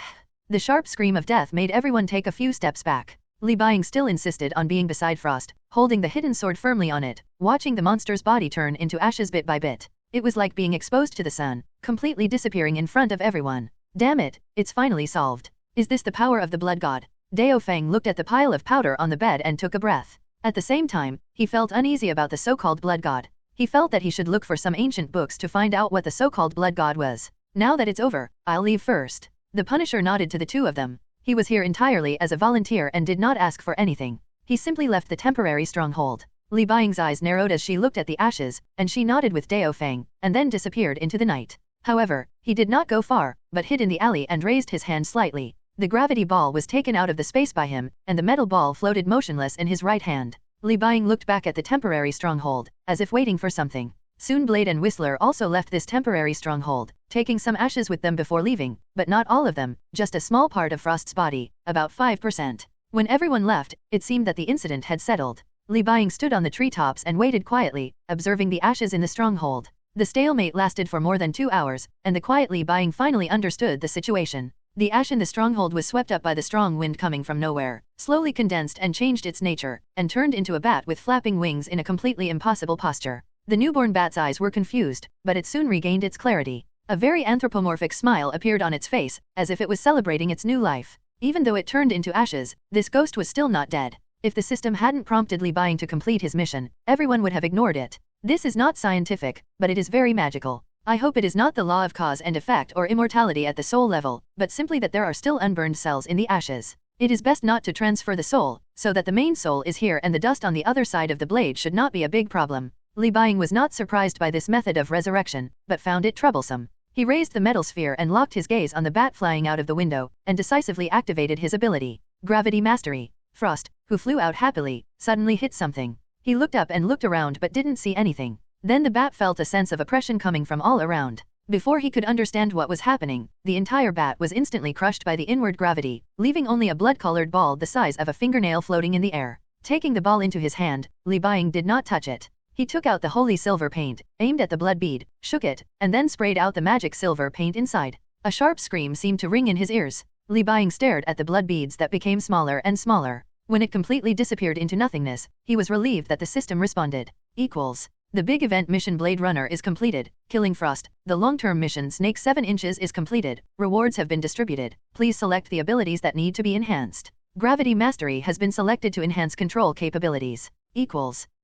The sharp scream of death made everyone take a few steps back. Li Buying still insisted on being beside Frost, holding the hidden sword firmly on it, watching the monster's body turn into ashes bit by bit. It was like being exposed to the sun, completely disappearing in front of everyone. Damn it, it's finally solved. Is this the power of the blood god? Dao Feng looked at the pile of powder on the bed and took a breath. At the same time, he felt uneasy about the so-called blood god. He felt that he should look for some ancient books to find out what the so-called blood god was. Now that it's over, I'll leave first. The Punisher nodded to the two of them. He was here entirely as a volunteer and did not ask for anything. He simply left the temporary stronghold. Li Buying's eyes narrowed as she looked at the ashes, and she nodded with Dao Fang, and then disappeared into the night. However, he did not go far, but hid in the alley and raised his hand slightly. The gravity ball was taken out of the space by him, and the metal ball floated motionless in his right hand. Li Buying looked back at the temporary stronghold, as if waiting for something. Soon Blade and Whistler also left this temporary stronghold, taking some ashes with them before leaving, but not all of them, just a small part of Frost's body, about 5%. When everyone left, it seemed that the incident had settled. Li Buying stood on the treetops and waited quietly, observing the ashes in the stronghold. The stalemate lasted for more than 2 hours, and the quiet Li Buying finally understood the situation. The ash in the stronghold was swept up by the strong wind coming from nowhere, slowly condensed and changed its nature, and turned into a bat with flapping wings in a completely impossible posture. The newborn bat's eyes were confused, but it soon regained its clarity. A very anthropomorphic smile appeared on its face, as if it was celebrating its new life. Even though it turned into ashes, this ghost was still not dead. If the system hadn't prompted Li Buying to complete his mission, everyone would have ignored it. This is not scientific, but it is very magical. I hope it is not the law of cause and effect or immortality at the soul level, but simply that there are still unburned cells in the ashes. It is best not to transfer the soul, so that the main soul is here and the dust on the other side of the blade should not be a big problem. Li Buying was not surprised by this method of resurrection, but found it troublesome. He raised the metal sphere and locked his gaze on the bat flying out of the window, and decisively activated his ability. Gravity Mastery. Frost, who flew out happily, suddenly hit something. He looked up and looked around but didn't see anything. Then the bat felt a sense of oppression coming from all around. Before he could understand what was happening, the entire bat was instantly crushed by the inward gravity, leaving only a blood-colored ball the size of a fingernail floating in the air. Taking the ball into his hand, Li Buying did not touch it. He took out the holy silver paint, aimed at the blood bead, shook it, and then sprayed out the magic silver paint inside. A sharp scream seemed to ring in his ears. Li Buying stared at the blood beads that became smaller and smaller. When it completely disappeared into nothingness, he was relieved that the system responded. The big event mission Blade Runner is completed, killing Frost. The long-term mission Snake 7 inches is completed. Rewards have been distributed. Please select the abilities that need to be enhanced. Gravity Mastery has been selected to enhance control capabilities.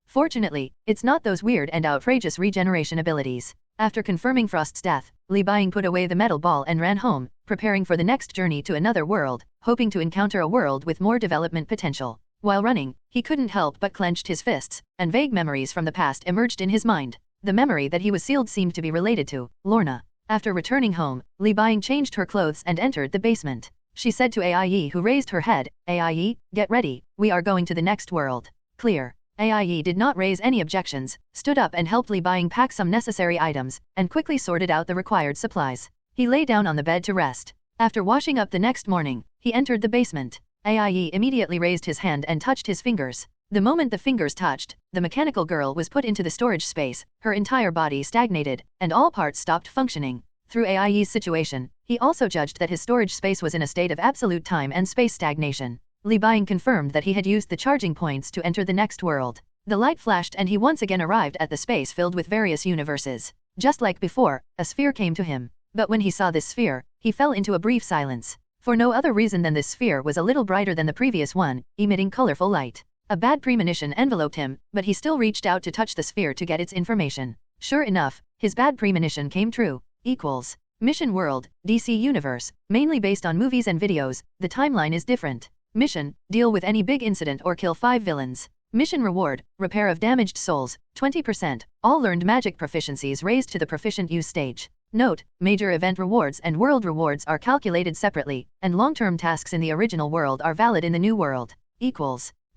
Fortunately, it's not those weird and outrageous regeneration abilities. After confirming Frost's death, Li Buying put away the metal ball and ran home, preparing for the next journey to another world, hoping to encounter a world with more development potential. While running, he couldn't help but clenched his fists, and vague memories from the past emerged in his mind. The memory that he was sealed seemed to be related to Lorna. After returning home, Li Buying changed her clothes and entered the basement. She said to Aie, who raised her head, "Aie, get ready, we are going to the next world." Clear. Aie did not raise any objections, stood up and helped Li Buying pack some necessary items, and quickly sorted out the required supplies. He lay down on the bed to rest. After washing up the next morning, he entered the basement. Aie immediately raised his hand and touched his fingers. The moment the fingers touched, the mechanical girl was put into the storage space, her entire body stagnated, and all parts stopped functioning. Through Aie's situation, he also judged that his storage space was in a state of absolute time and space stagnation. Li Buying confirmed that he had used the charging points to enter the next world. The light flashed and he once again arrived at the space filled with various universes. Just like before, a sphere came to him. But when he saw this sphere, he fell into a brief silence. For no other reason than this sphere was a little brighter than the previous one, emitting colorful light. A bad premonition enveloped him, but he still reached out to touch the sphere to get its information. Sure enough, his bad premonition came true. Mission World, DC Universe, mainly based on movies and videos, the timeline is different. Mission, deal with any big incident or kill 5 villains. Mission Reward, repair of damaged souls, 20%, all learned magic proficiencies raised to the proficient use stage. Note, major event rewards and world rewards are calculated separately, and long-term tasks in the original world are valid in the new world.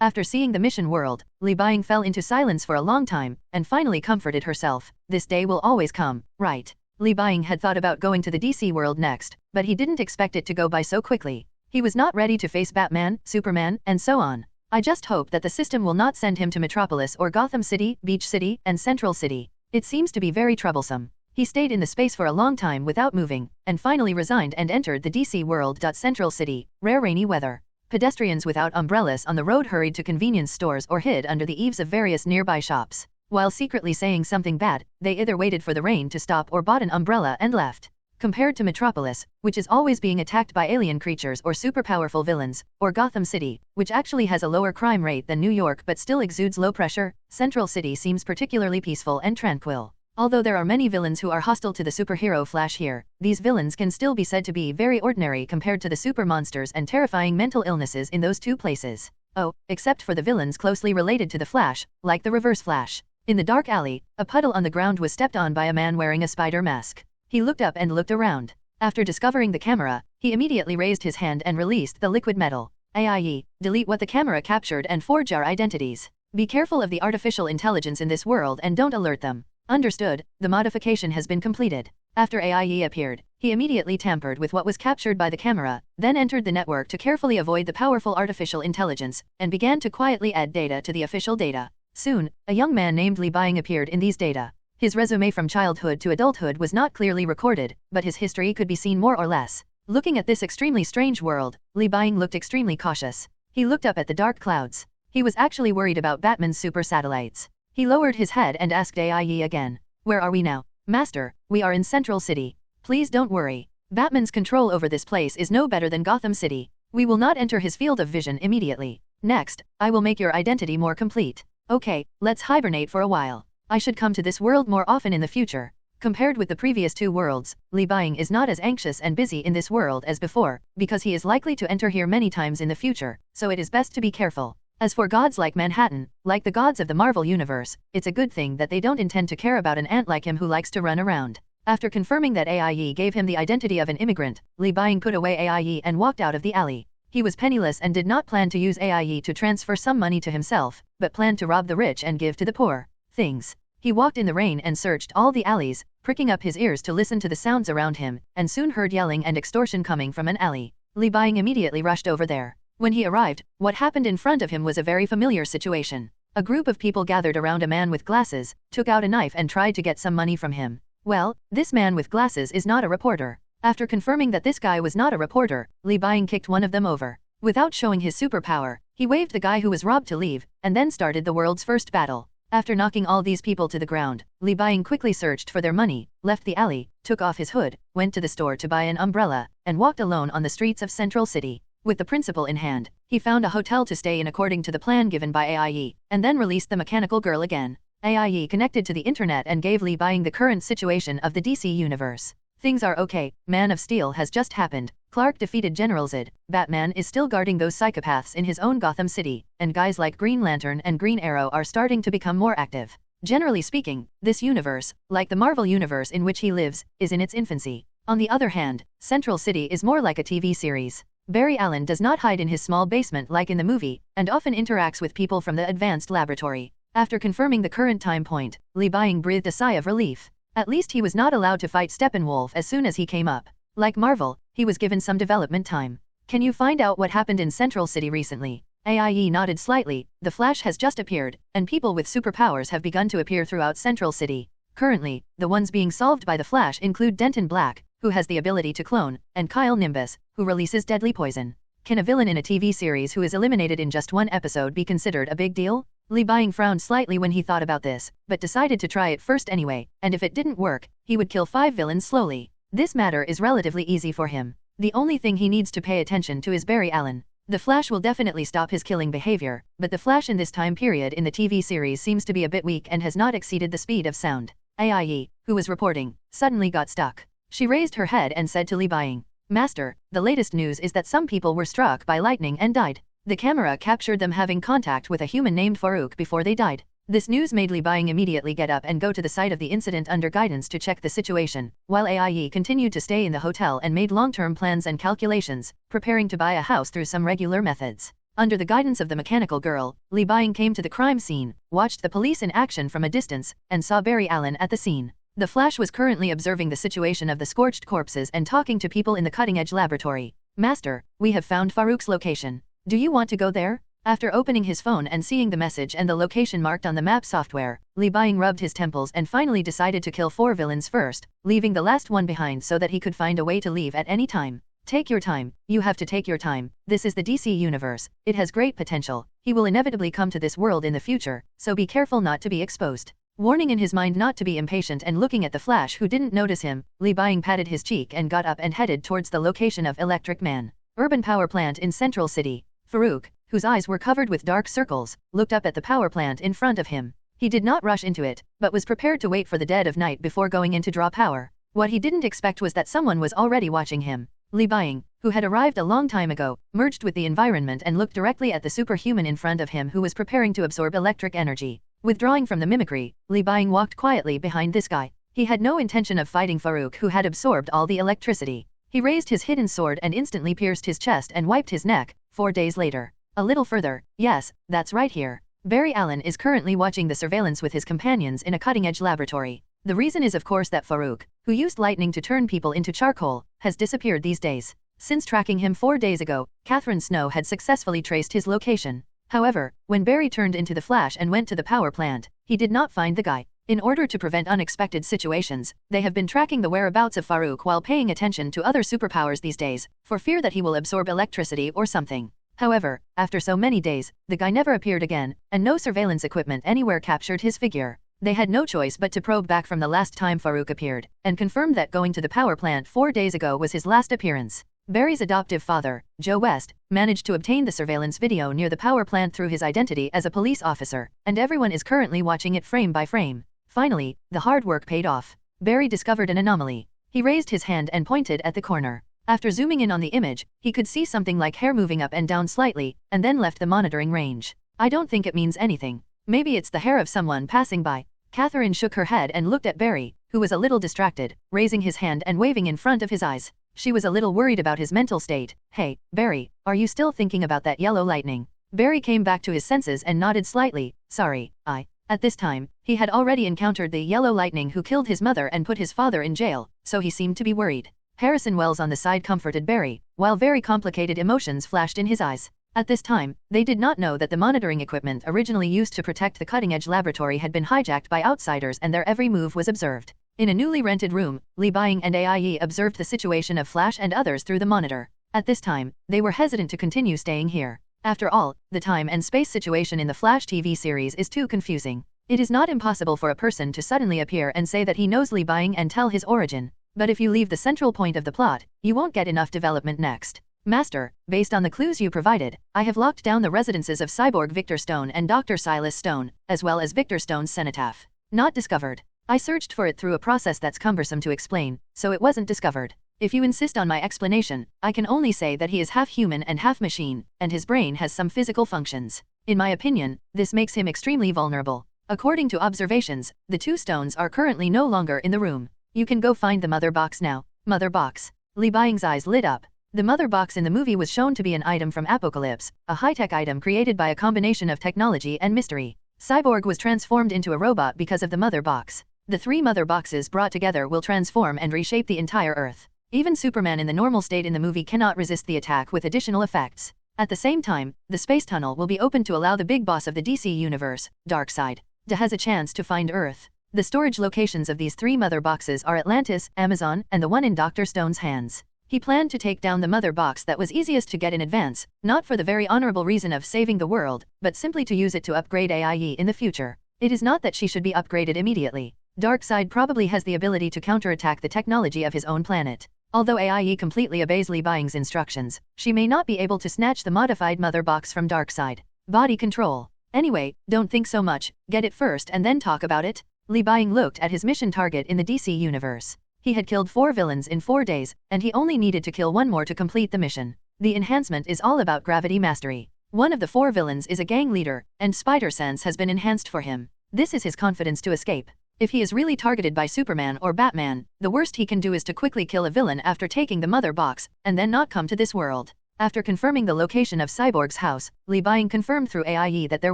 After seeing the mission world, Li Buying fell into silence for a long time, and finally comforted herself. This day will always come, right? Li Buying had thought about going to the DC world next, but he didn't expect it to go by so quickly. He was not ready to face Batman, Superman, and so on. I just hope that the system will not send him to Metropolis or Gotham City, Beach City, and Central City. It seems to be very troublesome. He stayed in the space for a long time without moving, and finally resigned and entered the DC world. Central City, rare rainy weather. Pedestrians without umbrellas on the road hurried to convenience stores or hid under the eaves of various nearby shops. While secretly saying something bad, they either waited for the rain to stop or bought an umbrella and left. Compared to Metropolis, which is always being attacked by alien creatures or super powerful villains, or Gotham City, which actually has a lower crime rate than New York but still exudes low pressure, Central City seems particularly peaceful and tranquil. Although there are many villains who are hostile to the superhero Flash here, these villains can still be said to be very ordinary compared to the super monsters and terrifying mental illnesses in those two places. Oh, except for the villains closely related to the Flash, like the Reverse Flash. In the dark alley, a puddle on the ground was stepped on by a man wearing a spider mask. He looked up and looked around. After discovering the camera, he immediately raised his hand and released the liquid metal. AIE, delete what the camera captured and forge our identities. Be careful of the artificial intelligence in this world and don't alert them. Understood, the modification has been completed. After AIE appeared, he immediately tampered with what was captured by the camera, then entered the network to carefully avoid the powerful artificial intelligence, and began to quietly add data to the official data. Soon, a young man named Li Buying appeared in these data. His resume from childhood to adulthood was not clearly recorded, but his history could be seen more or less. Looking at this extremely strange world, Li Buying looked extremely cautious. He looked up at the dark clouds. He was actually worried about Batman's super satellites. He lowered his head and asked AIE again. Where are we now? Master, we are in Central City. Please don't worry. Batman's control over this place is no better than Gotham City. We will not enter his field of vision immediately. Next, I will make your identity more complete. Okay, let's hibernate for a while. I should come to this world more often in the future. Compared with the previous two worlds, Li Buying is not as anxious and busy in this world as before, because he is likely to enter here many times in the future, so it is best to be careful. As for gods like Manhattan, like the gods of the Marvel Universe, it's a good thing that they don't intend to care about an ant like him who likes to run around. After confirming that AIE gave him the identity of an immigrant, Li Buying put away AIE and walked out of the alley. He was penniless and did not plan to use AIE to transfer some money to himself, but planned to rob the rich and give to the poor. Things. He walked in the rain and searched all the alleys, pricking up his ears to listen to the sounds around him, and soon heard yelling and extortion coming from an alley. Li Buying immediately rushed over there. When he arrived, what happened in front of him was a very familiar situation. A group of people gathered around a man with glasses, took out a knife and tried to get some money from him. Well, this man with glasses is not a reporter. After confirming that this guy was not a reporter, Li Buying kicked one of them over. Without showing his superpower, he waved the guy who was robbed to leave, and then started the world's first battle. After knocking all these people to the ground, Li Buying quickly searched for their money, left the alley, took off his hood, went to the store to buy an umbrella, and walked alone on the streets of Central City. With the principal in hand, he found a hotel to stay in according to the plan given by AIE, and then released the mechanical girl again. AIE connected to the internet and gave Li Buying the current situation of the DC universe. Things are okay, Man of Steel has just happened, Clark defeated General Zod, Batman is still guarding those psychopaths in his own Gotham City, and guys like Green Lantern and Green Arrow are starting to become more active. Generally speaking, this universe, like the Marvel universe in which he lives, is in its infancy. On the other hand, Central City is more like a TV series. Barry Allen does not hide in his small basement like in the movie, and often interacts with people from the advanced laboratory. After confirming the current time point, Li Buying breathed a sigh of relief. At least he was not allowed to fight Steppenwolf as soon as he came up. Like Marvel, he was given some development time. Can you find out what happened in Central City recently? AIE nodded slightly. The Flash has just appeared, and people with superpowers have begun to appear throughout Central City. Currently, the ones being solved by the Flash include Denton Black, who has the ability to clone, and Kyle Nimbus, who releases deadly poison. Can a villain in a TV series who is eliminated in just one episode be considered a big deal? Li Buying frowned slightly when he thought about this, but decided to try it first anyway, and if it didn't work, he would kill 5 villains slowly. This matter is relatively easy for him. The only thing he needs to pay attention to is Barry Allen. The Flash will definitely stop his killing behavior, but the Flash in this time period in the TV series seems to be a bit weak and has not exceeded the speed of sound. AIE, who was reporting, suddenly got stuck. She raised her head and said to Li Buying, "Master, the latest news is that some people were struck by lightning and died. The camera captured them having contact with a human named Farouk before they died." This news made Li Buying immediately get up and go to the site of the incident under guidance to check the situation, while AIE continued to stay in the hotel and made long-term plans and calculations, preparing to buy a house through some regular methods. Under the guidance of the mechanical girl, Li Buying came to the crime scene, watched the police in action from a distance, and saw Barry Allen at the scene. The Flash was currently observing the situation of the scorched corpses and talking to people in the cutting-edge laboratory. "Master, we have found Farouk's location. Do you want to go there?" After opening his phone and seeing the message and the location marked on the map software, Li Buying rubbed his temples and finally decided to kill 4 villains first, leaving the last one behind so that he could find a way to leave at any time. Take your time, you have to take your time. This is the DC universe, it has great potential. He will inevitably come to this world in the future, so be careful not to be exposed. Warning in his mind not to be impatient and looking at the Flash who didn't notice him, Li Buying patted his cheek and got up and headed towards the location of Electric Man. Urban power plant in Central City. Farouk, whose eyes were covered with dark circles, looked up at the power plant in front of him. He did not rush into it, but was prepared to wait for the dead of night before going in to draw power. What he didn't expect was that someone was already watching him. Li Buying, who had arrived a long time ago, merged with the environment and looked directly at the superhuman in front of him who was preparing to absorb electric energy. Withdrawing from the mimicry, Li Buying walked quietly behind this guy. He had no intention of fighting Farouk who had absorbed all the electricity. He raised his hidden sword and instantly pierced his chest and wiped his neck. 4 days later. A little further, yes, that's right here. Barry Allen is currently watching the surveillance with his companions in a cutting-edge laboratory. The reason is of course that Farouk, who used lightning to turn people into charcoal, has disappeared these days. Since tracking him 4 days ago, Catherine Snow had successfully traced his location. However, when Barry turned into the Flash and went to the power plant, he did not find the guy. In order to prevent unexpected situations, they have been tracking the whereabouts of Farouk while paying attention to other superpowers these days, for fear that he will absorb electricity or something. However, after so many days, the guy never appeared again, and no surveillance equipment anywhere captured his figure. They had no choice but to probe back from the last time Farouk appeared, and confirmed that going to the power plant 4 days ago was his last appearance. Barry's adoptive father, Joe West, managed to obtain the surveillance video near the power plant through his identity as a police officer, and everyone is currently watching it frame by frame. Finally, the hard work paid off. Barry discovered an anomaly. He raised his hand and pointed at the corner. After zooming in on the image, he could see something like hair moving up and down slightly, and then left the monitoring range. I don't think it means anything. Maybe it's the hair of someone passing by. Catherine shook her head and looked at Barry, who was a little distracted, raising his hand and waving in front of his eyes. She was a little worried about his mental state. Hey, Barry, are you still thinking about that yellow lightning? Barry came back to his senses and nodded slightly. Sorry, At this time, he had already encountered the yellow lightning who killed his mother and put his father in jail, so he seemed to be worried. Harrison Wells on the side comforted Barry, while very complicated emotions flashed in his eyes. At this time, they did not know that the monitoring equipment originally used to protect the cutting-edge laboratory had been hijacked by outsiders and their every move was observed. In a newly rented room, Li Buying and AIE observed the situation of Flash and others through the monitor. At this time, they were hesitant to continue staying here. After all, the time and space situation in the Flash TV series is too confusing. It is not impossible for a person to suddenly appear and say that he knows Li Buying and tell his origin. But if you leave the central point of the plot, you won't get enough development next. Master, based on the clues you provided, I have locked down the residences of Cyborg Victor Stone and Dr. Silas Stone, as well as Victor Stone's cenotaph. Not discovered. I searched for it through a process that's cumbersome to explain, so it wasn't discovered. If you insist on my explanation, I can only say that he is half human and half machine, and his brain has some physical functions. In my opinion, this makes him extremely vulnerable. According to observations, the 2 stones are currently no longer in the room. You can go find the mother box now. Mother box. Li Buying's eyes lit up. The mother box in the movie was shown to be an item from Apocalypse, a high-tech item created by a combination of technology and mystery. Cyborg was transformed into a robot because of the mother box. The 3 mother boxes brought together will transform and reshape the entire Earth. Even Superman in the normal state in the movie cannot resist the attack with additional effects. At the same time, the space tunnel will be open to allow the big boss of the DC universe, Darkseid, to has a chance to find Earth. The storage locations of these 3 mother boxes are Atlantis, Amazon, and the one in Dr. Stone's hands. He planned to take down the mother box that was easiest to get in advance, not for the very honorable reason of saving the world, but simply to use it to upgrade AIE in the future. It is not that she should be upgraded immediately. Darkseid probably has the ability to counterattack the technology of his own planet. Although AIE completely obeys Li Buying's instructions, she may not be able to snatch the modified mother box from Darkseid. Body control. Anyway, don't think so much, get it first and then talk about it. Li Buying looked at his mission target in the DC universe. He had killed 4 villains in 4 days, and he only needed to kill 1 more to complete the mission. The enhancement is all about gravity mastery. One of the 4 villains is a gang leader, and spider sense has been enhanced for him. This is his confidence to escape. If he is really targeted by Superman or Batman, the worst he can do is to quickly kill a villain after taking the mother box, and then not come to this world. After confirming the location of Cyborg's house, Li Buying confirmed through AIE that there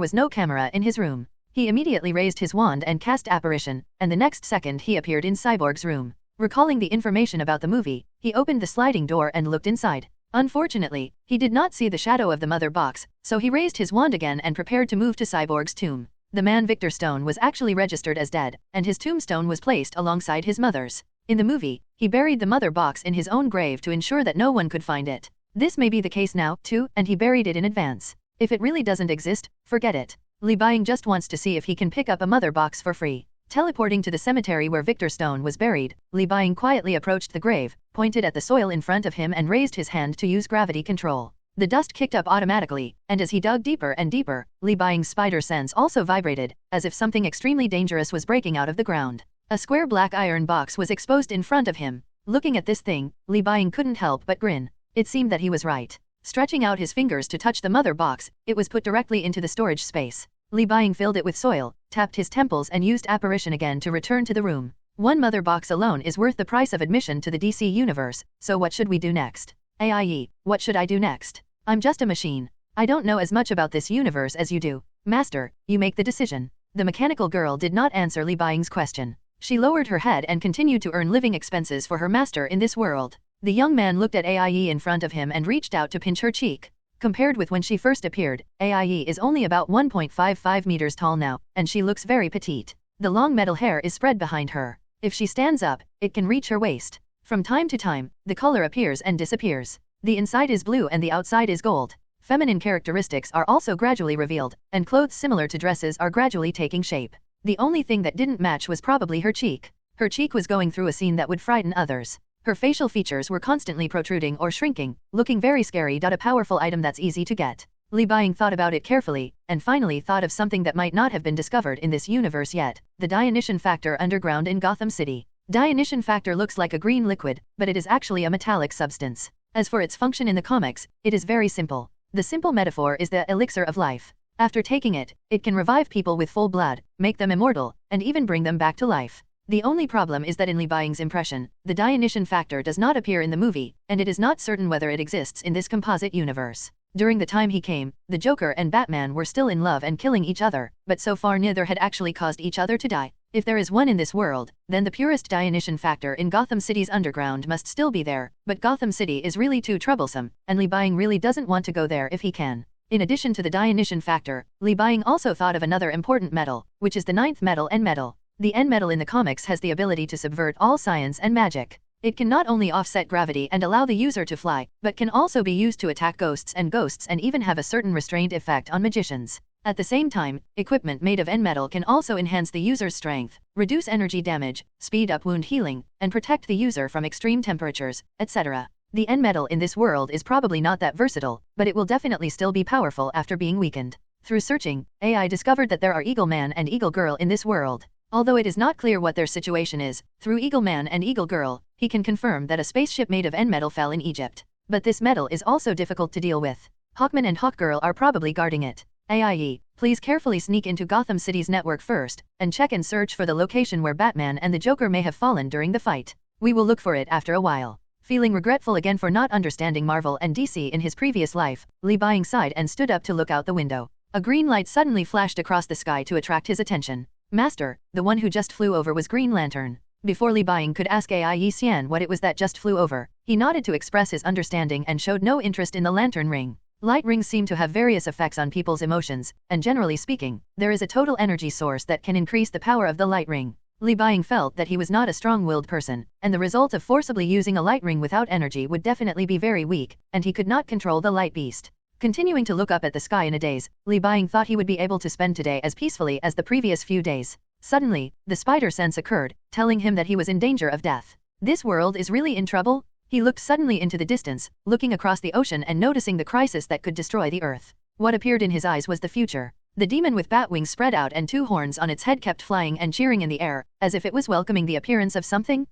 was no camera in his room. He immediately raised his wand and cast apparition, and the next second he appeared in Cyborg's room. Recalling the information about the movie, he opened the sliding door and looked inside. Unfortunately, he did not see the shadow of the mother box, so he raised his wand again and prepared to move to Cyborg's tomb. The man Victor Stone was actually registered as dead, and his tombstone was placed alongside his mother's. In the movie, he buried the mother box in his own grave to ensure that no one could find it. This may be the case now, too, and he buried it in advance. If it really doesn't exist, forget it. Li Buying just wants to see if he can pick up a mother box for free. Teleporting to the cemetery where Victor Stone was buried, Li Buying quietly approached the grave, pointed at the soil in front of him and raised his hand to use gravity control. The dust kicked up automatically, and as he dug deeper and deeper, Li Buying's spider sense also vibrated, as if something extremely dangerous was breaking out of the ground. A square black iron box was exposed in front of him. Looking at this thing, Li Buying couldn't help but grin. It seemed that he was right. Stretching out his fingers to touch the mother box, it was put directly into the storage space. Li Buying filled it with soil, tapped his temples and used apparition again to return to the room. One mother box alone is worth the price of admission to the DC universe, so what should we do next? AIE, what should I do next? I'm just a machine. I don't know as much about this universe as you do. Master, you make the decision. The mechanical girl did not answer Li Buying's question. She lowered her head and continued to earn living expenses for her master in this world. The young man looked at AIE in front of him and reached out to pinch her cheek. Compared with when she first appeared, AIE is only about 1.55 meters tall now, and she looks very petite. The long metal hair is spread behind her. If she stands up, it can reach her waist. From time to time, the color appears and disappears. The inside is blue and the outside is gold. Feminine characteristics are also gradually revealed, and clothes similar to dresses are gradually taking shape. The only thing that didn't match was probably her cheek. Her cheek was going through a scene that would frighten others. Her facial features were constantly protruding or shrinking, looking very scary. A powerful item that's easy to get. Li Buying thought about it carefully, and finally thought of something that might not have been discovered in this universe yet, the Dionysian factor underground in Gotham City. Dionysian factor looks like a green liquid, but it is actually a metallic substance. As for its function in the comics, it is very simple. The simple metaphor is the elixir of life. After taking it, it can revive people with full blood, make them immortal, and even bring them back to life. The only problem is that in Li Buying's impression, the Dionysian factor does not appear in the movie, and it is not certain whether it exists in this composite universe. During the time he came, the Joker and Batman were still in love and killing each other, but so far neither had actually caused each other to die. If there is one in this world, then the purest Dionysian factor in Gotham City's underground must still be there, but Gotham City is really too troublesome, and Li Buying really doesn't want to go there if he can. In addition to the Dionysian factor, Li Buying also thought of another important metal, which is the ninth metal, N metal. The N metal in the comics has the ability to subvert all science and magic. It can not only offset gravity and allow the user to fly, but can also be used to attack ghosts and even have a certain restrained effect on magicians. At the same time, equipment made of N metal can also enhance the user's strength, reduce energy damage, speed up wound healing, and protect the user from extreme temperatures, etc. The N metal in this world is probably not that versatile, but it will definitely still be powerful after being weakened. Through searching, AI discovered that there are Eagle Man and Eagle Girl in this world. Although it is not clear what their situation is, through Eagle Man and Eagle Girl, he can confirm that a spaceship made of N metal fell in Egypt. But this metal is also difficult to deal with. Hawkman and Hawkgirl are probably guarding it. AIE, please carefully sneak into Gotham City's network first, and check and search for the location where Batman and the Joker may have fallen during the fight. We will look for it after a while. Feeling regretful again for not understanding Marvel and DC in his previous life, Li Buying sighed and stood up to look out the window. A green light suddenly flashed across the sky to attract his attention. Master, the one who just flew over was Green Lantern. Before Li Buying could ask AIE Xian what it was that just flew over, he nodded to express his understanding and showed no interest in the lantern ring. Light rings seem to have various effects on people's emotions, and generally speaking, there is a total energy source that can increase the power of the light ring. Li Buying felt that he was not a strong-willed person, and the result of forcibly using a light ring without energy would definitely be very weak, and he could not control the light beast. Continuing to look up at the sky in a daze, Li Buying thought he would be able to spend today as peacefully as the previous few days. Suddenly, the spider sense occurred, telling him that he was in danger of death. This world is really in trouble? He looked suddenly into the distance, looking across the ocean and noticing the crisis that could destroy the Earth. What appeared in his eyes was the future. The demon with bat wings spread out and two horns on its head kept flying and cheering in the air, as if it was welcoming the appearance of something.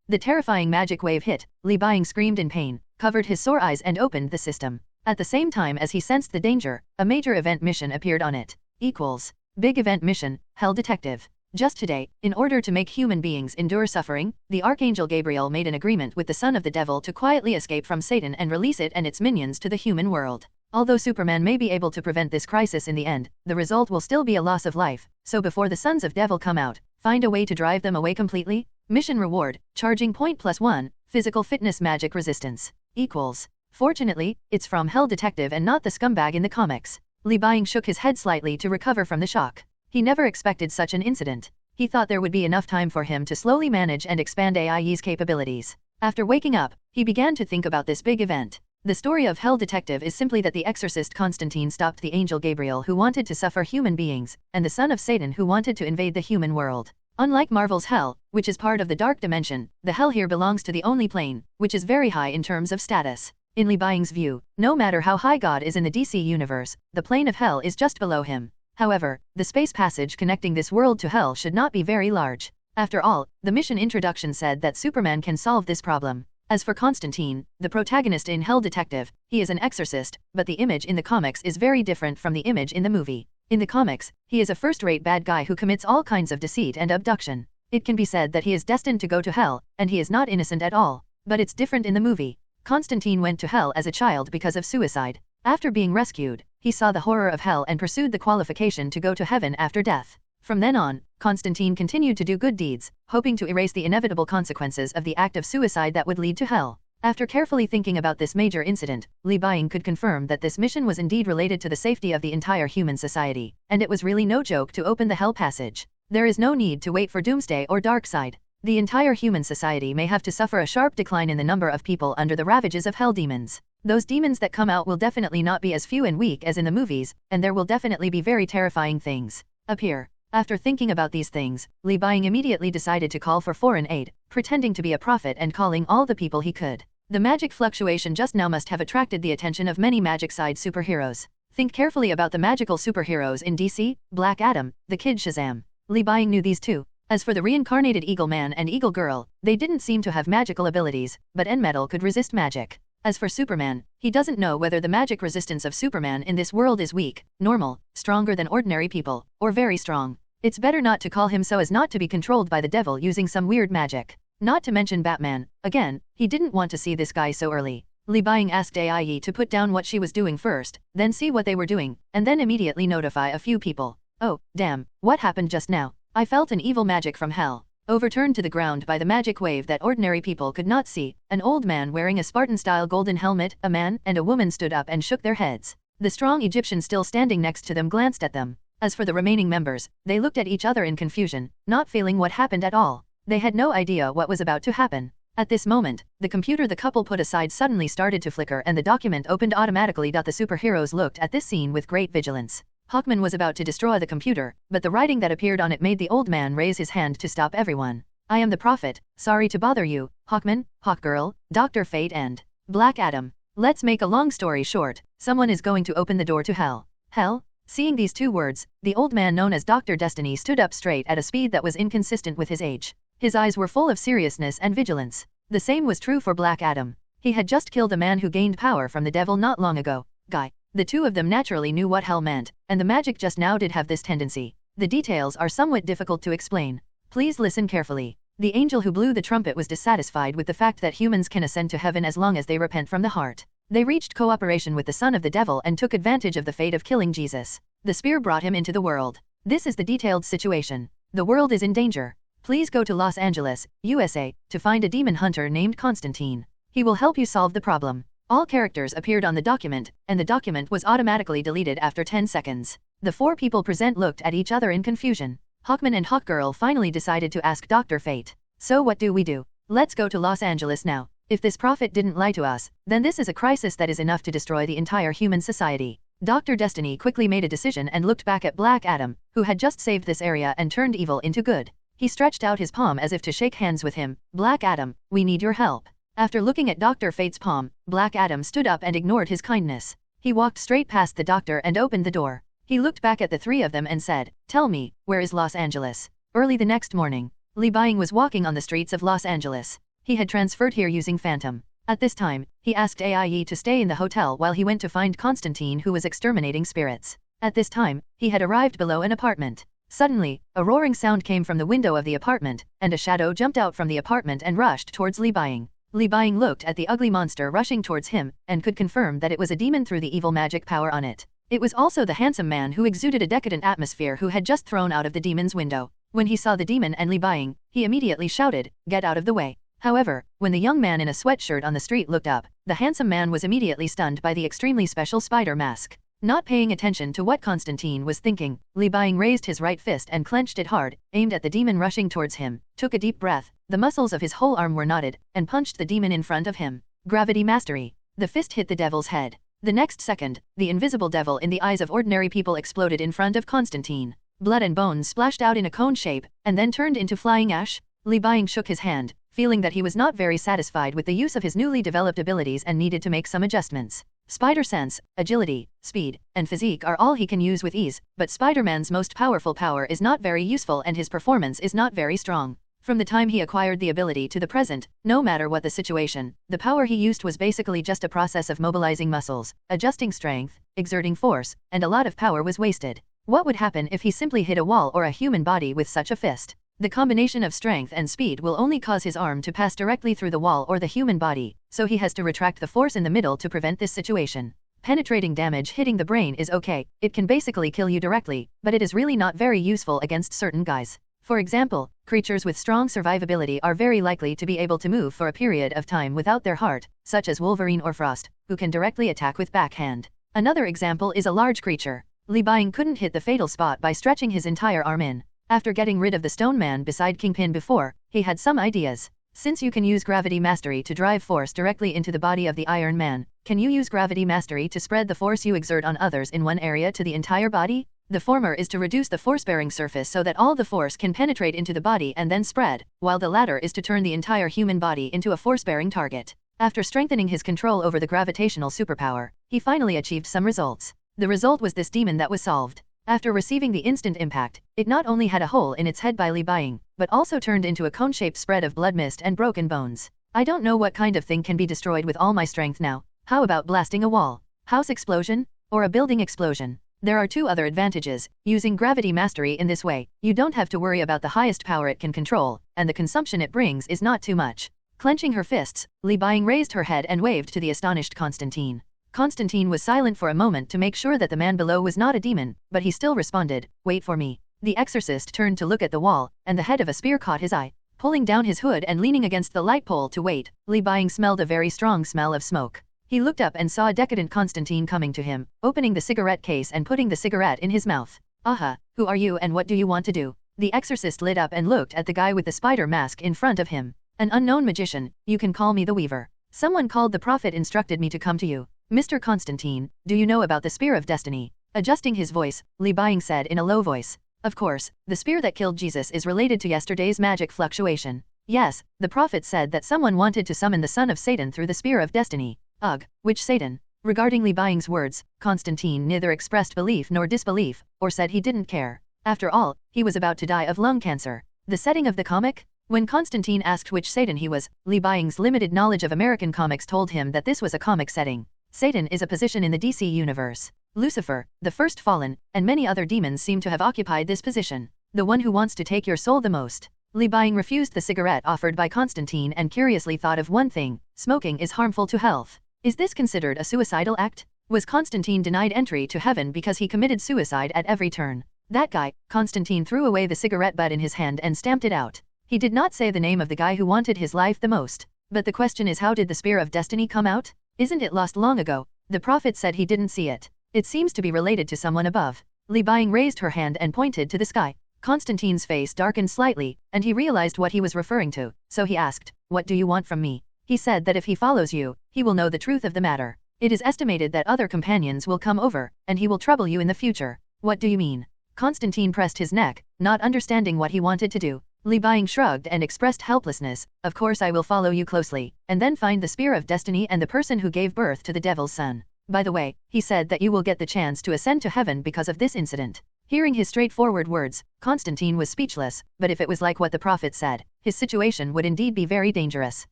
The terrifying magic wave hit. Li Buying screamed in pain, covered his sore eyes and opened the system. At the same time as he sensed the danger, a major event mission appeared on it. Big event mission, Hell Detective. Just today, in order to make human beings endure suffering, the Archangel Gabriel made an agreement with the son of the devil to quietly escape from Satan and release it and its minions to the human world. Although Superman may be able to prevent this crisis in the end, the result will still be a loss of life, so before the sons of devil come out, find a way to drive them away completely. Mission reward, charging point +1, physical fitness magic resistance, equals. Fortunately, it's from Hell Detective and not the scumbag in the comics. Li Buying shook his head slightly to recover from the shock. He never expected such an incident. He thought there would be enough time for him to slowly manage and expand AIE's capabilities. After waking up, he began to think about this big event. The story of Hell Detective is simply that the exorcist Constantine stopped the angel Gabriel who wanted to suffer human beings, and the son of Satan who wanted to invade the human world. Unlike Marvel's Hell, which is part of the dark dimension, the Hell here belongs to the only plane, which is very high in terms of status. In Li Buying's view, no matter how high God is in the DC universe, the plane of Hell is just below him. However, the space passage connecting this world to Hell should not be very large. After all, the mission introduction said that Superman can solve this problem. As for Constantine, the protagonist in Hell Detective, he is an exorcist, but the image in the comics is very different from the image in the movie. In the comics, he is a first-rate bad guy who commits all kinds of deceit and abduction. It can be said that he is destined to go to Hell, and he is not innocent at all. But it's different in the movie. Constantine went to Hell as a child because of suicide. After being rescued, he saw the horror of Hell and pursued the qualification to go to heaven after death. From then on, Constantine continued to do good deeds, hoping to erase the inevitable consequences of the act of suicide that would lead to Hell. After carefully thinking about this major incident, Li Buying could confirm that this mission was indeed related to the safety of the entire human society, and it was really no joke to open the Hell passage. There is no need to wait for Doomsday or Darkseid. The entire human society may have to suffer a sharp decline in the number of people under the ravages of Hell demons. Those demons that come out will definitely not be as few and weak as in the movies, and there will definitely be very terrifying things appear. After thinking about these things, Li Buying immediately decided to call for foreign aid, pretending to be a prophet and calling all the people he could. The magic fluctuation just now must have attracted the attention of many magic side superheroes. Think carefully about the magical superheroes in DC, Black Adam, the Kid Shazam. Li Buying knew these too. As for the reincarnated Eagle Man and Eagle Girl, they didn't seem to have magical abilities, but N-Metal could resist magic. As for Superman, he doesn't know whether the magic resistance of Superman in this world is weak, normal, stronger than ordinary people, or very strong. It's better not to call him so as not to be controlled by the devil using some weird magic. Not to mention Batman, again, he didn't want to see this guy so early. Li Buying asked AIE to put down what she was doing first, then see what they were doing, and then immediately notify a few people. Oh, damn, what happened just now? I felt an evil magic from Hell. Overturned to the ground by the magic wave that ordinary people could not see, an old man wearing a Spartan-style golden helmet, a man and a woman stood up and shook their heads. The strong Egyptian still standing next to them glanced at them. As for the remaining members, they looked at each other in confusion, not feeling what happened at all. They had no idea what was about to happen. At this moment, the computer the couple put aside suddenly started to flicker and the document opened automatically. The superheroes looked at this scene with great vigilance. Hawkman was about to destroy the computer, but the writing that appeared on it made the old man raise his hand to stop everyone. I am the Prophet, sorry to bother you, Hawkman, Hawkgirl, Dr. Fate and Black Adam. Let's make a long story short, someone is going to open the door to Hell. Hell? Seeing these two words, the old man known as Dr. Destiny stood up straight at a speed that was inconsistent with his age. His eyes were full of seriousness and vigilance. The same was true for Black Adam. He had just killed a man who gained power from the devil not long ago. The two of them naturally knew what Hell meant, and the magic just now did have this tendency. The details are somewhat difficult to explain. Please listen carefully. The angel who blew the trumpet was dissatisfied with the fact that humans can ascend to heaven as long as they repent from the heart. They reached cooperation with the son of the devil and took advantage of the fate of killing Jesus. The spear brought him into the world. This is the detailed situation. The world is in danger. Please go to Los Angeles, USA, to find a demon hunter named Constantine. He will help you solve the problem. All characters appeared on the document, and the document was automatically deleted after 10 seconds. The four people present looked at each other in confusion. Hawkman and Hawkgirl finally decided to ask Dr. Fate. So what do we do? Let's go to Los Angeles now. If this prophet didn't lie to us, then this is a crisis that is enough to destroy the entire human society. Dr. Destiny quickly made a decision and looked back at Black Adam, who had just saved this area and turned evil into good. He stretched out his palm as if to shake hands with him. Black Adam, we need your help. After looking at Dr. Fate's palm, Black Adam stood up and ignored his kindness. He walked straight past the doctor and opened the door. He looked back at the three of them and said, "Tell me, where is Los Angeles?" Early the next morning, Li Buying was walking on the streets of Los Angeles. He had transferred here using Phantom. At this time, he asked AIE to stay in the hotel while he went to find Constantine, who was exterminating spirits. At this time, he had arrived below an apartment. Suddenly, a roaring sound came from the window of the apartment, and a shadow jumped out from the apartment and rushed towards Li Buying. Li Buying looked at the ugly monster rushing towards him, and could confirm that it was a demon through the evil magic power on it. It was also the handsome man who exuded a decadent atmosphere who had just thrown out of the demon's window. When he saw the demon and Li Buying, he immediately shouted, "Get out of the way." However, when the young man in a sweatshirt on the street looked up, the handsome man was immediately stunned by the extremely special spider mask. Not paying attention to what Constantine was thinking, Li Buying raised his right fist and clenched it hard, aimed at the demon rushing towards him, took a deep breath, the muscles of his whole arm were knotted, and punched the demon in front of him. Gravity mastery. The fist hit the devil's head. The next second, the invisible devil in the eyes of ordinary people exploded in front of Constantine. Blood and bones splashed out in a cone shape, and then turned into flying ash. Li Buying shook his hand, feeling that he was not very satisfied with the use of his newly developed abilities and needed to make some adjustments. Spider sense, agility, speed, and physique are all he can use with ease, but Spider-Man's most powerful power is not very useful and his performance is not very strong. From the time he acquired the ability to the present, no matter what the situation, the power he used was basically just a process of mobilizing muscles, adjusting strength, exerting force, and a lot of power was wasted. What would happen if he simply hit a wall or a human body with such a fist? The combination of strength and speed will only cause his arm to pass directly through the wall or the human body, so he has to retract the force in the middle to prevent this situation. Penetrating damage hitting the brain is okay, it can basically kill you directly, but it is really not very useful against certain guys. For example, creatures with strong survivability are very likely to be able to move for a period of time without their heart, such as Wolverine or Frost, who can directly attack with backhand. Another example is a large creature. Li Buying couldn't hit the fatal spot by stretching his entire arm in. After getting rid of the stone man beside Kingpin before, he had some ideas. Since you can use gravity mastery to drive force directly into the body of the Iron Man, can you use gravity mastery to spread the force you exert on others in one area to the entire body? The former is to reduce the force-bearing surface so that all the force can penetrate into the body and then spread, while the latter is to turn the entire human body into a force-bearing target. After strengthening his control over the gravitational superpower, he finally achieved some results. The result was this demon that was solved. After receiving the instant impact, it not only had a hole in its head by Li Buying, but also turned into a cone-shaped spread of blood mist and broken bones. I don't know what kind of thing can be destroyed with all my strength now. How about blasting a wall, house explosion, or a building explosion? There are two other advantages. Using gravity mastery in this way, you don't have to worry about the highest power it can control, and the consumption it brings is not too much. Clenching her fists, Li Buying raised her head and waved to the astonished Constantine. Constantine was silent for a moment to make sure that the man below was not a demon, but he still responded, "Wait for me." The exorcist turned to look at the wall, and the head of a spear caught his eye. Pulling down his hood and leaning against the light pole to wait, Li Buying smelled a very strong smell of smoke. He looked up and saw a decadent Constantine coming to him, opening the cigarette case and putting the cigarette in his mouth. "Aha, who are you and what do you want to do?" The exorcist lit up and looked at the guy with the spider mask in front of him. "An unknown magician, you can call me the Weaver. Someone called the Prophet instructed me to come to you. Mr. Constantine, do you know about the Spear of Destiny?" Adjusting his voice, Li Buying said in a low voice. "Of course, the spear that killed Jesus is related to yesterday's magic fluctuation. Yes, the Prophet said that someone wanted to summon the son of Satan through the Spear of Destiny." "Ugh, which Satan?" Regarding Li Buying's words, Constantine neither expressed belief nor disbelief, or said he didn't care. After all, he was about to die of lung cancer. The setting of the comic? When Constantine asked which Satan he was, Li Buying's limited knowledge of American comics told him that this was a comic setting. Satan is a position in the DC universe. Lucifer, the first fallen, and many other demons seem to have occupied this position. The one who wants to take your soul the most. Li Buying refused the cigarette offered by Constantine and curiously thought of one thing: smoking is harmful to health. Is this considered a suicidal act? Was Constantine denied entry to heaven because he committed suicide at every turn? That guy. Constantine threw away the cigarette butt in his hand and stamped it out. He did not say the name of the guy who wanted his life the most. But the question is, how did the Spear of Destiny come out? Isn't it lost long ago? The Prophet said he didn't see it. It seems to be related to someone above. Li Buying raised her hand and pointed to the sky. Constantine's face darkened slightly, and he realized what he was referring to, so he asked, "What do you want from me?" He said that if he follows you, he will know the truth of the matter. It is estimated that other companions will come over, and he will trouble you in the future. What do you mean? Constantine pressed his neck, not understanding what he wanted to do. Li Buying shrugged and expressed helplessness. "Of course I will follow you closely, and then find the Spear of Destiny and the person who gave birth to the Devil's son. By the way, he said that you will get the chance to ascend to heaven because of this incident." Hearing his straightforward words, Constantine was speechless, but if it was like what the Prophet said, his situation would indeed be very dangerous.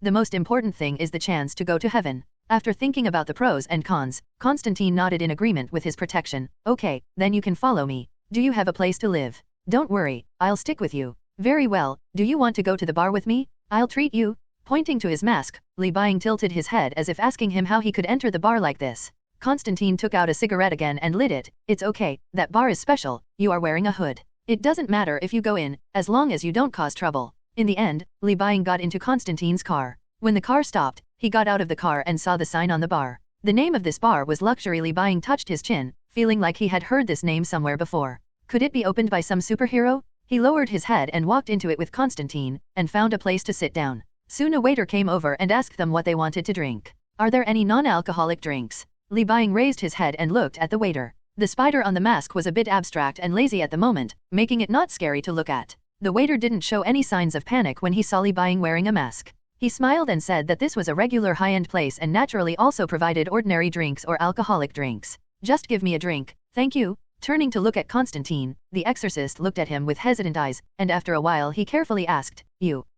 The most important thing is the chance to go to heaven. After thinking about the pros and cons, Constantine nodded in agreement with his protection. "Okay, then you can follow me. Do you have a place to live?" "Don't worry, I'll stick with you." "Very well, do you want to go to the bar with me? I'll treat you." Pointing to his mask, Li Buying tilted his head as if asking him how he could enter the bar like this. Constantine took out a cigarette again and lit it. "It's okay, that bar is special, you are wearing a hood. It doesn't matter if you go in, as long as you don't cause trouble." In the end, Li Buying got into Constantine's car. When the car stopped, he got out of the car and saw the sign on the bar. The name of this bar was Luxury. Li Buying touched his chin, feeling like he had heard this name somewhere before. Could it be opened by some superhero? He lowered his head and walked into it with Constantine, and found a place to sit down. Soon a waiter came over and asked them what they wanted to drink. "Are there any non-alcoholic drinks?" Li Buying raised his head and looked at the waiter. The spider on the mask was a bit abstract and lazy at the moment, making it not scary to look at. The waiter didn't show any signs of panic when he saw Libaying wearing a mask. He smiled and said that this was a regular high-end place and naturally also provided ordinary drinks or alcoholic drinks. Just give me a drink, thank you. Turning to look at Constantine, the exorcist looked at him with hesitant eyes, and after a while he carefully asked,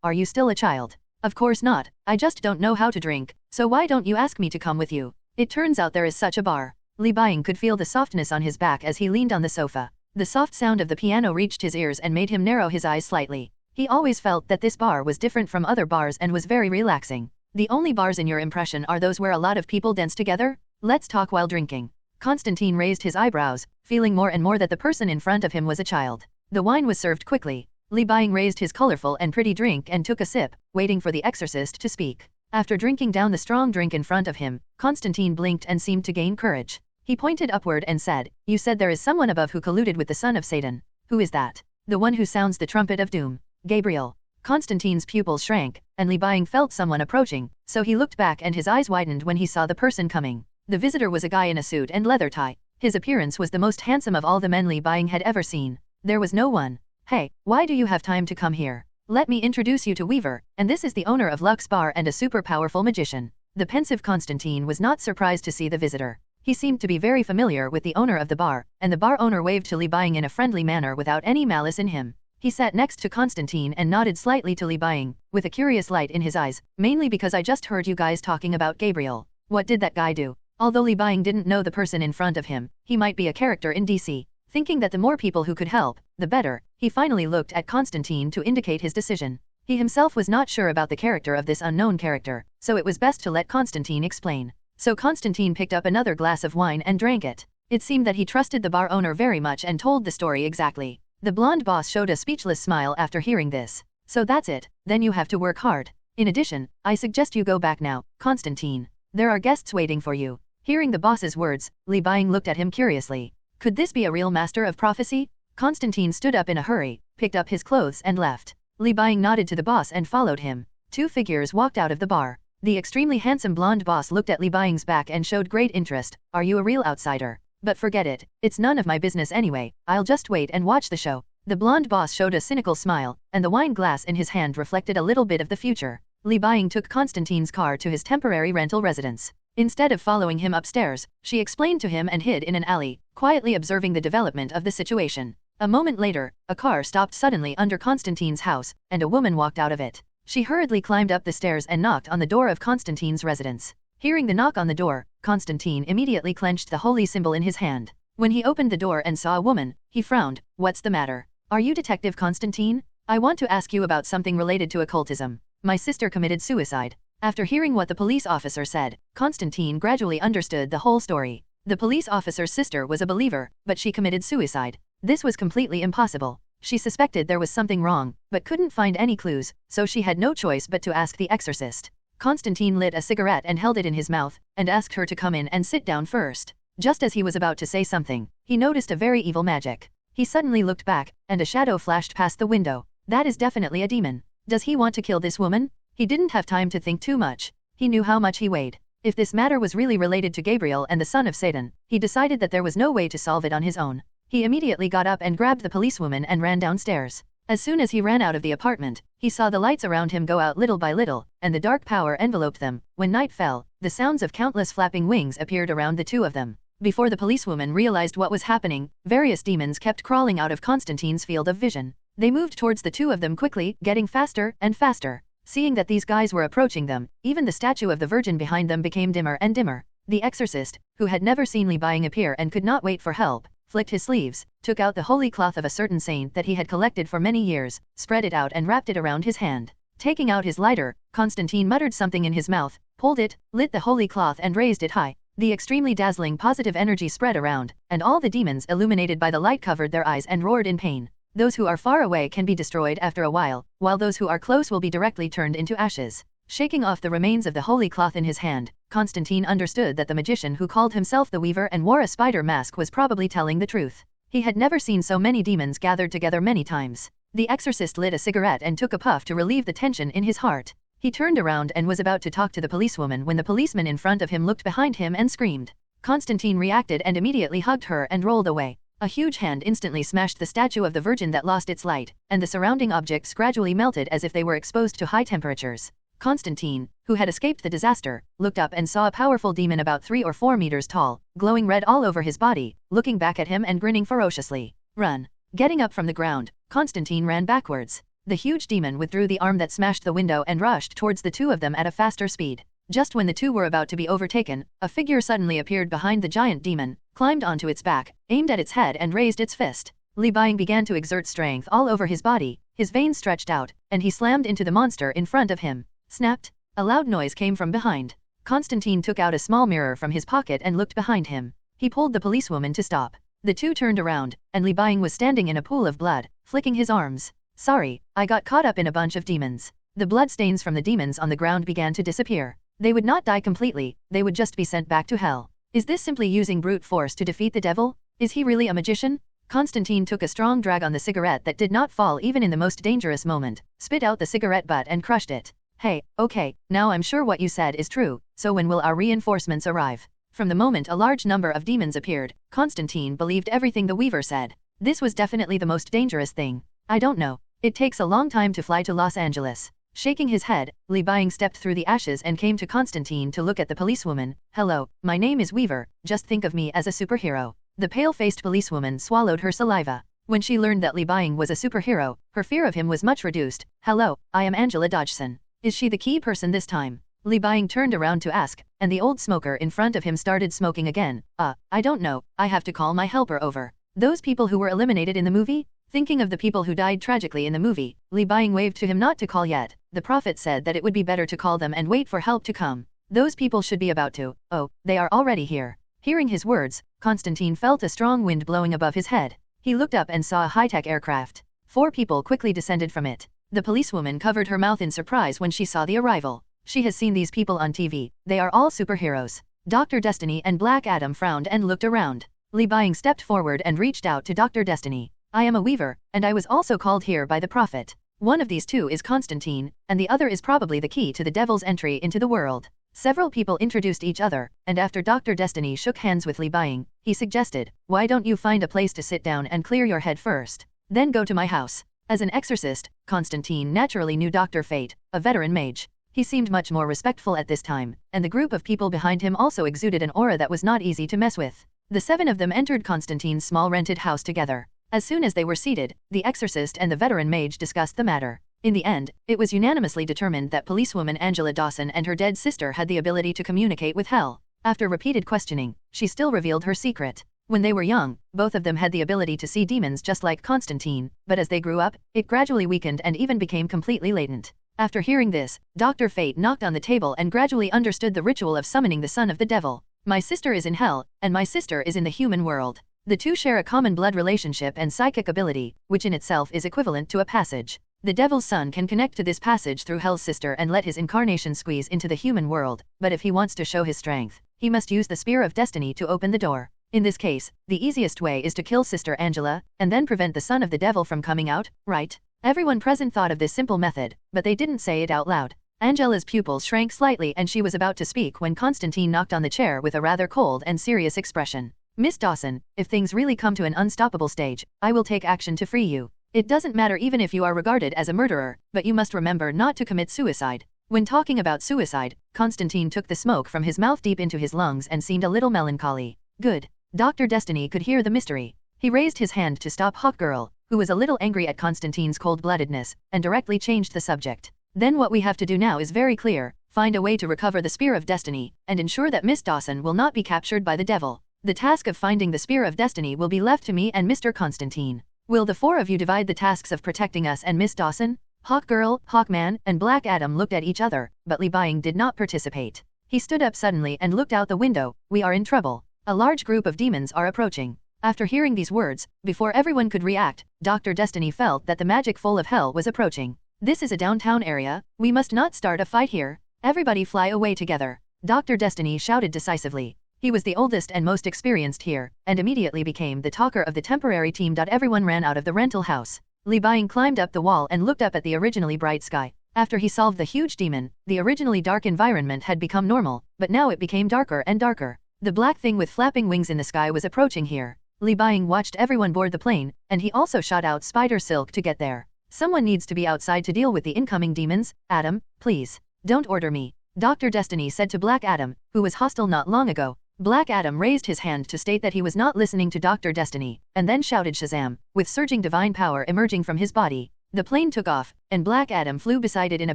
are you still a child? Of course not, I just don't know how to drink, so why don't you ask me to come with you? It turns out there is such a bar. Libaying could feel the softness on his back as he leaned on the sofa. The soft sound of the piano reached his ears and made him narrow his eyes slightly. He always felt that this bar was different from other bars and was very relaxing. The only bars in your impression are those where a lot of people dance together? Let's talk while drinking. Constantine raised his eyebrows, feeling more and more that the person in front of him was a child. The wine was served quickly. Libaying raised his colorful and pretty drink and took a sip, waiting for the exorcist to speak. After drinking down the strong drink in front of him, Constantine blinked and seemed to gain courage. He pointed upward and said, "You said there is someone above who colluded with the son of Satan. Who is that?" "The one who sounds the trumpet of doom. Gabriel." Constantine's pupils shrank, and Libaying felt someone approaching, so he looked back and his eyes widened when he saw the person coming. The visitor was a guy in a suit and leather tie. His appearance was the most handsome of all the men Libaying had ever seen. There was no one. "Hey, why do you have time to come here? Let me introduce you to Weaver, and this is the owner of Lux Bar and a super powerful magician." The pensive Constantine was not surprised to see the visitor. He seemed to be very familiar with the owner of the bar, and the bar owner waved to Libaying in a friendly manner without any malice in him. He sat next to Constantine and nodded slightly to Libaying, with a curious light in his eyes, "Mainly because I just heard you guys talking about Gabriel. What did that guy do?" Although Libaying didn't know the person in front of him, he might be a character in DC. Thinking that the more people who could help, the better, he finally looked at Constantine to indicate his decision. He himself was not sure about the character of this unknown character, so it was best to let Constantine explain. So Constantine picked up another glass of wine and drank it. It seemed that he trusted the bar owner very much and told the story exactly. The blonde boss showed a speechless smile after hearing this. "So that's it, then you have to work hard. In addition, I suggest you go back now, Constantine. There are guests waiting for you." Hearing the boss's words, Libaying looked at him curiously. Could this be a real master of prophecy? Constantine stood up in a hurry, picked up his clothes and left. Libaying nodded to the boss and followed him. Two figures walked out of the bar. The extremely handsome blonde boss looked at Libaying's back and showed great interest. "Are you a real outsider? But forget it, it's none of my business anyway, I'll just wait and watch the show." The blonde boss showed a cynical smile, and the wine glass in his hand reflected a little bit of the future. Libaying took Constantine's car to his temporary rental residence. Instead of following him upstairs, she explained to him and hid in an alley, quietly observing the development of the situation. A moment later, a car stopped suddenly under Constantine's house, and a woman walked out of it. She hurriedly climbed up the stairs and knocked on the door of Constantine's residence. Hearing the knock on the door, Constantine immediately clenched the holy symbol in his hand. When he opened the door and saw a woman, he frowned. "What's the matter? Are you Detective Constantine? I want to ask you about something related to occultism. My sister committed suicide." After hearing what the police officer said, Constantine gradually understood the whole story. The police officer's sister was a believer, but she committed suicide. This was completely impossible. She suspected there was something wrong, but couldn't find any clues, so she had no choice but to ask the exorcist. Constantine lit a cigarette and held it in his mouth, and asked her to come in and sit down first. Just as he was about to say something, he noticed a very evil magic. He suddenly looked back, and a shadow flashed past the window. "That is definitely a demon. Does he want to kill this woman?" He didn't have time to think too much. He knew how much he weighed. If this matter was really related to Gabriel and the son of Satan, he decided that there was no way to solve it on his own. He immediately got up and grabbed the policewoman and ran downstairs. As soon as he ran out of the apartment, he saw the lights around him go out little by little, and the dark power enveloped them. When night fell, the sounds of countless flapping wings appeared around the two of them. Before the policewoman realized what was happening, various demons kept crawling out of Constantine's field of vision. They moved towards the two of them quickly, getting faster and faster. Seeing that these guys were approaching them, even the statue of the Virgin behind them became dimmer and dimmer. The exorcist, who had never seen Libaying appear and could not wait for help, flicked his sleeves, took out the holy cloth of a certain saint that he had collected for many years, spread it out and wrapped it around his hand. Taking out his lighter, Constantine muttered something in his mouth, pulled it, lit the holy cloth and raised it high. The extremely dazzling positive energy spread around, and all the demons illuminated by the light covered their eyes and roared in pain. Those who are far away can be destroyed after a while those who are close will be directly turned into ashes. Shaking off the remains of the holy cloth in his hand, Constantine understood that the magician who called himself the Weaver and wore a spider mask was probably telling the truth. He had never seen so many demons gathered together many times. The exorcist lit a cigarette and took a puff to relieve the tension in his heart. He turned around and was about to talk to the policewoman when the policeman in front of him looked behind him and screamed. Constantine reacted and immediately hugged her and rolled away. A huge hand instantly smashed the statue of the Virgin that lost its light, and the surrounding objects gradually melted as if they were exposed to high temperatures. Constantine, who had escaped the disaster, looked up and saw a powerful demon about 3 or 4 meters tall, glowing red all over his body, looking back at him and grinning ferociously. Run! Getting up from the ground, Constantine ran backwards. The huge demon withdrew the arm that smashed the window and rushed towards the two of them at a faster speed. Just when the two were about to be overtaken, a figure suddenly appeared behind the giant demon, climbed onto its back, aimed at its head and raised its fist. Li Buying began to exert strength all over his body, his veins stretched out, and he slammed into the monster in front of him. Snapped! A loud noise came from behind. Constantine took out a small mirror from his pocket and looked behind him. He pulled the policewoman to stop. The two turned around, and Li Buying was standing in a pool of blood, flicking his arms. Sorry, I got caught up in a bunch of demons. The blood stains from the demons on the ground began to disappear. They would not die completely, they would just be sent back to hell. Is this simply using brute force to defeat the devil? Is he really a magician? Constantine took a strong drag on the cigarette that did not fall even in the most dangerous moment, spit out the cigarette butt and crushed it. Hey, okay, now I'm sure what you said is true, so when will our reinforcements arrive? From the moment a large number of demons appeared, Constantine believed everything the Weaver said. This was definitely the most dangerous thing. I don't know. It takes a long time to fly to Los Angeles. Shaking his head, Li Buying stepped through the ashes and came to Constantine to look at the policewoman. Hello, my name is Weaver, just think of me as a superhero. The pale-faced policewoman swallowed her saliva. When she learned that Li Buying was a superhero, her fear of him was much reduced. Hello, I am Angela Dodgson. Is she the key person this time? Li Buying turned around to ask, and the old smoker in front of him started smoking again. I don't know, I have to call my helper over. Those people who were eliminated in the movie? Thinking of the people who died tragically in the movie, Li Buying waved to him not to call yet. The prophet said that it would be better to call them and wait for help to come. Those people should be about to. Oh, they are already here. Hearing his words, Constantine felt a strong wind blowing above his head. He looked up and saw a high-tech aircraft. 4 people quickly descended from it. The policewoman covered her mouth in surprise when she saw the arrival. She has seen these people on TV. They are all superheroes. Dr. Destiny and Black Adam frowned and looked around. Li Buying stepped forward and reached out to Dr. Destiny. I am a Weaver, and I was also called here by the prophet. One of these two is Constantine, and the other is probably the key to the devil's entry into the world. Several people introduced each other, and after Dr. Destiny shook hands with Li Buying, he suggested, why don't you find a place to sit down and clear your head first? Then go to my house. As an exorcist, Constantine naturally knew Dr. Fate, a veteran mage. He seemed much more respectful at this time, and the group of people behind him also exuded an aura that was not easy to mess with. The 7 of them entered Constantine's small rented house together. As soon as they were seated, the exorcist and the veteran mage discussed the matter. In the end, it was unanimously determined that policewoman Angela Dawson and her dead sister had the ability to communicate with hell. After repeated questioning, she still revealed her secret. When they were young, both of them had the ability to see demons just like Constantine, but as they grew up, it gradually weakened and even became completely latent. After hearing this, Dr. Fate knocked on the table and gradually understood the ritual of summoning the son of the devil. My sister is in hell, and my sister is in the human world. The two share a common blood relationship and psychic ability, which in itself is equivalent to a passage. The devil's son can connect to this passage through hell's sister and let his incarnation squeeze into the human world, but if he wants to show his strength, he must use the spear of destiny to open the door. In this case, the easiest way is to kill Sister Angela, and then prevent the son of the devil from coming out, right? Everyone present thought of this simple method, but they didn't say it out loud. Angela's pupils shrank slightly and she was about to speak when Constantine knocked on the chair with a rather cold and serious expression. Miss Dawson, if things really come to an unstoppable stage, I will take action to free you. It doesn't matter even if you are regarded as a murderer, but you must remember not to commit suicide. When talking about suicide, Constantine took the smoke from his mouth deep into his lungs and seemed a little melancholy. Good. Dr. Destiny could hear the mystery. He raised his hand to stop Hawkgirl, who was a little angry at Constantine's cold-bloodedness, and directly changed the subject. Then what we have to do now is very clear, find a way to recover the Spear of Destiny, and ensure that Miss Dawson will not be captured by the devil. The task of finding the Spear of Destiny will be left to me and Mr. Constantine. Will the 4 of you divide the tasks of protecting us and Miss Dawson? Hawkgirl, Hawkman, and Black Adam looked at each other, but Li Buying did not participate. He stood up suddenly and looked out the window. We are in trouble. A large group of demons are approaching. After hearing these words, before everyone could react, Dr. Destiny felt that the magic foal of hell was approaching. This is a downtown area, we must not start a fight here. Everybody fly away together. Dr. Destiny shouted decisively. He was the oldest and most experienced here, and immediately became the talker of the temporary team. Everyone ran out of the rental house. Li Buying climbed up the wall and looked up at the originally bright sky. After he solved the huge demon, the originally dark environment had become normal, but now it became darker and darker. The black thing with flapping wings in the sky was approaching here. Li Buying watched everyone board the plane, and he also shot out spider silk to get there. Someone needs to be outside to deal with the incoming demons. Adam, please. Don't order me. Dr. Destiny said to Black Adam, who was hostile not long ago. Black Adam raised his hand to state that he was not listening to Dr. Destiny, and then shouted Shazam, with surging divine power emerging from his body. The plane took off, and Black Adam flew beside it in a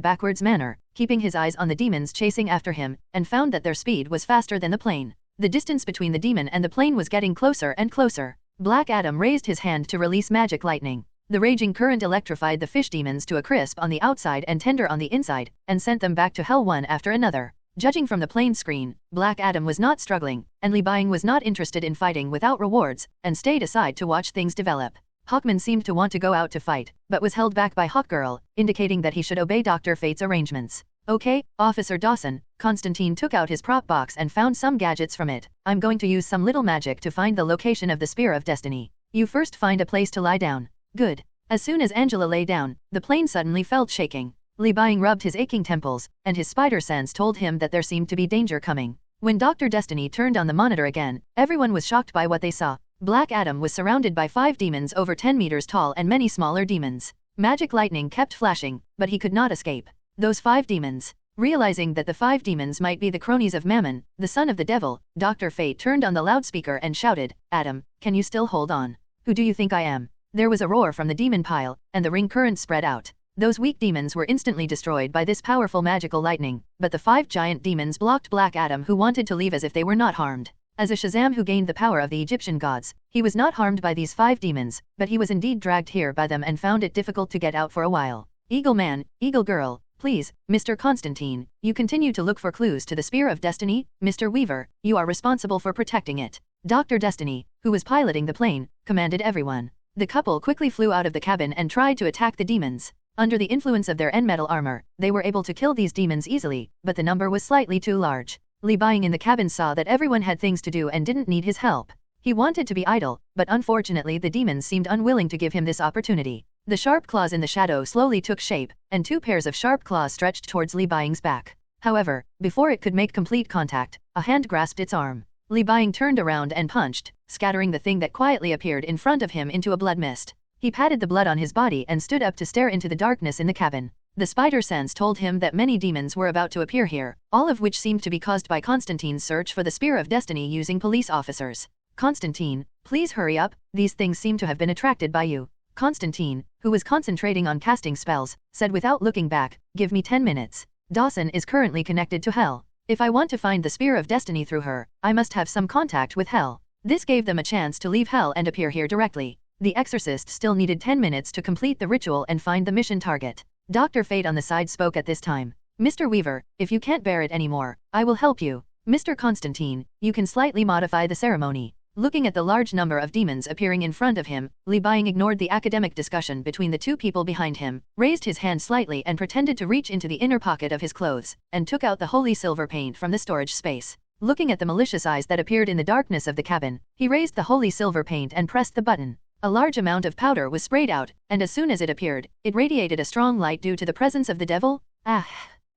backwards manner, keeping his eyes on the demons chasing after him, and found that their speed was faster than the plane. The distance between the demon and the plane was getting closer and closer. Black Adam raised his hand to release magic lightning. The raging current electrified the fish demons to a crisp on the outside and tender on the inside, and sent them back to hell one after another. Judging from the plane screen, Black Adam was not struggling, and Li Buying was not interested in fighting without rewards, and stayed aside to watch things develop. Hawkman seemed to want to go out to fight, but was held back by Hawkgirl, indicating that he should obey Dr. Fate's arrangements. Okay, Officer Dawson. Constantine took out his prop box and found some gadgets from it. I'm going to use some little magic to find the location of the Spear of Destiny. You first find a place to lie down. Good. As soon as Angela lay down, the plane suddenly felt shaking. Li Buying rubbed his aching temples, and his spider sense told him that there seemed to be danger coming. When Dr. Destiny turned on the monitor again, everyone was shocked by what they saw. Black Adam was surrounded by 5 demons over 10 meters tall and many smaller demons. Magic lightning kept flashing, but he could not escape. Those 5 demons. Realizing that the 5 demons might be the cronies of Mammon, the son of the devil, Dr. Fate turned on the loudspeaker and shouted, Adam, can you still hold on? Who do you think I am? There was a roar from the demon pile, and the ring current spread out. Those weak demons were instantly destroyed by this powerful magical lightning, but the 5 giant demons blocked Black Adam, who wanted to leave as if they were not harmed. As a Shazam who gained the power of the Egyptian gods, he was not harmed by these 5 demons, but he was indeed dragged here by them and found it difficult to get out for a while. Eagle Man, Eagle Girl, please, Mr. Constantine, you continue to look for clues to the Spear of Destiny. Mr. Weaver, you are responsible for protecting it. Dr. Destiny, who was piloting the plane, commanded everyone. The couple quickly flew out of the cabin and tried to attack the demons. Under the influence of their end-metal armor, they were able to kill these demons easily, but the number was slightly too large. Li Buying in the cabin saw that everyone had things to do and didn't need his help. He wanted to be idle, but unfortunately the demons seemed unwilling to give him this opportunity. The sharp claws in the shadow slowly took shape, and 2 pairs of sharp claws stretched towards Li Buying's back. However, before it could make complete contact, a hand grasped its arm. Li Buying turned around and punched, scattering the thing that quietly appeared in front of him into a blood mist. He patted the blood on his body and stood up to stare into the darkness in the cabin. The spider sense told him that many demons were about to appear here, all of which seemed to be caused by Constantine's search for the Spear of Destiny using police officers. Constantine, please hurry up, these things seem to have been attracted by you. Constantine, who was concentrating on casting spells, said without looking back, give me 10 minutes. Dawson is currently connected to Hell. If I want to find the Spear of Destiny through her, I must have some contact with Hell. This gave them a chance to leave Hell and appear here directly. The exorcist still needed 10 minutes to complete the ritual and find the mission target. Dr. Fate on the side spoke at this time. Mr. Weaver, if you can't bear it anymore, I will help you. Mr. Constantine, you can slightly modify the ceremony. Looking at the large number of demons appearing in front of him, Li Buying ignored the academic discussion between the 2 people behind him, raised his hand slightly and pretended to reach into the inner pocket of his clothes, and took out the holy silver paint from the storage space. Looking at the malicious eyes that appeared in the darkness of the cabin, he raised the holy silver paint and pressed the button. A large amount of powder was sprayed out, and as soon as it appeared, it radiated a strong light due to the presence of the devil. Ah!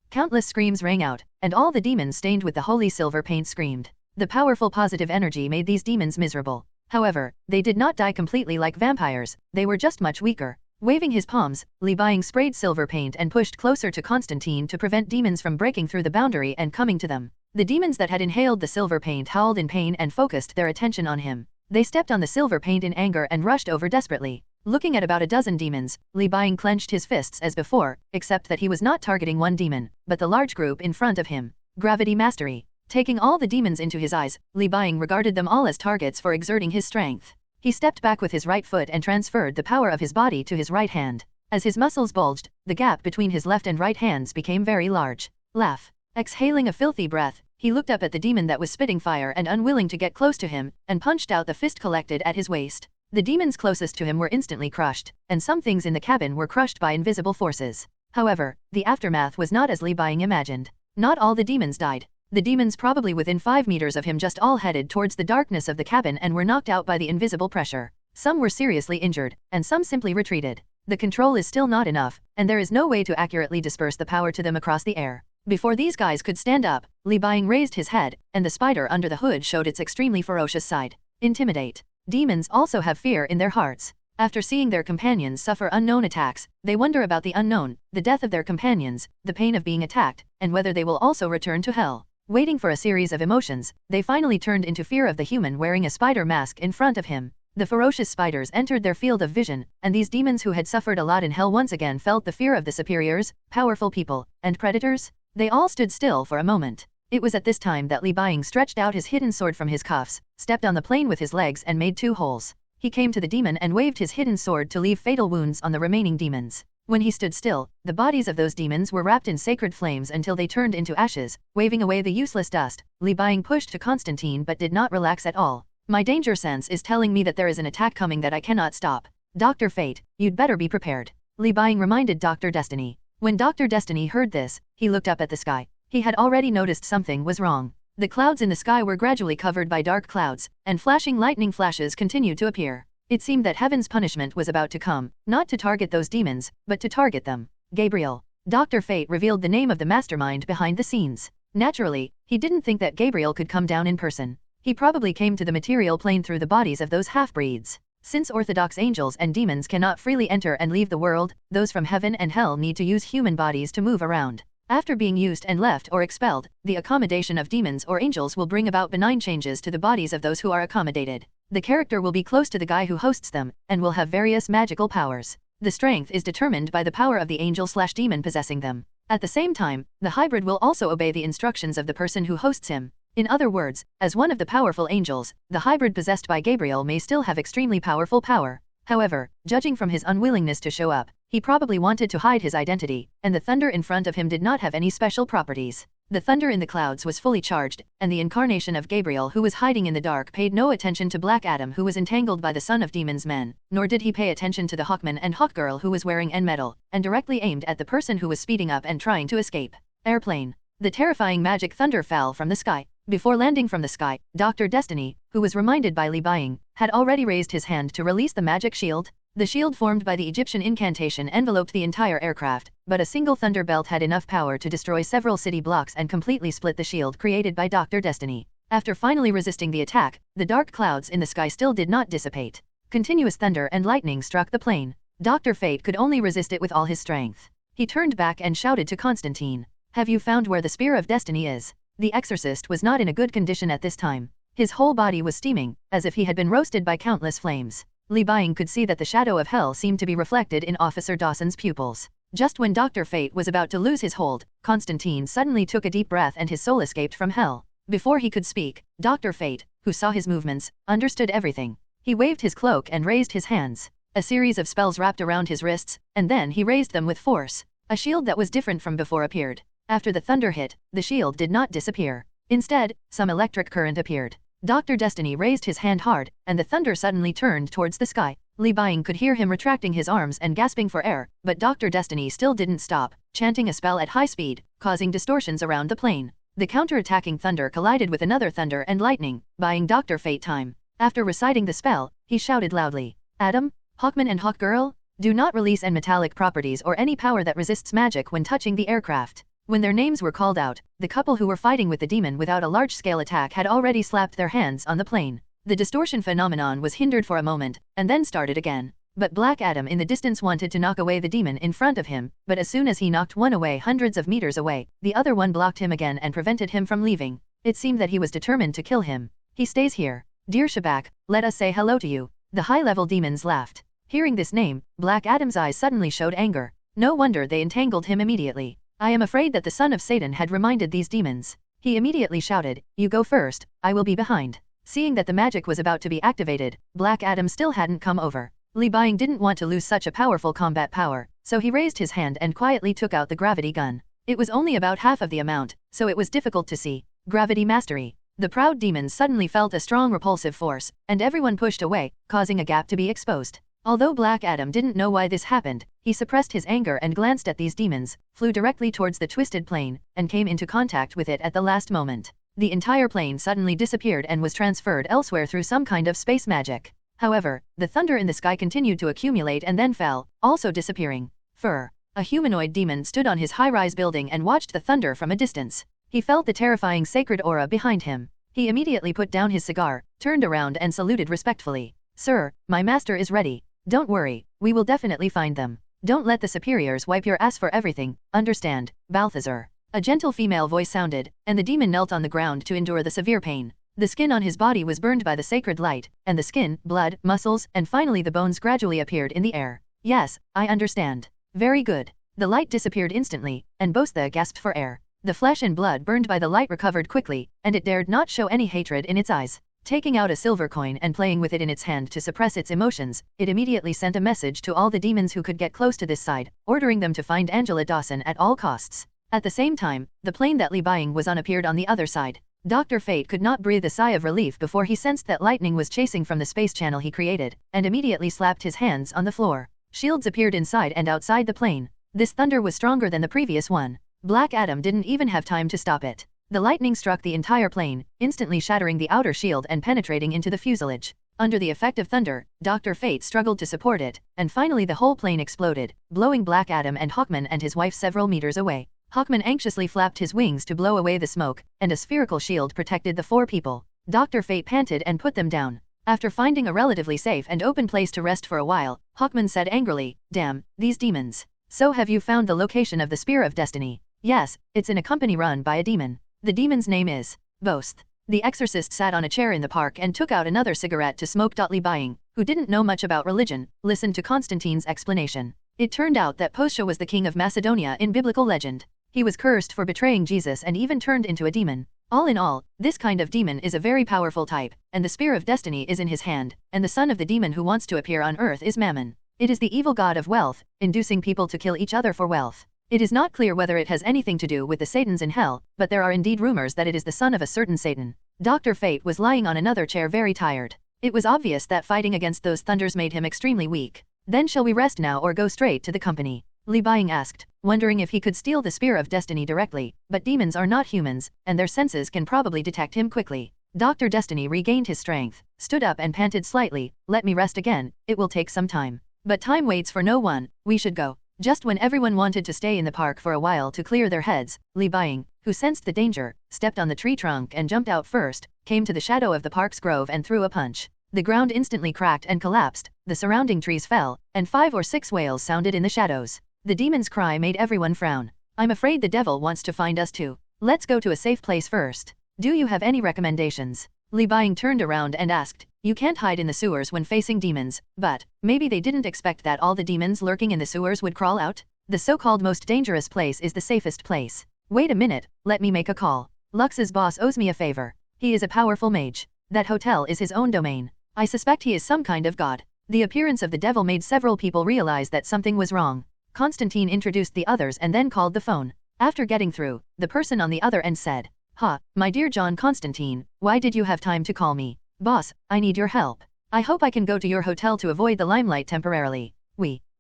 Countless screams rang out, and all the demons stained with the holy silver paint screamed. The powerful positive energy made these demons miserable. However, they did not die completely like vampires, they were just much weaker. Waving his palms, Li Buying sprayed silver paint and pushed closer to Constantine to prevent demons from breaking through the boundary and coming to them. The demons that had inhaled the silver paint howled in pain and focused their attention on him. They stepped on the silver paint in anger and rushed over desperately. Looking at about a dozen demons, Li Buying clenched his fists as before, except that he was not targeting one demon, but the large group in front of him. Gravity mastery. Taking all the demons into his eyes, Li Buying regarded them all as targets for exerting his strength. He stepped back with his right foot and transferred the power of his body to his right hand. As his muscles bulged, the gap between his left and right hands became very large. Laugh. Exhaling a filthy breath, he looked up at the demon that was spitting fire and unwilling to get close to him, and punched out the fist collected at his waist. The demons closest to him were instantly crushed, and some things in the cabin were crushed by invisible forces. However, the aftermath was not as Li Buying imagined. Not all the demons died. The demons probably within 5 meters of him just all headed towards the darkness of the cabin and were knocked out by the invisible pressure. Some were seriously injured, and some simply retreated. The control is still not enough, and there is no way to accurately disperse the power to them across the air. Before these guys could stand up, Li Buying raised his head, and the spider under the hood showed its extremely ferocious side. Intimidate. Demons also have fear in their hearts. After seeing their companions suffer unknown attacks, they wonder about the unknown, the death of their companions, the pain of being attacked, and whether they will also return to hell. Waiting for a series of emotions, they finally turned into fear of the human wearing a spider mask in front of him. The ferocious spiders entered their field of vision, and these demons who had suffered a lot in hell once again felt the fear of the superiors, powerful people, and predators. They all stood still for a moment. It was at this time that Li Buying stretched out his hidden sword from his cuffs, stepped on the plane with his legs and made 2 holes. He came to the demon and waved his hidden sword to leave fatal wounds on the remaining demons. When he stood still, the bodies of those demons were wrapped in sacred flames until they turned into ashes, waving away the useless dust. Li Buying pushed to Constantine but did not relax at all. My danger sense is telling me that there is an attack coming that I cannot stop. Dr. Fate, you'd better be prepared. Li Buying reminded Dr. Destiny. When Dr. Destiny heard this, he looked up at the sky. He had already noticed something was wrong. The clouds in the sky were gradually covered by dark clouds, and flashing lightning flashes continued to appear. It seemed that heaven's punishment was about to come, not to target those demons, but to target them. Gabriel. Dr. Fate revealed the name of the mastermind behind the scenes. Naturally, he didn't think that Gabriel could come down in person. He probably came to the material plane through the bodies of those half-breeds. Since orthodox angels and demons cannot freely enter and leave the world, those from heaven and hell need to use human bodies to move around. After being used and left or expelled, the accommodation of demons or angels will bring about benign changes to the bodies of those who are accommodated. The character will be close to the guy who hosts them, and will have various magical powers. The strength is determined by the power of the angel/demon possessing them. At the same time, the hybrid will also obey the instructions of the person who hosts him. In other words, as one of the powerful angels, the hybrid possessed by Gabriel may still have extremely powerful power. However, judging from his unwillingness to show up, he probably wanted to hide his identity, and the thunder in front of him did not have any special properties. The thunder in the clouds was fully charged, and the incarnation of Gabriel who was hiding in the dark paid no attention to Black Adam who was entangled by the son of demons men, nor did he pay attention to the Hawkman and Hawkgirl who was wearing N-metal, and directly aimed at the person who was speeding up and trying to escape. Airplane. The terrifying magic thunder fell from the sky. Before landing from the sky, Dr. Destiny, who was reminded by Li Buying, had already raised his hand to release the magic shield. The shield formed by the Egyptian incantation enveloped the entire aircraft, but a single thunder belt had enough power to destroy several city blocks and completely split the shield created by Dr. Destiny. After finally resisting the attack, the dark clouds in the sky still did not dissipate. Continuous thunder and lightning struck the plane. Dr. Fate could only resist it with all his strength. He turned back and shouted to Constantine. Have you found where the Spear of Destiny is? The exorcist was not in a good condition at this time. His whole body was steaming, as if he had been roasted by countless flames. Li Buying could see that the shadow of hell seemed to be reflected in Officer Dawson's pupils. Just when Dr. Fate was about to lose his hold, Constantine suddenly took a deep breath and his soul escaped from hell. Before he could speak, Dr. Fate, who saw his movements, understood everything. He waved his cloak and raised his hands. A series of spells wrapped around his wrists, and then he raised them with force. A shield that was different from before appeared. After the thunder hit, the shield did not disappear. Instead, some electric current appeared. Dr. Destiny raised his hand hard, and the thunder suddenly turned towards the sky. Li Buying could hear him retracting his arms and gasping for air, but Dr. Destiny still didn't stop, chanting a spell at high speed, causing distortions around the plane. The counter-attacking thunder collided with another thunder and lightning, buying Dr. Fate time. After reciting the spell, he shouted loudly, Adam, Hawkman and Hawkgirl, do not release any metallic properties or any power that resists magic when touching the aircraft. When their names were called out, the couple who were fighting with the demon without a large-scale attack had already slapped their hands on the plane. The distortion phenomenon was hindered for a moment, and then started again. But Black Adam in the distance wanted to knock away the demon in front of him, but as soon as he knocked one away hundreds of meters away, the other one blocked him again and prevented him from leaving. It seemed that he was determined to kill him. He stays here. Dear Shabak, let us say hello to you. The high-level demons laughed. Hearing this name, Black Adam's eyes suddenly showed anger. No wonder they entangled him immediately. I am afraid that the son of Satan had reminded these demons. He immediately shouted, you go first, I will be behind. Seeing that the magic was about to be activated, Black Adam still hadn't come over. Li Buying didn't want to lose such a powerful combat power, so he raised his hand and quietly took out the gravity gun. It was only about half of the amount, so it was difficult to see. Gravity mastery. The proud demons suddenly felt a strong repulsive force, and everyone pushed away, causing a gap to be exposed. Although Black Adam didn't know why this happened, he suppressed his anger and glanced at these demons, flew directly towards the twisted plane, and came into contact with it at the last moment. The entire plane suddenly disappeared and was transferred elsewhere through some kind of space magic. However, the thunder in the sky continued to accumulate and then fell, also disappearing. Fur. A humanoid demon stood on his high-rise building and watched the thunder from a distance. He felt the terrifying sacred aura behind him. He immediately put down his cigar, turned around and saluted respectfully. Sir, my master is ready. Don't worry, we will definitely find them. Don't let the superiors wipe your ass for everything, understand, Balthazar. A gentle female voice sounded, and the demon knelt on the ground to endure the severe pain. The skin on his body was burned by the sacred light, and the skin, blood, muscles, and finally the bones gradually appeared in the air. Yes, I understand. Very good. The light disappeared instantly, and Bostha gasped for air. The flesh and blood burned by the light recovered quickly, and it dared not show any hatred in its eyes. Taking out a silver coin and playing with it in its hand to suppress its emotions, it immediately sent a message to all the demons who could get close to this side, ordering them to find Angela Dawson at all costs. At the same time, the plane that Li Buying was on appeared on the other side. Dr. Fate could not breathe a sigh of relief before he sensed that lightning was chasing from the space channel he created, and immediately slapped his hands on the floor. Shields appeared inside and outside the plane. This thunder was stronger than the previous one. Black Adam didn't even have time to stop it. The lightning struck the entire plane, instantly shattering the outer shield and penetrating into the fuselage. Under the effect of thunder, Dr. Fate struggled to support it, and finally the whole plane exploded, blowing Black Adam and Hawkman and his wife several meters away. Hawkman anxiously flapped his wings to blow away the smoke, and a spherical shield protected the 4 people. Dr. Fate panted and put them down. After finding a relatively safe and open place to rest for a while, Hawkman said angrily, "Damn, these demons. So have you found the location of the Spear of Destiny?" "Yes, it's in a company run by a demon. The demon's name is Bost." The exorcist sat on a chair in the park and took out another cigarette to smoke. Li Buying, who didn't know much about religion, listened to Constantine's explanation. It turned out that Postia was the king of Macedonia in biblical legend. He was cursed for betraying Jesus and even turned into a demon. All in all, this kind of demon is a very powerful type, and the Spear of Destiny is in his hand, and the son of the demon who wants to appear on earth is Mammon. It is the evil god of wealth, inducing people to kill each other for wealth. It is not clear whether it has anything to do with the Satans in hell, but there are indeed rumors that it is the son of a certain Satan. Dr. Fate was lying on another chair very tired. It was obvious that fighting against those thunders made him extremely weak. "Then shall we rest now or go straight to the company?" Li Buying asked, wondering if he could steal the Spear of Destiny directly, but demons are not humans, and their senses can probably detect him quickly. Dr. Destiny regained his strength, stood up and panted slightly, "Let me rest again, it will take some time. But time waits for no one, we should go." Just when everyone wanted to stay in the park for a while to clear their heads, Li Buying, who sensed the danger, stepped on the tree trunk and jumped out first, came to the shadow of the park's grove and threw a punch. The ground instantly cracked and collapsed, the surrounding trees fell, and 5 or 6 wails sounded in the shadows. The demon's cry made everyone frown. "I'm afraid the devil wants to find us too. Let's go to a safe place first. Do you have any recommendations?" Li Buying turned around and asked. "You can't hide in the sewers when facing demons, but maybe they didn't expect that all the demons lurking in the sewers would crawl out? The so-called most dangerous place is the safest place. Wait a minute, let me make a call. Lux's boss owes me a favor. He is a powerful mage. That hotel is his own domain. I suspect he is some kind of god." The appearance of the devil made several people realize that something was wrong. Constantine introduced the others and then called the phone. After getting through, the person on the other end said, "Ha, my dear John Constantine, why did you have time to call me? Boss, I need your help. I hope I can go to your hotel to avoid the limelight temporarily."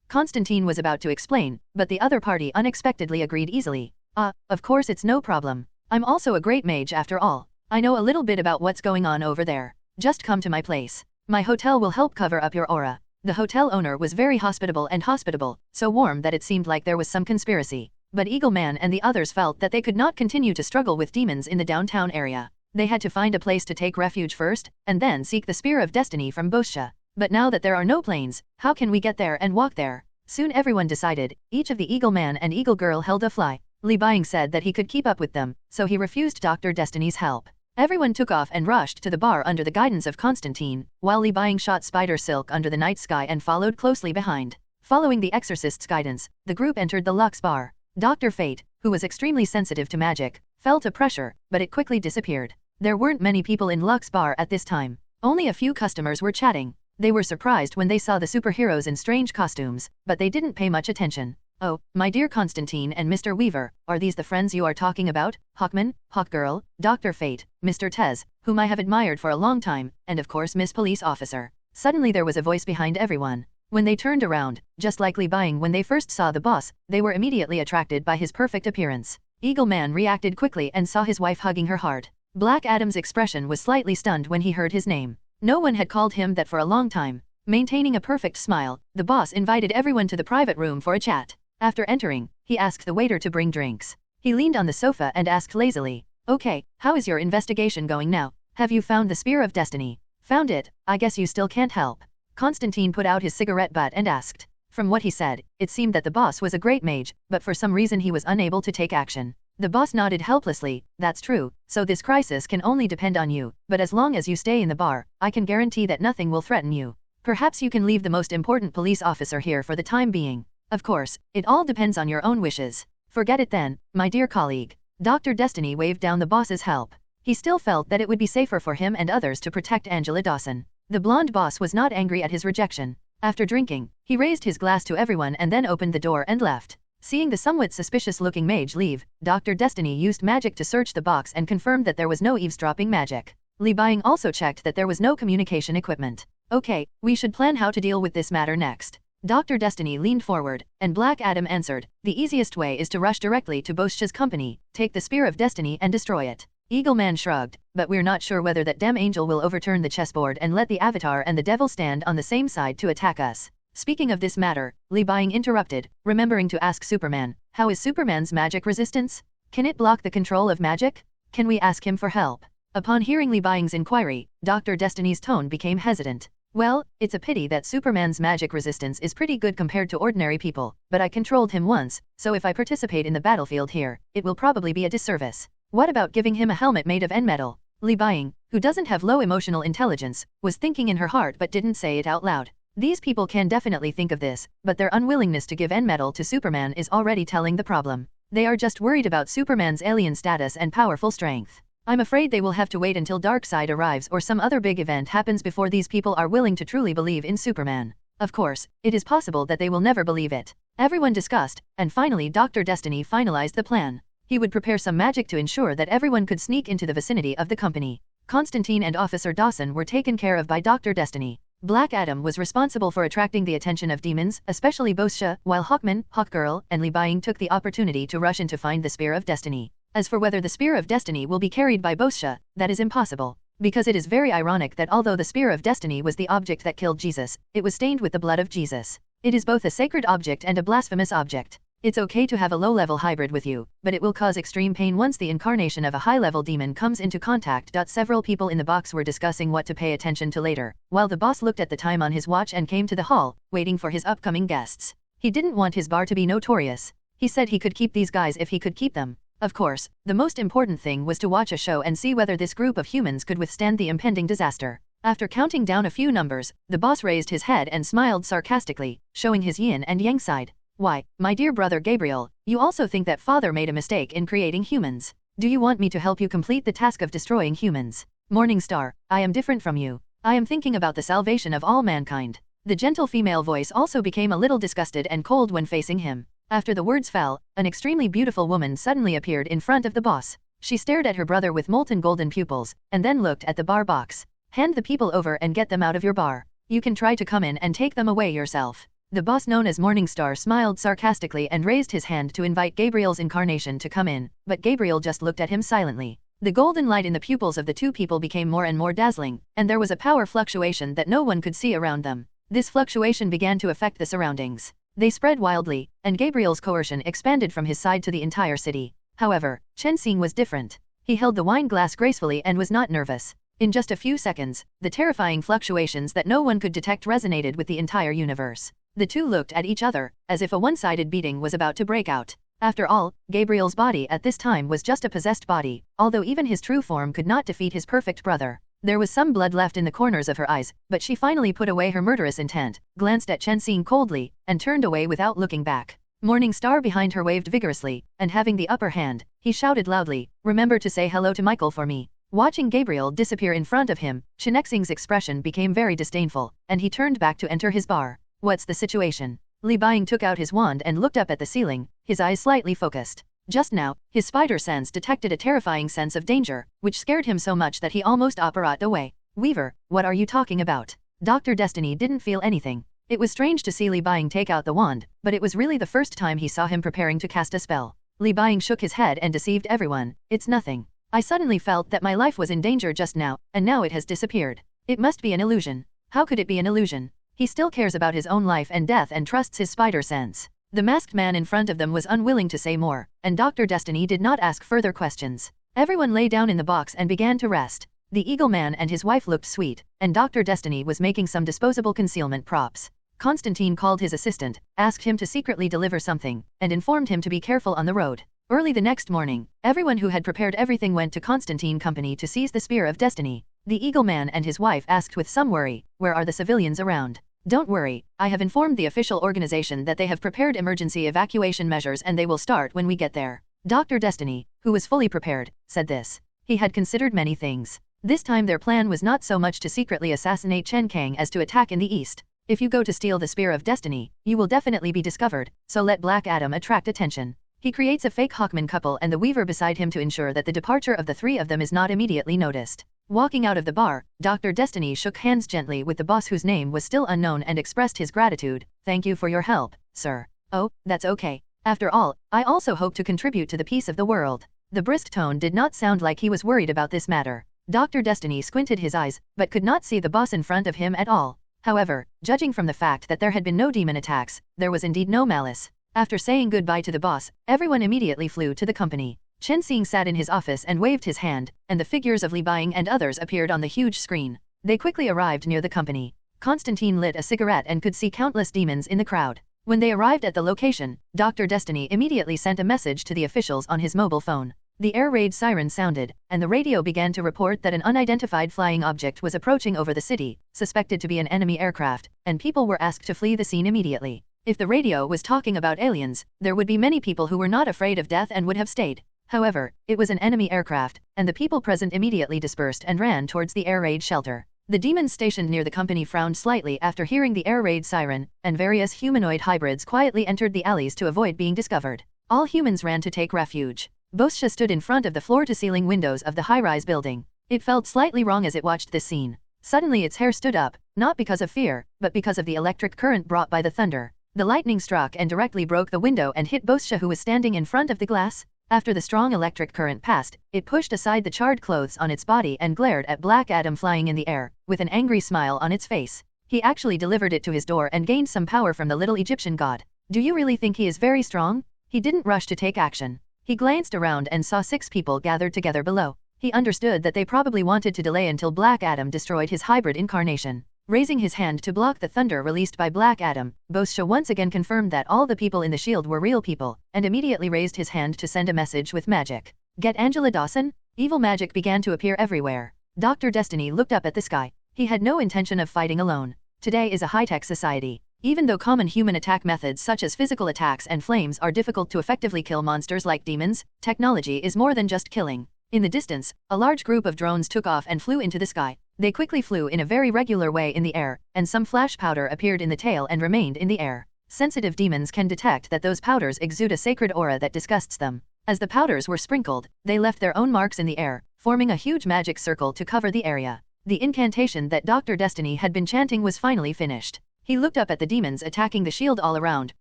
Constantine was about to explain, but the other party unexpectedly agreed easily. Of course it's no problem. I'm also a great mage after all. I know a little bit about what's going on over there. Just come to my place. My hotel will help cover up your aura." The hotel owner was very hospitable, so warm that it seemed like there was some conspiracy. But Eagle Man and the others felt that they could not continue to struggle with demons in the downtown area. They had to find a place to take refuge first, and then seek the Spear of Destiny from Bostia. But now that there are no planes, how can we get there and walk there? Soon everyone decided. Each of the Eagle Man and Eagle Girl held a fly. Li Buying said that he could keep up with them, so he refused Dr. Destiny's help. Everyone took off and rushed to the bar under the guidance of Constantine, while Li Buying shot spider silk under the night sky and followed closely behind. Following the exorcist's guidance, the group entered the Lux bar. Dr. Fate, who was extremely sensitive to magic, felt a pressure, but it quickly disappeared. There weren't many people in Lux bar at this time. Only a few customers were chatting. They were surprised when they saw the superheroes in strange costumes, but they didn't pay much attention. "Oh, my dear Constantine and Mr. Weaver, are these the friends you are talking about? Hawkman, Hawkgirl, Dr. Fate, Mr. Tez, whom I have admired for a long time, and of course Miss Police Officer." Suddenly there was a voice behind everyone. When they turned around, just like Li Buying when they first saw the boss, they were immediately attracted by his perfect appearance. Eagle Man reacted quickly and saw his wife hugging her heart. Black Adam's expression was slightly stunned when he heard his name. No one had called him that for a long time. Maintaining a perfect smile, the boss invited everyone to the private room for a chat. After entering, he asked the waiter to bring drinks. He leaned on the sofa and asked lazily, "Okay, how is your investigation going now? Have you found the Spear of Destiny?" "Found it, I guess you still can't help." Constantine put out his cigarette butt and asked. From what he said, it seemed that the boss was a great mage, but for some reason he was unable to take action. The boss nodded helplessly. "That's true, so this crisis can only depend on you, but as long as you stay in the bar, I can guarantee that nothing will threaten you. Perhaps you can leave the most important police officer here for the time being. Of course, it all depends on your own wishes." "Forget it then, my dear colleague." Dr. Destiny waved down the boss's help. He still felt that it would be safer for him and others to protect Angela Dawson. The blonde boss was not angry at his rejection. After drinking, he raised his glass to everyone and then opened the door and left. Seeing the somewhat suspicious-looking mage leave, Dr. Destiny used magic to search the box and confirmed that there was no eavesdropping magic. Li Buying also checked that there was no communication equipment. "Okay, we should plan how to deal with this matter next." Dr. Destiny leaned forward, and Black Adam answered, "The easiest way is to rush directly to Boscha's company, take the Spear of Destiny and destroy it." Eagleman shrugged, "But we're not sure whether that damn angel will overturn the chessboard and let the Avatar and the Devil stand on the same side to attack us." Speaking of this matter, Li Buying interrupted, remembering to ask Superman, "How is Superman's magic resistance? Can it block the control of magic? Can we ask him for help?" Upon hearing Li Buying's inquiry, Dr. Destiny's tone became hesitant. "Well, it's a pity that Superman's magic resistance is pretty good compared to ordinary people, but I controlled him once, so if I participate in the battlefield here, it will probably be a disservice. What about giving him a helmet made of N-metal?" Li Buying, who doesn't have low emotional intelligence, was thinking in her heart but didn't say it out loud. These people can definitely think of this, but their unwillingness to give N-metal to Superman is already telling the problem. They are just worried about Superman's alien status and powerful strength. I'm afraid they will have to wait until Darkseid arrives or some other big event happens before these people are willing to truly believe in Superman. Of course, it is possible that they will never believe it. Everyone discussed, and finally Dr. Destiny finalized the plan. He would prepare some magic to ensure that everyone could sneak into the vicinity of the company. Constantine and Officer Dawson were taken care of by Dr. Destiny. Black Adam was responsible for attracting the attention of demons, especially Boscha, while Hawkman, Hawkgirl, and Li Buying took the opportunity to rush in to find the Spear of Destiny. As for whether the Spear of Destiny will be carried by Boscha, that is impossible. Because it is very ironic that although the Spear of Destiny was the object that killed Jesus, it was stained with the blood of Jesus. It is both a sacred object and a blasphemous object. It's okay to have a low-level hybrid with you, but it will cause extreme pain once the incarnation of a high-level demon comes into contact. Several people in the box were discussing what to pay attention to later, while the boss looked at the time on his watch and came to the hall, waiting for his upcoming guests. He didn't want his bar to be notorious. He said he could keep these guys if he could keep them. Of course, the most important thing was to watch a show and see whether this group of humans could withstand the impending disaster. After counting down a few numbers, the boss raised his head and smiled sarcastically, showing his yin and yang side. "Why, my dear brother Gabriel, you also think that Father made a mistake in creating humans. Do you want me to help you complete the task of destroying humans? Morning Star, I am different from you. I am thinking about the salvation of all mankind." The gentle female voice also became a little disgusted and cold when facing him. After the words fell, an extremely beautiful woman suddenly appeared in front of the boss. She stared at her brother with molten golden pupils, and then looked at the bar box. "Hand the people over and get them out of your bar. You can try to come in and take them away yourself." The boss known as Morningstar smiled sarcastically and raised his hand to invite Gabriel's incarnation to come in, but Gabriel just looked at him silently. The golden light in the pupils of the two people became more and more dazzling, and there was a power fluctuation that no one could see around them. This fluctuation began to affect the surroundings. They spread wildly, and Gabriel's coercion expanded from his side to the entire city. However, Chen Xing was different. He held the wine glass gracefully and was not nervous. In just a few seconds, the terrifying fluctuations that no one could detect resonated with the entire universe. The two looked at each other, as if a one-sided beating was about to break out. After all, Gabriel's body at this time was just a possessed body, although even his true form could not defeat his perfect brother. There was some blood left in the corners of her eyes, but she finally put away her murderous intent, glanced at Chen Xing coldly, and turned away without looking back. Morning Star behind her waved vigorously, and having the upper hand, he shouted loudly, "Remember to say hello to Michael for me." Watching Gabriel disappear in front of him, Chen Xing's expression became very disdainful, and he turned back to enter his bar. "What's the situation?" Li Buying took out his wand and looked up at the ceiling, his eyes slightly focused. Just now, his spider sense detected a terrifying sense of danger, which scared him so much that he almost apparat away. "Weaver, what are you talking about?" Dr. Destiny didn't feel anything. It was strange to see Li Buying take out the wand, but it was really the first time he saw him preparing to cast a spell. Li Buying shook his head and deceived everyone. "It's nothing. I suddenly felt that my life was in danger just now, and now it has disappeared. It must be an illusion." "How could it be an illusion? He still cares about his own life and death and trusts his spider sense." The masked man in front of them was unwilling to say more, and Dr. Destiny did not ask further questions. Everyone lay down in the box and began to rest. The Eagle Man and his wife looked sweet, and Dr. Destiny was making some disposable concealment props. Constantine called his assistant, asked him to secretly deliver something, and informed him to be careful on the road. Early the next morning, everyone who had prepared everything went to Constantine Company to seize the Spear of Destiny. The Eagle Man and his wife asked with some worry, "Where are the civilians around?" "Don't worry, I have informed the official organization that they have prepared emergency evacuation measures and they will start when we get there." Dr. Destiny, who was fully prepared, said this. He had considered many things. This time their plan was not so much to secretly assassinate Chen Kang as to attack in the east. If you go to steal the Spear of Destiny, you will definitely be discovered, so let Black Adam attract attention. He creates a fake Hawkman couple and the Weaver beside him to ensure that the departure of the three of them is not immediately noticed. Walking out of the bar, Dr. Destiny shook hands gently with the boss whose name was still unknown and expressed his gratitude. "Thank you for your help, sir." "Oh, that's okay. After all, I also hope to contribute to the peace of the world." The brisk tone did not sound like he was worried about this matter. Dr. Destiny squinted his eyes, but could not see the boss in front of him at all. However, judging from the fact that there had been no demon attacks, there was indeed no malice. After saying goodbye to the boss, everyone immediately flew to the company. Chen Xing sat in his office and waved his hand, and the figures of Li Buying and others appeared on the huge screen. They quickly arrived near the company. Constantine lit a cigarette and could see countless demons in the crowd. When they arrived at the location, Dr. Destiny immediately sent a message to the officials on his mobile phone. The air raid siren sounded, and the radio began to report that an unidentified flying object was approaching over the city, suspected to be an enemy aircraft, and people were asked to flee the scene immediately. If the radio was talking about aliens, there would be many people who were not afraid of death and would have stayed. However, it was an enemy aircraft, and the people present immediately dispersed and ran towards the air raid shelter. The demons stationed near the company frowned slightly after hearing the air raid siren, and various humanoid hybrids quietly entered the alleys to avoid being discovered. All humans ran to take refuge. Boscha stood in front of the floor-to-ceiling windows of the high-rise building. It felt slightly wrong as it watched this scene. Suddenly its hair stood up, not because of fear, but because of the electric current brought by the thunder. The lightning struck and directly broke the window and hit Boscha, who was standing in front of the glass. After the strong electric current passed, it pushed aside the charred clothes on its body and glared at Black Adam flying in the air, with an angry smile on its face. He actually delivered it to his door and gained some power from the little Egyptian god. "Do you really think he is very strong?" He didn't rush to take action. He glanced around and saw 6 people gathered together below. He understood that they probably wanted to delay until Black Adam destroyed his hybrid incarnation. Raising his hand to block the thunder released by Black Adam, Boscha once again confirmed that all the people in the shield were real people, and immediately raised his hand to send a message with magic. "Get Angela Dawson?" Evil magic began to appear everywhere. Dr. Destiny looked up at the sky. He had no intention of fighting alone. Today is a high-tech society. Even though common human attack methods such as physical attacks and flames are difficult to effectively kill monsters like demons, technology is more than just killing. In the distance, a large group of drones took off and flew into the sky. They quickly flew in a very regular way in the air, and some flash powder appeared in the tail and remained in the air. Sensitive demons can detect that those powders exude a sacred aura that disgusts them. As the powders were sprinkled, they left their own marks in the air, forming a huge magic circle to cover the area. The incantation that Dr. Destiny had been chanting was finally finished. He looked up at the demons attacking the shield all around,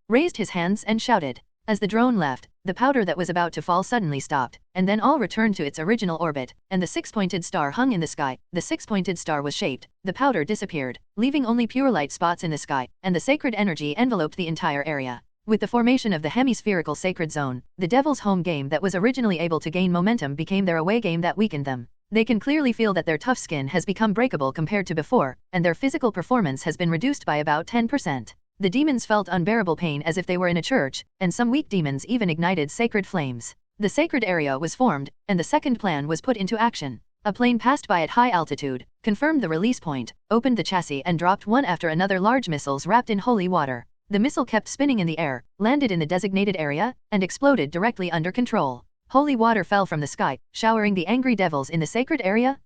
raised his hands and shouted. As the drone left, the powder that was about to fall suddenly stopped, and then all returned to its original orbit, and the 6-pointed star hung in the sky. The 6-pointed star was shaped, the powder disappeared, leaving only pure light spots in the sky, and the sacred energy enveloped the entire area. With the formation of the hemispherical sacred zone, the Devil's home game that was originally able to gain momentum became their away game that weakened them. They can clearly feel that their tough skin has become breakable compared to before, and their physical performance has been reduced by about 10%. The demons felt unbearable pain as if they were in a church, and some weak demons even ignited sacred flames. The sacred area was formed, and the second plan was put into action. A plane passed by at high altitude, confirmed the release point, opened the chassis and dropped one after another large missiles wrapped in holy water. The missile kept spinning in the air, landed in the designated area, and exploded directly under control. Holy water fell from the sky, showering the angry devils in the sacred area.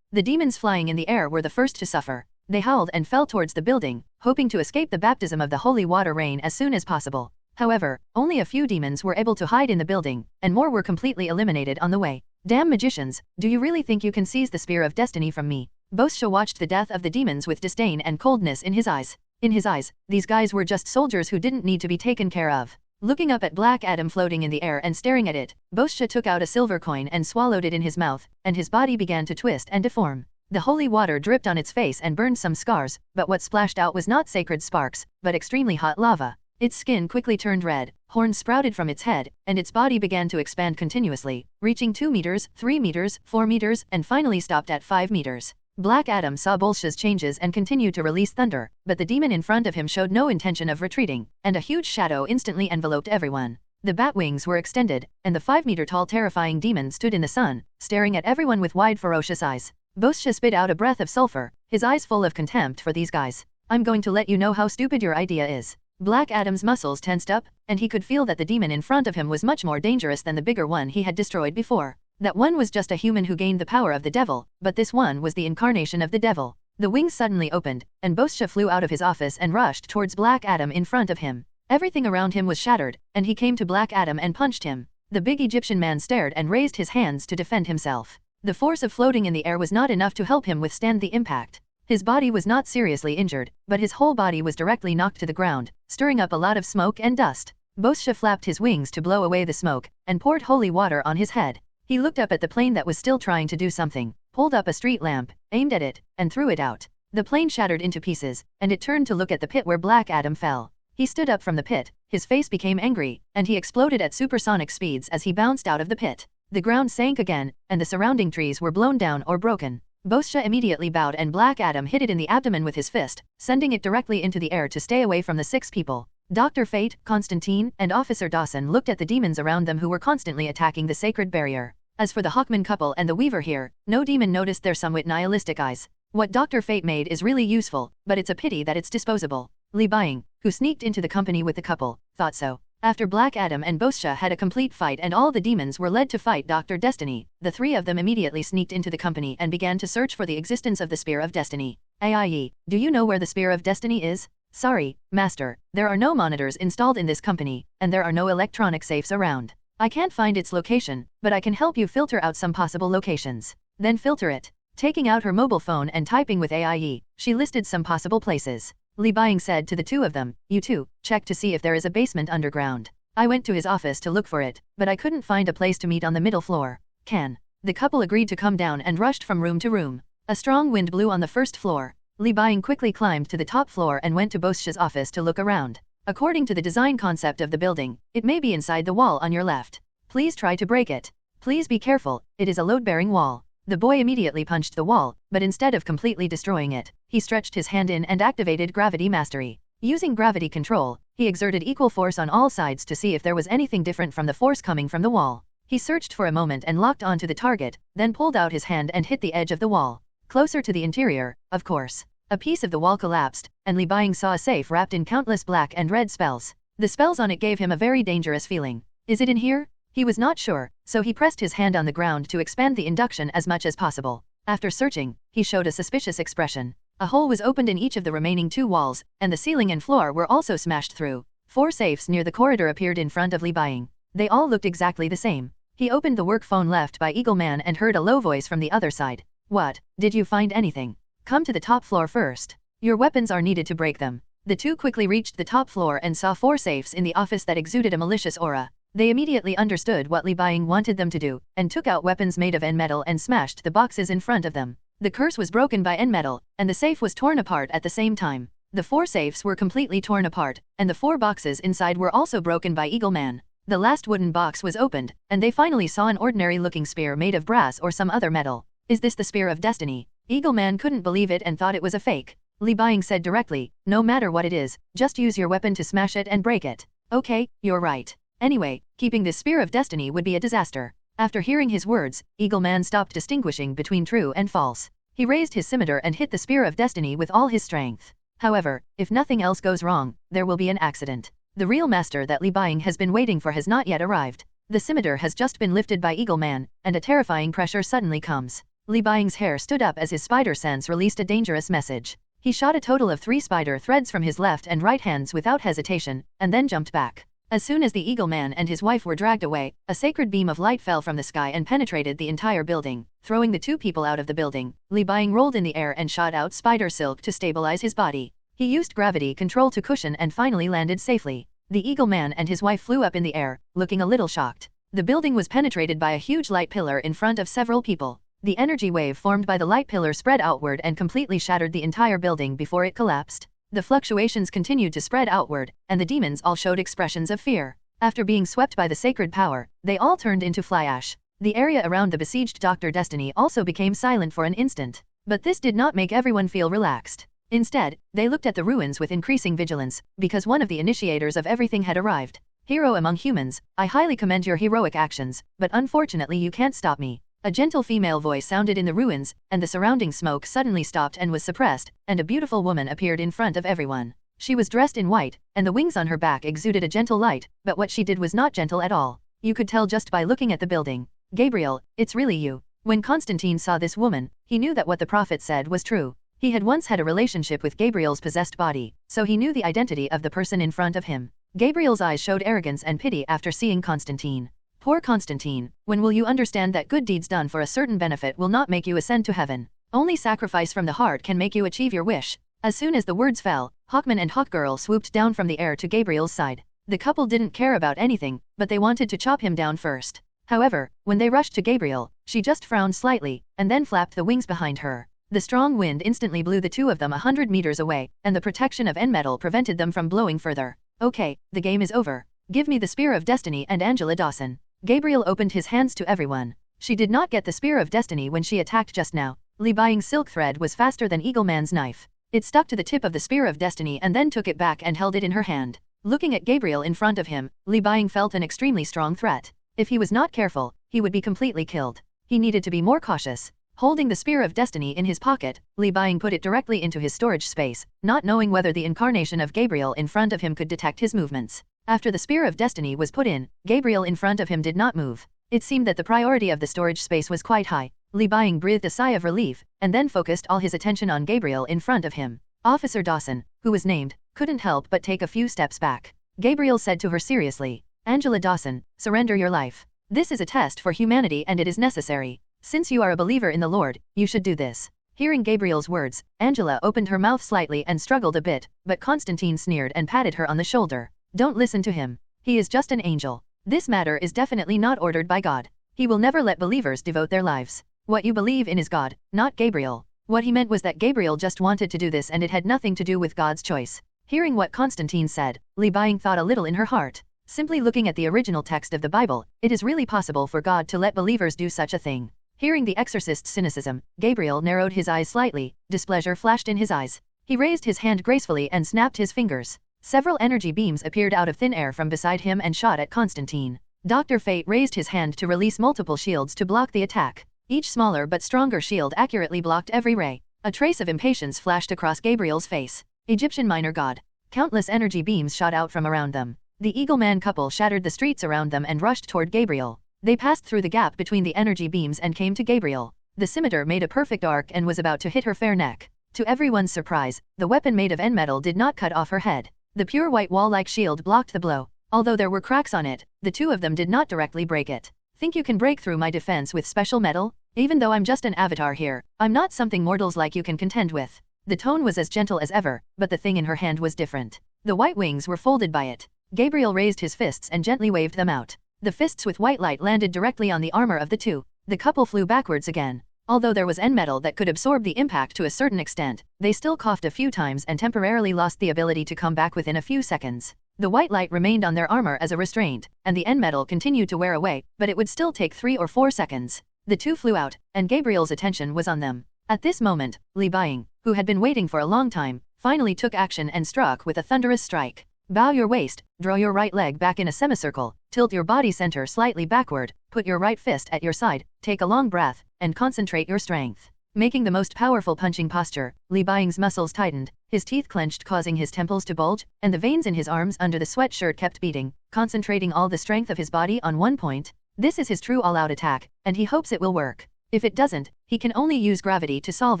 The demons flying in the air were the first to suffer. They howled and fell towards the building, hoping to escape the baptism of the holy water rain as soon as possible. However, only a few demons were able to hide in the building, and more were completely eliminated on the way. "Damn magicians, do you really think you can seize the Spear of Destiny from me?" Boscha watched the death of the demons with disdain and coldness in his eyes. In his eyes, these guys were just soldiers who didn't need to be taken care of. Looking up at Black Adam floating in the air and staring at it, Boscha took out a silver coin and swallowed it in his mouth, and his body began to twist and deform. The holy water dripped on its face and burned some scars, but what splashed out was not sacred sparks, but extremely hot lava. Its skin quickly turned red, horns sprouted from its head, and its body began to expand continuously, reaching 2 meters, 3 meters, 4 meters, and finally stopped at 5 meters. Black Adam saw Bolsha's changes and continued to release thunder, but the demon in front of him showed no intention of retreating, and a huge shadow instantly enveloped everyone. The bat wings were extended, and the 5-meter-tall terrifying demon stood in the sun, staring at everyone with wide ferocious eyes. Bolsha spit out a breath of sulfur, his eyes full of contempt for these guys. I'm going to let you know how stupid your idea is. Black Adam's muscles tensed up, and he could feel that the demon in front of him was much more dangerous than the bigger one he had destroyed before. That one was just a human who gained the power of the devil, but this one was the incarnation of the devil. The wings suddenly opened, and Bolsha flew out of his office and rushed towards Black Adam in front of him. Everything around him was shattered, and he came to Black Adam and punched him. The big Egyptian man stared and raised his hands to defend himself. The force of floating in the air was not enough to help him withstand the impact. His body was not seriously injured, but his whole body was directly knocked to the ground, stirring up a lot of smoke and dust. Bolsha flapped his wings to blow away the smoke, and poured holy water on his head. He looked up at the plane that was still trying to do something, pulled up a street lamp, aimed at it, and threw it out. The plane shattered into pieces, and it turned to look at the pit where Black Adam fell. He stood up from the pit, his face became angry, and he exploded at supersonic speeds as he bounced out of the pit. The ground sank again, and the surrounding trees were blown down or broken. Bolsha immediately bowed and Black Adam hit it in the abdomen with his fist, sending it directly into the air to stay away from the 6 people. Dr. Fate, Constantine, and Officer Dawson looked at the demons around them who were constantly attacking the sacred barrier. As for the Hawkman couple and the Weaver here, no demon noticed their somewhat nihilistic eyes. What Dr. Fate made is really useful, but it's a pity that it's disposable. Li Buying, who sneaked into the company with the couple, thought so. After Black Adam and Bolsha had a complete fight and all the demons were led to fight Dr. Destiny, the 3 of them immediately sneaked into the company and began to search for the existence of the Spear of Destiny. AIE, do you know where the Spear of Destiny is? Sorry, Master, there are no monitors installed in this company, and there are no electronic safes around. I can't find its location, but I can help you filter out some possible locations. Then filter it. Taking out her mobile phone and typing with AIE, she listed some possible places. Li Buying said to the 2 of them, you 2, check to see if there is a basement underground. I went to his office to look for it, but I couldn't find a place to meet on the middle floor. Can. The couple agreed to come down and rushed from room to room. A strong wind blew on the first floor. Li Buying quickly climbed to the top floor and went to Bolsha's office to look around. According to the design concept of the building, it may be inside the wall on your left. Please try to break it. Please be careful, it is a load-bearing wall. The boy immediately punched the wall, but instead of completely destroying it, he stretched his hand in and activated gravity mastery. Using gravity control, he exerted equal force on all sides to see if there was anything different from the force coming from the wall. He searched for a moment and locked onto the target, then pulled out his hand and hit the edge of the wall. Closer to the interior, of course. A piece of the wall collapsed, and Li Buying saw a safe wrapped in countless black and red spells. The spells on it gave him a very dangerous feeling. Is it in here? He was not sure, so he pressed his hand on the ground to expand the induction as much as possible. After searching, he showed a suspicious expression. A hole was opened in each of the remaining 2 walls, and the ceiling and floor were also smashed through. 4 safes near the corridor appeared in front of Li Buying. They all looked exactly the same. He opened the work phone left by Eagle Man and heard a low voice from the other side. What, did you find anything? Come to the top floor first. Your weapons are needed to break them. The 2 quickly reached the top floor and saw 4 safes in the office that exuded a malicious aura. They immediately understood what Li Buying wanted them to do, and took out weapons made of N-metal and smashed the boxes in front of them. The curse was broken by N-metal, and the safe was torn apart at the same time. The 4 safes were completely torn apart, and the 4 boxes inside were also broken by Eagle Man. The last wooden box was opened, and they finally saw an ordinary-looking spear made of brass or some other metal. Is this the Spear of Destiny? Eagle Man couldn't believe it and thought it was a fake. Li Buying said directly, no matter what it is, just use your weapon to smash it and break it. Okay, you're right. Anyway, keeping this Spear of Destiny would be a disaster. After hearing his words, Eagle Man stopped distinguishing between true and false. He raised his scimitar and hit the Spear of Destiny with all his strength. However, if nothing else goes wrong, there will be an accident. The real master that Li Buying has been waiting for has not yet arrived. The scimitar has just been lifted by Eagle Man, and a terrifying pressure suddenly comes. Li Buying's hair stood up as his spider sense released a dangerous message. He shot a total of 3 spider threads from his left and right hands without hesitation, and then jumped back. As soon as the Eagle Man and his wife were dragged away, a sacred beam of light fell from the sky and penetrated the entire building, throwing the 2 people out of the building. Li Buying rolled in the air and shot out spider silk to stabilize his body. He used gravity control to cushion and finally landed safely. The Eagle Man and his wife flew up in the air, looking a little shocked. The building was penetrated by a huge light pillar in front of several people. The energy wave formed by the light pillar spread outward and completely shattered the entire building before it collapsed. The fluctuations continued to spread outward, and the demons all showed expressions of fear. After being swept by the sacred power, they all turned into fly ash. The area around the besieged Dr. Destiny also became silent for an instant. But this did not make everyone feel relaxed. Instead, they looked at the ruins with increasing vigilance, because one of the initiators of everything had arrived. Hero among humans, I highly commend your heroic actions, but unfortunately you can't stop me. A gentle female voice sounded in the ruins, and the surrounding smoke suddenly stopped and was suppressed, and a beautiful woman appeared in front of everyone. She was dressed in white, and the wings on her back exuded a gentle light, but what she did was not gentle at all. You could tell just by looking at the building. Gabriel, it's really you. When Constantine saw this woman, he knew that what the prophet said was true. He had once had a relationship with Gabriel's possessed body, so he knew the identity of the person in front of him. Gabriel's eyes showed arrogance and pity after seeing Constantine. Poor Constantine, when will you understand that good deeds done for a certain benefit will not make you ascend to heaven? Only sacrifice from the heart can make you achieve your wish. As soon as the words fell, Hawkman and Hawkgirl swooped down from the air to Gabriel's side. The couple didn't care about anything, but they wanted to chop him down first. However, when they rushed to Gabriel, she just frowned slightly, and then flapped the wings behind her. The strong wind instantly blew the two of them 100 meters away, and the protection of N-metal prevented them from blowing further. Okay, the game is over. Give me the Spear of Destiny and Angela Dawson. Gabriel opened his hands to everyone. She did not get the Spear of Destiny when she attacked just now. Li Buying's silk thread was faster than Eagleman's knife. It stuck to the tip of the Spear of Destiny and then took it back and held it in her hand. Looking at Gabriel in front of him, Li Buying felt an extremely strong threat. If he was not careful, he would be completely killed. He needed to be more cautious. Holding the Spear of Destiny in his pocket, Li Buying put it directly into his storage space, not knowing whether the incarnation of Gabriel in front of him could detect his movements. After the Spear of Destiny was put in, Gabriel in front of him did not move. It seemed that the priority of the storage space was quite high. Li Buying breathed a sigh of relief, and then focused all his attention on Gabriel in front of him. Officer Dawson, who was named, couldn't help but take a few steps back. Gabriel said to her seriously, Angela Dawson, surrender your life. This is a test for humanity and it is necessary. Since you are a believer in the Lord, you should do this. Hearing Gabriel's words, Angela opened her mouth slightly and struggled a bit, but Constantine sneered and patted her on the shoulder. Don't listen to him. He is just an angel. This matter is definitely not ordered by God. He will never let believers devote their lives. What you believe in is God, not Gabriel. What he meant was that Gabriel just wanted to do this and it had nothing to do with God's choice. Hearing what Constantine said, Li Buying thought a little in her heart. Simply looking at the original text of the Bible, it is really possible for God to let believers do such a thing. Hearing the exorcist's cynicism, Gabriel narrowed his eyes slightly, displeasure flashed in his eyes. He raised his hand gracefully and snapped his fingers. Several energy beams appeared out of thin air from beside him and shot at Constantine. Dr. Fate raised his hand to release multiple shields to block the attack. Each smaller but stronger shield accurately blocked every ray. A trace of impatience flashed across Gabriel's face. Egyptian minor god. Countless energy beams shot out from around them. The Eagleman couple shattered the streets around them and rushed toward Gabriel. They passed through the gap between the energy beams and came to Gabriel. The scimitar made a perfect arc and was about to hit her fair neck. To everyone's surprise, the weapon made of N-metal did not cut off her head. The pure white wall-like shield blocked the blow. Although there were cracks on it, the two of them did not directly break it. Think you can break through my defense with special metal? Even though I'm just an avatar here, I'm not something mortals like you can contend with. The tone was as gentle as ever, but the thing in her hand was different. The white wings were folded by it. Gabriel raised his fists and gently waved them out. The fists with white light landed directly on the armor of the two. The couple flew backwards again. Although there was N-metal that could absorb the impact to a certain extent, they still coughed a few times and temporarily lost the ability to come back within a few seconds. The white light remained on their armor as a restraint, and the N-metal continued to wear away, but it would still take 3 or 4 seconds. The two flew out, and Gabriel's attention was on them. At this moment, Li Buying, who had been waiting for a long time, finally took action and struck with a thunderous strike. Bow your waist, draw your right leg back in a semicircle, tilt your body center slightly backward, put your right fist at your side, take a long breath, and concentrate your strength. Making the most powerful punching posture, Li Buying's muscles tightened, his teeth clenched causing his temples to bulge, and the veins in his arms under the sweatshirt kept beating, concentrating all the strength of his body on one point. This is his true all-out attack, and he hopes it will work. If it doesn't, he can only use gravity to solve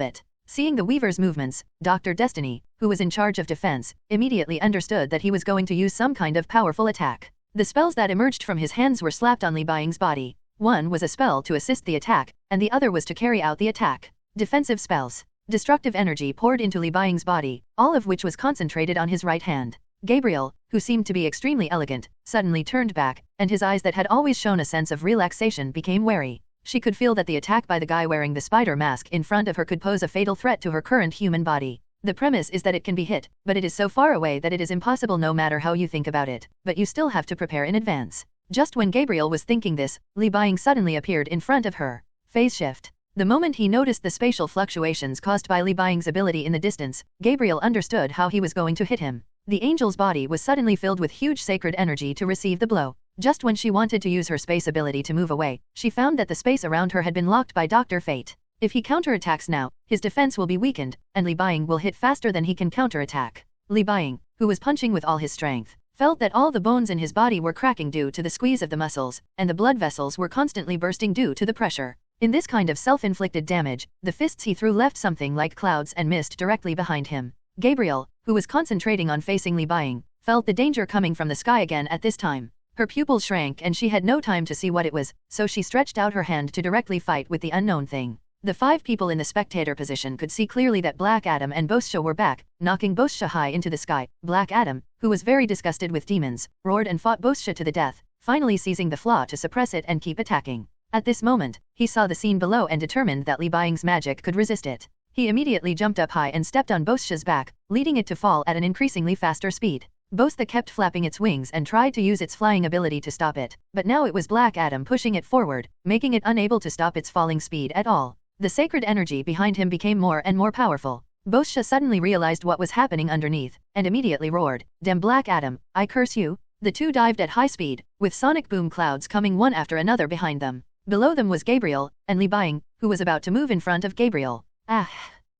it. Seeing the Weaver's movements, Dr. Destiny, who was in charge of defense, immediately understood that he was going to use some kind of powerful attack. The spells that emerged from his hands were slapped on Li Buying's body. One was a spell to assist the attack, and the other was to carry out the attack. Defensive spells. Destructive energy poured into Li Buying's body, all of which was concentrated on his right hand. Gabriel, who seemed to be extremely elegant, suddenly turned back, and his eyes that had always shown a sense of relaxation became wary. She could feel that the attack by the guy wearing the spider mask in front of her could pose a fatal threat to her current human body. The premise is that it can be hit, but it is so far away that it is impossible no matter how you think about it, but you still have to prepare in advance. Just when Gabriel was thinking this, Li Buying suddenly appeared in front of her. Phase shift. The moment he noticed the spatial fluctuations caused by Li Buying's ability in the distance, Gabriel understood how he was going to hit him. The angel's body was suddenly filled with huge sacred energy to receive the blow. Just when she wanted to use her space ability to move away, she found that the space around her had been locked by Dr. Fate. If he counterattacks now, his defense will be weakened, and Li Buying will hit faster than he can counterattack. Li Buying, who was punching with all his strength, felt that all the bones in his body were cracking due to the squeeze of the muscles, and the blood vessels were constantly bursting due to the pressure. In this kind of self-inflicted damage, the fists he threw left something like clouds and mist directly behind him. Gabriel, who was concentrating on facing Li Buying, felt the danger coming from the sky again at this time. Her pupils shrank and she had no time to see what it was, so she stretched out her hand to directly fight with the unknown thing. The 5 people in the spectator position could see clearly that Black Adam and Boscha were back, knocking Boscha high into the sky. Black Adam, who was very disgusted with demons, roared and fought Boscha to the death, finally seizing the flaw to suppress it and keep attacking. At this moment, he saw the scene below and determined that Li Buying's magic could resist it. He immediately jumped up high and stepped on Boscha's back, leading it to fall at an increasingly faster speed. Boscha kept flapping its wings and tried to use its flying ability to stop it, but now it was Black Adam pushing it forward, making it unable to stop its falling speed at all. The sacred energy behind him became more and more powerful. Boscha suddenly realized what was happening underneath, and immediately roared, "Damn Black Adam, I curse you!" The two dived at high speed, with sonic boom clouds coming one after another behind them. Below them was Gabriel, and Li Buying, who was about to move in front of Gabriel. Ah!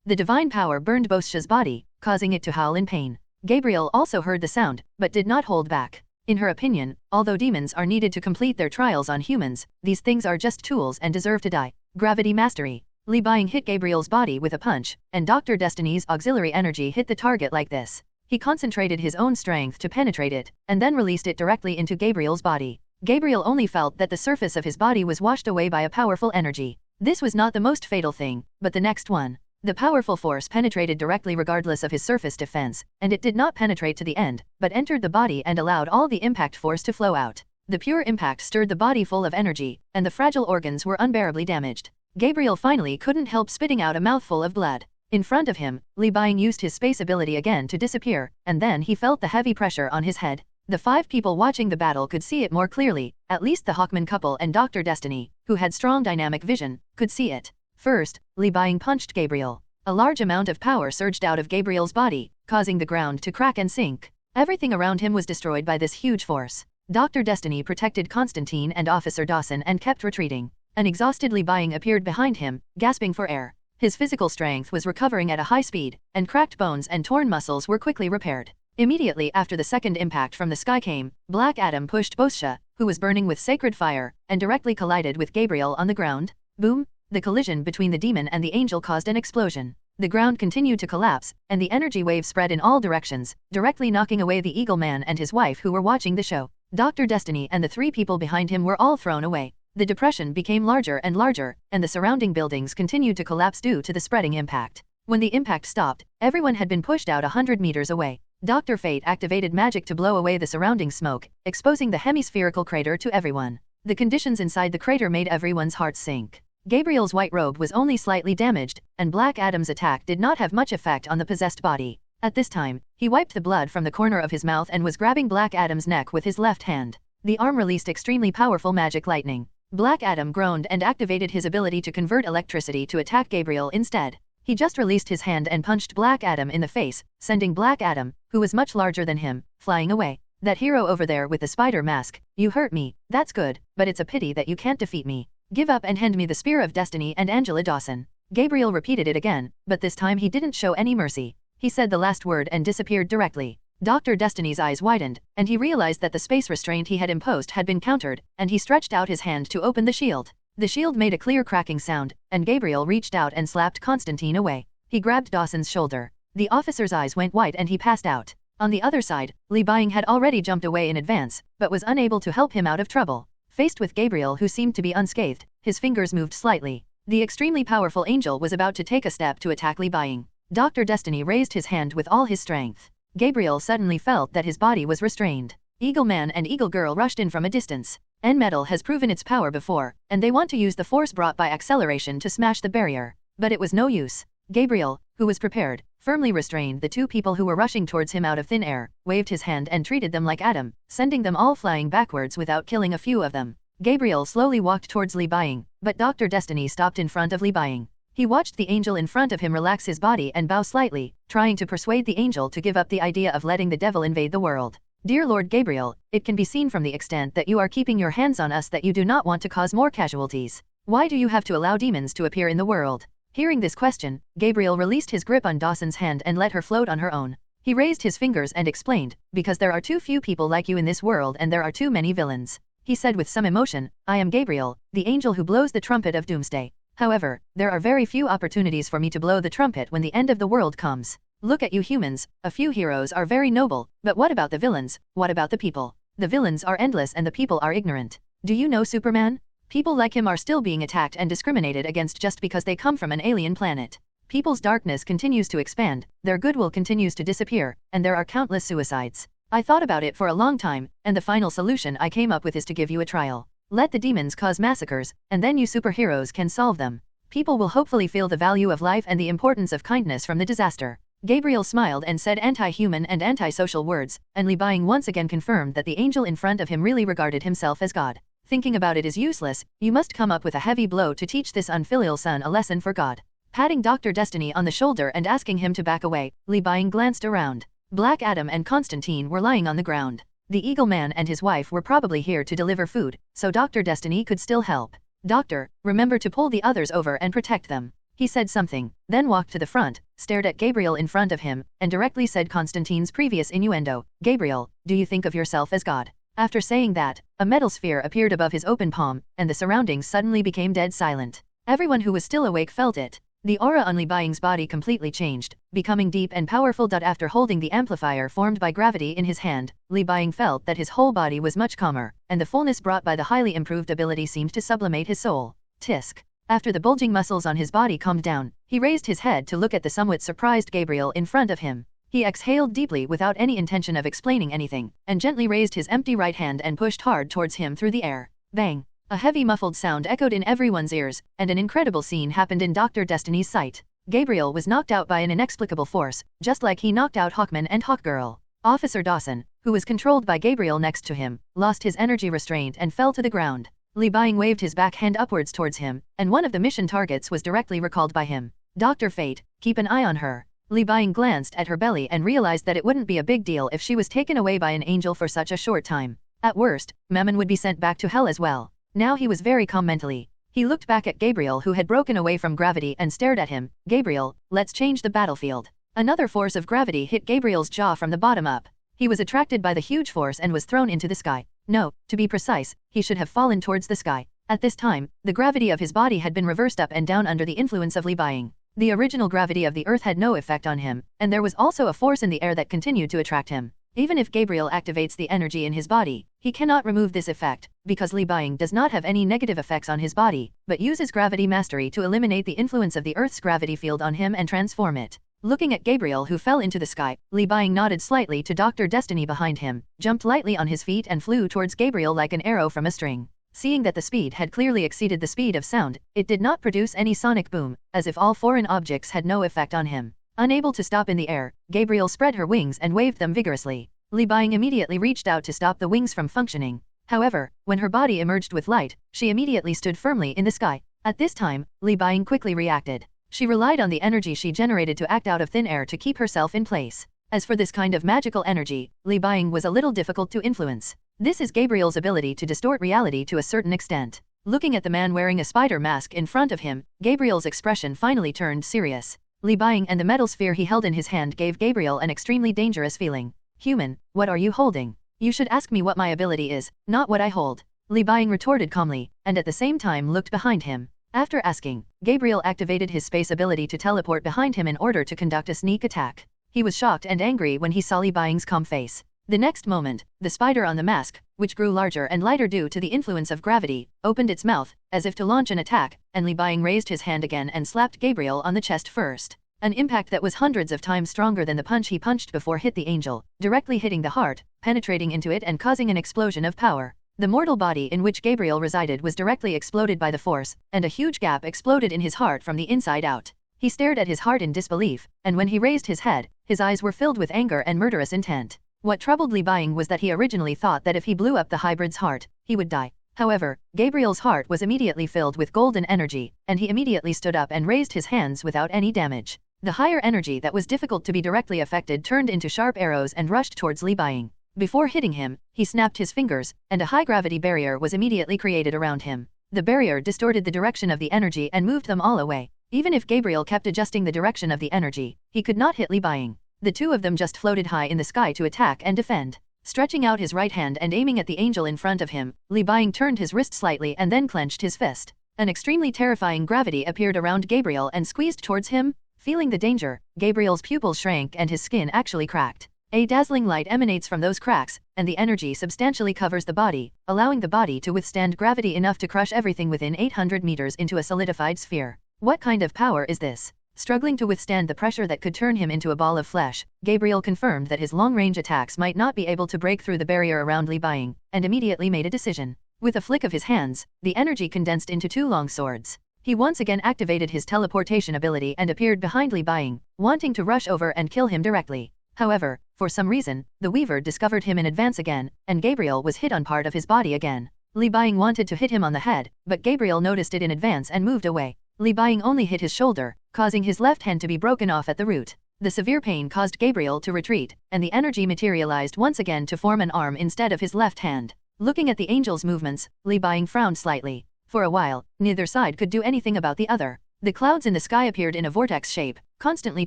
The divine power burned Boscha's body, causing it to howl in pain. Gabriel also heard the sound, but did not hold back. In her opinion, although demons are needed to complete their trials on humans, these things are just tools and deserve to die. Gravity mastery. Li Buying hit Gabriel's body with a punch, and Dr. Destiny's auxiliary energy hit the target like this. He concentrated his own strength to penetrate it, and then released it directly into Gabriel's body. Gabriel only felt that the surface of his body was washed away by a powerful energy. This was not the most fatal thing, but the next one. The powerful force penetrated directly regardless of his surface defense, and it did not penetrate to the end, but entered the body and allowed all the impact force to flow out. The pure impact stirred the body full of energy, and the fragile organs were unbearably damaged. Gabriel finally couldn't help spitting out a mouthful of blood. In front of him, Li Buying used his space ability again to disappear, and then he felt the heavy pressure on his head. The 5 people watching the battle could see it more clearly, at least the Hawkman couple and Dr. Destiny, who had strong dynamic vision, could see it. First, Li Buying punched Gabriel. A large amount of power surged out of Gabriel's body, causing the ground to crack and sink. Everything around him was destroyed by this huge force. Dr. Destiny protected Constantine and Officer Dawson and kept retreating. An exhausted Li Buying appeared behind him, gasping for air. His physical strength was recovering at a high speed, and cracked bones and torn muscles were quickly repaired. Immediately after the second impact from the sky came, Black Adam pushed Boscha, who was burning with sacred fire, and directly collided with Gabriel on the ground. Boom! The collision between the demon and the angel caused an explosion. The ground continued to collapse, and the energy wave spread in all directions, directly knocking away the Eagle Man and his wife who were watching the show. Dr. Destiny and the 3 people behind him were all thrown away. The depression became larger and larger, and the surrounding buildings continued to collapse due to the spreading impact. When the impact stopped, everyone had been pushed out 100 meters away. Dr. Fate activated magic to blow away the surrounding smoke, exposing the hemispherical crater to everyone. The conditions inside the crater made everyone's hearts sink. Gabriel's white robe was only slightly damaged, and Black Adam's attack did not have much effect on the possessed body. At this time, he wiped the blood from the corner of his mouth and was grabbing Black Adam's neck with his left hand. The arm released extremely powerful magic lightning. Black Adam groaned and activated his ability to convert electricity to attack Gabriel instead. He just released his hand and punched Black Adam in the face, sending Black Adam, who was much larger than him, flying away. "That hero over there with the spider mask, you hurt me, that's good, but it's a pity that you can't defeat me. Give up and hand me the Spear of Destiny and Angela Dawson." Gabriel repeated it again, but this time he didn't show any mercy. He said the last word and disappeared directly. Dr. Destiny's eyes widened, and he realized that the space restraint he had imposed had been countered, and he stretched out his hand to open the shield. The shield made a clear cracking sound, and Gabriel reached out and slapped Constantine away. He grabbed Dawson's shoulder. The officer's eyes went white and he passed out. On the other side, Li Buying had already jumped away in advance, but was unable to help him out of trouble. Faced with Gabriel, who seemed to be unscathed, his fingers moved slightly. The extremely powerful angel was about to take a step to attack Li Buying. Dr. Destiny raised his hand with all his strength. Gabriel suddenly felt that his body was restrained. Eagle Man and Eagle Girl rushed in from a distance. N-Metal has proven its power before, and they want to use the force brought by acceleration to smash the barrier. But it was no use. Gabriel, who was prepared, firmly restrained the two people who were rushing towards him out of thin air, waved his hand and treated them like Adam, sending them all flying backwards without killing a few of them. Gabriel slowly walked towards Li Buying, but Dr. Destiny stopped in front of Li Buying. He watched the angel in front of him relax his body and bow slightly, trying to persuade the angel to give up the idea of letting the devil invade the world. Dear Lord Gabriel, it can be seen from the extent that you are keeping your hands on us that you do not want to cause more casualties. Why do you have to allow demons to appear in the world? Hearing this question, Gabriel released his grip on Dawson's hand and let her float on her own. He raised his fingers and explained, because there are too few people like you in this world and there are too many villains. He said with some emotion, I am Gabriel, the angel who blows the trumpet of doomsday. However, there are very few opportunities for me to blow the trumpet when the end of the world comes. Look at you humans, a few heroes are very noble, but what about the villains, what about the people? The villains are endless and the people are ignorant. Do you know Superman? People like him are still being attacked and discriminated against just because they come from an alien planet. People's darkness continues to expand, their goodwill continues to disappear, and there are countless suicides. I thought about it for a long time, and the final solution I came up with is to give you a trial. Let the demons cause massacres, and then you superheroes can solve them. People will hopefully feel the value of life and the importance of kindness from the disaster. Gabriel smiled and said anti-human and anti-social words, and Li Buying once again confirmed that the angel in front of him really regarded himself as God. Thinking about it is useless, you must come up with a heavy blow to teach this unfilial son a lesson for God. Patting Dr. Destiny on the shoulder and asking him to back away, Li Buying glanced around. Black Adam and Constantine were lying on the ground. The Eagle Man and his wife were probably here to deliver food, so Dr. Destiny could still help. Doctor, remember to pull the others over and protect them. He said something, then walked to the front, stared at Gabriel in front of him, and directly said Constantine's previous innuendo, Gabriel, do you think of yourself as God? After saying that, a metal sphere appeared above his open palm, and the surroundings suddenly became dead silent. Everyone who was still awake felt it. The aura on Li Buying's body completely changed, becoming deep and powerful. After holding the amplifier formed by gravity in his hand, Li Buying felt that his whole body was much calmer, and the fullness brought by the highly improved ability seemed to sublimate his soul. Tisk. After the bulging muscles on his body calmed down, he raised his head to look at the somewhat surprised Gabriel in front of him. He exhaled deeply without any intention of explaining anything, and gently raised his empty right hand and pushed hard towards him through the air. Bang! A heavy muffled sound echoed in everyone's ears, and an incredible scene happened in Dr. Destiny's sight. Gabriel was knocked out by an inexplicable force, just like he knocked out Hawkman and Hawkgirl. Officer Dawson, who was controlled by Gabriel next to him, lost his energy restraint and fell to the ground. Li Buying waved his back hand upwards towards him, and one of the mission targets was directly recalled by him. Dr. Fate, keep an eye on her. Li Buying glanced at her belly and realized that it wouldn't be a big deal if she was taken away by an angel for such a short time. At worst, Mammon would be sent back to hell as well. Now he was very calm mentally. He looked back at Gabriel who had broken away from gravity and stared at him. Gabriel, let's change the battlefield. Another force of gravity hit Gabriel's jaw from the bottom up. He was attracted by the huge force and was thrown into the sky. No, to be precise, he should have fallen towards the sky. At this time, the gravity of his body had been reversed up and down under the influence of Li Buying. The original gravity of the earth had no effect on him, and there was also a force in the air that continued to attract him. Even if Gabriel activates the energy in his body, he cannot remove this effect, because Li Buying does not have any negative effects on his body, but uses gravity mastery to eliminate the influence of the earth's gravity field on him and transform it. Looking at Gabriel who fell into the sky, Li Buying nodded slightly to Dr. Destiny behind him, jumped lightly on his feet and flew towards Gabriel like an arrow from a string. Seeing that the speed had clearly exceeded the speed of sound, it did not produce any sonic boom, as if all foreign objects had no effect on him. Unable to stop in the air, Gabriel spread her wings and waved them vigorously. Li Buying immediately reached out to stop the wings from functioning. However, when her body emerged with light, she immediately stood firmly in the sky. At this time, Li Buying quickly reacted. She relied on the energy she generated to act out of thin air to keep herself in place. As for this kind of magical energy, Li Buying was a little difficult to influence. This is Gabriel's ability to distort reality to a certain extent. Looking at the man wearing a spider mask in front of him, Gabriel's expression finally turned serious. Li Buying and the metal sphere he held in his hand gave Gabriel an extremely dangerous feeling. Human, what are you holding? You should ask me what my ability is, not what I hold. Li Buying retorted calmly, and at the same time looked behind him. After asking, Gabriel activated his space ability to teleport behind him in order to conduct a sneak attack. He was shocked and angry when he saw Li Buying's calm face. The next moment, the spider on the mask, which grew larger and lighter due to the influence of gravity, opened its mouth, as if to launch an attack, and Li Buying raised his hand again and slapped Gabriel on the chest first. An impact that was hundreds of times stronger than the punch he punched before hit the angel, directly hitting the heart, penetrating into it and causing an explosion of power. The mortal body in which Gabriel resided was directly exploded by the force, and a huge gap exploded in his heart from the inside out. He stared at his heart in disbelief, and when he raised his head, his eyes were filled with anger and murderous intent. What troubled Li Buying was that he originally thought that if he blew up the hybrid's heart, he would die. However, Gabriel's heart was immediately filled with golden energy, and he immediately stood up and raised his hands without any damage. The higher energy that was difficult to be directly affected turned into sharp arrows and rushed towards Li Buying. Before hitting him, he snapped his fingers, and a high-gravity barrier was immediately created around him. The barrier distorted the direction of the energy and moved them all away. Even if Gabriel kept adjusting the direction of the energy, he could not hit Li Buying. The two of them just floated high in the sky to attack and defend. Stretching out his right hand and aiming at the angel in front of him, Li Buying turned his wrist slightly and then clenched his fist. An extremely terrifying gravity appeared around Gabriel and squeezed towards him. Feeling the danger, Gabriel's pupils shrank and his skin actually cracked. A dazzling light emanates from those cracks, and the energy substantially covers the body, allowing the body to withstand gravity enough to crush everything within 800 meters into a solidified sphere. What kind of power is this? Struggling to withstand the pressure that could turn him into a ball of flesh, Gabriel confirmed that his long-range attacks might not be able to break through the barrier around Li Buying, and immediately made a decision. With a flick of his hands, the energy condensed into two long swords. He once again activated his teleportation ability and appeared behind Li Buying, wanting to rush over and kill him directly. However, for some reason, the Weaver discovered him in advance again, and Gabriel was hit on part of his body again. Li Buying wanted to hit him on the head, but Gabriel noticed it in advance and moved away. Li Buying only hit his shoulder, causing his left hand to be broken off at the root. The severe pain caused Gabriel to retreat, and the energy materialized once again to form an arm instead of his left hand. Looking at the angel's movements, Li Buying frowned slightly. For a while, neither side could do anything about the other. The clouds in the sky appeared in a vortex shape, constantly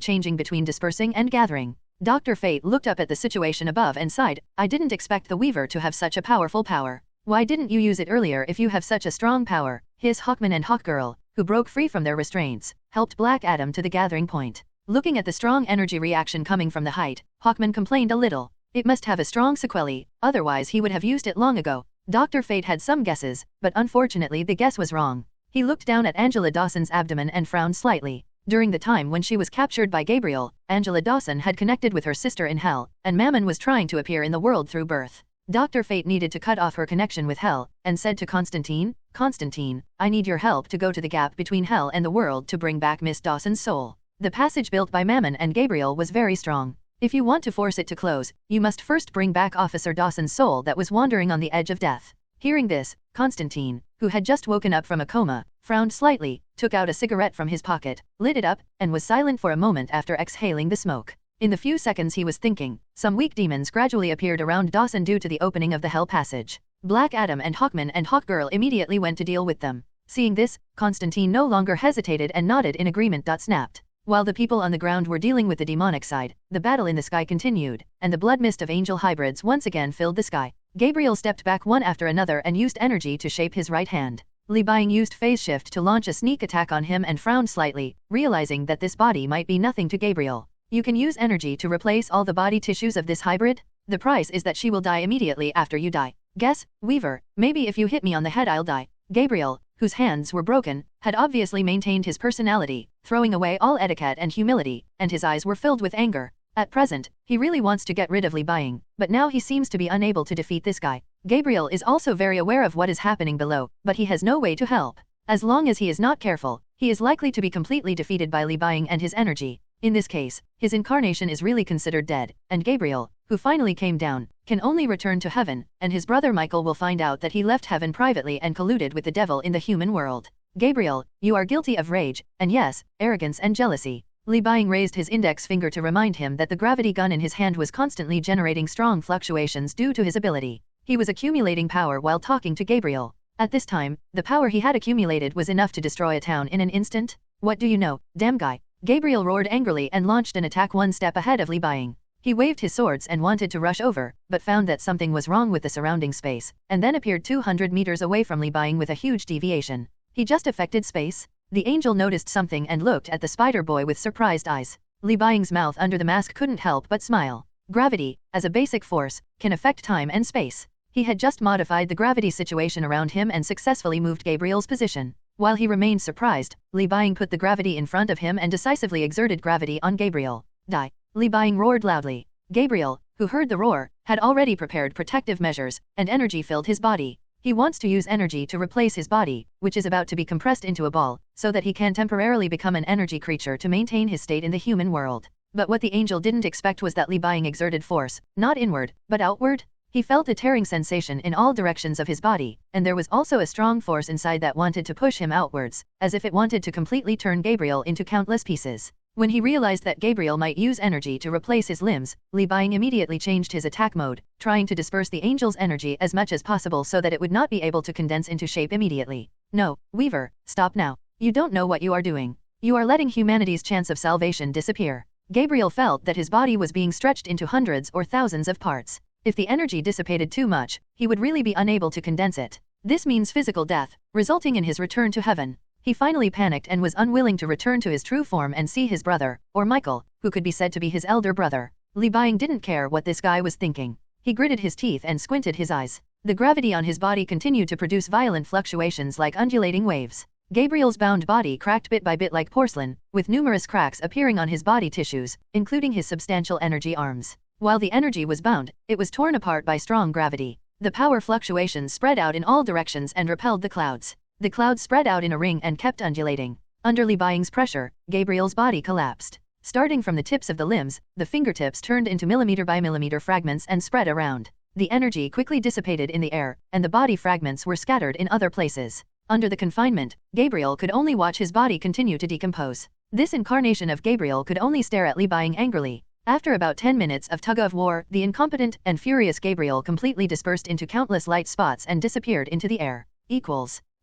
changing between dispersing and gathering. Dr. Fate looked up at the situation above and sighed, "I didn't expect the Weaver to have such a powerful power. Why didn't you use it earlier if you have such a strong power?" His Hawkman and Hawkgirl, who broke free from their restraints, helped Black Adam to the gathering point. Looking at the strong energy reaction coming from the height, Hawkman complained a little. It must have a strong sequelae, otherwise he would have used it long ago. Dr. Fate had some guesses, but unfortunately the guess was wrong. He looked down at Angela Dawson's abdomen and frowned slightly. During the time when she was captured by Gabriel, Angela Dawson had connected with her sister in Hell, and Mammon was trying to appear in the world through birth. Dr. Fate needed to cut off her connection with Hell, and said to Constantine, "Constantine, I need your help to go to the gap between Hell and the world to bring back Miss Dawson's soul." The passage built by Mammon and Gabriel was very strong. If you want to force it to close, you must first bring back Officer Dawson's soul that was wandering on the edge of death. Hearing this, Constantine, who had just woken up from a coma, frowned slightly, took out a cigarette from his pocket, lit it up, and was silent for a moment after exhaling the smoke. In the few seconds he was thinking, some weak demons gradually appeared around Dawson due to the opening of the Hell Passage. Black Adam and Hawkman and Hawkgirl immediately went to deal with them. Seeing this, Constantine no longer hesitated and nodded in agreement. Snapped. While the people on the ground were dealing with the demonic side, the battle in the sky continued, and the blood mist of angel hybrids once again filled the sky. Gabriel stepped back one after another and used energy to shape his right hand. Li Buying used phase shift to launch a sneak attack on him and frowned slightly, realizing that this body might be nothing to Gabriel. "You can use energy to replace all the body tissues of this hybrid? The price is that she will die immediately after you die. Guess, Weaver, maybe if you hit me on the head I'll die." Gabriel, whose hands were broken, had obviously maintained his personality, throwing away all etiquette and humility, and his eyes were filled with anger. At present, he really wants to get rid of Li Buying, but now he seems to be unable to defeat this guy. Gabriel is also very aware of what is happening below, but he has no way to help. As long as he is not careful, he is likely to be completely defeated by Li Buying and his energy. In this case, his incarnation is really considered dead, and Gabriel, who finally came down, can only return to heaven, and his brother Michael will find out that he left heaven privately and colluded with the devil in the human world. "Gabriel, you are guilty of rage, and yes, arrogance and jealousy." Li Buying raised his index finger to remind him that the gravity gun in his hand was constantly generating strong fluctuations due to his ability. He was accumulating power while talking to Gabriel. At this time, the power he had accumulated was enough to destroy a town in an instant. "What do you know, damn guy?" Gabriel roared angrily and launched an attack one step ahead of Li Buying. He waved his swords and wanted to rush over, but found that something was wrong with the surrounding space, and then appeared 200 meters away from Li Buying with a huge deviation. He just affected space? The angel noticed something and looked at the spider boy with surprised eyes. Li Buying's mouth under the mask couldn't help but smile. Gravity, as a basic force, can affect time and space. He had just modified the gravity situation around him and successfully moved Gabriel's position. While he remained surprised, Li Buying put the gravity in front of him and decisively exerted gravity on Gabriel. "Die!" Li Buying roared loudly. Gabriel, who heard the roar, had already prepared protective measures, and energy filled his body. He wants to use energy to replace his body, which is about to be compressed into a ball, so that he can temporarily become an energy creature to maintain his state in the human world. But what the angel didn't expect was that Li Buying exerted force, not inward, but outward. He felt a tearing sensation in all directions of his body, and there was also a strong force inside that wanted to push him outwards, as if it wanted to completely turn Gabriel into countless pieces. When he realized that Gabriel might use energy to replace his limbs, Li Buying immediately changed his attack mode, trying to disperse the angel's energy as much as possible so that it would not be able to condense into shape immediately. No, Weaver, stop now. You don't know what you are doing. You are letting humanity's chance of salvation disappear. Gabriel felt that his body was being stretched into hundreds or thousands of parts. If the energy dissipated too much, he would really be unable to condense it. This means physical death, resulting in his return to heaven. He finally panicked and was unwilling to return to his true form and see his brother, or Michael, who could be said to be his elder brother. Li Buying didn't care what this guy was thinking. He gritted his teeth and squinted his eyes. The gravity on his body continued to produce violent fluctuations like undulating waves. Gabriel's bound body cracked bit by bit like porcelain, with numerous cracks appearing on his body tissues, including his substantial energy arms. While the energy was bound, it was torn apart by strong gravity. The power fluctuations spread out in all directions and repelled the clouds. The clouds spread out in a ring and kept undulating. Under Li Buying's pressure, Gabriel's body collapsed. Starting from the tips of the limbs, the fingertips turned into millimeter by millimeter fragments and spread around. The energy quickly dissipated in the air, and the body fragments were scattered in other places. Under the confinement, Gabriel could only watch his body continue to decompose. This incarnation of Gabriel could only stare at Li Buying angrily. After about 10 minutes of tug-of-war, the incompetent and furious Gabriel completely dispersed into countless light spots and disappeared into the air.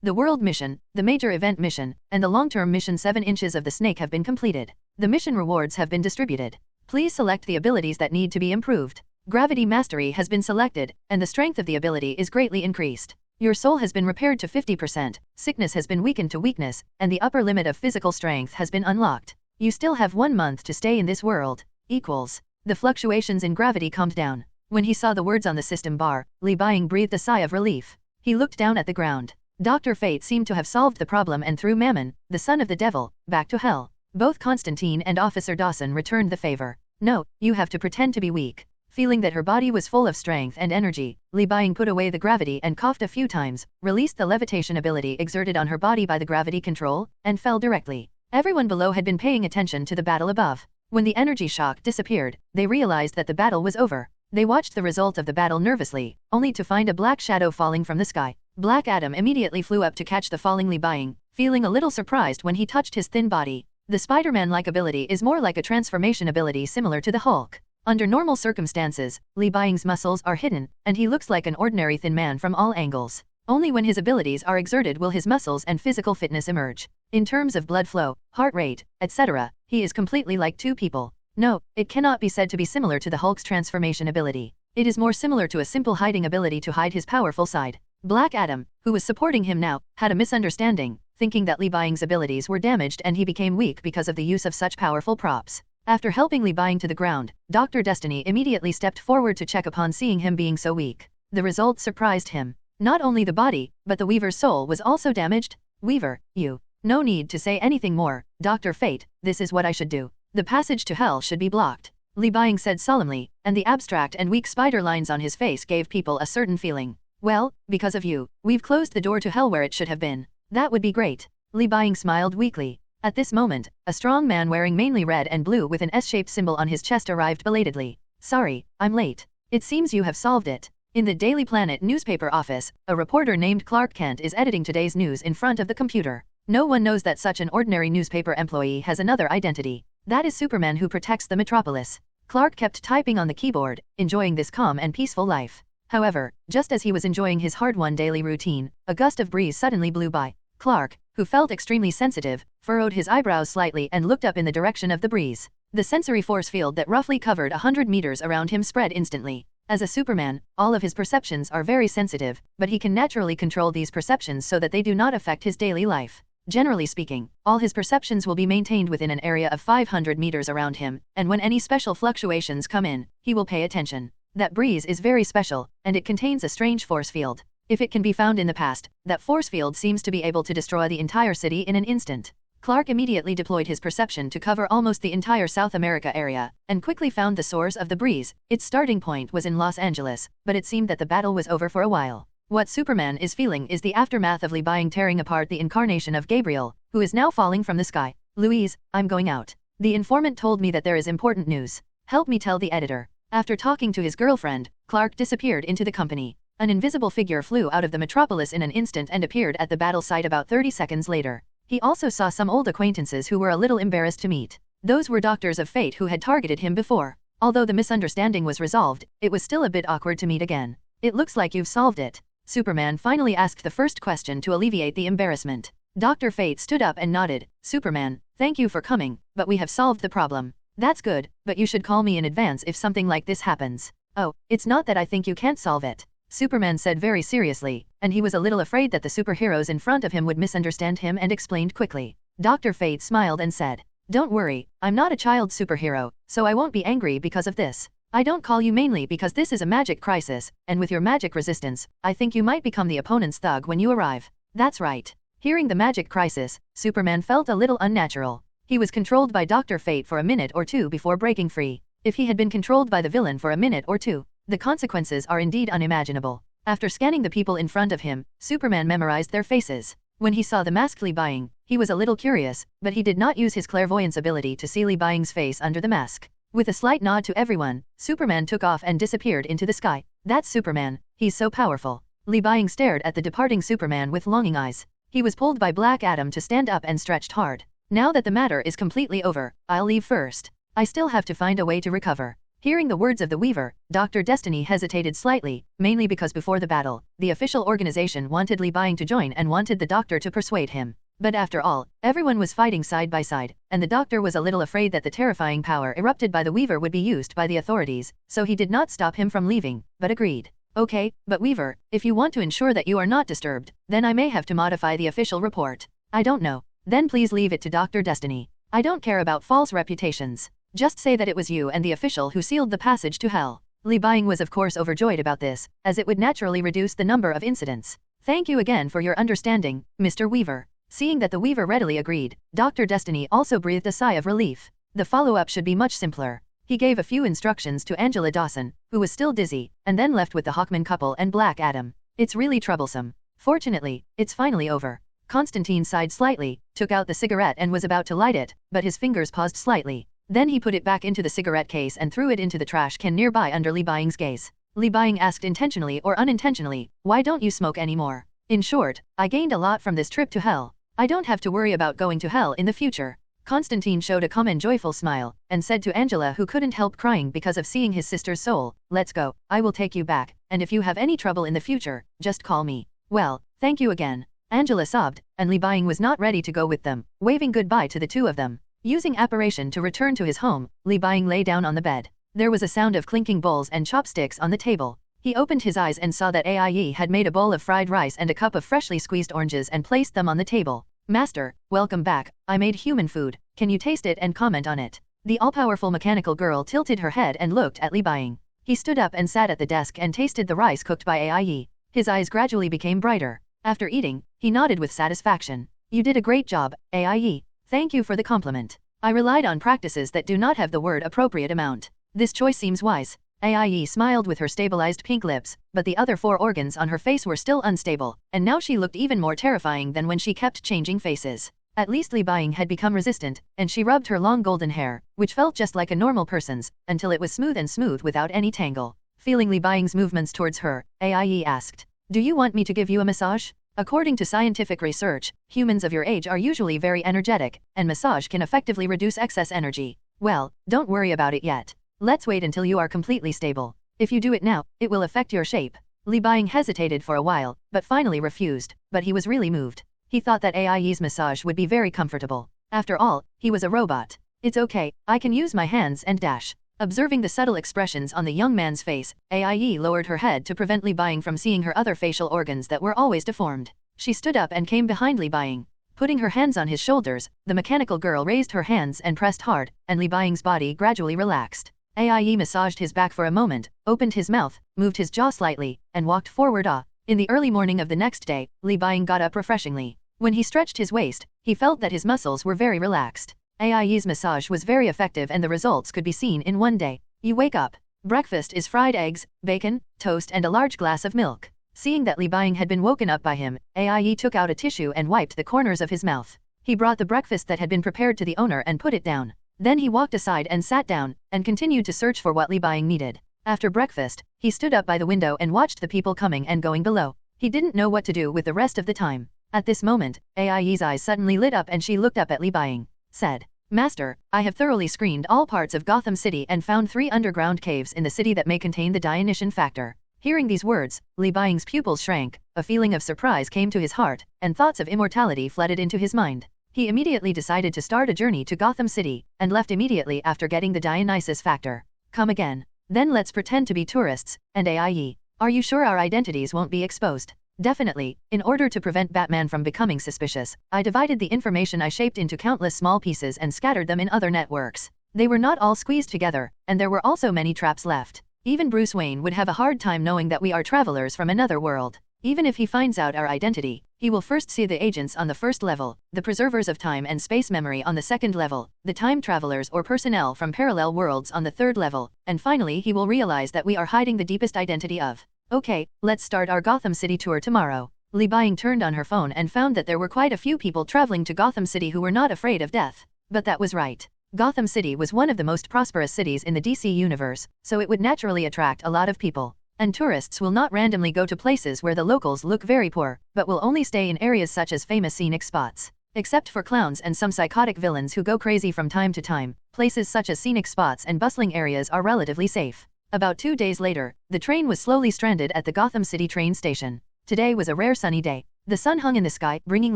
The World Mission, the Major Event Mission, and the Long-Term Mission 7 Inches of the Snake have been completed. The mission rewards have been distributed. Please select the abilities that need to be improved. Gravity Mastery has been selected, and the strength of the ability is greatly increased. Your soul has been repaired to 50%, sickness has been weakened to weakness, and the upper limit of physical strength has been unlocked. You still have 1 month to stay in this world. The fluctuations in gravity calmed down. When he saw the words on the system bar, Li Buying breathed a sigh of relief. He looked down at the ground. Dr. Fate seemed to have solved the problem and threw Mammon, the son of the devil, back to hell. Both Constantine and Officer Dawson returned the favor. No, you have to pretend to be weak. Feeling that her body was full of strength and energy, Li Buying put away the gravity and coughed a few times, released the levitation ability exerted on her body by the gravity control, and fell directly. Everyone below had been paying attention to the battle above. When the energy shock disappeared, they realized that the battle was over. They watched the result of the battle nervously, only to find a black shadow falling from the sky. Black Adam immediately flew up to catch the falling Li Buying, feeling a little surprised when he touched his thin body. The Spider-Man-like ability is more like a transformation ability similar to the Hulk. Under normal circumstances, Li Buying's muscles are hidden, and he looks like an ordinary thin man from all angles. Only when his abilities are exerted will his muscles and physical fitness emerge. In terms of blood flow, heart rate, etc., he is completely like two people. No, it cannot be said to be similar to the Hulk's transformation ability. It is more similar to a simple hiding ability to hide his powerful side. Black Adam, who was supporting him now, had a misunderstanding, thinking that Li Buying's abilities were damaged and he became weak because of the use of such powerful props. After helping Li Buying to the ground, Dr. Destiny immediately stepped forward to check upon seeing him being so weak. The result surprised him. Not only the body, but the Weaver's soul was also damaged. Weaver, you. No need to say anything more, Dr. Fate, this is what I should do. The passage to hell should be blocked. Li Buying said solemnly, and the abstract and weak spider lines on his face gave people a certain feeling. Well, because of you, we've closed the door to hell where it should have been. That would be great. Li Buying smiled weakly. At this moment, a strong man wearing mainly red and blue with an S-shaped symbol on his chest arrived belatedly. Sorry, I'm late. It seems you have solved it. In the Daily Planet newspaper office, a reporter named Clark Kent is editing today's news in front of the computer. No one knows that such an ordinary newspaper employee has another identity. That is Superman who protects the metropolis. Clark kept typing on the keyboard, enjoying this calm and peaceful life. However, just as he was enjoying his hard-won daily routine, a gust of breeze suddenly blew by. Clark, who felt extremely sensitive, furrowed his eyebrows slightly and looked up in the direction of the breeze. The sensory force field that roughly covered 100 meters around him spread instantly. As a Superman, all of his perceptions are very sensitive, but he can naturally control these perceptions so that they do not affect his daily life. Generally speaking, all his perceptions will be maintained within an area of 500 meters around him, and when any special fluctuations come in, he will pay attention. That breeze is very special, and it contains a strange force field. If it can be found in the past, that force field seems to be able to destroy the entire city in an instant. Clark immediately deployed his perception to cover almost the entire South America area, and quickly found the source of the breeze. Its starting point was in Los Angeles, but it seemed that the battle was over for a while. What Superman is feeling is the aftermath of Li Buying tearing apart the incarnation of Gabriel, who is now falling from the sky. Louise, I'm going out. The informant told me that there is important news. Help me tell the editor. After talking to his girlfriend, Clark disappeared into the company. An invisible figure flew out of the metropolis in an instant and appeared at the battle site about 30 seconds later. He also saw some old acquaintances who were a little embarrassed to meet. Those were Doctors of Fate who had targeted him before. Although the misunderstanding was resolved, it was still a bit awkward to meet again. It looks like you've solved it. Superman finally asked the first question to alleviate the embarrassment. Dr. Fate stood up and nodded. Superman, thank you for coming, but we have solved the problem. That's good, but you should call me in advance if something like this happens. Oh, it's not that I think you can't solve it, Superman said very seriously, and he was a little afraid that the superheroes in front of him would misunderstand him and explained quickly. Dr. Fate smiled and said, don't worry, I'm not a child superhero, so I won't be angry because of this. I don't call you mainly because this is a magic crisis, and with your magic resistance, I think you might become the opponent's thug when you arrive. That's right. Hearing the magic crisis, Superman felt a little unnatural. He was controlled by Dr. Fate for a minute or two before breaking free. If he had been controlled by the villain for a minute or two, the consequences are indeed unimaginable. After scanning the people in front of him, Superman memorized their faces. When he saw the masked Li Buying, he was a little curious, but he did not use his clairvoyance ability to see Li Buying's face under the mask. With a slight nod to everyone, Superman took off and disappeared into the sky. That's Superman, he's so powerful. Li Buying stared at the departing Superman with longing eyes. He was pulled by Black Adam to stand up and stretched hard. Now that the matter is completely over, I'll leave first. I still have to find a way to recover. Hearing the words of the Weaver, Dr. Destiny hesitated slightly, mainly because before the battle, the official organization wanted Li Buying to join and wanted the Doctor to persuade him. But after all, everyone was fighting side by side, and the Doctor was a little afraid that the terrifying power erupted by the Weaver would be used by the authorities, so he did not stop him from leaving, but agreed. Okay, but Weaver, if you want to ensure that you are not disturbed, then I may have to modify the official report. I don't know. Then please leave it to Dr. Destiny. I don't care about false reputations. Just say that it was you and the official who sealed the passage to hell. Li Buying was of course overjoyed about this, as it would naturally reduce the number of incidents. Thank you again for your understanding, Mr. Weaver. Seeing that the Weaver readily agreed, Dr. Destiny also breathed a sigh of relief. The follow-up should be much simpler. He gave a few instructions to Angela Dawson, who was still dizzy, and then left with the Hawkman couple and Black Adam. It's really troublesome. Fortunately, it's finally over. Constantine sighed slightly, took out the cigarette and was about to light it, but his fingers paused slightly. Then he put it back into the cigarette case and threw it into the trash can nearby under Li Buying's gaze. Li Buying asked intentionally or unintentionally, why don't you smoke anymore? In short, I gained a lot from this trip to hell. I don't have to worry about going to hell in the future. Constantine showed a calm and joyful smile, and said to Angela, who couldn't help crying because of seeing his sister's soul, let's go, I will take you back, and if you have any trouble in the future, just call me. Well, thank you again. Angela sobbed, and Li Buying was not ready to go with them, waving goodbye to the two of them. Using apparition to return to his home, Li Buying lay down on the bed. There was a sound of clinking bowls and chopsticks on the table. He opened his eyes and saw that AIE had made a bowl of fried rice and a cup of freshly squeezed oranges and placed them on the table. Master, welcome back, I made human food, can you taste it and comment on it? The all-powerful mechanical girl tilted her head and looked at Li Buying. He stood up and sat at the desk and tasted the rice cooked by AIE. His eyes gradually became brighter. After eating, he nodded with satisfaction. You did a great job, AIE. Thank you for the compliment. I relied on practices that do not have the word appropriate amount. This choice seems wise. AIE smiled with her stabilized pink lips, but the other 4 organs on her face were still unstable, and now she looked even more terrifying than when she kept changing faces. At least Li Buying had become resistant, and she rubbed her long golden hair, which felt just like a normal person's, until it was smooth without any tangle. Feeling Li Buying's movements towards her, AIE asked, do you want me to give you a massage? According to scientific research, humans of your age are usually very energetic, and massage can effectively reduce excess energy. Well, don't worry about it yet. Let's wait until you are completely stable. If you do it now, it will affect your shape. Li Buying hesitated for a while, but finally refused, but he was really moved. He thought that AIE's massage would be very comfortable. After all, he was a robot. It's okay, I can use my hands and dash. Observing the subtle expressions on the young man's face, AIE lowered her head to prevent Li Buying from seeing her other facial organs that were always deformed. She stood up and came behind Li Buying. Putting her hands on his shoulders, the mechanical girl raised her hands and pressed hard, and Li Buying's body gradually relaxed. AIE massaged his back for a moment, opened his mouth, moved his jaw slightly, and walked forward. In the early morning of the next day, Li Buying got up refreshingly. When he stretched his waist, he felt that his muscles were very relaxed. AIE's massage was very effective and the results could be seen in one day. You wake up. Breakfast is fried eggs, bacon, toast and a large glass of milk. Seeing that Li Buying had been woken up by him, AIE took out a tissue and wiped the corners of his mouth. He brought the breakfast that had been prepared to the owner and put it down. Then he walked aside and sat down, and continued to search for what Li Buying needed. After breakfast, he stood up by the window and watched the people coming and going below. He didn't know what to do with the rest of the time. At this moment, AIE's eyes suddenly lit up and she looked up at Li Buying. Said, "Master, I have thoroughly screened all parts of Gotham City and found 3 underground caves in the city that may contain the Dionysian factor." Hearing these words, Li Buying's pupils shrank, a feeling of surprise came to his heart, and thoughts of immortality flooded into his mind. He immediately decided to start a journey to Gotham City, and left immediately after getting the Dionysus factor. "Come again. Then let's pretend to be tourists, and AIE. Are you sure our identities won't be exposed?" "Definitely. In order to prevent Batman from becoming suspicious, I divided the information I shaped into countless small pieces and scattered them in other networks. They were not all squeezed together, and there were also many traps left. Even Bruce Wayne would have a hard time knowing that we are travelers from another world. Even if he finds out our identity, he will first see the agents on the first level, the preservers of time and space memory on the second level, the time travelers or personnel from parallel worlds on the third level, and finally he will realize that we are hiding the deepest identity of. Okay, let's start our Gotham City tour tomorrow." Li Buying turned on her phone and found that there were quite a few people traveling to Gotham City who were not afraid of death. But that was right. Gotham City was one of the most prosperous cities in the DC universe, so it would naturally attract a lot of people. And tourists will not randomly go to places where the locals look very poor, but will only stay in areas such as famous scenic spots. Except for clowns and some psychotic villains who go crazy from time to time, places such as scenic spots and bustling areas are relatively safe. About 2 days later, the train was slowly stranded at the Gotham City train station. Today was a rare sunny day. The sun hung in the sky, bringing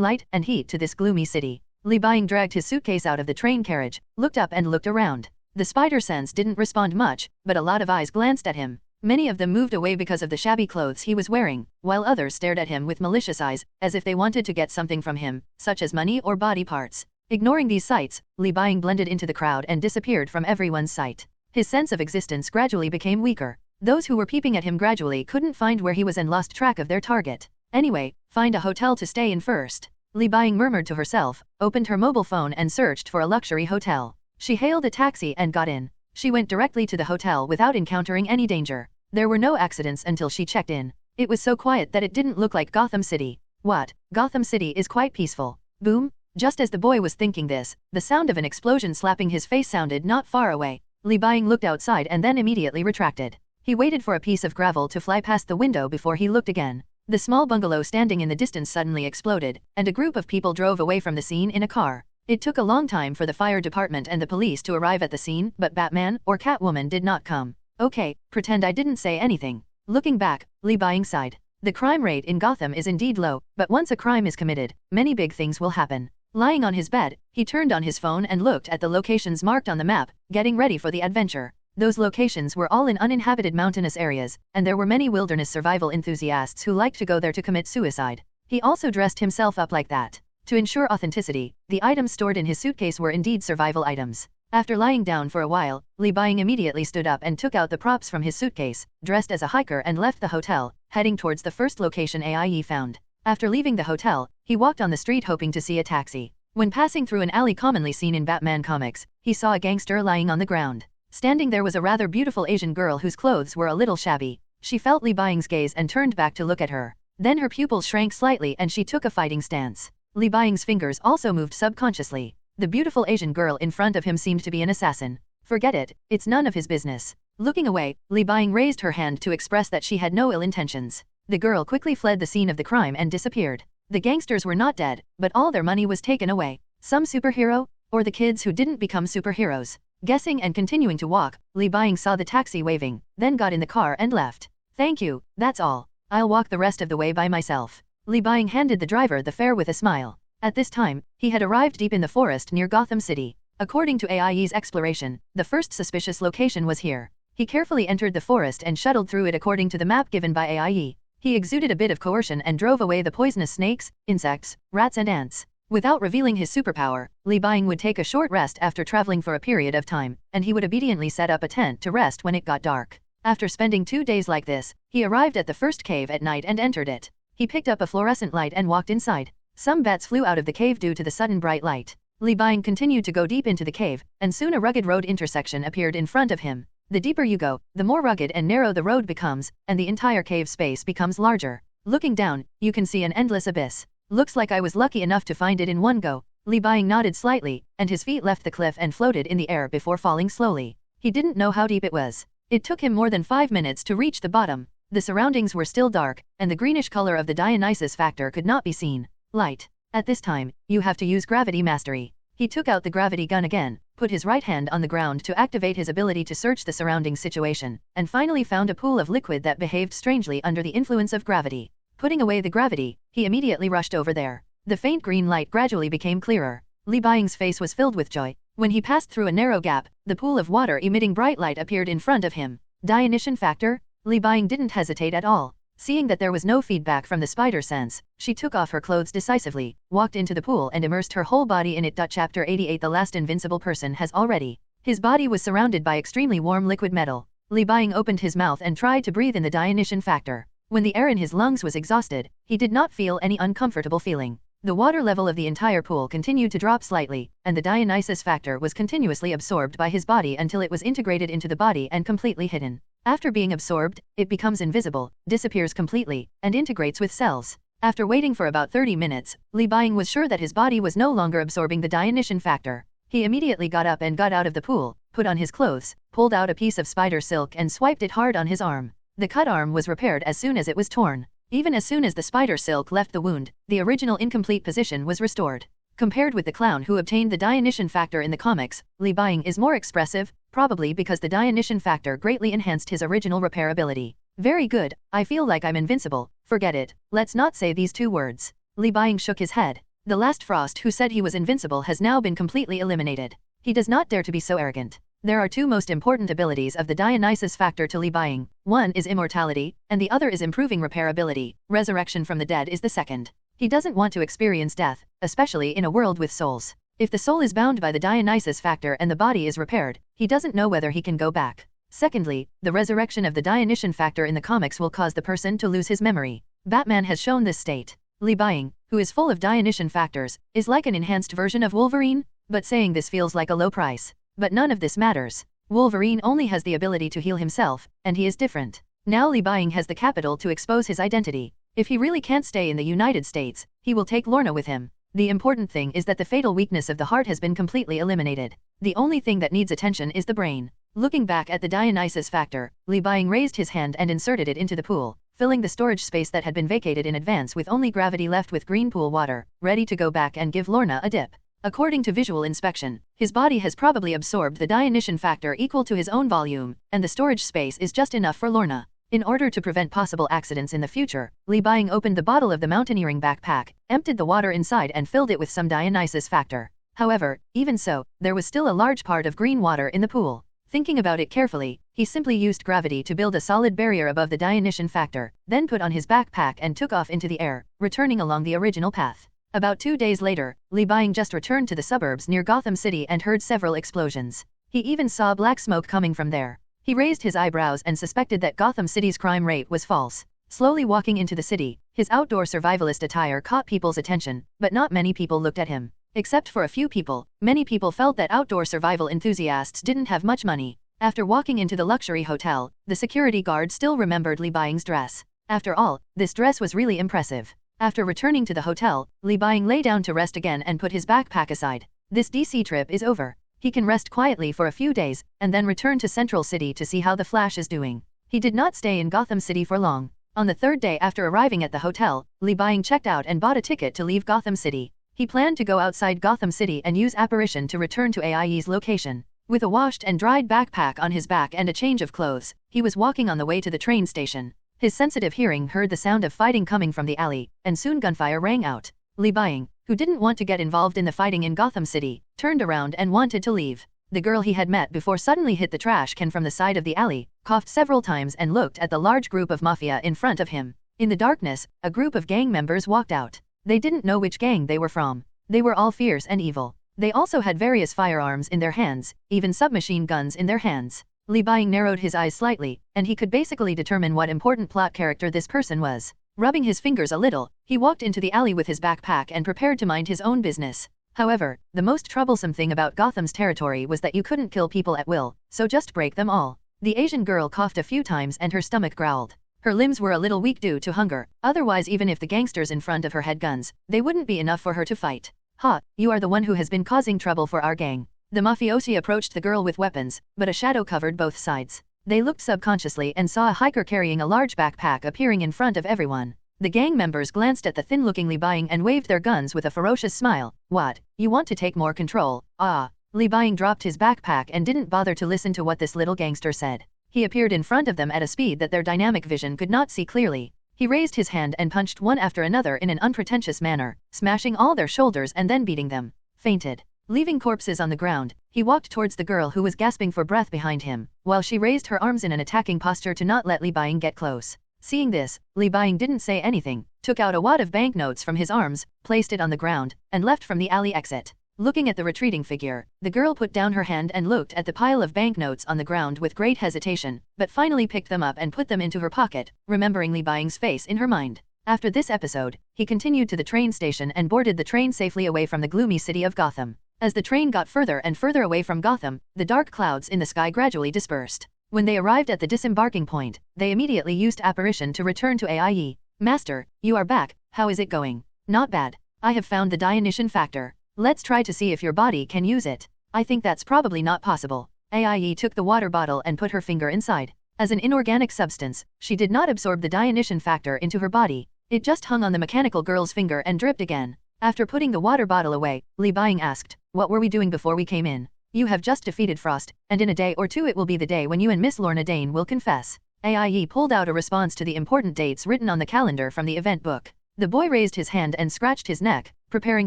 light and heat to this gloomy city. Li Buying dragged his suitcase out of the train carriage, looked up and looked around. The spider sense didn't respond much, but a lot of eyes glanced at him. Many of them moved away because of the shabby clothes he was wearing, while others stared at him with malicious eyes, as if they wanted to get something from him, such as money or body parts. Ignoring these sights, Li Buying blended into the crowd and disappeared from everyone's sight. His sense of existence gradually became weaker. Those who were peeping at him gradually couldn't find where he was and lost track of their target. Anyway, find a hotel to stay in first. Li Buying murmured to herself, opened her mobile phone and searched for a luxury hotel. She hailed a taxi and got in. She went directly to the hotel without encountering any danger. There were no accidents until she checked in. It was so quiet that it didn't look like Gotham City. What? Gotham City is quite peaceful. Boom! Just as the boy was thinking this, the sound of an explosion slapping his face sounded not far away. Li Buying looked outside and then immediately retracted. He waited for a piece of gravel to fly past the window before he looked again. The small bungalow standing in the distance suddenly exploded, and a group of people drove away from the scene in a car. It took a long time for the fire department and the police to arrive at the scene, but Batman or Catwoman did not come. Okay, pretend I didn't say anything. Looking back, Li Buying sighed. The crime rate in Gotham is indeed low, but once a crime is committed, many big things will happen. Lying on his bed, he turned on his phone and looked at the locations marked on the map, getting ready for the adventure. Those locations were all in uninhabited mountainous areas, and there were many wilderness survival enthusiasts who liked to go there to commit suicide. He also dressed himself up like that. To ensure authenticity, the items stored in his suitcase were indeed survival items. After lying down for a while, Li Buying immediately stood up and took out the props from his suitcase, dressed as a hiker and left the hotel, heading towards the first location AIE found. After leaving the hotel, he walked on the street hoping to see a taxi. When passing through an alley commonly seen in Batman comics, he saw a gangster lying on the ground. Standing there was a rather beautiful Asian girl whose clothes were a little shabby. She felt Li Buying's gaze and turned back to look at her. Then her pupils shrank slightly and she took a fighting stance. Li Buying's fingers also moved subconsciously. The beautiful Asian girl in front of him seemed to be an assassin. Forget it, it's none of his business. Looking away, Li Buying raised her hand to express that she had no ill intentions. The girl quickly fled the scene of the crime and disappeared. The gangsters were not dead, but all their money was taken away. Some superhero? Or the kids who didn't become superheroes? Guessing and continuing to walk, Li Buying saw the taxi waving, then got in the car and left. Thank you, that's all. I'll walk the rest of the way by myself. Li Buying handed the driver the fare with a smile. At this time, he had arrived deep in the forest near Gotham City. According to AIE's exploration, the first suspicious location was here. He carefully entered the forest and shuttled through it according to the map given by AIE. He exuded a bit of coercion and drove away the poisonous snakes, insects, rats and ants. Without revealing his superpower, Li Buying would take a short rest after traveling for a period of time, and he would obediently set up a tent to rest when it got dark. After spending 2 days like this, he arrived at the first cave at night and entered it. He picked up a fluorescent light and walked inside. Some bats flew out of the cave due to the sudden bright light. Li Buying continued to go deep into the cave, and soon a rugged road intersection appeared in front of him. The deeper you go, the more rugged and narrow the road becomes, and the entire cave space becomes larger. Looking down, you can see an endless abyss. Looks like I was lucky enough to find it in one go. Li Buying nodded slightly, and his feet left the cliff and floated in the air before falling slowly. He didn't know how deep it was. It took him more than 5 minutes to reach the bottom. The surroundings were still dark, and the greenish color of the Dionysus factor could not be seen. Light. At this time, you have to use gravity mastery. He took out the gravity gun again, put his right hand on the ground to activate his ability to search the surrounding situation, and finally found a pool of liquid that behaved strangely under the influence of gravity. Putting away the gravity, he immediately rushed over there. The faint green light gradually became clearer. Li Buying's face was filled with joy. When he passed through a narrow gap, the pool of water emitting bright light appeared in front of him. Dionysian factor? Li Buying didn't hesitate at all. Seeing that there was no feedback from the spider sense, she took off her clothes decisively, walked into the pool and immersed her whole body in it. Chapter 88 The last invincible person has already. His body was surrounded by extremely warm liquid metal. Li Buying opened his mouth and tried to breathe in the Dionysian factor. When the air in his lungs was exhausted, he did not feel any uncomfortable feeling. The water level of the entire pool continued to drop slightly, and the Dionysus factor was continuously absorbed by his body until it was integrated into the body and completely hidden. After being absorbed, it becomes invisible, disappears completely, and integrates with cells. After waiting for about 30 minutes, Li Buying was sure that his body was no longer absorbing the Dionysian factor. He immediately got up and got out of the pool, put on his clothes, pulled out a piece of spider silk and swiped it hard on his arm. The cut arm was repaired as soon as it was torn. Even as soon as the spider silk left the wound, the original incomplete position was restored. Compared with the clown who obtained the Dionysian factor in the comics, Li Buying is more expressive, probably because the Dionysian factor greatly enhanced his original repair ability. Very good, I feel like I'm invincible. Forget it, let's not say these 2 words. Li Buying shook his head. The last Frost who said he was invincible has now been completely eliminated. He does not dare to be so arrogant. There are 2 most important abilities of the Dionysus factor to Li Buying. One is immortality, and the other is improving repair ability. Resurrection from the dead is the second. He doesn't want to experience death, especially in a world with souls. If the soul is bound by the Dionysus factor and the body is repaired, he doesn't know whether he can go back. Secondly, the resurrection of the Dionysian factor in the comics will cause the person to lose his memory. Batman has shown this state. Li Buying, who is full of Dionysian factors, is like an enhanced version of Wolverine, but saying this feels like a low price. But none of this matters. Wolverine only has the ability to heal himself, and he is different. Now Li Buying has the capital to expose his identity. If he really can't stay in the United States, he will take Lorna with him. The important thing is that the fatal weakness of the heart has been completely eliminated. The only thing that needs attention is the brain. Looking back at the Dionysus factor, Li Buying raised his hand and inserted it into the pool, filling the storage space that had been vacated in advance with only gravity left with green pool water, ready to go back and give Lorna a dip. According to visual inspection, his body has probably absorbed the Dionysian factor equal to his own volume, and the storage space is just enough for Lorna. In order to prevent possible accidents in the future, Li Buying opened the bottle of the mountaineering backpack, emptied the water inside and filled it with some Dionysus factor. However, even so, there was still a large part of green water in the pool. Thinking about it carefully, he simply used gravity to build a solid barrier above the Dionysian factor, then put on his backpack and took off into the air, returning along the original path. About 2 days later, Li Buying just returned to the suburbs near Gotham City and heard several explosions. He even saw black smoke coming from there. He raised his eyebrows and suspected that Gotham City's crime rate was false. Slowly walking into the city, his outdoor survivalist attire caught people's attention, but not many people looked at him. Except for a few people, many people felt that outdoor survival enthusiasts didn't have much money. After walking into the luxury hotel, the security guard still remembered Li Buying's dress. After all, this dress was really impressive. After returning to the hotel, Li Buying lay down to rest again and put his backpack aside. This DC trip is over. He can rest quietly for a few days, and then return to Central City to see how the Flash is doing. He did not stay in Gotham City for long. On the 3rd day after arriving at the hotel, Li Buying checked out and bought a ticket to leave Gotham City. He planned to go outside Gotham City and use apparition to return to AIE's location. With a washed and dried backpack on his back and a change of clothes, he was walking on the way to the train station. His sensitive hearing heard the sound of fighting coming from the alley, and soon gunfire rang out. Li Buying, who didn't want to get involved in the fighting in Gotham City, turned around and wanted to leave. The girl he had met before suddenly hit the trash can from the side of the alley, coughed several times and looked at the large group of mafia in front of him. In the darkness, a group of gang members walked out. They didn't know which gang they were from. They were all fierce and evil. They also had various firearms in their hands, even submachine guns in their hands. Li Buying narrowed his eyes slightly, and he could basically determine what important plot character this person was. Rubbing his fingers a little, he walked into the alley with his backpack and prepared to mind his own business. However, the most troublesome thing about Gotham's territory was that you couldn't kill people at will, so just break them all. The Asian girl coughed a few times and her stomach growled. Her limbs were a little weak due to hunger, otherwise even if the gangsters in front of her had guns, they wouldn't be enough for her to fight. Ha, you are the one who has been causing trouble for our gang. The mafiosi approached the girl with weapons, but a shadow covered both sides. They looked subconsciously and saw a hiker carrying a large backpack appearing in front of everyone. The gang members glanced at the thin-looking Li Buying and waved their guns with a ferocious smile. What? You want to take more control? Ah. Li Buying dropped his backpack and didn't bother to listen to what this little gangster said. He appeared in front of them at a speed that their dynamic vision could not see clearly. He raised his hand and punched one after another in an unpretentious manner, smashing all their shoulders and then beating them. Fainted. Leaving corpses on the ground, he walked towards the girl who was gasping for breath behind him, while she raised her arms in an attacking posture to not let Li Buying get close. Seeing this, Li Buying didn't say anything, took out a wad of banknotes from his arms, placed it on the ground, and left from the alley exit. Looking at the retreating figure, the girl put down her hand and looked at the pile of banknotes on the ground with great hesitation, but finally picked them up and put them into her pocket, remembering Li Buying's face in her mind. After this episode, he continued to the train station and boarded the train safely away from the gloomy city of Gotham. As the train got further and further away from Gotham, the dark clouds in the sky gradually dispersed. When they arrived at the disembarking point, they immediately used apparition to return to AIE. Master, you are back, how is it going? Not bad. I have found the Dionysian factor. Let's try to see if your body can use it. I think that's probably not possible. AIE took the water bottle and put her finger inside. As an inorganic substance, she did not absorb the Dionysian factor into her body. It just hung on the mechanical girl's finger and dripped again. After putting the water bottle away, Li Buying asked, "What were we doing before we came in? You have just defeated Frost, and in a day or two it will be the day when you and Miss Lorna Dane will confess." AIE pulled out a response to the important dates written on the calendar from the event book. The boy raised his hand and scratched his neck, preparing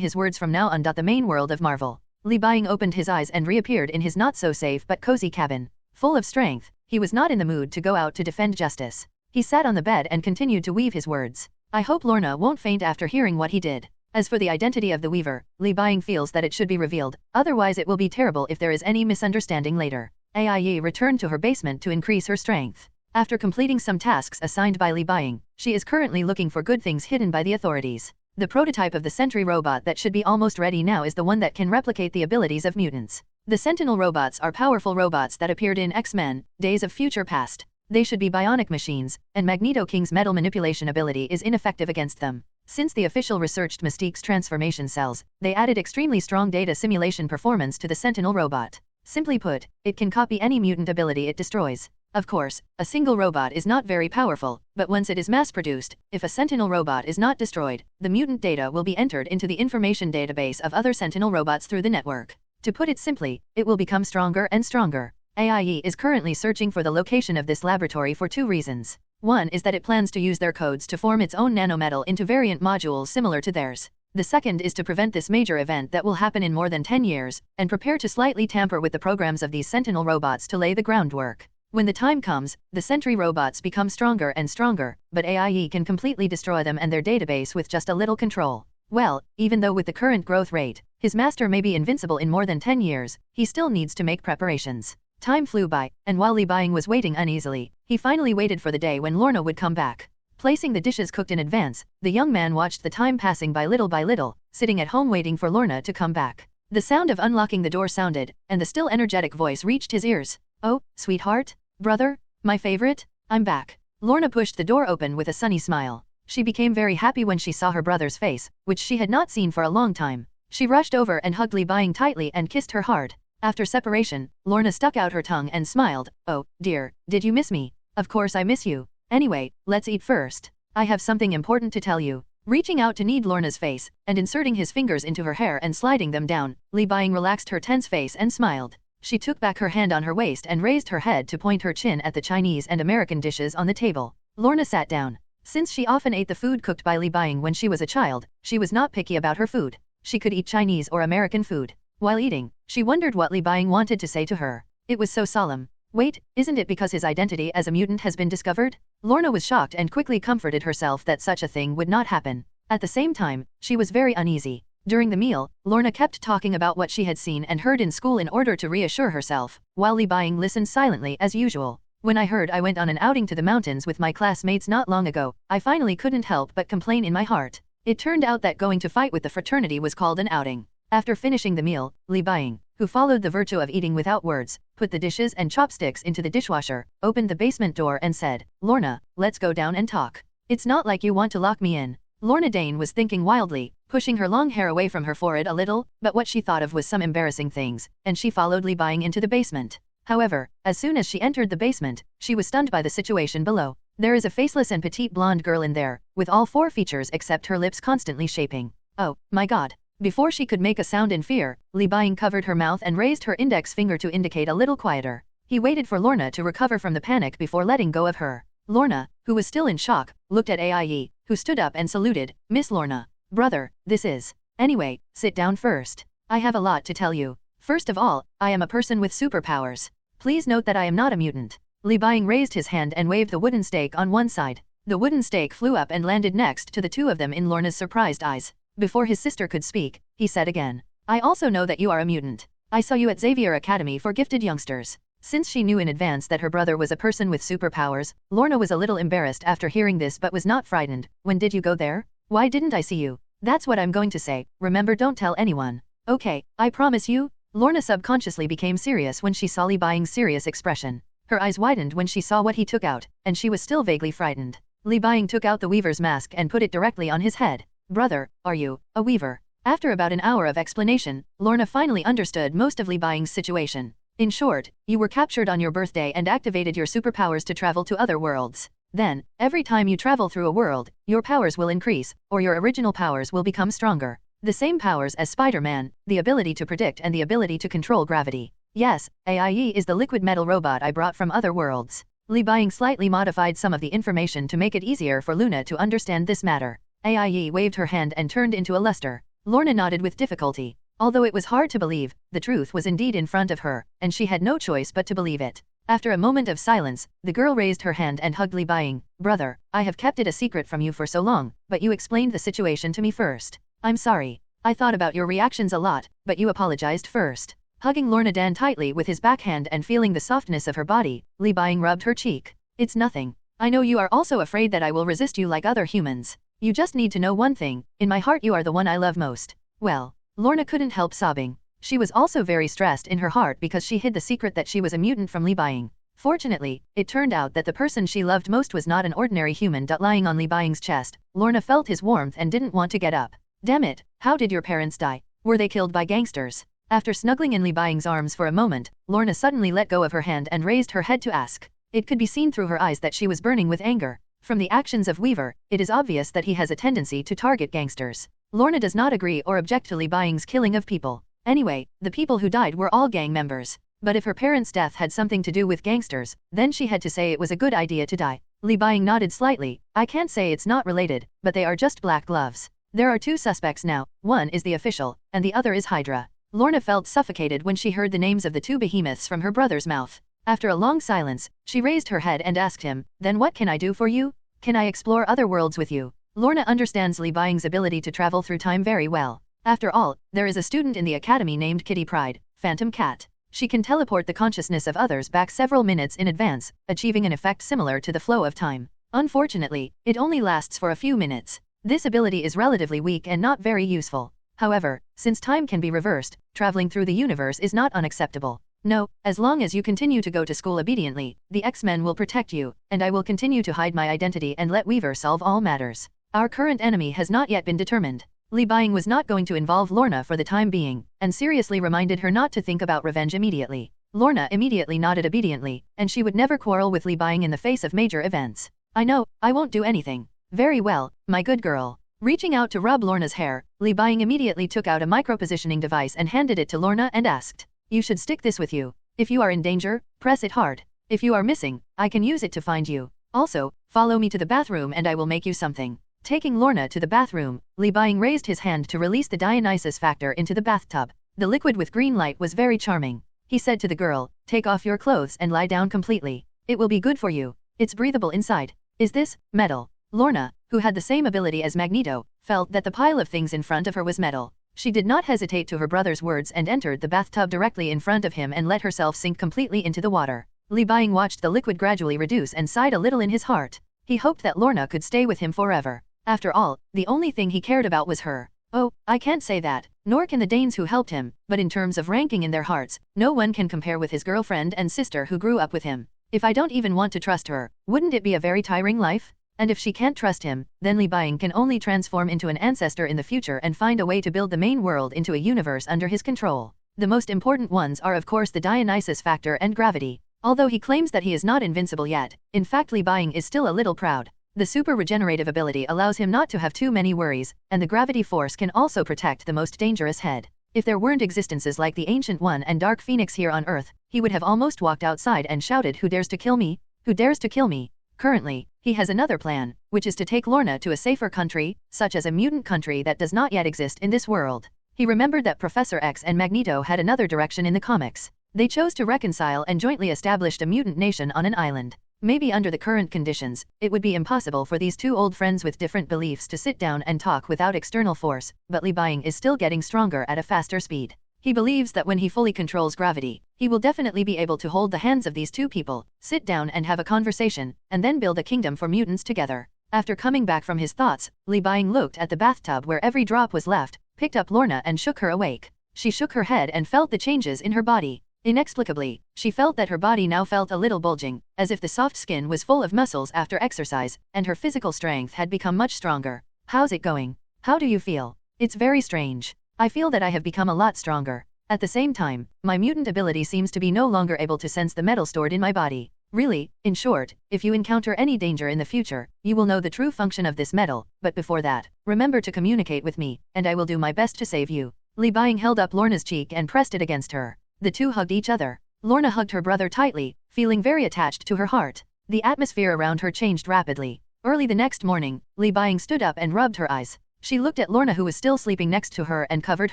his words from now on. The main world of Marvel. Li Buying opened his eyes and reappeared in his not-so-safe but cozy cabin. Full of strength, he was not in the mood to go out to defend justice. He sat on the bed and continued to weave his words. I hope Lorna won't faint after hearing what he did. As for the identity of the weaver, Li Buying feels that it should be revealed, otherwise it will be terrible if there is any misunderstanding later. AIE returned to her basement to increase her strength. After completing some tasks assigned by Li Buying, she is currently looking for good things hidden by the authorities. The prototype of the sentry robot that should be almost ready now is the one that can replicate the abilities of mutants. The Sentinel robots are powerful robots that appeared in X-Men, Days of Future Past. They should be bionic machines, and Magneto King's metal manipulation ability is ineffective against them. Since the official researched Mystique's transformation cells, they added extremely strong data simulation performance to the Sentinel robot. Simply put, it can copy any mutant ability it destroys. Of course, a single robot is not very powerful, but once it is mass-produced, if a Sentinel robot is not destroyed, the mutant data will be entered into the information database of other Sentinel robots through the network. To put it simply, it will become stronger and stronger. AIE is currently searching for the location of this laboratory for two reasons. One is that it plans to use their codes to form its own nanometal into variant modules similar to theirs. The second is to prevent this major event that will happen in more than 10 years, and prepare to slightly tamper with the programs of these Sentinel robots to lay the groundwork. When the time comes, the sentry robots become stronger and stronger, but AIE can completely destroy them and their database with just a little control. Well, even though with the current growth rate, his master may be invincible in more than 10 years, he still needs to make preparations. Time flew by, and while Li Buying was waiting uneasily, he finally waited for the day when Lorna would come back. Placing the dishes cooked in advance, the young man watched the time passing by little, sitting at home waiting for Lorna to come back. The sound of unlocking the door sounded, and the still energetic voice reached his ears. "Oh, sweetheart? Brother? My favorite? I'm back." Lorna pushed the door open with a sunny smile. She became very happy when she saw her brother's face, which she had not seen for a long time. She rushed over and hugged Li Buying tightly and kissed her hard. After separation, Lorna stuck out her tongue and smiled. "Oh, dear, did you miss me?" "Of course I miss you. Anyway, let's eat first. I have something important to tell you." Reaching out to knead Lorna's face, and inserting his fingers into her hair and sliding them down, Li Buying relaxed her tense face and smiled. She took back her hand on her waist and raised her head to point her chin at the Chinese and American dishes on the table. Lorna sat down. Since she often ate the food cooked by Li Buying when she was a child, she was not picky about her food. She could eat Chinese or American food. While eating, she wondered what Li Buying wanted to say to her. It was so solemn. Wait, isn't it because his identity as a mutant has been discovered? Lorna was shocked and quickly comforted herself that such a thing would not happen. At the same time, she was very uneasy. During the meal, Lorna kept talking about what she had seen and heard in school in order to reassure herself, while Li Buying listened silently as usual. "When I heard I went on an outing to the mountains with my classmates not long ago, I finally couldn't help but complain in my heart. It turned out that going to fight with the fraternity was called an outing." After finishing the meal, Li Buying, who followed the virtue of eating without words, put the dishes and chopsticks into the dishwasher, opened the basement door and said, "Lorna, let's go down and talk. It's not like you want to lock me in." Lorna Dane was thinking wildly, pushing her long hair away from her forehead a little, but what she thought of was some embarrassing things, and she followed Li Buying into the basement. However, as soon as she entered the basement, she was stunned by the situation below. There is a faceless and petite blonde girl in there, with all 4 features except her lips constantly shaping. Oh, my god. Before she could make a sound in fear, Li Buying covered her mouth and raised her index finger to indicate a little quieter. He waited for Lorna to recover from the panic before letting go of her. Lorna, who was still in shock, looked at Aie, who stood up and saluted. "Miss Lorna. Brother, this is. Anyway, sit down first. I have a lot to tell you. First of all, I am a person with superpowers. Please note that I am not a mutant." Li Buying raised his hand and waved the wooden stake on one side. The wooden stake flew up and landed next to the 2 of them in Lorna's surprised eyes. Before his sister could speak, he said again, "I also know that you are a mutant. I saw you at Xavier Academy for Gifted Youngsters." Since she knew in advance that her brother was a person with superpowers, Lorna was a little embarrassed after hearing this but was not frightened. "When did you go there? Why didn't I see you?" "That's what I'm going to say. Remember, don't tell anyone." "Okay, I promise you." Lorna subconsciously became serious when she saw Li Buying's serious expression. Her eyes widened when she saw what he took out, and she was still vaguely frightened. Li Buying took out the weaver's mask and put it directly on his head. "Brother, are you a weaver?" After about an hour of explanation, Lorna finally understood most of Li Buying's situation. "In short, you were captured on your birthday and activated your superpowers to travel to other worlds. Then, every time you travel through a world, your powers will increase, or your original powers will become stronger. The same powers as Spider-Man, the ability to predict and the ability to control gravity. Yes, Aie is the liquid metal robot I brought from other worlds." Li Buying slightly modified some of the information to make it easier for Luna to understand this matter. Aie waved her hand and turned into a luster. Lorna nodded with difficulty. Although it was hard to believe, the truth was indeed in front of her, and she had no choice but to believe it. After a moment of silence, the girl raised her hand and hugged Li Buying. "Brother, I have kept it a secret from you for so long, but you explained the situation to me first. I'm sorry. I thought about your reactions a lot, but you apologized first." Hugging Lorna Dan tightly with his backhand and feeling the softness of her body, Li Buying rubbed her cheek. "It's nothing. I know you are also afraid that I will resist you like other humans. You just need to know one thing, in my heart you are the one I love most." Well, Lorna couldn't help sobbing. She was also very stressed in her heart because she hid the secret that she was a mutant from Li Buying. Fortunately, it turned out that the person she loved most was not an ordinary human. Lying on Li Buying's chest, Lorna felt his warmth and didn't want to get up. "Damn it, how did your parents die? Were they killed by gangsters?" After snuggling in Li Buying's arms for a moment, Lorna suddenly let go of her hand and raised her head to ask. It could be seen through her eyes that she was burning with anger. From the actions of Weaver, it is obvious that he has a tendency to target gangsters. Lorna does not agree or object to Li Buying's killing of people. Anyway, the people who died were all gang members. But if her parents' death had something to do with gangsters, then she had to say it was a good idea to die. Li Buying nodded slightly. "I can't say it's not related, but they are just black gloves. There are 2 suspects now, one is the official, and the other is Hydra." Lorna felt suffocated when she heard the names of the 2 behemoths from her brother's mouth. After a long silence, she raised her head and asked him, "Then what can I do for you? Can I explore other worlds with you?" Lorna understands Li Buying's ability to travel through time very well. After all, there is a student in the academy named Kitty Pryde, Phantom Cat. She can teleport the consciousness of others back several minutes in advance, achieving an effect similar to the flow of time. Unfortunately, it only lasts for a few minutes. This ability is relatively weak and not very useful. However, since time can be reversed, traveling through the universe is not unacceptable. No, as long as you continue to go to school obediently, the X-Men will protect you, and I will continue to hide my identity and let Weaver solve all matters. Our current enemy has not yet been determined. Li Buying was not going to involve Lorna for the time being, and seriously reminded her not to think about revenge immediately. Lorna immediately nodded obediently, and she would never quarrel with Li Buying in the face of major events. "I know, I won't do anything." "Very well, my good girl." Reaching out to rub Lorna's hair, Li Buying immediately took out a micro-positioning device and handed it to Lorna and asked, "You should stick this with you. If you are in danger, press it hard. If you are missing, I can use it to find you. Also, follow me to the bathroom and I will make you something." Taking Lorna to the bathroom, Li Buying raised his hand to release the Dionysus factor into the bathtub. The liquid with green light was very charming. He said to the girl, "Take off your clothes and lie down completely. It will be good for you. It's breathable inside." "Is this metal?" Lorna, who had the same ability as Magneto, felt that the pile of things in front of her was metal. She did not hesitate to her brother's words and entered the bathtub directly in front of him and let herself sink completely into the water. Li Buying watched the liquid gradually reduce and sighed a little in his heart. He hoped that Lorna could stay with him forever. After all, the only thing he cared about was her. Oh, I can't say that, nor can the Danes who helped him, but in terms of ranking in their hearts, no one can compare with his girlfriend and sister who grew up with him. If I don't even want to trust her, wouldn't it be a very tiring life? And if she can't trust him, then Li Buying can only transform into an ancestor in the future and find a way to build the main world into a universe under his control. The most important ones are of course the Dionysus factor and gravity. Although he claims that he is not invincible yet, in fact Li Buying is still a little proud. The super regenerative ability allows him not to have too many worries, and the gravity force can also protect the most dangerous head. If there weren't existences like the Ancient One and Dark Phoenix here on Earth, he would have almost walked outside and shouted, "Who dares to kill me? Who dares to kill me?" Currently, he has another plan, which is to take Lorna to a safer country, such as a mutant country that does not yet exist in this world. He remembered that Professor X and Magneto had another direction in the comics. They chose to reconcile and jointly established a mutant nation on an island. Maybe under the current conditions, it would be impossible for these two old friends with different beliefs to sit down and talk without external force, but Li Buying is still getting stronger at a faster speed. He believes that when he fully controls gravity, he will definitely be able to hold the hands of these two people, sit down and have a conversation, and then build a kingdom for mutants together. After coming back from his thoughts, Li Buying looked at the bathtub where every drop was left, picked up Lorna and shook her awake. She shook her head and felt the changes in her body. Inexplicably, she felt that her body now felt a little bulging, as if the soft skin was full of muscles after exercise, and her physical strength had become much stronger. "How's it going? How do you feel?" "It's very strange. I feel that I have become a lot stronger. At the same time, my mutant ability seems to be no longer able to sense the metal stored in my body. Really, in short, if you encounter any danger in the future, you will know the true function of this metal, but before that, remember to communicate with me, and I will do my best to save you." Li Buying held up Lorna's cheek and pressed it against her. The two hugged each other. Lorna hugged her brother tightly, feeling very attached to her heart. The atmosphere around her changed rapidly. Early the next morning, Li Buying stood up and rubbed her eyes. She looked at Lorna who was still sleeping next to her and covered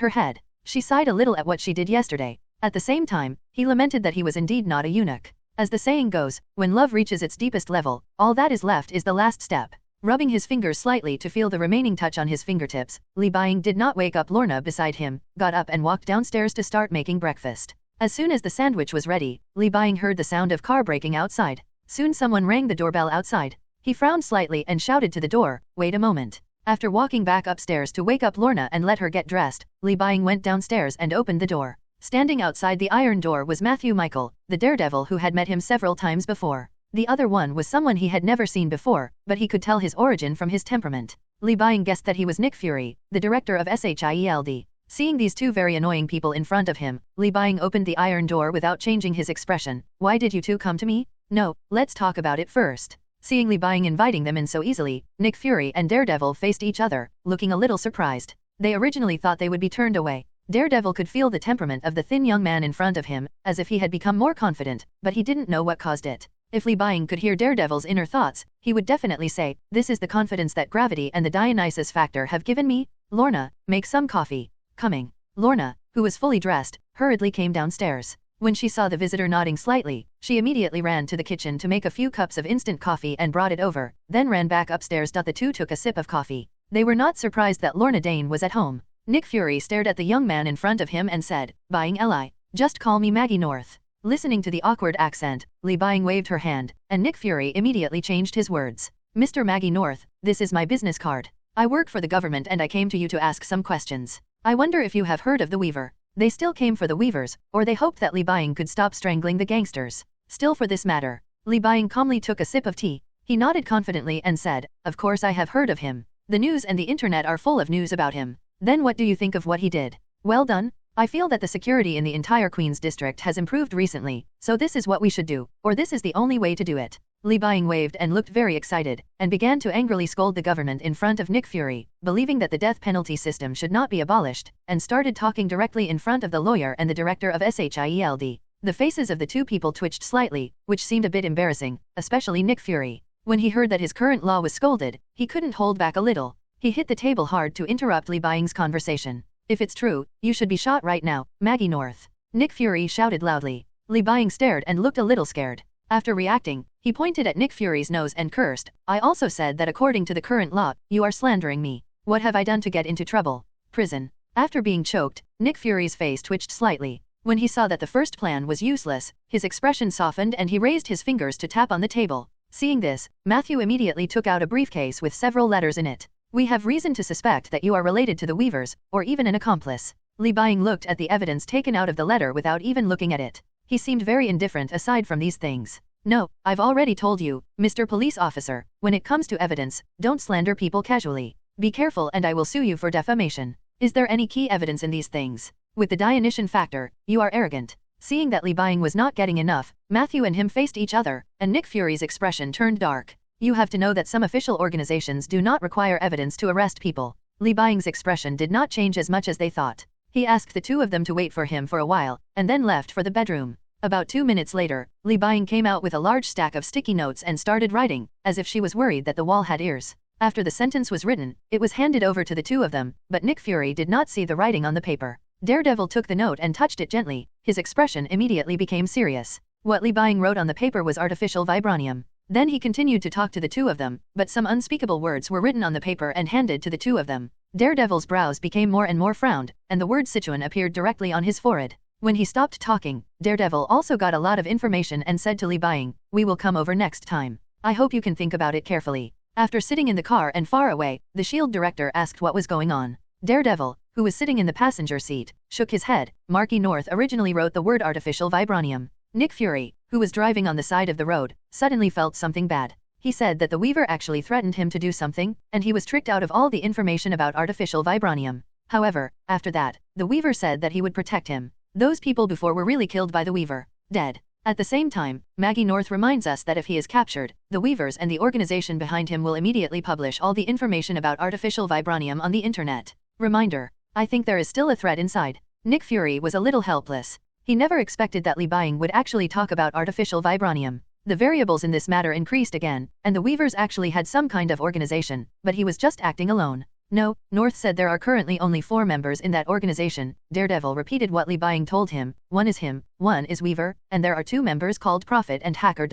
her head. She sighed a little at what she did yesterday. At the same time, he lamented that he was indeed not a eunuch. As the saying goes, when love reaches its deepest level, all that is left is the last step. Rubbing his fingers slightly to feel the remaining touch on his fingertips, Li Buying did not wake up Lorna beside him, got up and walked downstairs to start making breakfast. As soon as the sandwich was ready, Li Buying heard the sound of car braking outside. Soon someone rang the doorbell outside. He frowned slightly and shouted to the door, "Wait a moment." After walking back upstairs to wake up Lorna and let her get dressed, Li Buying went downstairs and opened the door. Standing outside the iron door was Matthew Michael, the daredevil who had met him several times before. The other one was someone he had never seen before, but he could tell his origin from his temperament. Li Buying guessed that he was Nick Fury, the director of SHIELD. Seeing these two very annoying people in front of him, Li Buying opened the iron door without changing his expression. "Why did you two come to me?" "No, let's talk about it first." Seeing Li Buying inviting them in so easily, Nick Fury and Daredevil faced each other, looking a little surprised. They originally thought they would be turned away. Daredevil could feel the temperament of the thin young man in front of him, as if he had become more confident, but he didn't know what caused it. If Li Buying could hear Daredevil's inner thoughts, he would definitely say, "This is the confidence that gravity and the Dionysus factor have given me." "Lorna, make some coffee." "Coming." Lorna, who was fully dressed, hurriedly came downstairs. When she saw the visitor nodding slightly, she immediately ran to the kitchen to make a few cups of instant coffee and brought it over, then ran back upstairs. The two took a sip of coffee. They were not surprised that Lorna Dane was at home. Nick Fury stared at the young man in front of him and said, "Buying Li. Just call me Maggie North." Listening to the awkward accent, Li Buying waved her hand, and Nick Fury immediately changed his words. "Mr. Maggie North, this is my business card. I work for the government and I came to you to ask some questions. I wonder if you have heard of the Weaver." They still came for the Weavers, or they hoped that Li Buying could stop strangling the gangsters. Still for this matter. Li Buying calmly took a sip of tea. He nodded confidently and said, "Of course I have heard of him. The news and the internet are full of news about him." "Then what do you think of what he did?" "Well done. I feel that the security in the entire Queen's district has improved recently, so this is what we should do, or this is the only way to do it." Li Buying waved and looked very excited, and began to angrily scold the government in front of Nick Fury, believing that the death penalty system should not be abolished, and started talking directly in front of the lawyer and the director of SHIELD. The faces of the two people twitched slightly, which seemed a bit embarrassing, especially Nick Fury. When he heard that his current law was scolded, he couldn't hold back a little. He hit the table hard to interrupt Li Buying's conversation. "If it's true, you should be shot right now, Maggie North." Nick Fury shouted loudly. Li Buying stared and looked a little scared. After reacting, he pointed at Nick Fury's nose and cursed, "I also said that according to the current law, you are slandering me. What have I done to get into trouble?" "Prison." After being choked, Nick Fury's face twitched slightly. When he saw that the first plan was useless, his expression softened and he raised his fingers to tap on the table. Seeing this, Matthew immediately took out a briefcase with several letters in it. We have reason to suspect that you are related to the Weavers, or even an accomplice. Li Buying looked at the evidence taken out of the letter without even looking at it. He seemed very indifferent aside from these things. No, I've already told you, Mr. Police Officer, when it comes to evidence, don't slander people casually. Be careful and I will sue you for defamation. Is there any key evidence in these things? With the Dionysian factor, you are arrogant. Seeing that Li Buying was not getting enough, Matthew and him faced each other, and Nick Fury's expression turned dark. You have to know that some official organizations do not require evidence to arrest people. Li Buying's expression did not change as much as they thought. He asked the two of them to wait for him for a while, and then left for the bedroom. About 2 minutes later, Li Buying came out with a large stack of sticky notes and started writing, as if she was worried that the wall had ears. After the sentence was written, it was handed over to the two of them, but Nick Fury did not see the writing on the paper. Daredevil took the note and touched it gently. His expression immediately became serious. What Li Buying wrote on the paper was artificial vibranium. Then he continued to talk to the two of them, but some unspeakable words were written on the paper and handed to the two of them. Daredevil's brows became more and more frowned, and the word Sichuan appeared directly on his forehead. When he stopped talking, Daredevil also got a lot of information and said to Li Buying, "We will come over next time. I hope you can think about it carefully." After sitting in the car and far away, the S.H.I.E.L.D. director asked what was going on. Daredevil, who was sitting in the passenger seat, shook his head. Marky North originally wrote the word artificial vibranium. Nick Fury, who was driving on the side of the road, suddenly felt something bad. He said that the Weaver actually threatened him to do something, and he was tricked out of all the information about artificial vibranium. However, after that, the Weaver said that he would protect him. Those people before were really killed by the Weaver. Dead. At the same time, Maggie North reminds us that if he is captured, the Weavers and the organization behind him will immediately publish all the information about artificial vibranium on the internet. Reminder. I think there is still a threat inside. Nick Fury was a little helpless. He never expected that Li Buying would actually talk about artificial vibranium. The variables in this matter increased again, and the Weavers actually had some kind of organization, but he was just acting alone. No, North said there are currently only 4 members in that organization. Daredevil repeated what Li Buying told him. 1 is him, 1 is Weaver, and there are 2 members called Prophet and Hacker.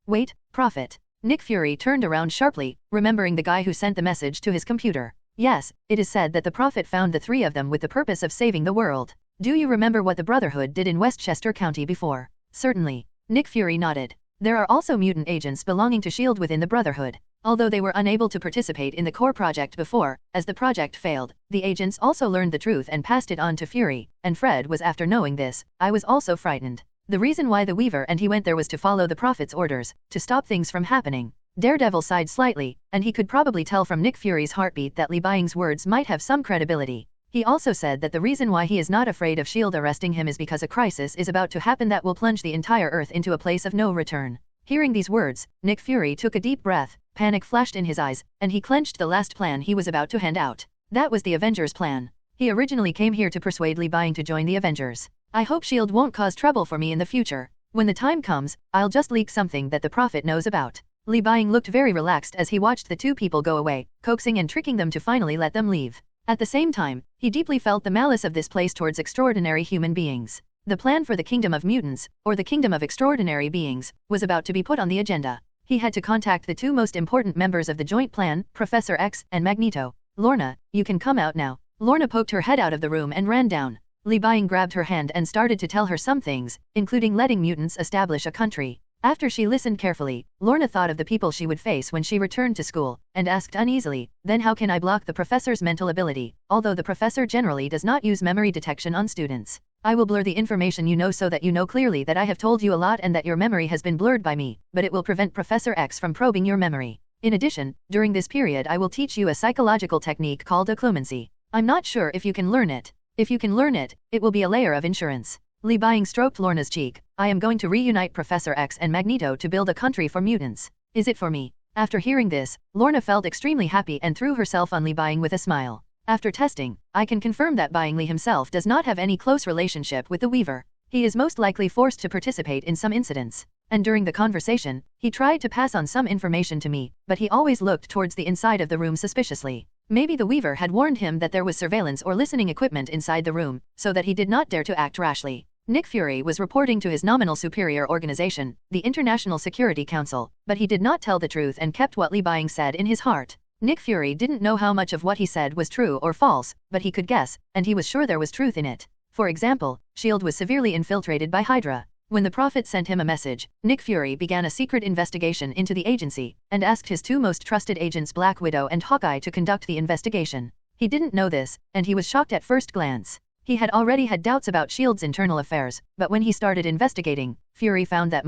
Wait, Prophet. Nick Fury turned around sharply, remembering the guy who sent the message to his computer. Yes, it is said that the Prophet found the 3 of them with the purpose of saving the world. Do you remember what the Brotherhood did in Westchester County before? Certainly. Nick Fury nodded. There are also mutant agents belonging to S.H.I.E.L.D. within the Brotherhood. Although they were unable to participate in the core project before, as the project failed, the agents also learned the truth and passed it on to Fury, and Fred was after knowing this. I was also frightened. The reason why the Weaver and he went there was to follow the Prophet's orders, to stop things from happening. Daredevil sighed slightly, and he could probably tell from Nick Fury's heartbeat that Li Buying's words might have some credibility. He also said that the reason why he is not afraid of S.H.I.E.L.D. arresting him is because a crisis is about to happen that will plunge the entire Earth into a place of no return. Hearing these words, Nick Fury took a deep breath, panic flashed in his eyes, and he clenched the last plan he was about to hand out. That was the Avengers plan. He originally came here to persuade Li Buying to join the Avengers. I hope S.H.I.E.L.D. won't cause trouble for me in the future. When the time comes, I'll just leak something that the Prophet knows about. Li Buying looked very relaxed as he watched the 2 people go away, coaxing and tricking them to finally let them leave. At the same time, he deeply felt the malice of this place towards extraordinary human beings. The plan for the Kingdom of Mutants, or the Kingdom of Extraordinary Beings, was about to be put on the agenda. He had to contact the 2 most important members of the joint plan, Professor X and Magneto. Lorna, you can come out now. Lorna poked her head out of the room and ran down. Li Buying grabbed her hand and started to tell her some things, including letting mutants establish a country. After she listened carefully, Lorna thought of the people she would face when she returned to school, and asked uneasily, then how can I block the professor's mental ability, although the professor generally does not use memory detection on students? I will blur the information you know so that you know clearly that I have told you a lot and that your memory has been blurred by me, but it will prevent Professor X from probing your memory. In addition, during this period I will teach you a psychological technique called occlumency. I'm not sure if you can learn it. If you can learn it, it will be a layer of insurance. Li Buying stroked Lorna's cheek. I am going to reunite Professor X and Magneto to build a country for mutants. Is it for me? After hearing this, Lorna felt extremely happy and threw herself on Li Buying with a smile. After testing, I can confirm that Buying Li himself does not have any close relationship with the Weaver. He is most likely forced to participate in some incidents. And during the conversation, he tried to pass on some information to me, but he always looked towards the inside of the room suspiciously. Maybe the Weaver had warned him that there was surveillance or listening equipment inside the room, so that he did not dare to act rashly. Nick Fury was reporting to his nominal superior organization, the International Security Council, but he did not tell the truth and kept what Li Buying said in his heart. Nick Fury didn't know how much of what he said was true or false, but he could guess, and he was sure there was truth in it. For example, S.H.I.E.L.D. was severely infiltrated by Hydra. When the Prophet sent him a message, Nick Fury began a secret investigation into the agency, and asked his two most trusted agents Black Widow and Hawkeye to conduct the investigation. He didn't know this, and he was shocked at first glance. He had already had doubts about S.H.I.E.L.'s internal affairs, but when he started investigating, Fury found that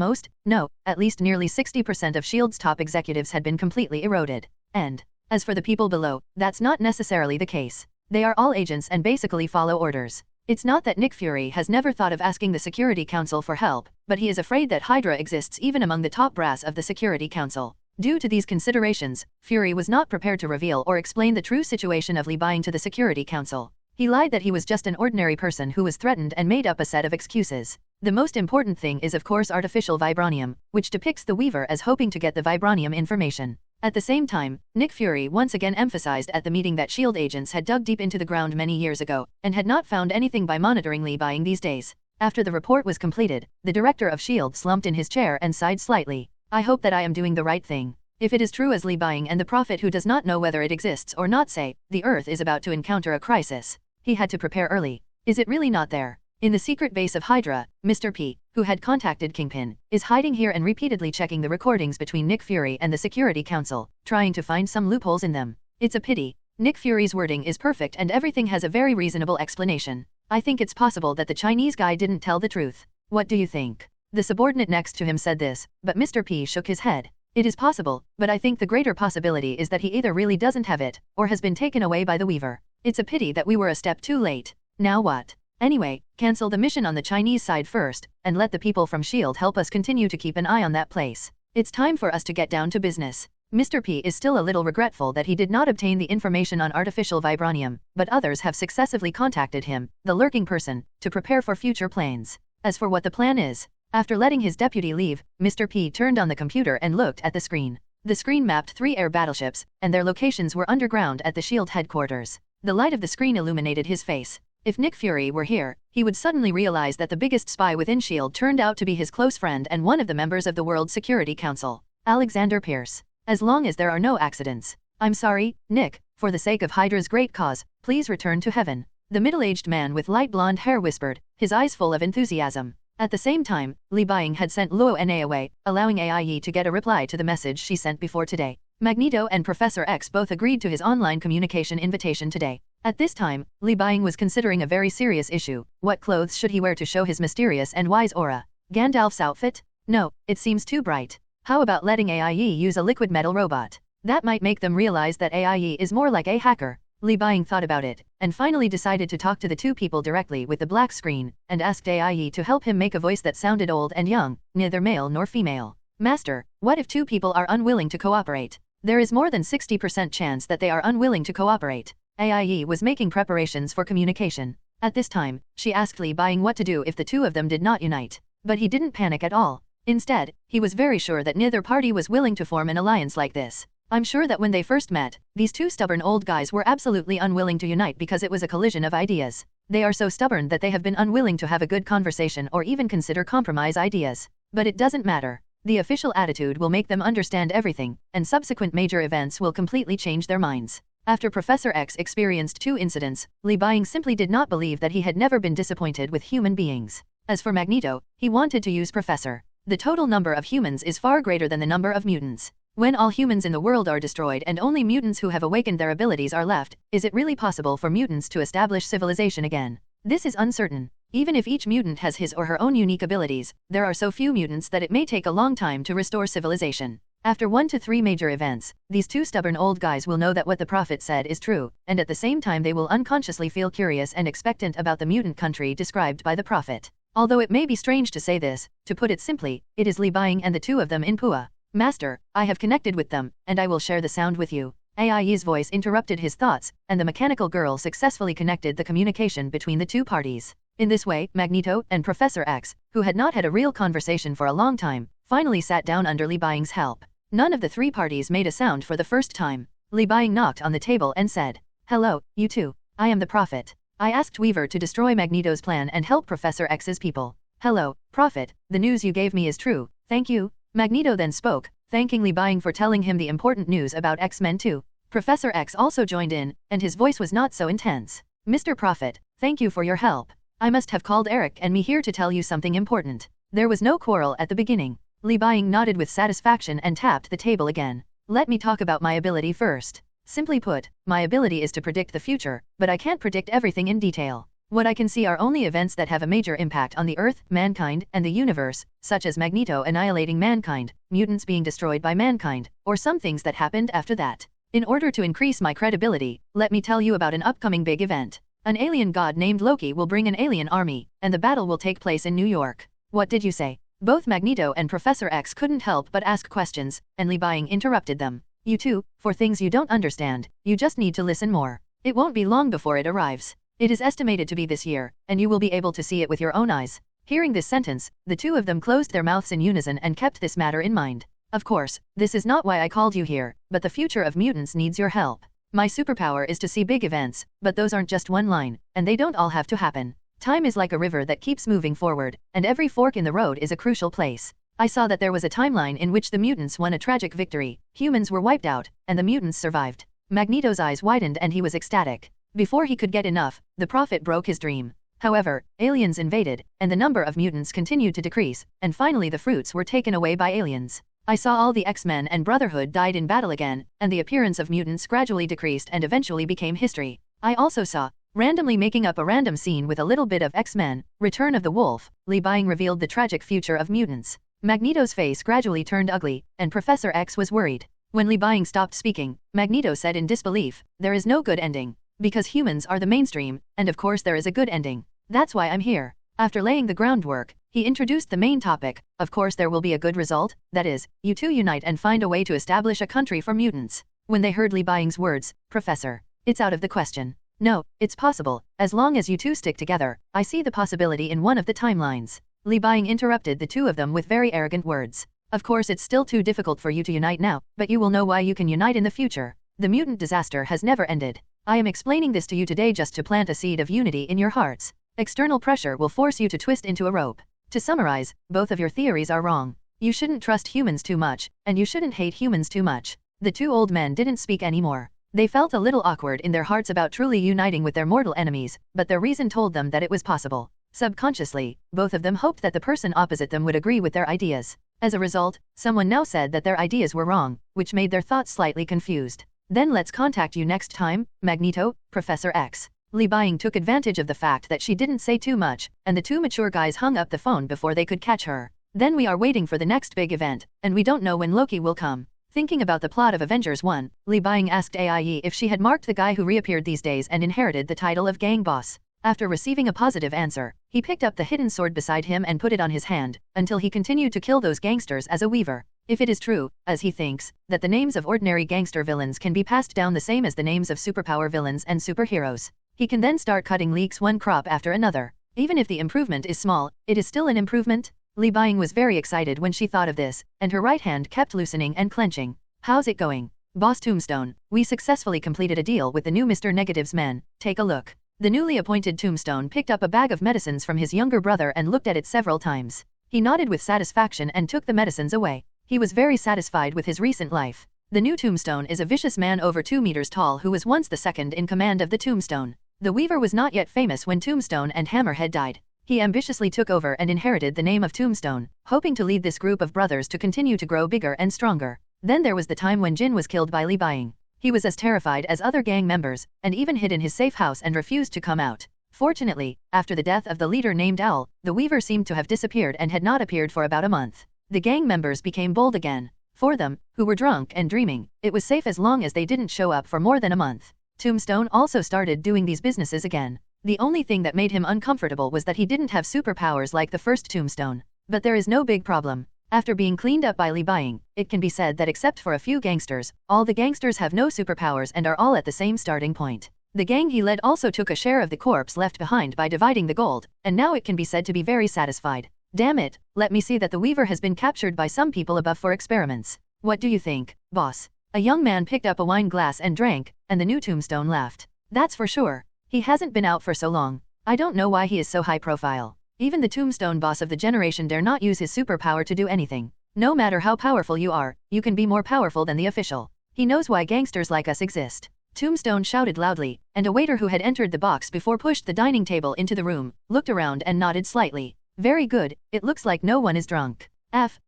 at least nearly 60% of S.H.I.E.L.'s top executives had been completely eroded. And, as for the people below, that's not necessarily the case. They are all agents and basically follow orders. It's not that Nick Fury has never thought of asking the Security Council for help, but he is afraid that Hydra exists even among the top brass of the Security Council. Due to these considerations, Fury was not prepared to reveal or explain the true situation of Li Buying to the Security Council. He lied that he was just an ordinary person who was threatened and made up a set of excuses. The most important thing is of course artificial vibranium, which depicts the Weaver as hoping to get the vibranium information. At the same time, Nick Fury once again emphasized at the meeting that S.H.I.E.L.D. agents had dug deep into the ground many years ago, and had not found anything by monitoring Li Buying these days. After the report was completed, the director of S.H.I.E.L.D. slumped in his chair and sighed slightly. I hope that I am doing the right thing. If it is true as Li Buying and the Prophet who does not know whether it exists or not say, the Earth is about to encounter a crisis. He had to prepare early. Is it really not there? In the secret base of Hydra, Mr. P, who had contacted Kingpin, is hiding here and repeatedly checking the recordings between Nick Fury and the Security Council, trying to find some loopholes in them. It's a pity. Nick Fury's wording is perfect and everything has a very reasonable explanation. I think it's possible that the Chinese guy didn't tell the truth. What do you think? The subordinate next to him said this, but Mr. P shook his head. It is possible, but I think the greater possibility is that he either really doesn't have it, or has been taken away by the Weaver. It's a pity that we were a step too late. Now what? Anyway, cancel the mission on the Chinese side first, and let the people from S.H.I.E.L.D. help us continue to keep an eye on that place. It's time for us to get down to business. Mr. P is still a little regretful that he did not obtain the information on artificial vibranium, but others have successively contacted him, the lurking person, to prepare for future plans. As for what the plan is, after letting his deputy leave, Mr. P turned on the computer and looked at the screen. The screen mapped 3 air battleships, and their locations were underground at the S.H.I.E.L.D. headquarters. The light of the screen illuminated his face. If Nick Fury were here, he would suddenly realize that the biggest spy within S.H.I.E.L.D. turned out to be his close friend and one of the members of the World Security Council, Alexander Pierce. As long as there are no accidents. I'm sorry, Nick, for the sake of Hydra's great cause, please return to heaven. The middle-aged man with light blonde hair whispered, his eyes full of enthusiasm. At the same time, Li Buying had sent Luo Na away, allowing AIE to get a reply to the message she sent before today. Magneto and Professor X both agreed to his online communication invitation today. At this time, Li Buying was considering a very serious issue. What clothes should he wear to show his mysterious and wise aura? Gandalf's outfit? No, it seems too bright. How about letting AIE use a liquid metal robot? That might make them realize that AIE is more like a hacker. Li Buying thought about it, and finally decided to talk to the 2 people directly with the black screen, and asked AIE to help him make a voice that sounded old and young, neither male nor female. Master, what if 2 people are unwilling to cooperate? There is more than 60% chance that they are unwilling to cooperate. AIE was making preparations for communication. At this time, she asked Li Buying what to do if the 2 of them did not unite. But he didn't panic at all. Instead, he was very sure that neither party was willing to form an alliance like this. I'm sure that when they first met, these 2 stubborn old guys were absolutely unwilling to unite because it was a collision of ideas. They are so stubborn that they have been unwilling to have a good conversation or even consider compromise ideas. But it doesn't matter. The official attitude will make them understand everything, and subsequent major events will completely change their minds. After Professor X experienced 2 incidents, Li Buying simply did not believe that he had never been disappointed with human beings. As for Magneto, he wanted to use Professor. The total number of humans is far greater than the number of mutants. When all humans in the world are destroyed and only mutants who have awakened their abilities are left, is it really possible for mutants to establish civilization again? This is uncertain. Even if each mutant has his or her own unique abilities, there are so few mutants that it may take a long time to restore civilization. After 1 to 3 major events, these 2 stubborn old guys will know that what the Prophet said is true, and at the same time they will unconsciously feel curious and expectant about the mutant country described by the Prophet. Although it may be strange to say this, to put it simply, it is Li Buying and the 2 of them in Pua. Master, I have connected with them, and I will share the sound with you. AIE's voice interrupted his thoughts, and the mechanical girl successfully connected the communication between the 2 parties. In this way, Magneto and Professor X, who had not had a real conversation for a long time, finally sat down under Li Buying's help. None of the 3 parties made a sound for the first time. Li Buying knocked on the table and said, "Hello, you 2. I am the Prophet. I asked Weaver to destroy Magneto's plan and help Professor X's people." "Hello, Prophet, the news you gave me is true, thank you." Magneto then spoke, thanking Li Buying for telling him the important news about X-Men 2. Professor X also joined in, and his voice was not so intense. "Mr. Prophet, thank you for your help. I must have called Eric and me here to tell you something important. There was no quarrel at the beginning. Li Buying nodded with satisfaction and tapped the table again. Let me talk about my ability first. Simply put, my ability is to predict the future, but I can't predict everything in detail. What I can see are only events that have a major impact on the Earth, mankind, and the universe, such as Magneto annihilating mankind, mutants being destroyed by mankind, or some things that happened after that. In order to increase my credibility, let me tell you about an upcoming big event. An alien god named Loki will bring an alien army, and the battle will take place in New York. What did you say? Both Magneto and Professor X couldn't help but ask questions, and Li Buying interrupted them. You two, for things you don't understand, you just need to listen more. It won't be long before it arrives. It is estimated to be this year, and you will be able to see it with your own eyes. Hearing this sentence, the two of them closed their mouths in unison and kept this matter in mind. Of course, this is not why I called you here, but the future of mutants needs your help. My superpower is to see big events, but those aren't just one line, and they don't all have to happen. Time is like a river that keeps moving forward, and every fork in the road is a crucial place. I saw that there was a timeline in which the mutants won a tragic victory, humans were wiped out, and the mutants survived. Magneto's eyes widened and he was ecstatic. Before he could get enough, the prophet broke his dream. However, aliens invaded, and the number of mutants continued to decrease, and finally the fruits were taken away by aliens. I saw all the X-Men and Brotherhood died in battle again, and the appearance of mutants gradually decreased and eventually became history. I also saw, randomly making up a random scene with a little bit of X-Men, Return of the Wolf, Li Buying revealed the tragic future of mutants. Magneto's face gradually turned ugly, and Professor X was worried. When Li Buying stopped speaking, Magneto said in disbelief, "There is no good ending. Because humans are the mainstream, and of course there is a good ending. That's why I'm here." After laying the groundwork, he introduced the main topic. Of course there will be a good result, that is, you two unite and find a way to establish a country for mutants. When they heard Li Buying's words, "Professor, it's out of the question." "No, it's possible, as long as you two stick together. I see the possibility in one of the timelines." Li Buying interrupted the two of them with very arrogant words. "Of course it's still too difficult for you to unite now, but you will know why you can unite in the future. The mutant disaster has never ended. I am explaining this to you today just to plant a seed of unity in your hearts. External pressure will force you to twist into a rope. To summarize, both of your theories are wrong. You shouldn't trust humans too much, and you shouldn't hate humans too much." The two old men didn't speak anymore. They felt a little awkward in their hearts about truly uniting with their mortal enemies, but their reason told them that it was possible. Subconsciously, both of them hoped that the person opposite them would agree with their ideas. As a result, someone now said that their ideas were wrong, which made their thoughts slightly confused. "Then let's contact you next time, Magneto, Professor X." Li Buying took advantage of the fact that she didn't say too much, and the two mature guys hung up the phone before they could catch her. "Then we are waiting for the next big event, and we don't know when Loki will come." Thinking about the plot of Avengers 1, Li Buying asked AIE if she had marked the guy who reappeared these days and inherited the title of gang boss. After receiving a positive answer, he picked up the hidden sword beside him and put it on his hand, until he continued to kill those gangsters as a weaver. If it is true, as he thinks, that the names of ordinary gangster villains can be passed down the same as the names of superpower villains and superheroes, he can then start cutting leeks one crop after another. Even if the improvement is small, it is still an improvement. Li Buying was very excited when she thought of this, and her right hand kept loosening and clenching. "How's it going, Boss Tombstone? We successfully completed a deal with the new Mr. Negative's men. Take a look." The newly appointed Tombstone picked up a bag of medicines from his younger brother and looked at it several times. He nodded with satisfaction and took the medicines away. He was very satisfied with his recent life. The new Tombstone is a vicious man over 2 meters tall who was once the second in command of the Tombstone. The Weaver was not yet famous when Tombstone and Hammerhead died. He ambitiously took over and inherited the name of Tombstone, hoping to lead this group of brothers to continue to grow bigger and stronger. Then there was the time when Jin was killed by Li Buying. He was as terrified as other gang members, and even hid in his safe house and refused to come out. Fortunately, after the death of the leader named Owl, the Weaver seemed to have disappeared and had not appeared for about a month. The gang members became bold again. For them, who were drunk and dreaming, it was safe as long as they didn't show up for more than a month. Tombstone also started doing these businesses again. The only thing that made him uncomfortable was that he didn't have superpowers like the first Tombstone. But there is no big problem. After being cleaned up by Li Buying, it can be said that except for a few gangsters, all the gangsters have no superpowers and are all at the same starting point. The gang he led also took a share of the corpse left behind by dividing the gold, and now it can be said to be very satisfied. Damn it, let me see that the Weaver has been captured by some people above for experiments. What do you think, boss? A young man picked up a wine glass and drank, and the new Tombstone laughed. That's for sure. He hasn't been out for so long. I don't know why he is so high profile. Even the Tombstone boss of the generation dare not use his superpower to do anything. No matter how powerful you are, you can be more powerful than the official. He knows why gangsters like us exist. Tombstone shouted loudly, and a waiter who had entered the box before pushed the dining table into the room, looked around and nodded slightly. Very good, it looks like no one is drunk.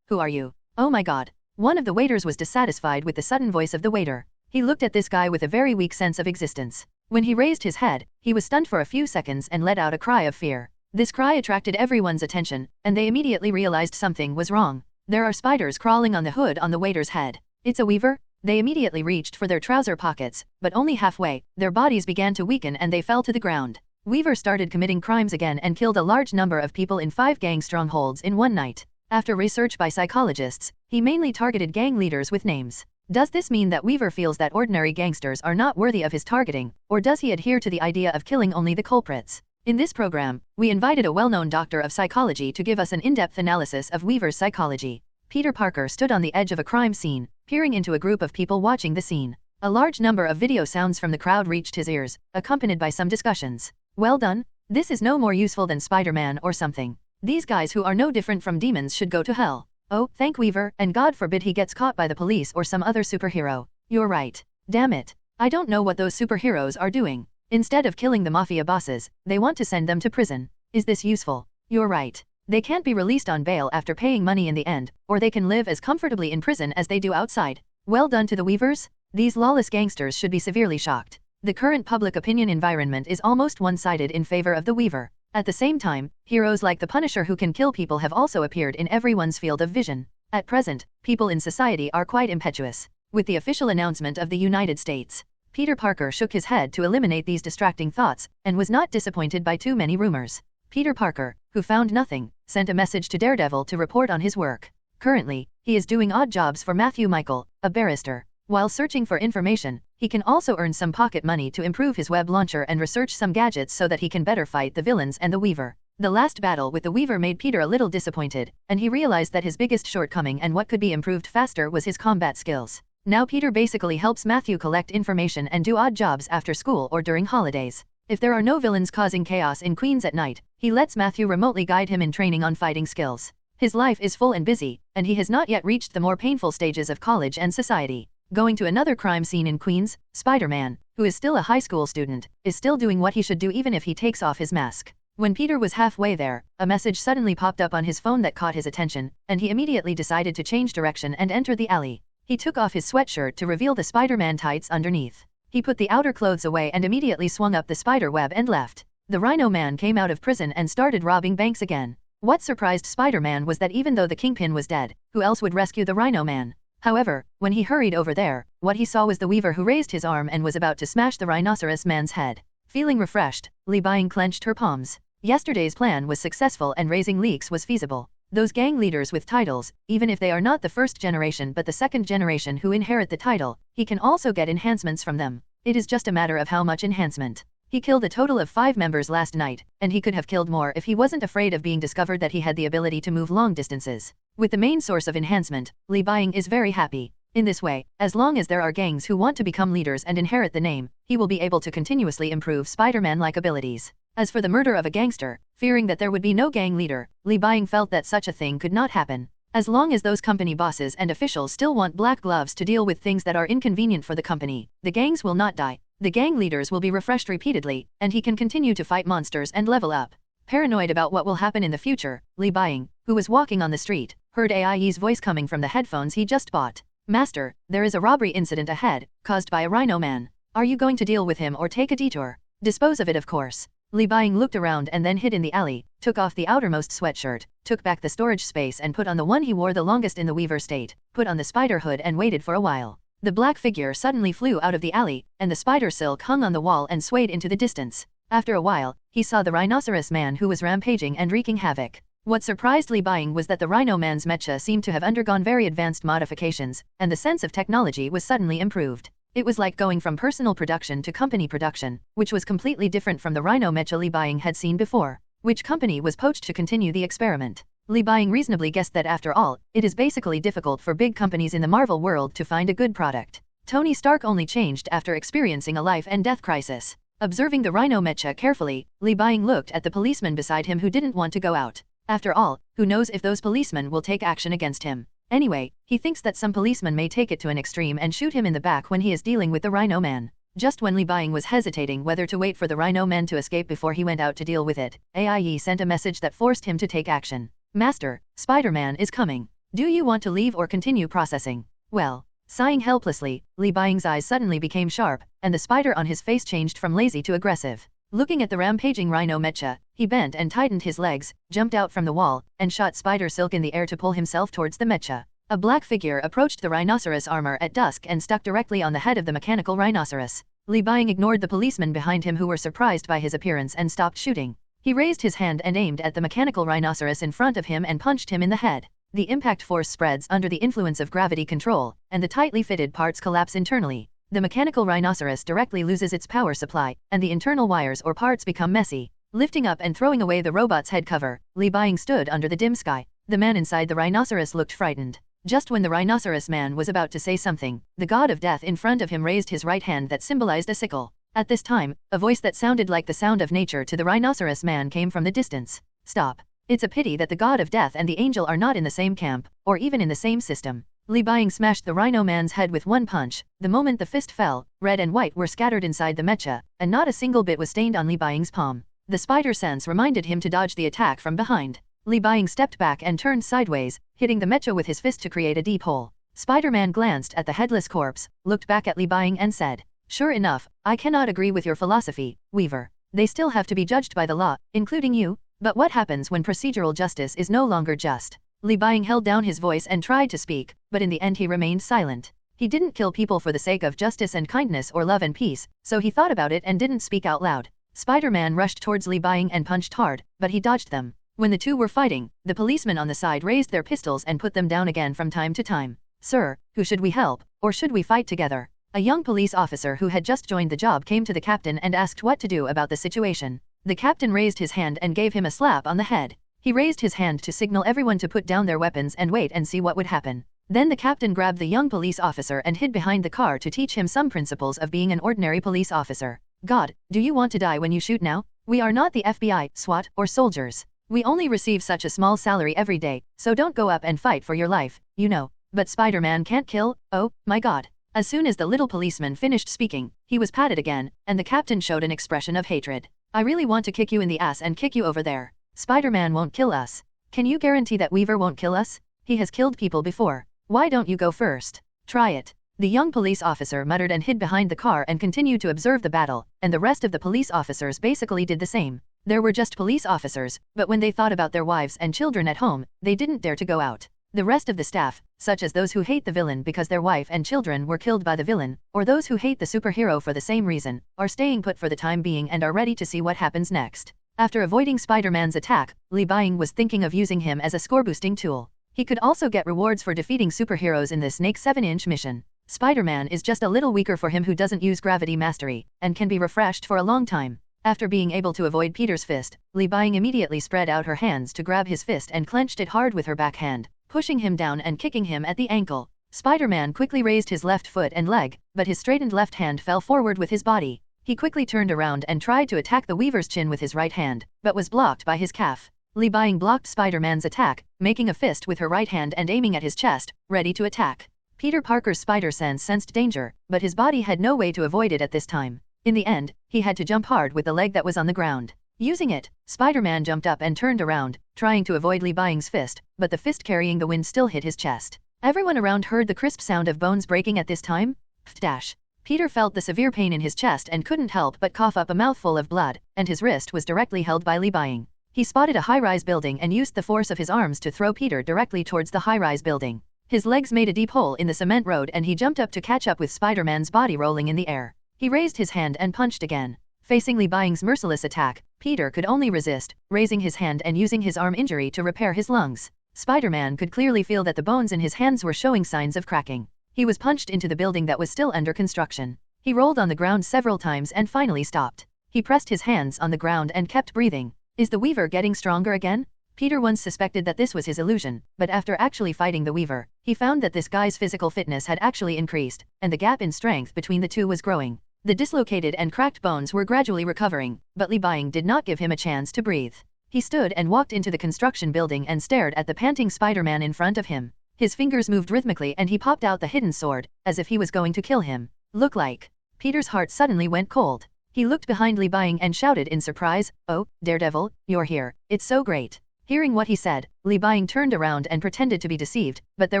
Who are you? Oh my god. One of the waiters was dissatisfied with the sudden voice of the waiter. He looked at this guy with a very weak sense of existence. When he raised his head, he was stunned for a few seconds and let out a cry of fear. This cry attracted everyone's attention, and they immediately realized something was wrong. There are spiders crawling on the hood on the waiter's head. It's a weaver? They immediately reached for their trouser pockets, but only halfway, their bodies began to weaken and they fell to the ground. Weaver started committing crimes again and killed a large number of people in 5 gang strongholds in one night. After research by psychologists, he mainly targeted gang leaders with names. Does this mean that Weaver feels that ordinary gangsters are not worthy of his targeting, or does he adhere to the idea of killing only the culprits? In this program, we invited a well-known doctor of psychology to give us an in-depth analysis of Weaver's psychology. Peter Parker stood on the edge of a crime scene, peering into a group of people watching the scene. A large number of video sounds from the crowd reached his ears, accompanied by some discussions. Well done. This is no more useful than Spider-Man or something. These guys who are no different from demons should go to hell. Oh, thank Weaver, and God forbid he gets caught by the police or some other superhero. You're right. Damn it. I don't know what those superheroes are doing. Instead of killing the mafia bosses, they want to send them to prison. Is this useful? You're right. They can't be released on bail after paying money in the end, or they can live as comfortably in prison as they do outside. Well done to the Weavers. These lawless gangsters should be severely shocked. The current public opinion environment is almost one-sided in favor of the Weaver. At the same time, heroes like the Punisher who can kill people have also appeared in everyone's field of vision. At present, people in society are quite impetuous. With the official announcement of the United States, Peter Parker shook his head to eliminate these distracting thoughts, and was not disappointed by too many rumors. Peter Parker, who found nothing, sent a message to Daredevil to report on his work. Currently, he is doing odd jobs for Matthew Michael, a barrister. While searching for information, he can also earn some pocket money to improve his web launcher and research some gadgets so that he can better fight the villains and the Weaver. The last battle with the Weaver made Peter a little disappointed, and he realized that his biggest shortcoming and what could be improved faster was his combat skills. Now Peter basically helps Matthew collect information and do odd jobs after school or during holidays. If there are no villains causing chaos in Queens at night, he lets Matthew remotely guide him in training on fighting skills. His life is full and busy, and he has not yet reached the more painful stages of college and society. Going to another crime scene in Queens, Spider-Man, who is still a high school student, is still doing what he should do even if he takes off his mask. When Peter was halfway there, a message suddenly popped up on his phone that caught his attention, and he immediately decided to change direction and enter the alley. He took off his sweatshirt to reveal the Spider-Man tights underneath. He put the outer clothes away and immediately swung up the spider web and left. The Rhino Man came out of prison and started robbing banks again. What surprised Spider-Man was that even though the Kingpin was dead, who else would rescue the Rhino Man? However, when he hurried over there, what he saw was the Weaver who raised his arm and was about to smash the Rhinoceros Man's head. Feeling refreshed, Li Buying clenched her palms. Yesterday's plan was successful and raising leaks was feasible. Those gang leaders with titles, even if they are not the first generation but the second generation who inherit the title, he can also get enhancements from them. It is just a matter of how much enhancement. He killed a total of 5 members last night, and he could have killed more if he wasn't afraid of being discovered that he had the ability to move long distances. With the main source of enhancement, Li Buying is very happy. In this way, as long as there are gangs who want to become leaders and inherit the name, he will be able to continuously improve Spider-Man-like abilities. As for the murder of a gangster, fearing that there would be no gang leader, Li Buying felt that such a thing could not happen. As long as those company bosses and officials still want black gloves to deal with things that are inconvenient for the company, the gangs will not die. The gang leaders will be refreshed repeatedly, and he can continue to fight monsters and level up. Paranoid about what will happen in the future, Li Buying, who was walking on the street, heard AIE's voice coming from the headphones he just bought. Master, there is a robbery incident ahead, caused by a Rhino Man. Are you going to deal with him or take a detour? Dispose of it, of course. Li Buying looked around and then hid in the alley, took off the outermost sweatshirt, took back the storage space and put on the one he wore the longest in the Weaver state, put on the spider hood and waited for a while. The black figure suddenly flew out of the alley, and the spider silk hung on the wall and swayed into the distance. After a while, he saw the Rhinoceros Man who was rampaging and wreaking havoc. What surprised Li Buying was that the Rhino Man's mecha seemed to have undergone very advanced modifications, and the sense of technology was suddenly improved. It was like going from personal production to company production, which was completely different from the Rhino mecha Li Buying had seen before. Which company was poached to continue the experiment? Li Buying reasonably guessed that after all, it is basically difficult for big companies in the Marvel world to find a good product. Tony Stark only changed after experiencing a life and death crisis. Observing the Rhino mecha carefully, Li Buying looked at the policeman beside him who didn't want to go out. After all, who knows if those policemen will take action against him. Anyway, he thinks that some policeman may take it to an extreme and shoot him in the back when he is dealing with the Rhino Man. Just when Li Buying was hesitating whether to wait for the Rhino Men to escape before he went out to deal with it, AIE sent a message that forced him to take action. Master, Spider-Man is coming. Do you want to leave or continue processing? Well. Sighing helplessly, Li Buying's eyes suddenly became sharp, and the spider on his face changed from lazy to aggressive. Looking at the rampaging Rhino Mecha, he bent and tightened his legs, jumped out from the wall, and shot spider silk in the air to pull himself towards the Mecha. A black figure approached the rhinoceros armor at dusk and stuck directly on the head of the mechanical rhinoceros. Li Buying ignored the policemen behind him who were surprised by his appearance and stopped shooting. He raised his hand and aimed at the mechanical rhinoceros in front of him and punched him in the head. The impact force spreads under the influence of gravity control, and the tightly fitted parts collapse internally. The mechanical rhinoceros directly loses its power supply, and the internal wires or parts become messy. Lifting up and throwing away the robot's head cover, Li Buying stood under the dim sky. The man inside the rhinoceros looked frightened. Just when the rhinoceros man was about to say something, the god of death in front of him raised his right hand that symbolized a sickle. At this time, a voice that sounded like the sound of nature to the rhinoceros man came from the distance. Stop. It's a pity that the god of death and the angel are not in the same camp, or even in the same system. Li Buying smashed the rhino man's head with one punch. The moment the fist fell, red and white were scattered inside the mecha, and not a single bit was stained on Li Buying's palm. The spider sense reminded him to dodge the attack from behind. Li Buying stepped back and turned sideways, hitting the mecha with his fist to create a deep hole. Spider-Man glanced at the headless corpse, looked back at Li Buying and said, "Sure enough, I cannot agree with your philosophy, Weaver. They still have to be judged by the law, including you. But what happens when procedural justice is no longer just?" Li Buying held down his voice and tried to speak, but in the end he remained silent. He didn't kill people for the sake of justice and kindness or love and peace, so he thought about it and didn't speak out loud. Spider-Man rushed towards Li Buying and punched hard, but he dodged them. When the two were fighting, the policemen on the side raised their pistols and put them down again from time to time. "Sir, who should we help, or should we fight together?" A young police officer who had just joined the job came to the captain and asked what to do about the situation. The captain raised his hand and gave him a slap on the head. He raised his hand to signal everyone to put down their weapons and wait and see what would happen. Then the captain grabbed the young police officer and hid behind the car to teach him some principles of being an ordinary police officer. "God, do you want to die when you shoot now? We are not the FBI, SWAT, or soldiers. We only receive such a small salary every day, so don't go up and fight for your life, you know." "But Spider-Man can't kill, oh, my God." As soon as the little policeman finished speaking, he was patted again, and the captain showed an expression of hatred. "I really want to kick you in the ass and kick you over there. Spider-Man won't kill us. Can you guarantee that Weaver won't kill us? He has killed people before. Why don't you go first? Try it." The young police officer muttered and hid behind the car and continued to observe the battle, and the rest of the police officers basically did the same. There were just police officers, but when they thought about their wives and children at home, they didn't dare to go out. The rest of the staff, such as those who hate the villain because their wife and children were killed by the villain, or those who hate the superhero for the same reason, are staying put for the time being and are ready to see what happens next. After avoiding Spider-Man's attack, Li Buying was thinking of using him as a score-boosting tool. He could also get rewards for defeating superheroes in this Snake 7-inch mission. Spider-Man is just a little weaker for him who doesn't use gravity mastery, and can be refreshed for a long time. After being able to avoid Peter's fist, Li Buying immediately spread out her hands to grab his fist and clenched it hard with her backhand, pushing him down and kicking him at the ankle. Spider-Man quickly raised his left foot and leg, but his straightened left hand fell forward with his body. He quickly turned around and tried to attack the Weaver's chin with his right hand, but was blocked by his calf. Li Buying blocked Spider-Man's attack, making a fist with her right hand and aiming at his chest, ready to attack. Peter Parker's spider sense sensed danger, but his body had no way to avoid it at this time. In the end, he had to jump hard with the leg that was on the ground. Using it, Spider-Man jumped up and turned around, trying to avoid Li Buying's fist, but the fist carrying the wind still hit his chest. Everyone around heard the crisp sound of bones breaking at this time. Dash. Peter felt the severe pain in his chest and couldn't help but cough up a mouthful of blood, and his wrist was directly held by Li Buying. He spotted a high-rise building and used the force of his arms to throw Peter directly towards the high-rise building. His legs made a deep hole in the cement road and he jumped up to catch up with Spider-Man's body rolling in the air. He raised his hand and punched again. Facing Li Buying's merciless attack, Peter could only resist, raising his hand and using his arm injury to repair his lungs. Spider-Man could clearly feel that the bones in his hands were showing signs of cracking. He was punched into the building that was still under construction. He rolled on the ground several times and finally stopped. He pressed his hands on the ground and kept breathing. Is the Weaver getting stronger again? Peter once suspected that this was his illusion, but after actually fighting the Weaver, he found that this guy's physical fitness had actually increased, and the gap in strength between the two was growing. The dislocated and cracked bones were gradually recovering, but Li Buying did not give him a chance to breathe. He stood and walked into the construction building and stared at the panting Spider-Man in front of him. His fingers moved rhythmically and he popped out the hidden sword, as if he was going to kill him. Look like. Peter's heart suddenly went cold. He looked behind Li Buying and shouted in surprise, "Oh, Daredevil, you're here, it's so great." Hearing what he said, Li Buying turned around and pretended to be deceived, but there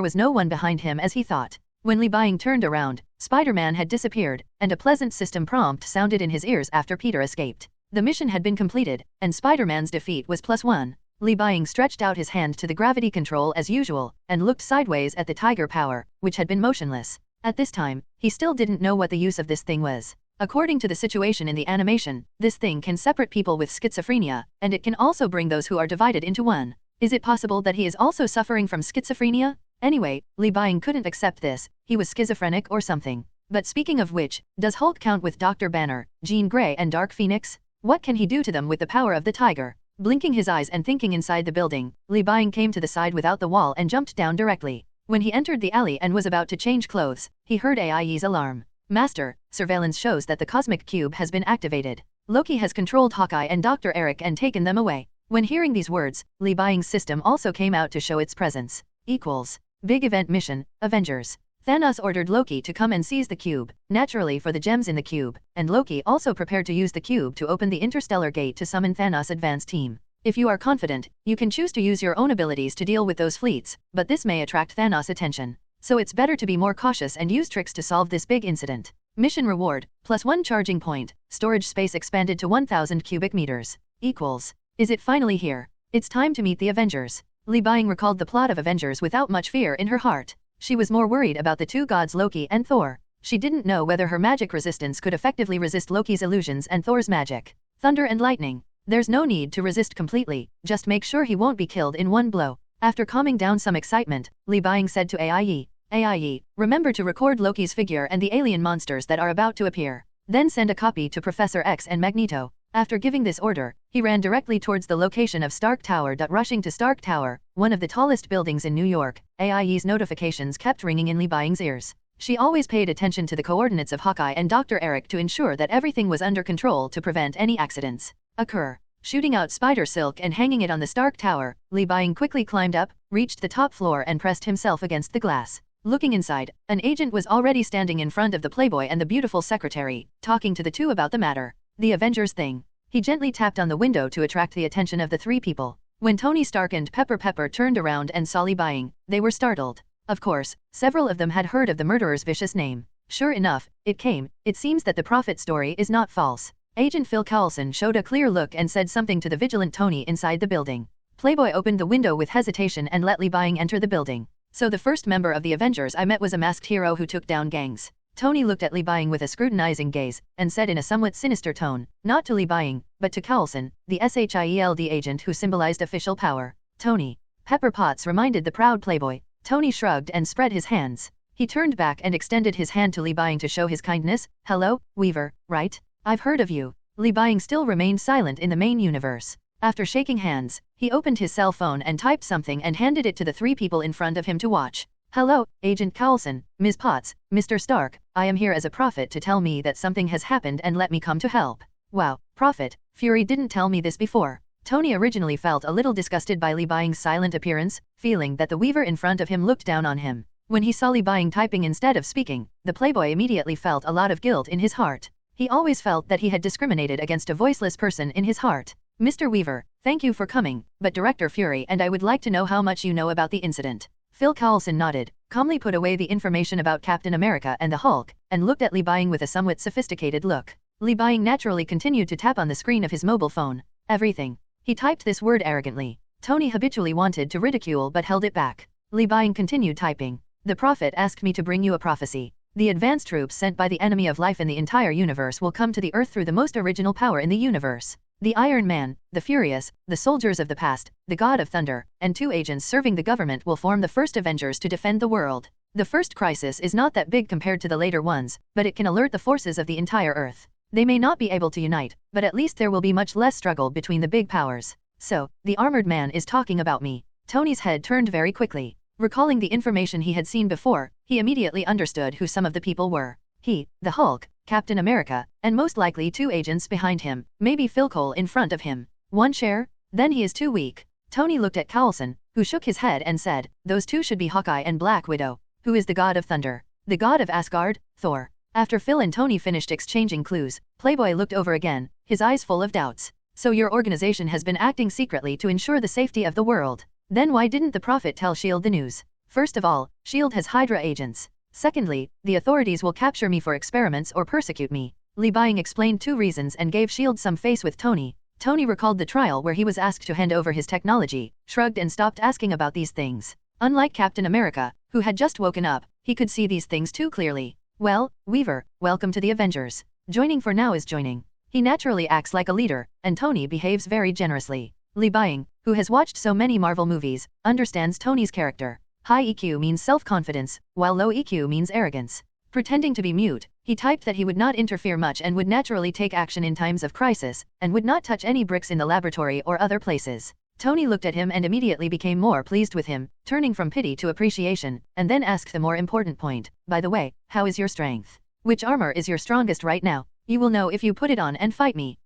was no one behind him as he thought. When Li Buying turned around, Spider-Man had disappeared, and a pleasant system prompt sounded in his ears after Peter escaped. The mission had been completed, and Spider-Man's defeat was +1. Li Buying stretched out his hand to the gravity control as usual, and looked sideways at the tiger power, which had been motionless. At this time, he still didn't know what the use of this thing was. According to the situation in the animation, this thing can separate people with schizophrenia, and it can also bring those who are divided into one. Is it possible that he is also suffering from schizophrenia? Anyway, Li Buying couldn't accept this, he was schizophrenic or something. But speaking of which, does Hulk count with Dr. Banner, Jean Grey and Dark Phoenix? What can he do to them with the power of the tiger? Blinking his eyes and thinking inside the building, Li Buying came to the side without the wall and jumped down directly. When he entered the alley and was about to change clothes, he heard AIE's alarm. Master, surveillance shows that the cosmic cube has been activated. Loki has controlled Hawkeye and Dr. Eric and taken them away. When hearing these words, Li Buying's system also came out to show its presence. Equals. Big event mission, Avengers. Thanos ordered Loki to come and seize the cube, naturally for the gems in the cube, and Loki also prepared to use the cube to open the interstellar gate to summon Thanos' advance team. If you are confident, you can choose to use your own abilities to deal with those fleets, but this may attract Thanos' attention. So it's better to be more cautious and use tricks to solve this big incident. Mission reward, +1 charging point, storage space expanded to 1000 cubic meters. Equals. Is it finally here? It's time to meet the Avengers. Li Buying recalled the plot of Avengers without much fear in her heart. She was more worried about the two gods Loki and Thor. She didn't know whether her magic resistance could effectively resist Loki's illusions and Thor's magic. Thunder and lightning. There's no need to resist completely, just make sure he won't be killed in one blow. After calming down some excitement, Li Buying said to AIE, remember to record Loki's figure and the alien monsters that are about to appear. Then send a copy to Professor X and Magneto. After giving this order, he ran directly towards the location of Stark Tower. Rushing to Stark Tower, one of the tallest buildings in New York, AIE's notifications kept ringing in Li Buying's ears. She always paid attention to the coordinates of Hawkeye and Dr. Eric to ensure that everything was under control to prevent any accidents occur. Shooting out spider silk and hanging it on the Stark Tower, Li Buying quickly climbed up, reached the top floor and pressed himself against the glass. Looking inside, an agent was already standing in front of the playboy and the beautiful secretary, talking to the two about the matter. The Avengers thing. He gently tapped on the window to attract the attention of the three people. When Tony Stark and Pepper turned around and saw Li Buying, they were startled. Of course, several of them had heard of the murderer's vicious name. Sure enough, it seems that the Prophet story is not false. Agent Phil Coulson showed a clear look and said something to the vigilant Tony inside the building. Playboy opened the window with hesitation and let Li Buying enter the building. So the first member of the Avengers I met was a masked hero who took down gangs. Tony looked at Li Buying with a scrutinizing gaze, and said in a somewhat sinister tone, not to Li Buying, but to Coulson, the SHIELD agent who symbolized official power. Tony. Pepper Potts reminded the proud playboy. Tony shrugged and spread his hands. He turned back and extended his hand to Li Buying to show his kindness. Hello, Weaver, right? I've heard of you. Li Buying still remained silent in the main universe. After shaking hands, he opened his cell phone and typed something and handed it to the three people in front of him to watch. Hello, Agent Coulson, Ms. Potts, Mr. Stark, I am here as a prophet to tell me that something has happened and let me come to help. Wow, prophet, Fury didn't tell me this before. Tony originally felt a little disgusted by Li Buying's silent appearance, feeling that the Weaver in front of him looked down on him. When he saw Li Buying typing instead of speaking, the playboy immediately felt a lot of guilt in his heart. He always felt that he had discriminated against a voiceless person in his heart. Mr. Weaver, thank you for coming, but Director Fury and I would like to know how much you know about the incident. Phil Coulson nodded, calmly put away the information about Captain America and the Hulk, and looked at Li Buying with a somewhat sophisticated look. Li Buying naturally continued to tap on the screen of his mobile phone. Everything. He typed this word arrogantly. Tony habitually wanted to ridicule but held it back. Li Buying continued typing. The Prophet asked me to bring you a prophecy. The advanced troops sent by the enemy of life in the entire universe will come to the Earth through the most original power in the universe. The Iron Man, the Furious, the soldiers of the past, the God of Thunder, and two agents serving the government will form the first Avengers to defend the world. The first crisis is not that big compared to the later ones, but it can alert the forces of the entire Earth. They may not be able to unite, but at least there will be much less struggle between the big powers. So, the armored man is talking about me. Tony's head turned very quickly. Recalling the information he had seen before, he immediately understood who some of the people were. He, the Hulk, Captain America, and most likely two agents behind him, maybe Phil Cole in front of him. One share? Then he is too weak. Tony looked at Coulson, who shook his head and said, those two should be Hawkeye and Black Widow. Who is the God of Thunder? The God of Asgard? Thor. After Phil and Tony finished exchanging clues, Playboy looked over again, his eyes full of doubts. So your organization has been acting secretly to ensure the safety of the world. Then why didn't the Prophet tell S.H.I.E.L.D. the news? First of all, S.H.I.E.L.D. has Hydra agents. Secondly, the authorities will capture me for experiments or persecute me. Lee Bying explained 2 reasons and gave S.H.I.E.L.D. some face with Tony. Tony recalled the trial where he was asked to hand over his technology, shrugged and stopped asking about these things. Unlike Captain America, who had just woken up, he could see these things too clearly. Well, Weaver, welcome to the Avengers. Joining for now is joining. He naturally acts like a leader, and Tony behaves very generously. Lee Bying, who has watched so many Marvel movies, understands Tony's character. High EQ means self-confidence, while low EQ means arrogance. Pretending to be mute, he typed that he would not interfere much and would naturally take action in times of crisis, and would not touch any bricks in the laboratory or other places. Tony looked at him and immediately became more pleased with him, turning from pity to appreciation, and then asked the more important point, by the way, how is your strength? Which armor is your strongest right now? You will know if you put it on and fight me.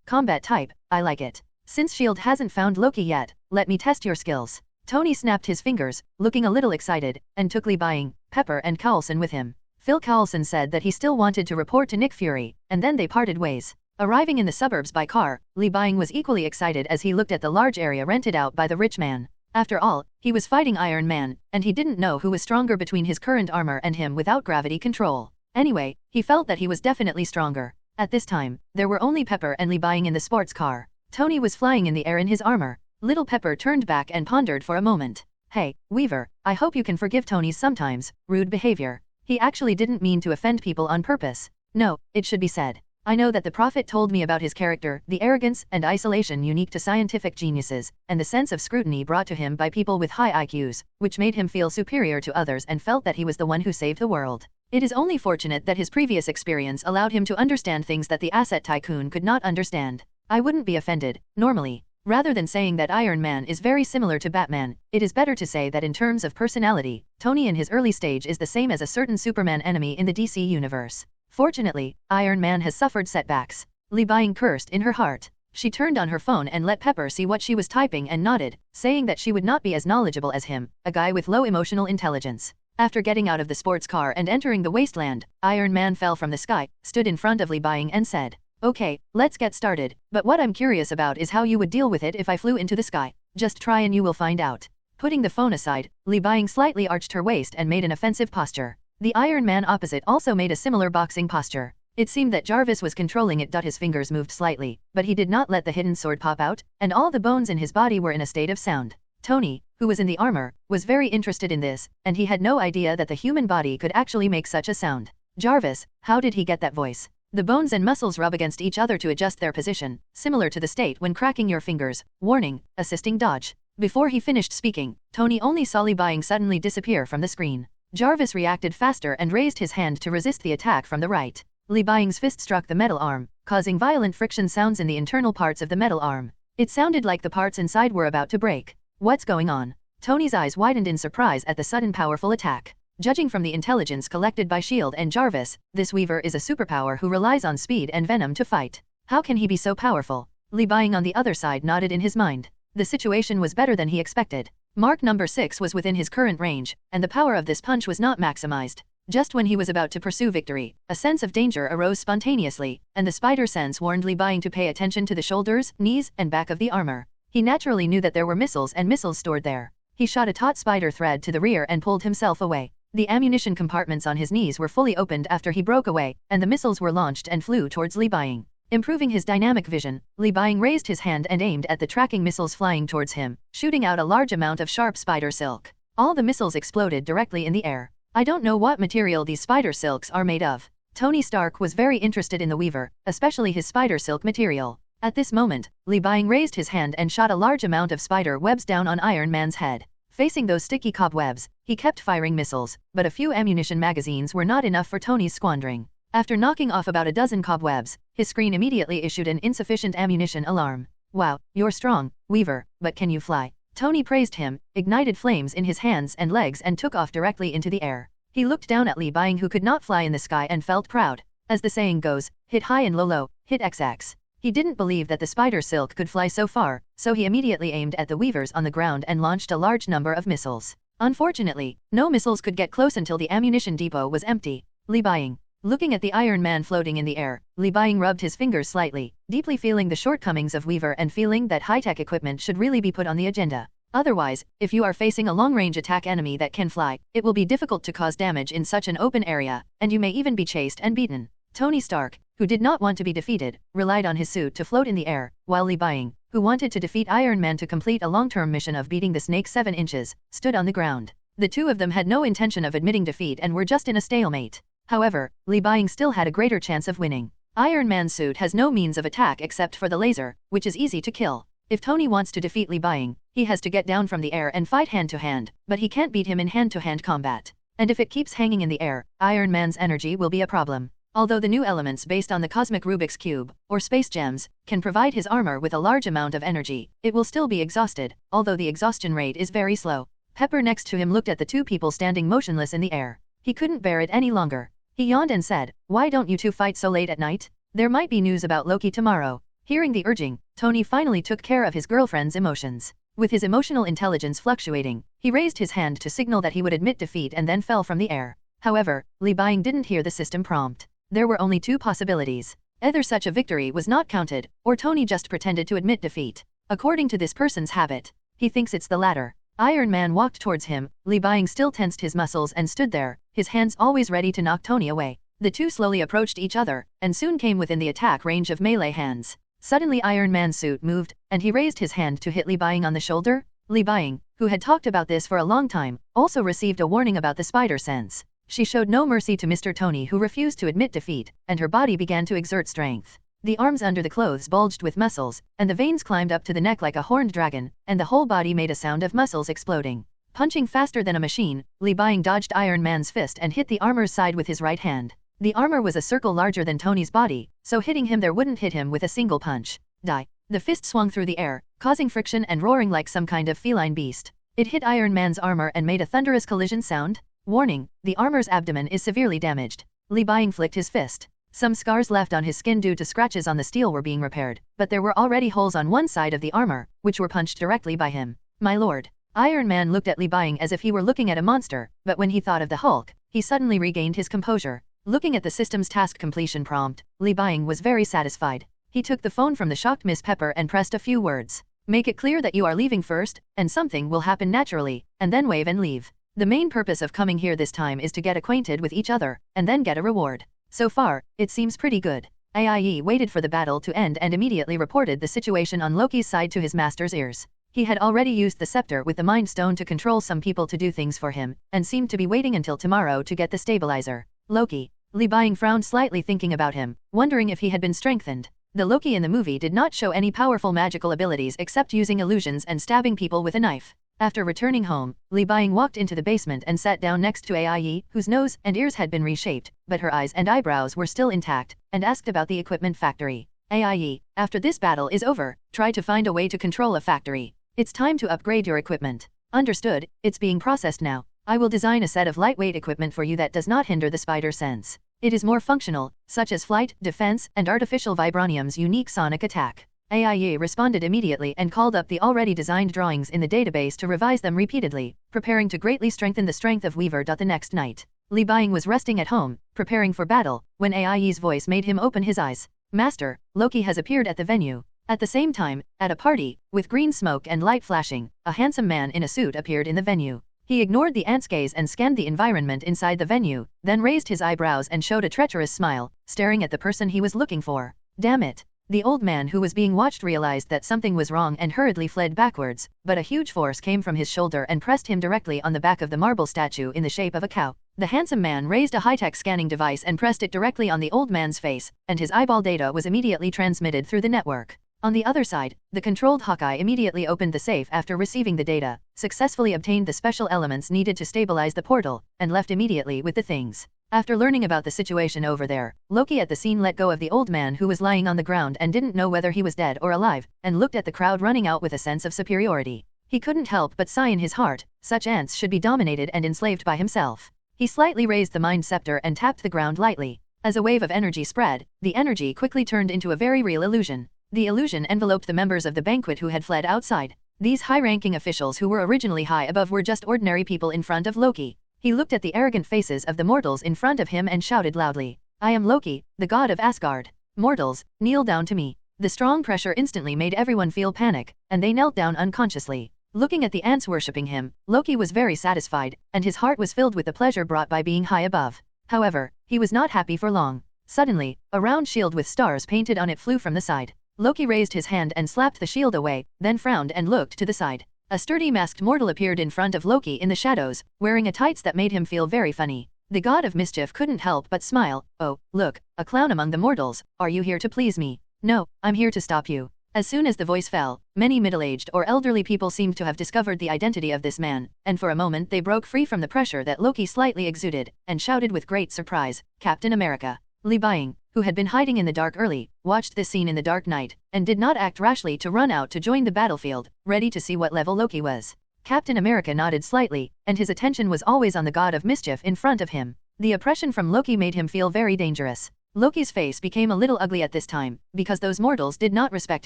Combat type, I like it. Since S.H.I.E.L.D. hasn't found Loki yet, let me test your skills. Tony snapped his fingers, looking a little excited, and took Lee Bying, Pepper and Coulson with him. Phil Coulson said that he still wanted to report to Nick Fury, and then they parted ways. Arriving in the suburbs by car, Lee Bying was equally excited as he looked at the large area rented out by the rich man. After all, he was fighting Iron Man, and he didn't know who was stronger between his current armor and him without gravity control. Anyway, he felt that he was definitely stronger. At this time, there were only Pepper and Lee Bying in the sports car. Tony was flying in the air in his armor. Little Pepper turned back and pondered for a moment. Hey, Weaver, I hope you can forgive Tony's sometimes rude behavior. He actually didn't mean to offend people on purpose. No, it should be said. I know that the Prophet told me about his character, the arrogance and isolation unique to scientific geniuses, and the sense of scrutiny brought to him by people with high IQs, which made him feel superior to others and felt that he was the one who saved the world. It is only fortunate that his previous experience allowed him to understand things that the asset tycoon could not understand. I wouldn't be offended, normally. Rather than saying that Iron Man is very similar to Batman, it is better to say that in terms of personality, Tony in his early stage is the same as a certain Superman enemy in the DC universe. Fortunately, Iron Man has suffered setbacks. Lee Bying cursed in her heart. She turned on her phone and let Pepper see what she was typing and nodded, saying that she would not be as knowledgeable as him, a guy with low emotional intelligence. After getting out of the sports car and entering the wasteland, Iron Man fell from the sky, stood in front of Lee Bying and said, "Okay, let's get started, but what I'm curious about is how you would deal with it if I flew into the sky. Just try and you will find out." Putting the phone aside, Lee Bying slightly arched her waist and made an offensive posture. The Iron Man opposite also made a similar boxing posture. It seemed that Jarvis was controlling it. His fingers moved slightly, but he did not let the hidden sword pop out, and all the bones in his body were in a state of sound. Tony, who was in the armor, was very interested in this, and he had no idea that the human body could actually make such a sound. Jarvis, how did he get that voice? The bones and muscles rub against each other to adjust their position, similar to the state when cracking your fingers. Warning, assisting dodge. Before he finished speaking, Tony only saw Lee Bying suddenly disappear from the screen. Jarvis reacted faster and raised his hand to resist the attack from the right. Lee Bying's fist struck the metal arm, causing violent friction sounds in the internal parts of the metal arm. It sounded like the parts inside were about to break. What's going on? Tony's eyes widened in surprise at the sudden powerful attack. Judging from the intelligence collected by S.H.I.E.L.D. and Jarvis, this Weaver is a superpower who relies on speed and venom to fight. How can he be so powerful? Lee Bying on the other side nodded in his mind. The situation was better than he expected. Mark number 6 was within his current range, and the power of this punch was not maximized. Just when he was about to pursue victory, a sense of danger arose spontaneously, and the spider sense warned Lee Bying to pay attention to the shoulders, knees, and back of the armor. He naturally knew that there were missiles stored there. He shot a taut spider thread to the rear and pulled himself away. The ammunition compartments on his knees were fully opened after he broke away, and the missiles were launched and flew towards Lee Bying. Improving his dynamic vision, Lee Bying raised his hand and aimed at the tracking missiles flying towards him, shooting out a large amount of sharp spider silk. All the missiles exploded directly in the air. I don't know what material these spider silks are made of. Tony Stark was very interested in the Weaver, especially his spider silk material. At this moment, Lee Bying raised his hand and shot a large amount of spider webs down on Iron Man's head. Facing those sticky cobwebs, he kept firing missiles, but a few ammunition magazines were not enough for Tony's squandering. After knocking off about a dozen cobwebs, his screen immediately issued an insufficient ammunition alarm. Wow, you're strong, Weaver, but can you fly? Tony praised him, ignited flames in his hands and legs and took off directly into the air. He looked down at Lee Bying who could not fly in the sky and felt proud. As the saying goes, hit high and low, hit XX. He didn't believe that the spider silk could fly so far, so he immediately aimed at the Weavers on the ground and launched a large number of missiles. Unfortunately, no missiles could get close until the ammunition depot was empty. Lee Bying. Looking at the Iron Man floating in the air, Li Buying rubbed his fingers slightly, deeply feeling the shortcomings of Weaver and feeling that high-tech equipment should really be put on the agenda. Otherwise, if you are facing a long-range attack enemy that can fly, it will be difficult to cause damage in such an open area, and you may even be chased and beaten. Tony Stark, who did not want to be defeated, relied on his suit to float in the air, while Li Buying, who wanted to defeat Iron Man to complete a long-term mission of beating the snake 7 inches, stood on the ground. The two of them had no intention of admitting defeat and were just in a stalemate. However, Li Buying still had a greater chance of winning. Iron Man's suit has no means of attack except for the laser, which is easy to kill. If Tony wants to defeat Li Buying, he has to get down from the air and fight hand-to-hand, but he can't beat him in hand-to-hand combat. And if it keeps hanging in the air, Iron Man's energy will be a problem. Although the new elements based on the cosmic Rubik's Cube, or space gems, can provide his armor with a large amount of energy, it will still be exhausted, although the exhaustion rate is very slow. Pepper next to him looked at the two people standing motionless in the air. He couldn't bear it any longer. He yawned and said, "Why don't you two fight so late at night? There might be news about Loki tomorrow." Hearing the urging, Tony finally took care of his girlfriend's emotions. With his emotional intelligence fluctuating, he raised his hand to signal that he would admit defeat and then fell from the air. However, Li Buying didn't hear the system prompt. There were only two possibilities. Either such a victory was not counted, or Tony just pretended to admit defeat. According to this person's habit, he thinks it's the latter. Iron Man walked towards him, Li Buying still tensed his muscles and stood there, his hands always ready to knock Tony away. The two slowly approached each other, and soon came within the attack range of melee hands. Suddenly Iron Man's suit moved, and he raised his hand to hit Li Buying on the shoulder. Li Buying, who had talked about this for a long time, also received a warning about the spider sense. She showed no mercy to Mr. Tony, who refused to admit defeat, and her body began to exert strength. The arms under the clothes bulged with muscles, and the veins climbed up to the neck like a horned dragon, and the whole body made a sound of muscles exploding. Punching faster than a machine, Li Buying dodged Iron Man's fist and hit the armor's side with his right hand. The armor was a circle larger than Tony's body, so hitting him there wouldn't hit him with a single punch. Die. The fist swung through the air, causing friction and roaring like some kind of feline beast. It hit Iron Man's armor and made a thunderous collision sound. Warning, the armor's abdomen is severely damaged. Li Buying flicked his fist. Some scars left on his skin due to scratches on the steel were being repaired, but there were already holes on one side of the armor, which were punched directly by him. My lord. Iron Man looked at Li Buying as if he were looking at a monster, but when he thought of the Hulk, he suddenly regained his composure. Looking at the system's task completion prompt, Li Buying was very satisfied. He took the phone from the shocked Miss Pepper and pressed a few words. Make it clear that you are leaving first, and something will happen naturally, and then wave and leave. The main purpose of coming here this time is to get acquainted with each other, and then get a reward. So far, it seems pretty good. AIE waited for the battle to end and immediately reported the situation on Loki's side to his master's ears. He had already used the scepter with the Mind Stone to control some people to do things for him, and seemed to be waiting until tomorrow to get the stabilizer. Loki. Li Buying frowned slightly thinking about him, wondering if he had been strengthened. The Loki in the movie did not show any powerful magical abilities except using illusions and stabbing people with a knife. After returning home, Li Buying walked into the basement and sat down next to AIE, whose nose and ears had been reshaped, but her eyes and eyebrows were still intact, and asked about the equipment factory. AIE, after this battle is over, try to find a way to control a factory. It's time to upgrade your equipment. Understood, it's being processed now. I will design a set of lightweight equipment for you that does not hinder the spider sense. It is more functional, such as flight, defense, and artificial vibranium's unique sonic attack. AIE responded immediately and called up the already designed drawings in the database to revise them repeatedly, preparing to greatly strengthen the strength of Weaver. The next night, Li Buying was resting at home, preparing for battle, when AIE's voice made him open his eyes. Master, Loki has appeared at the venue. At the same time, at a party, with green smoke and light flashing, a handsome man in a suit appeared in the venue. He ignored the ant's gaze and scanned the environment inside the venue, then raised his eyebrows and showed a treacherous smile, staring at the person he was looking for. Damn it. The old man who was being watched realized that something was wrong and hurriedly fled backwards, but a huge force came from his shoulder and pressed him directly on the back of the marble statue in the shape of a cow. The handsome man raised a high-tech scanning device and pressed it directly on the old man's face, and his eyeball data was immediately transmitted through the network. On the other side, the controlled Hawkeye immediately opened the safe after receiving the data, successfully obtained the special elements needed to stabilize the portal, and left immediately with the things. After learning about the situation over there, Loki at the scene let go of the old man who was lying on the ground and didn't know whether he was dead or alive, and looked at the crowd running out with a sense of superiority. He couldn't help but sigh in his heart, such ants should be dominated and enslaved by himself. He slightly raised the mind scepter and tapped the ground lightly. As a wave of energy spread, the energy quickly turned into a very real illusion. The illusion enveloped the members of the banquet who had fled outside. These high-ranking officials who were originally high above were just ordinary people in front of Loki. He looked at the arrogant faces of the mortals in front of him and shouted loudly. I am Loki, the god of Asgard. Mortals, kneel down to me. The strong pressure instantly made everyone feel panic, and they knelt down unconsciously. Looking at the ants worshipping him, Loki was very satisfied, and his heart was filled with the pleasure brought by being high above. However, he was not happy for long. Suddenly, a round shield with stars painted on it flew from the side. Loki raised his hand and slapped the shield away, then frowned and looked to the side. A sturdy masked mortal appeared in front of Loki in the shadows, wearing a tights that made him feel very funny. The god of mischief couldn't help but smile. Oh, look, a clown among the mortals. Are you here to please me? No, I'm here to stop you. As soon as the voice fell, many middle-aged or elderly people seemed to have discovered the identity of this man, and for a moment they broke free from the pressure that Loki slightly exuded, and shouted with great surprise, Captain America. Reborn, who had been hiding in the dark early, watched this scene in the dark night, and did not act rashly to run out to join the battlefield, ready to see what level Loki was. Captain America nodded slightly, and his attention was always on the god of mischief in front of him. The oppression from Loki made him feel very dangerous. Loki's face became a little ugly at this time, because those mortals did not respect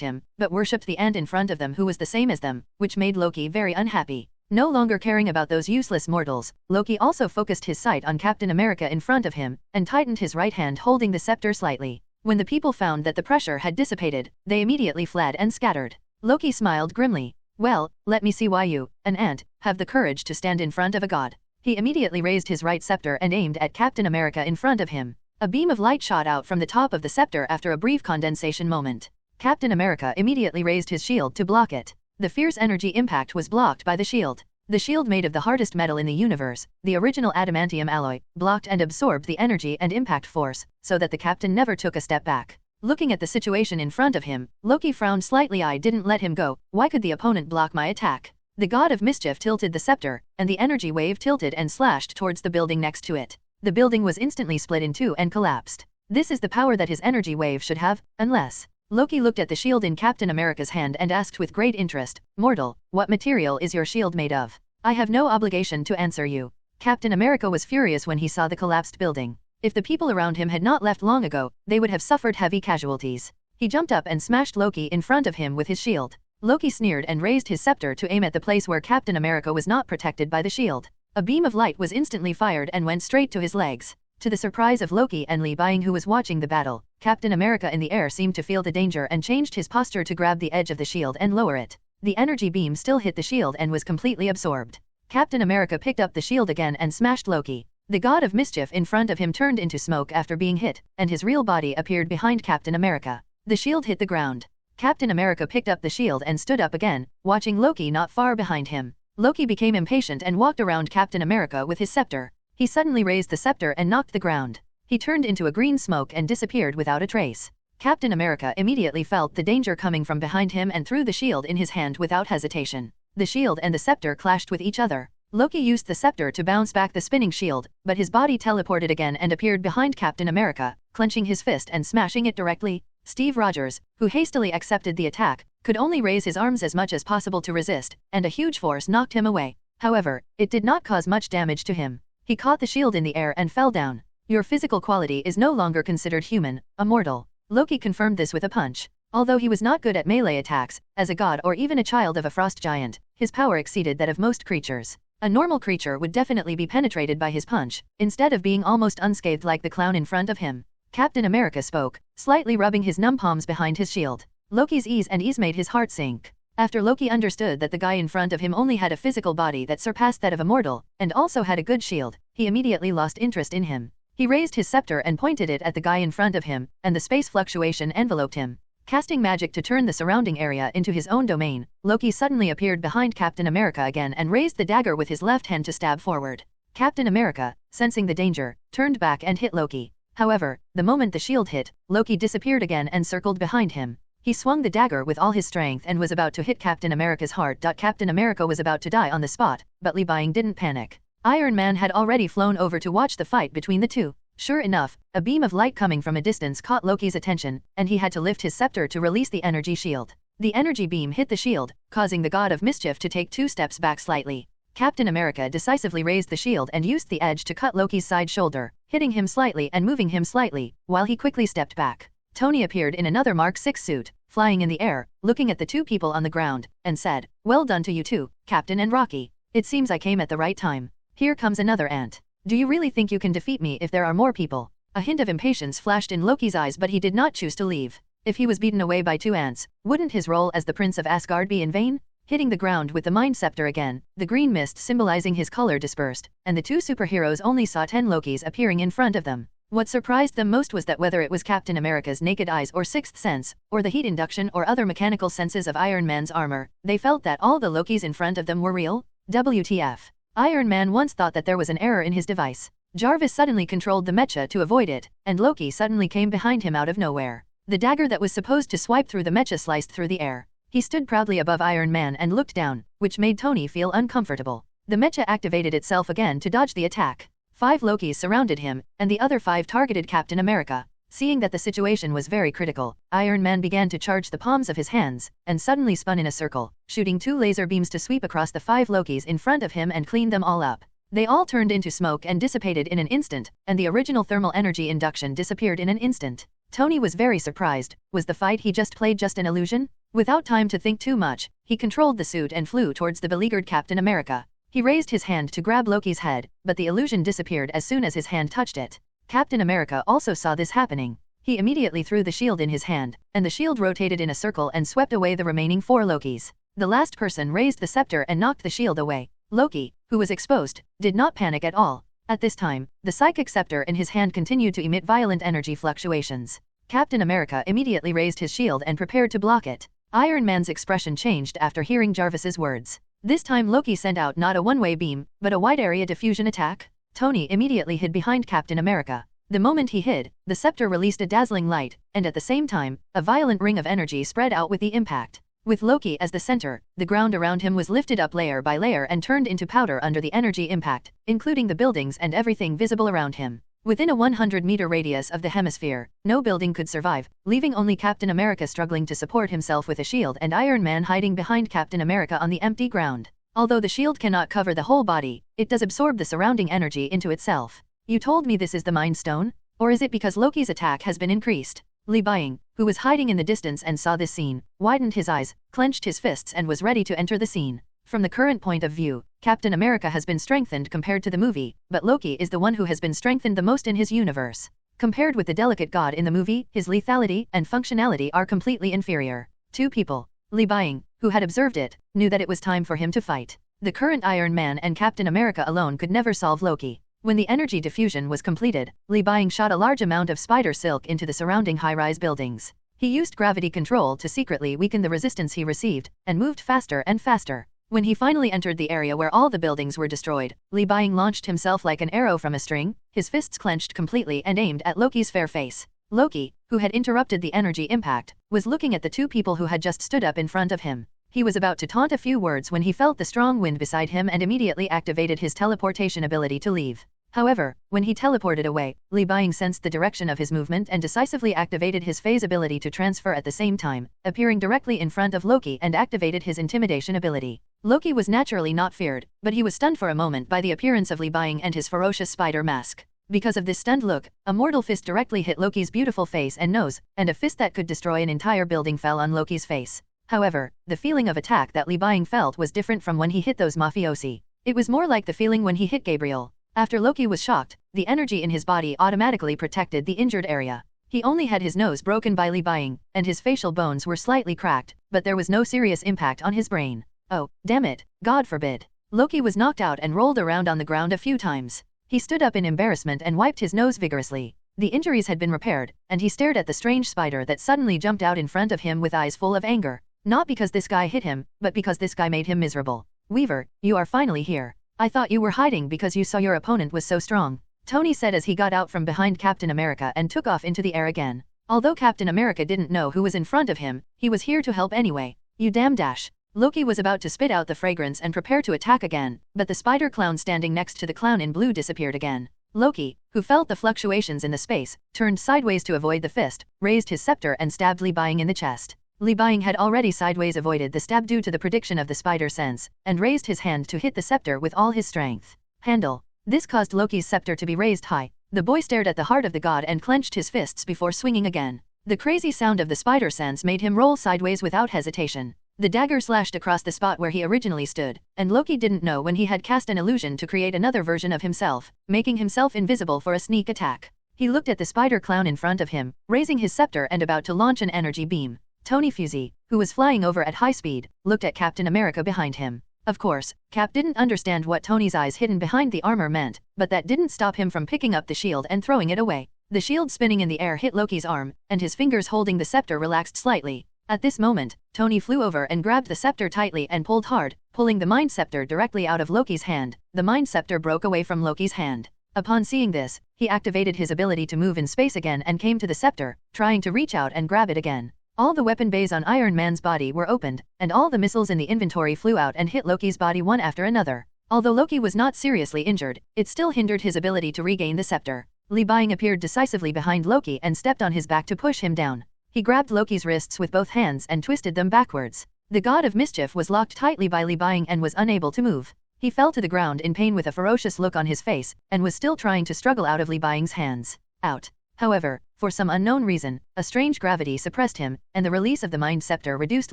him, but worshipped the ant in front of them who was the same as them, which made Loki very unhappy. No longer caring about those useless mortals, Loki also focused his sight on Captain America in front of him, and tightened his right hand holding the scepter slightly. When the people found that the pressure had dissipated, they immediately fled and scattered. Loki smiled grimly. Well, let me see why you, an ant, have the courage to stand in front of a god. He immediately raised his right scepter and aimed at Captain America in front of him. A beam of light shot out from the top of the scepter after a brief condensation moment. Captain America immediately raised his shield to block it. The fierce energy impact was blocked by the shield. The shield made of the hardest metal in the universe, the original adamantium alloy, blocked and absorbed the energy and impact force, so that the captain never took a step back. Looking at the situation in front of him, Loki frowned slightly. I didn't let him go. Why could the opponent block my attack? The god of mischief tilted the scepter, and the energy wave tilted and slashed towards the building next to it. The building was instantly split in two and collapsed. This is the power that his energy wave should have, unless... Loki looked at the shield in Captain America's hand and asked with great interest, Mortal, what material is your shield made of? I have no obligation to answer you. Captain America was furious when he saw the collapsed building. If the people around him had not left long ago, they would have suffered heavy casualties. He jumped up and smashed Loki in front of him with his shield. Loki sneered and raised his scepter to aim at the place where Captain America was not protected by the shield. A beam of light was instantly fired and went straight to his legs. To the surprise of Loki and Reborn who was watching the battle, Captain America in the air seemed to feel the danger and changed his posture to grab the edge of the shield and lower it. The energy beam still hit the shield and was completely absorbed. Captain America picked up the shield again and smashed Loki. The god of mischief in front of him turned into smoke after being hit, and his real body appeared behind Captain America. The shield hit the ground. Captain America picked up the shield and stood up again, watching Loki not far behind him. Loki became impatient and walked around Captain America with his scepter. He suddenly raised the scepter and knocked the ground. He turned into a green smoke and disappeared without a trace. Captain America immediately felt the danger coming from behind him and threw the shield in his hand without hesitation. The shield and the scepter clashed with each other. Loki used the scepter to bounce back the spinning shield, but his body teleported again and appeared behind Captain America, clenching his fist and smashing it directly. Steve Rogers, who hastily accepted the attack, could only raise his arms as much as possible to resist, and a huge force knocked him away. However, it did not cause much damage to him. He caught the shield in the air and fell down. Your physical quality is no longer considered human, a mortal. Loki confirmed this with a punch. Although he was not good at melee attacks, as a god or even a child of a frost giant, his power exceeded that of most creatures. A normal creature would definitely be penetrated by his punch, instead of being almost unscathed like the clown in front of him. Captain America spoke, slightly rubbing his numb palms behind his shield. Loki's ease made his heart sink. After Loki understood that the guy in front of him only had a physical body that surpassed that of a mortal, and also had a good shield, he immediately lost interest in him. He raised his scepter and pointed it at the guy in front of him, and the space fluctuation enveloped him. Casting magic to turn the surrounding area into his own domain, Loki suddenly appeared behind Captain America again and raised the dagger with his left hand to stab forward. Captain America, sensing the danger, turned back and hit Loki. However, the moment the shield hit, Loki disappeared again and circled behind him. He swung the dagger with all his strength and was about to hit Captain America's heart. Captain America was about to die on the spot, but Reborn didn't panic. Iron Man had already flown over to watch the fight between the two. Sure enough, a beam of light coming from a distance caught Loki's attention, and he had to lift his scepter to release the energy shield. The energy beam hit the shield, causing the god of mischief to take 2 steps back slightly. Captain America decisively raised the shield and used the edge to cut Loki's side shoulder, hitting him slightly and moving him slightly, while he quickly stepped back. Tony appeared in another Mark 6 suit, flying in the air, looking at the 2 people on the ground, and said, "Well done to you two, Captain and Rocky. It seems I came at the right time. Here comes another ant. Do you really think you can defeat me if there are more people?" A hint of impatience flashed in Loki's eyes, but he did not choose to leave. If he was beaten away by 2 ants, wouldn't his role as the Prince of Asgard be in vain? Hitting the ground with the Mind Scepter again, the green mist symbolizing his color dispersed, and the 2 superheroes only saw 10 Lokis appearing in front of them. What surprised them most was that whether it was Captain America's naked eyes or sixth sense, or the heat induction or other mechanical senses of Iron Man's armor, they felt that all the Lokis in front of them were real. WTF. Iron Man once thought that there was an error in his device. Jarvis suddenly controlled the mecha to avoid it, and Loki suddenly came behind him out of nowhere. The dagger that was supposed to swipe through the mecha sliced through the air. He stood proudly above Iron Man and looked down, which made Tony feel uncomfortable. The mecha activated itself again to dodge the attack. 5 Lokis surrounded him, and the other 5 targeted Captain America. Seeing that the situation was very critical, Iron Man began to charge the palms of his hands, and suddenly spun in a circle, shooting 2 laser beams to sweep across the 5 Lokis in front of him and clean them all up. They all turned into smoke and dissipated in an instant, and the original thermal energy induction disappeared in an instant. Tony was very surprised. Was the fight he just played just an illusion? Without time to think too much, he controlled the suit and flew towards the beleaguered Captain America. He raised his hand to grab Loki's head, but the illusion disappeared as soon as his hand touched it. Captain America also saw this happening. He immediately threw the shield in his hand, and the shield rotated in a circle and swept away the remaining 4 Lokis. The last person raised the scepter and knocked the shield away. Loki, who was exposed, did not panic at all. At this time, the psychic scepter in his hand continued to emit violent energy fluctuations. Captain America immediately raised his shield and prepared to block it. Iron Man's expression changed after hearing Jarvis's words. This time Loki sent out not a one-way beam, but a wide-area diffusion attack. Tony immediately hid behind Captain America. The moment he hid, the scepter released a dazzling light, and at the same time, a violent ring of energy spread out with the impact. With Loki as the center, the ground around him was lifted up layer by layer and turned into powder under the energy impact, including the buildings and everything visible around him. Within a 100-meter radius of the hemisphere, no building could survive, leaving only Captain America struggling to support himself with a shield and Iron Man hiding behind Captain America on the empty ground. Although the shield cannot cover the whole body, it does absorb the surrounding energy into itself. You told me this is the Mind Stone? Or is it because Loki's attack has been increased? Li Bying, who was hiding in the distance and saw this scene, widened his eyes, clenched his fists and was ready to enter the scene. From the current point of view, Captain America has been strengthened compared to the movie, but Loki is the one who has been strengthened the most in his universe. Compared with the delicate god in the movie, his lethality and functionality are completely inferior. 2 people. Li Bying, who had observed it, knew that it was time for him to fight. The current Iron Man and Captain America alone could never solve Loki. When the energy diffusion was completed, Li Bying shot a large amount of spider silk into the surrounding high-rise buildings. He used gravity control to secretly weaken the resistance he received, and moved faster and faster. When he finally entered the area where all the buildings were destroyed, Li Bying launched himself like an arrow from a string, his fists clenched completely and aimed at Loki's fair face. Loki, who had interrupted the energy impact, was looking at the 2 people who had just stood up in front of him. He was about to taunt a few words when he felt the strong wind beside him and immediately activated his teleportation ability to leave. However, when he teleported away, Li Bying sensed the direction of his movement and decisively activated his phase ability to transfer at the same time, appearing directly in front of Loki and activated his intimidation ability. Loki was naturally not feared, but he was stunned for a moment by the appearance of Li Bying and his ferocious spider mask. Because of this stunned look, a mortal fist directly hit Loki's beautiful face and nose, and a fist that could destroy an entire building fell on Loki's face. However, the feeling of attack that Li Bying felt was different from when he hit those mafiosi. It was more like the feeling when he hit Gabriel. After Loki was shocked, the energy in his body automatically protected the injured area. He only had his nose broken by Li Bying, and his facial bones were slightly cracked, but there was no serious impact on his brain. Oh, damn it, God forbid. Loki was knocked out and rolled around on the ground a few times. He stood up in embarrassment and wiped his nose vigorously. The injuries had been repaired, and he stared at the strange spider that suddenly jumped out in front of him with eyes full of anger. Not because this guy hit him, but because this guy made him miserable. Weaver, you are finally here. I thought you were hiding because you saw your opponent was so strong. Tony said as he got out from behind Captain America and took off into the air again. Although Captain America didn't know who was in front of him, he was here to help anyway. You damn dash. Loki was about to spit out the fragrance and prepare to attack again, but the spider clown standing next to the clown in blue disappeared again. Loki, who felt the fluctuations in the space, turned sideways to avoid the fist, raised his scepter and stabbed Li Bying in the chest. Li Bying had already sideways avoided the stab due to the prediction of the spider sense, and raised his hand to hit the scepter with all his strength. Handle. This caused Loki's scepter to be raised high. The boy stared at the heart of the god and clenched his fists before swinging again. The crazy sound of the spider sense made him roll sideways without hesitation. The dagger slashed across the spot where he originally stood, and Loki didn't know when he had cast an illusion to create another version of himself, making himself invisible for a sneak attack. He looked at the spider clown in front of him, raising his scepter and about to launch an energy beam. Tony Fusey, who was flying over at high speed, looked at Captain America behind him. Of course, Cap didn't understand what Tony's eyes hidden behind the armor meant, but that didn't stop him from picking up the shield and throwing it away. The shield spinning in the air hit Loki's arm, and his fingers holding the scepter relaxed slightly. At this moment, Tony flew over and grabbed the scepter tightly and pulled hard, pulling the mind scepter directly out of Loki's hand. The mind scepter broke away from Loki's hand. Upon seeing this, he activated his ability to move in space again and came to the scepter, trying to reach out and grab it again. All the weapon bays on Iron Man's body were opened, and all the missiles in the inventory flew out and hit Loki's body one after another. Although Loki was not seriously injured, it still hindered his ability to regain the scepter. Li Buying appeared decisively behind Loki and stepped on his back to push him down. He grabbed Loki's wrists with both hands and twisted them backwards. The god of mischief was locked tightly by Li Buying and was unable to move. He fell to the ground in pain with a ferocious look on his face, and was still trying to struggle out of Li Buying's hands. Out. However, for some unknown reason, a strange gravity suppressed him, and the release of the mind scepter reduced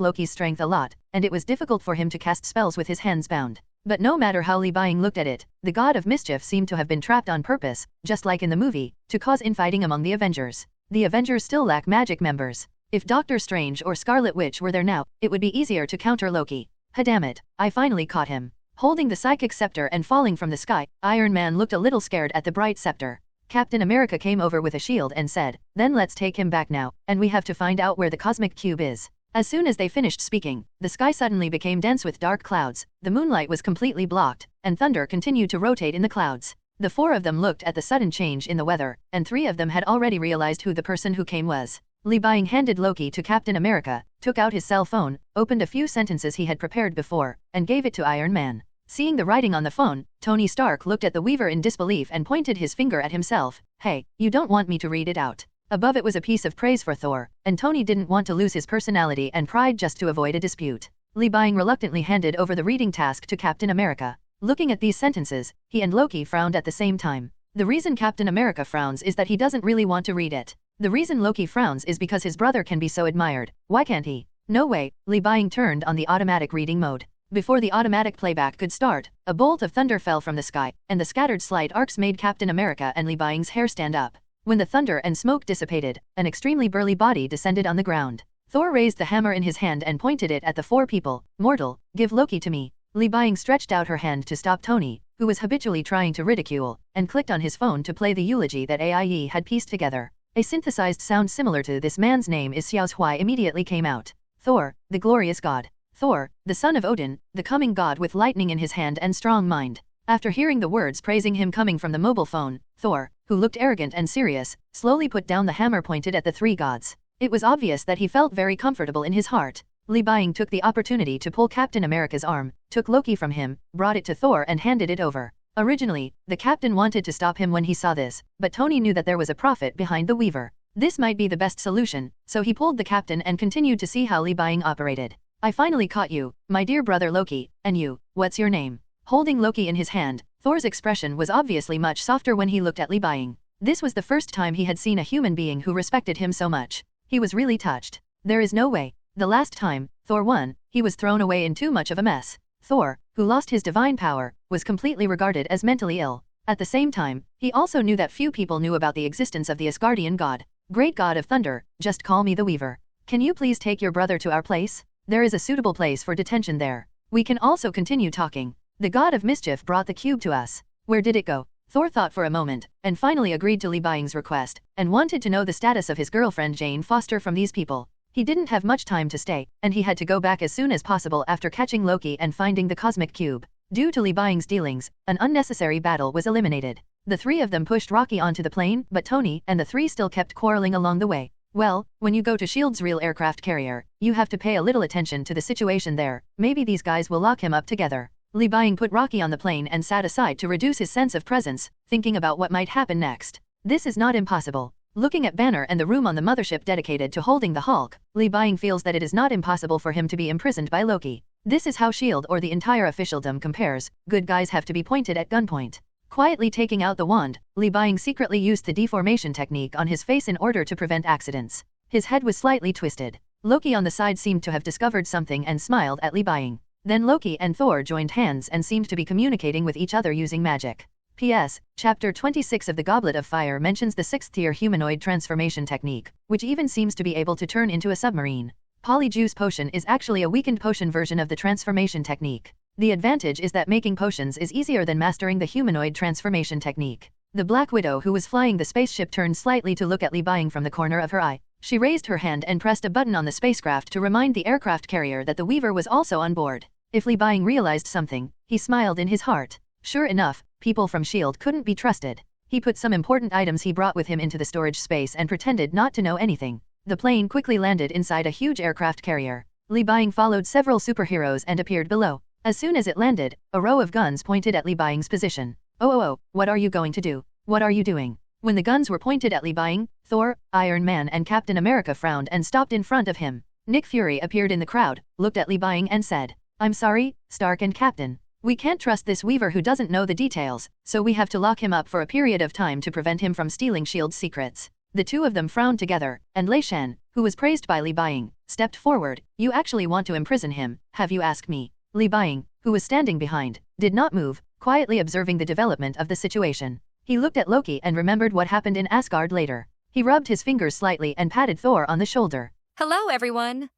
Loki's strength a lot, and it was difficult for him to cast spells with his hands bound. But no matter how Li Buying looked at it, the god of mischief seemed to have been trapped on purpose, just like in the movie, to cause infighting among the Avengers. The Avengers still lack magic members. If Doctor Strange or Scarlet Witch were there now, it would be easier to counter Loki. Dammit, I finally caught him. Holding the psychic scepter and falling from the sky, Iron Man looked a little scared at the bright scepter. Captain America came over with a shield and said, "Then let's take him back now, and we have to find out where the cosmic cube is." As soon as they finished speaking, the sky suddenly became dense with dark clouds, the moonlight was completely blocked, and thunder continued to rotate in the clouds. The four of them looked at the sudden change in the weather, and three of them had already realized who the person who came was. Li Buying handed Loki to Captain America, took out his cell phone, opened a few sentences he had prepared before, and gave it to Iron Man. Seeing the writing on the phone, Tony Stark looked at the Weaver in disbelief and pointed his finger at himself. "Hey, you don't want me to read it out." Above it was a piece of praise for Thor, and Tony didn't want to lose his personality and pride just to avoid a dispute. Li Buying reluctantly handed over the reading task to Captain America. Looking at these sentences, he and Loki frowned at the same time. The reason Captain America frowns is that he doesn't really want to read it. The reason Loki frowns is because his brother can be so admired. Why can't he? No way. Li Buying turned on the automatic reading mode. Before the automatic playback could start, a bolt of thunder fell from the sky, and the scattered slight arcs made Captain America and Li Buying's hair stand up. When the thunder and smoke dissipated, an extremely burly body descended on the ground. Thor raised the hammer in his hand and pointed it at the four people. "Mortal, give Loki to me." Li Buying stretched out her hand to stop Tony, who was habitually trying to ridicule, and clicked on his phone to play the eulogy that AIE had pieced together. A synthesized sound similar to "This man's name is Xiao Hui" immediately came out. Thor, the glorious god. Thor, the son of Odin, the coming god with lightning in his hand and strong mind. After hearing the words praising him coming from the mobile phone, Thor, who looked arrogant and serious, slowly put down the hammer pointed at the three gods. It was obvious that he felt very comfortable in his heart. Li Buying took the opportunity to pull Captain America's arm, took Loki from him, brought it to Thor and handed it over. Originally, the captain wanted to stop him when he saw this, but Tony knew that there was a prophet behind the Weaver. This might be the best solution, so he pulled the captain and continued to see how Li Buying operated. "I finally caught you, my dear brother Loki, and you, what's your name?" Holding Loki in his hand, Thor's expression was obviously much softer when he looked at Li Buying. This was the first time he had seen a human being who respected him so much. He was really touched. There is no way. The last time Thor won, he was thrown away in too much of a mess. Thor, who lost his divine power, was completely regarded as mentally ill. At the same time, he also knew that few people knew about the existence of the Asgardian god. "Great god of thunder, just call me the Weaver. Can you please take your brother to our place? There is a suitable place for detention there. We can also continue talking. The god of mischief brought the cube to us. Where did it go?" Thor thought for a moment, and finally agreed to Li Buying's request, and wanted to know the status of his girlfriend Jane Foster from these people. He didn't have much time to stay, and he had to go back as soon as possible after catching Loki and finding the cosmic cube. Due to Li Buying's dealings, an unnecessary battle was eliminated. The three of them pushed Rocky onto the plane, but Tony and the three still kept quarreling along the way. "Well, when you go to S.H.I.E.L.D.'s real aircraft carrier, you have to pay a little attention to the situation there. Maybe these guys will lock him up together." Li Buying put Rocky on the plane and sat aside to reduce his sense of presence, thinking about what might happen next. This is not impossible. Looking at Banner and the room on the mothership dedicated to holding the Hulk, Li Buying feels that it is not impossible for him to be imprisoned by Loki. This is how S.H.I.E.L.D. or the entire officialdom compares. Good guys have to be pointed at gunpoint. Quietly taking out the wand, Li Buying secretly used the deformation technique on his face in order to prevent accidents. His head was slightly twisted. Loki on the side seemed to have discovered something and smiled at Li Buying. Then Loki and Thor joined hands and seemed to be communicating with each other using magic. P.S. Chapter 26 of the Goblet of Fire mentions the 6th tier humanoid transformation technique, which even seems to be able to turn into a submarine. Polyjuice Potion is actually a weakened potion version of the transformation technique. The advantage is that making potions is easier than mastering the humanoid transformation technique. The Black Widow who was flying the spaceship turned slightly to look at Li Buying from the corner of her eye. She raised her hand and pressed a button on the spacecraft to remind the aircraft carrier that the Weaver was also on board. If Li Buying realized something, he smiled in his heart. Sure enough, people from S.H.I.E.L.D. couldn't be trusted. He put some important items he brought with him into the storage space and pretended not to know anything. The plane quickly landed inside a huge aircraft carrier. Li Buying followed several superheroes and appeared below. As soon as it landed, a row of guns pointed at Li Buying's position. Oh, what are you going to do? What are you doing? When the guns were pointed at Li Buying, Thor, Iron Man and Captain America frowned and stopped in front of him. Nick Fury appeared in the crowd, looked at Li Buying and said, "I'm sorry, Stark and Captain. We can't trust this Weaver who doesn't know the details, so we have to lock him up for a period of time to prevent him from stealing S.H.I.E.L.D's secrets." The two of them frowned together, and Lei Shan, who was praised by Li Buying, stepped forward. "You actually want to imprison him, have you asked me?" Li Buying, who was standing behind, did not move, quietly observing the development of the situation. He looked at Loki and remembered what happened in Asgard later. He rubbed his fingers slightly and patted Thor on the shoulder. Hello, everyone!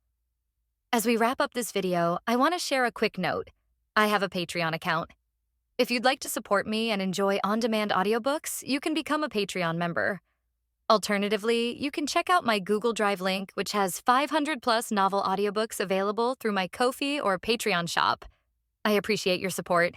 As we wrap up this video, I want to share a quick note. I have a Patreon account. If you'd like to support me and enjoy on-demand audiobooks, you can become a Patreon member. Alternatively, you can check out my Google Drive link, which has 500+ novel audiobooks available through my Ko-fi or Patreon shop. I appreciate your support.